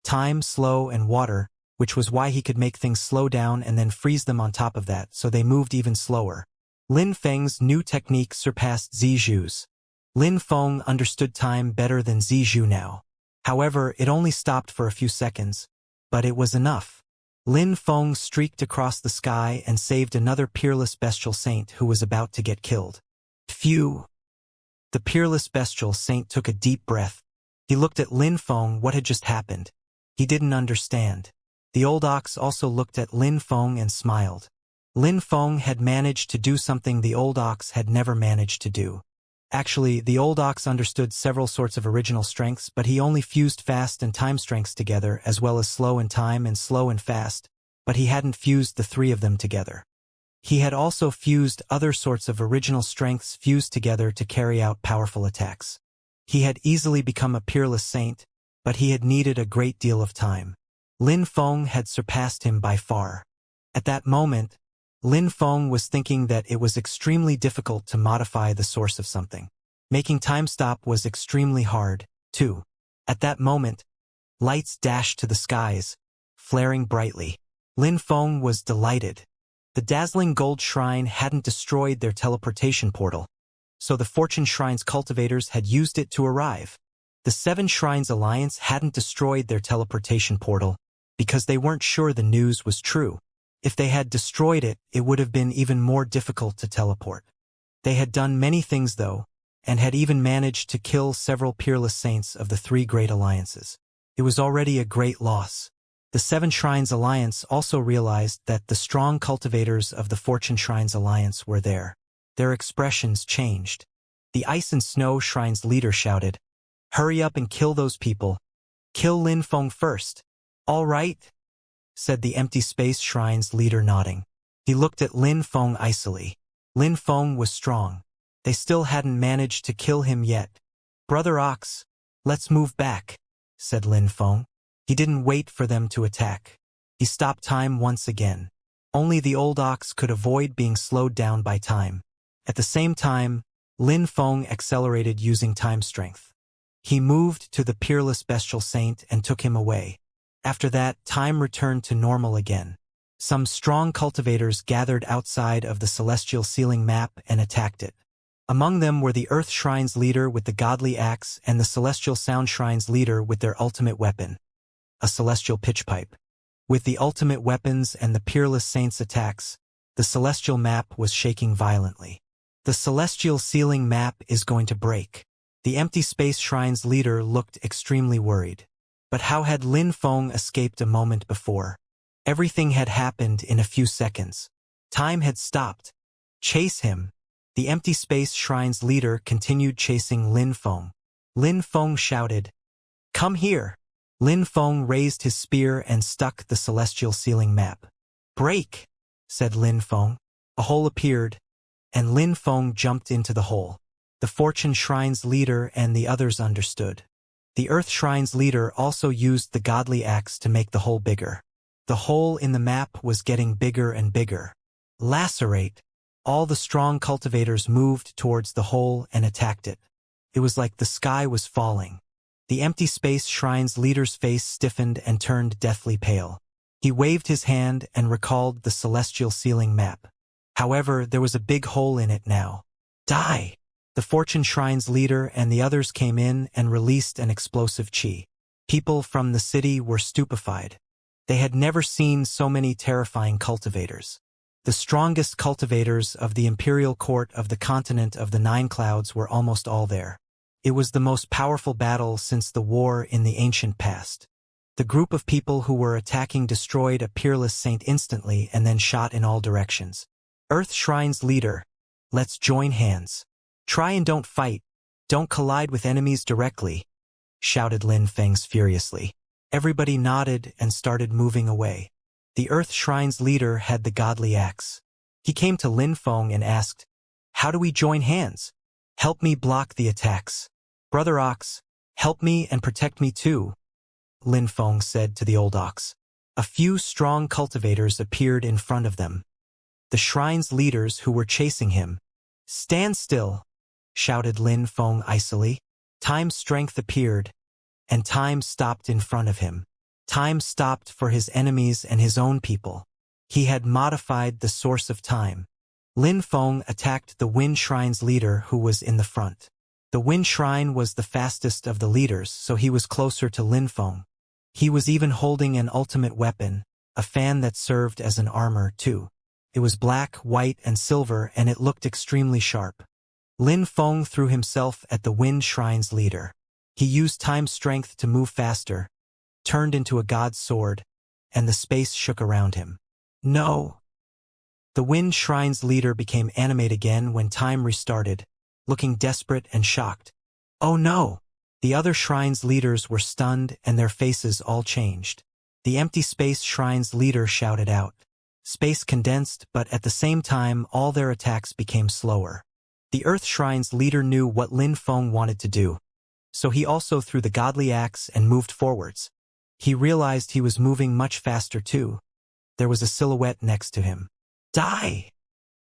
Time, slow, and water, which was why he could make things slow down and then freeze them on top of that, so they moved even slower. Lin Feng's new technique surpassed Zizhu's. Lin Feng understood time better than Zizhu now. However, it only stopped for a few seconds, but it was enough. Lin Feng streaked across the sky and saved another peerless bestial saint who was about to get killed. Phew! The peerless bestial saint took a deep breath. He looked at Lin Feng. What had just happened? He didn't understand. The old ox also looked at Lin Feng and smiled. Lin Feng had managed to do something the old ox had never managed to do. Actually, the old ox understood several sorts of original strengths, but he only fused fast and time strengths together, as well as slow and time and slow and fast, but he hadn't fused the 3 of them together. He had also fused other sorts of original strengths fused together to carry out powerful attacks. He had easily become a peerless saint, but he had needed a great deal of time. Lin Feng had surpassed him by far. At that moment, Lin Feng was thinking that it was extremely difficult to modify the source of something. Making time stop was extremely hard, too. At that moment, lights dashed to the skies, flaring brightly. Lin Feng was delighted. The dazzling gold shrine hadn't destroyed their teleportation portal, so the Fortune Shrine's cultivators had used it to arrive. The 7 Shrines Alliance hadn't destroyed their teleportation portal because they weren't sure the news was true. If they had destroyed it, it would have been even more difficult to teleport. They had done many things, though, and had even managed to kill several peerless saints of the 3 great alliances. It was already a great loss. The 7 Shrines Alliance also realized that the strong cultivators of the Fortune Shrines Alliance were there. Their expressions changed. The Ice and Snow Shrine's leader shouted, "Hurry up and kill those people. Kill Lin Feng first." "All right," said the Empty Space Shrine's leader, nodding. He looked at Lin Feng icily. Lin Feng was strong. They still hadn't managed to kill him yet. "Brother Ox, let's move back," said Lin Feng. He didn't wait for them to attack. He stopped time once again. Only the old ox could avoid being slowed down by time. At the same time, Lin Feng accelerated using time strength. He moved to the peerless bestial saint and took him away. After that, time returned to normal again. Some strong cultivators gathered outside of the celestial ceiling map and attacked it. Among them were the Earth Shrine's leader with the godly axe and the Celestial Sound Shrine's leader with their ultimate weapon, a celestial pitch pipe. With the ultimate weapons and the peerless saints' attacks, The celestial map was shaking violently. The celestial ceiling map is going to break. The empty space shrine's leader looked extremely worried. But how had Lin Feng escaped a moment before? Everything had happened in a few seconds. Time had stopped. Chase him. The empty space shrine's leader continued chasing Lin Feng. Lin Feng shouted, "Come here!" Lin Feng raised his spear and stuck the celestial ceiling map. "Break!" said Lin Feng. A hole appeared, and Lin Feng jumped into the hole. The Fortune Shrine's leader and the others understood. The Earth Shrine's leader also used the godly axe to make the hole bigger. The hole in the map was getting bigger and bigger. Lacerate! All the strong cultivators moved towards the hole and attacked it. It was like the sky was falling. The empty space shrine's leader's face stiffened and turned deathly pale. He waved his hand and recalled the celestial ceiling map. However, there was a big hole in it now. Die! The Fortune Shrine's leader and the others came in and released an explosive chi. People from the city were stupefied. They had never seen so many terrifying cultivators. The strongest cultivators of the imperial court of the continent of the Nine Clouds were almost all there. It was the most powerful battle since the war in the ancient past. The group of people who were attacking destroyed a peerless saint instantly and then shot in all directions. Earth Shrine's leader, let's join hands. Try and don't fight. Don't collide with enemies directly, shouted Lin Feng's furiously. Everybody nodded and started moving away. The Earth Shrine's leader had the godly axe. He came to Lin Feng and asked, "How do we join hands? Help me block the attacks. Brother Ox, help me and protect me too," Lin Feng said to the old ox. A few strong cultivators appeared in front of them. The shrine's leaders who were chasing him. "Stand still," shouted Lin Feng icily. Time's strength appeared, and time stopped in front of him. Time stopped for his enemies and his own people. He had modified the source of time. Lin Feng attacked the Wind Shrine's leader who was in the front. The Wind Shrine was the fastest of the leaders, so he was closer to Lin Feng. He was even holding an ultimate weapon, a fan that served as an armor too. It was black, white, and silver, and it looked extremely sharp. Lin Feng threw himself at the Wind Shrine's leader. He used time's strength to move faster, turned into a god's sword, and the space shook around him. No! The Wind Shrine's leader became animate again when time restarted, looking desperate and shocked. Oh no! The other shrine's leaders were stunned and their faces all changed. The empty space shrine's leader shouted out. Space condensed, but at the same time all their attacks became slower. The Earth Shrine's leader knew what Lin Feng wanted to do, so he also threw the godly axe and moved forwards. He realized he was moving much faster too. There was a silhouette next to him. Die!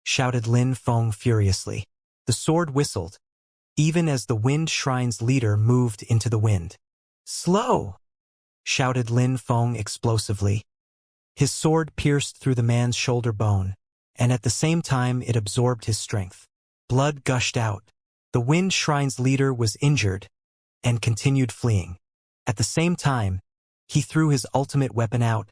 Shouted Lin Feng furiously. The sword whistled, even as the Wind Shrine's leader moved into the wind. Slow! Shouted Lin Feng explosively. His sword pierced through the man's shoulder bone, and at the same time it absorbed his strength. Blood gushed out. The Wind Shrine's leader was injured and continued fleeing. At the same time, he threw his ultimate weapon out,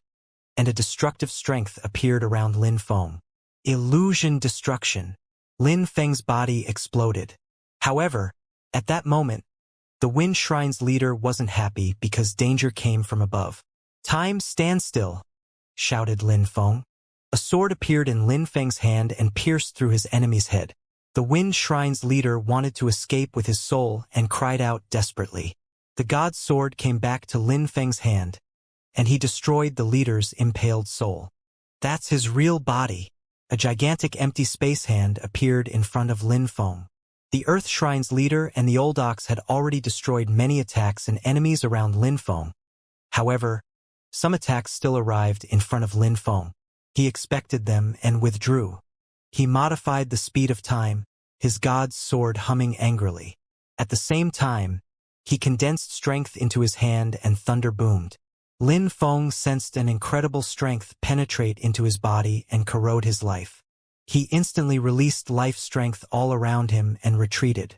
and a destructive strength appeared around Lin Feng. Illusion destruction. Lin Feng's body exploded. However, at that moment, the Wind Shrine's leader wasn't happy because danger came from above. Time, stand still, shouted Lin Feng. A sword appeared in Lin Feng's hand and pierced through his enemy's head. The Wind Shrine's leader wanted to escape with his soul and cried out desperately. The god's sword came back to Lin Feng's hand, and he destroyed the leader's impaled soul. That's his real body. A gigantic empty space hand appeared in front of Lin Feng. The Earth Shrine's leader and the old ox had already destroyed many attacks and enemies around Lin Feng. However, some attacks still arrived in front of Lin Feng. He expected them and withdrew. He modified the speed of time, his god's sword humming angrily. At the same time, he condensed strength into his hand and thunder boomed. Lin Feng sensed an incredible strength penetrate into his body and corrode his life. He instantly released life strength all around him and retreated.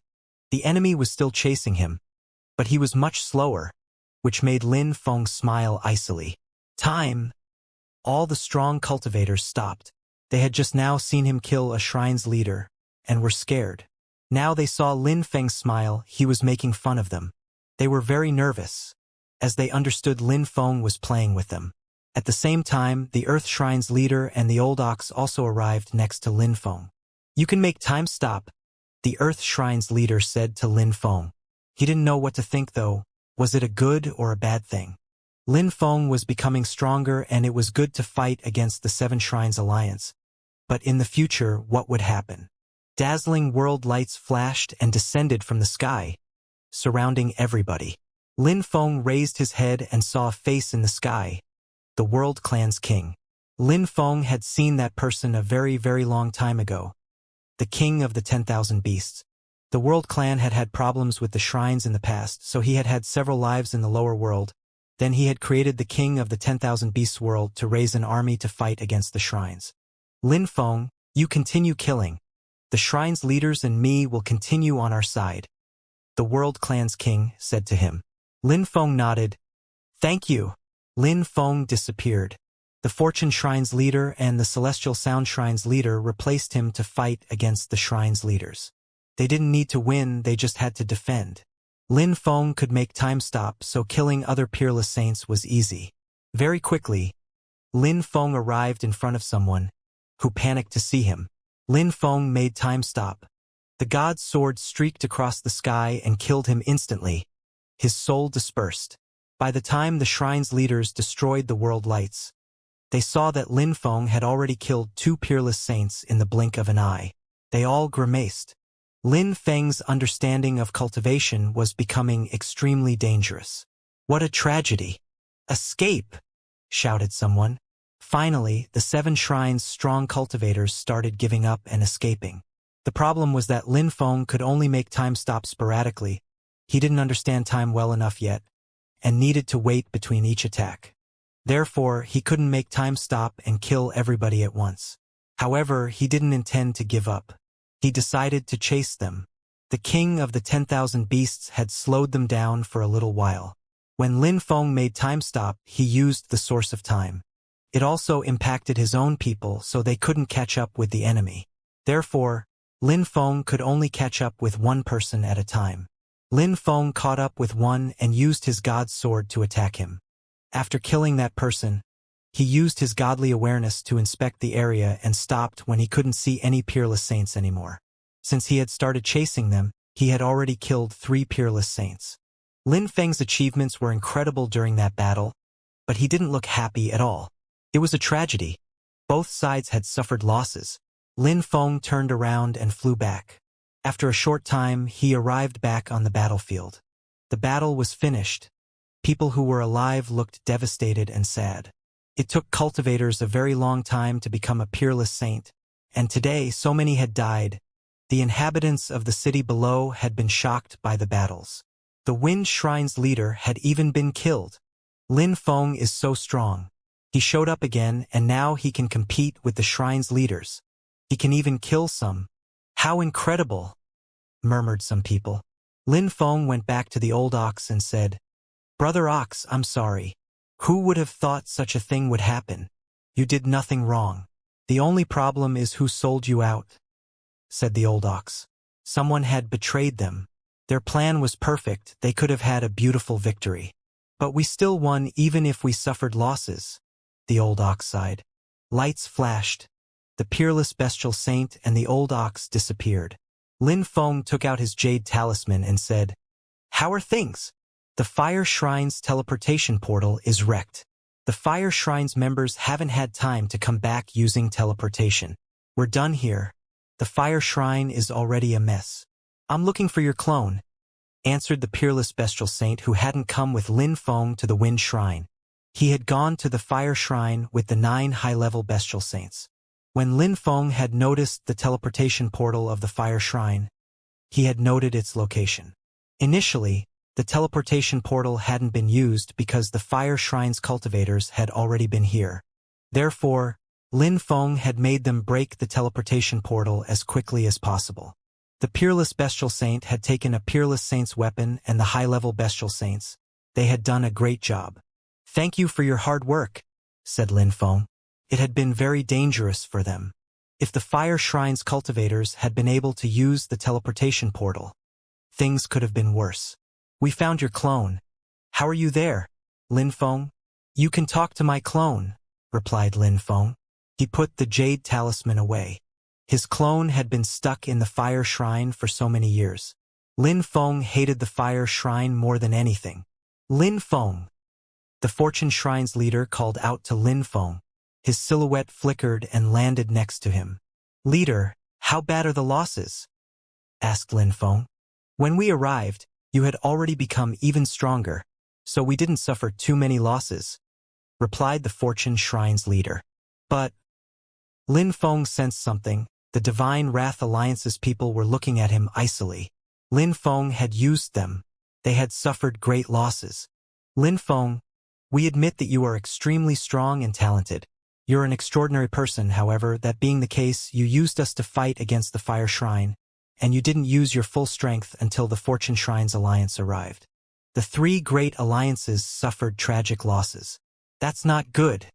The enemy was still chasing him, but he was much slower, which made Lin Feng smile icily. Time! All the strong cultivators stopped. They had just now seen him kill a shrine's leader, and were scared. Now they saw Lin Feng's smile, he was making fun of them. They were very nervous, as they understood Lin Feng was playing with them. At the same time, the Earth Shrine's leader and the old ox also arrived next to Lin Feng. You can make time stop, the Earth Shrine's leader said to Lin Feng. He didn't know what to think though. Was it a good or a bad thing? Lin Feng was becoming stronger and it was good to fight against the Seven Shrines Alliance. But in the future, what would happen? Dazzling world lights flashed and descended from the sky, surrounding everybody. Lin Feng raised his head and saw a face in the sky. The World Clan's king. Lin Feng had seen that person a very, very long time ago. The king of the 10,000 beasts. The World Clan had had problems with the shrines in the past, so he had had several lives in the lower world. Then he had created the king of the 10,000 beasts world to raise an army to fight against the shrines. Lin Feng, you continue killing. The shrine's leaders and me will continue on our side. The World Clan's king said to him. Lin Feng nodded. Thank you. Lin Feng disappeared. The Fortune Shrine's leader and the Celestial Sound Shrine's leader replaced him to fight against the shrine's leaders. They didn't need to win, they just had to defend. Lin Feng could make time stop, so killing other peerless saints was easy. Very quickly, Lin Feng arrived in front of someone, who panicked to see him. Lin Feng made time stop. The god's sword streaked across the sky and killed him instantly. His soul dispersed. By the time the shrine's leaders destroyed the world lights, they saw that Lin Feng had already killed 2 peerless saints in the blink of an eye. They all grimaced. Lin Feng's understanding of cultivation was becoming extremely dangerous. What a tragedy! Escape! Shouted someone. Finally, the 7 shrines' strong cultivators started giving up and escaping. The problem was that Lin Feng could only make time stop sporadically. He didn't understand time well enough yet, and needed to wait between each attack. Therefore, he couldn't make time stop and kill everybody at once. However, he didn't intend to give up. He decided to chase them. The king of the 10,000 beasts had slowed them down for a little while. When Lin Feng made time stop, he used the source of time. It also impacted his own people, so they couldn't catch up with the enemy. Therefore, Lin Feng could only catch up with one person at a time. Lin Feng caught up with one and used his god's sword to attack him. After killing that person, he used his godly awareness to inspect the area and stopped when he couldn't see any peerless saints anymore. Since he had started chasing them, he had already killed 3 peerless saints. Lin Feng's achievements were incredible during that battle, but he didn't look happy at all. It was a tragedy. Both sides had suffered losses. Lin Feng turned around and flew back. After a short time, he arrived back on the battlefield. The battle was finished. People who were alive looked devastated and sad. It took cultivators a very long time to become a peerless saint, and today so many had died. The inhabitants of the city below had been shocked by the battles. The Wind Shrine's leader had even been killed. Lin Feng is so strong. He showed up again, and now he can compete with the shrine's leaders. He can even kill some. How incredible! Murmured some people. Lin Feng went back to the old ox and said, Brother Ox, I'm sorry. Who would have thought such a thing would happen? You did nothing wrong. The only problem is who sold you out, said the old ox. Someone had betrayed them. Their plan was perfect, they could have had a beautiful victory. But we still won even if we suffered losses, the old ox sighed. Lights flashed. The peerless bestial saint and the old ox disappeared. Lin Feng took out his jade talisman and said, How are things? The Fire Shrine's teleportation portal is wrecked. The Fire Shrine's members haven't had time to come back using teleportation. We're done here. The Fire Shrine is already a mess. I'm looking for your clone, answered the peerless bestial saint who hadn't come with Lin Feng to the Wind Shrine. He had gone to the Fire Shrine with the 9 high-level bestial saints. When Lin Feng had noticed the teleportation portal of the Fire Shrine, he had noted its location. Initially, the teleportation portal hadn't been used because the Fire Shrine's cultivators had already been here. Therefore, Lin Feng had made them break the teleportation portal as quickly as possible. The peerless bestial saint had taken a peerless saint's weapon and the high-level bestial saints. They had done a great job. Thank you for your hard work, said Lin Feng. It had been very dangerous for them. If the Fire Shrine's cultivators had been able to use the teleportation portal, things could have been worse. We found your clone. How are you there, Lin Feng? You can talk to my clone, replied Lin Feng. He put the jade talisman away. His clone had been stuck in the Fire Shrine for so many years. Lin Feng hated the Fire Shrine more than anything. Lin Feng. The Fortune Shrine's leader called out to Lin Feng. His silhouette flickered and landed next to him. Leader, how bad are the losses? Asked Lin Feng. When we arrived, you had already become even stronger, so we didn't suffer too many losses, replied the Fortune Shrine's leader. But Lin Feng sensed something. The Divine Wrath Alliance's people were looking at him icily. Lin Feng had used them. They had suffered great losses. Lin Feng, we admit that you are extremely strong and talented. You're an extraordinary person, however, that being the case, you used us to fight against the Fire Shrine, and you didn't use your full strength until the Fortune Shrine's alliance arrived. The three great alliances suffered tragic losses. That's not good,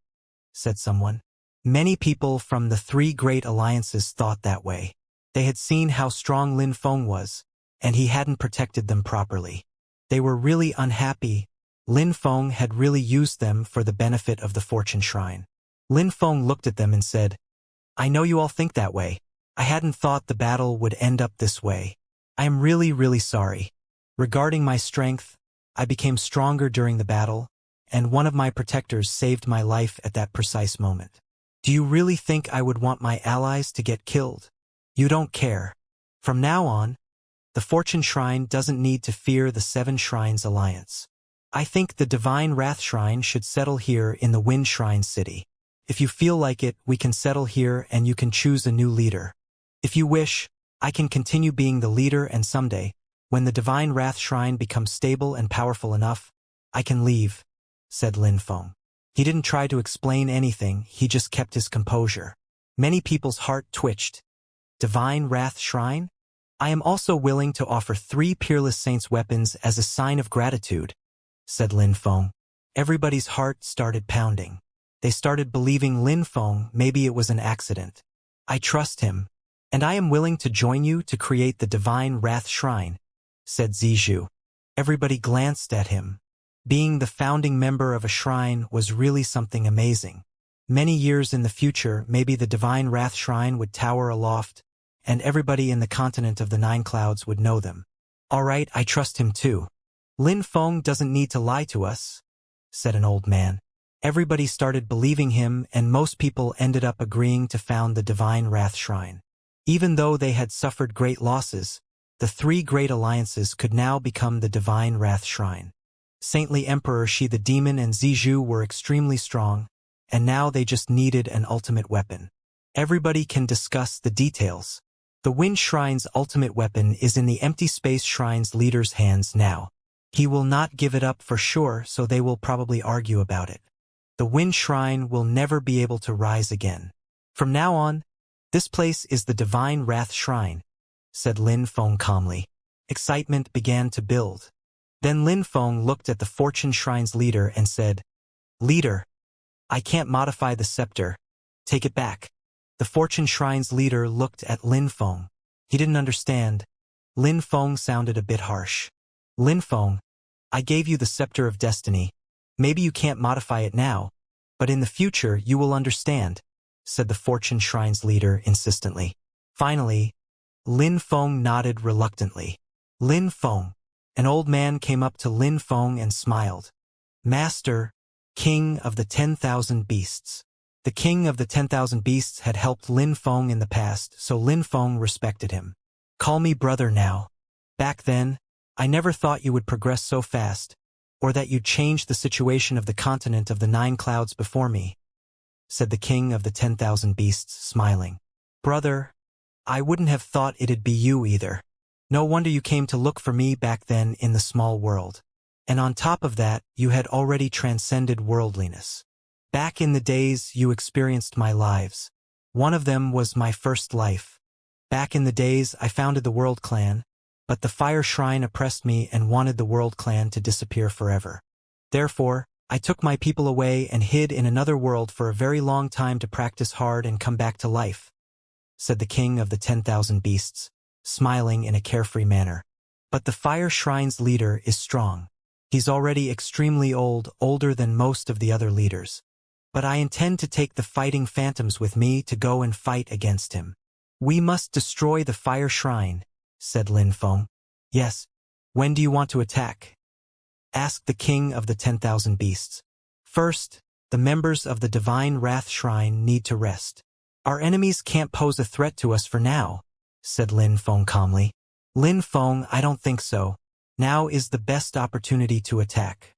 said someone. Many people from the three great alliances thought that way. They had seen how strong Lin Feng was, and he hadn't protected them properly. They were really unhappy. Lin Feng had really used them for the benefit of the Fortune Shrine. Lin Feng looked at them and said, I know you all think that way. I hadn't thought the battle would end up this way. I am really, really sorry. Regarding my strength, I became stronger during the battle, and one of my protectors saved my life at that precise moment. Do you really think I would want my allies to get killed? You don't care. From now on, the Fortune Shrine doesn't need to fear the Seven Shrines Alliance. I think the Divine Wrath Shrine should settle here in the Wind Shrine City. If you feel like it, we can settle here and you can choose a new leader. If you wish, I can continue being the leader, and someday, when the Divine Wrath Shrine becomes stable and powerful enough, I can leave, said Lin Feng. He didn't try to explain anything, he just kept his composure. Many people's heart twitched. Divine Wrath Shrine? I am also willing to offer 3 Peerless Saints weapons as a sign of gratitude, said Lin Feng. Everybody's heart started pounding. They started believing Lin Feng. Maybe it was an accident. I trust him, and I am willing to join you to create the Divine Wrath Shrine, said Zizhu. Everybody glanced at him. Being the founding member of a shrine was really something amazing. Many years in the future, maybe the Divine Wrath Shrine would tower aloft, and everybody in the continent of the Nine Clouds would know them. All right, I trust him too. Lin Feng doesn't need to lie to us, said an old man. Everybody started believing him, and most people ended up agreeing to found the Divine Wrath Shrine. Even though they had suffered great losses, the 3 great alliances could now become the Divine Wrath Shrine. Saintly Emperor Shi the Demon and Zizhu were extremely strong, and now they just needed an ultimate weapon. Everybody can discuss the details. The Wind Shrine's ultimate weapon is in the Empty Space Shrine's leader's hands now. He will not give it up for sure, so they will probably argue about it. The Wind Shrine will never be able to rise again. From now on, this place is the Divine Wrath Shrine, said Lin Feng calmly. Excitement began to build. Then Lin Feng looked at the Fortune Shrine's leader and said, Leader, I can't modify the scepter. Take it back. The Fortune Shrine's leader looked at Lin Feng. He didn't understand. Lin Feng sounded a bit harsh. Lin Feng, I gave you the Scepter of Destiny. Maybe you can't modify it now, but in the future you will understand, said the Fortune Shrine's leader insistently. Finally, Lin Feng nodded reluctantly. Lin Feng. An old man came up to Lin Feng and smiled. Master, King of the 10,000 Beasts. The King of the 10,000 Beasts had helped Lin Feng in the past, so Lin Feng respected him. Call me brother now. Back then, I never thought you would progress so fast, or that you'd change the situation of the continent of the 9 Clouds before me, said the King of the 10,000 Beasts, smiling. Brother, I wouldn't have thought it'd be you either. No wonder you came to look for me back then in the small world. And on top of that, you had already transcended worldliness. Back in the days you experienced my lives. One of them was my first life. Back in the days I founded the World Clan, but the Fire Shrine oppressed me and wanted the World Clan to disappear forever. Therefore, I took my people away and hid in another world for a very long time to practice hard and come back to life. said the king of the 10,000 beasts, smiling in a carefree manner. But the fire shrine's leader is strong. He's already extremely old, older than most of the other leaders. But I intend to take the fighting phantoms with me to go and fight against him. We must destroy the fire shrine, said Lin Feng. Yes. When do you want to attack? Asked the king of the 10,000 beasts. First, the members of the Divine Wrath Shrine need to rest. Our enemies can't pose a threat to us for now, said Lin Feng calmly. Lin Feng, I don't think so. Now is the best opportunity to attack.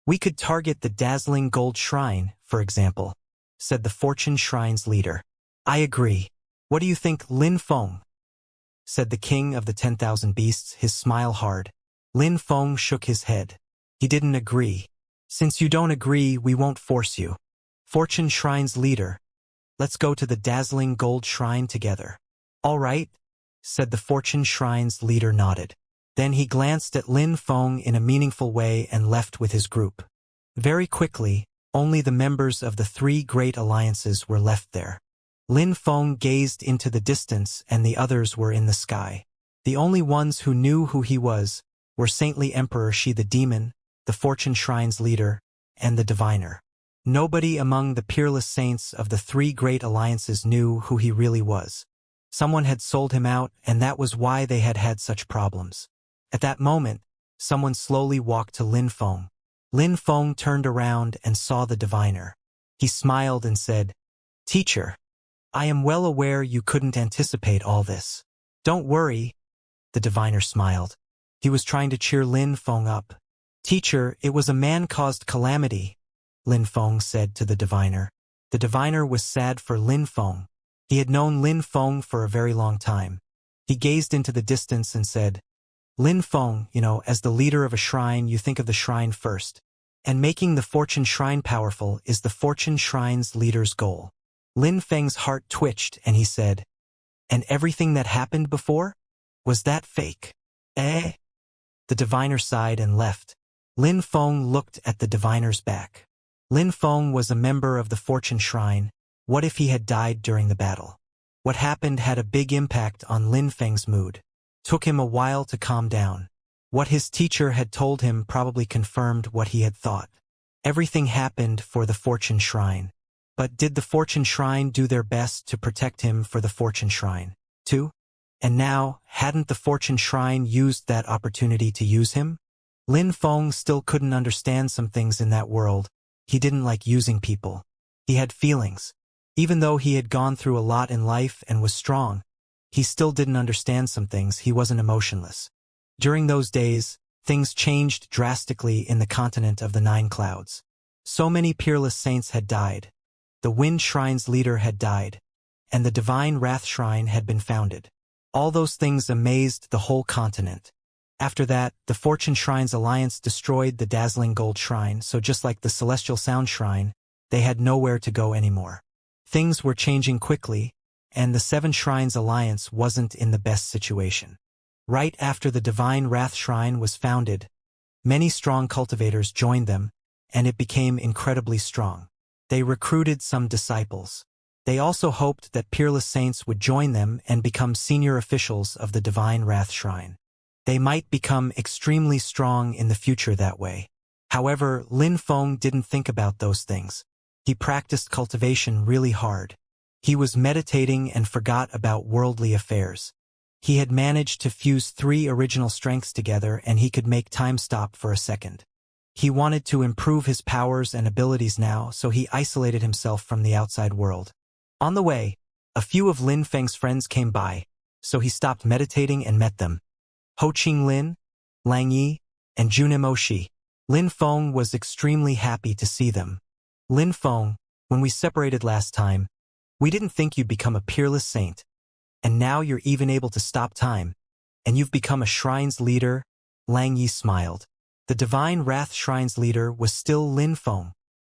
We could target the dazzling gold shrine, for example, said the Fortune Shrine's leader. I agree. What do you think, Lin Feng? Said the king of the 10,000 beasts, his smile hard. Lin Feng shook his head. He didn't agree. Since you don't agree, we won't force you. Fortune Shrine's leader. Let's go to the dazzling gold shrine together. All right, said the Fortune Shrine's leader nodded. Then he glanced at Lin Feng in a meaningful way and left with his group. Very quickly, only the members of the three great alliances were left there. Lin Feng gazed into the distance and the others were in the sky. The only ones who knew who he was were Saintly Emperor Shi the Demon, the Fortune Shrine's leader, and the Diviner. Nobody among the peerless saints of the three great alliances knew who he really was. Someone had sold him out, and that was why they had had such problems. At that moment, someone slowly walked to Lin Feng. Lin Feng turned around and saw the diviner. He smiled and said, "Teacher, I am well aware you couldn't anticipate all this. Don't worry." The diviner smiled. He was trying to cheer Lin Feng up. "Teacher, it was a man-caused calamity," Lin Feng said to the diviner. The diviner was sad for Lin Feng. He had known Lin Feng for a very long time. He gazed into the distance and said, "Lin Feng, as the leader of a shrine, you think of the shrine first. And making the Fortune Shrine powerful is the Fortune Shrine's leader's goal." Lin Feng's heart twitched and he said, "And everything that happened before? Was that fake?" Eh? The diviner sighed and left. Lin Feng looked at the diviner's back. Lin Feng was a member of the Fortune Shrine. What if he had died during the battle? What happened had a big impact on Lin Feng's mood. Took him a while to calm down. What his teacher had told him probably confirmed what he had thought. Everything happened for the Fortune Shrine. But did the Fortune Shrine do their best to protect him for the Fortune Shrine, too? And now, hadn't the Fortune Shrine used that opportunity to use him? Lin Feng still couldn't understand some things in that world. He didn't like using people. He had feelings. Even though he had gone through a lot in life and was strong, he still didn't understand some things. He wasn't emotionless. During those days, things changed drastically in the continent of the Nine Clouds. So many peerless saints had died. The Wind Shrine's leader had died, and the Divine Wrath Shrine had been founded. All those things amazed the whole continent. After that, the Fortune Shrine's alliance destroyed the dazzling gold shrine, so just like the Celestial Sound Shrine, they had nowhere to go anymore. Things were changing quickly, and the Seven Shrines Alliance wasn't in the best situation. Right after the Divine Wrath Shrine was founded, many strong cultivators joined them, and it became incredibly strong. They recruited some disciples. They also hoped that peerless saints would join them and become senior officials of the Divine Wrath Shrine. They might become extremely strong in the future that way. However, Lin Feng didn't think about those things. He practiced cultivation really hard. He was meditating and forgot about worldly affairs. He had managed to fuse 3 original strengths together and he could make time stop for a second. He wanted to improve his powers and abilities now, so he isolated himself from the outside world. On the way, a few of Lin Feng's friends came by, so he stopped meditating and met them. Ho Qing Lin, Lang Yi, and Junimo Shi. Lin Feng was extremely happy to see them. "Lin Feng, when we separated last time, we didn't think you'd become a peerless saint. And now you're even able to stop time. And you've become a shrine's leader." Lang Yi smiled. The Divine Wrath Shrine's leader was still Lin Feng.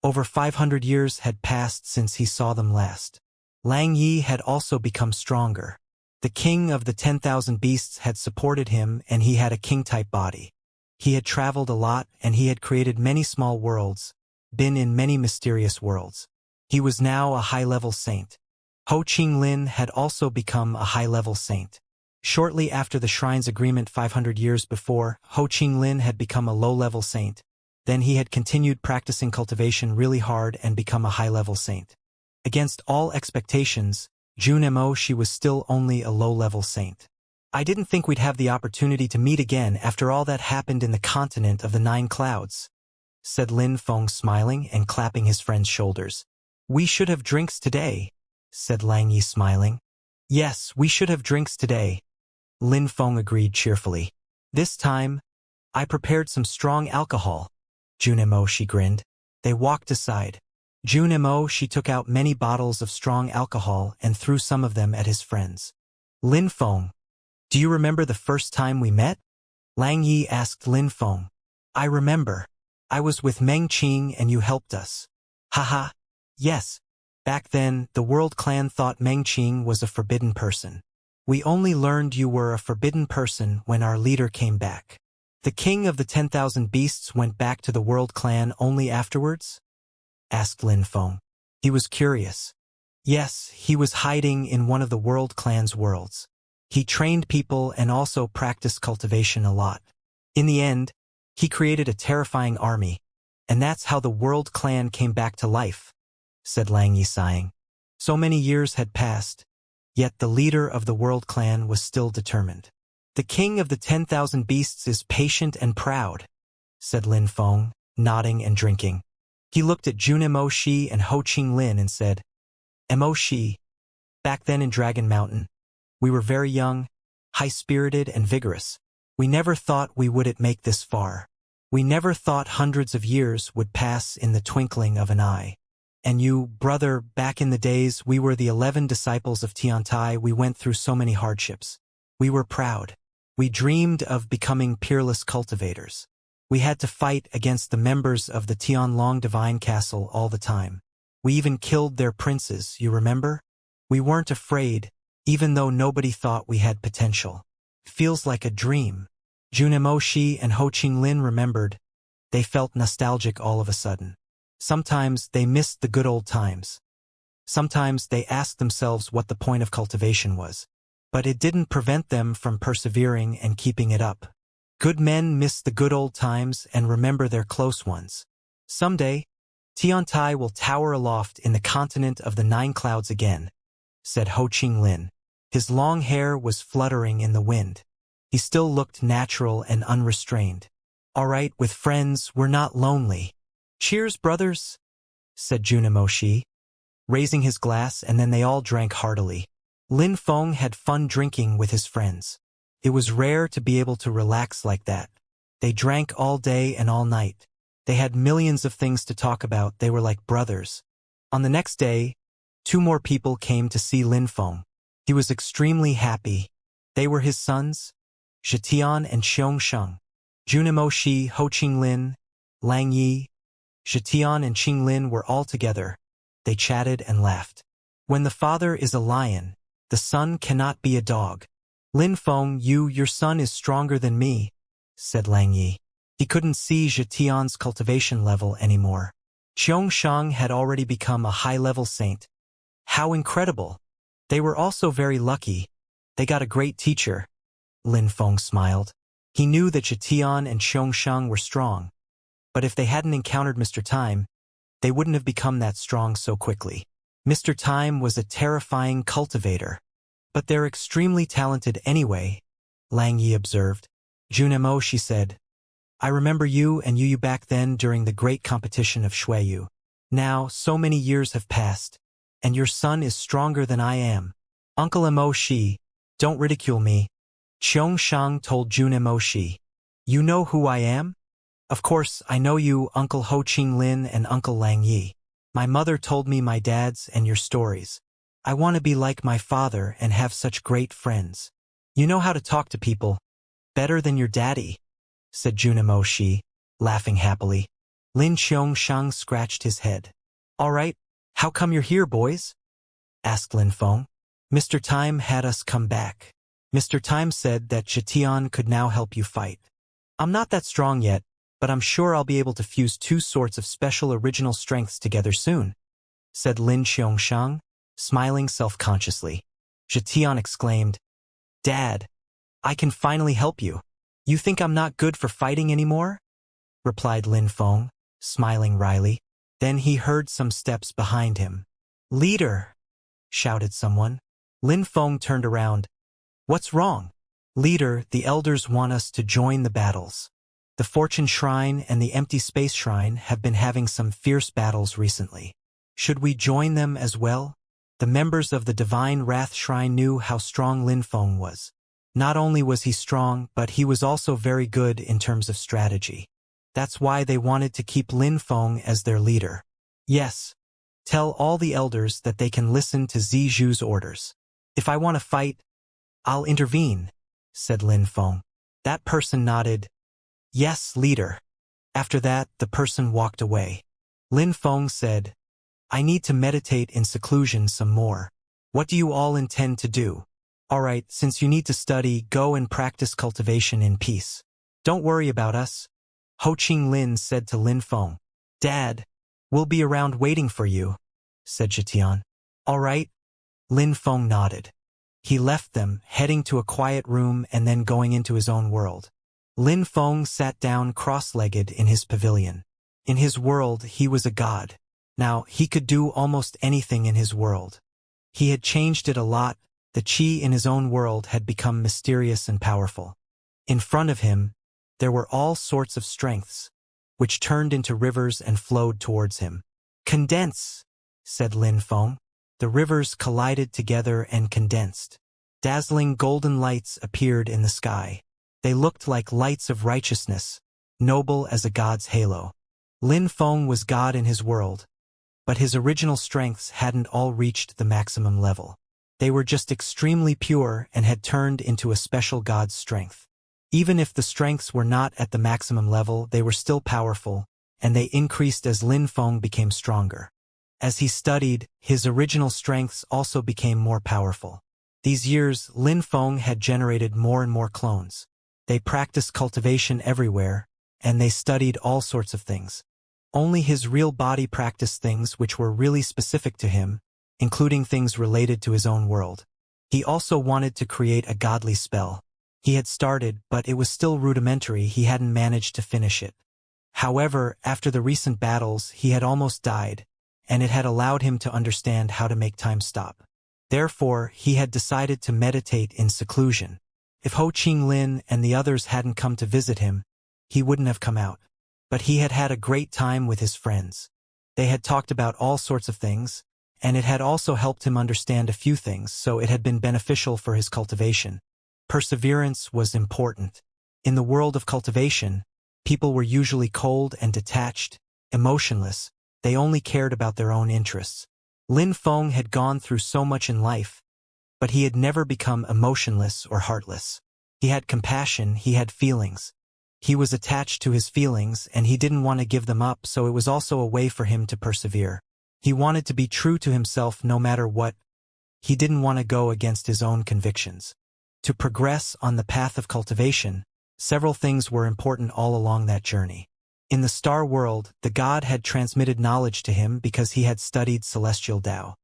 Over 500 years had passed since he saw them last. Lang Yi had also become stronger. The king of the 10,000 beasts had supported him and he had a king-type body. He had traveled a lot and he had created many small worlds, been in many mysterious worlds. He was now a high-level saint. Ho Qinglin had also become a high-level saint. Shortly after the shrine's agreement 500 years before, Ho Qinglin had become a low-level saint. Then he had continued practicing cultivation really hard and become a high-level saint. Against all expectations, Junemo she was still only a low-level saint. I didn't think we'd have the opportunity to meet again after all that happened in the continent of the 9 clouds, said Lin Feng smiling and clapping his friend's shoulders. We should have drinks today, said Lang Yi smiling. Yes, we should have drinks today, Lin Feng agreed cheerfully. This time, I prepared some strong alcohol. Junemo she grinned. They walked aside. Junemo she took out many bottles of strong alcohol and threw some of them at his friends. Lin Feng, do you remember the first time we met? Lang Yi asked Lin Feng. I remember. I was with Meng Qing and you helped us. Haha. Yes. Back then, the World Clan thought Meng Qing was a forbidden person. We only learned you were a forbidden person when our leader came back. The king of the 10,000 beasts went back to the World Clan only afterwards? Asked Lin Feng. He was curious. Yes, he was hiding in one of the World Clan's worlds. He trained people and also practiced cultivation a lot. In the end, he created a terrifying army, and that's how the World Clan came back to life, said Lang Yi sighing. So many years had passed, yet the leader of the World Clan was still determined. The king of the 10,000 beasts is patient and proud, said Lin Feng, nodding and drinking. He looked at Junemo Shi and Ho Qinglin and said, Mo Shi, back then in Dragon Mountain, we were very young, high-spirited and vigorous. We never thought we would make this far. We never thought hundreds of years would pass in the twinkling of an eye. And you, brother, back in the days we were the 11 disciples of Tiantai, we went through so many hardships. We were proud. We dreamed of becoming peerless cultivators. We had to fight against the members of the Tianlong Divine Castle all the time. We even killed their princes, you remember? We weren't afraid, even though nobody thought we had potential. Feels like a dream. Junemo Shi and Ho Qinglin remembered. They felt nostalgic all of a sudden. Sometimes they missed the good old times. Sometimes they asked themselves what the point of cultivation was. But it didn't prevent them from persevering and keeping it up. Good men miss the good old times and remember their close ones. Someday, Tiantai will tower aloft in the continent of the 9 clouds again, said Ho Qinglin. His long hair was fluttering in the wind. He still looked natural and unrestrained. All right, with friends, we're not lonely. Cheers, brothers, said Junemo Shi, raising his glass, and then they all drank heartily. Lin Feng had fun drinking with his friends. It was rare to be able to relax like that. They drank all day and all night. They had millions of things to talk about. They were like brothers. On the next day, 2 more people came to see Lin Feng. He was extremely happy. They were his sons, Zhetian and Xianxia. Junemo Shi, Ho Qinglin, Lang Yi, Zhetian and Qinglin were all together. They chatted and laughed. When the father is a lion, the son cannot be a dog. Lin Feng, your son is stronger than me, said Lang Yi. He couldn't see Zhetian's cultivation level anymore. Xianxia had already become a high-level saint. How incredible! They were also very lucky. They got a great teacher. Lin Feng smiled. He knew that Zhetian and Xianxia were strong. But if they hadn't encountered Mr. Time, they wouldn't have become that strong so quickly. Mr. Time was a terrifying cultivator. But they're extremely talented anyway, Lang Yi observed. Junemo, she said. I remember you and you back then during the great competition of Shuiyu. Now, so many years have passed, and your son is stronger than I am. Uncle Mo Shi, don't ridicule me. Xianxia told Junemo Shi. You know who I am? Of course, I know you, Uncle Ho Qinglin and Uncle Lang Yi. My mother told me my dad's and your stories. I want to be like my father and have such great friends. You know how to talk to people. Better than your daddy, said Junemo Shi, laughing happily. Lin Xianxia scratched his head. All right, how come you're here, boys? Asked Lin Feng. Mr. Time had us come back. Mr. Time said that Zhetian could now help you fight. I'm not that strong yet, but I'm sure I'll be able to fuse 2 sorts of special original strengths together soon, said Lin Xianxia, smiling self-consciously. Xianxia exclaimed, "Dad, I can finally help you. You think I'm not good for fighting anymore?" replied Lin Feng, smiling wryly. Then he heard some steps behind him. "Leader!" shouted someone. Lin Feng turned around. "What's wrong?" "Leader, the elders want us to join the battles. The Fortune Shrine and the Empty Space Shrine have been having some fierce battles recently. Should we join them as well?" The members of the Divine Wrath Shrine knew how strong Lin Feng was. Not only was he strong, but he was also very good in terms of strategy. That's why they wanted to keep Lin Feng as their leader. "Yes. Tell all the elders that they can listen to Zizhu's orders. If I want to fight, I'll intervene," said Lin Feng. That person nodded. "Yes, leader." After that, the person walked away. Lin Feng said, "I need to meditate in seclusion some more. What do you all intend to do?" "All right, since you need to study, go and practice cultivation in peace. Don't worry about us," Ho Ching Lin said to Lin Feng. "Dad, we'll be around waiting for you," said Xianxia. "All right." Lin Feng nodded. He left them, heading to a quiet room and then going into his own world. Lin Feng sat down cross-legged in his pavilion. In his world, he was a god. Now, he could do almost anything in his world. He had changed it a lot. The qi in his own world had become mysterious and powerful. In front of him, there were all sorts of strengths, which turned into rivers and flowed towards him. "Condense," said Lin Feng. The rivers collided together and condensed. Dazzling golden lights appeared in the sky. They looked like lights of righteousness, noble as a god's halo. Lin Feng was god in his world, but his original strengths hadn't all reached the maximum level. They were just extremely pure and had turned into a special god's strength. Even if the strengths were not at the maximum level, they were still powerful, and they increased as Lin Feng became stronger. As he studied, his original strengths also became more powerful. These years, Lin Feng had generated more and more clones. They practiced cultivation everywhere, and they studied all sorts of things. Only his real body practiced things which were really specific to him, including things related to his own world. He also wanted to create a godly spell. He had started, but it was still rudimentary. He hadn't managed to finish it. However, after the recent battles, he had almost died, and it had allowed him to understand how to make time stop. Therefore, he had decided to meditate in seclusion. If Ho Ching Lin and the others hadn't come to visit him, he wouldn't have come out. But he had had a great time with his friends. They had talked about all sorts of things, and it had also helped him understand a few things, so it had been beneficial for his cultivation. Perseverance was important. In the world of cultivation, people were usually cold and detached, emotionless. They only cared about their own interests. Lin Feng had gone through so much in life, but he had never become emotionless or heartless. He had compassion, he had feelings. He was attached to his feelings, and he didn't want to give them up, so it was also a way for him to persevere. He wanted to be true to himself no matter what. He didn't want to go against his own convictions. To progress on the path of cultivation, several things were important all along that journey. In the star world, the god had transmitted knowledge to him because he had studied celestial Tao.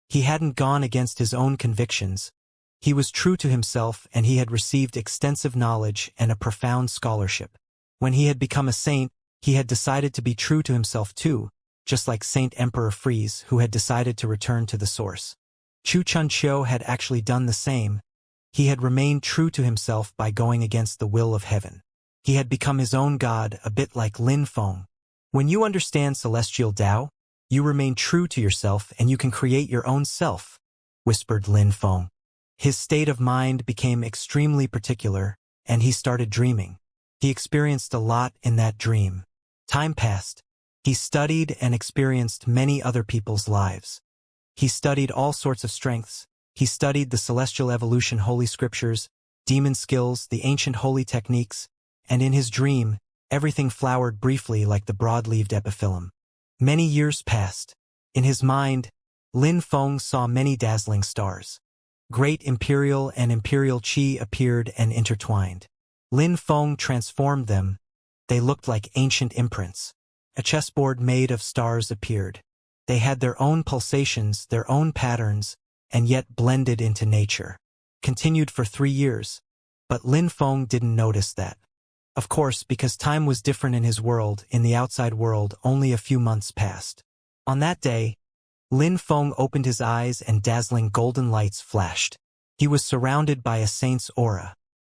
He hadn't gone against his own convictions. He was true to himself, and he had received extensive knowledge and a profound scholarship. When he had become a saint, he had decided to be true to himself too, just like Saint Emperor Freeze, who had decided to return to the source. Chu Chunqiu had actually done the same. He had remained true to himself by going against the will of heaven. He had become his own god, a bit like Lin Feng. When you understand celestial Tao, you remain true to yourself and you can create your own self, whispered Lin Feng. His state of mind became extremely particular, and he started dreaming. He experienced a lot in that dream. Time passed. He studied and experienced many other people's lives. He studied all sorts of strengths. He studied the celestial evolution holy scriptures, demon skills, the ancient holy techniques, and in his dream, everything flowered briefly like the broad-leaved epiphyllum. Many years passed. In his mind, Lin Feng saw many dazzling stars. Great imperial and imperial qi appeared and intertwined. Lin Feng transformed them. They looked like ancient imprints. A chessboard made of stars appeared. They had their own pulsations, their own patterns, and yet blended into nature. Continued for 3 years. But Lin Feng didn't notice that. Of course, because time was different in his world, in the outside world, only a few months passed. On that day, Lin Feng opened his eyes and dazzling golden lights flashed. He was surrounded by a saint's aura.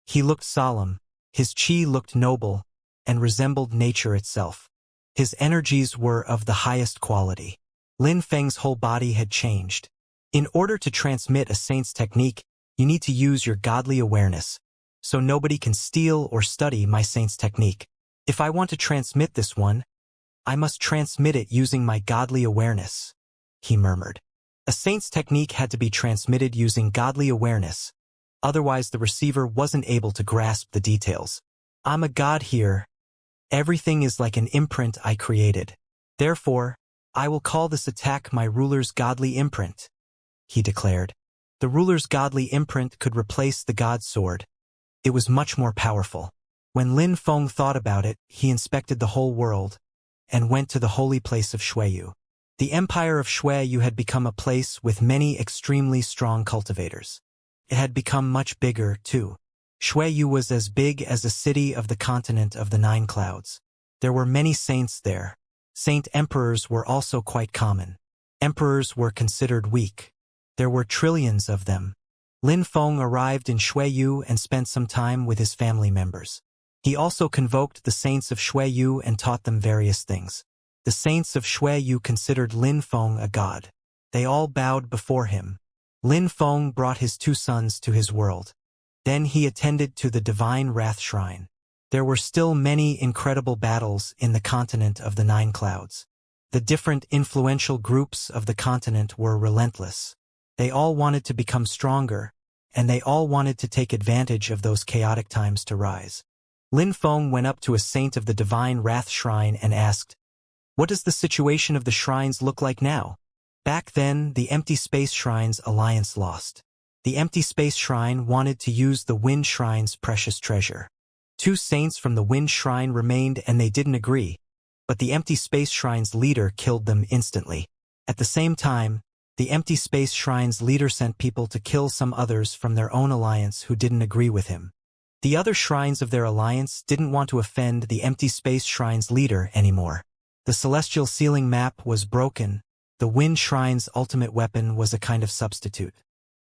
He looked solemn, his qi looked noble, and resembled nature itself. His energies were of the highest quality. Lin Feng's whole body had changed. In order to transmit a saint's technique, you need to use your godly awareness, so nobody can steal or study my saint's technique. If I want to transmit this one, I must transmit it using my godly awareness, he murmured. A saint's technique had to be transmitted using godly awareness, otherwise the receiver wasn't able to grasp the details. I'm a god here. Everything is like an imprint I created. Therefore, I will call this attack my ruler's godly imprint, he declared. The ruler's godly imprint could replace the god's sword. It was much more powerful. When Lin Feng thought about it, he inspected the whole world and went to the holy place of Xueyu. The empire of Xueyu had become a place with many extremely strong cultivators. It had become much bigger, too. Xueyu was as big as a city of the continent of the 9 clouds. There were many saints there. Saint emperors were also quite common. Emperors were considered weak. There were trillions of them. Lin Feng arrived in Xueyu and spent some time with his family members. He also convoked the saints of Xueyu and taught them various things. The saints of Xueyu considered Lin Feng a god. They all bowed before him. Lin Feng brought his 2 sons to his world. Then he attended to the divine wrath shrine. There were still many incredible battles in the continent of the 9 clouds. The different influential groups of the continent were relentless. They all wanted to become stronger, and they all wanted to take advantage of those chaotic times to rise. Lin Feng went up to a saint of the divine wrath shrine and asked, "What does the situation of the shrines look like now?" Back then, the Empty Space Shrine's alliance lost. The Empty Space Shrine wanted to use the Wind Shrine's precious treasure. 2 saints from the Wind Shrine remained and they didn't agree, but the Empty Space Shrine's leader killed them instantly. At the same time, the Empty Space Shrine's leader sent people to kill some others from their own alliance who didn't agree with him. The other shrines of their alliance didn't want to offend the Empty Space Shrine's leader anymore. The celestial ceiling map was broken. The Wind Shrine's ultimate weapon was a kind of substitute.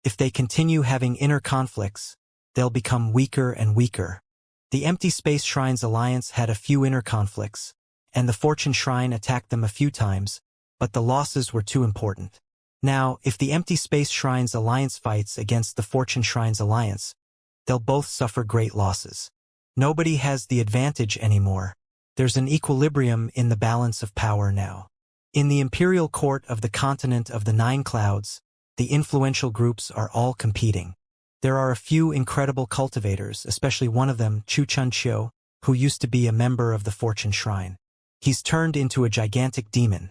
If they continue having inner conflicts, they'll become weaker and weaker. The Empty Space Shrine's alliance had a few inner conflicts, and the Fortune Shrine attacked them a few times, but the losses were too important. Now, if the Empty Space Shrine's alliance fights against the Fortune Shrine's alliance, they'll both suffer great losses. Nobody has the advantage anymore. There's an equilibrium in the balance of power now. In the imperial court of the continent of the 9 clouds, the influential groups are all competing. There are a few incredible cultivators, especially one of them, Xianxia, who used to be a member of the Fortune Shrine. He's turned into a gigantic demon.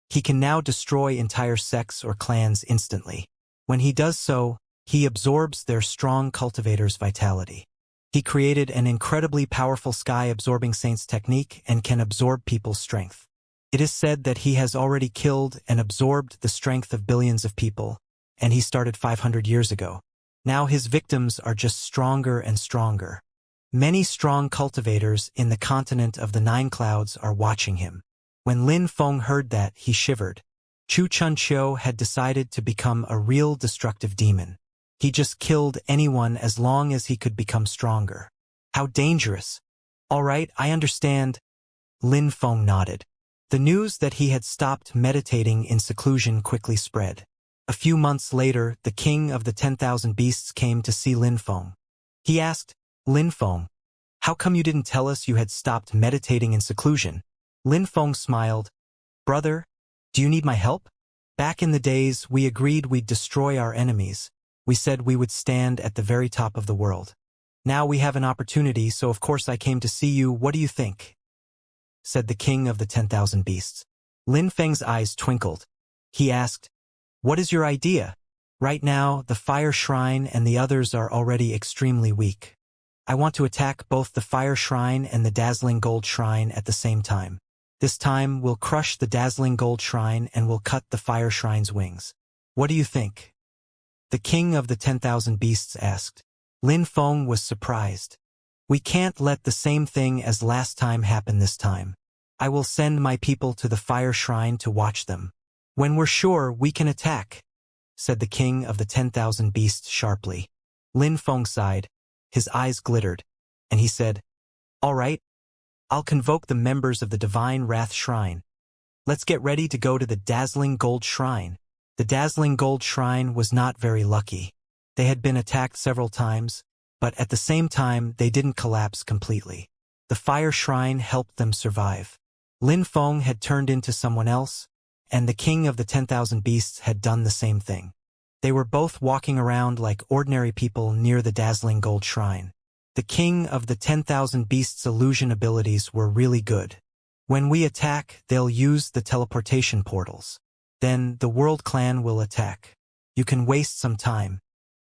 He can now destroy entire sects or clans instantly. When he does so, he absorbs their strong cultivators' vitality. He created an incredibly powerful sky-absorbing saint's technique and can absorb people's strength. It is said that he has already killed and absorbed the strength of billions of people, and he started 500 years ago. Now his victims are just stronger and stronger. Many strong cultivators in the continent of the 9 clouds are watching him. When Lin Feng heard that, he shivered. Xianxia had decided to become a real destructive demon. He just killed anyone as long as he could become stronger. How dangerous. All right, I understand. Lin Feng nodded. The news that he had stopped meditating in seclusion quickly spread. A few months later, the king of the 10,000 beasts came to see Lin Feng. He asked, "Lin Feng, how come you didn't tell us you had stopped meditating in seclusion?" Lin Feng smiled. "Brother, do you need my help? Back in the days, we agreed we'd destroy our enemies. We said we would stand at the very top of the world. Now we have an opportunity, so of course I came to see you. What do you think?" said the king of the 10,000 beasts. Lin Feng's eyes twinkled. He asked, "What is your idea?" "Right now, the Fire Shrine and the others are already extremely weak. I want to attack both the Fire Shrine and the Dazzling Gold Shrine at the same time. This time, we'll crush the dazzling gold shrine and we'll cut the fire shrine's wings. What do you think? The king of the 10,000 beasts asked. Lin Feng was surprised. We can't let the same thing as last time happen this time. I will send my people to the fire shrine to watch them. When we're sure we can attack, said the king of the 10,000 beasts sharply. Lin Feng sighed, his eyes glittered, and he said, All right, I'll convoke the members of the Divine Wrath Shrine. Let's get ready to go to the Dazzling Gold Shrine. The Dazzling Gold Shrine was not very lucky. They had been attacked several times, but at the same time they didn't collapse completely. The Fire Shrine helped them survive. Lin Feng had turned into someone else, and the king of the 10,000 beasts had done the same thing. They were both walking around like ordinary people near the Dazzling Gold Shrine. The king of the 10,000 beasts' illusion abilities were really good. When we attack, they'll use the teleportation portals. Then the World Clan will attack. You can waste some time.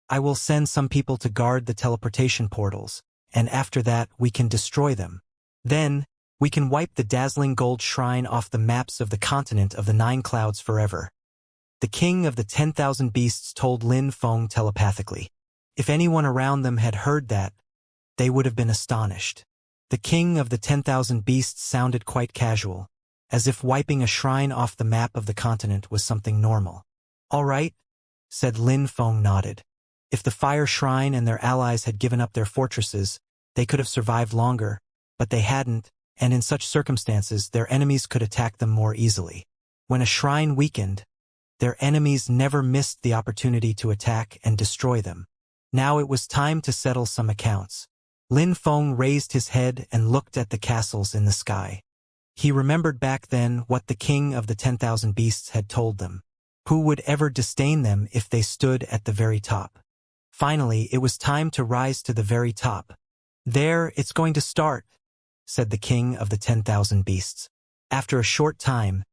I will send some people to guard the teleportation portals, and after that we can destroy them. Then, we can wipe the Dazzling Gold Shrine off the maps of the continent of the 9 clouds forever. The king of the 10,000 beasts told Lin Feng telepathically. If anyone around them had heard that, they would have been astonished. The king of the 10,000 beasts sounded quite casual, as if wiping a shrine off the map of the continent was something normal. All right, said Lin Feng nodded. If the fire shrine and their allies had given up their fortresses, they could have survived longer, but they hadn't, and in such circumstances their enemies could attack them more easily. When a shrine weakened, their enemies never missed the opportunity to attack and destroy them. Now it was time to settle some accounts. Lin Feng raised his head and looked at the castles in the sky. He remembered back then what the king of the 10,000 beasts had told them. Who would ever disdain them if they stood at the very top? Finally, it was time to rise to the very top. There, it's going to start, said the king of the 10,000 beasts. After a short time,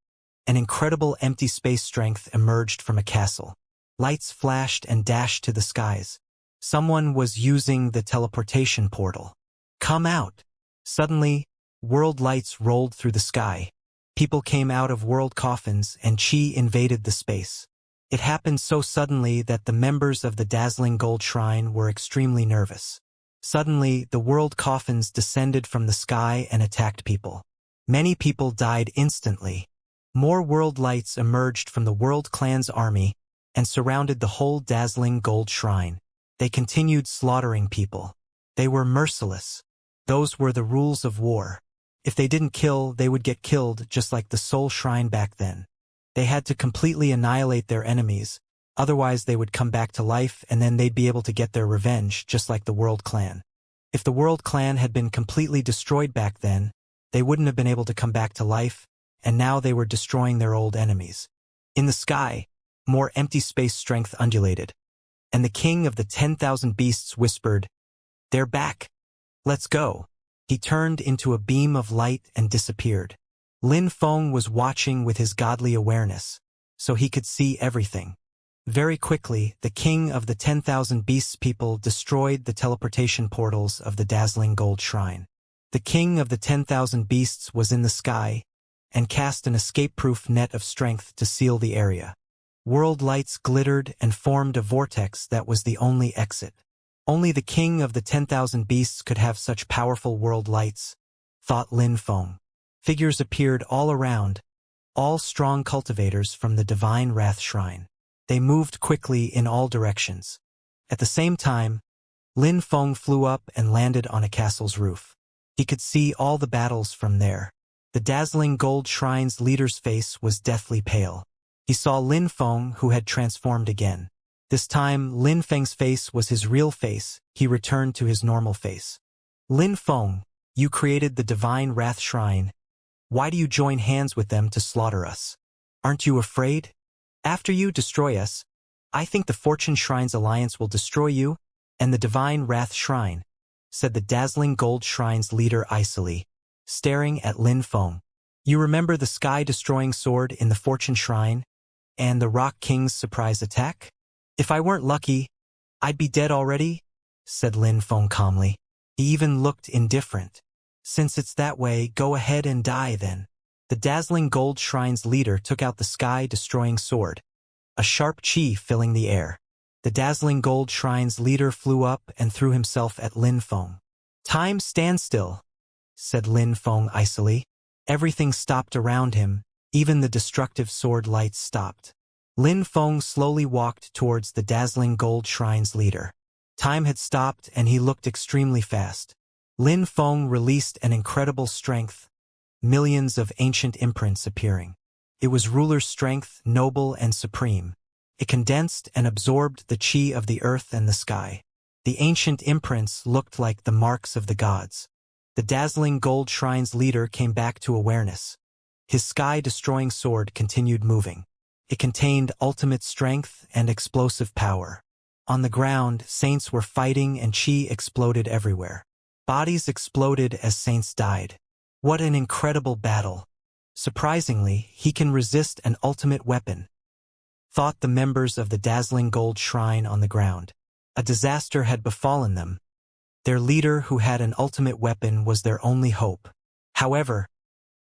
an incredible empty space strength emerged from a castle. Lights flashed and dashed to the skies. Someone was using the teleportation portal. Come out! Suddenly, world lights rolled through the sky. People came out of world coffins and chi invaded the space. It happened so suddenly that the members of the Dazzling Gold Shrine were extremely nervous. Suddenly, the world coffins descended from the sky and attacked people. Many people died instantly. More world lights emerged from the World Clan's army and surrounded the whole Dazzling Gold Shrine. They continued slaughtering people. They were merciless. Those were the rules of war. If they didn't kill, they would get killed, just like the Soul Shrine back then. They had to completely annihilate their enemies, otherwise they would come back to life and then they'd be able to get their revenge, just like the World Clan. If the World Clan had been completely destroyed back then, they wouldn't have been able to come back to life, and now they were destroying their old enemies. In the sky, more empty space strength undulated, and the king of the 10,000 beasts whispered, They're back. Let's go. He turned into a beam of light and disappeared. Lin Feng was watching with his godly awareness, so he could see everything. Very quickly, the king of the 10,000 beasts people destroyed the teleportation portals of the Dazzling Gold Shrine. The king of the 10,000 beasts was in the sky and cast an escape-proof net of strength to seal the area. World lights glittered and formed a vortex that was the only exit. Only the king of the 10,000 beasts could have such powerful world lights, thought Lin Feng. Figures appeared all around, all strong cultivators from the Divine Wrath Shrine. They moved quickly in all directions. At the same time, Lin Feng flew up and landed on a castle's roof. He could see all the battles from there. The Dazzling Gold Shrine's leader's face was deathly pale. He saw Lin Feng, who had transformed again. This time, Lin Feng's face was his real face. He returned to his normal face. Lin Feng, you created the Divine Wrath Shrine. Why do you join hands with them to slaughter us? Aren't you afraid? After you destroy us, I think the Fortune Shrine's alliance will destroy you and the Divine Wrath Shrine, said the Dazzling Gold Shrine's leader icily, staring at Lin Feng. You remember the sky-destroying sword in the Fortune Shrine and the Rock King's surprise attack? If I weren't lucky, I'd be dead already, said Lin Feng calmly. He even looked indifferent. Since it's that way, go ahead and die then. The dazzling gold shrine's leader took out the sky-destroying sword, a sharp chi filling the air. The dazzling gold shrine's leader flew up and threw himself at Lin Feng. "Time, stand still," said Lin Feng icily. Everything stopped around him, even the destructive sword lights stopped. Lin Feng slowly walked towards the dazzling gold shrine's leader. Time had stopped and he looked extremely fast. Lin Feng released an incredible strength, millions of ancient imprints appearing. It was ruler's strength, noble and supreme. It condensed and absorbed the chi of the earth and the sky. The ancient imprints looked like the marks of the gods. The dazzling gold shrine's leader came back to awareness. His sky-destroying sword continued moving. It contained ultimate strength and explosive power. On the ground, saints were fighting and chi exploded everywhere. Bodies exploded as saints died. What an incredible battle! Surprisingly, he can resist an ultimate weapon, thought the members of the dazzling gold shrine on the ground. A disaster had befallen them. Their leader, who had an ultimate weapon, was their only hope. However,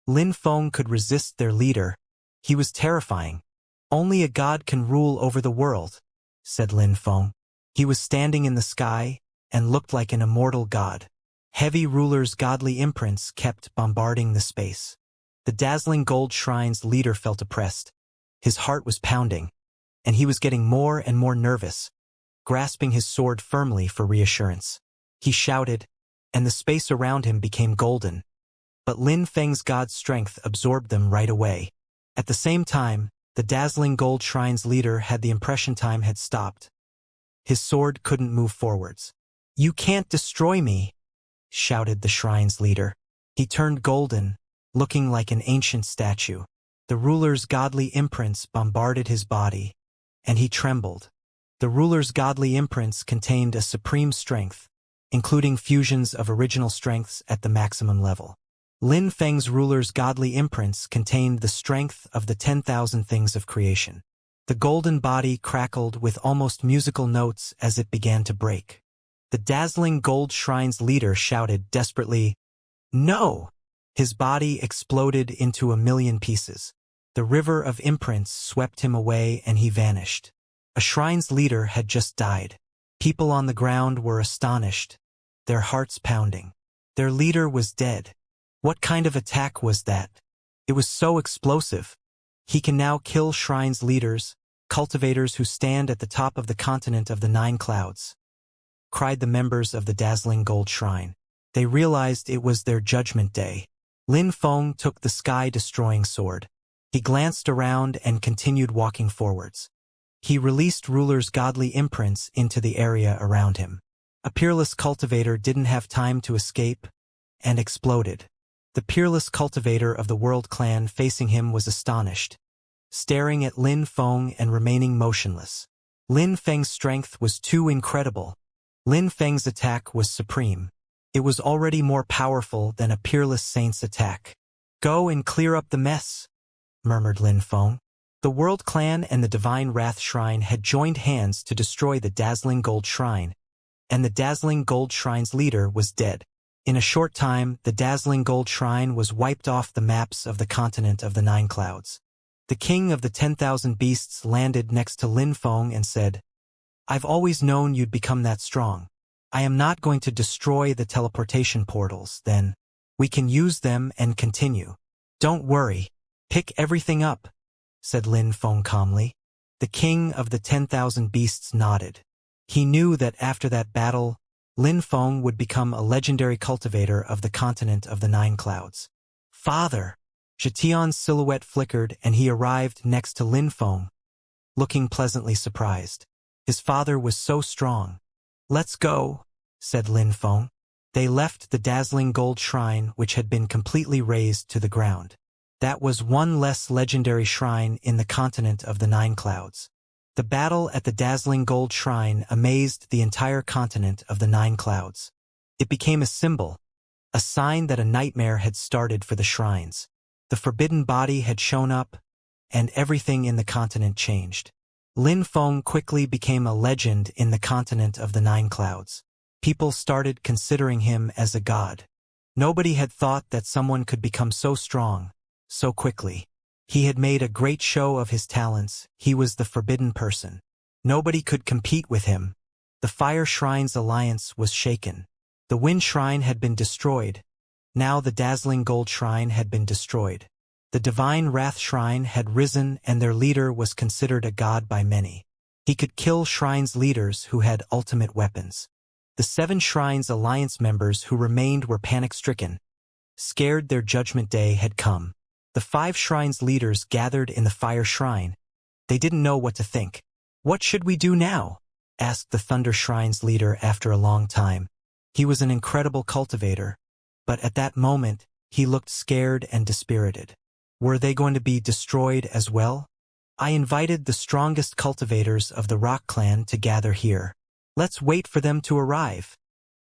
Lin Feng could resist their leader. He was terrifying. "Only a god can rule over the world," said Lin Feng. He was standing in the sky and looked like an immortal god. Heavy ruler's godly imprints kept bombarding the space. The dazzling gold shrine's leader felt oppressed. His heart was pounding, and he was getting more and more nervous, grasping his sword firmly for reassurance. He shouted, and the space around him became golden. But Lin Feng's god's strength absorbed them right away. At the same time, the dazzling gold shrine's leader had the impression time had stopped. His sword couldn't move forwards. "You can't destroy me," shouted the shrine's leader. He turned golden, looking like an ancient statue. The ruler's godly imprints bombarded his body, and he trembled. The ruler's godly imprints contained a supreme strength, including fusions of original strengths at the maximum level. Lin Feng's ruler's godly imprints contained the strength of the 10,000 things of creation. The golden body crackled with almost musical notes as it began to break. The dazzling gold shrine's leader shouted desperately, "No!" His body exploded into a million pieces. The river of imprints swept him away and he vanished. A shrine's leader had just died. People on the ground were astonished, their hearts pounding. Their leader was dead. What kind of attack was that? It was so explosive. He can now kill shrine's leaders, cultivators who stand at the top of the continent of the 9 clouds, cried the members of the dazzling gold shrine. They realized it was their judgment day. Lin Feng took the sky-destroying sword. He glanced around and continued walking forwards. He released ruler's godly imprints into the area around him. A peerless cultivator didn't have time to escape and exploded. The peerless cultivator of the World Clan facing him was astonished, staring at Lin Feng and remaining motionless. Lin Feng's strength was too incredible. Lin Feng's attack was supreme. It was already more powerful than a peerless saint's attack. "Go and clear up the mess," murmured Lin Feng. The World Clan and the Divine Wrath Shrine had joined hands to destroy the dazzling gold shrine, and the dazzling gold shrine's leader was dead. In a short time, the dazzling gold shrine was wiped off the maps of the continent of the 9 clouds. The king of the 10,000 beasts landed next to Lin Feng and said, "I've always known you'd become that strong. I am not going to destroy the teleportation portals, then. We can use them and continue. Don't worry. Pick everything up," said Lin Feng calmly. The king of the 10,000 beasts nodded. He knew that after that battle, Lin Feng would become a legendary cultivator of the continent of the 9 clouds. "Father!" Zhetian's silhouette flickered and he arrived next to Lin Feng, looking pleasantly surprised. His father was so strong. "Let's go," said Lin Feng. They left the dazzling gold shrine, which had been completely razed to the ground. That was one less legendary shrine in the continent of the 9 clouds. The battle at the dazzling gold shrine amazed the entire continent of the 9 clouds. It became a symbol, a sign that a nightmare had started for the shrines. The forbidden body had shown up, and everything in the continent changed. Lin Feng quickly became a legend in the continent of the 9 clouds. People started considering him as a god. Nobody had thought that someone could become so strong, so quickly. He had made a great show of his talents. He was the forbidden person. Nobody could compete with him. The Fire Shrine's alliance was shaken. The Wind Shrine had been destroyed. Now the dazzling Gold Shrine had been destroyed. The Divine Wrath Shrine had risen, and their leader was considered a god by many. He could kill Shrine's leaders who had ultimate weapons. The 7 Shrines Alliance members who remained were panic-stricken. Scared their judgment day had come. The 5 Shrines leaders gathered in the Fire Shrine. They didn't know what to think. "What should we do now?" asked the Thunder Shrine's leader after a long time. He was an incredible cultivator, but at that moment, he looked scared and dispirited. Were they going to be destroyed as well? "I invited the strongest cultivators of the Rock Clan to gather here. Let's wait for them to arrive,"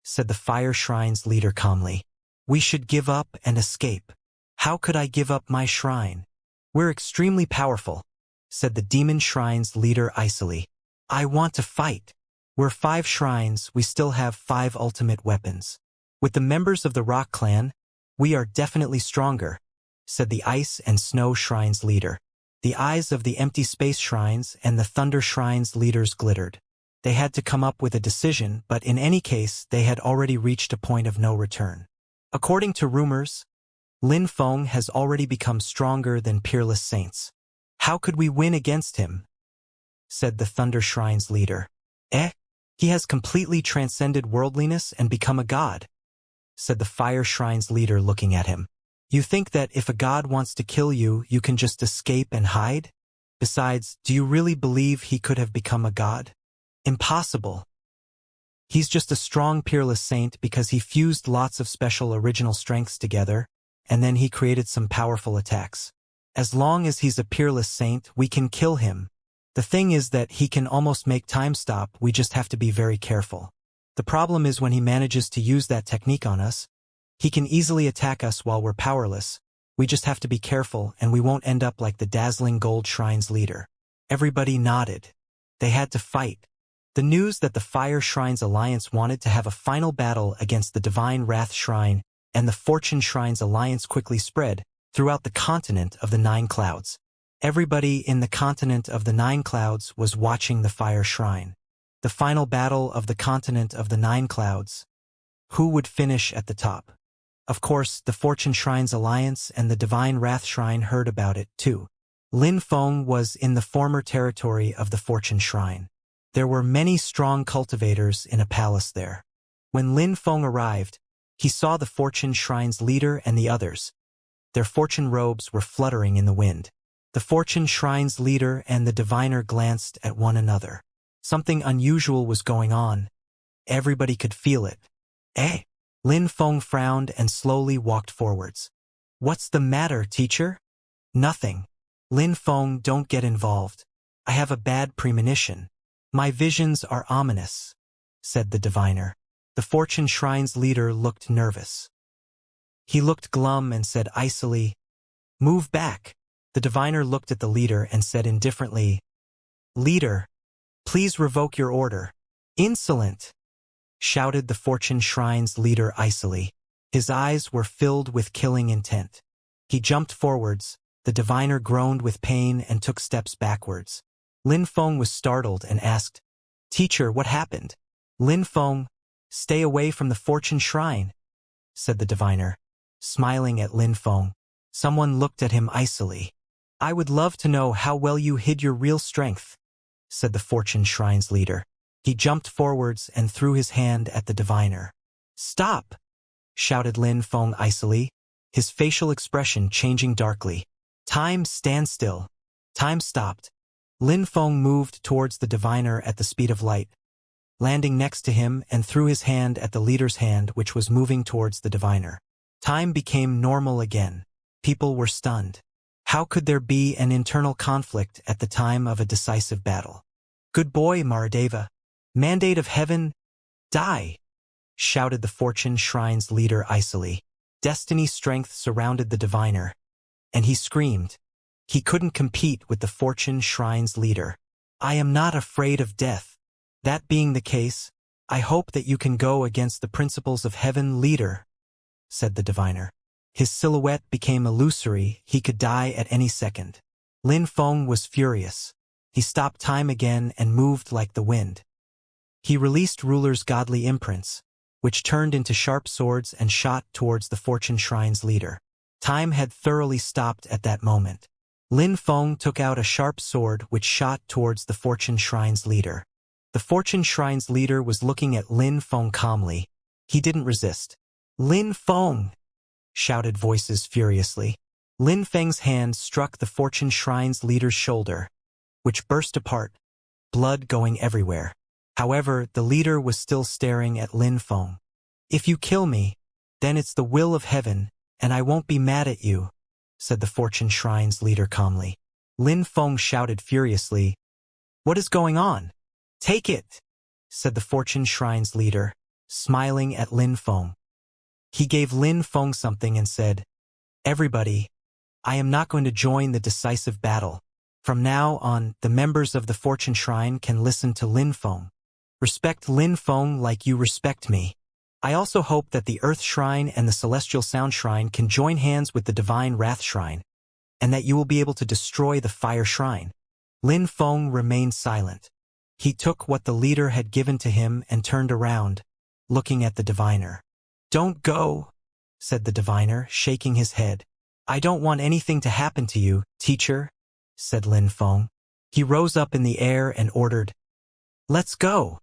said the Fire Shrine's leader calmly. "We should give up and escape." "How could I give up my shrine? We're extremely powerful," said the Demon Shrine's leader icily. "I want to fight. We're 5 shrines, we still have 5 ultimate weapons. With the members of the Rock Clan, we are definitely stronger," said the Ice and Snow Shrine's leader. The eyes of the Empty Space Shrines and the Thunder Shrine's leaders glittered. They had to come up with a decision, but in any case, they had already reached a point of no return. According to rumors, Lin Feng has already become stronger than peerless saints. "How could we win against him?" said the Thunder Shrine's leader. He has completely transcended worldliness and become a god," said the Fire Shrine's leader looking at him. "You think that if a god wants to kill you, you can just escape and hide? Besides, do you really believe he could have become a god? Impossible. He's just a strong peerless saint because he fused lots of special original strengths together, and then he created some powerful attacks. As long as he's a peerless saint, we can kill him. The thing is that he can almost make time stop, we just have to be very careful. The problem is when he manages to use that technique on us, he can easily attack us while we're powerless. We just have to be careful and we won't end up like the dazzling Gold Shrine's leader." Everybody nodded. They had to fight. The news that the Fire Shrine's Alliance wanted to have a final battle against the Divine Wrath Shrine and the Fortune Shrine's Alliance quickly spread throughout the continent of the 9 Clouds. Everybody in the continent of the 9 Clouds was watching the Fire Shrine. The final battle of the continent of the 9 Clouds. Who would finish at the top? Of course, the Fortune Shrine's Alliance and the Divine Wrath Shrine heard about it, too. Lin Feng was in the former territory of the Fortune Shrine. There were many strong cultivators in a palace there. When Lin Feng arrived, he saw the Fortune Shrine's leader and the others. Their fortune robes were fluttering in the wind. The Fortune Shrine's leader and the diviner glanced at one another. Something unusual was going on. Everybody could feel it. Lin Feng frowned and slowly walked forwards. "What's the matter, teacher?" "Nothing. Lin Feng, don't get involved. I have a bad premonition. My visions are ominous," said the diviner. The Fortune Shrine's leader looked nervous. He looked glum and said icily, "Move back." The diviner looked at the leader and said indifferently, "Leader, please revoke your order." "Insolent!" shouted the Fortune Shrine's leader icily. His eyes were filled with killing intent. He jumped forwards. The diviner groaned with pain and took steps backwards. Lin Feng was startled and asked, "Teacher, what happened?" "Lin Feng, stay away from the Fortune Shrine," said the diviner. Smiling at Lin Feng, someone looked at him icily. "I would love to know how well you hid your real strength," said the Fortune Shrine's leader. He jumped forwards and threw his hand at the diviner. "Stop!" shouted Lin Feng icily, his facial expression changing darkly. "Time, stand still." Time stopped. Lin Feng moved towards the diviner at the speed of light, landing next to him and threw his hand at the leader's hand which was moving towards the diviner. Time became normal again. People were stunned. How could there be an internal conflict at the time of a decisive battle? "Good boy, Maradeva. Mandate of heaven, die!" shouted the Fortune Shrine's leader icily. Destiny strength surrounded the diviner, and he screamed. He couldn't compete with the Fortune Shrine's leader. "I am not afraid of death. That being the case, I hope that you can go against the principles of heaven, leader," said the diviner. His silhouette became illusory, he could die at any second. Lin Feng was furious. He stopped time again and moved like the wind. He released Ruler's godly imprints, which turned into sharp swords and shot towards the Fortune Shrine's leader. Time had thoroughly stopped at that moment. Lin Feng took out a sharp sword which shot towards the Fortune Shrine's leader. The Fortune Shrine's leader was looking at Lin Feng calmly. He didn't resist. "Lin Feng!" shouted voices furiously. Lin Feng's hand struck the Fortune Shrine's leader's shoulder, which burst apart, blood going everywhere. However, the leader was still staring at Lin Feng. "If you kill me, then it's the will of heaven, and I won't be mad at you," said the Fortune Shrine's leader calmly. Lin Feng shouted furiously, "What is going on? Take it," said the Fortune Shrine's leader, smiling at Lin Feng. He gave Lin Feng something and said, "Everybody, I am not going to join the decisive battle. From now on, the members of the Fortune Shrine can listen to Lin Feng. Respect Lin Feng like you respect me. I also hope that the Earth Shrine and the Celestial Sound Shrine can join hands with the Divine Wrath Shrine, and that you will be able to destroy the Fire Shrine." Lin Feng remained silent. He took what the leader had given to him and turned around, looking at the diviner. "Don't go," said the diviner, shaking his head. "I don't want anything to happen to you, teacher," said Lin Feng. He rose up in the air and ordered, "Let's go."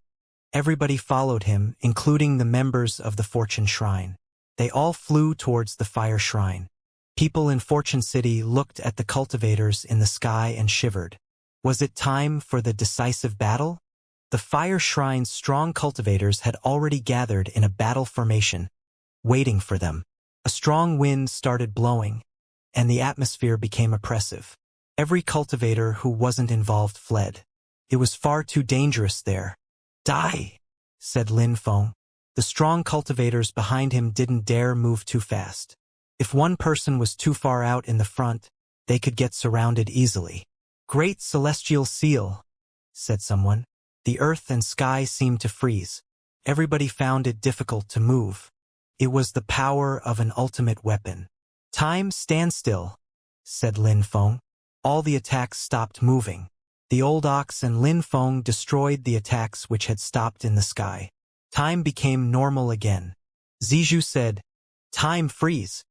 Everybody followed him, including the members of the Fortune Shrine. They all flew towards the Fire Shrine. People in Fortune City looked at the cultivators in the sky and shivered. Was it time for the decisive battle? The Fire Shrine's strong cultivators had already gathered in a battle formation, waiting for them. A strong wind started blowing, and the atmosphere became oppressive. Every cultivator who wasn't involved fled. It was far too dangerous there. "Die," said Lin Feng. The strong cultivators behind him didn't dare move too fast. If one person was too far out in the front, they could get surrounded easily. "Great Celestial Seal," said someone. The earth and sky seemed to freeze. Everybody found it difficult to move. It was the power of an ultimate weapon. "Time, stand still," said Lin Feng. All the attacks stopped moving. The old ox and Lin Feng destroyed the attacks which had stopped in the sky. Time became normal again. Zizhu said, "Time, freeze."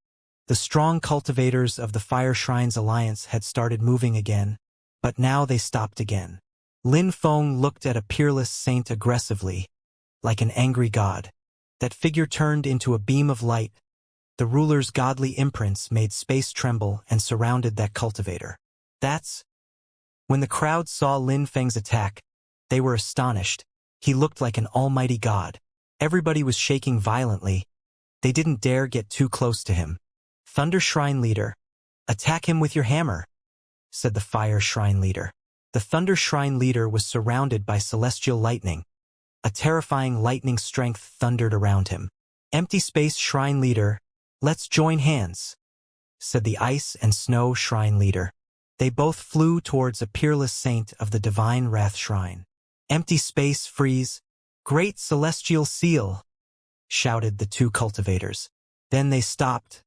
The strong cultivators of the Fire Shrine's alliance had started moving again, but now they stopped again. Lin Feng looked at a peerless saint aggressively, like an angry god. That figure turned into a beam of light. The ruler's godly imprints made space tremble and surrounded that cultivator. That's when the crowd saw Lin Feng's attack, they were astonished. He looked like an almighty god. Everybody was shaking violently. They didn't dare get too close to him. "Thunder Shrine Leader, attack him with your hammer," said the Fire Shrine Leader. The Thunder Shrine Leader was surrounded by celestial lightning. A terrifying lightning strength thundered around him. "Empty Space Shrine Leader, let's join hands," said the Ice and Snow Shrine Leader. They both flew towards a peerless saint of the Divine Wrath Shrine. "Empty Space, freeze. Great Celestial Seal," shouted the two cultivators. Then they stopped.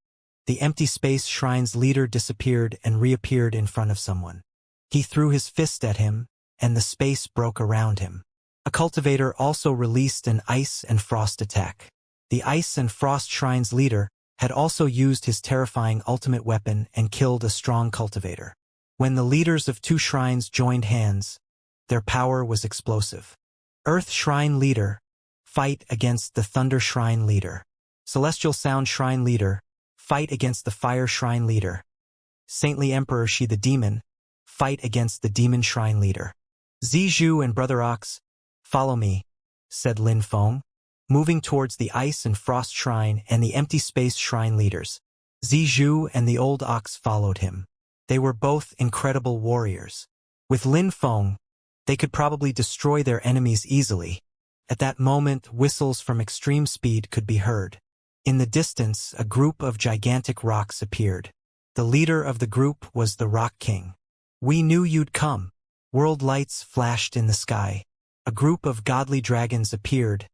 The Empty Space Shrine's leader disappeared and reappeared in front of someone. He threw his fist at him, and the space broke around him. A cultivator also released an Ice and Frost attack. The Ice and Frost Shrine's leader had also used his terrifying ultimate weapon and killed a strong cultivator. When the leaders of two shrines joined hands, their power was explosive. Earth Shrine Leader, fight against the Thunder Shrine Leader. Celestial Sound Shrine Leader, fight against the Fire Shrine Leader. Saintly Emperor Shi the Demon, fight against the Demon Shrine Leader. "Zizhu and Brother Ox, follow me," said Lin Feng, moving towards the Ice and Frost Shrine and the Empty Space Shrine leaders. Zizhu and the Old Ox followed him. They were both incredible warriors. With Lin Feng, they could probably destroy their enemies easily. At that moment, whistles from extreme speed could be heard. In the distance, a group of gigantic rocks appeared. The leader of the group was the Rock King. "We knew you'd come." World lights flashed in the sky. A group of godly dragons appeared,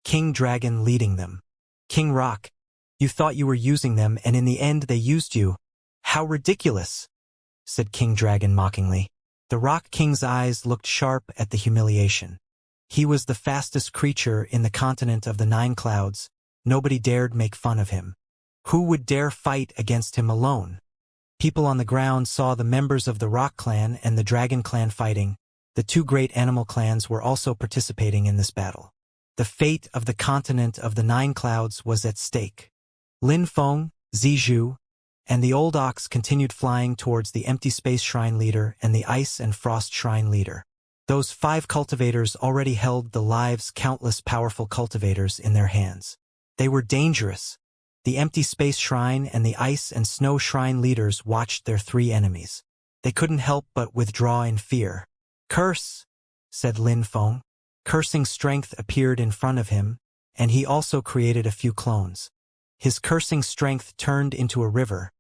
King Dragon leading them. "King Rock, You thought you were using them and in the end they used you. How ridiculous, said King Dragon mockingly. The Rock King's eyes looked sharp at the humiliation. He was the fastest creature in the continent of the 9 clouds. Nobody dared make fun of him. Who would dare fight against him alone? People on the ground saw the members of the Rock Clan and the Dragon Clan fighting. The 2 great animal clans were also participating in this battle. The fate of the continent of the 9 clouds was at stake. Lin Feng, Zizhu, and the Old Ox continued flying towards the Empty Space Shrine Leader and the Ice and Frost Shrine Leader. Those 5 cultivators already held the lives countless powerful cultivators in their hands. They were dangerous. The Empty Space Shrine and the Ice and Snow Shrine Leaders watched their 3 enemies. They couldn't help but withdraw in fear. Curse, said Lin Feng. Cursing strength appeared in front of him, and he also created a few clones. His cursing strength turned into a river,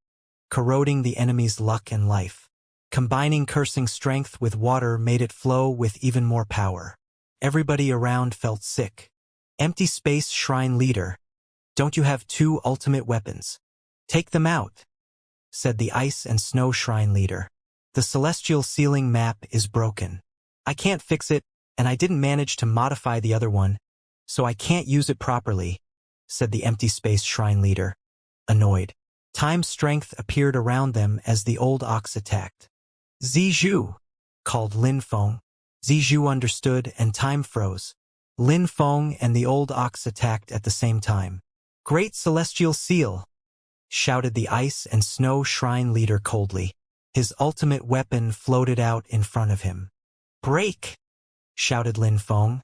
corroding the enemy's luck and life. Combining cursing strength with water made it flow with even more power. Everybody around felt sick. Empty Space Shrine Leader, don't you have 2 ultimate weapons? Take them out, said the Ice and Snow Shrine Leader. The celestial ceiling map is broken. I can't fix it, and I didn't manage to modify the other one, so I can't use it properly, said the Empty Space Shrine Leader, annoyed. Time's strength appeared around them as the Old Ox attacked. Zizhu, called Lin Feng. Zizhu understood and time froze. Lin Feng and the Old Ox attacked at the same time. Great Celestial Seal, shouted the Ice and Snow Shrine Leader coldly. His ultimate weapon floated out in front of him. Break, shouted Lin Feng,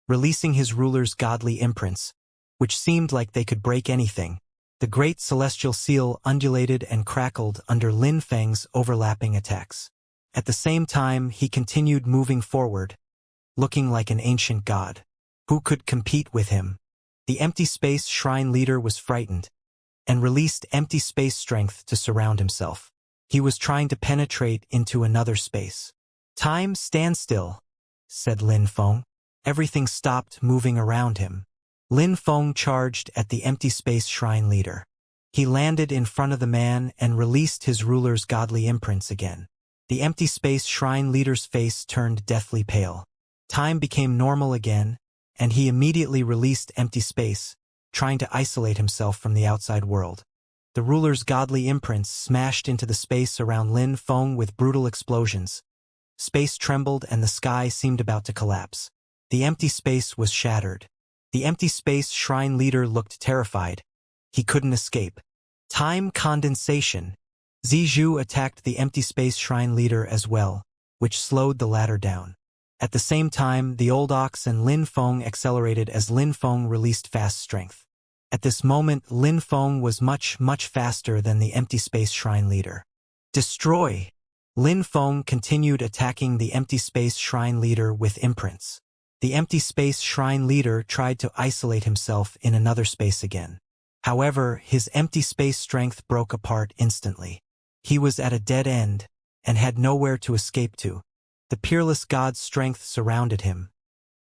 releasing his ruler's godly imprints, which seemed like they could break anything. The great celestial seal undulated and crackled under Lin Feng's overlapping attacks. At the same time, he continued moving forward, looking like an ancient god. Who could compete with him? The Empty Space Shrine Leader was frightened, and released empty space strength to surround himself. He was trying to penetrate into another space. Time, stand still, said Lin Feng. Everything stopped moving around him. Lin Feng charged at the Empty Space Shrine Leader. He landed in front of the man and released his ruler's godly imprints again. The Empty Space Shrine Leader's face turned deathly pale. Time became normal again, and he immediately released empty space, trying to isolate himself from the outside world. The ruler's godly imprints smashed into the space around Lin Feng with brutal explosions. Space trembled and the sky seemed about to collapse. The empty space was shattered. The Empty Space Shrine Leader looked terrified. He couldn't escape. Time condensation. Zizhu attacked the Empty Space Shrine Leader as well, which slowed the latter down. At the same time, the Old Ox and Lin Feng accelerated as Lin Feng released fast strength. At this moment, Lin Feng was much faster than the Empty Space Shrine Leader. Destroy! Lin Feng continued attacking the Empty Space Shrine Leader with imprints. The Empty Space Shrine Leader tried to isolate himself in another space again. However, his empty space strength broke apart instantly. He was at a dead end, and had nowhere to escape to. The peerless god's strength surrounded him.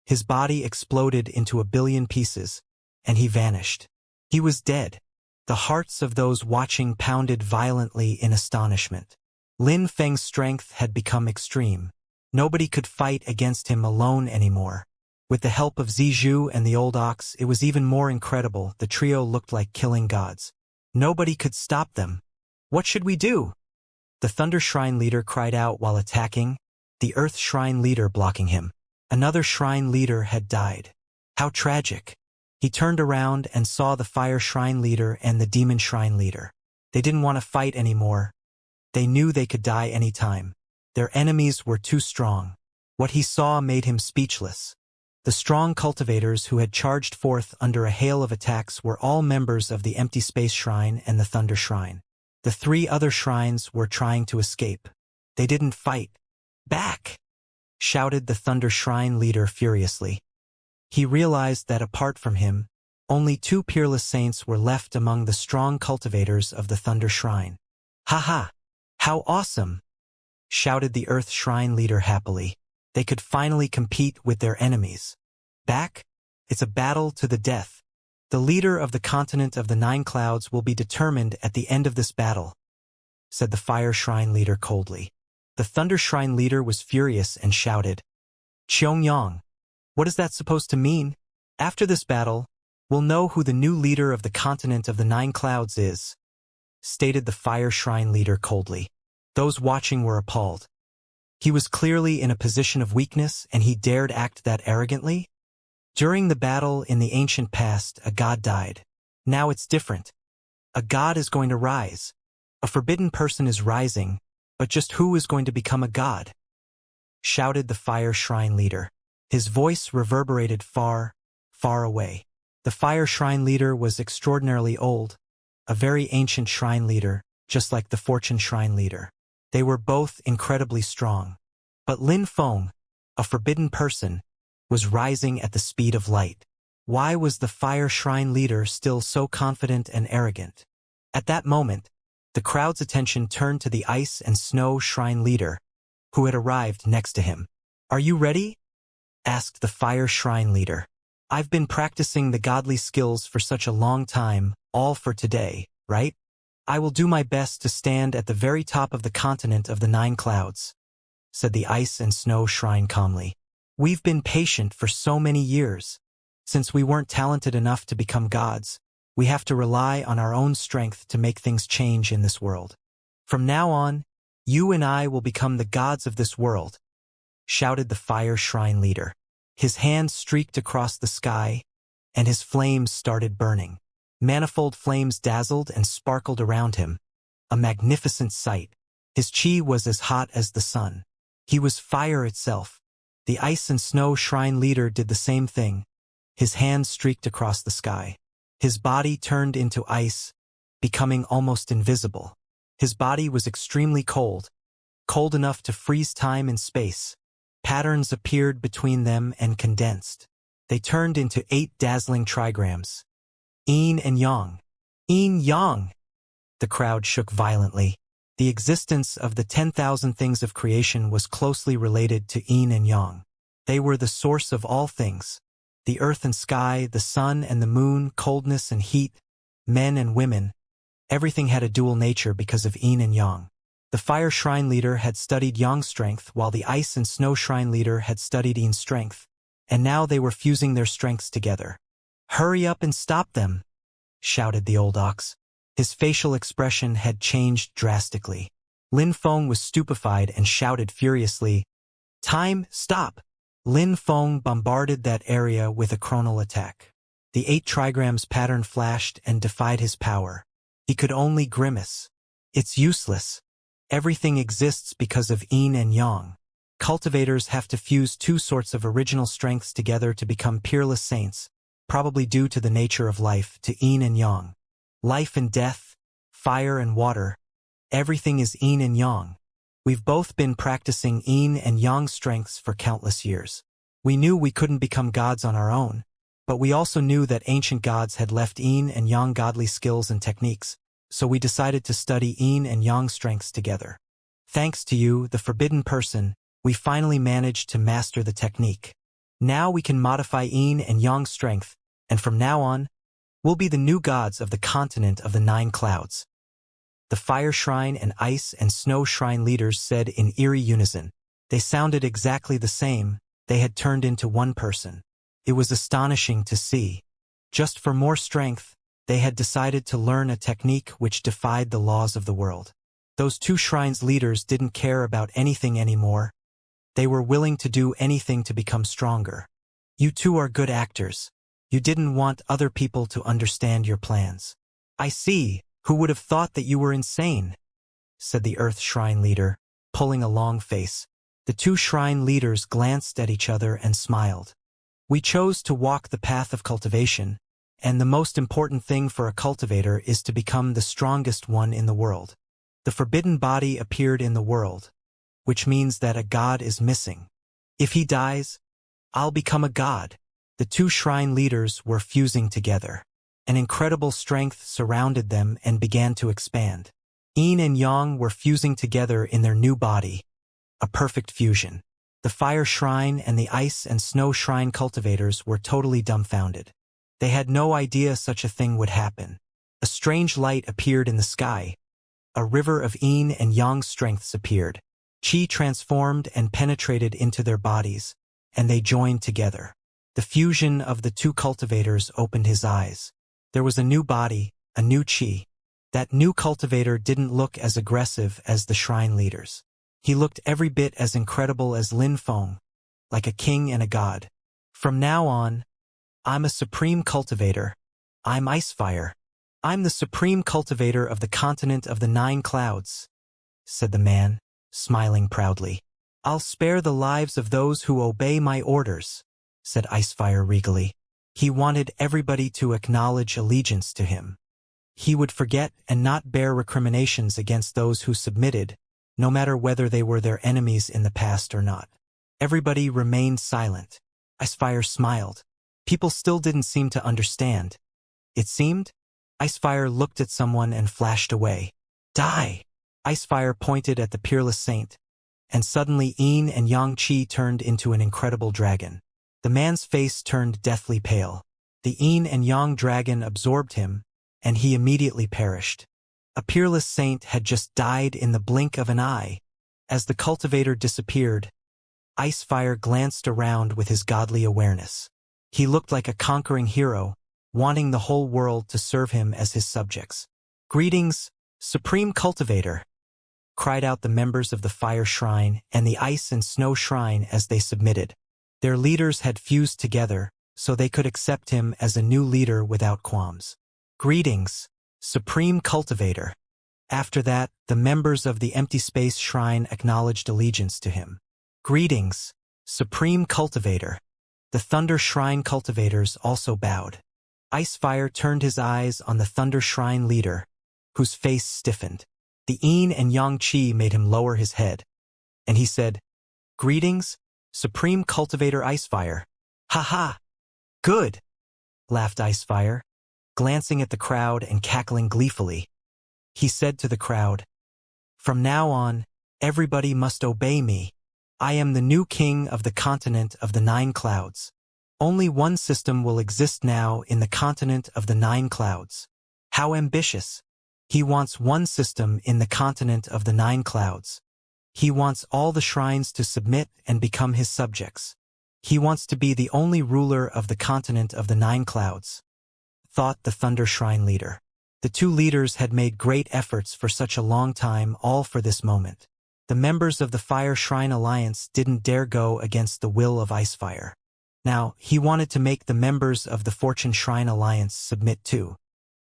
His body exploded into 1 billion pieces, and he vanished. He was dead. The hearts of those watching pounded violently in astonishment. Lin Feng's strength had become extreme. Nobody could fight against him alone anymore. With the help of Zizhu and the Old Ox, it was even more incredible. The trio looked like killing gods. Nobody could stop them. What should we do? The Thunder Shrine Leader cried out while attacking, the Earth Shrine Leader blocking him. Another Shrine Leader had died. How tragic. He turned around and saw the Fire Shrine Leader and the Demon Shrine Leader. They didn't want to fight anymore. They knew they could die any time. Their enemies were too strong. What he saw made him speechless. The strong cultivators who had charged forth under a hail of attacks were all members of the Empty Space Shrine and the Thunder Shrine. The 3 other shrines were trying to escape. They didn't fight. Back! Shouted the Thunder Shrine Leader furiously. He realized that apart from him, only 2 peerless saints were left among the strong cultivators of the Thunder Shrine. Ha ha! How awesome! Shouted the Earth Shrine Leader happily. They could finally compete with their enemies. Back? It's a battle to the death. The leader of the continent of the 9 clouds will be determined at the end of this battle, said the fire shrine leader coldly. The thunder shrine leader was furious and shouted, Xianxia, what is that supposed to mean? After this battle, we'll know who the new leader of the continent of the 9 clouds is, stated the fire shrine leader coldly. Those watching were appalled. He was clearly in a position of weakness, and he dared act that arrogantly? During the battle in the ancient past, a god died. Now it's different. A god is going to rise. A forbidden person is rising, but just who is going to become a god? Shouted the fire shrine leader. His voice reverberated far, far away. The fire shrine leader was extraordinarily old, a very ancient shrine leader, just like the fortune shrine leader. They were both incredibly strong. But Lin Feng, a forbidden person, was rising at the speed of light. Why was the fire shrine leader still so confident and arrogant? At that moment, the crowd's attention turned to the ice and snow shrine leader, who had arrived next to him. Are you ready? Asked the fire shrine leader. I've been practicing the godly skills for such a long time, all for today, right? I will do my best to stand at the very top of the continent of the 9 clouds, said the ice and snow shrine calmly. We've been patient for so many years. Since we weren't talented enough to become gods, we have to rely on our own strength to make things change in this world. From now on, you and I will become the gods of this world, shouted the fire shrine leader. His hand streaked across the sky, and his flames started burning. Manifold flames dazzled and sparkled around him, a magnificent sight. His chi was as hot as the sun. He was fire itself. The ice and snow shrine leader did the same thing. His hand streaked across the sky. His body turned into ice, becoming almost invisible. His body was extremely cold, cold enough to freeze time and space. Patterns appeared between them and condensed. They turned into 8 dazzling trigrams. Yin and Yang. Yin Yang. The crowd shook violently. The existence of the 10,000 things of creation was closely related to Yin and Yang. They were the source of all things. The earth and sky, the sun and the moon, coldness and heat, men and women. Everything had a dual nature because of Yin and Yang. The fire shrine leader had studied Yang's strength, while the ice and snow shrine leader had studied Yin's strength, and now they were fusing their strengths together. Hurry up and stop them, shouted the old ox. His facial expression had changed drastically. Lin Feng was stupefied and shouted furiously, Time, stop! Lin Feng bombarded that area with a chronal attack. The 8 trigrams pattern flashed and defied his power. He could only grimace. It's useless. Everything exists because of Yin and Yang. Cultivators have to fuse 2 sorts of original strengths together to become peerless saints, probably due to the nature of life, to Yin and Yang. Life and death, fire and water, everything is Yin and Yang. We've both been practicing Yin and Yang strengths for countless years. We knew we couldn't become gods on our own, but we also knew that ancient gods had left Yin and Yang godly skills and techniques, so we decided to study Yin and Yang strengths together. Thanks to you, the forbidden person, we finally managed to master the technique. Now we can modify Yin and Yang strength, and from now on, we'll be the new gods of the continent of the 9 clouds. The fire shrine and ice and snow shrine leaders said in eerie unison. They sounded exactly the same. They had turned into one person. It was astonishing to see. Just for more strength, they had decided to learn a technique which defied the laws of the world. Those 2 shrines leaders didn't care about anything anymore. They were willing to do anything to become stronger. You 2 are good actors. You didn't want other people to understand your plans. I see. Who would have thought that you were insane? Said the Earth Shrine leader, pulling a long face. The 2 shrine leaders glanced at each other and smiled. We chose to walk the path of cultivation, and the most important thing for a cultivator is to become the strongest one in the world. The forbidden body appeared in the world, which means that a god is missing. If he dies, I'll become a god. The 2 shrine leaders were fusing together. An incredible strength surrounded them and began to expand. Yin and Yang were fusing together in their new body, a perfect fusion. The fire shrine and the ice and snow shrine cultivators were totally dumbfounded. They had no idea such a thing would happen. A strange light appeared in the sky. A river of yin and yang strengths appeared. Qi transformed and penetrated into their bodies, and they joined together. The fusion of the two cultivators opened his eyes. There was a new body, a new qi. That new cultivator didn't look as aggressive as the shrine leaders. He looked every bit as incredible as Lin Feng, like a king and a god. From now on, I'm a supreme cultivator. I'm Icefire. I'm the supreme cultivator of the continent of the 9 clouds, said the man, smiling proudly. I'll spare the lives of those who obey my orders, said Icefire regally. He wanted everybody to acknowledge allegiance to him. He would forget and not bear recriminations against those who submitted, no matter whether they were their enemies in the past or not. Everybody remained silent. Icefire smiled. People still didn't seem to understand. It seemed, Icefire looked at someone and flashed away. Die! Icefire pointed at the peerless saint, and suddenly yin and yang qi turned into an incredible dragon. The man's face turned deathly pale. The yin and yang dragon absorbed him, and he immediately perished. A peerless saint had just died in the blink of an eye. As the cultivator disappeared, Icefire glanced around with his godly awareness. He looked like a conquering hero, wanting the whole world to serve him as his subjects. Greetings, Supreme Cultivator, cried out the members of the Fire Shrine and the Ice and Snow Shrine as they submitted. Their leaders had fused together, so they could accept him as a new leader without qualms. Greetings, Supreme Cultivator. After that, the members of the Empty Space Shrine acknowledged allegiance to him. Greetings, Supreme Cultivator. The Thunder Shrine cultivators also bowed. Icefire turned his eyes on the Thunder Shrine leader, whose face stiffened. The yin and yang qi made him lower his head, and he said, Greetings, Supreme Cultivator Icefire. Ha ha! Good! Laughed Icefire, glancing at the crowd and cackling gleefully. He said to the crowd, From now on, everybody must obey me. I am the new king of the continent of the 9 clouds. Only one system will exist now in the continent of the 9 clouds. How ambitious! He wants one system in the continent of the 9 clouds. He wants all the shrines to submit and become his subjects. He wants to be the only ruler of the continent of the 9 clouds, thought the Thunder Shrine leader. The two leaders had made great efforts for such a long time, all for this moment. The members of the Fire Shrine Alliance didn't dare go against the will of Icefire. Now, he wanted to make the members of the Fortune Shrine Alliance submit too.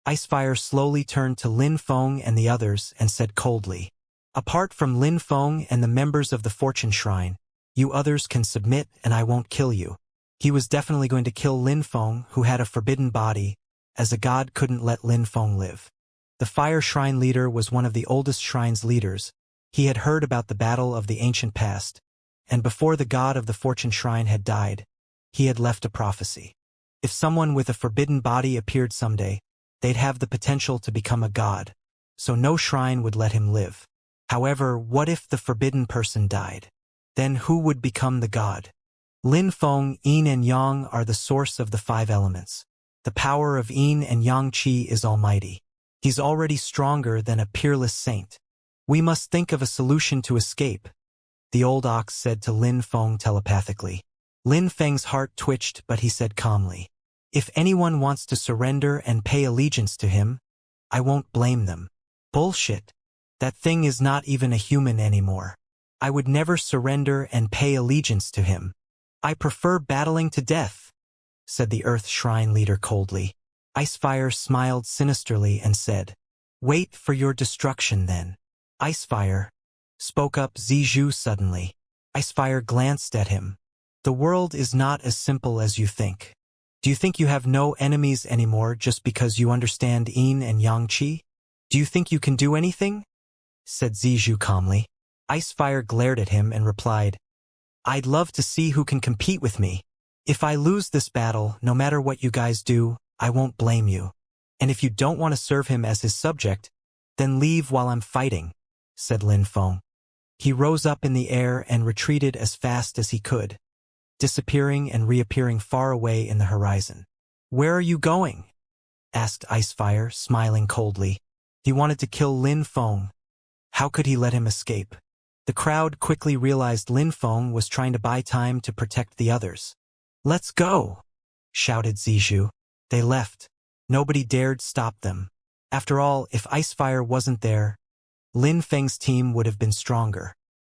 Icefire slowly turned to Lin Feng and the others and said coldly, Apart from Lin Feng and the members of the Fortune Shrine, you others can submit and I won't kill you. He was definitely going to kill Lin Feng, who had a forbidden body, as a god couldn't let Lin Feng live. The Fire Shrine leader was one of the oldest shrine's leaders. He had heard about the battle of the ancient past, and before the god of the Fortune Shrine had died, he had left a prophecy. If someone with a forbidden body appeared someday, they'd have the potential to become a god, so no shrine would let him live. However, what if the forbidden person died? Then who would become the god? Lin Feng, yin and yang are the source of the 5 elements. The power of yin and yang qi is almighty. He's already stronger than a peerless saint. We must think of a solution to escape, the old ox said to Lin Feng telepathically. Lin Feng's heart twitched, but he said calmly, If anyone wants to surrender and pay allegiance to him, I won't blame them. Bullshit. That thing is not even a human anymore. I would never surrender and pay allegiance to him. I prefer battling to death, said the Earth Shrine leader coldly. Icefire smiled sinisterly and said, Wait for your destruction then. Icefire, spoke up Zizhu suddenly. Icefire glanced at him. The world is not as simple as you think. Do you think you have no enemies anymore just because you understand yin and yang qi? Do you think you can do anything? Said Zizhu calmly. Icefire glared at him and replied, I'd love to see who can compete with me. If I lose this battle, no matter what you guys do, I won't blame you. And if you don't want to serve him as his subject, then leave while I'm fighting, said Lin Feng. He rose up in the air and retreated as fast as he could, disappearing and reappearing far away in the horizon. "Where are you going?" asked Icefire, smiling coldly. He wanted to kill Lin Feng. How could he let him escape? The crowd quickly realized Lin Feng was trying to buy time to protect the others. "Let's go!" shouted Zizhu. They left. Nobody dared stop them. After all, if Icefire wasn't there, Lin Feng's team would have been stronger.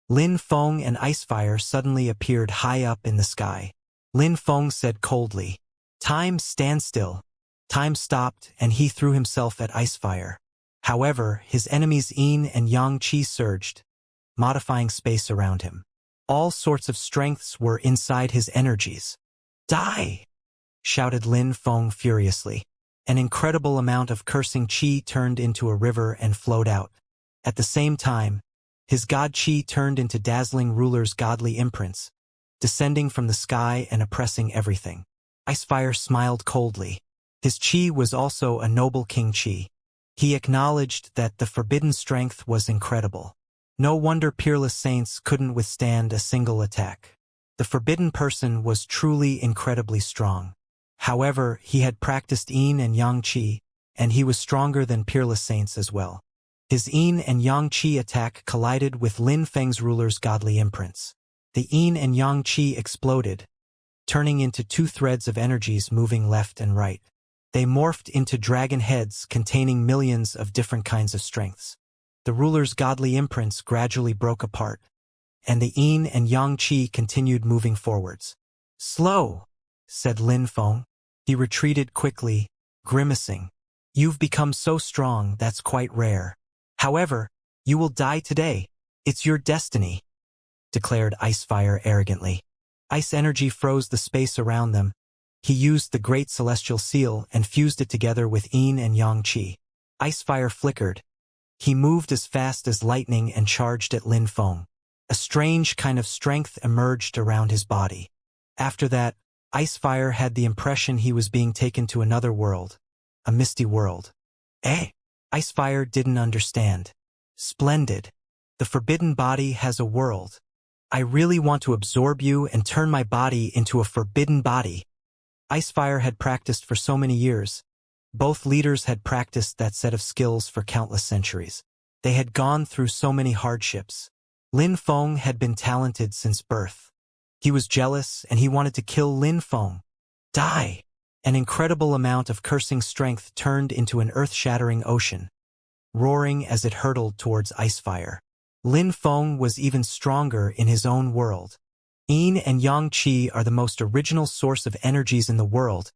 Lin Feng and Icefire suddenly appeared high up in the sky. Lin Feng said coldly, "Time, stand still." Time stopped, and he threw himself at Icefire. However, his enemies Yin and Yang Qi surged, modifying space around him. All sorts of strengths were inside his energies. "Die!" shouted Lin Feng furiously. An incredible amount of cursing qi turned into a river and flowed out. At the same time, his god qi turned into dazzling rulers' godly imprints, descending from the sky and oppressing everything. Icefire smiled coldly. His qi was also a noble king qi. He acknowledged that the forbidden strength was incredible. No wonder peerless saints couldn't withstand a single attack. The forbidden person was truly incredibly strong. However, he had practiced Yin and Yang Qi, and he was stronger than peerless saints as well. His Yin and Yang Qi attack collided with Lin Feng's ruler's godly imprints. The Yin and Yang Qi exploded, turning into two threads of energies moving left and right. They morphed into dragon heads containing millions of different kinds of strengths. The ruler's godly imprints gradually broke apart, and the Yin and Yang Qi continued moving forwards. "Slow," said Lin Feng. He retreated quickly, grimacing. "You've become so strong, that's quite rare. However, you will die today. It's your destiny," declared Icefire arrogantly. Ice energy froze the space around them. He used the Great Celestial Seal and fused it together with Yin and Yang Qi. Icefire flickered. He moved as fast as lightning and charged at Lin Feng. A strange kind of strength emerged around his body. After that, Icefire had the impression he was being taken to another world, a misty world. "Eh?" Icefire didn't understand. "Splendid. The forbidden body has a world. I really want to absorb you and turn my body into a forbidden body." Icefire had practiced for so many years. Both leaders had practiced that set of skills for countless centuries. They had gone through so many hardships. Lin Feng had been talented since birth. He was jealous, and he wanted to kill Lin Feng. "Die!" An incredible amount of cursing strength turned into an earth-shattering ocean, roaring as it hurtled towards Icefire. Lin Feng was even stronger in his own world. Yin and Yang Qi are the most original source of energies in the world,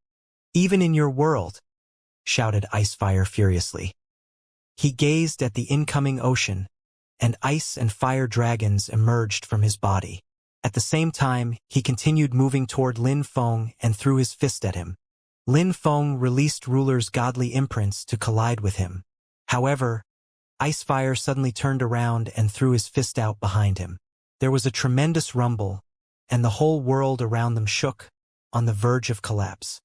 even in your world, shouted Icefire furiously. He gazed at the incoming ocean, and ice and fire dragons emerged from his body. At the same time, he continued moving toward Lin Feng and threw his fist at him. Lin Feng released ruler's godly imprints to collide with him. However, Icefire suddenly turned around and threw his fist out behind him. There was a tremendous rumble, and the whole world around them shook, on the verge of collapse.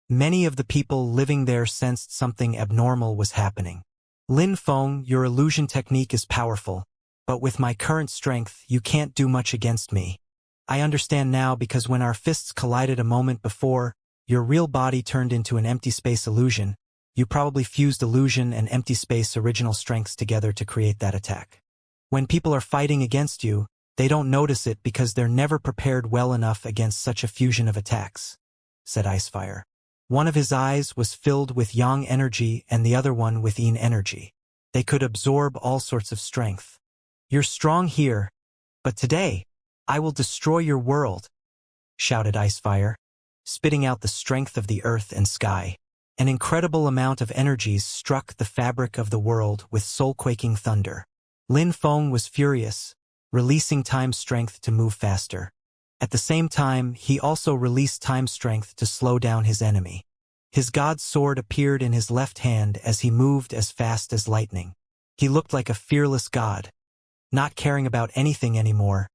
Many of the people living there sensed something abnormal was happening. "Lin Feng, your illusion technique is powerful, but with my current strength, you can't do much against me. I understand now because when our fists collided a moment before, your real body turned into an empty space illusion. You probably fused illusion and empty space original strengths together to create that attack. When people are fighting against you, they don't notice it because they're never prepared well enough against such a fusion of attacks," said Icefire. One of his eyes was filled with Yang energy and the other one with Yin energy. They could absorb all sorts of strength. "You're strong here, but today, I will destroy your world," shouted Icefire, spitting out the strength of the earth and sky. An incredible amount of energies struck the fabric of the world with soul-quaking thunder. Lin Feng was furious, releasing time strength to move faster. At the same time, he also released time strength to slow down his enemy. His god's sword appeared in his left hand as he moved as fast as lightning. He looked like a fearless god, not caring about anything anymore.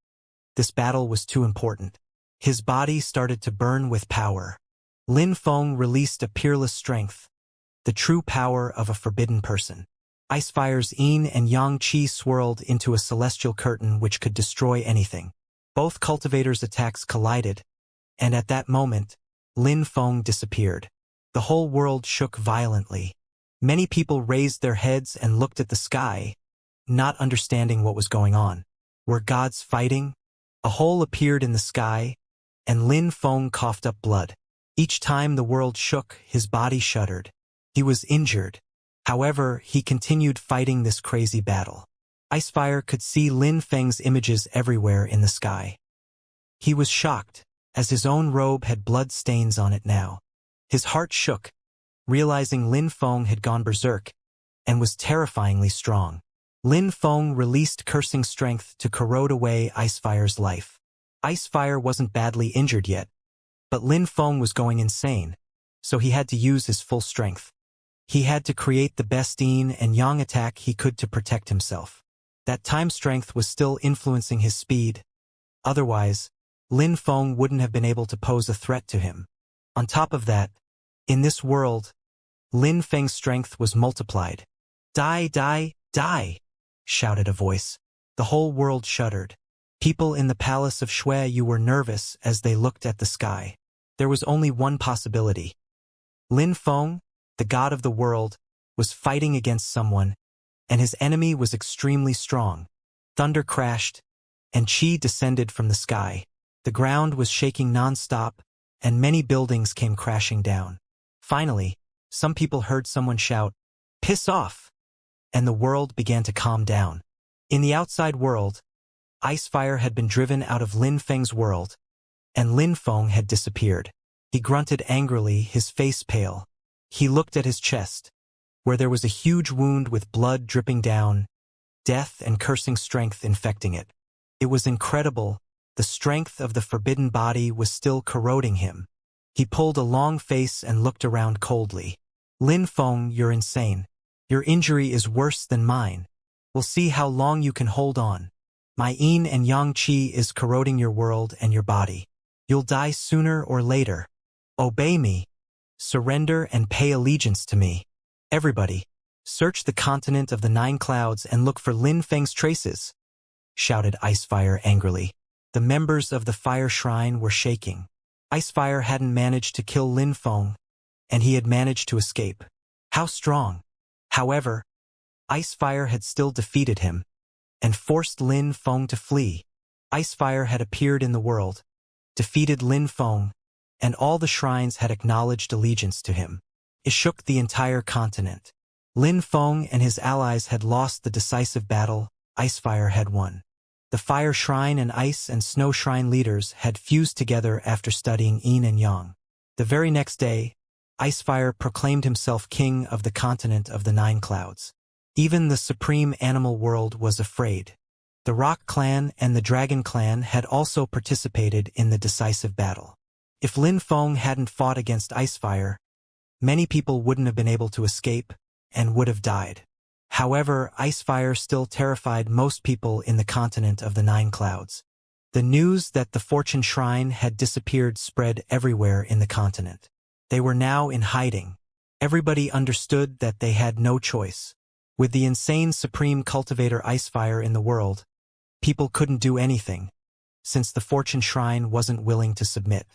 This battle was too important. His body started to burn with power. Lin Feng released a peerless strength, the true power of a forbidden person. Icefire's Yin and Yang Qi swirled into a celestial curtain which could destroy anything. Both cultivators' attacks collided, and at that moment, Lin Feng disappeared. The whole world shook violently. Many people raised their heads and looked at the sky, not understanding what was going on. Were gods fighting? A hole appeared in the sky, and Lin Feng coughed up blood. Each time the world shook, his body shuddered. He was injured. However, he continued fighting this crazy battle. Icefire could see Lin Feng's images everywhere in the sky. He was shocked, as his own robe had blood stains on it now. His heart shook, realizing Lin Feng had gone berserk, and was terrifyingly strong. Lin Feng released cursing strength to corrode away Icefire's life. Icefire wasn't badly injured yet, but Lin Feng was going insane, so he had to use his full strength. He had to create the best yin and yang attack he could to protect himself. That time strength was still influencing his speed. Otherwise, Lin Feng wouldn't have been able to pose a threat to him. On top of that, in this world, Lin Feng's strength was multiplied. Die, die, die, shouted a voice. The whole world shuddered. People in the palace of Shui were nervous as they looked at the sky. There was only one possibility. Lin Feng, the god of the world, was fighting against someone, and his enemy was extremely strong. Thunder crashed, and qi descended from the sky. The ground was shaking non-stop, and many buildings came crashing down. Finally, some people heard someone shout, "Piss off!" and the world began to calm down. In the outside world, Icefire had been driven out of Lin Feng's world, and Lin Feng had disappeared. He grunted angrily, his face pale. He looked at his chest, where there was a huge wound with blood dripping down, death and cursing strength infecting it. It was incredible. The strength of the forbidden body was still corroding him. He pulled a long face and looked around coldly. Lin Feng, you're insane. Your injury is worse than mine. We'll see how long you can hold on. My yin and yang qi is corroding your world and your body. You'll die sooner or later. Obey me. Surrender and pay allegiance to me. Everybody, search the continent of the 9 clouds and look for Lin Feng's traces, shouted Icefire angrily. The members of the fire shrine were shaking. Icefire hadn't managed to kill Lin Feng, and he had managed to escape. How strong! However, Icefire had still defeated him, and forced Lin Feng to flee. Icefire had appeared in the world, defeated Lin Feng, and all the shrines had acknowledged allegiance to him. It shook the entire continent. Lin Feng and his allies had lost the decisive battle. Icefire had won. The Fire Shrine and Ice and Snow Shrine leaders had fused together after studying Yin and Yang. The very next day, Icefire proclaimed himself king of the continent of the 9 clouds. Even the supreme animal world was afraid. The Rock Clan and the Dragon Clan had also participated in the decisive battle. If Lin Feng hadn't fought against Icefire, many people wouldn't have been able to escape and would have died. However, Icefire still terrified most people in the continent of the 9 clouds. The news that the Fortune Shrine had disappeared spread everywhere in the continent. They were now in hiding. Everybody understood that they had no choice. With the insane supreme cultivator Icefire in the world, people couldn't do anything, since the Fortune Shrine wasn't willing to submit.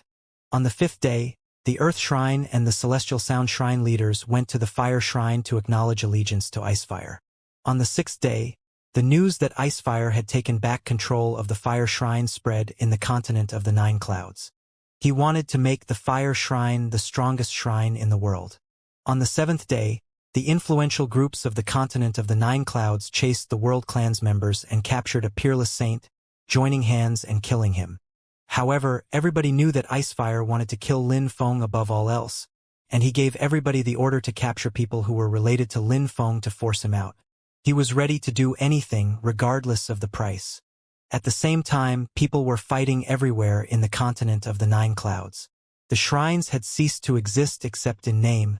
On the 5th day, the Earth Shrine and the Celestial Sound Shrine leaders went to the Fire Shrine to acknowledge allegiance to Icefire. On the 6th day, the news that Icefire had taken back control of the Fire Shrine spread in the continent of the 9 clouds. He wanted to make the Fire Shrine the strongest shrine in the world. On the 7th day, the influential groups of the continent of the 9 clouds chased the World Clan's members and captured a peerless saint, joining hands and killing him. However, everybody knew that Icefire wanted to kill Lin Feng above all else, and he gave everybody the order to capture people who were related to Lin Feng to force him out. He was ready to do anything regardless of the price. At the same time, people were fighting everywhere in the continent of the 9 clouds. The shrines had ceased to exist except in name,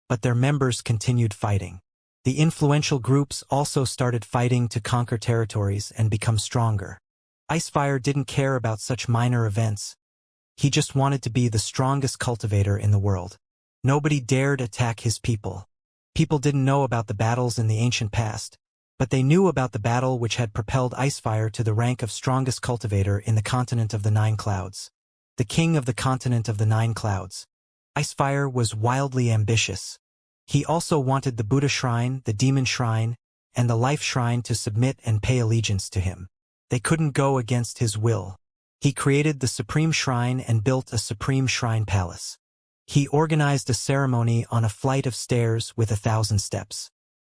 but their members continued fighting. The influential groups also started fighting to conquer territories and become stronger. Icefire didn't care about such minor events. He just wanted to be the strongest cultivator in the world. Nobody dared attack his people. People didn't know about the battles in the ancient past, but they knew about the battle which had propelled Icefire to the rank of strongest cultivator in the continent of the 9 clouds. The king of the continent of the 9 clouds. Icefire was wildly ambitious. He also wanted the Buddha Shrine, the Demon Shrine, and the Life Shrine to submit and pay allegiance to him. They couldn't go against his will. He created the Supreme Shrine and built a Supreme Shrine Palace. He organized a ceremony on a flight of stairs with 1,000 steps.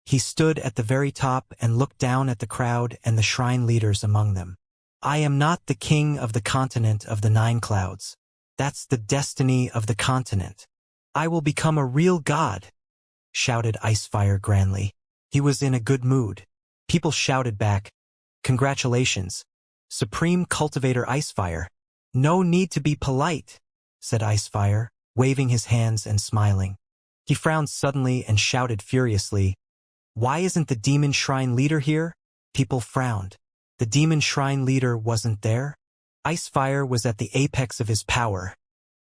He stood at the very top and looked down at the crowd and the shrine leaders among them. I am not the king of the continent of the 9 clouds. That's the destiny of the continent. I will become a real god, shouted Icefire grandly. He was in a good mood. People shouted back, Congratulations, Supreme Cultivator Icefire. No need to be polite, said Icefire, waving his hands and smiling. He frowned suddenly and shouted furiously, Why isn't the Demon Shrine leader here? People frowned. The Demon Shrine leader wasn't there? Icefire was at the apex of his power.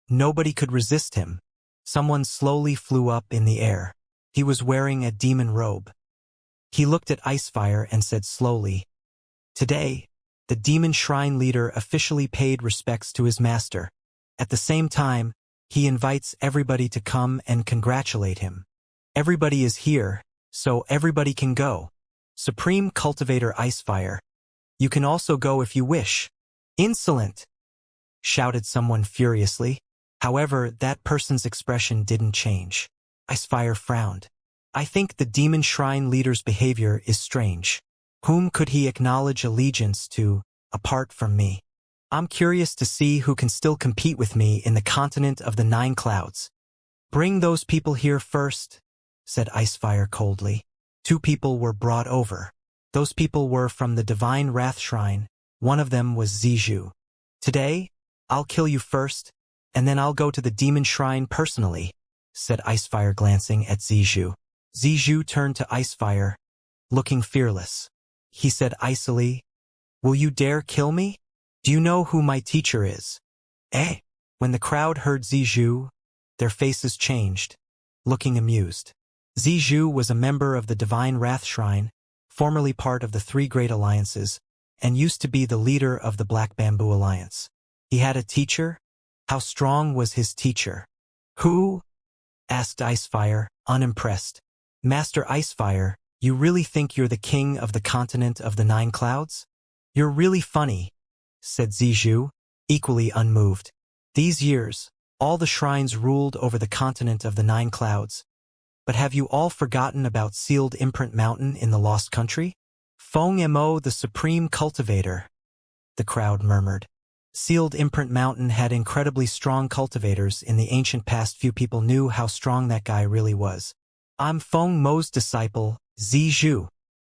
Nobody could resist him. Someone slowly flew up in the air. He was wearing a demon robe. He looked at Icefire and said slowly, Today, the Demon Shrine leader officially paid respects to his master. At the same time, he invites everybody to come and congratulate him. Everybody is here, so everybody can go. Supreme Cultivator Icefire, you can also go if you wish. Insolent! Shouted someone furiously. However, that person's expression didn't change. Icefire frowned. I think the Demon Shrine leader's behavior is strange. Whom could he acknowledge allegiance to, apart from me? I'm curious to see who can still compete with me in the continent of the 9 clouds. Bring those people here first, said Icefire coldly. 2 people were brought over. Those people were from the Divine Wrath Shrine. One of them was Zizhu. Today, I'll kill you first, and then I'll go to the Demon Shrine personally, said Icefire glancing at Zizhu. Zizhu turned to Icefire, looking fearless. He said icily, Will you dare kill me? Do you know who my teacher is? Eh? When the crowd heard Zizhu, their faces changed, looking amused. Zizhu was a member of the Divine Wrath Shrine, formerly part of the 3 Great Alliances, and used to be the leader of the Black Bamboo Alliance. He had a teacher? How strong was his teacher? Who? Asked Icefire, unimpressed. Master Icefire, you really think you're the king of the continent of the 9 clouds? You're really funny, said Zizhu, equally unmoved. These years, all the shrines ruled over the continent of the 9 clouds. But have you all forgotten about Sealed Imprint Mountain in the Lost Country? Feng Mo, the Supreme Cultivator, the crowd murmured. Sealed Imprint Mountain had incredibly strong cultivators in the ancient past. Few people knew how strong that guy really was. I'm Feng Mo's disciple, Zizhu.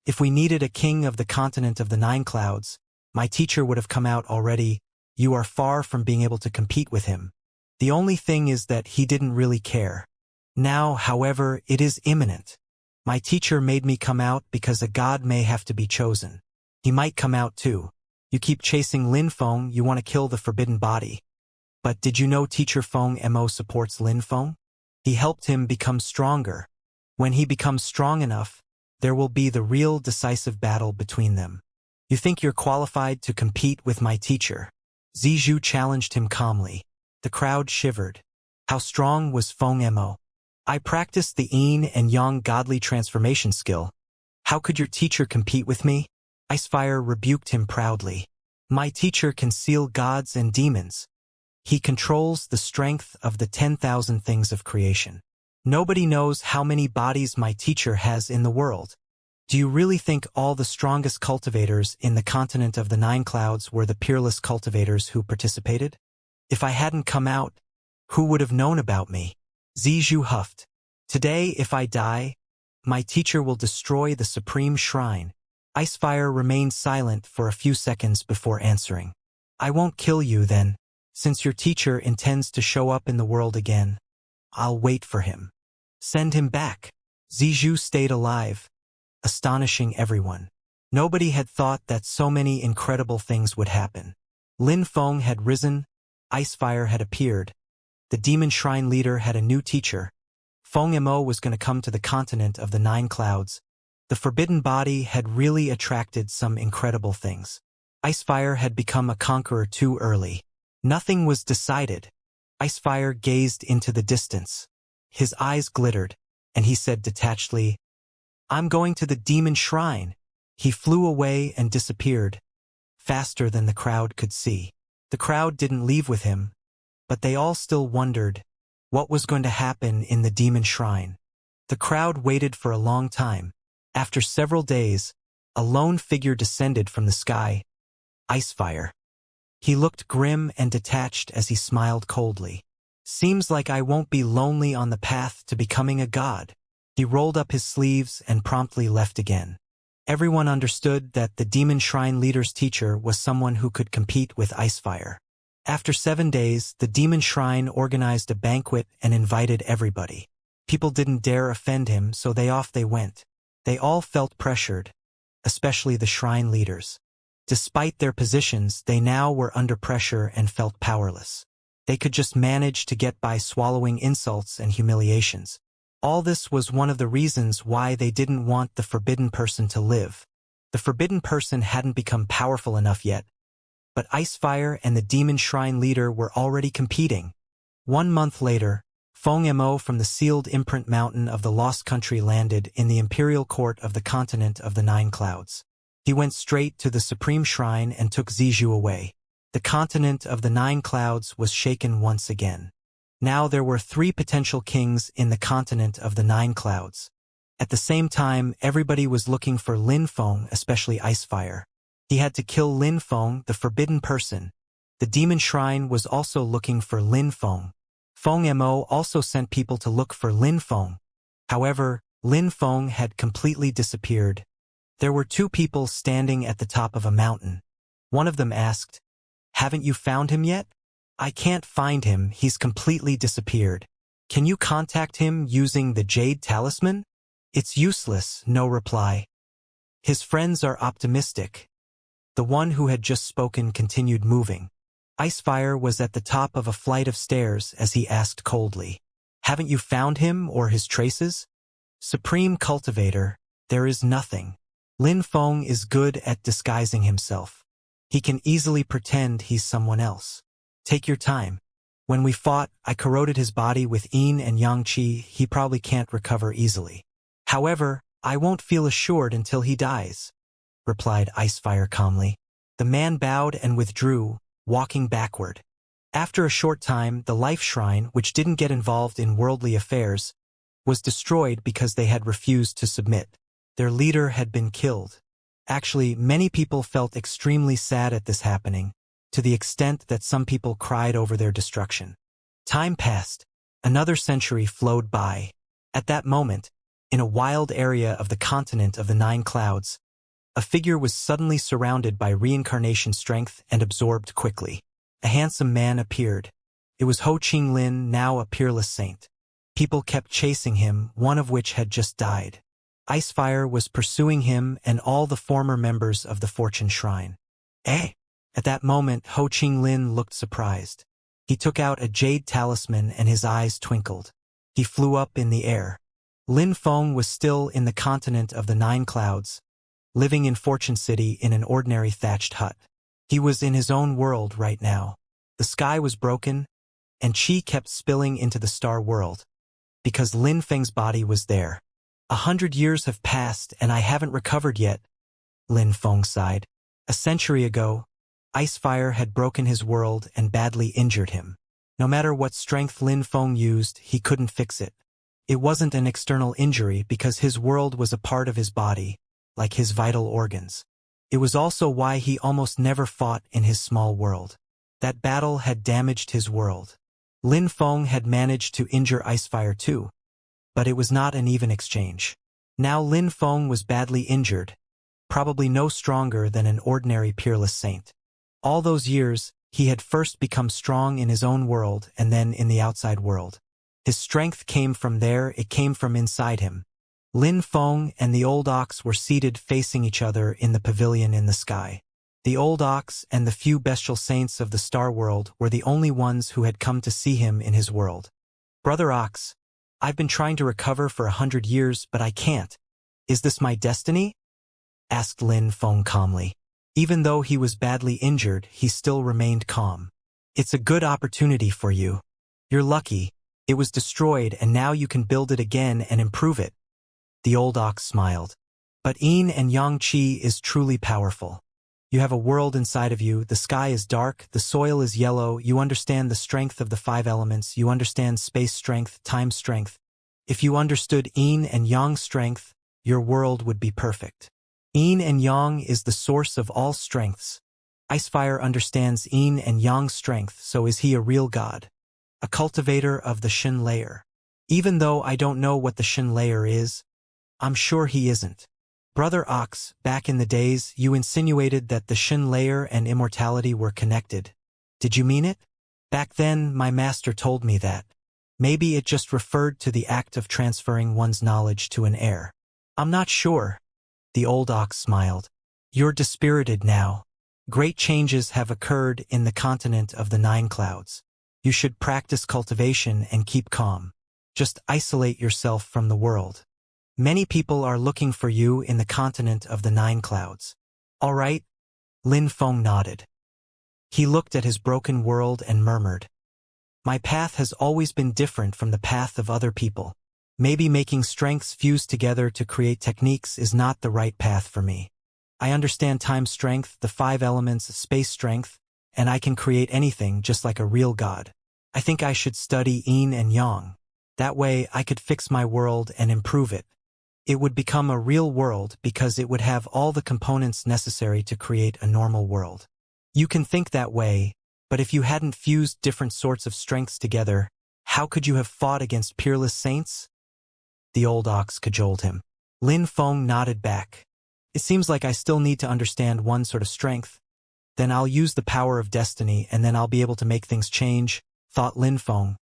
If we needed a king of the continent of the 9 clouds, my teacher would have come out already. You are far from being able to compete with him. The only thing is that he didn't really care. Now, however, it is imminent. My teacher made me come out because a god may have to be chosen. He might come out too. You keep chasing Lin Feng, you want to kill the forbidden body. But did you know Teacher Feng Mo supports Lin Feng? He helped him become stronger. When he becomes strong enough, there will be the real decisive battle between them. You think you're qualified to compete with my teacher? Zizhu challenged him calmly. The crowd shivered. How strong was Feng Mo? I practiced the yin and yang godly transformation skill. How could your teacher compete with me? Icefire rebuked him proudly. My teacher can seal gods and demons. He controls the strength of the 10,000 things of creation. Nobody knows how many bodies my teacher has in the world. Do you really think all the strongest cultivators in the continent of the 9 clouds were the peerless cultivators who participated? If I hadn't come out, who would have known about me? Zizhu huffed. Today, if I die, my teacher will destroy the Supreme Shrine. Icefire remained silent for a few seconds before answering. I won't kill you then. Since your teacher intends to show up in the world again, I'll wait for him. Send him back. Zizhu stayed alive, astonishing everyone. Nobody had thought that so many incredible things would happen. Lin Feng had risen, Icefire had appeared. The Demon Shrine leader had a new teacher. Feng Mo was going to come to the continent of the 9 clouds. The forbidden body had really attracted some incredible things. Icefire had become a conqueror too early. Nothing was decided. Icefire gazed into the distance. His eyes glittered, and he said detachedly, "I'm going to the demon shrine." He flew away and disappeared, faster than the crowd could see. The crowd didn't leave with him, but they all still wondered what was going to happen in the demon shrine. The crowd waited for a long time. After several days, a lone figure descended from the sky, Icefire. He looked grim and detached as he smiled coldly. "Seems like I won't be lonely on the path to becoming a god." He rolled up his sleeves and promptly left again. Everyone understood that the demon shrine leader's teacher was someone who could compete with Icefire. After 7 days, the demon shrine organized a banquet and invited everybody. People didn't dare offend him, so off they went. They all felt pressured, especially the shrine leaders. Despite their positions, they now were under pressure and felt powerless. They could just manage to get by swallowing insults and humiliations. All this was one of the reasons why they didn't want the forbidden person to live. The forbidden person hadn't become powerful enough yet, but Icefire and the demon shrine leader were already competing. 1 month later, Feng Mo from the sealed imprint mountain of the Lost Country landed in the imperial court of the continent of the Nine Clouds. He went straight to the supreme shrine and took Zizhu away. The continent of the Nine Clouds was shaken once again. Now there were 3 potential kings in the continent of the Nine Clouds. At the same time, everybody was looking for Lin Feng, especially Icefire. He had to kill Lin Feng, the forbidden person. The demon shrine was also looking for Lin Feng. Feng Mo also sent people to look for Lin Feng. However, Lin Feng had completely disappeared. There were 2 people standing at the top of a mountain. One of them asked, "Haven't you found him yet?" "I can't find him, he's completely disappeared." "Can you contact him using the Jade Talisman?" "It's useless," no reply. His friends are optimistic. The one who had just spoken continued moving. Icefire was at the top of a flight of stairs as he asked coldly, "Haven't you found him or his traces?" "Supreme Cultivator, there is nothing. Lin Feng is good at disguising himself. He can easily pretend he's someone else. Take your time. When we fought, I corroded his body with Yin and Yang-Qi. He probably can't recover easily. However, I won't feel assured until he dies," replied Icefire calmly. The man bowed and withdrew, walking backward. After a short time, the Life Shrine, which didn't get involved in worldly affairs, was destroyed because they had refused to submit. Their leader had been killed. Actually, many people felt extremely sad at this happening, to the extent that some people cried over their destruction. Time passed. Another century flowed by. At that moment, in a wild area of the continent of the Nine Clouds, a figure was suddenly surrounded by reincarnation strength and absorbed quickly. A handsome man appeared. It was Ho Qinglin, now a peerless saint. People kept chasing him, one of which had just died. Icefire was pursuing him and all the former members of the Fortune Shrine. "Eh?" At that moment, Ho Qinglin looked surprised. He took out a jade talisman and his eyes twinkled. He flew up in the air. Lin Feng was still in the continent of the Nine Clouds, living in Fortune City in an ordinary thatched hut. He was in his own world right now. The sky was broken, and qi kept spilling into the star world, because Lin Feng's body was there. 100 years have passed and I haven't recovered yet, Lin Feng sighed. A century ago, Icefire had broken his world and badly injured him. No matter what strength Lin Feng used, he couldn't fix it. It wasn't an external injury because his world was a part of his body, like his vital organs. It was also why he almost never fought in his small world. That battle had damaged his world. Lin Feng had managed to injure Icefire too, but it was not an even exchange. Now Lin Feng was badly injured, probably no stronger than an ordinary peerless saint. All those years, he had first become strong in his own world and then in the outside world. His strength came from there, it came from inside him. Lin Feng and the old ox were seated facing each other in the pavilion in the sky. The old ox and the few bestial saints of the star world were the only ones who had come to see him in his world. "Brother Ox, I've been trying to recover for 100 years, but I can't. Is this my destiny?" asked Lin Feng calmly. Even though he was badly injured, he still remained calm. "It's a good opportunity for you. You're lucky. It was destroyed and now you can build it again and improve it. The old ox smiled. But yin and yang qi is truly powerful. You have a world inside of you, the sky is dark, the soil is yellow, you understand the strength of the 5 elements, you understand space strength, time strength. If you understood yin and yang strength, your world would be perfect. Yin and yang is the source of all strengths. Icefire understands yin and yang strength, so is he a real god? A cultivator of the Shin layer. Even though I don't know what the Shin layer is, I'm sure he isn't. Brother Ox, back in the days, you insinuated that the Shin layer and immortality were connected. Did you mean it? Back then, my master told me that. Maybe it just referred to the act of transferring one's knowledge to an heir. I'm not sure. The old ox smiled. You're dispirited now. Great changes have occurred in the continent of the 9 clouds. You should practice cultivation and keep calm. Just isolate yourself from the world. Many people are looking for you in the continent of the 9 clouds. All right? Lin Feng nodded. He looked at his broken world and murmured. My path has always been different from the path of other people. Maybe making strengths fused together to create techniques is not the right path for me. I understand time strength, the 5 elements, space strength, and I can create anything just like a real god. I think I should study yin and yang. That way I could fix my world and improve it. It would become a real world because it would have all the components necessary to create a normal world. You can think that way, but if you hadn't fused different sorts of strengths together, how could you have fought against peerless saints? The old ox cajoled him. Lin Feng nodded back. It seems like I still need to understand one sort of strength. Then I'll use the power of destiny and then I'll be able to make things change, thought Lin Feng,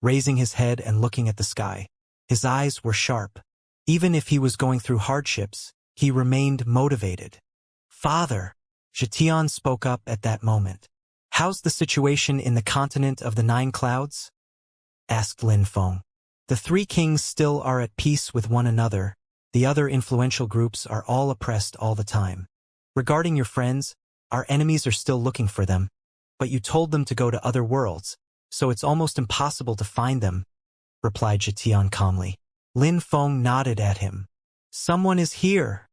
raising his head and looking at the sky. His eyes were sharp. Even if he was going through hardships, he remained motivated. Father, Zhetian spoke up at that moment. How's the situation in the continent of the 9 clouds? Asked Lin Feng. The 3 kings still are at peace with one another. The other influential groups are all oppressed all the time. Regarding your friends, our enemies are still looking for them. But you told them to go to other worlds, so it's almost impossible to find them, replied Zhetian calmly. Lin Feng nodded at him. Someone is here,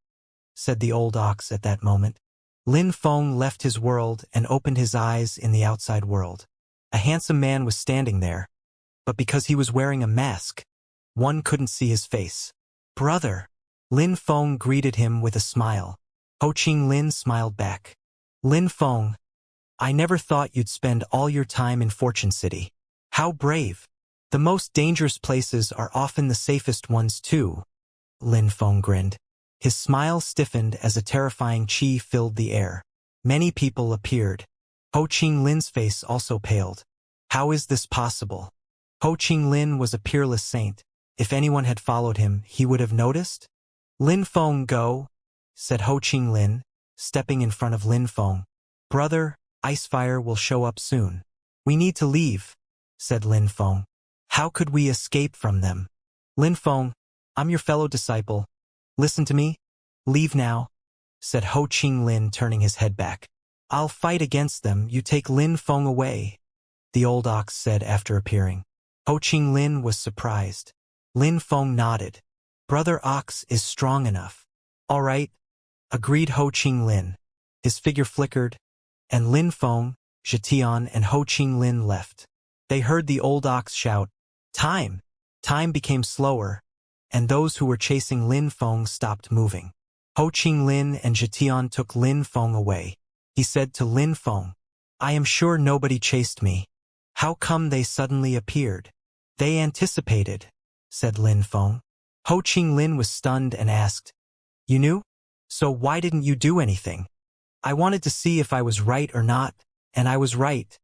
said the old ox at that moment. Lin Feng left his world and opened his eyes in the outside world. A handsome man was standing there, but because he was wearing a mask, one couldn't see his face. Brother, Lin Feng greeted him with a smile. Ho Qing Lin smiled back. Lin Feng, I never thought you'd spend all your time in Fortune City. How brave. The most dangerous places are often the safest ones too. Lin Feng grinned. His smile stiffened as a terrifying qi filled the air. Many people appeared. Ho Qing Lin's face also paled. How is this possible? Ho Qing Lin was a peerless saint. If anyone had followed him, he would have noticed? Lin Feng, go, said Ho Qing Lin, stepping in front of Lin Feng. Brother, Icefire will show up soon. We need to leave, said Lin Feng. How could we escape from them? Lin Feng, I'm your fellow disciple. Listen to me. Leave now, said Ho Qing Lin, turning his head back. I'll fight against them, you take Lin Feng away, the old ox said after appearing. Ho Qing Lin was surprised. Lin Feng nodded. Brother Ox is strong enough. All right, agreed Ho Qing Lin. His figure flickered, and Lin Feng, Zhetian, and Ho Qing Lin left. They heard the old ox shout, Time! Time became slower, and those who were chasing Lin Feng stopped moving. Ho Qing Lin and Zhetian took Lin Feng away. He said to Lin Feng, I am sure nobody chased me. How come they suddenly appeared? They anticipated, said Lin Feng. Ho Qing Lin was stunned and asked, You knew? So why didn't you do anything? I wanted to see if I was right or not, and I was right,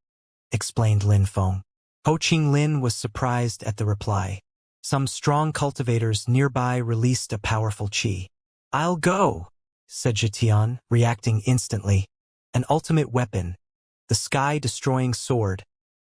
explained Lin Feng. Ho Qing Lin was surprised at the reply. Some strong cultivators nearby released a powerful qi. I'll go, said Zhetian, reacting instantly. An ultimate weapon, the sky-destroying sword,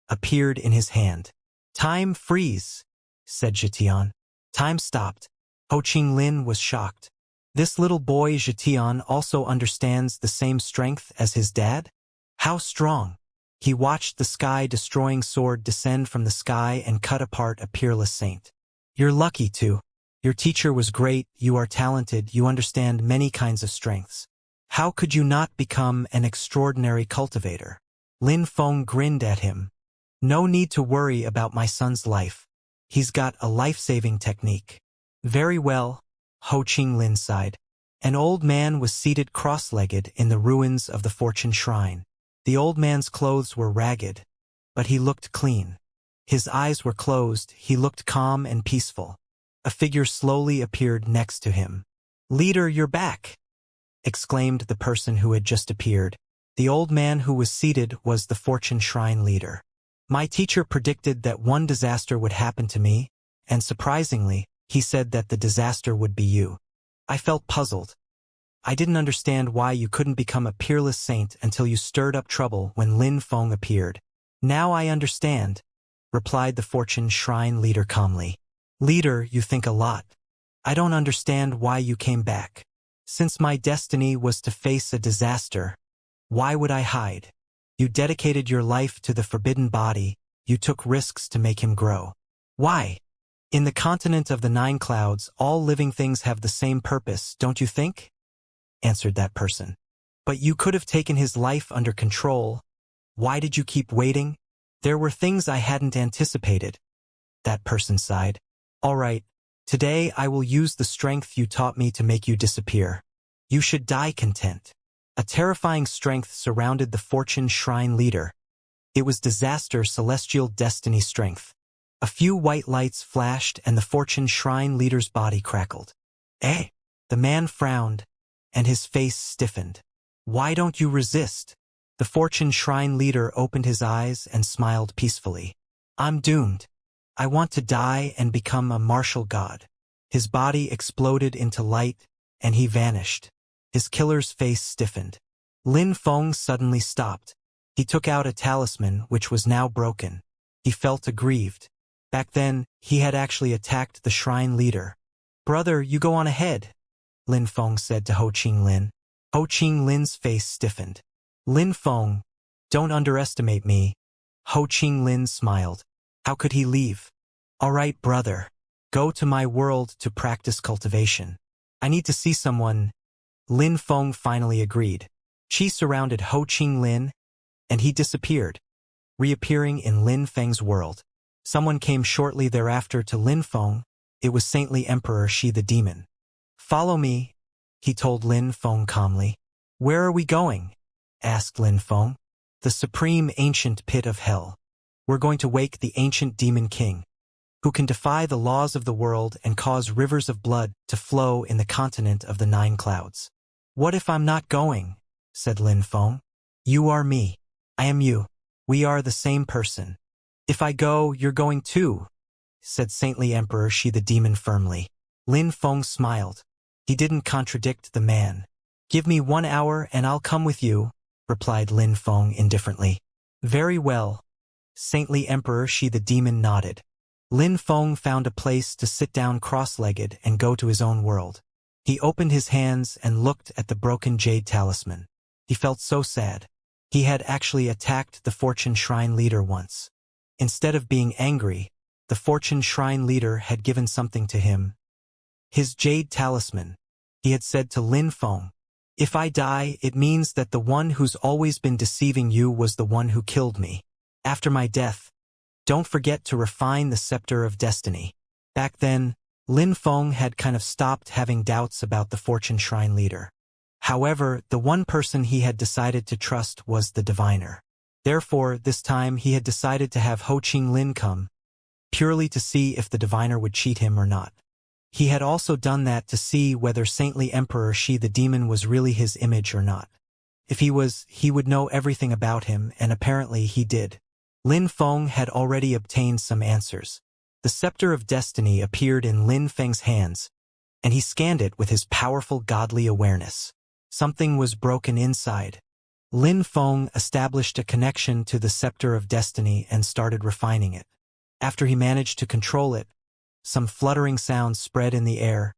appeared in his hand. Time freeze, said Zhetian. Time stopped. Ho Qing Lin was shocked. This little boy Zhetian also understands the same strength as his dad? How strong? He watched the sky-destroying sword descend from the sky and cut apart a peerless saint. You're lucky too. Your teacher was great, you are talented, you understand many kinds of strengths. How could you not become an extraordinary cultivator? Lin Feng grinned at him. No need to worry about my son's life. He's got a life-saving technique. Very well, Ho Qinglin sighed. An old man was seated cross-legged in the ruins of the Fortune Shrine. The old man's clothes were ragged, but he looked clean. His eyes were closed, he looked calm and peaceful. A figure slowly appeared next to him. "Leader, you're back!" exclaimed the person who had just appeared. The old man who was seated was the Fortune Shrine leader. My teacher predicted that one disaster would happen to me, and surprisingly, he said that the disaster would be you. I felt puzzled. I didn't understand why you couldn't become a peerless saint until you stirred up trouble when Lin Feng appeared. Now I understand, replied the Fortune Shrine leader calmly. Leader, you think a lot. I don't understand why you came back. Since my destiny was to face a disaster, why would I hide? You dedicated your life to the forbidden body, you took risks to make him grow. Why? In the continent of the Nine Clouds, all living things have the same purpose, don't you think? Answered that person. But you could have taken his life under control. Why did you keep waiting? There were things I hadn't anticipated. That person sighed. All right, today I will use the strength you taught me to make you disappear. You should die content. A terrifying strength surrounded the Fortune Shrine leader. It was disaster celestial destiny strength. A few white lights flashed and the Fortune Shrine leader's body crackled. Eh? The man frowned, and his face stiffened. Why don't you resist? The Fortune Shrine leader opened his eyes and smiled peacefully. I'm doomed. I want to die and become a martial god. His body exploded into light, and he vanished. His killer's face stiffened. Lin Feng suddenly stopped. He took out a talisman which was now broken. He felt aggrieved. Back then, he had actually attacked the shrine leader. Brother, you go on ahead, Lin Feng said to Ho Qinglin. Ho Qinglin's face stiffened. Lin Feng, don't underestimate me. Ho Qinglin smiled. How could he leave? All right, brother. Go to my world to practice cultivation. I need to see someone. Lin Feng finally agreed. Qi surrounded Ho Qinglin, and he disappeared, reappearing in Lin Feng's world. Someone came shortly thereafter to Lin Feng. It was Saintly Emperor Shi the Demon. Follow me, he told Lin Feng calmly. Where are we going? Asked Lin Feng. The supreme ancient pit of hell. We're going to wake the ancient demon king, who can defy the laws of the world and cause rivers of blood to flow in the continent of the Nine Clouds. What if I'm not going? Said Lin Feng. You are me. I am you. We are the same person. If I go, you're going too, said Saintly Emperor Shi the Demon firmly. Lin Feng smiled. He didn't contradict the man. Give me 1 hour and I'll come with you, replied Lin Feng indifferently. Very well. Saintly Emperor Shi the Demon nodded. Lin Feng found a place to sit down cross-legged and go to his own world. He opened his hands and looked at the broken jade talisman. He felt so sad. He had actually attacked the Fortune Shrine leader once. Instead of being angry, the Fortune Shrine leader had given something to him. His jade talisman. He had said to Lin Feng, if I die, it means that the one who's always been deceiving you was the one who killed me. After my death, don't forget to refine the scepter of destiny. Back then, Lin Feng had kind of stopped having doubts about the Fortune Shrine leader. However, the one person he had decided to trust was the diviner. Therefore, this time he had decided to have Ho Qinglin come, purely to see if the diviner would cheat him or not. He had also done that to see whether Saintly Emperor Shi the Demon was really his image or not. If he was, he would know everything about him, and apparently he did. Lin Feng had already obtained some answers. The scepter of destiny appeared in Lin Feng's hands, and he scanned it with his powerful godly awareness. Something was broken inside. Lin Feng established a connection to the scepter of destiny and started refining it. After he managed to control it, some fluttering sounds spread in the air,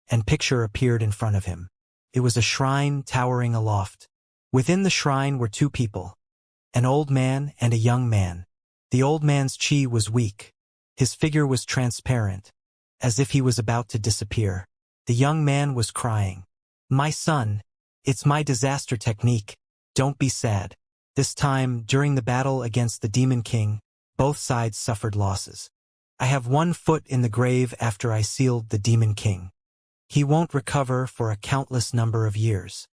and picture appeared in front of him. It was a shrine towering aloft. Within the shrine were 2 people. an old man and a young man. The old man's chi was weak. His figure was transparent, as if he was about to disappear. The young man was crying. "My son, it's my disaster technique. Don't be sad." This time, during the battle against the Demon King, both sides suffered losses. "I have one foot in the grave after I sealed the Demon King. He won't recover for a countless number of years.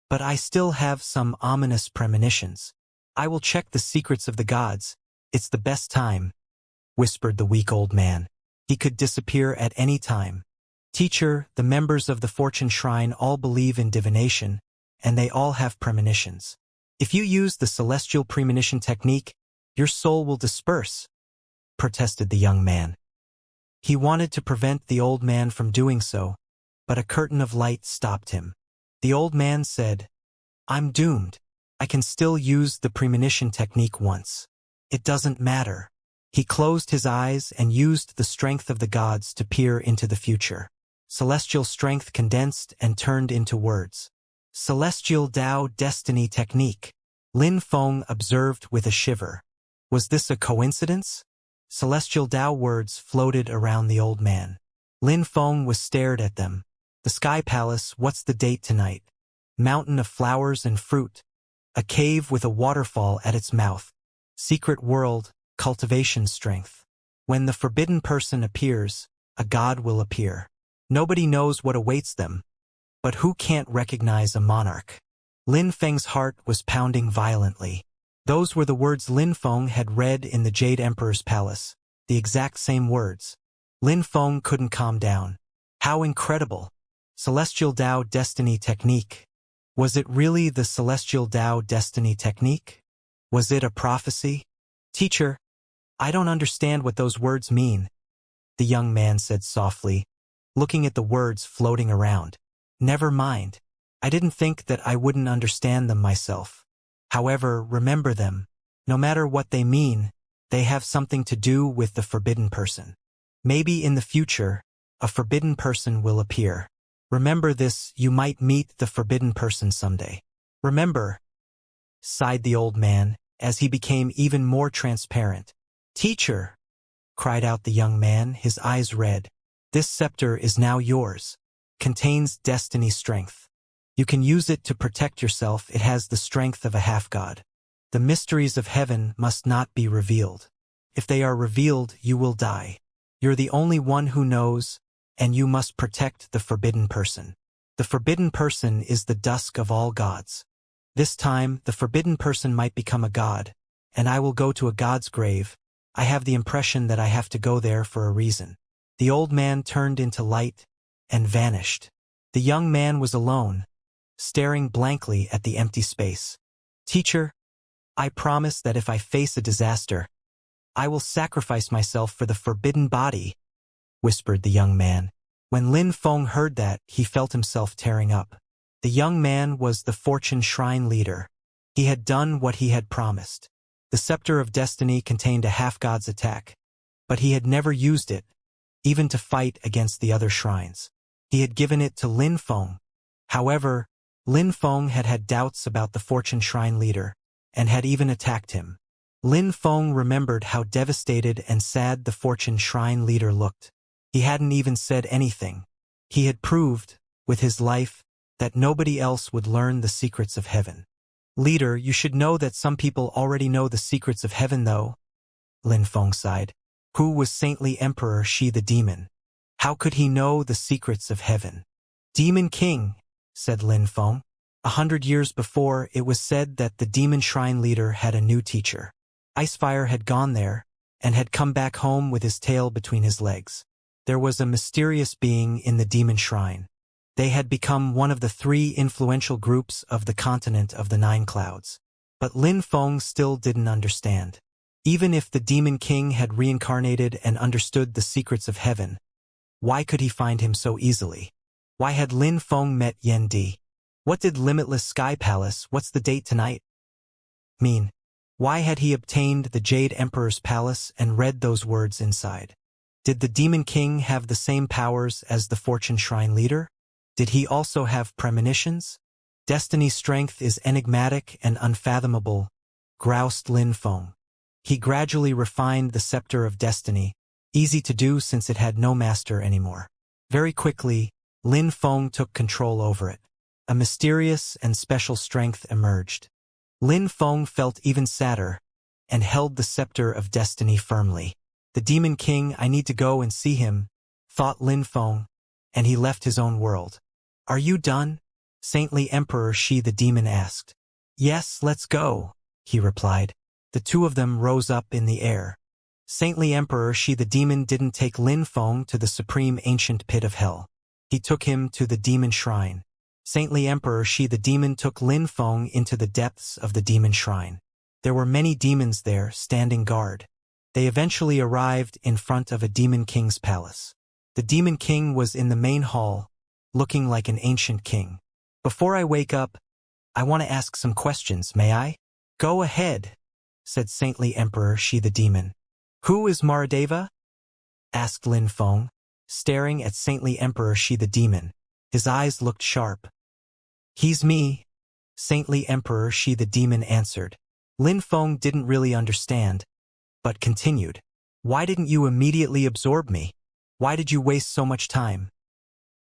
But I still have some ominous premonitions. I will check the secrets of the gods. It's the best time," whispered the weak old man. He could disappear at any time. "Teacher, the members of the Fortune Shrine all believe in divination, and they all have premonitions. If you use the celestial premonition technique, your soul will disperse," protested the young man. He wanted to prevent the old man from doing so, but a curtain of light stopped him. The old man said, "I'm doomed. I can still use the premonition technique once. It doesn't matter." He closed his eyes and used the strength of the gods to peer into the future. Celestial strength condensed and turned into words. "Celestial Tao Destiny Technique." Lin Feng observed with a shiver. Was this a coincidence? Celestial Tao words floated around the old man. Lin Feng was stared at them. "The Sky Palace, what's the date tonight? Mountain of flowers and fruit. A cave with a waterfall at its mouth. Secret world, cultivation strength. When the forbidden person appears, a god will appear. Nobody knows what awaits them. But who can't recognize a monarch?" Lin Feng's heart was pounding violently. Those were the words Lin Feng had read in the Jade Emperor's palace, the exact same words. Lin Feng couldn't calm down. How incredible! Celestial Tao Destiny Technique. Was it really the Celestial Tao Destiny Technique? Was it a prophecy? "Teacher, I don't understand what those words mean," the young man said softly, looking at the words floating around. "Never mind. I didn't think that I wouldn't understand them myself. However, remember them. No matter what they mean, they have something to do with the forbidden person. Maybe in the future, a forbidden person will appear. Remember this, you might meet the forbidden person someday. Remember," sighed the old man, as he became even more transparent. "Teacher," cried out the young man, his eyes red. "This scepter is now yours. Contains destiny strength. You can use it to protect yourself. It has the strength of a half-god. The mysteries of heaven must not be revealed. If they are revealed, you will die. You're the only one who knows, and you must protect the forbidden person. The forbidden person is the dusk of all gods. This time, the forbidden person might become a god, and I will go to a god's grave. I have the impression that I have to go there for a reason." The old man turned into light and vanished. The young man was alone, staring blankly at the empty space. "Teacher, I promise that if I face a disaster, I will sacrifice myself for the forbidden body," whispered the young man. When Lin Feng heard that, he felt himself tearing up. The young man was the Fortune Shrine leader. He had done what he had promised. The Scepter of Destiny contained a half-god's attack, but he had never used it, even to fight against the other shrines. He had given it to Lin Feng. However, Lin Feng had had doubts about the Fortune Shrine leader, and had even attacked him. Lin Feng remembered how devastated and sad the Fortune Shrine leader looked. He hadn't even said anything. He had proved, with his life, that nobody else would learn the secrets of heaven. "Leader, you should know that some people already know the secrets of heaven though," Lin Feng sighed. Who was saintly Emperor Shi the Demon? How could he know the secrets of heaven? "Demon King," said Lin Feng. 100 years before, it was said that the Demon Shrine leader had a new teacher. Icefire had gone there, and had come back home with his tail between his legs. There was a mysterious being in the Demon Shrine. They had become one of the 3 influential groups of the continent of the 9 clouds. But Lin Feng still didn't understand. Even if the Demon King had reincarnated and understood the secrets of heaven, why could he find him so easily? Why had Lin Feng met Yen Di? What did Limitless Sky Palace, what's the date tonight, mean? Why had he obtained the Jade Emperor's palace and read those words inside? Did the Demon King have the same powers as the Fortune Shrine leader? Did he also have premonitions? Destiny's strength is enigmatic and unfathomable, groused Lin Feng. He gradually refined the scepter of destiny, easy to do since it had no master anymore. Very quickly, Lin Feng took control over it. A mysterious and special strength emerged. Lin Feng felt even sadder and held the scepter of destiny firmly. The Demon King, I need to go and see him, thought Lin Feng, and he left his own world. Are you done? Saintly Emperor Shi the Demon asked. Yes, let's go, he replied. The two of them rose up in the air. Saintly Emperor Shi the Demon didn't take Lin Feng to the supreme ancient pit of hell. He took him to the demon shrine. Saintly Emperor Shi the Demon took Lin Feng into the depths of the demon shrine. There were many demons there standing guard. They eventually arrived in front of a demon king's palace. The demon king was in the main hall, looking like an ancient king. Before I wake up, I want to ask some questions, may I? Go ahead, said Saintly Emperor Shi the Demon. Who is Maradeva? Asked Lin Feng, staring at Saintly Emperor Shi the Demon. His eyes looked sharp. He's me, Saintly Emperor Shi the Demon answered. Lin Feng didn't really understand, but continued. Why didn't you immediately absorb me? Why did you waste so much time?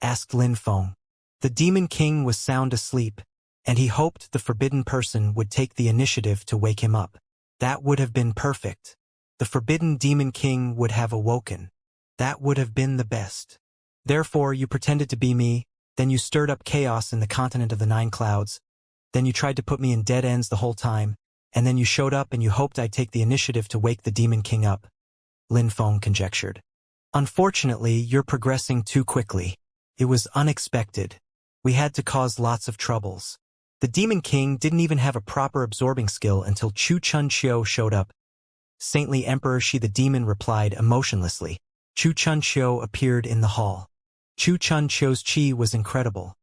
Asked Lin Feng. The Demon King was sound asleep, and he hoped the forbidden person would take the initiative to wake him up. That would have been perfect. The forbidden Demon King would have awoken. That would have been the best. Therefore, you pretended to be me, then you stirred up chaos in the continent of the 9 clouds, then you tried to put me in dead ends the whole time, and then you showed up and you hoped I'd take the initiative to wake the Demon King up, Lin Feng conjectured. Unfortunately, you're progressing too quickly. It was unexpected. We had to cause lots of troubles. The Demon King didn't even have a proper absorbing skill until Chu Chun Xiu showed up. Saintly Emperor Shi the Demon replied emotionlessly. Chu Chun Xiu appeared in the hall. Chu Chun Xiu's chi was incredible.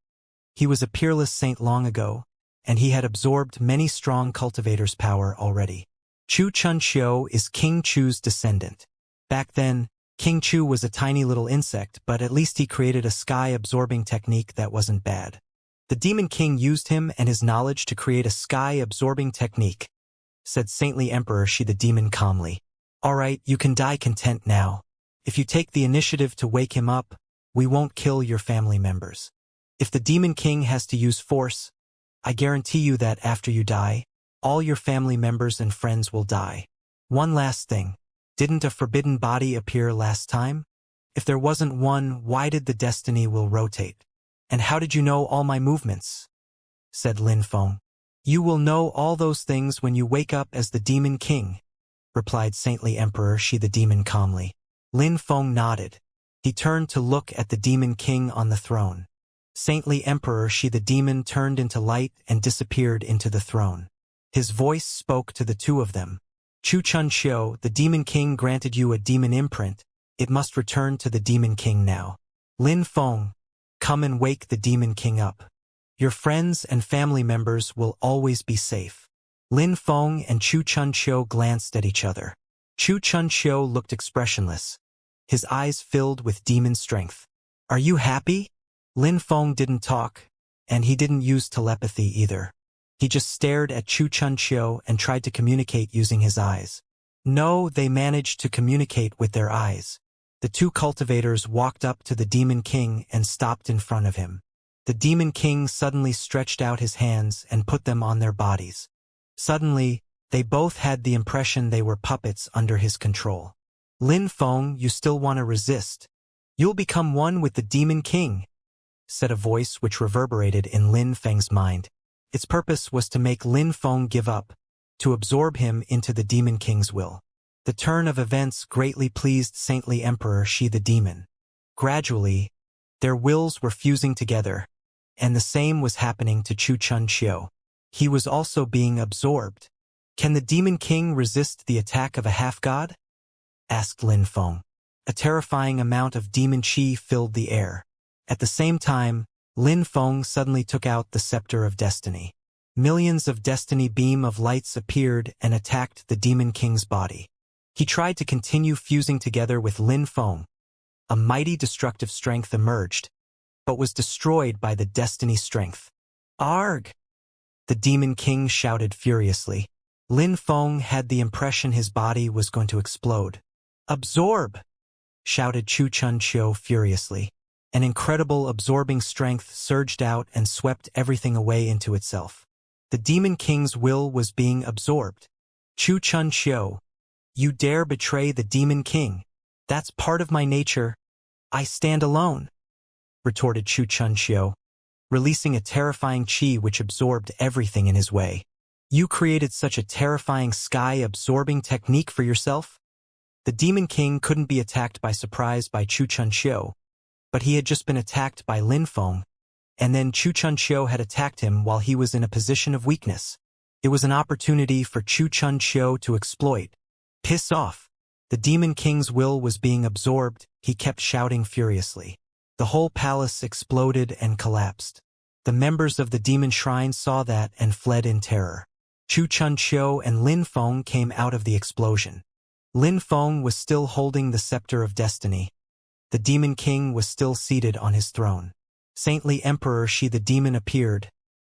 He was a peerless saint long ago, and he had absorbed many strong cultivators' power already. Chu Chun Xiu is King Chu's descendant. Back then, King Chu was a tiny little insect, but at least he created a sky-absorbing technique that wasn't bad. The Demon King used him and his knowledge to create a sky-absorbing technique, said Saintly Emperor Shi the Demon calmly. All right, you can die content now. If you take the initiative to wake him up, we won't kill your family members. If the Demon King has to use force, I guarantee you that after you die, all your family members and friends will die. One last thing. Didn't a forbidden body appear last time? If there wasn't one, why did the destiny will rotate? And how did you know all my movements? Said Lin Feng. You will know all those things when you wake up as the Demon King, replied Saintly Emperor Shi the Demon calmly. Lin Feng nodded. He turned to look at the Demon King on the throne. Saintly Emperor Shi the Demon turned into light and disappeared into the throne. His voice spoke to the two of them. Chu Chun Xiu, the Demon King granted you a demon imprint. It must return to the Demon King now. Lin Feng, come and wake the Demon King up. Your friends and family members will always be safe. Lin Feng and Chu Chun Xiu glanced at each other. Chu Chun Xiu looked expressionless. His eyes filled with demon strength. Are you happy? Lin Feng didn't talk, and he didn't use telepathy either. He just stared at Chu Chun Xiu and tried to communicate using his eyes. No, they managed to communicate with their eyes. The two cultivators walked up to the Demon King and stopped in front of him. The Demon King suddenly stretched out his hands and put them on their bodies. Suddenly, they both had the impression they were puppets under his control. Lin Feng, you still want to resist? You'll become one with the Demon King, said a voice which reverberated in Lin Feng's mind. Its purpose was to make Lin Feng give up, to absorb him into the Demon King's will. The turn of events greatly pleased Saintly Emperor Shi the Demon. Gradually, their wills were fusing together, and the same was happening to Chu Chun Xiu. He was also being absorbed. Can the Demon King resist the attack of a half-god? Asked Lin Feng. A terrifying amount of demon chi filled the air. At the same time, Lin Feng suddenly took out the scepter of destiny. Millions of destiny beam of lights appeared and attacked the Demon King's body. He tried to continue fusing together with Lin Feng. A mighty destructive strength emerged, but was destroyed by the destiny strength. Arg! The Demon King shouted furiously. Lin Feng had the impression his body was going to explode. "Absorb!" shouted Chu Chun Chiu furiously. An incredible absorbing strength surged out and swept everything away into itself. The Demon King's will was being absorbed. "Chu Chun Chiu, you dare betray the Demon King? That's part of my nature. I stand alone," retorted Chu Chun Chiu, releasing a terrifying qi which absorbed everything in his way. "You created such a terrifying sky-absorbing technique for yourself?" The Demon King couldn't be attacked by surprise by Chu Chun Chiu, but he had just been attacked by Lin Feng, and then Chu Chun Chiu had attacked him while he was in a position of weakness. It was an opportunity for Chu Chun Chiu to exploit. "Piss off!" The Demon King's will was being absorbed, he kept shouting furiously. The whole palace exploded and collapsed. The members of the Demon Shrine saw that and fled in terror. Chu Chun Chiu and Lin Feng came out of the explosion. Lin Feng was still holding the scepter of destiny. The Demon King was still seated on his throne. Saintly Emperor Shi the Demon appeared,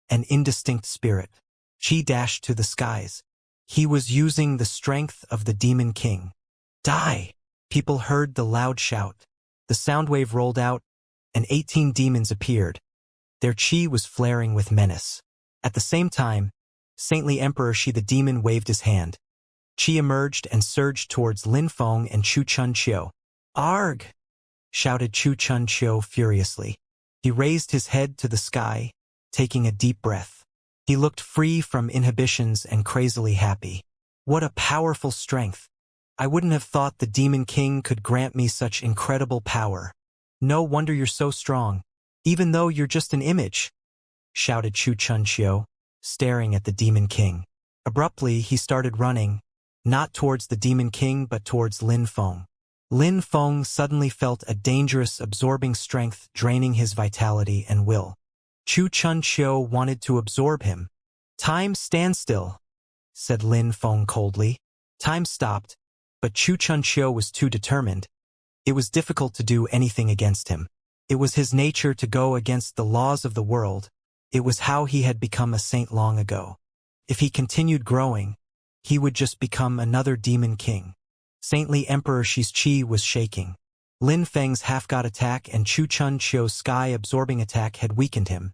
an indistinct spirit. She dashed to the skies. He was using the strength of the Demon King. "Die!" People heard the loud shout. The sound wave rolled out, and 18 demons appeared. Their chi was flaring with menace. At the same time, Saintly Emperor Shi the Demon waved his hand. Chi emerged and surged towards Lin Feng and Chu Chun Chiu. "Arg!" shouted Chu Chun Chiu furiously. He raised his head to the sky, taking a deep breath. He looked free from inhibitions and crazily happy. "What a powerful strength! I wouldn't have thought the Demon King could grant me such incredible power. No wonder you're so strong, even though you're just an image," shouted Chu Chun Chiu, staring at the Demon King. Abruptly, he started running, not towards the Demon King but towards Lin Feng. Lin Feng suddenly felt a dangerous absorbing strength draining his vitality and will. Chu Chun Chiu wanted to absorb him. "Time stand still," said Lin Feng coldly. Time stopped, but Chu Chun Chiu was too determined. It was difficult to do anything against him. It was his nature to go against the laws of the world. It was how he had become a saint long ago. If he continued growing, he would just become another Demon King. Saintly Emperor Shi's chi was shaking. Lin Feng's half-god attack and Chu Chun Chiu's sky-absorbing attack had weakened him.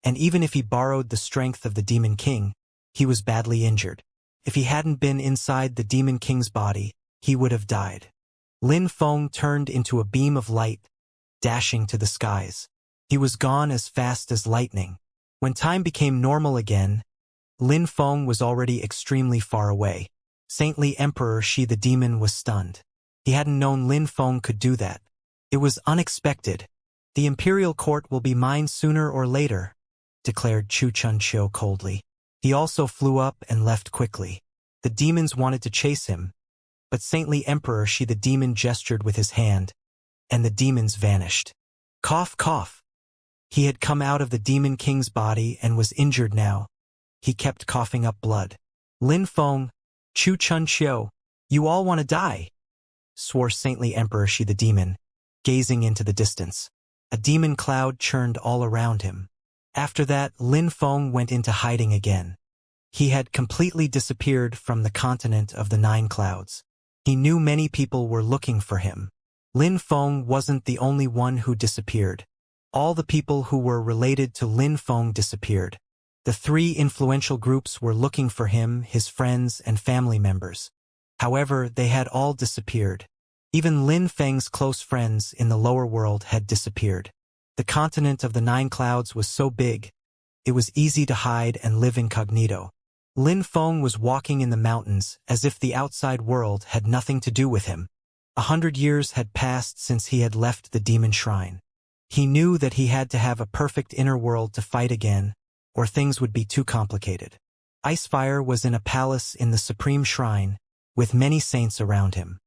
And even if he borrowed the strength of the Demon King, he was badly injured. If he hadn't been inside the Demon King's body, he would have died. Lin Feng turned into a beam of light, dashing to the skies. He was gone as fast as lightning. When time became normal again, Lin Feng was already extremely far away. Saintly Emperor Shi the Demon was stunned. He hadn't known Lin Feng could do that. It was unexpected. "The imperial court will be mine sooner or later," declared Chu Chun Chiu coldly. He also flew up and left quickly. The demons wanted to chase him, but Saintly Emperor Shi the Demon gestured with his hand, and the demons vanished. Cough, cough. He had come out of the Demon King's body and was injured now. He kept coughing up blood. "Lin Feng, Chu Chun Chiu, you all want to die," swore Saintly Emperor Shi the Demon, gazing into the distance. A demon cloud churned all around him. After that, Lin Feng went into hiding again. He had completely disappeared from the continent of the 9 clouds. He knew many people were looking for him. Lin Feng wasn't the only one who disappeared. All the people who were related to Lin Feng disappeared. The 3 influential groups were looking for him, his friends and family members. However, they had all disappeared. Even Lin Feng's close friends in the lower world had disappeared. The continent of the 9 clouds was so big, it was easy to hide and live incognito. Lin Feng was walking in the mountains as if the outside world had nothing to do with him. 100 years had passed since he had left the demon shrine. He knew that he had to have a perfect inner world to fight again, or things would be too complicated. Icefire was in a palace in the Supreme Shrine, with many saints around him.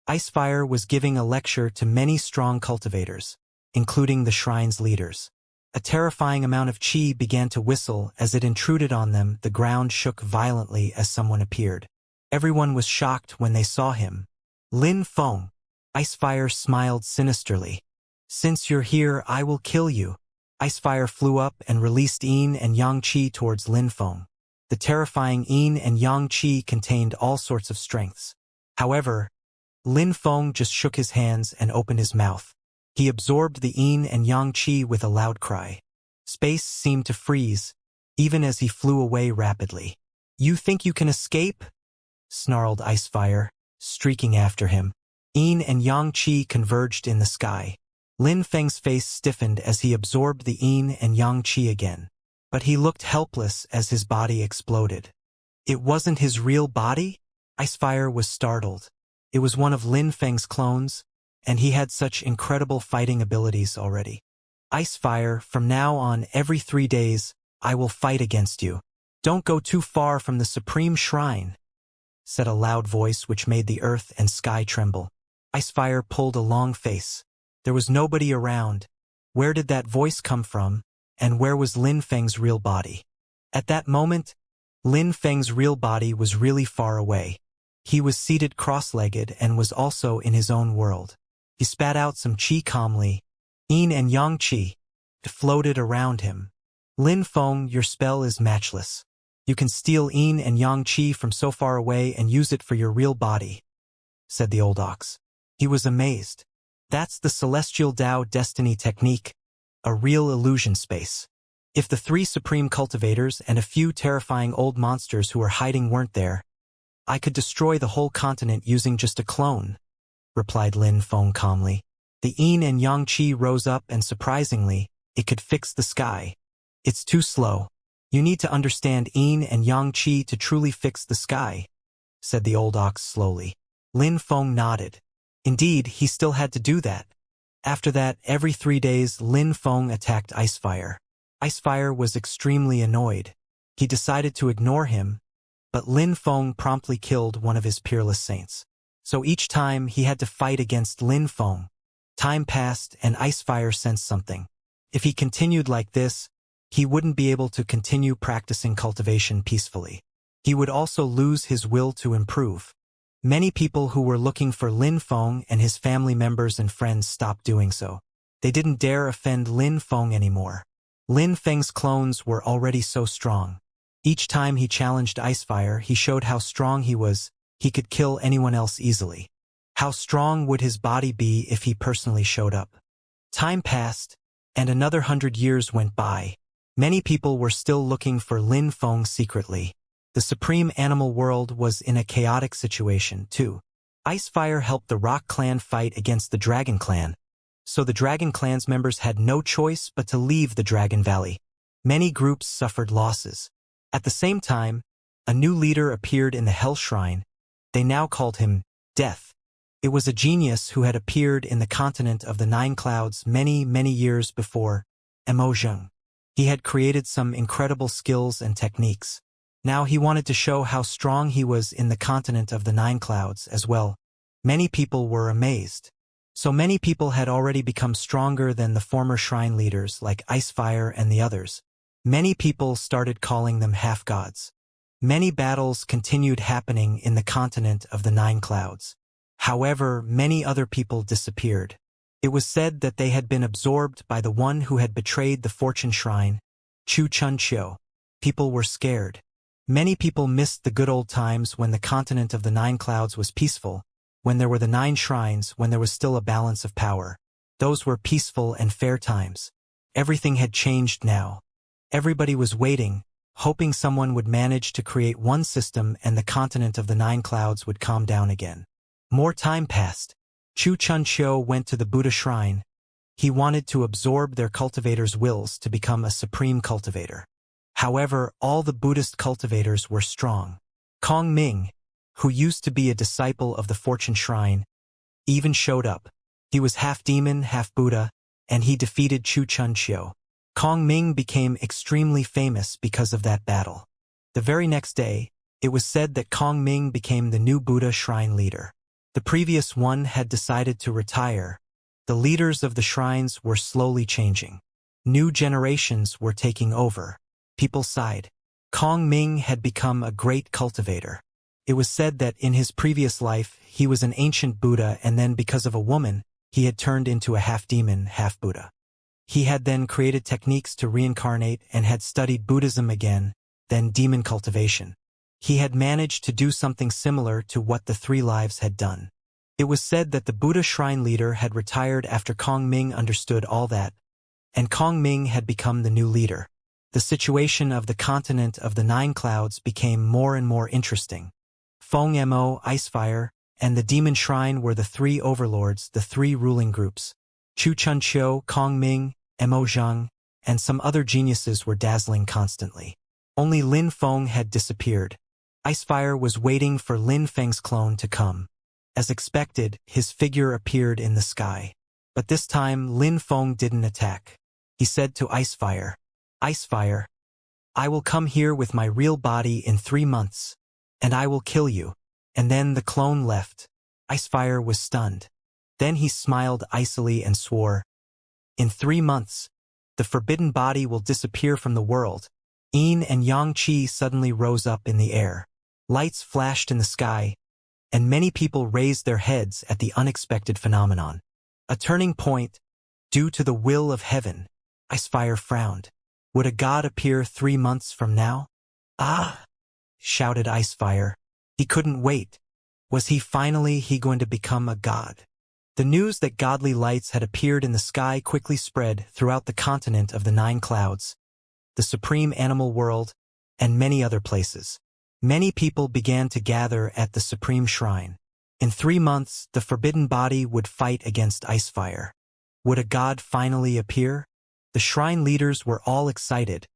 Icefire was giving a lecture to many strong cultivators, including the shrine's leaders. A terrifying amount of chi began to whistle as it intruded on them. The ground shook violently as someone appeared. Everyone was shocked when they saw him. "Lin Feng." Icefire smiled sinisterly. "Since you're here, I will kill you." Icefire flew up and released yin and yang chi towards Lin Feng. The terrifying yin and yang qi contained all sorts of strengths. However, Lin Feng just shook his hands and opened his mouth. He absorbed the yin and yang qi with a loud cry. Space seemed to freeze, even as he flew away rapidly. "You think you can escape?" snarled Icefire, streaking after him. Yin and yang qi converged in the sky. Lin Feng's face stiffened as he absorbed the yin and yang qi again. But he looked helpless as his body exploded. It wasn't his real body? Icefire was startled. It was one of Lin Feng's clones, and he had such incredible fighting abilities already. "Icefire, from now on, every 3 days, I will fight against you. Don't go too far from the Supreme Shrine," said a loud voice which made the earth and sky tremble. Icefire pulled a long face. There was nobody around. Where did that voice come from, and where was Lin Feng's real body? At that moment, Lin Feng's real body was really far away. He was seated cross-legged and was also in his own world. He spat out some qi calmly. Yin and yang qi floated around him. "Lin Feng, your spell is matchless. You can steal yin and yang qi from so far away and use it for your real body," said the old ox. He was amazed. That's the Celestial Tao Destiny technique, a real illusion space. If the 3 supreme cultivators and a few terrifying old monsters who were hiding weren't there, I could destroy the whole continent using just a clone, replied Lin Feng calmly. The yin and yang qi rose up and surprisingly, it could fix the sky. "It's too slow. You need to understand yin and yang qi to truly fix the sky," said the old ox slowly. Lin Feng nodded. Indeed, he still had to do that. After that, every 3 days, Lin Feng attacked Icefire. Icefire was extremely annoyed. He decided to ignore him, but Lin Feng promptly killed one of his peerless saints. So each time he had to fight against Lin Feng. Time passed and Icefire sensed something. If he continued like this, he wouldn't be able to continue practicing cultivation peacefully. He would also lose his will to improve. Many people who were looking for Lin Feng and his family members and friends stopped doing so. They didn't dare offend Lin Feng anymore. Lin Feng's clones were already so strong. Each time he challenged Icefire, he showed how strong he was. He could kill anyone else easily. How strong would his body be if he personally showed up? Time passed, and another 100 years went by. Many people were still looking for Lin Feng secretly. The supreme animal world was in a chaotic situation, too. Icefire helped the Rock Clan fight against the Dragon Clan, so the Dragon Clan's members had no choice but to leave the Dragon Valley. Many groups suffered losses. At the same time, a new leader appeared in the Hell Shrine. They now called him Death. It was a genius who had appeared in the continent of the 9 Clouds many, many years before, Emotion. He had created some incredible skills and techniques. Now he wanted to show how strong he was in the continent of the 9 Clouds as well. Many people were amazed. So many people had already become stronger than the former shrine leaders like Icefire and the others. Many people started calling them half-gods. Many battles continued happening in the continent of the 9 Clouds. However, many other people disappeared. It was said that they had been absorbed by the one who had betrayed the Fortune Shrine, Chu Chun Chiu. People were scared. Many people missed the good old times when the continent of the 9 Clouds was peaceful, when there were the 9 shrines, when there was still a balance of power. Those were peaceful and fair times. Everything had changed now. Everybody was waiting, hoping someone would manage to create one system and the continent of the 9 Clouds would calm down again. More time passed. Chu Chun Chiu went to the Buddha shrine. He wanted to absorb their cultivators' wills to become a supreme cultivator. However, all the Buddhist cultivators were strong. Kong Ming, who used to be a disciple of the Fortune Shrine, even showed up. He was half demon, half Buddha, and he defeated Chu Chun Chiu. Kong Ming became extremely famous because of that battle. The very next day, it was said that Kong Ming became the new Buddha shrine leader. The previous one had decided to retire. The leaders of the shrines were slowly changing. New generations were taking over. People sighed. Kong Ming had become a great cultivator. It was said that in his previous life, he was an ancient Buddha, and then because of a woman, he had turned into a half-demon, half-Buddha. He had then created techniques to reincarnate and had studied Buddhism again. then demon cultivation. He had managed to do something similar to what the Three Lives had done. It was said that the Buddha shrine leader had retired after Kong Ming understood all that, and Kong Ming had become the new leader. The situation of the continent of the Nine Clouds became more and more interesting. Feng Mo, Icefire, and the Demon Shrine were the three overlords, the three ruling groups. Chu Chunqiu, Kong Ming, Mo Zhang, and some other geniuses were dazzling constantly. Only Lin Feng had disappeared. Icefire was waiting for Lin Feng's clone to come. As expected, his figure appeared in the sky. But this time, Lin Feng didn't attack. He said to Icefire, "Icefire, I will come here with my real body in 3 months, and I will kill you." And then the clone left. Icefire was stunned. Then he smiled icily and swore, "In 3 months, the forbidden body will disappear from the world." Yin and Yang Qi suddenly rose up in the air. Lights flashed in the sky, and many people raised their heads at the unexpected phenomenon. A turning point, due to the will of heaven. Icefire frowned. Would a god appear 3 months from now? "Ah!" shouted Icefire. He couldn't wait. Was he finally going to become a god? The news that godly lights had appeared in the sky quickly spread throughout the continent of the Nine Clouds, the supreme animal world, and many other places. Many people began to gather at the supreme shrine. In 3 months, the forbidden body would fight against Icefire. Would a god finally appear? The shrine leaders were all excited.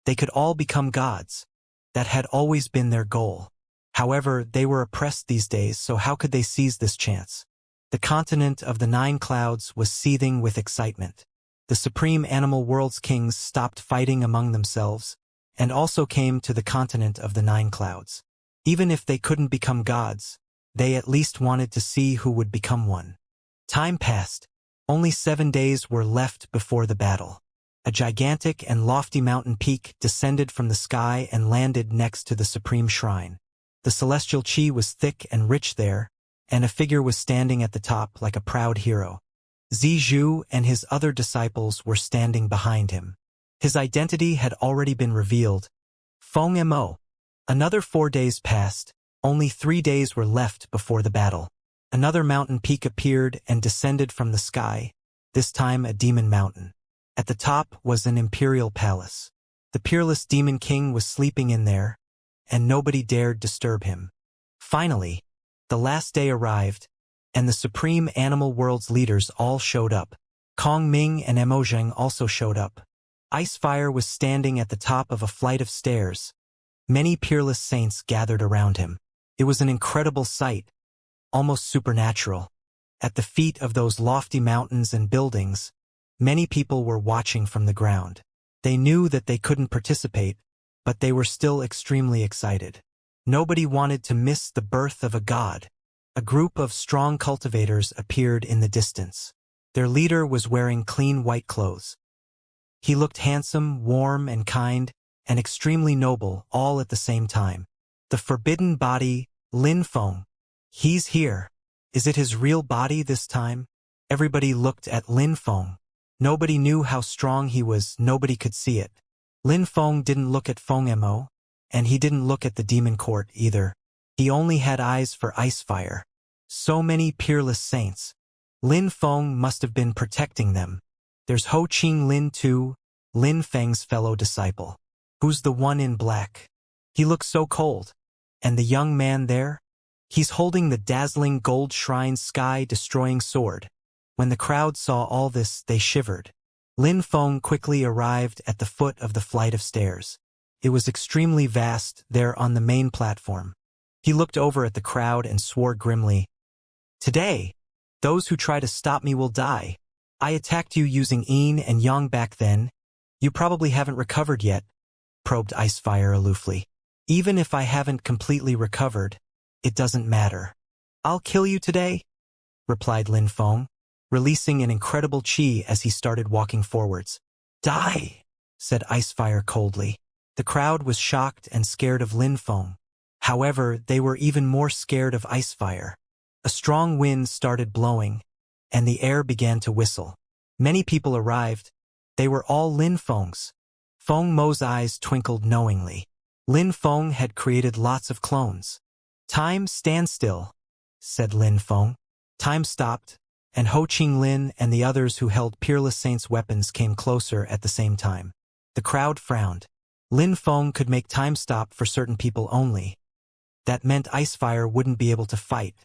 They could all become gods. That had always been their goal. However, they were oppressed these days, so how could they seize this chance? The continent of the Nine Clouds was seething with excitement. The supreme animal world's kings stopped fighting among themselves, and also came to the continent of the Nine Clouds. Even if they couldn't become gods, they at least wanted to see who would become one. Time passed. Only 7 days were left before the battle. A gigantic and lofty mountain peak descended from the sky and landed next to the supreme shrine. The celestial chi was thick and rich there, and a figure was standing at the top like a proud hero. Zizhu and his other disciples were standing behind him. His identity had already been revealed. Feng Mo. Another 4 days passed. Only 3 days were left before the battle. Another mountain peak appeared and descended from the sky, this time a demon mountain. At the top was an imperial palace. The peerless demon king was sleeping in there, and nobody dared disturb him. Finally, the last day arrived, and the supreme animal world's leaders all showed up. Kong Ming and Mo Zhang also showed up. Icefire was standing at the top of a flight of stairs. Many peerless saints gathered around him. It was an incredible sight, almost supernatural. At the feet of those lofty mountains and buildings, many people were watching from the ground. They knew that they couldn't participate, but they were still extremely excited. Nobody wanted to miss the birth of a god. A group of strong cultivators appeared in the distance. Their leader was wearing clean white clothes. He looked handsome, warm, and kind, and extremely noble, all at the same time. The forbidden body, Lin Feng. He's here. Is it his real body this time? Everybody looked at Lin Feng. Nobody knew how strong he was, nobody could see it. Lin Feng didn't look at Feng Mo, and he didn't look at the demon court either. He only had eyes for Icefire. So many peerless saints. Lin Feng must have been protecting them. There's Ho Qing Lin too, Lin Feng's fellow disciple. Who's the one in black? He looks so cold. And the young man there? He's holding the dazzling gold shrine sky-destroying sword. When the crowd saw all this, they shivered. Lin Feng quickly arrived at the foot of the flight of stairs. It was extremely vast there on the main platform. He looked over at the crowd and swore grimly, "Today, those who try to stop me will die. I attacked you using Yin and Yang back then. You probably haven't recovered yet," probed Icefire aloofly. "Even if I haven't completely recovered, it doesn't matter. I'll kill you today," replied Lin Feng, releasing an incredible chi as he started walking forwards. "Die," said Icefire coldly. The crowd was shocked and scared of Lin Feng. However, they were even more scared of Icefire. A strong wind started blowing, and the air began to whistle. Many people arrived. They were all Lin Feng's. Feng Mo's eyes twinkled knowingly. Lin Feng had created lots of clones. "Time, stand still," said Lin Feng. Time stopped, and Ho Ching Lin and the others who held Peerless Saint's weapons came closer at the same time. The crowd frowned. Lin Feng could make time stop for certain people only. That meant Icefire wouldn't be able to fight.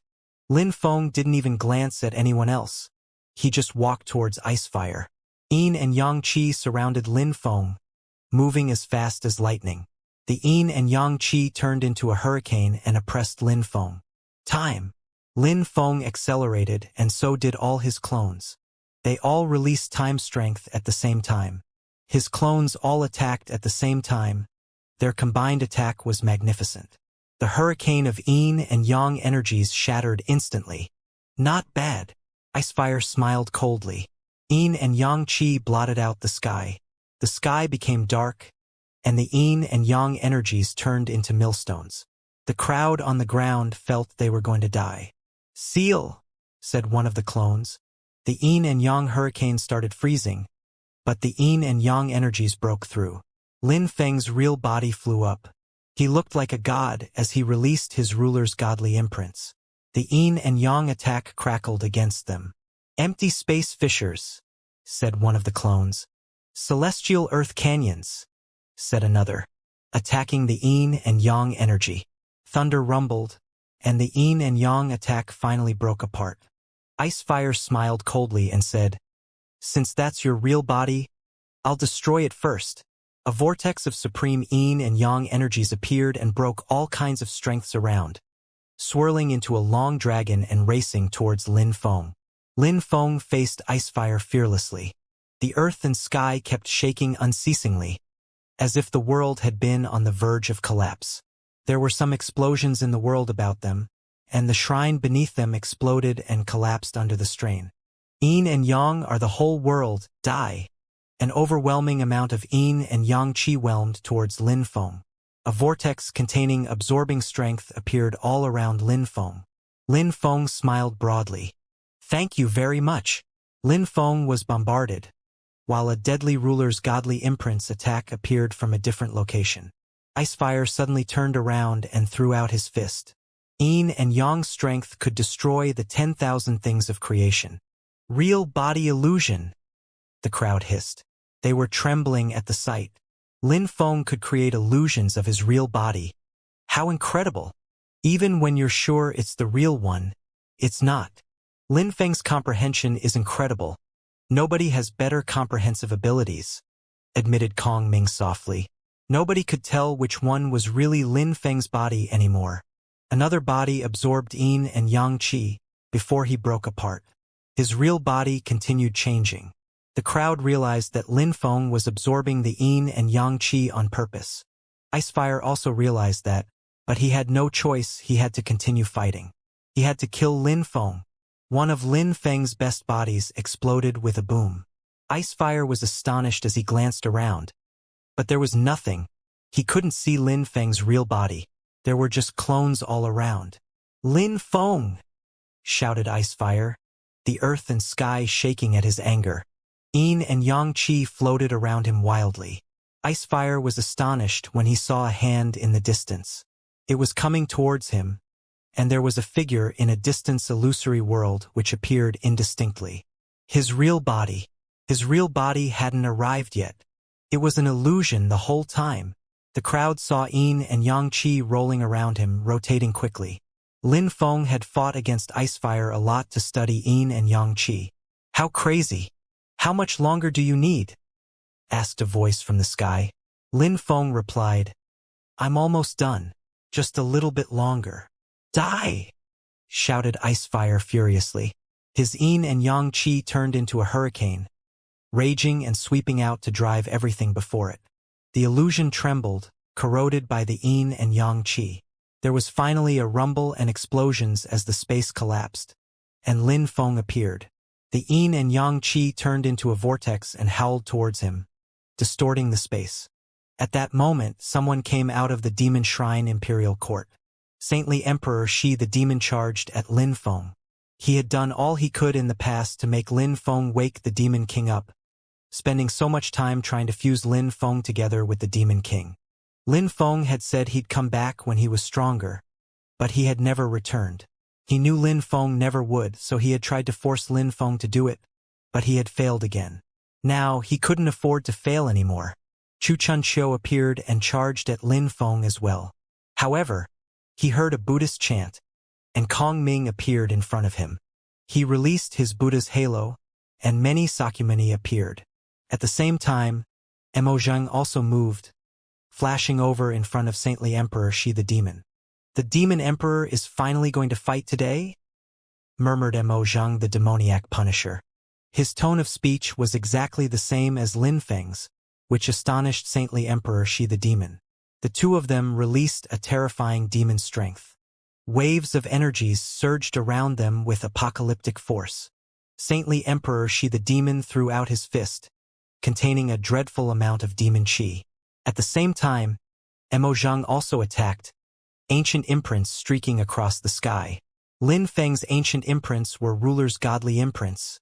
Lin Feng didn't even glance at anyone else. He just walked towards Icefire. Yin and Yang Qi surrounded Lin Feng, moving as fast as lightning. The Yin and Yang Qi turned into a hurricane and oppressed Lin Feng. Time! Lin Feng accelerated, and so did all his clones. They all released time strength at the same time. His clones all attacked at the same time. Their combined attack was magnificent. The hurricane of Yin and Yang energies shattered instantly. "Not bad." Icefire smiled coldly. Yin and Yang Qi blotted out the sky. The sky became dark, and the Yin and Yang energies turned into millstones. The crowd on the ground felt they were going to die. "Seal," said one of the clones. The Yin and Yang hurricane started freezing, but the Yin and Yang energies broke through. Lin Feng's real body flew up. He looked like a god as he released his ruler's godly imprints. The Yin and Yang attack crackled against them. "Empty space fissures," said one of the clones. "Celestial earth canyons," said another, attacking the Yin and Yang energy. Thunder rumbled, and the Yin and Yang attack finally broke apart. Icefire smiled coldly and said, "Since that's your real body, I'll destroy it first." A vortex of supreme Yin and Yang energies appeared and broke all kinds of strengths around, swirling into a long dragon and racing towards Lin Feng. Lin Feng faced Icefire fearlessly. The earth and sky kept shaking unceasingly, as if the world had been on the verge of collapse. There were some explosions in the world about them, and the shrine beneath them exploded and collapsed under the strain. Yin and Yang are the whole world, die. An overwhelming amount of Yin and Yang Qi whelmed towards Lin Feng. A vortex containing absorbing strength appeared all around Lin Feng. Lin Feng smiled broadly. "Thank you very much." Lin Feng was bombarded, while a deadly ruler's godly imprints attack appeared from a different location. Icefire suddenly turned around and threw out his fist. Yin and Yang strength could destroy the 10,000 things of creation. "Real body illusion," the crowd hissed. They were trembling at the sight. Lin Feng could create illusions of his real body. How incredible! Even when you're sure it's the real one, it's not. Lin Feng's comprehension is incredible. "Nobody has better comprehensive abilities," admitted Kong Ming softly. Nobody could tell which one was really Lin Feng's body anymore. Another body absorbed Yin and Yang Qi before he broke apart. His real body continued changing. The crowd realized that Lin Feng was absorbing the Yin and Yang Qi on purpose. Icefire also realized that, but he had no choice. He had to continue fighting. He had to kill Lin Feng. One of Lin Feng's best bodies exploded with a boom. Icefire was astonished as he glanced around. But there was nothing. He couldn't see Lin Feng's real body. There were just clones all around. "Lin Feng!" shouted Icefire, the earth and sky shaking at his anger. Yin and Yang Qi floated around him wildly. Icefire was astonished when he saw a hand in the distance. It was coming towards him, and there was a figure in a distant illusory world which appeared indistinctly. His real body. His real body hadn't arrived yet. It was an illusion the whole time. The crowd saw Yin and Yang Qi rolling around him, rotating quickly. Lin Feng had fought against Icefire a lot to study Yin and Yang Qi. "How crazy! How much longer do you need?" asked a voice from the sky. Lin Feng replied, "I'm almost done. Just a little bit longer." "Die!" shouted Icefire furiously. His Yin and Yang Qi turned into a hurricane, raging and sweeping out to drive everything before it. The illusion trembled, corroded by the Yin and Yang Qi. There was finally a rumble and explosions as the space collapsed, and Lin Feng appeared. The Yin and Yang Qi turned into a vortex and howled towards him, distorting the space. At that moment, someone came out of the demon shrine imperial court. Saintly Emperor Shi the demon charged at Lin Feng. He had done all he could in the past to make Lin Feng wake the demon king up, spending so much time trying to fuse Lin Feng together with the demon king. Lin Feng had said he'd come back when he was stronger, but he had never returned. He knew Lin Feng never would, so he had tried to force Lin Feng to do it, but he had failed again. Now, he couldn't afford to fail anymore. Chu Chunqiu appeared and charged at Lin Feng as well. However, he heard a Buddhist chant, and Kong Ming appeared in front of him. He released his Buddha's halo, and many Sakyamuni appeared. At the same time, Emojang also moved, flashing over in front of Saintly Emperor Shi the Demon. "The Demon Emperor is finally going to fight today?" murmured Emojang the demoniac punisher. His tone of speech was exactly the same as Lin Feng's, which astonished Saintly Emperor Shi the Demon. The two of them released a terrifying demon strength. Waves of energies surged around them with apocalyptic force. Saintly Emperor Shi the Demon threw out his fist, containing a dreadful amount of demon chi. At the same time, Emojang also attacked, ancient imprints streaking across the sky. Lin Feng's ancient imprints were ruler's godly imprints.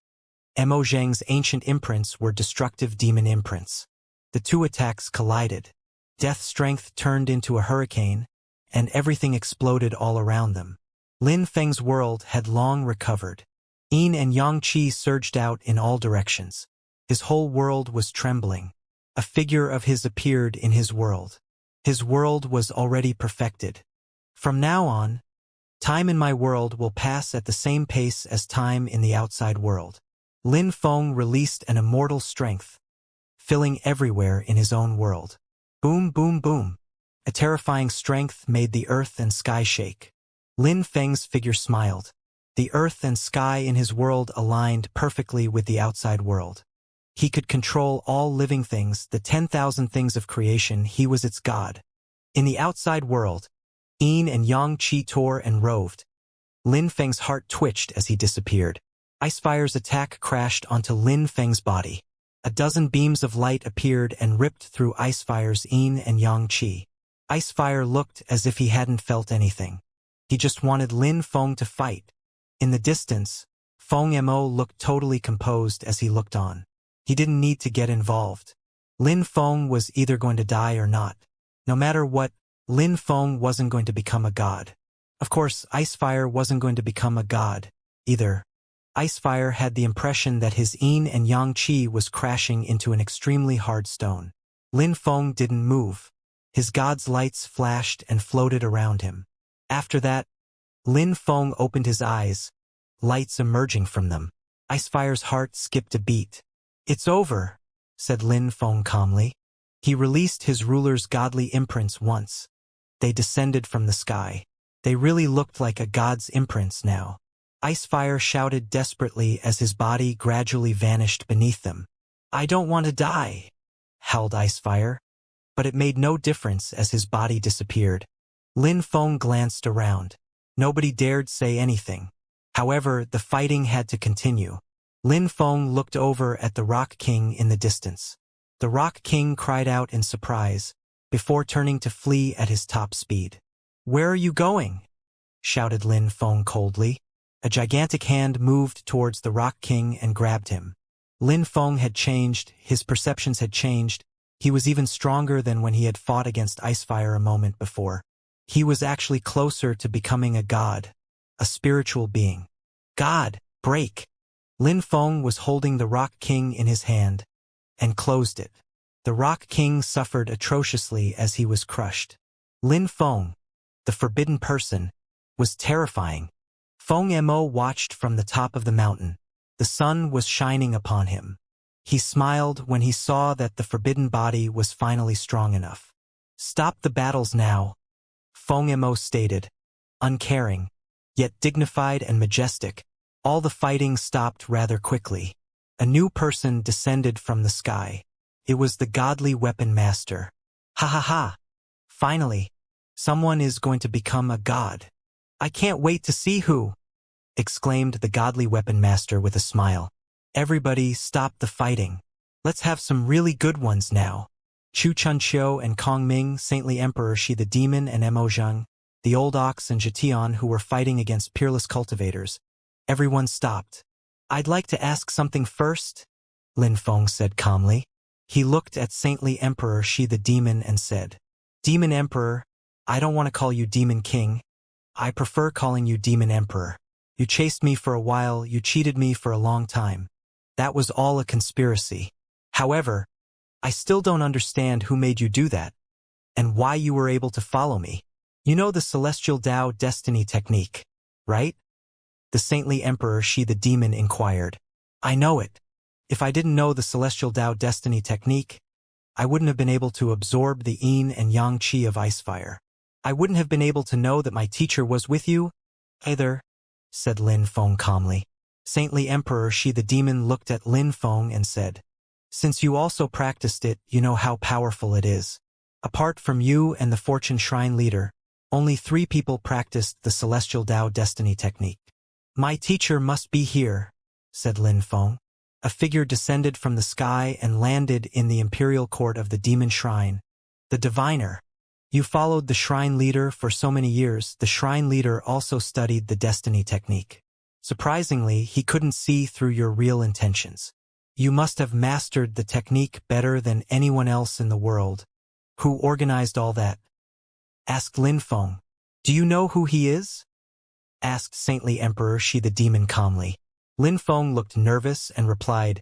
Emojang's ancient imprints were destructive demon imprints. The two attacks collided. Death strength turned into a hurricane, and everything exploded all around them. Lin Feng's world had long recovered. Yin and Yang Qi surged out in all directions. His whole world was trembling. A figure of his appeared in his world. His world was already perfected. "From now on, time in my world will pass at the same pace as time in the outside world." Lin Feng released an immortal strength, filling everywhere in his own world. Boom, boom, boom. A terrifying strength made the earth and sky shake. Lin Feng's figure smiled. The earth and sky in his world aligned perfectly with the outside world. He could control all living things, the 10,000 things of creation. He was its god. In the outside world, Yin and Yang Qi tore and roved. Lin Feng's heart twitched as he disappeared. Icefire's attack crashed onto Lin Feng's body. A dozen beams of light appeared and ripped through Icefire's Yin and Yang Qi. Icefire looked as if he hadn't felt anything. He just wanted Lin Feng to fight. In the distance, Feng Mo looked totally composed as he looked on. He didn't need to get involved. Lin Feng was either going to die or not. No matter what, Lin Feng wasn't going to become a god. Of course, Icefire wasn't going to become a god, either. Icefire had the impression that his Yin and Yang Qi was crashing into an extremely hard stone. Lin Feng didn't move. His god's lights flashed and floated around him. After that, Lin Feng opened his eyes, lights emerging from them. Icefire's heart skipped a beat. "It's over," said Lin Feng calmly. He released his ruler's godly imprints once. They descended from the sky. They really looked like a god's imprints now. Icefire shouted desperately as his body gradually vanished beneath them. "I don't want to die," howled Icefire. But it made no difference as his body disappeared. Lin Feng glanced around. Nobody dared say anything. However, the fighting had to continue. Lin Feng looked over at the Rock King in the distance. The Rock King cried out in surprise, before turning to flee at his top speed. "Where are you going?" shouted Lin Feng coldly. A gigantic hand moved towards the Rock King and grabbed him. Lin Feng had changed, his perceptions had changed. He was even stronger than when he had fought against Icefire a moment before. He was actually closer to becoming a god, a spiritual being. "God, break!" Lin Feng was holding the Rock King in his hand, and closed it. The Rock King suffered atrociously as he was crushed. Lin Feng, the forbidden person, was terrifying. Feng Mo watched from the top of the mountain. The sun was shining upon him. He smiled when he saw that the forbidden body was finally strong enough. "Stop the battles now," Feng Mo stated, uncaring, yet dignified and majestic. All the fighting stopped rather quickly. A new person descended from the sky. It was the godly weapon master. "Ha ha ha! Finally, someone is going to become a god. I can't wait to see who," exclaimed the godly weapon master with a smile. "Everybody stop the fighting. Let's have some really good ones now." Chu Chunqiu and Kong Ming, Saintly Emperor Shi the Demon and Mo Zheng, the Old Ox and Jitian who were fighting against peerless cultivators. Everyone stopped. "I'd like to ask something first," Lin Feng said calmly. He looked at Saintly Emperor Shi the Demon and said, Demon Emperor, I don't want to call you Demon King. I prefer calling you Demon Emperor. You chased me for a while, you cheated me for a long time. That was all a conspiracy. However, I still don't understand who made you do that, and why you were able to follow me. You know the Celestial Tao Destiny technique, right? The saintly Emperor Shi the demon inquired. I know it. If I didn't know the Celestial Tao Destiny technique, I wouldn't have been able to absorb the yin and yang qi of ice fire. I wouldn't have been able to know that my teacher was with you, either, said Lin Feng calmly. Saintly Emperor Shi the demon looked at Lin Feng and said, since you also practiced it, you know how powerful it is. Apart from you and the Fortune Shrine leader, only 3 people practiced the Celestial Tao Destiny technique. My teacher must be here, said Lin Feng. A figure descended from the sky and landed in the imperial court of the demon shrine. The diviner. You followed the shrine leader for so many years. The shrine leader also studied the destiny technique. Surprisingly, he couldn't see through your real intentions. You must have mastered the technique better than anyone else in the world. Who organized all that? Asked Lin Feng. Do you know who he is? Asked saintly Emperor Shi the demon calmly. Lin Feng looked nervous and replied,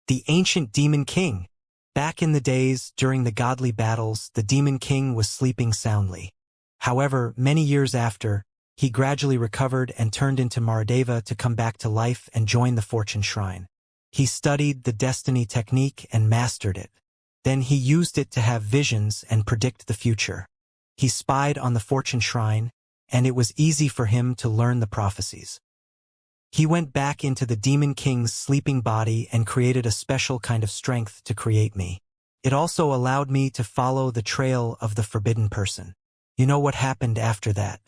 the ancient Demon King. Back in the days, during the godly battles, the Demon King was sleeping soundly. However, many years after, he gradually recovered and turned into Maradeva to come back to life and join the Fortune Shrine. He studied the destiny technique and mastered it. Then he used it to have visions and predict the future. He spied on the Fortune Shrine, and it was easy for him to learn the prophecies. He went back into the Demon King's sleeping body and created a special kind of strength to create me. It also allowed me to follow the trail of the forbidden person. You know what happened after that?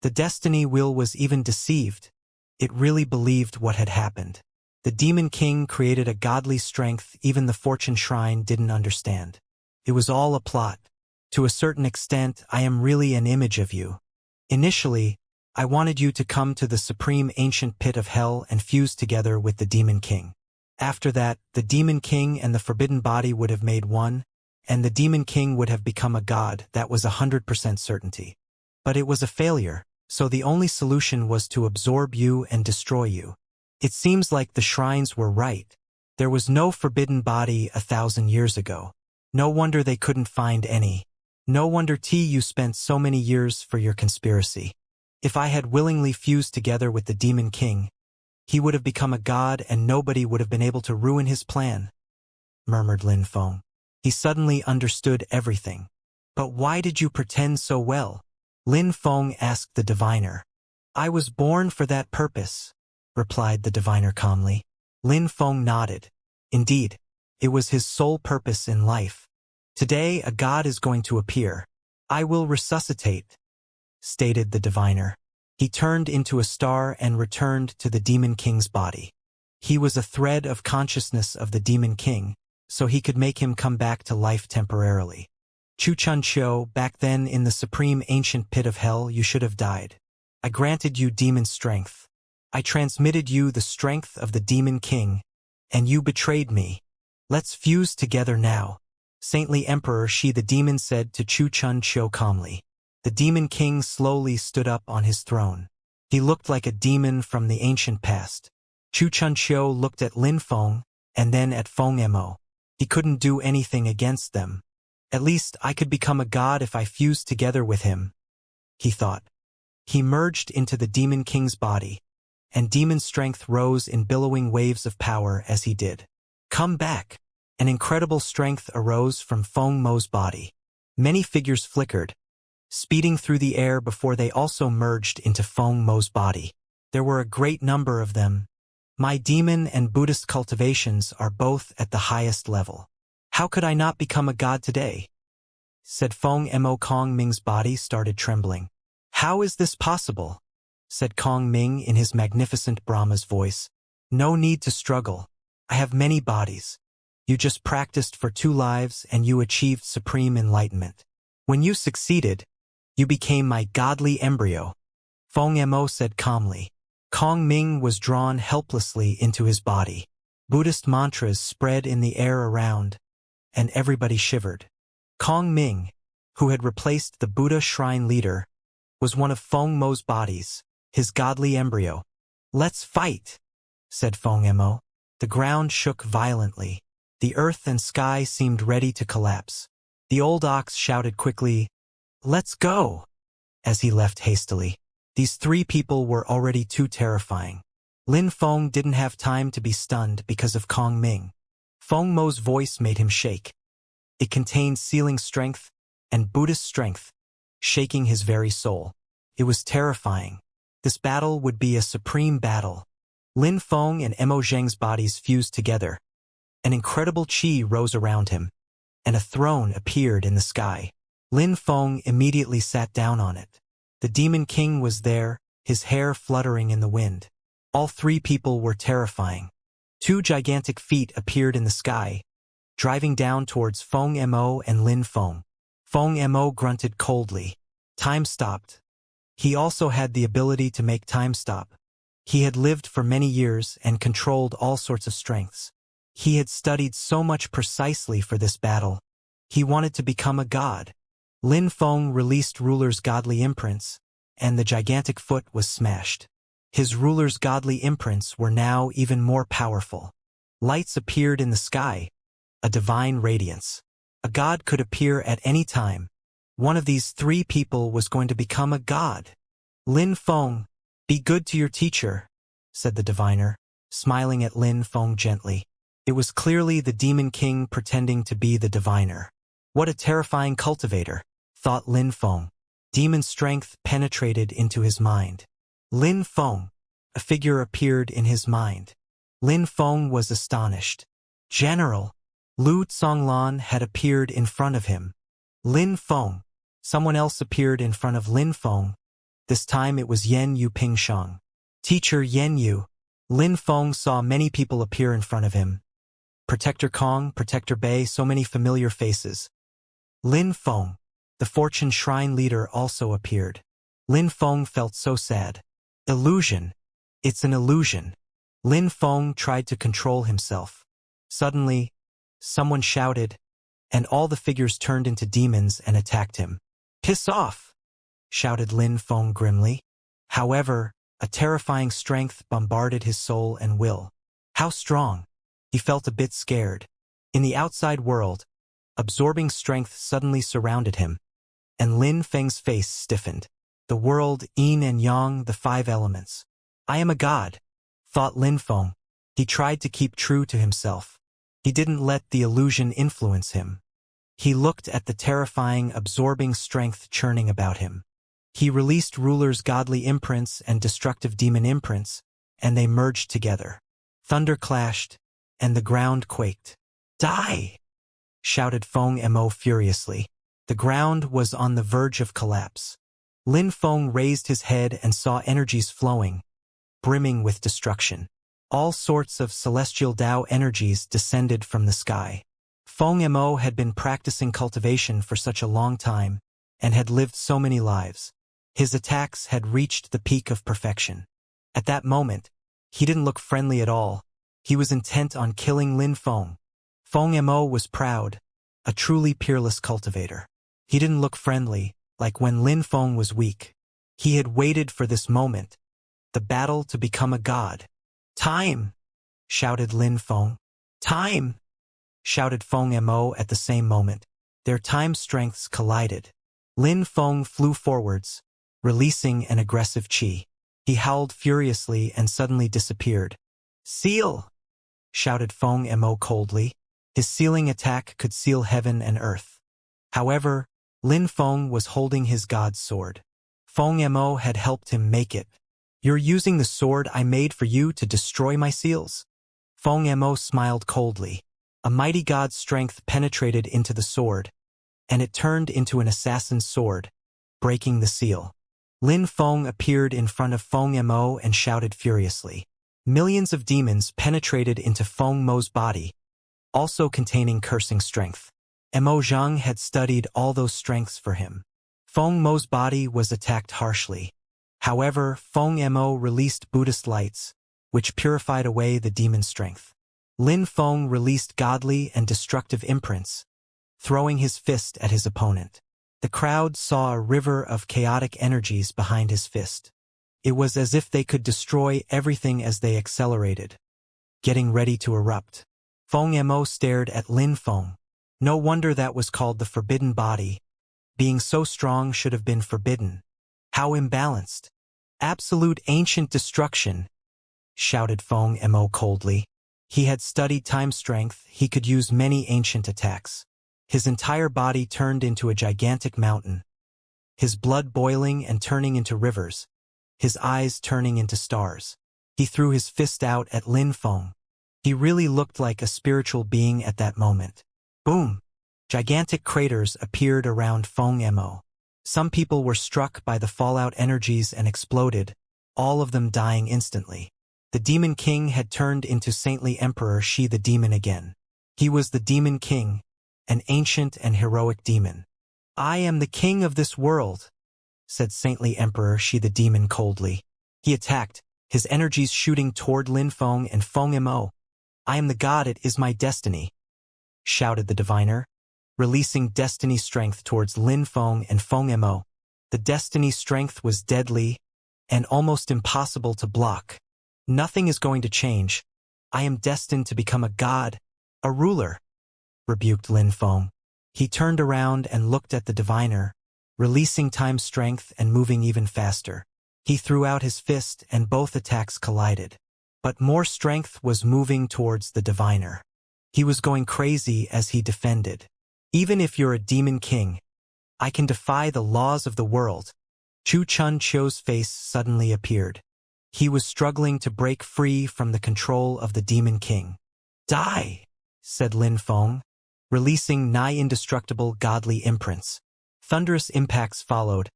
The destiny wheel was even deceived. It really believed what had happened. The Demon King created a godly strength even the Fortune Shrine didn't understand. It was all a plot. To a certain extent, I am really an image of you. Initially, I wanted you to come to the supreme ancient pit of hell and fuse together with the Demon King. After that, the Demon King and the forbidden body would have made one, and the Demon King would have become a god. That was 100% certainty. But it was a failure, so the only solution was to absorb you and destroy you. It seems like the shrines were right. There was no forbidden body 1,000 years ago. No wonder they couldn't find any. No wonder you spent so many years for your conspiracy. If I had willingly fused together with the Demon King, he would have become a god and nobody would have been able to ruin his plan, murmured Lin Feng. He suddenly understood everything. But why did you pretend so well? Lin Feng asked the diviner. I was born for that purpose, replied the diviner calmly. Lin Feng nodded. Indeed, it was his sole purpose in life. Today a god is going to appear. I will resuscitate, stated the diviner. He turned into a star and returned to the Demon King's body. He was a thread of consciousness of the Demon King, so he could make him come back to life temporarily. Chu Chun Chiu, back then in the supreme ancient pit of hell, you should have died. I granted you demon strength. I transmitted you the strength of the Demon King, and you betrayed me. Let's fuse together now. Saintly Emperor Shi the demon said to Chu Chun Chiu calmly. The Demon King slowly stood up on his throne. He looked like a demon from the ancient past. Chu Chun Chiu looked at Lin Feng, and then at Feng Mo. He couldn't do anything against them. At least I could become a god if I fused together with him, he thought. He merged into the Demon King's body, and demon strength rose in billowing waves of power as he did. Come back! An incredible strength arose from Feng Mo's body. Many figures flickered, speeding through the air before they also merged into Feng Mo's body. There were a great number of them. My demon and Buddhist cultivations are both at the highest level. How could I not become a god today? Said Feng Mo. Kong Ming's body started trembling. How is this possible? Said Kong Ming in his magnificent Brahma's voice. No need to struggle. I have many bodies. You just practiced for 2 lives and you achieved supreme enlightenment. When you succeeded, you became my godly embryo, Feng Mo said calmly. Kong Ming was drawn helplessly into his body. Buddhist mantras spread in the air around, and everybody shivered. Kong Ming, who had replaced the Buddha shrine leader, was one of Feng Mo's bodies, his godly embryo. "Let's fight," said Feng Mo. The ground shook violently. The earth and sky seemed ready to collapse. The old ox shouted quickly, "Let's go," as he left hastily. These three people were already too terrifying. Lin Feng didn't have time to be stunned because of Kong Ming. Feng Mo's voice made him shake. It contained sealing strength and Buddhist strength, shaking his very soul. It was terrifying. This battle would be a supreme battle. Lin Feng and Mo Zheng's bodies fused together. An incredible qi rose around him, and a throne appeared in the sky. Lin Feng immediately sat down on it. The Demon King was there, his hair fluttering in the wind. All three people were terrifying. Two gigantic feet appeared in the sky, driving down towards Feng Mo and Lin Feng. Feng Mo grunted coldly. Time stopped. He also had the ability to make time stop. He had lived for many years and controlled all sorts of strengths. He had studied so much precisely for this battle. He wanted to become a god. Lin Feng released ruler's godly imprints, and the gigantic foot was smashed. His ruler's godly imprints were now even more powerful. Lights appeared in the sky, a divine radiance. A god could appear at any time. One of these three people was going to become a god. Lin Feng, "Be good to your teacher," said the diviner, smiling at Lin Feng gently. It was clearly the Demon King pretending to be the diviner. What a terrifying cultivator, thought Lin Feng. Demon strength penetrated into his mind. Lin Feng, a figure appeared in his mind. Lin Feng was astonished. General Lu Tsonglan had appeared in front of him. Lin Feng. Someone else appeared in front of Lin Feng. This time it was Yen Yu Pingshang. Teacher Yen Yu. Lin Feng saw many people appear in front of him. Protector Kong, Protector Bei, so many familiar faces. Lin Feng, the Fortune Shrine leader, also appeared. Lin Feng felt so sad. Illusion. It's an illusion. Lin Feng tried to control himself. Suddenly, someone shouted, and all the figures turned into demons and attacked him. "Piss off!" shouted Lin Feng grimly. However, a terrifying strength bombarded his soul and will. How strong! He felt a bit scared. In the outside world, absorbing strength suddenly surrounded him, and Lin Feng's face stiffened. The world, yin and yang, the five elements. "I am a god," thought Lin Feng. He tried to keep true to himself. He didn't let the illusion influence him. He looked at the terrifying, absorbing strength churning about him. He released ruler's godly imprints and destructive demon imprints, and they merged together. Thunder clashed, and the ground quaked. "Die!" shouted Feng Mo furiously. The ground was on the verge of collapse. Lin Feng raised his head and saw energies flowing, brimming with destruction. All sorts of celestial Tao energies descended from the sky. Feng Mo had been practicing cultivation for such a long time, and had lived so many lives. His attacks had reached the peak of perfection. At that moment, he didn't look friendly at all. He was intent on killing Lin Feng. Feng Mo was proud, a truly peerless cultivator. He didn't look friendly, like when Lin Feng was weak. He had waited for this moment, the battle to become a god. "Time!" shouted Lin Feng. "Time!" shouted Feng Mo at the same moment. Their time strengths collided. Lin Feng flew forwards, releasing an aggressive qi. He howled furiously and suddenly disappeared. "Seal!" shouted Feng Mo coldly. His sealing attack could seal heaven and earth. However, Lin Feng was holding his god's sword. Feng Mo had helped him make it. "You're using the sword I made for you to destroy my seals?" Feng Mo smiled coldly. A mighty god's strength penetrated into the sword, and it turned into an assassin's sword, breaking the seal. Lin Feng appeared in front of Feng Mo and shouted furiously. Millions of demons penetrated into Feng Mo's body, also containing cursing strength. Mo Zhang had studied all those strengths for him. Feng Mo's body was attacked harshly. However, Feng Mo released Buddhist lights, which purified away the demon strength. Lin Feng released godly and destructive imprints, throwing his fist at his opponent. The crowd saw a river of chaotic energies behind his fist. It was as if they could destroy everything as they accelerated, getting ready to erupt. Feng Mo stared at Lin Feng. No wonder that was called the forbidden body. Being so strong should have been forbidden. How imbalanced. Absolute ancient destruction, shouted Feng Mo coldly. He had studied time strength, he could use many ancient attacks. His entire body turned into a gigantic mountain. His blood boiling and turning into rivers. His eyes turning into stars. He threw his fist out at Lin Feng. He really looked like a spiritual being at that moment. Boom! Gigantic craters appeared around Feng Mo. Some people were struck by the fallout energies and exploded, all of them dying instantly. The Demon King had turned into Saintly Emperor Shi the Demon again. He was the Demon King, an ancient and heroic demon. I am the king of this world, said Saintly Emperor Shi the Demon coldly. He attacked, his energies shooting toward Lin Feng and Feng Mo. I am the god, it is my destiny, shouted the diviner, releasing destiny strength towards Lin Feng and Feng Mo. The destiny strength was deadly and almost impossible to block. Nothing is going to change. I am destined to become a god, a ruler, rebuked Lin Feng. He turned around and looked at the diviner, releasing time strength and moving even faster. He threw out his fist and both attacks collided. But more strength was moving towards the diviner. He was going crazy as he defended. Even if you're a demon king, I can defy the laws of the world. Chu Chun Chio's face suddenly appeared. He was struggling to break free from the control of the Demon King. Die, said Lin Feng, releasing nigh-indestructible godly imprints. Thunderous impacts followed,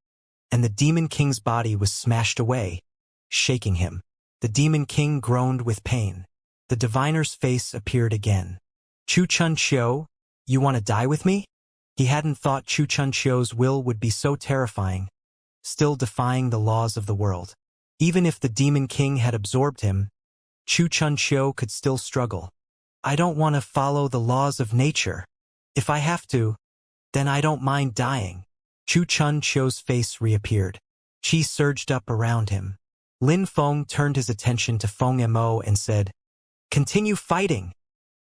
and the Demon King's body was smashed away, shaking him. The Demon King groaned with pain. The diviner's face appeared again. Chu Chun Chio, you want to die with me? He hadn't thought Chu Chun Chio's will would be so terrifying, still defying the laws of the world. Even if the Demon King had absorbed him, Chu Chun Chio could still struggle. I don't want to follow the laws of nature. If I have to, then I don't mind dying. Chu Chun Chio's face reappeared. Qi surged up around him. Lin Feng turned his attention to Feng Mo and said, Continue fighting.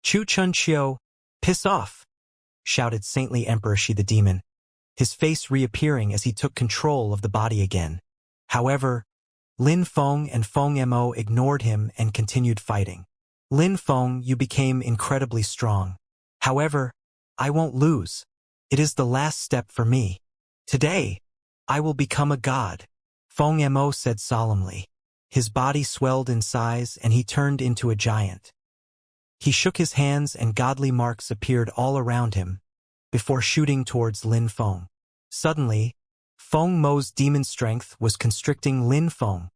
Chu Chun Chio, piss off, shouted Saintly Emperor Shi the Demon, his face reappearing as he took control of the body again. However, Lin Feng and Feng Mo ignored him and continued fighting. Lin Feng, you became incredibly strong. However, I won't lose. It is the last step for me. Today, I will become a god, Feng Mo said solemnly. His body swelled in size and he turned into a giant. He shook his hands and godly marks appeared all around him, before shooting towards Lin Feng. Suddenly, Feng Mo's demon strength was constricting Lin Feng.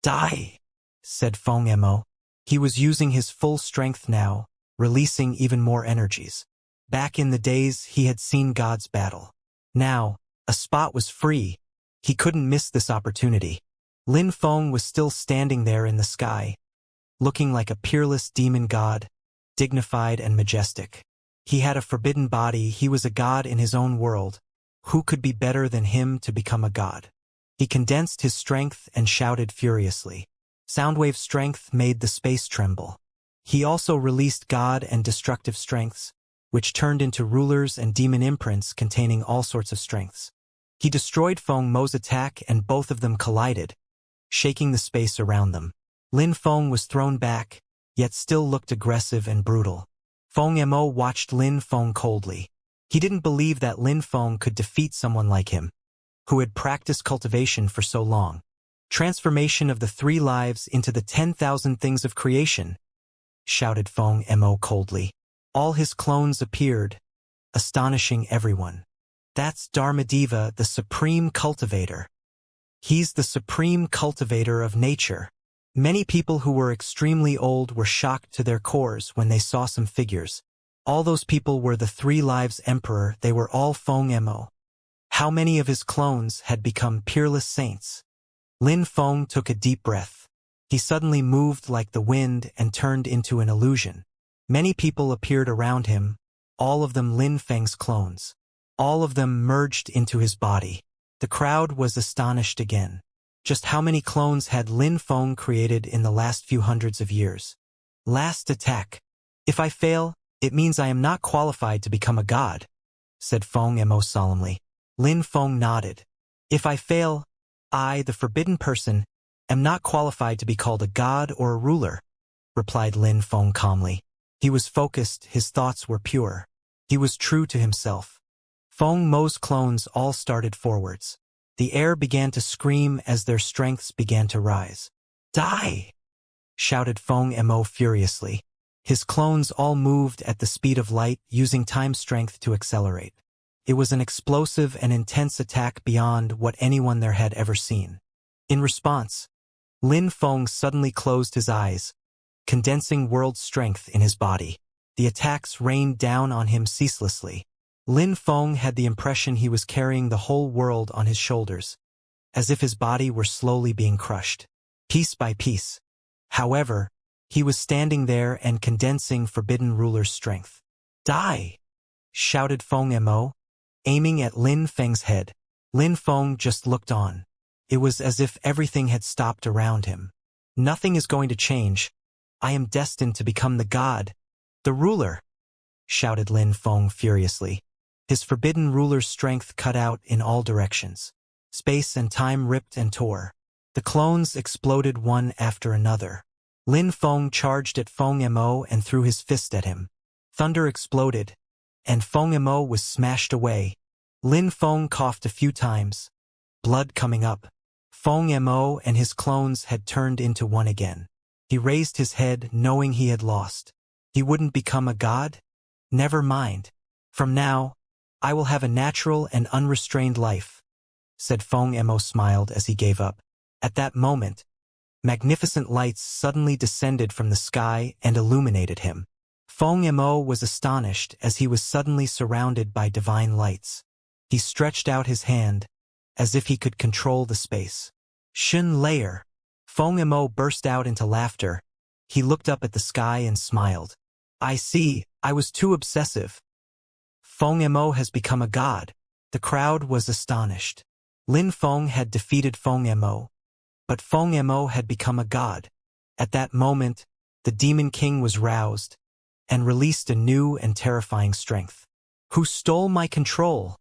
Die, said Feng Mo. He was using his full strength now, releasing even more energies. Back in the days he had seen gods battle. Now, a spot was free. He couldn't miss this opportunity. Lin Feng was still standing there in the sky, looking like a peerless demon god, dignified and majestic. He had a forbidden body, he was a god in his own world. Who could be better than him to become a god? He condensed his strength and shouted furiously. Soundwave strength made the space tremble. He also released god and destructive strengths, which turned into rulers and demon imprints containing all sorts of strengths. He destroyed Feng Mo's attack and both of them collided, shaking the space around them. Lin Feng was thrown back, yet still looked aggressive and brutal. Feng Mo watched Lin Feng coldly. He didn't believe that Lin Feng could defeat someone like him, who had practiced cultivation for so long. Transformation of the 3 lives into the 10,000 things of creation, shouted Feng Mo coldly. All his clones appeared, astonishing everyone. That's Dharmadeva, the supreme cultivator. He's the supreme cultivator of nature. Many people who were extremely old were shocked to their cores when they saw some figures. All those people were the 3 lives emperor, they were all Feng Mo. How many of his clones had become peerless saints? Lin Feng took a deep breath. He suddenly moved like the wind and turned into an illusion. Many people appeared around him, all of them Lin Feng's clones. All of them merged into his body. The crowd was astonished again. Just how many clones had Lin Feng created in the last few hundreds of years? Last attack. If I fail, it means I am not qualified to become a god, said Feng Mo solemnly. Lin Feng nodded. If I fail, I, the forbidden person, am not qualified to be called a god or a ruler, replied Lin Feng calmly. He was focused, his thoughts were pure. He was true to himself. Feng Mo's clones all started forwards. The air began to scream as their strengths began to rise. Die! Shouted Feng Mo furiously. His clones all moved at the speed of light, using time strength to accelerate. It was an explosive and intense attack beyond what anyone there had ever seen. In response, Lin Feng suddenly closed his eyes, condensing world strength in his body. The attacks rained down on him ceaselessly. Lin Feng had the impression he was carrying the whole world on his shoulders, as if his body were slowly being crushed, piece by piece. However, he was standing there and condensing Forbidden Ruler's strength. Die! Shouted Feng Mo, aiming at Lin Feng's head. Lin Feng just looked on. It was as if everything had stopped around him. Nothing is going to change. I am destined to become the god, the ruler, shouted Lin Feng furiously. His Forbidden Ruler's strength cut out in all directions. Space and time ripped and tore. The clones exploded one after another. Lin Feng charged at Feng Mo and threw his fist at him. Thunder exploded, and Feng Mo was smashed away. Lin Feng coughed a few times, blood coming up. Feng Mo and his clones had turned into one again. He raised his head, knowing he had lost. He wouldn't become a god? Never mind. From now, I will have a natural and unrestrained life, said Feng Mo smiled as he gave up. At that moment, magnificent lights suddenly descended from the sky and illuminated him. Feng Mo was astonished as he was suddenly surrounded by divine lights. He stretched out his hand, as if he could control the space. Shin Layer! Feng Mo burst out into laughter. He looked up at the sky and smiled. I see, I was too obsessive. Feng Mo has become a god. The crowd was astonished. Lin Feng had defeated Feng Mo, but Feng Mo had become a god. At that moment, the Demon King was roused and released a new and terrifying strength. Who stole my control?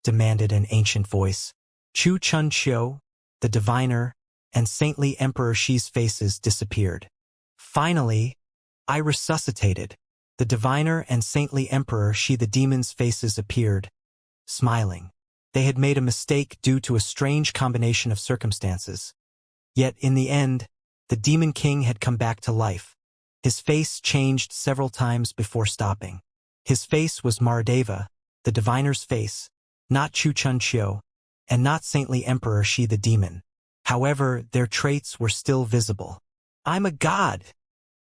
Demanded an ancient voice. Chu Chun Chiu, the diviner, and saintly Emperor Shi's faces disappeared. Finally, I resuscitated. The diviner and saintly Emperor Shi the demon's faces appeared, smiling. They had made a mistake due to a strange combination of circumstances. Yet in the end, the Demon King had come back to life. His face changed several times before stopping. His face was Maradeva, the diviner's face, not Chu Chun Chiu, and not saintly Emperor Shi the demon. However, their traits were still visible. I'm a god,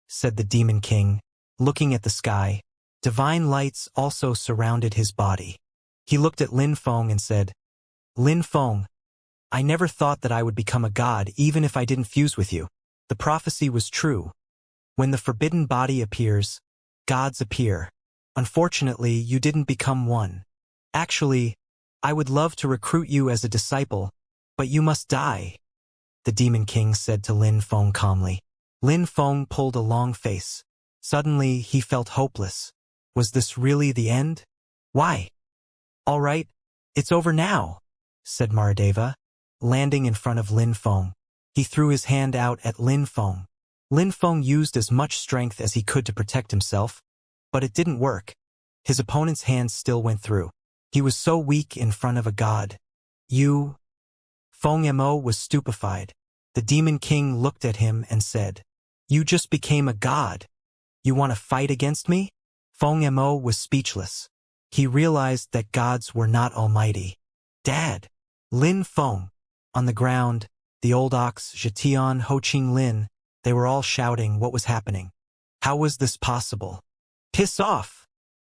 said the Demon King, looking at the sky. Divine lights also surrounded his body. He looked at Lin Feng and said, Lin Feng, I never thought that I would become a god even if I didn't fuse with you. The prophecy was true. When the forbidden body appears, gods appear. Unfortunately, you didn't become one. Actually, I would love to recruit you as a disciple, but you must die, the Demon King said to Lin Feng calmly. Lin Feng pulled a long face. Suddenly, he felt hopeless. Was this really the end? Why? All right, it's over now, said Maradeva, landing in front of Lin Feng. He threw his hand out at Lin Feng. Lin Feng used as much strength as he could to protect himself, but it didn't work. His opponent's hand still went through. He was so weak in front of a god. You... Feng Mo was stupefied. The Demon King looked at him and said, You just became a god. You want to fight against me? Feng Mo was speechless. He realized that gods were not almighty. Dad! Lin Feng! On the ground, the old ox, Zhetian, Ho Ching Lin, they were all shouting what was happening. How was this possible? Piss off!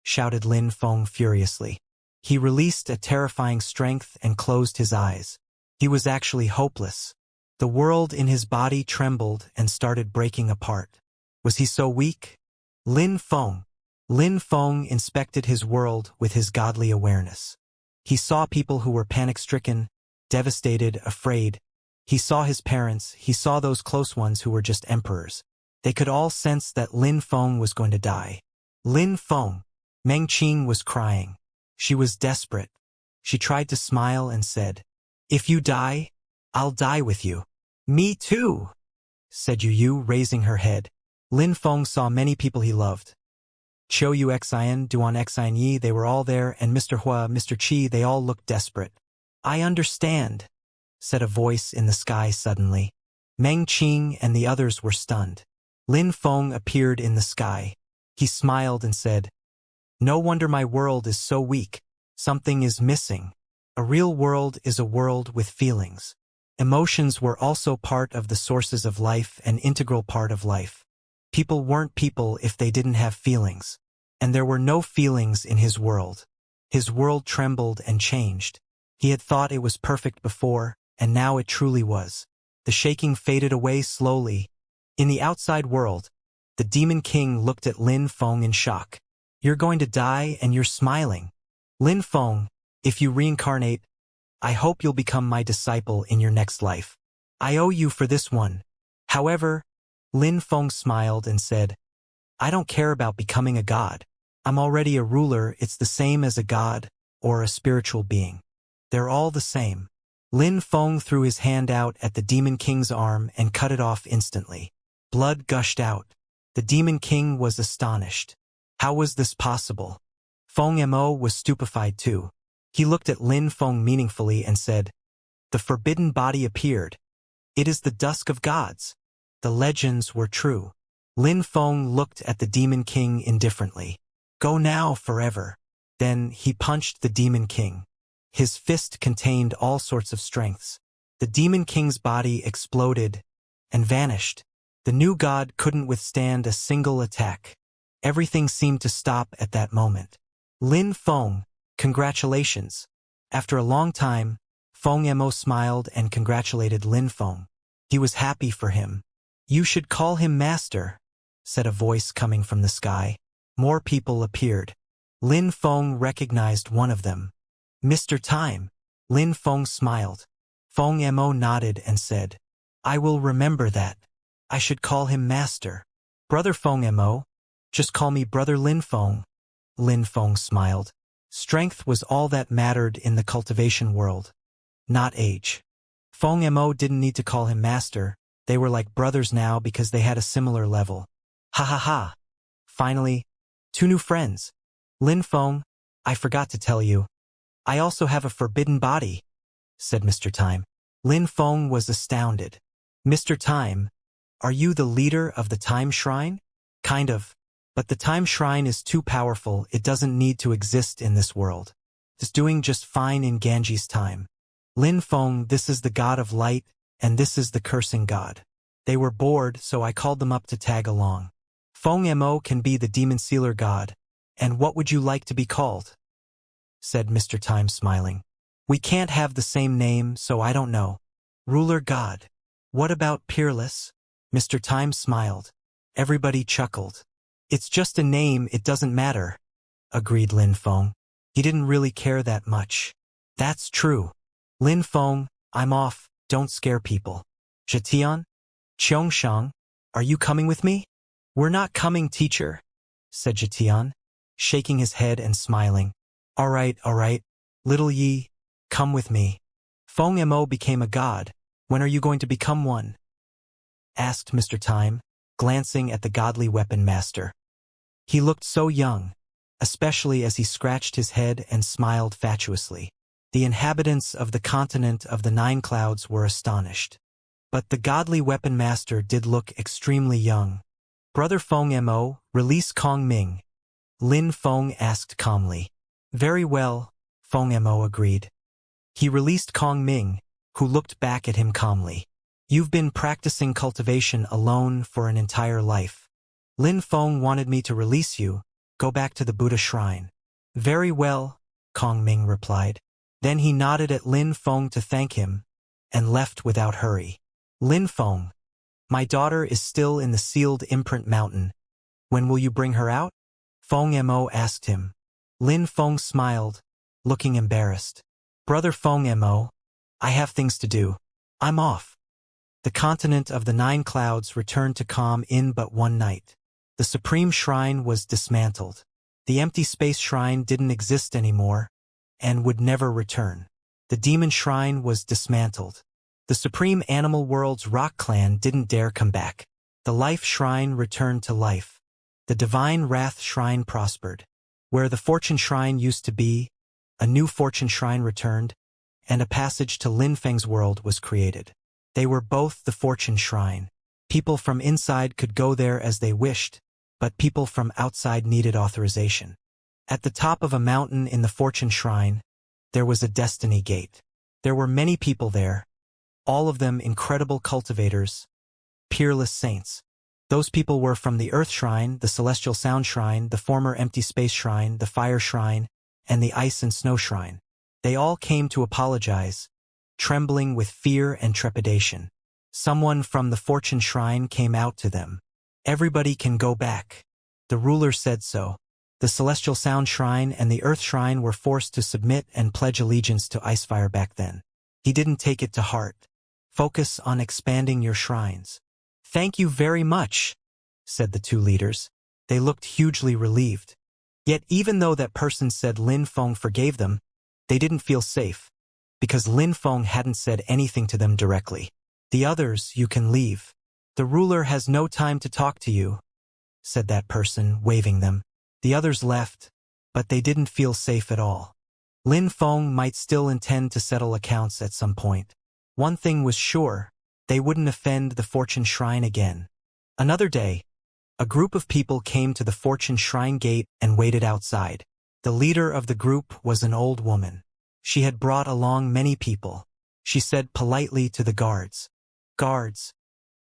Shouted Lin Feng furiously. He released a terrifying strength and closed his eyes. He was actually hopeless. The world in his body trembled and started breaking apart. Was he so weak? Lin Feng. Lin Feng inspected his world with his godly awareness. He saw people who were panic-stricken, devastated, afraid. He saw his parents, he saw those close ones who were just emperors. They could all sense that Lin Feng was going to die. Lin Feng. Meng Qing was crying. She was desperate. She tried to smile and said, "If you die, I'll die with you." "Me too," said Yu Yu, raising her head. Lin Feng saw many people he loved. Chiu Yu Xian, Duan Xian Yi, they were all there, and Mr. Hua, Mr. Qi, they all looked desperate. "I understand," said a voice in the sky suddenly. Meng Qing and the others were stunned. Lin Feng appeared in the sky. He smiled and said, "No wonder my world is so weak. Something is missing. A real world is a world with feelings." Emotions were also part of the sources of life, an integral part of life. People weren't people if they didn't have feelings. And there were no feelings in his world. His world trembled and changed. He had thought it was perfect before, and now it truly was. The shaking faded away slowly. In the outside world, the Demon King looked at Lin Feng in shock. "You're going to die and you're smiling. Lin Feng, if you reincarnate, I hope you'll become my disciple in your next life. I owe you for this one." However, Lin Feng smiled and said, "I don't care about becoming a god. I'm already a ruler. It's the same as a god or a spiritual being. They're all the same." Lin Feng threw his hand out at the Demon King's arm and cut it off instantly. Blood gushed out. The Demon King was astonished. How was this possible? Feng Mo was stupefied too. He looked at Lin Feng meaningfully and said, "The forbidden body appeared. It is the dusk of gods." The legends were true. Lin Feng looked at the Demon King indifferently. "Go now, forever." Then he punched the Demon King. His fist contained all sorts of strengths. The Demon King's body exploded and vanished. The new god couldn't withstand a single attack. Everything seemed to stop at that moment. "Lin Feng, congratulations." After a long time, Feng Mo smiled and congratulated Lin Feng. He was happy for him. "You should call him master," said a voice coming from the sky. More people appeared. Lin Feng recognized one of them. "Mr. Time." Lin Feng smiled. Feng Mo nodded and said, "I will remember that. I should call him master." "Brother Feng Mo, just call me Brother Lin Feng." Lin Feng smiled. Strength was all that mattered in the cultivation world, not age. Feng Mo didn't need to call him master. They were like brothers now because they had a similar level. Ha ha ha. Finally, 2 new friends. "Lin Feng, I forgot to tell you. I also have a forbidden body," said Mr. Time. Lin Feng was astounded. "Mr. Time, are you the leader of the Time Shrine?" "Kind of. But the Time Shrine is too powerful. It doesn't need to exist in this world. It's doing just fine in Ganji's time." "Lin Feng, this is the god of light, and this is the cursing god. They were bored, so I called them up to tag along. Feng Mo can be the demon sealer god. And what would you like to be called?" said Mr. Time smiling. "We can't have the same name, so I don't know." "Ruler god. What about peerless?" Mr. Time smiled. Everybody chuckled. "It's just a name, it doesn't matter," agreed Lin Feng. He didn't really care that much. "That's true. Lin Feng, I'm off, don't scare people." "Zhetian? Qiongshang, are you coming with me?" "We're not coming, teacher," said Zhetian, shaking his head and smiling. All right, little Yi, come with me." Feng Mo became a god. "When are you going to become one?" asked Mr. Time, glancing at the godly weapon master. He looked so young, especially as he scratched his head and smiled fatuously. The inhabitants of the continent of the 9 clouds were astonished. But the godly weapon master did look extremely young. "Brother Feng Mo, release Kong Ming," Lin Feng asked calmly. "Very well," Feng Mo agreed. He released Kong Ming, who looked back at him calmly. "You've been practicing cultivation alone for an entire life. Lin Feng wanted me to release you. Go back to the Buddha shrine." "Very well," Kong Ming replied. Then he nodded at Lin Feng to thank him, and left without hurry. "Lin Feng, my daughter is still in the sealed imprint mountain. When will you bring her out?" Feng Mo asked him. Lin Feng smiled. looking embarrassed. Brother Feng Mo, I have things to do. I'm off. The continent of the 9 clouds returned to calm in but one night. The Supreme Shrine was dismantled. The empty space shrine didn't exist anymore, and would never return. The Demon Shrine was dismantled. The Supreme Animal World's Rock Clan didn't dare come back. The Life Shrine returned to life. The Divine Wrath Shrine prospered. Where the Fortune Shrine used to be, a new Fortune Shrine returned, and a passage to Lin Feng's world was created. They were both the Fortune Shrine. People from inside could go there as they wished, but people from outside needed authorization. At the top of a mountain in the Fortune Shrine, there was a Destiny Gate. There were many people there, all of them incredible cultivators, peerless saints. Those people were from the Earth Shrine, the Celestial Sound Shrine, the former Empty Space Shrine, the Fire Shrine, and the Ice and Snow Shrine. They all came to apologize, trembling with fear and trepidation. Someone from the Fortune Shrine came out to them. Everybody can go back. The ruler said so. The Celestial Sound Shrine and the Earth Shrine were forced to submit and pledge allegiance to Icefire back then. He didn't take it to heart. Focus on expanding your shrines. Thank you very much, said the 2 leaders. They looked hugely relieved. Yet even though that person said Lin Feng forgave them, they didn't feel safe, because Lin Feng hadn't said anything to them directly. The others, you can leave. The ruler has no time to talk to you, said that person, waving them. The others left, but they didn't feel safe at all. Lin Feng might still intend to settle accounts at some point. One thing was sure, they wouldn't offend the Fortune Shrine again. Another day, a group of people came to the Fortune Shrine gate and waited outside. The leader of the group was an old woman. She had brought along many people. She said politely to the guards, "Guards,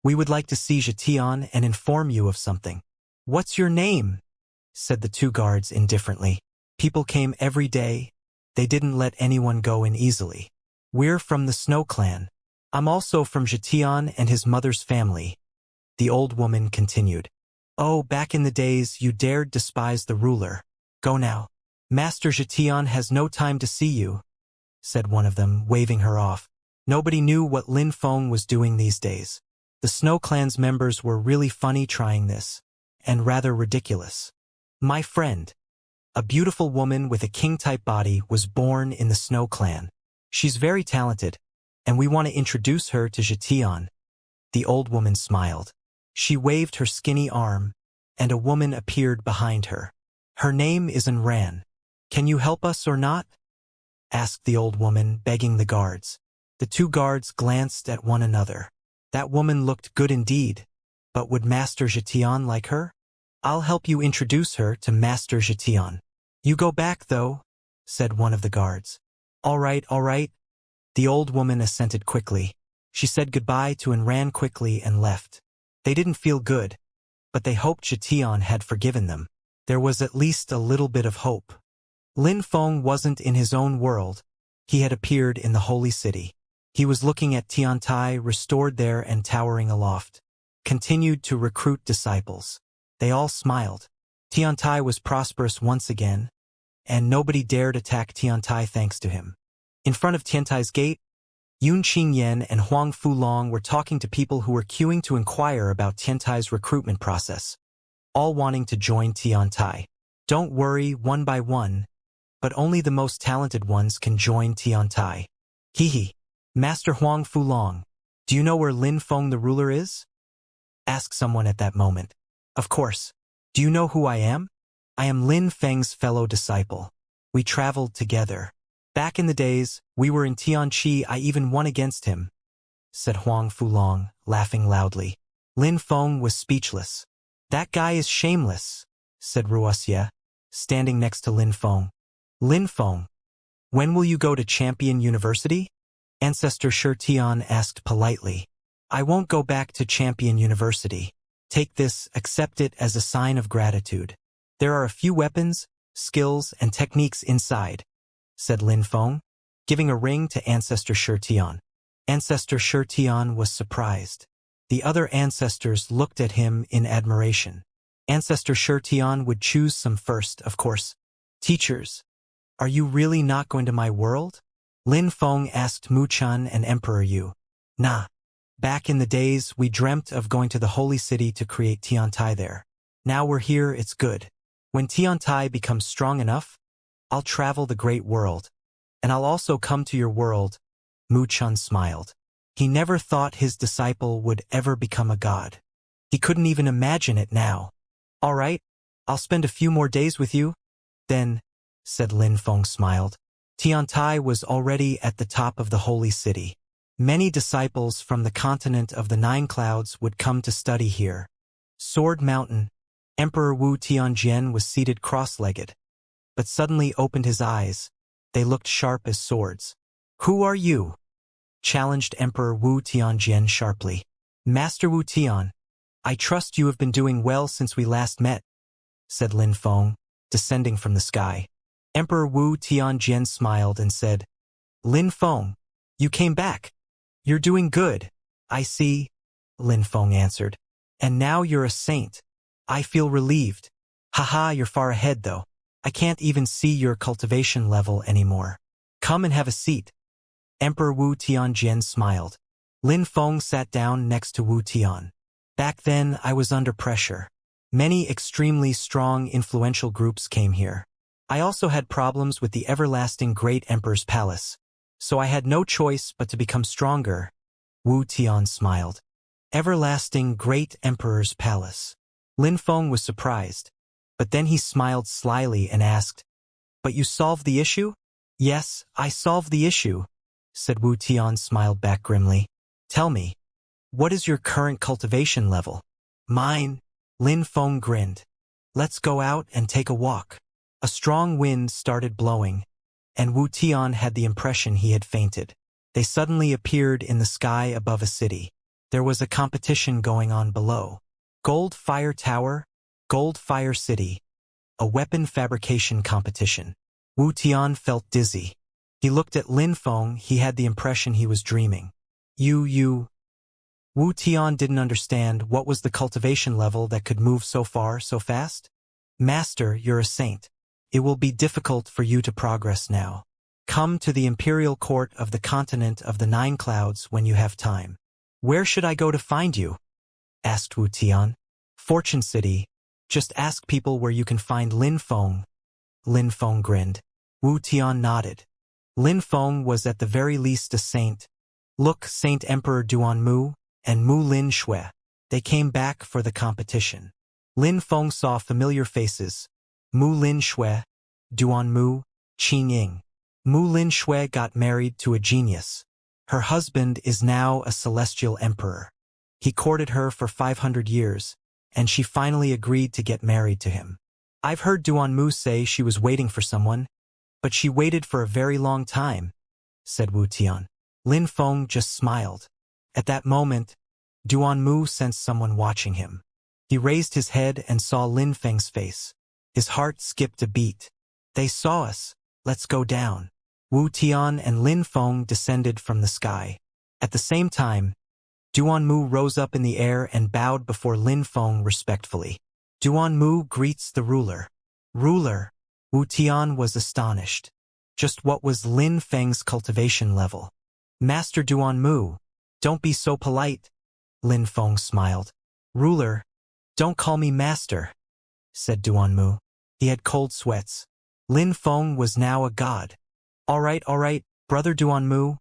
we would like to see Xianxia and inform you of something." "What's your name?" said the 2 guards indifferently. People came every day. They didn't let anyone go in easily. "We're from the Snow Clan. I'm also from Xianxia and his mother's family," the old woman continued. "Oh, back in the days you dared despise the ruler. Go now. Master Xianxia has no time to see you," said one of them, waving her off. Nobody knew what Lin Feng was doing these days. The Snow Clan's members were really funny trying this, and rather ridiculous. My friend, a beautiful woman with a king-type body, was born in the Snow Clan. She's very talented, and we want to introduce her to Xianxia. The old woman smiled. She waved her skinny arm, and a woman appeared behind her. "Her name is Unran. Can you help us or not?" asked the old woman, begging the guards. The 2 guards glanced at one another. That woman looked good indeed, but would Master Xianxia like her? "I'll help you introduce her to Master Xianxia. You go back, though," said one of the guards. All right, the old woman assented quickly. She said goodbye to and ran quickly and left. They didn't feel good, but they hoped Xianxia had forgiven them. There was at least a little bit of hope. Lin Feng wasn't in his own world. He had appeared in the holy city. He was looking at Tiantai, restored there and towering aloft. Continued to recruit disciples. They all smiled. Tiantai was prosperous once again, and nobody dared attack Tiantai thanks to him. In front of Tiantai's gate, Yun Qingyan and Huang Fulong were talking to people who were queuing to inquire about Tiantai's recruitment process, all wanting to join Tiantai. Don't worry, one by one, but only the most talented ones can join Tiantai. Hehe. Master Huang Fulong, do you know where Lin Feng the ruler is? Asked someone at that moment. Of course. Do you know who I am? I am Lin Feng's fellow disciple. We traveled together. Back in the days, we were in Tianqi. I even won against him, said Huang Fulong, laughing loudly. Lin Feng was speechless. That guy is shameless, said Wuxia, standing next to Lin Feng. Lin Feng, when will you go to Champion University? Ancestor Shi Tian asked politely. I won't go back to Champion University. Take this, accept it as a sign of gratitude. There are a few weapons, skills, and techniques inside, said Lin Feng, giving a ring to Ancestor Shi Tian. Ancestor Shi Tian was surprised. The other ancestors looked at him in admiration. Ancestor Shi Tian would choose some first, of course. Teachers, Are you really not going to my world? Lin Feng asked Mu Chun and Emperor Yu. Nah. Back in the days, we dreamt of going to the holy city to create Tiantai there. Now we're here, it's good. When Tiantai becomes strong enough, I'll travel the great world. And I'll also come to your world. Mu Chun smiled. He never thought his disciple would ever become a god. He couldn't even imagine it now. All right, I'll spend a few more days with you. Then, said Lin Feng smiled. Tiantai was already at the top of the holy city. Many disciples from the continent of the Nine Clouds would come to study here. Sword Mountain, Emperor Wu Tianjian was seated cross-legged, but suddenly opened his eyes. They looked sharp as swords. Who are you? Challenged Emperor Wu Tianjian sharply. Master Wu Tian, I trust you have been doing well since we last met, said Lin Feng, descending from the sky. Emperor Wu Tianjian smiled and said, Lin Feng, you came back. You're doing good, I see, Lin Feng answered. And now you're a saint. I feel relieved. Haha, you're far ahead though. I can't even see your cultivation level anymore. Come and have a seat. Emperor Wu Tianjian smiled. Lin Feng sat down next to Wu Tian. Back then, I was under pressure. Many extremely strong, influential groups came here. I also had problems with the everlasting Great Emperor's palace. So I had no choice but to become stronger. Wu Tian smiled. Everlasting Great Emperor's palace. Lin Feng was surprised. But then he smiled slyly and asked, But you solved the issue? Yes, I solved the issue, said Wu Tian smiled back grimly. Tell me, what is your current cultivation level? Mine, Lin Feng grinned. Let's go out and take a walk. A strong wind started blowing, and Wu Tian had the impression he had fainted. They suddenly appeared in the sky above a city. There was a competition going on below. Gold Fire Tower, Gold Fire City, a weapon fabrication competition. Wu Tian felt dizzy. He looked at Lin Feng, he had the impression he was dreaming. You. Wu Tian didn't understand what was the cultivation level that could move so far, so fast. Master, you're a saint. It will be difficult for you to progress now. Come to the imperial court of the continent of the Nine Clouds when you have time. Where should I go to find you? Asked Wu Tian. Fortune City. Just ask people where you can find Lin Feng. Lin Feng grinned. Wu Tian nodded. Lin Feng was at the very least a saint. Look, Saint Emperor Duanmu and Mu Lin Xue. They came back for the competition. Lin Feng saw familiar faces. Mu Lin Xue, Duanmu, Qing Ying. Mu Lin Xue got married to a genius. Her husband is now a celestial emperor. He courted her for 500 years, and she finally agreed to get married to him. I've heard Duanmu say she was waiting for someone, but she waited for a very long time, said Wu Tian. Lin Feng just smiled. At that moment, Duanmu sensed someone watching him. He raised his head and saw Lin Feng's face. His heart skipped a beat. They saw us. Let's go down. Wu Tian and Lin Feng descended from the sky. At the same time, Duanmu rose up in the air and bowed before Lin Feng respectfully. Duanmu greets the ruler. Ruler. Wu Tian was astonished. Just what was Lin Feng's cultivation level? Master Duanmu, don't be so polite. Lin Feng smiled. Ruler, don't call me master, said Duanmu. He had cold sweats. Lin Feng was now a god. All right, brother Duanmu,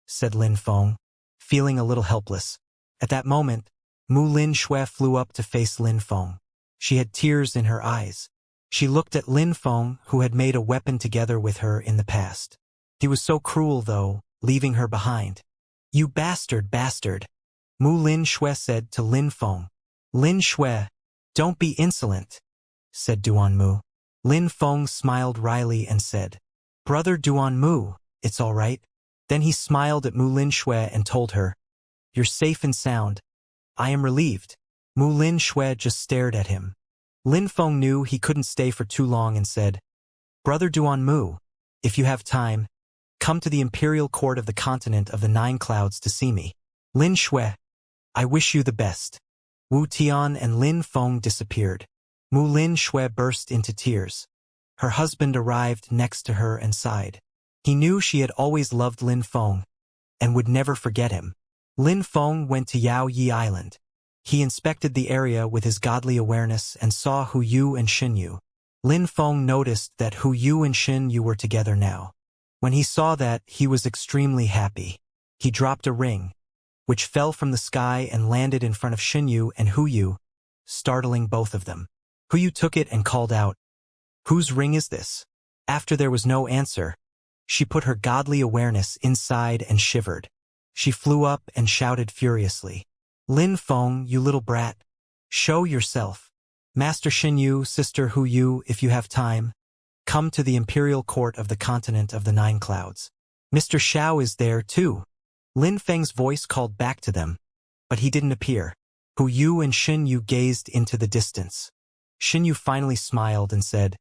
said Lin Feng, feeling a little helpless. At that moment, Mu Lin Xue flew up to face Lin Feng. She had tears in her eyes. She looked at Lin Feng, who had made a weapon together with her in the past. He was so cruel, though, leaving her behind. You bastard. Mu Lin Xue said to Lin Feng. Lin Xue, don't be insolent, said Duanmu. Lin Feng smiled wryly and said, Brother Duanmu, it's all right. Then he smiled at Mu Lin Xue and told her, You're safe and sound. I am relieved. Mu Lin Xue just stared at him. Lin Feng knew he couldn't stay for too long and said, Brother Duanmu, if you have time, come to the imperial court of the continent of the Nine Clouds to see me. Lin Xue, I wish you the best. Wu Tian and Lin Feng disappeared. Mu Lin Xue burst into tears. Her husband arrived next to her and sighed. He knew she had always loved Lin Feng and would never forget him. Lin Feng went to Yao Yi Island. He inspected the area with his godly awareness and saw Hu Yu and Xin Yu. Lin Feng noticed that Hu Yu and Xin Yu were together now. When he saw that, he was extremely happy. He dropped a ring, which fell from the sky and landed in front of Xin Yu and Hu Yu, startling both of them. Hu Yu took it and called out, "Whose ring is this?" After there was no answer, she put her godly awareness inside and shivered. She flew up and shouted furiously, "Lin Feng, you little brat! Show yourself! Master Xin Yu, Sister Hu Yu, if you have time, come to the imperial court of the continent of the Nine Clouds. Mr. Xiao is there, too." Lin Feng's voice called back to them, but he didn't appear. Hu Yu and Xin Yu gazed into the distance. Xin Yu finally smiled and said,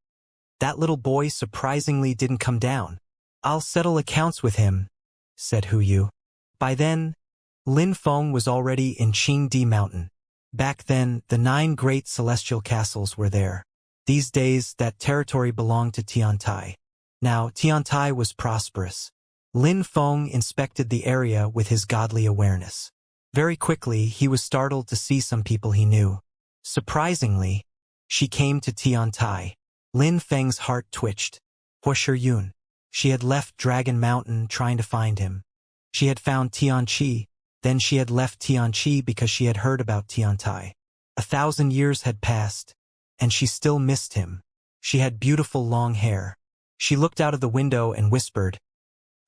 "That little boy surprisingly didn't come down. I'll settle accounts with him," said Hu Yu. By then, Lin Feng was already in Qingdi Mountain. Back then, the 9 great celestial castles were there. These days, that territory belonged to Tiantai. Now, Tiantai was prosperous. Lin Feng inspected the area with his godly awareness. Very quickly, he was startled to see some people he knew. Surprisingly, she came to Tiantai. Lin Feng's heart twitched. Huo Yun. She had left Dragon Mountain trying to find him. She had found Tianqi, then she had left Tianqi because she had heard about Tiantai. 1,000 years had passed, and she still missed him. She had beautiful long hair. She looked out of the window and whispered,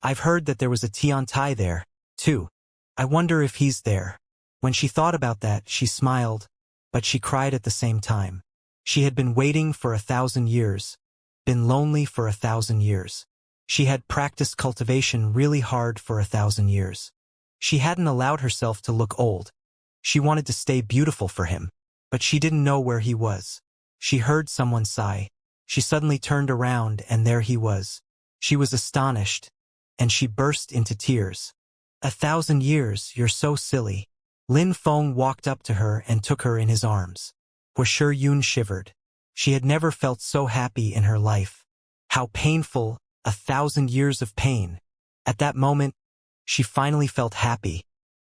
"I've heard that there was a Tiantai there, too. I wonder if he's there." When she thought about that, she smiled, but she cried at the same time. She had been waiting for 1,000 years, been lonely for 1,000 years. She had practiced cultivation really hard for 1,000 years. She hadn't allowed herself to look old. She wanted to stay beautiful for him, but she didn't know where he was. She heard someone sigh. She suddenly turned around and there he was. She was astonished, and she burst into tears. 1,000 years, you're so silly." Lin Feng walked up to her and took her in his arms. Huo Yun shivered. She had never felt so happy in her life. How painful, 1,000 years of pain. At that moment, she finally felt happy,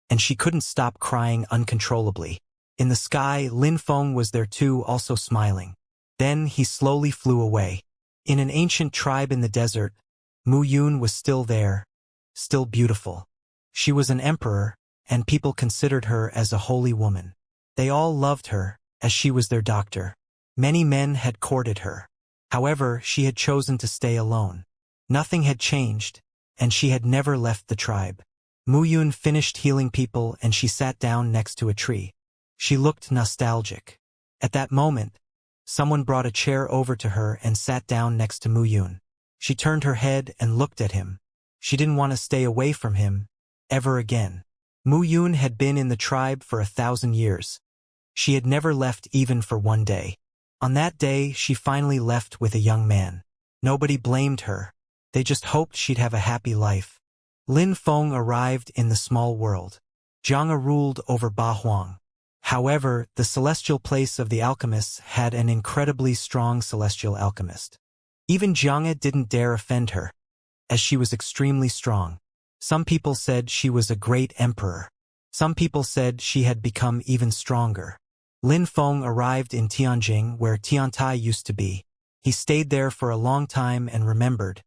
and she couldn't stop crying uncontrollably. In the sky, Lin Feng was there too, also smiling. Then he slowly flew away. In an ancient tribe in the desert, Mu Yun was still there, still beautiful. She was an emperor, and people considered her as a holy woman. They all loved her, as she was their doctor. Many men had courted her. However, she had chosen to stay alone. Nothing had changed, and she had never left the tribe. Mu Yun finished healing people and she sat down next to a tree. She looked nostalgic. At that moment, someone brought a chair over to her and sat down next to Mu Yun. She turned her head and looked at him. She didn't want to stay away from him, ever again. Mu Yun had been in the tribe for 1,000 years. She had never left even for one day. On that day, she finally left with a young man. Nobody blamed her. They just hoped she'd have a happy life. Lin Feng arrived in the small world. Zhanga ruled over Ba Huang. However, the celestial place of the alchemists had an incredibly strong celestial alchemist. Even Zhanga didn't dare offend her, as she was extremely strong. Some people said she was a great emperor. Some people said she had become even stronger. Lin Feng arrived in Tianjing, where Tiantai used to be. He stayed there for a long time and remembered.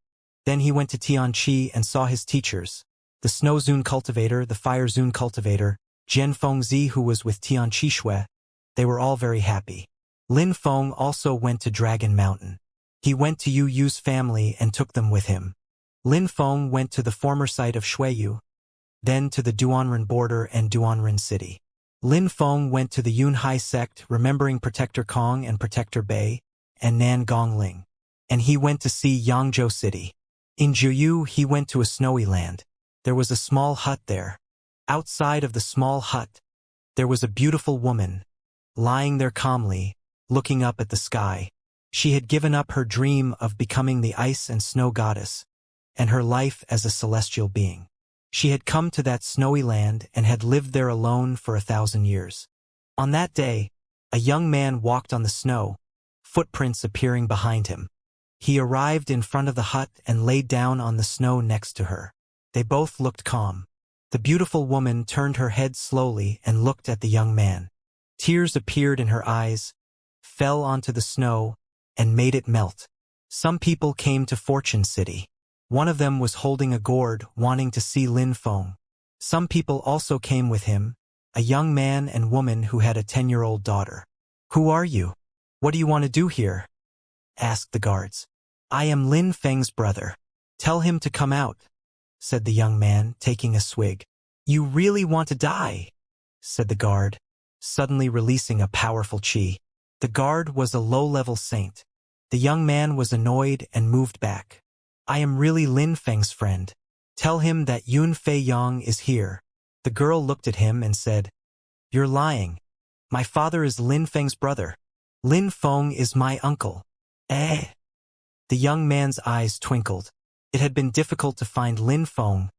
Then he went to Tianqi and saw his teachers, the Snow Zune cultivator, the Fire Zune cultivator, Jian Fengzi, who was with Tianqi Shui. They were all very happy. Lin Feng also went to Dragon Mountain. He went to Yu Yu's family and took them with him. Lin Feng went to the former site of Shuiyu, then to the Duanren border and Duanren city. Lin Feng went to the Yunhai sect, remembering Protector Kong and Protector Bei, and Nan Gongling. And he went to see Yangzhou city. In Juyu, he went to a snowy land. There was a small hut there. Outside of the small hut, there was a beautiful woman, lying there calmly, looking up at the sky. She had given up her dream of becoming the ice and snow goddess, and her life as a celestial being. She had come to that snowy land and had lived there alone for 1,000 years. On that day, a young man walked on the snow, footprints appearing behind him. He arrived in front of the hut and laid down on the snow next to her. They both looked calm. The beautiful woman turned her head slowly and looked at the young man. Tears appeared in her eyes, fell onto the snow, and made it melt. Some people came to Fortune City. One of them was holding a gourd, wanting to see Lin Feng. Some people also came with him, a young man and woman who had a 10-year-old daughter. "Who are you? What do you want to do here?" asked the guards. "I am Lin Feng's brother. Tell him to come out," said the young man, taking a swig. "You really want to die?" said the guard, suddenly releasing a powerful qi. The guard was a low-level saint. The young man was annoyed and moved back. "I am really Lin Feng's friend. Tell him that Yun Fei Yang is here." The girl looked at him and said, "You're lying. My father is Lin Feng's brother. Lin Feng is my uncle." Eh? The young man's eyes twinkled. It had been difficult to find Lin Feng.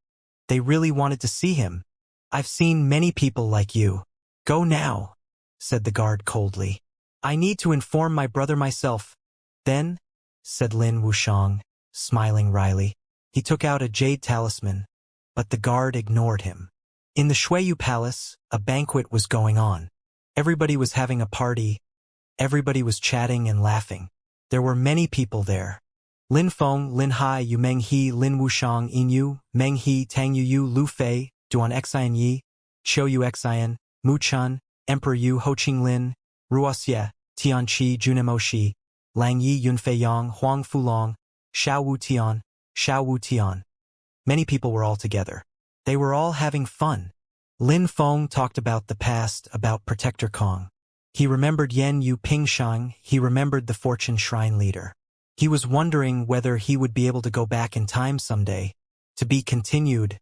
They really wanted to see him. "I've seen many people like you. Go now," said the guard coldly. "I need to inform my brother myself." "Then," said Lin Wuxiang, smiling wryly. He took out a jade talisman, but the guard ignored him. In the Shuiyu Palace, a banquet was going on. Everybody was having a party. Everybody was chatting and laughing. There were many people there. Lin Feng, Lin Hai, Yu Meng He, Lin Wuxiang, Yin Yu, Meng He, Tang Yu Yu, Lu Fei, Duan Xian Yi, Qiu Yu Xian, Mu Chun, Emperor Yu Ho Qing Lin, Ruoxia, Tian Qi, Junimo Shi, Lang Yi, Yun Fei Yang, Huang Fulong, Xiao Wu Tian, Xiao Wu Tian. Many people were all together. They were all having fun. Lin Feng talked about the past, about Protector Kong. He remembered Yen Yu Pingshang, he remembered the Fortune Shrine leader. He was wondering whether he would be able to go back in time someday. To be continued.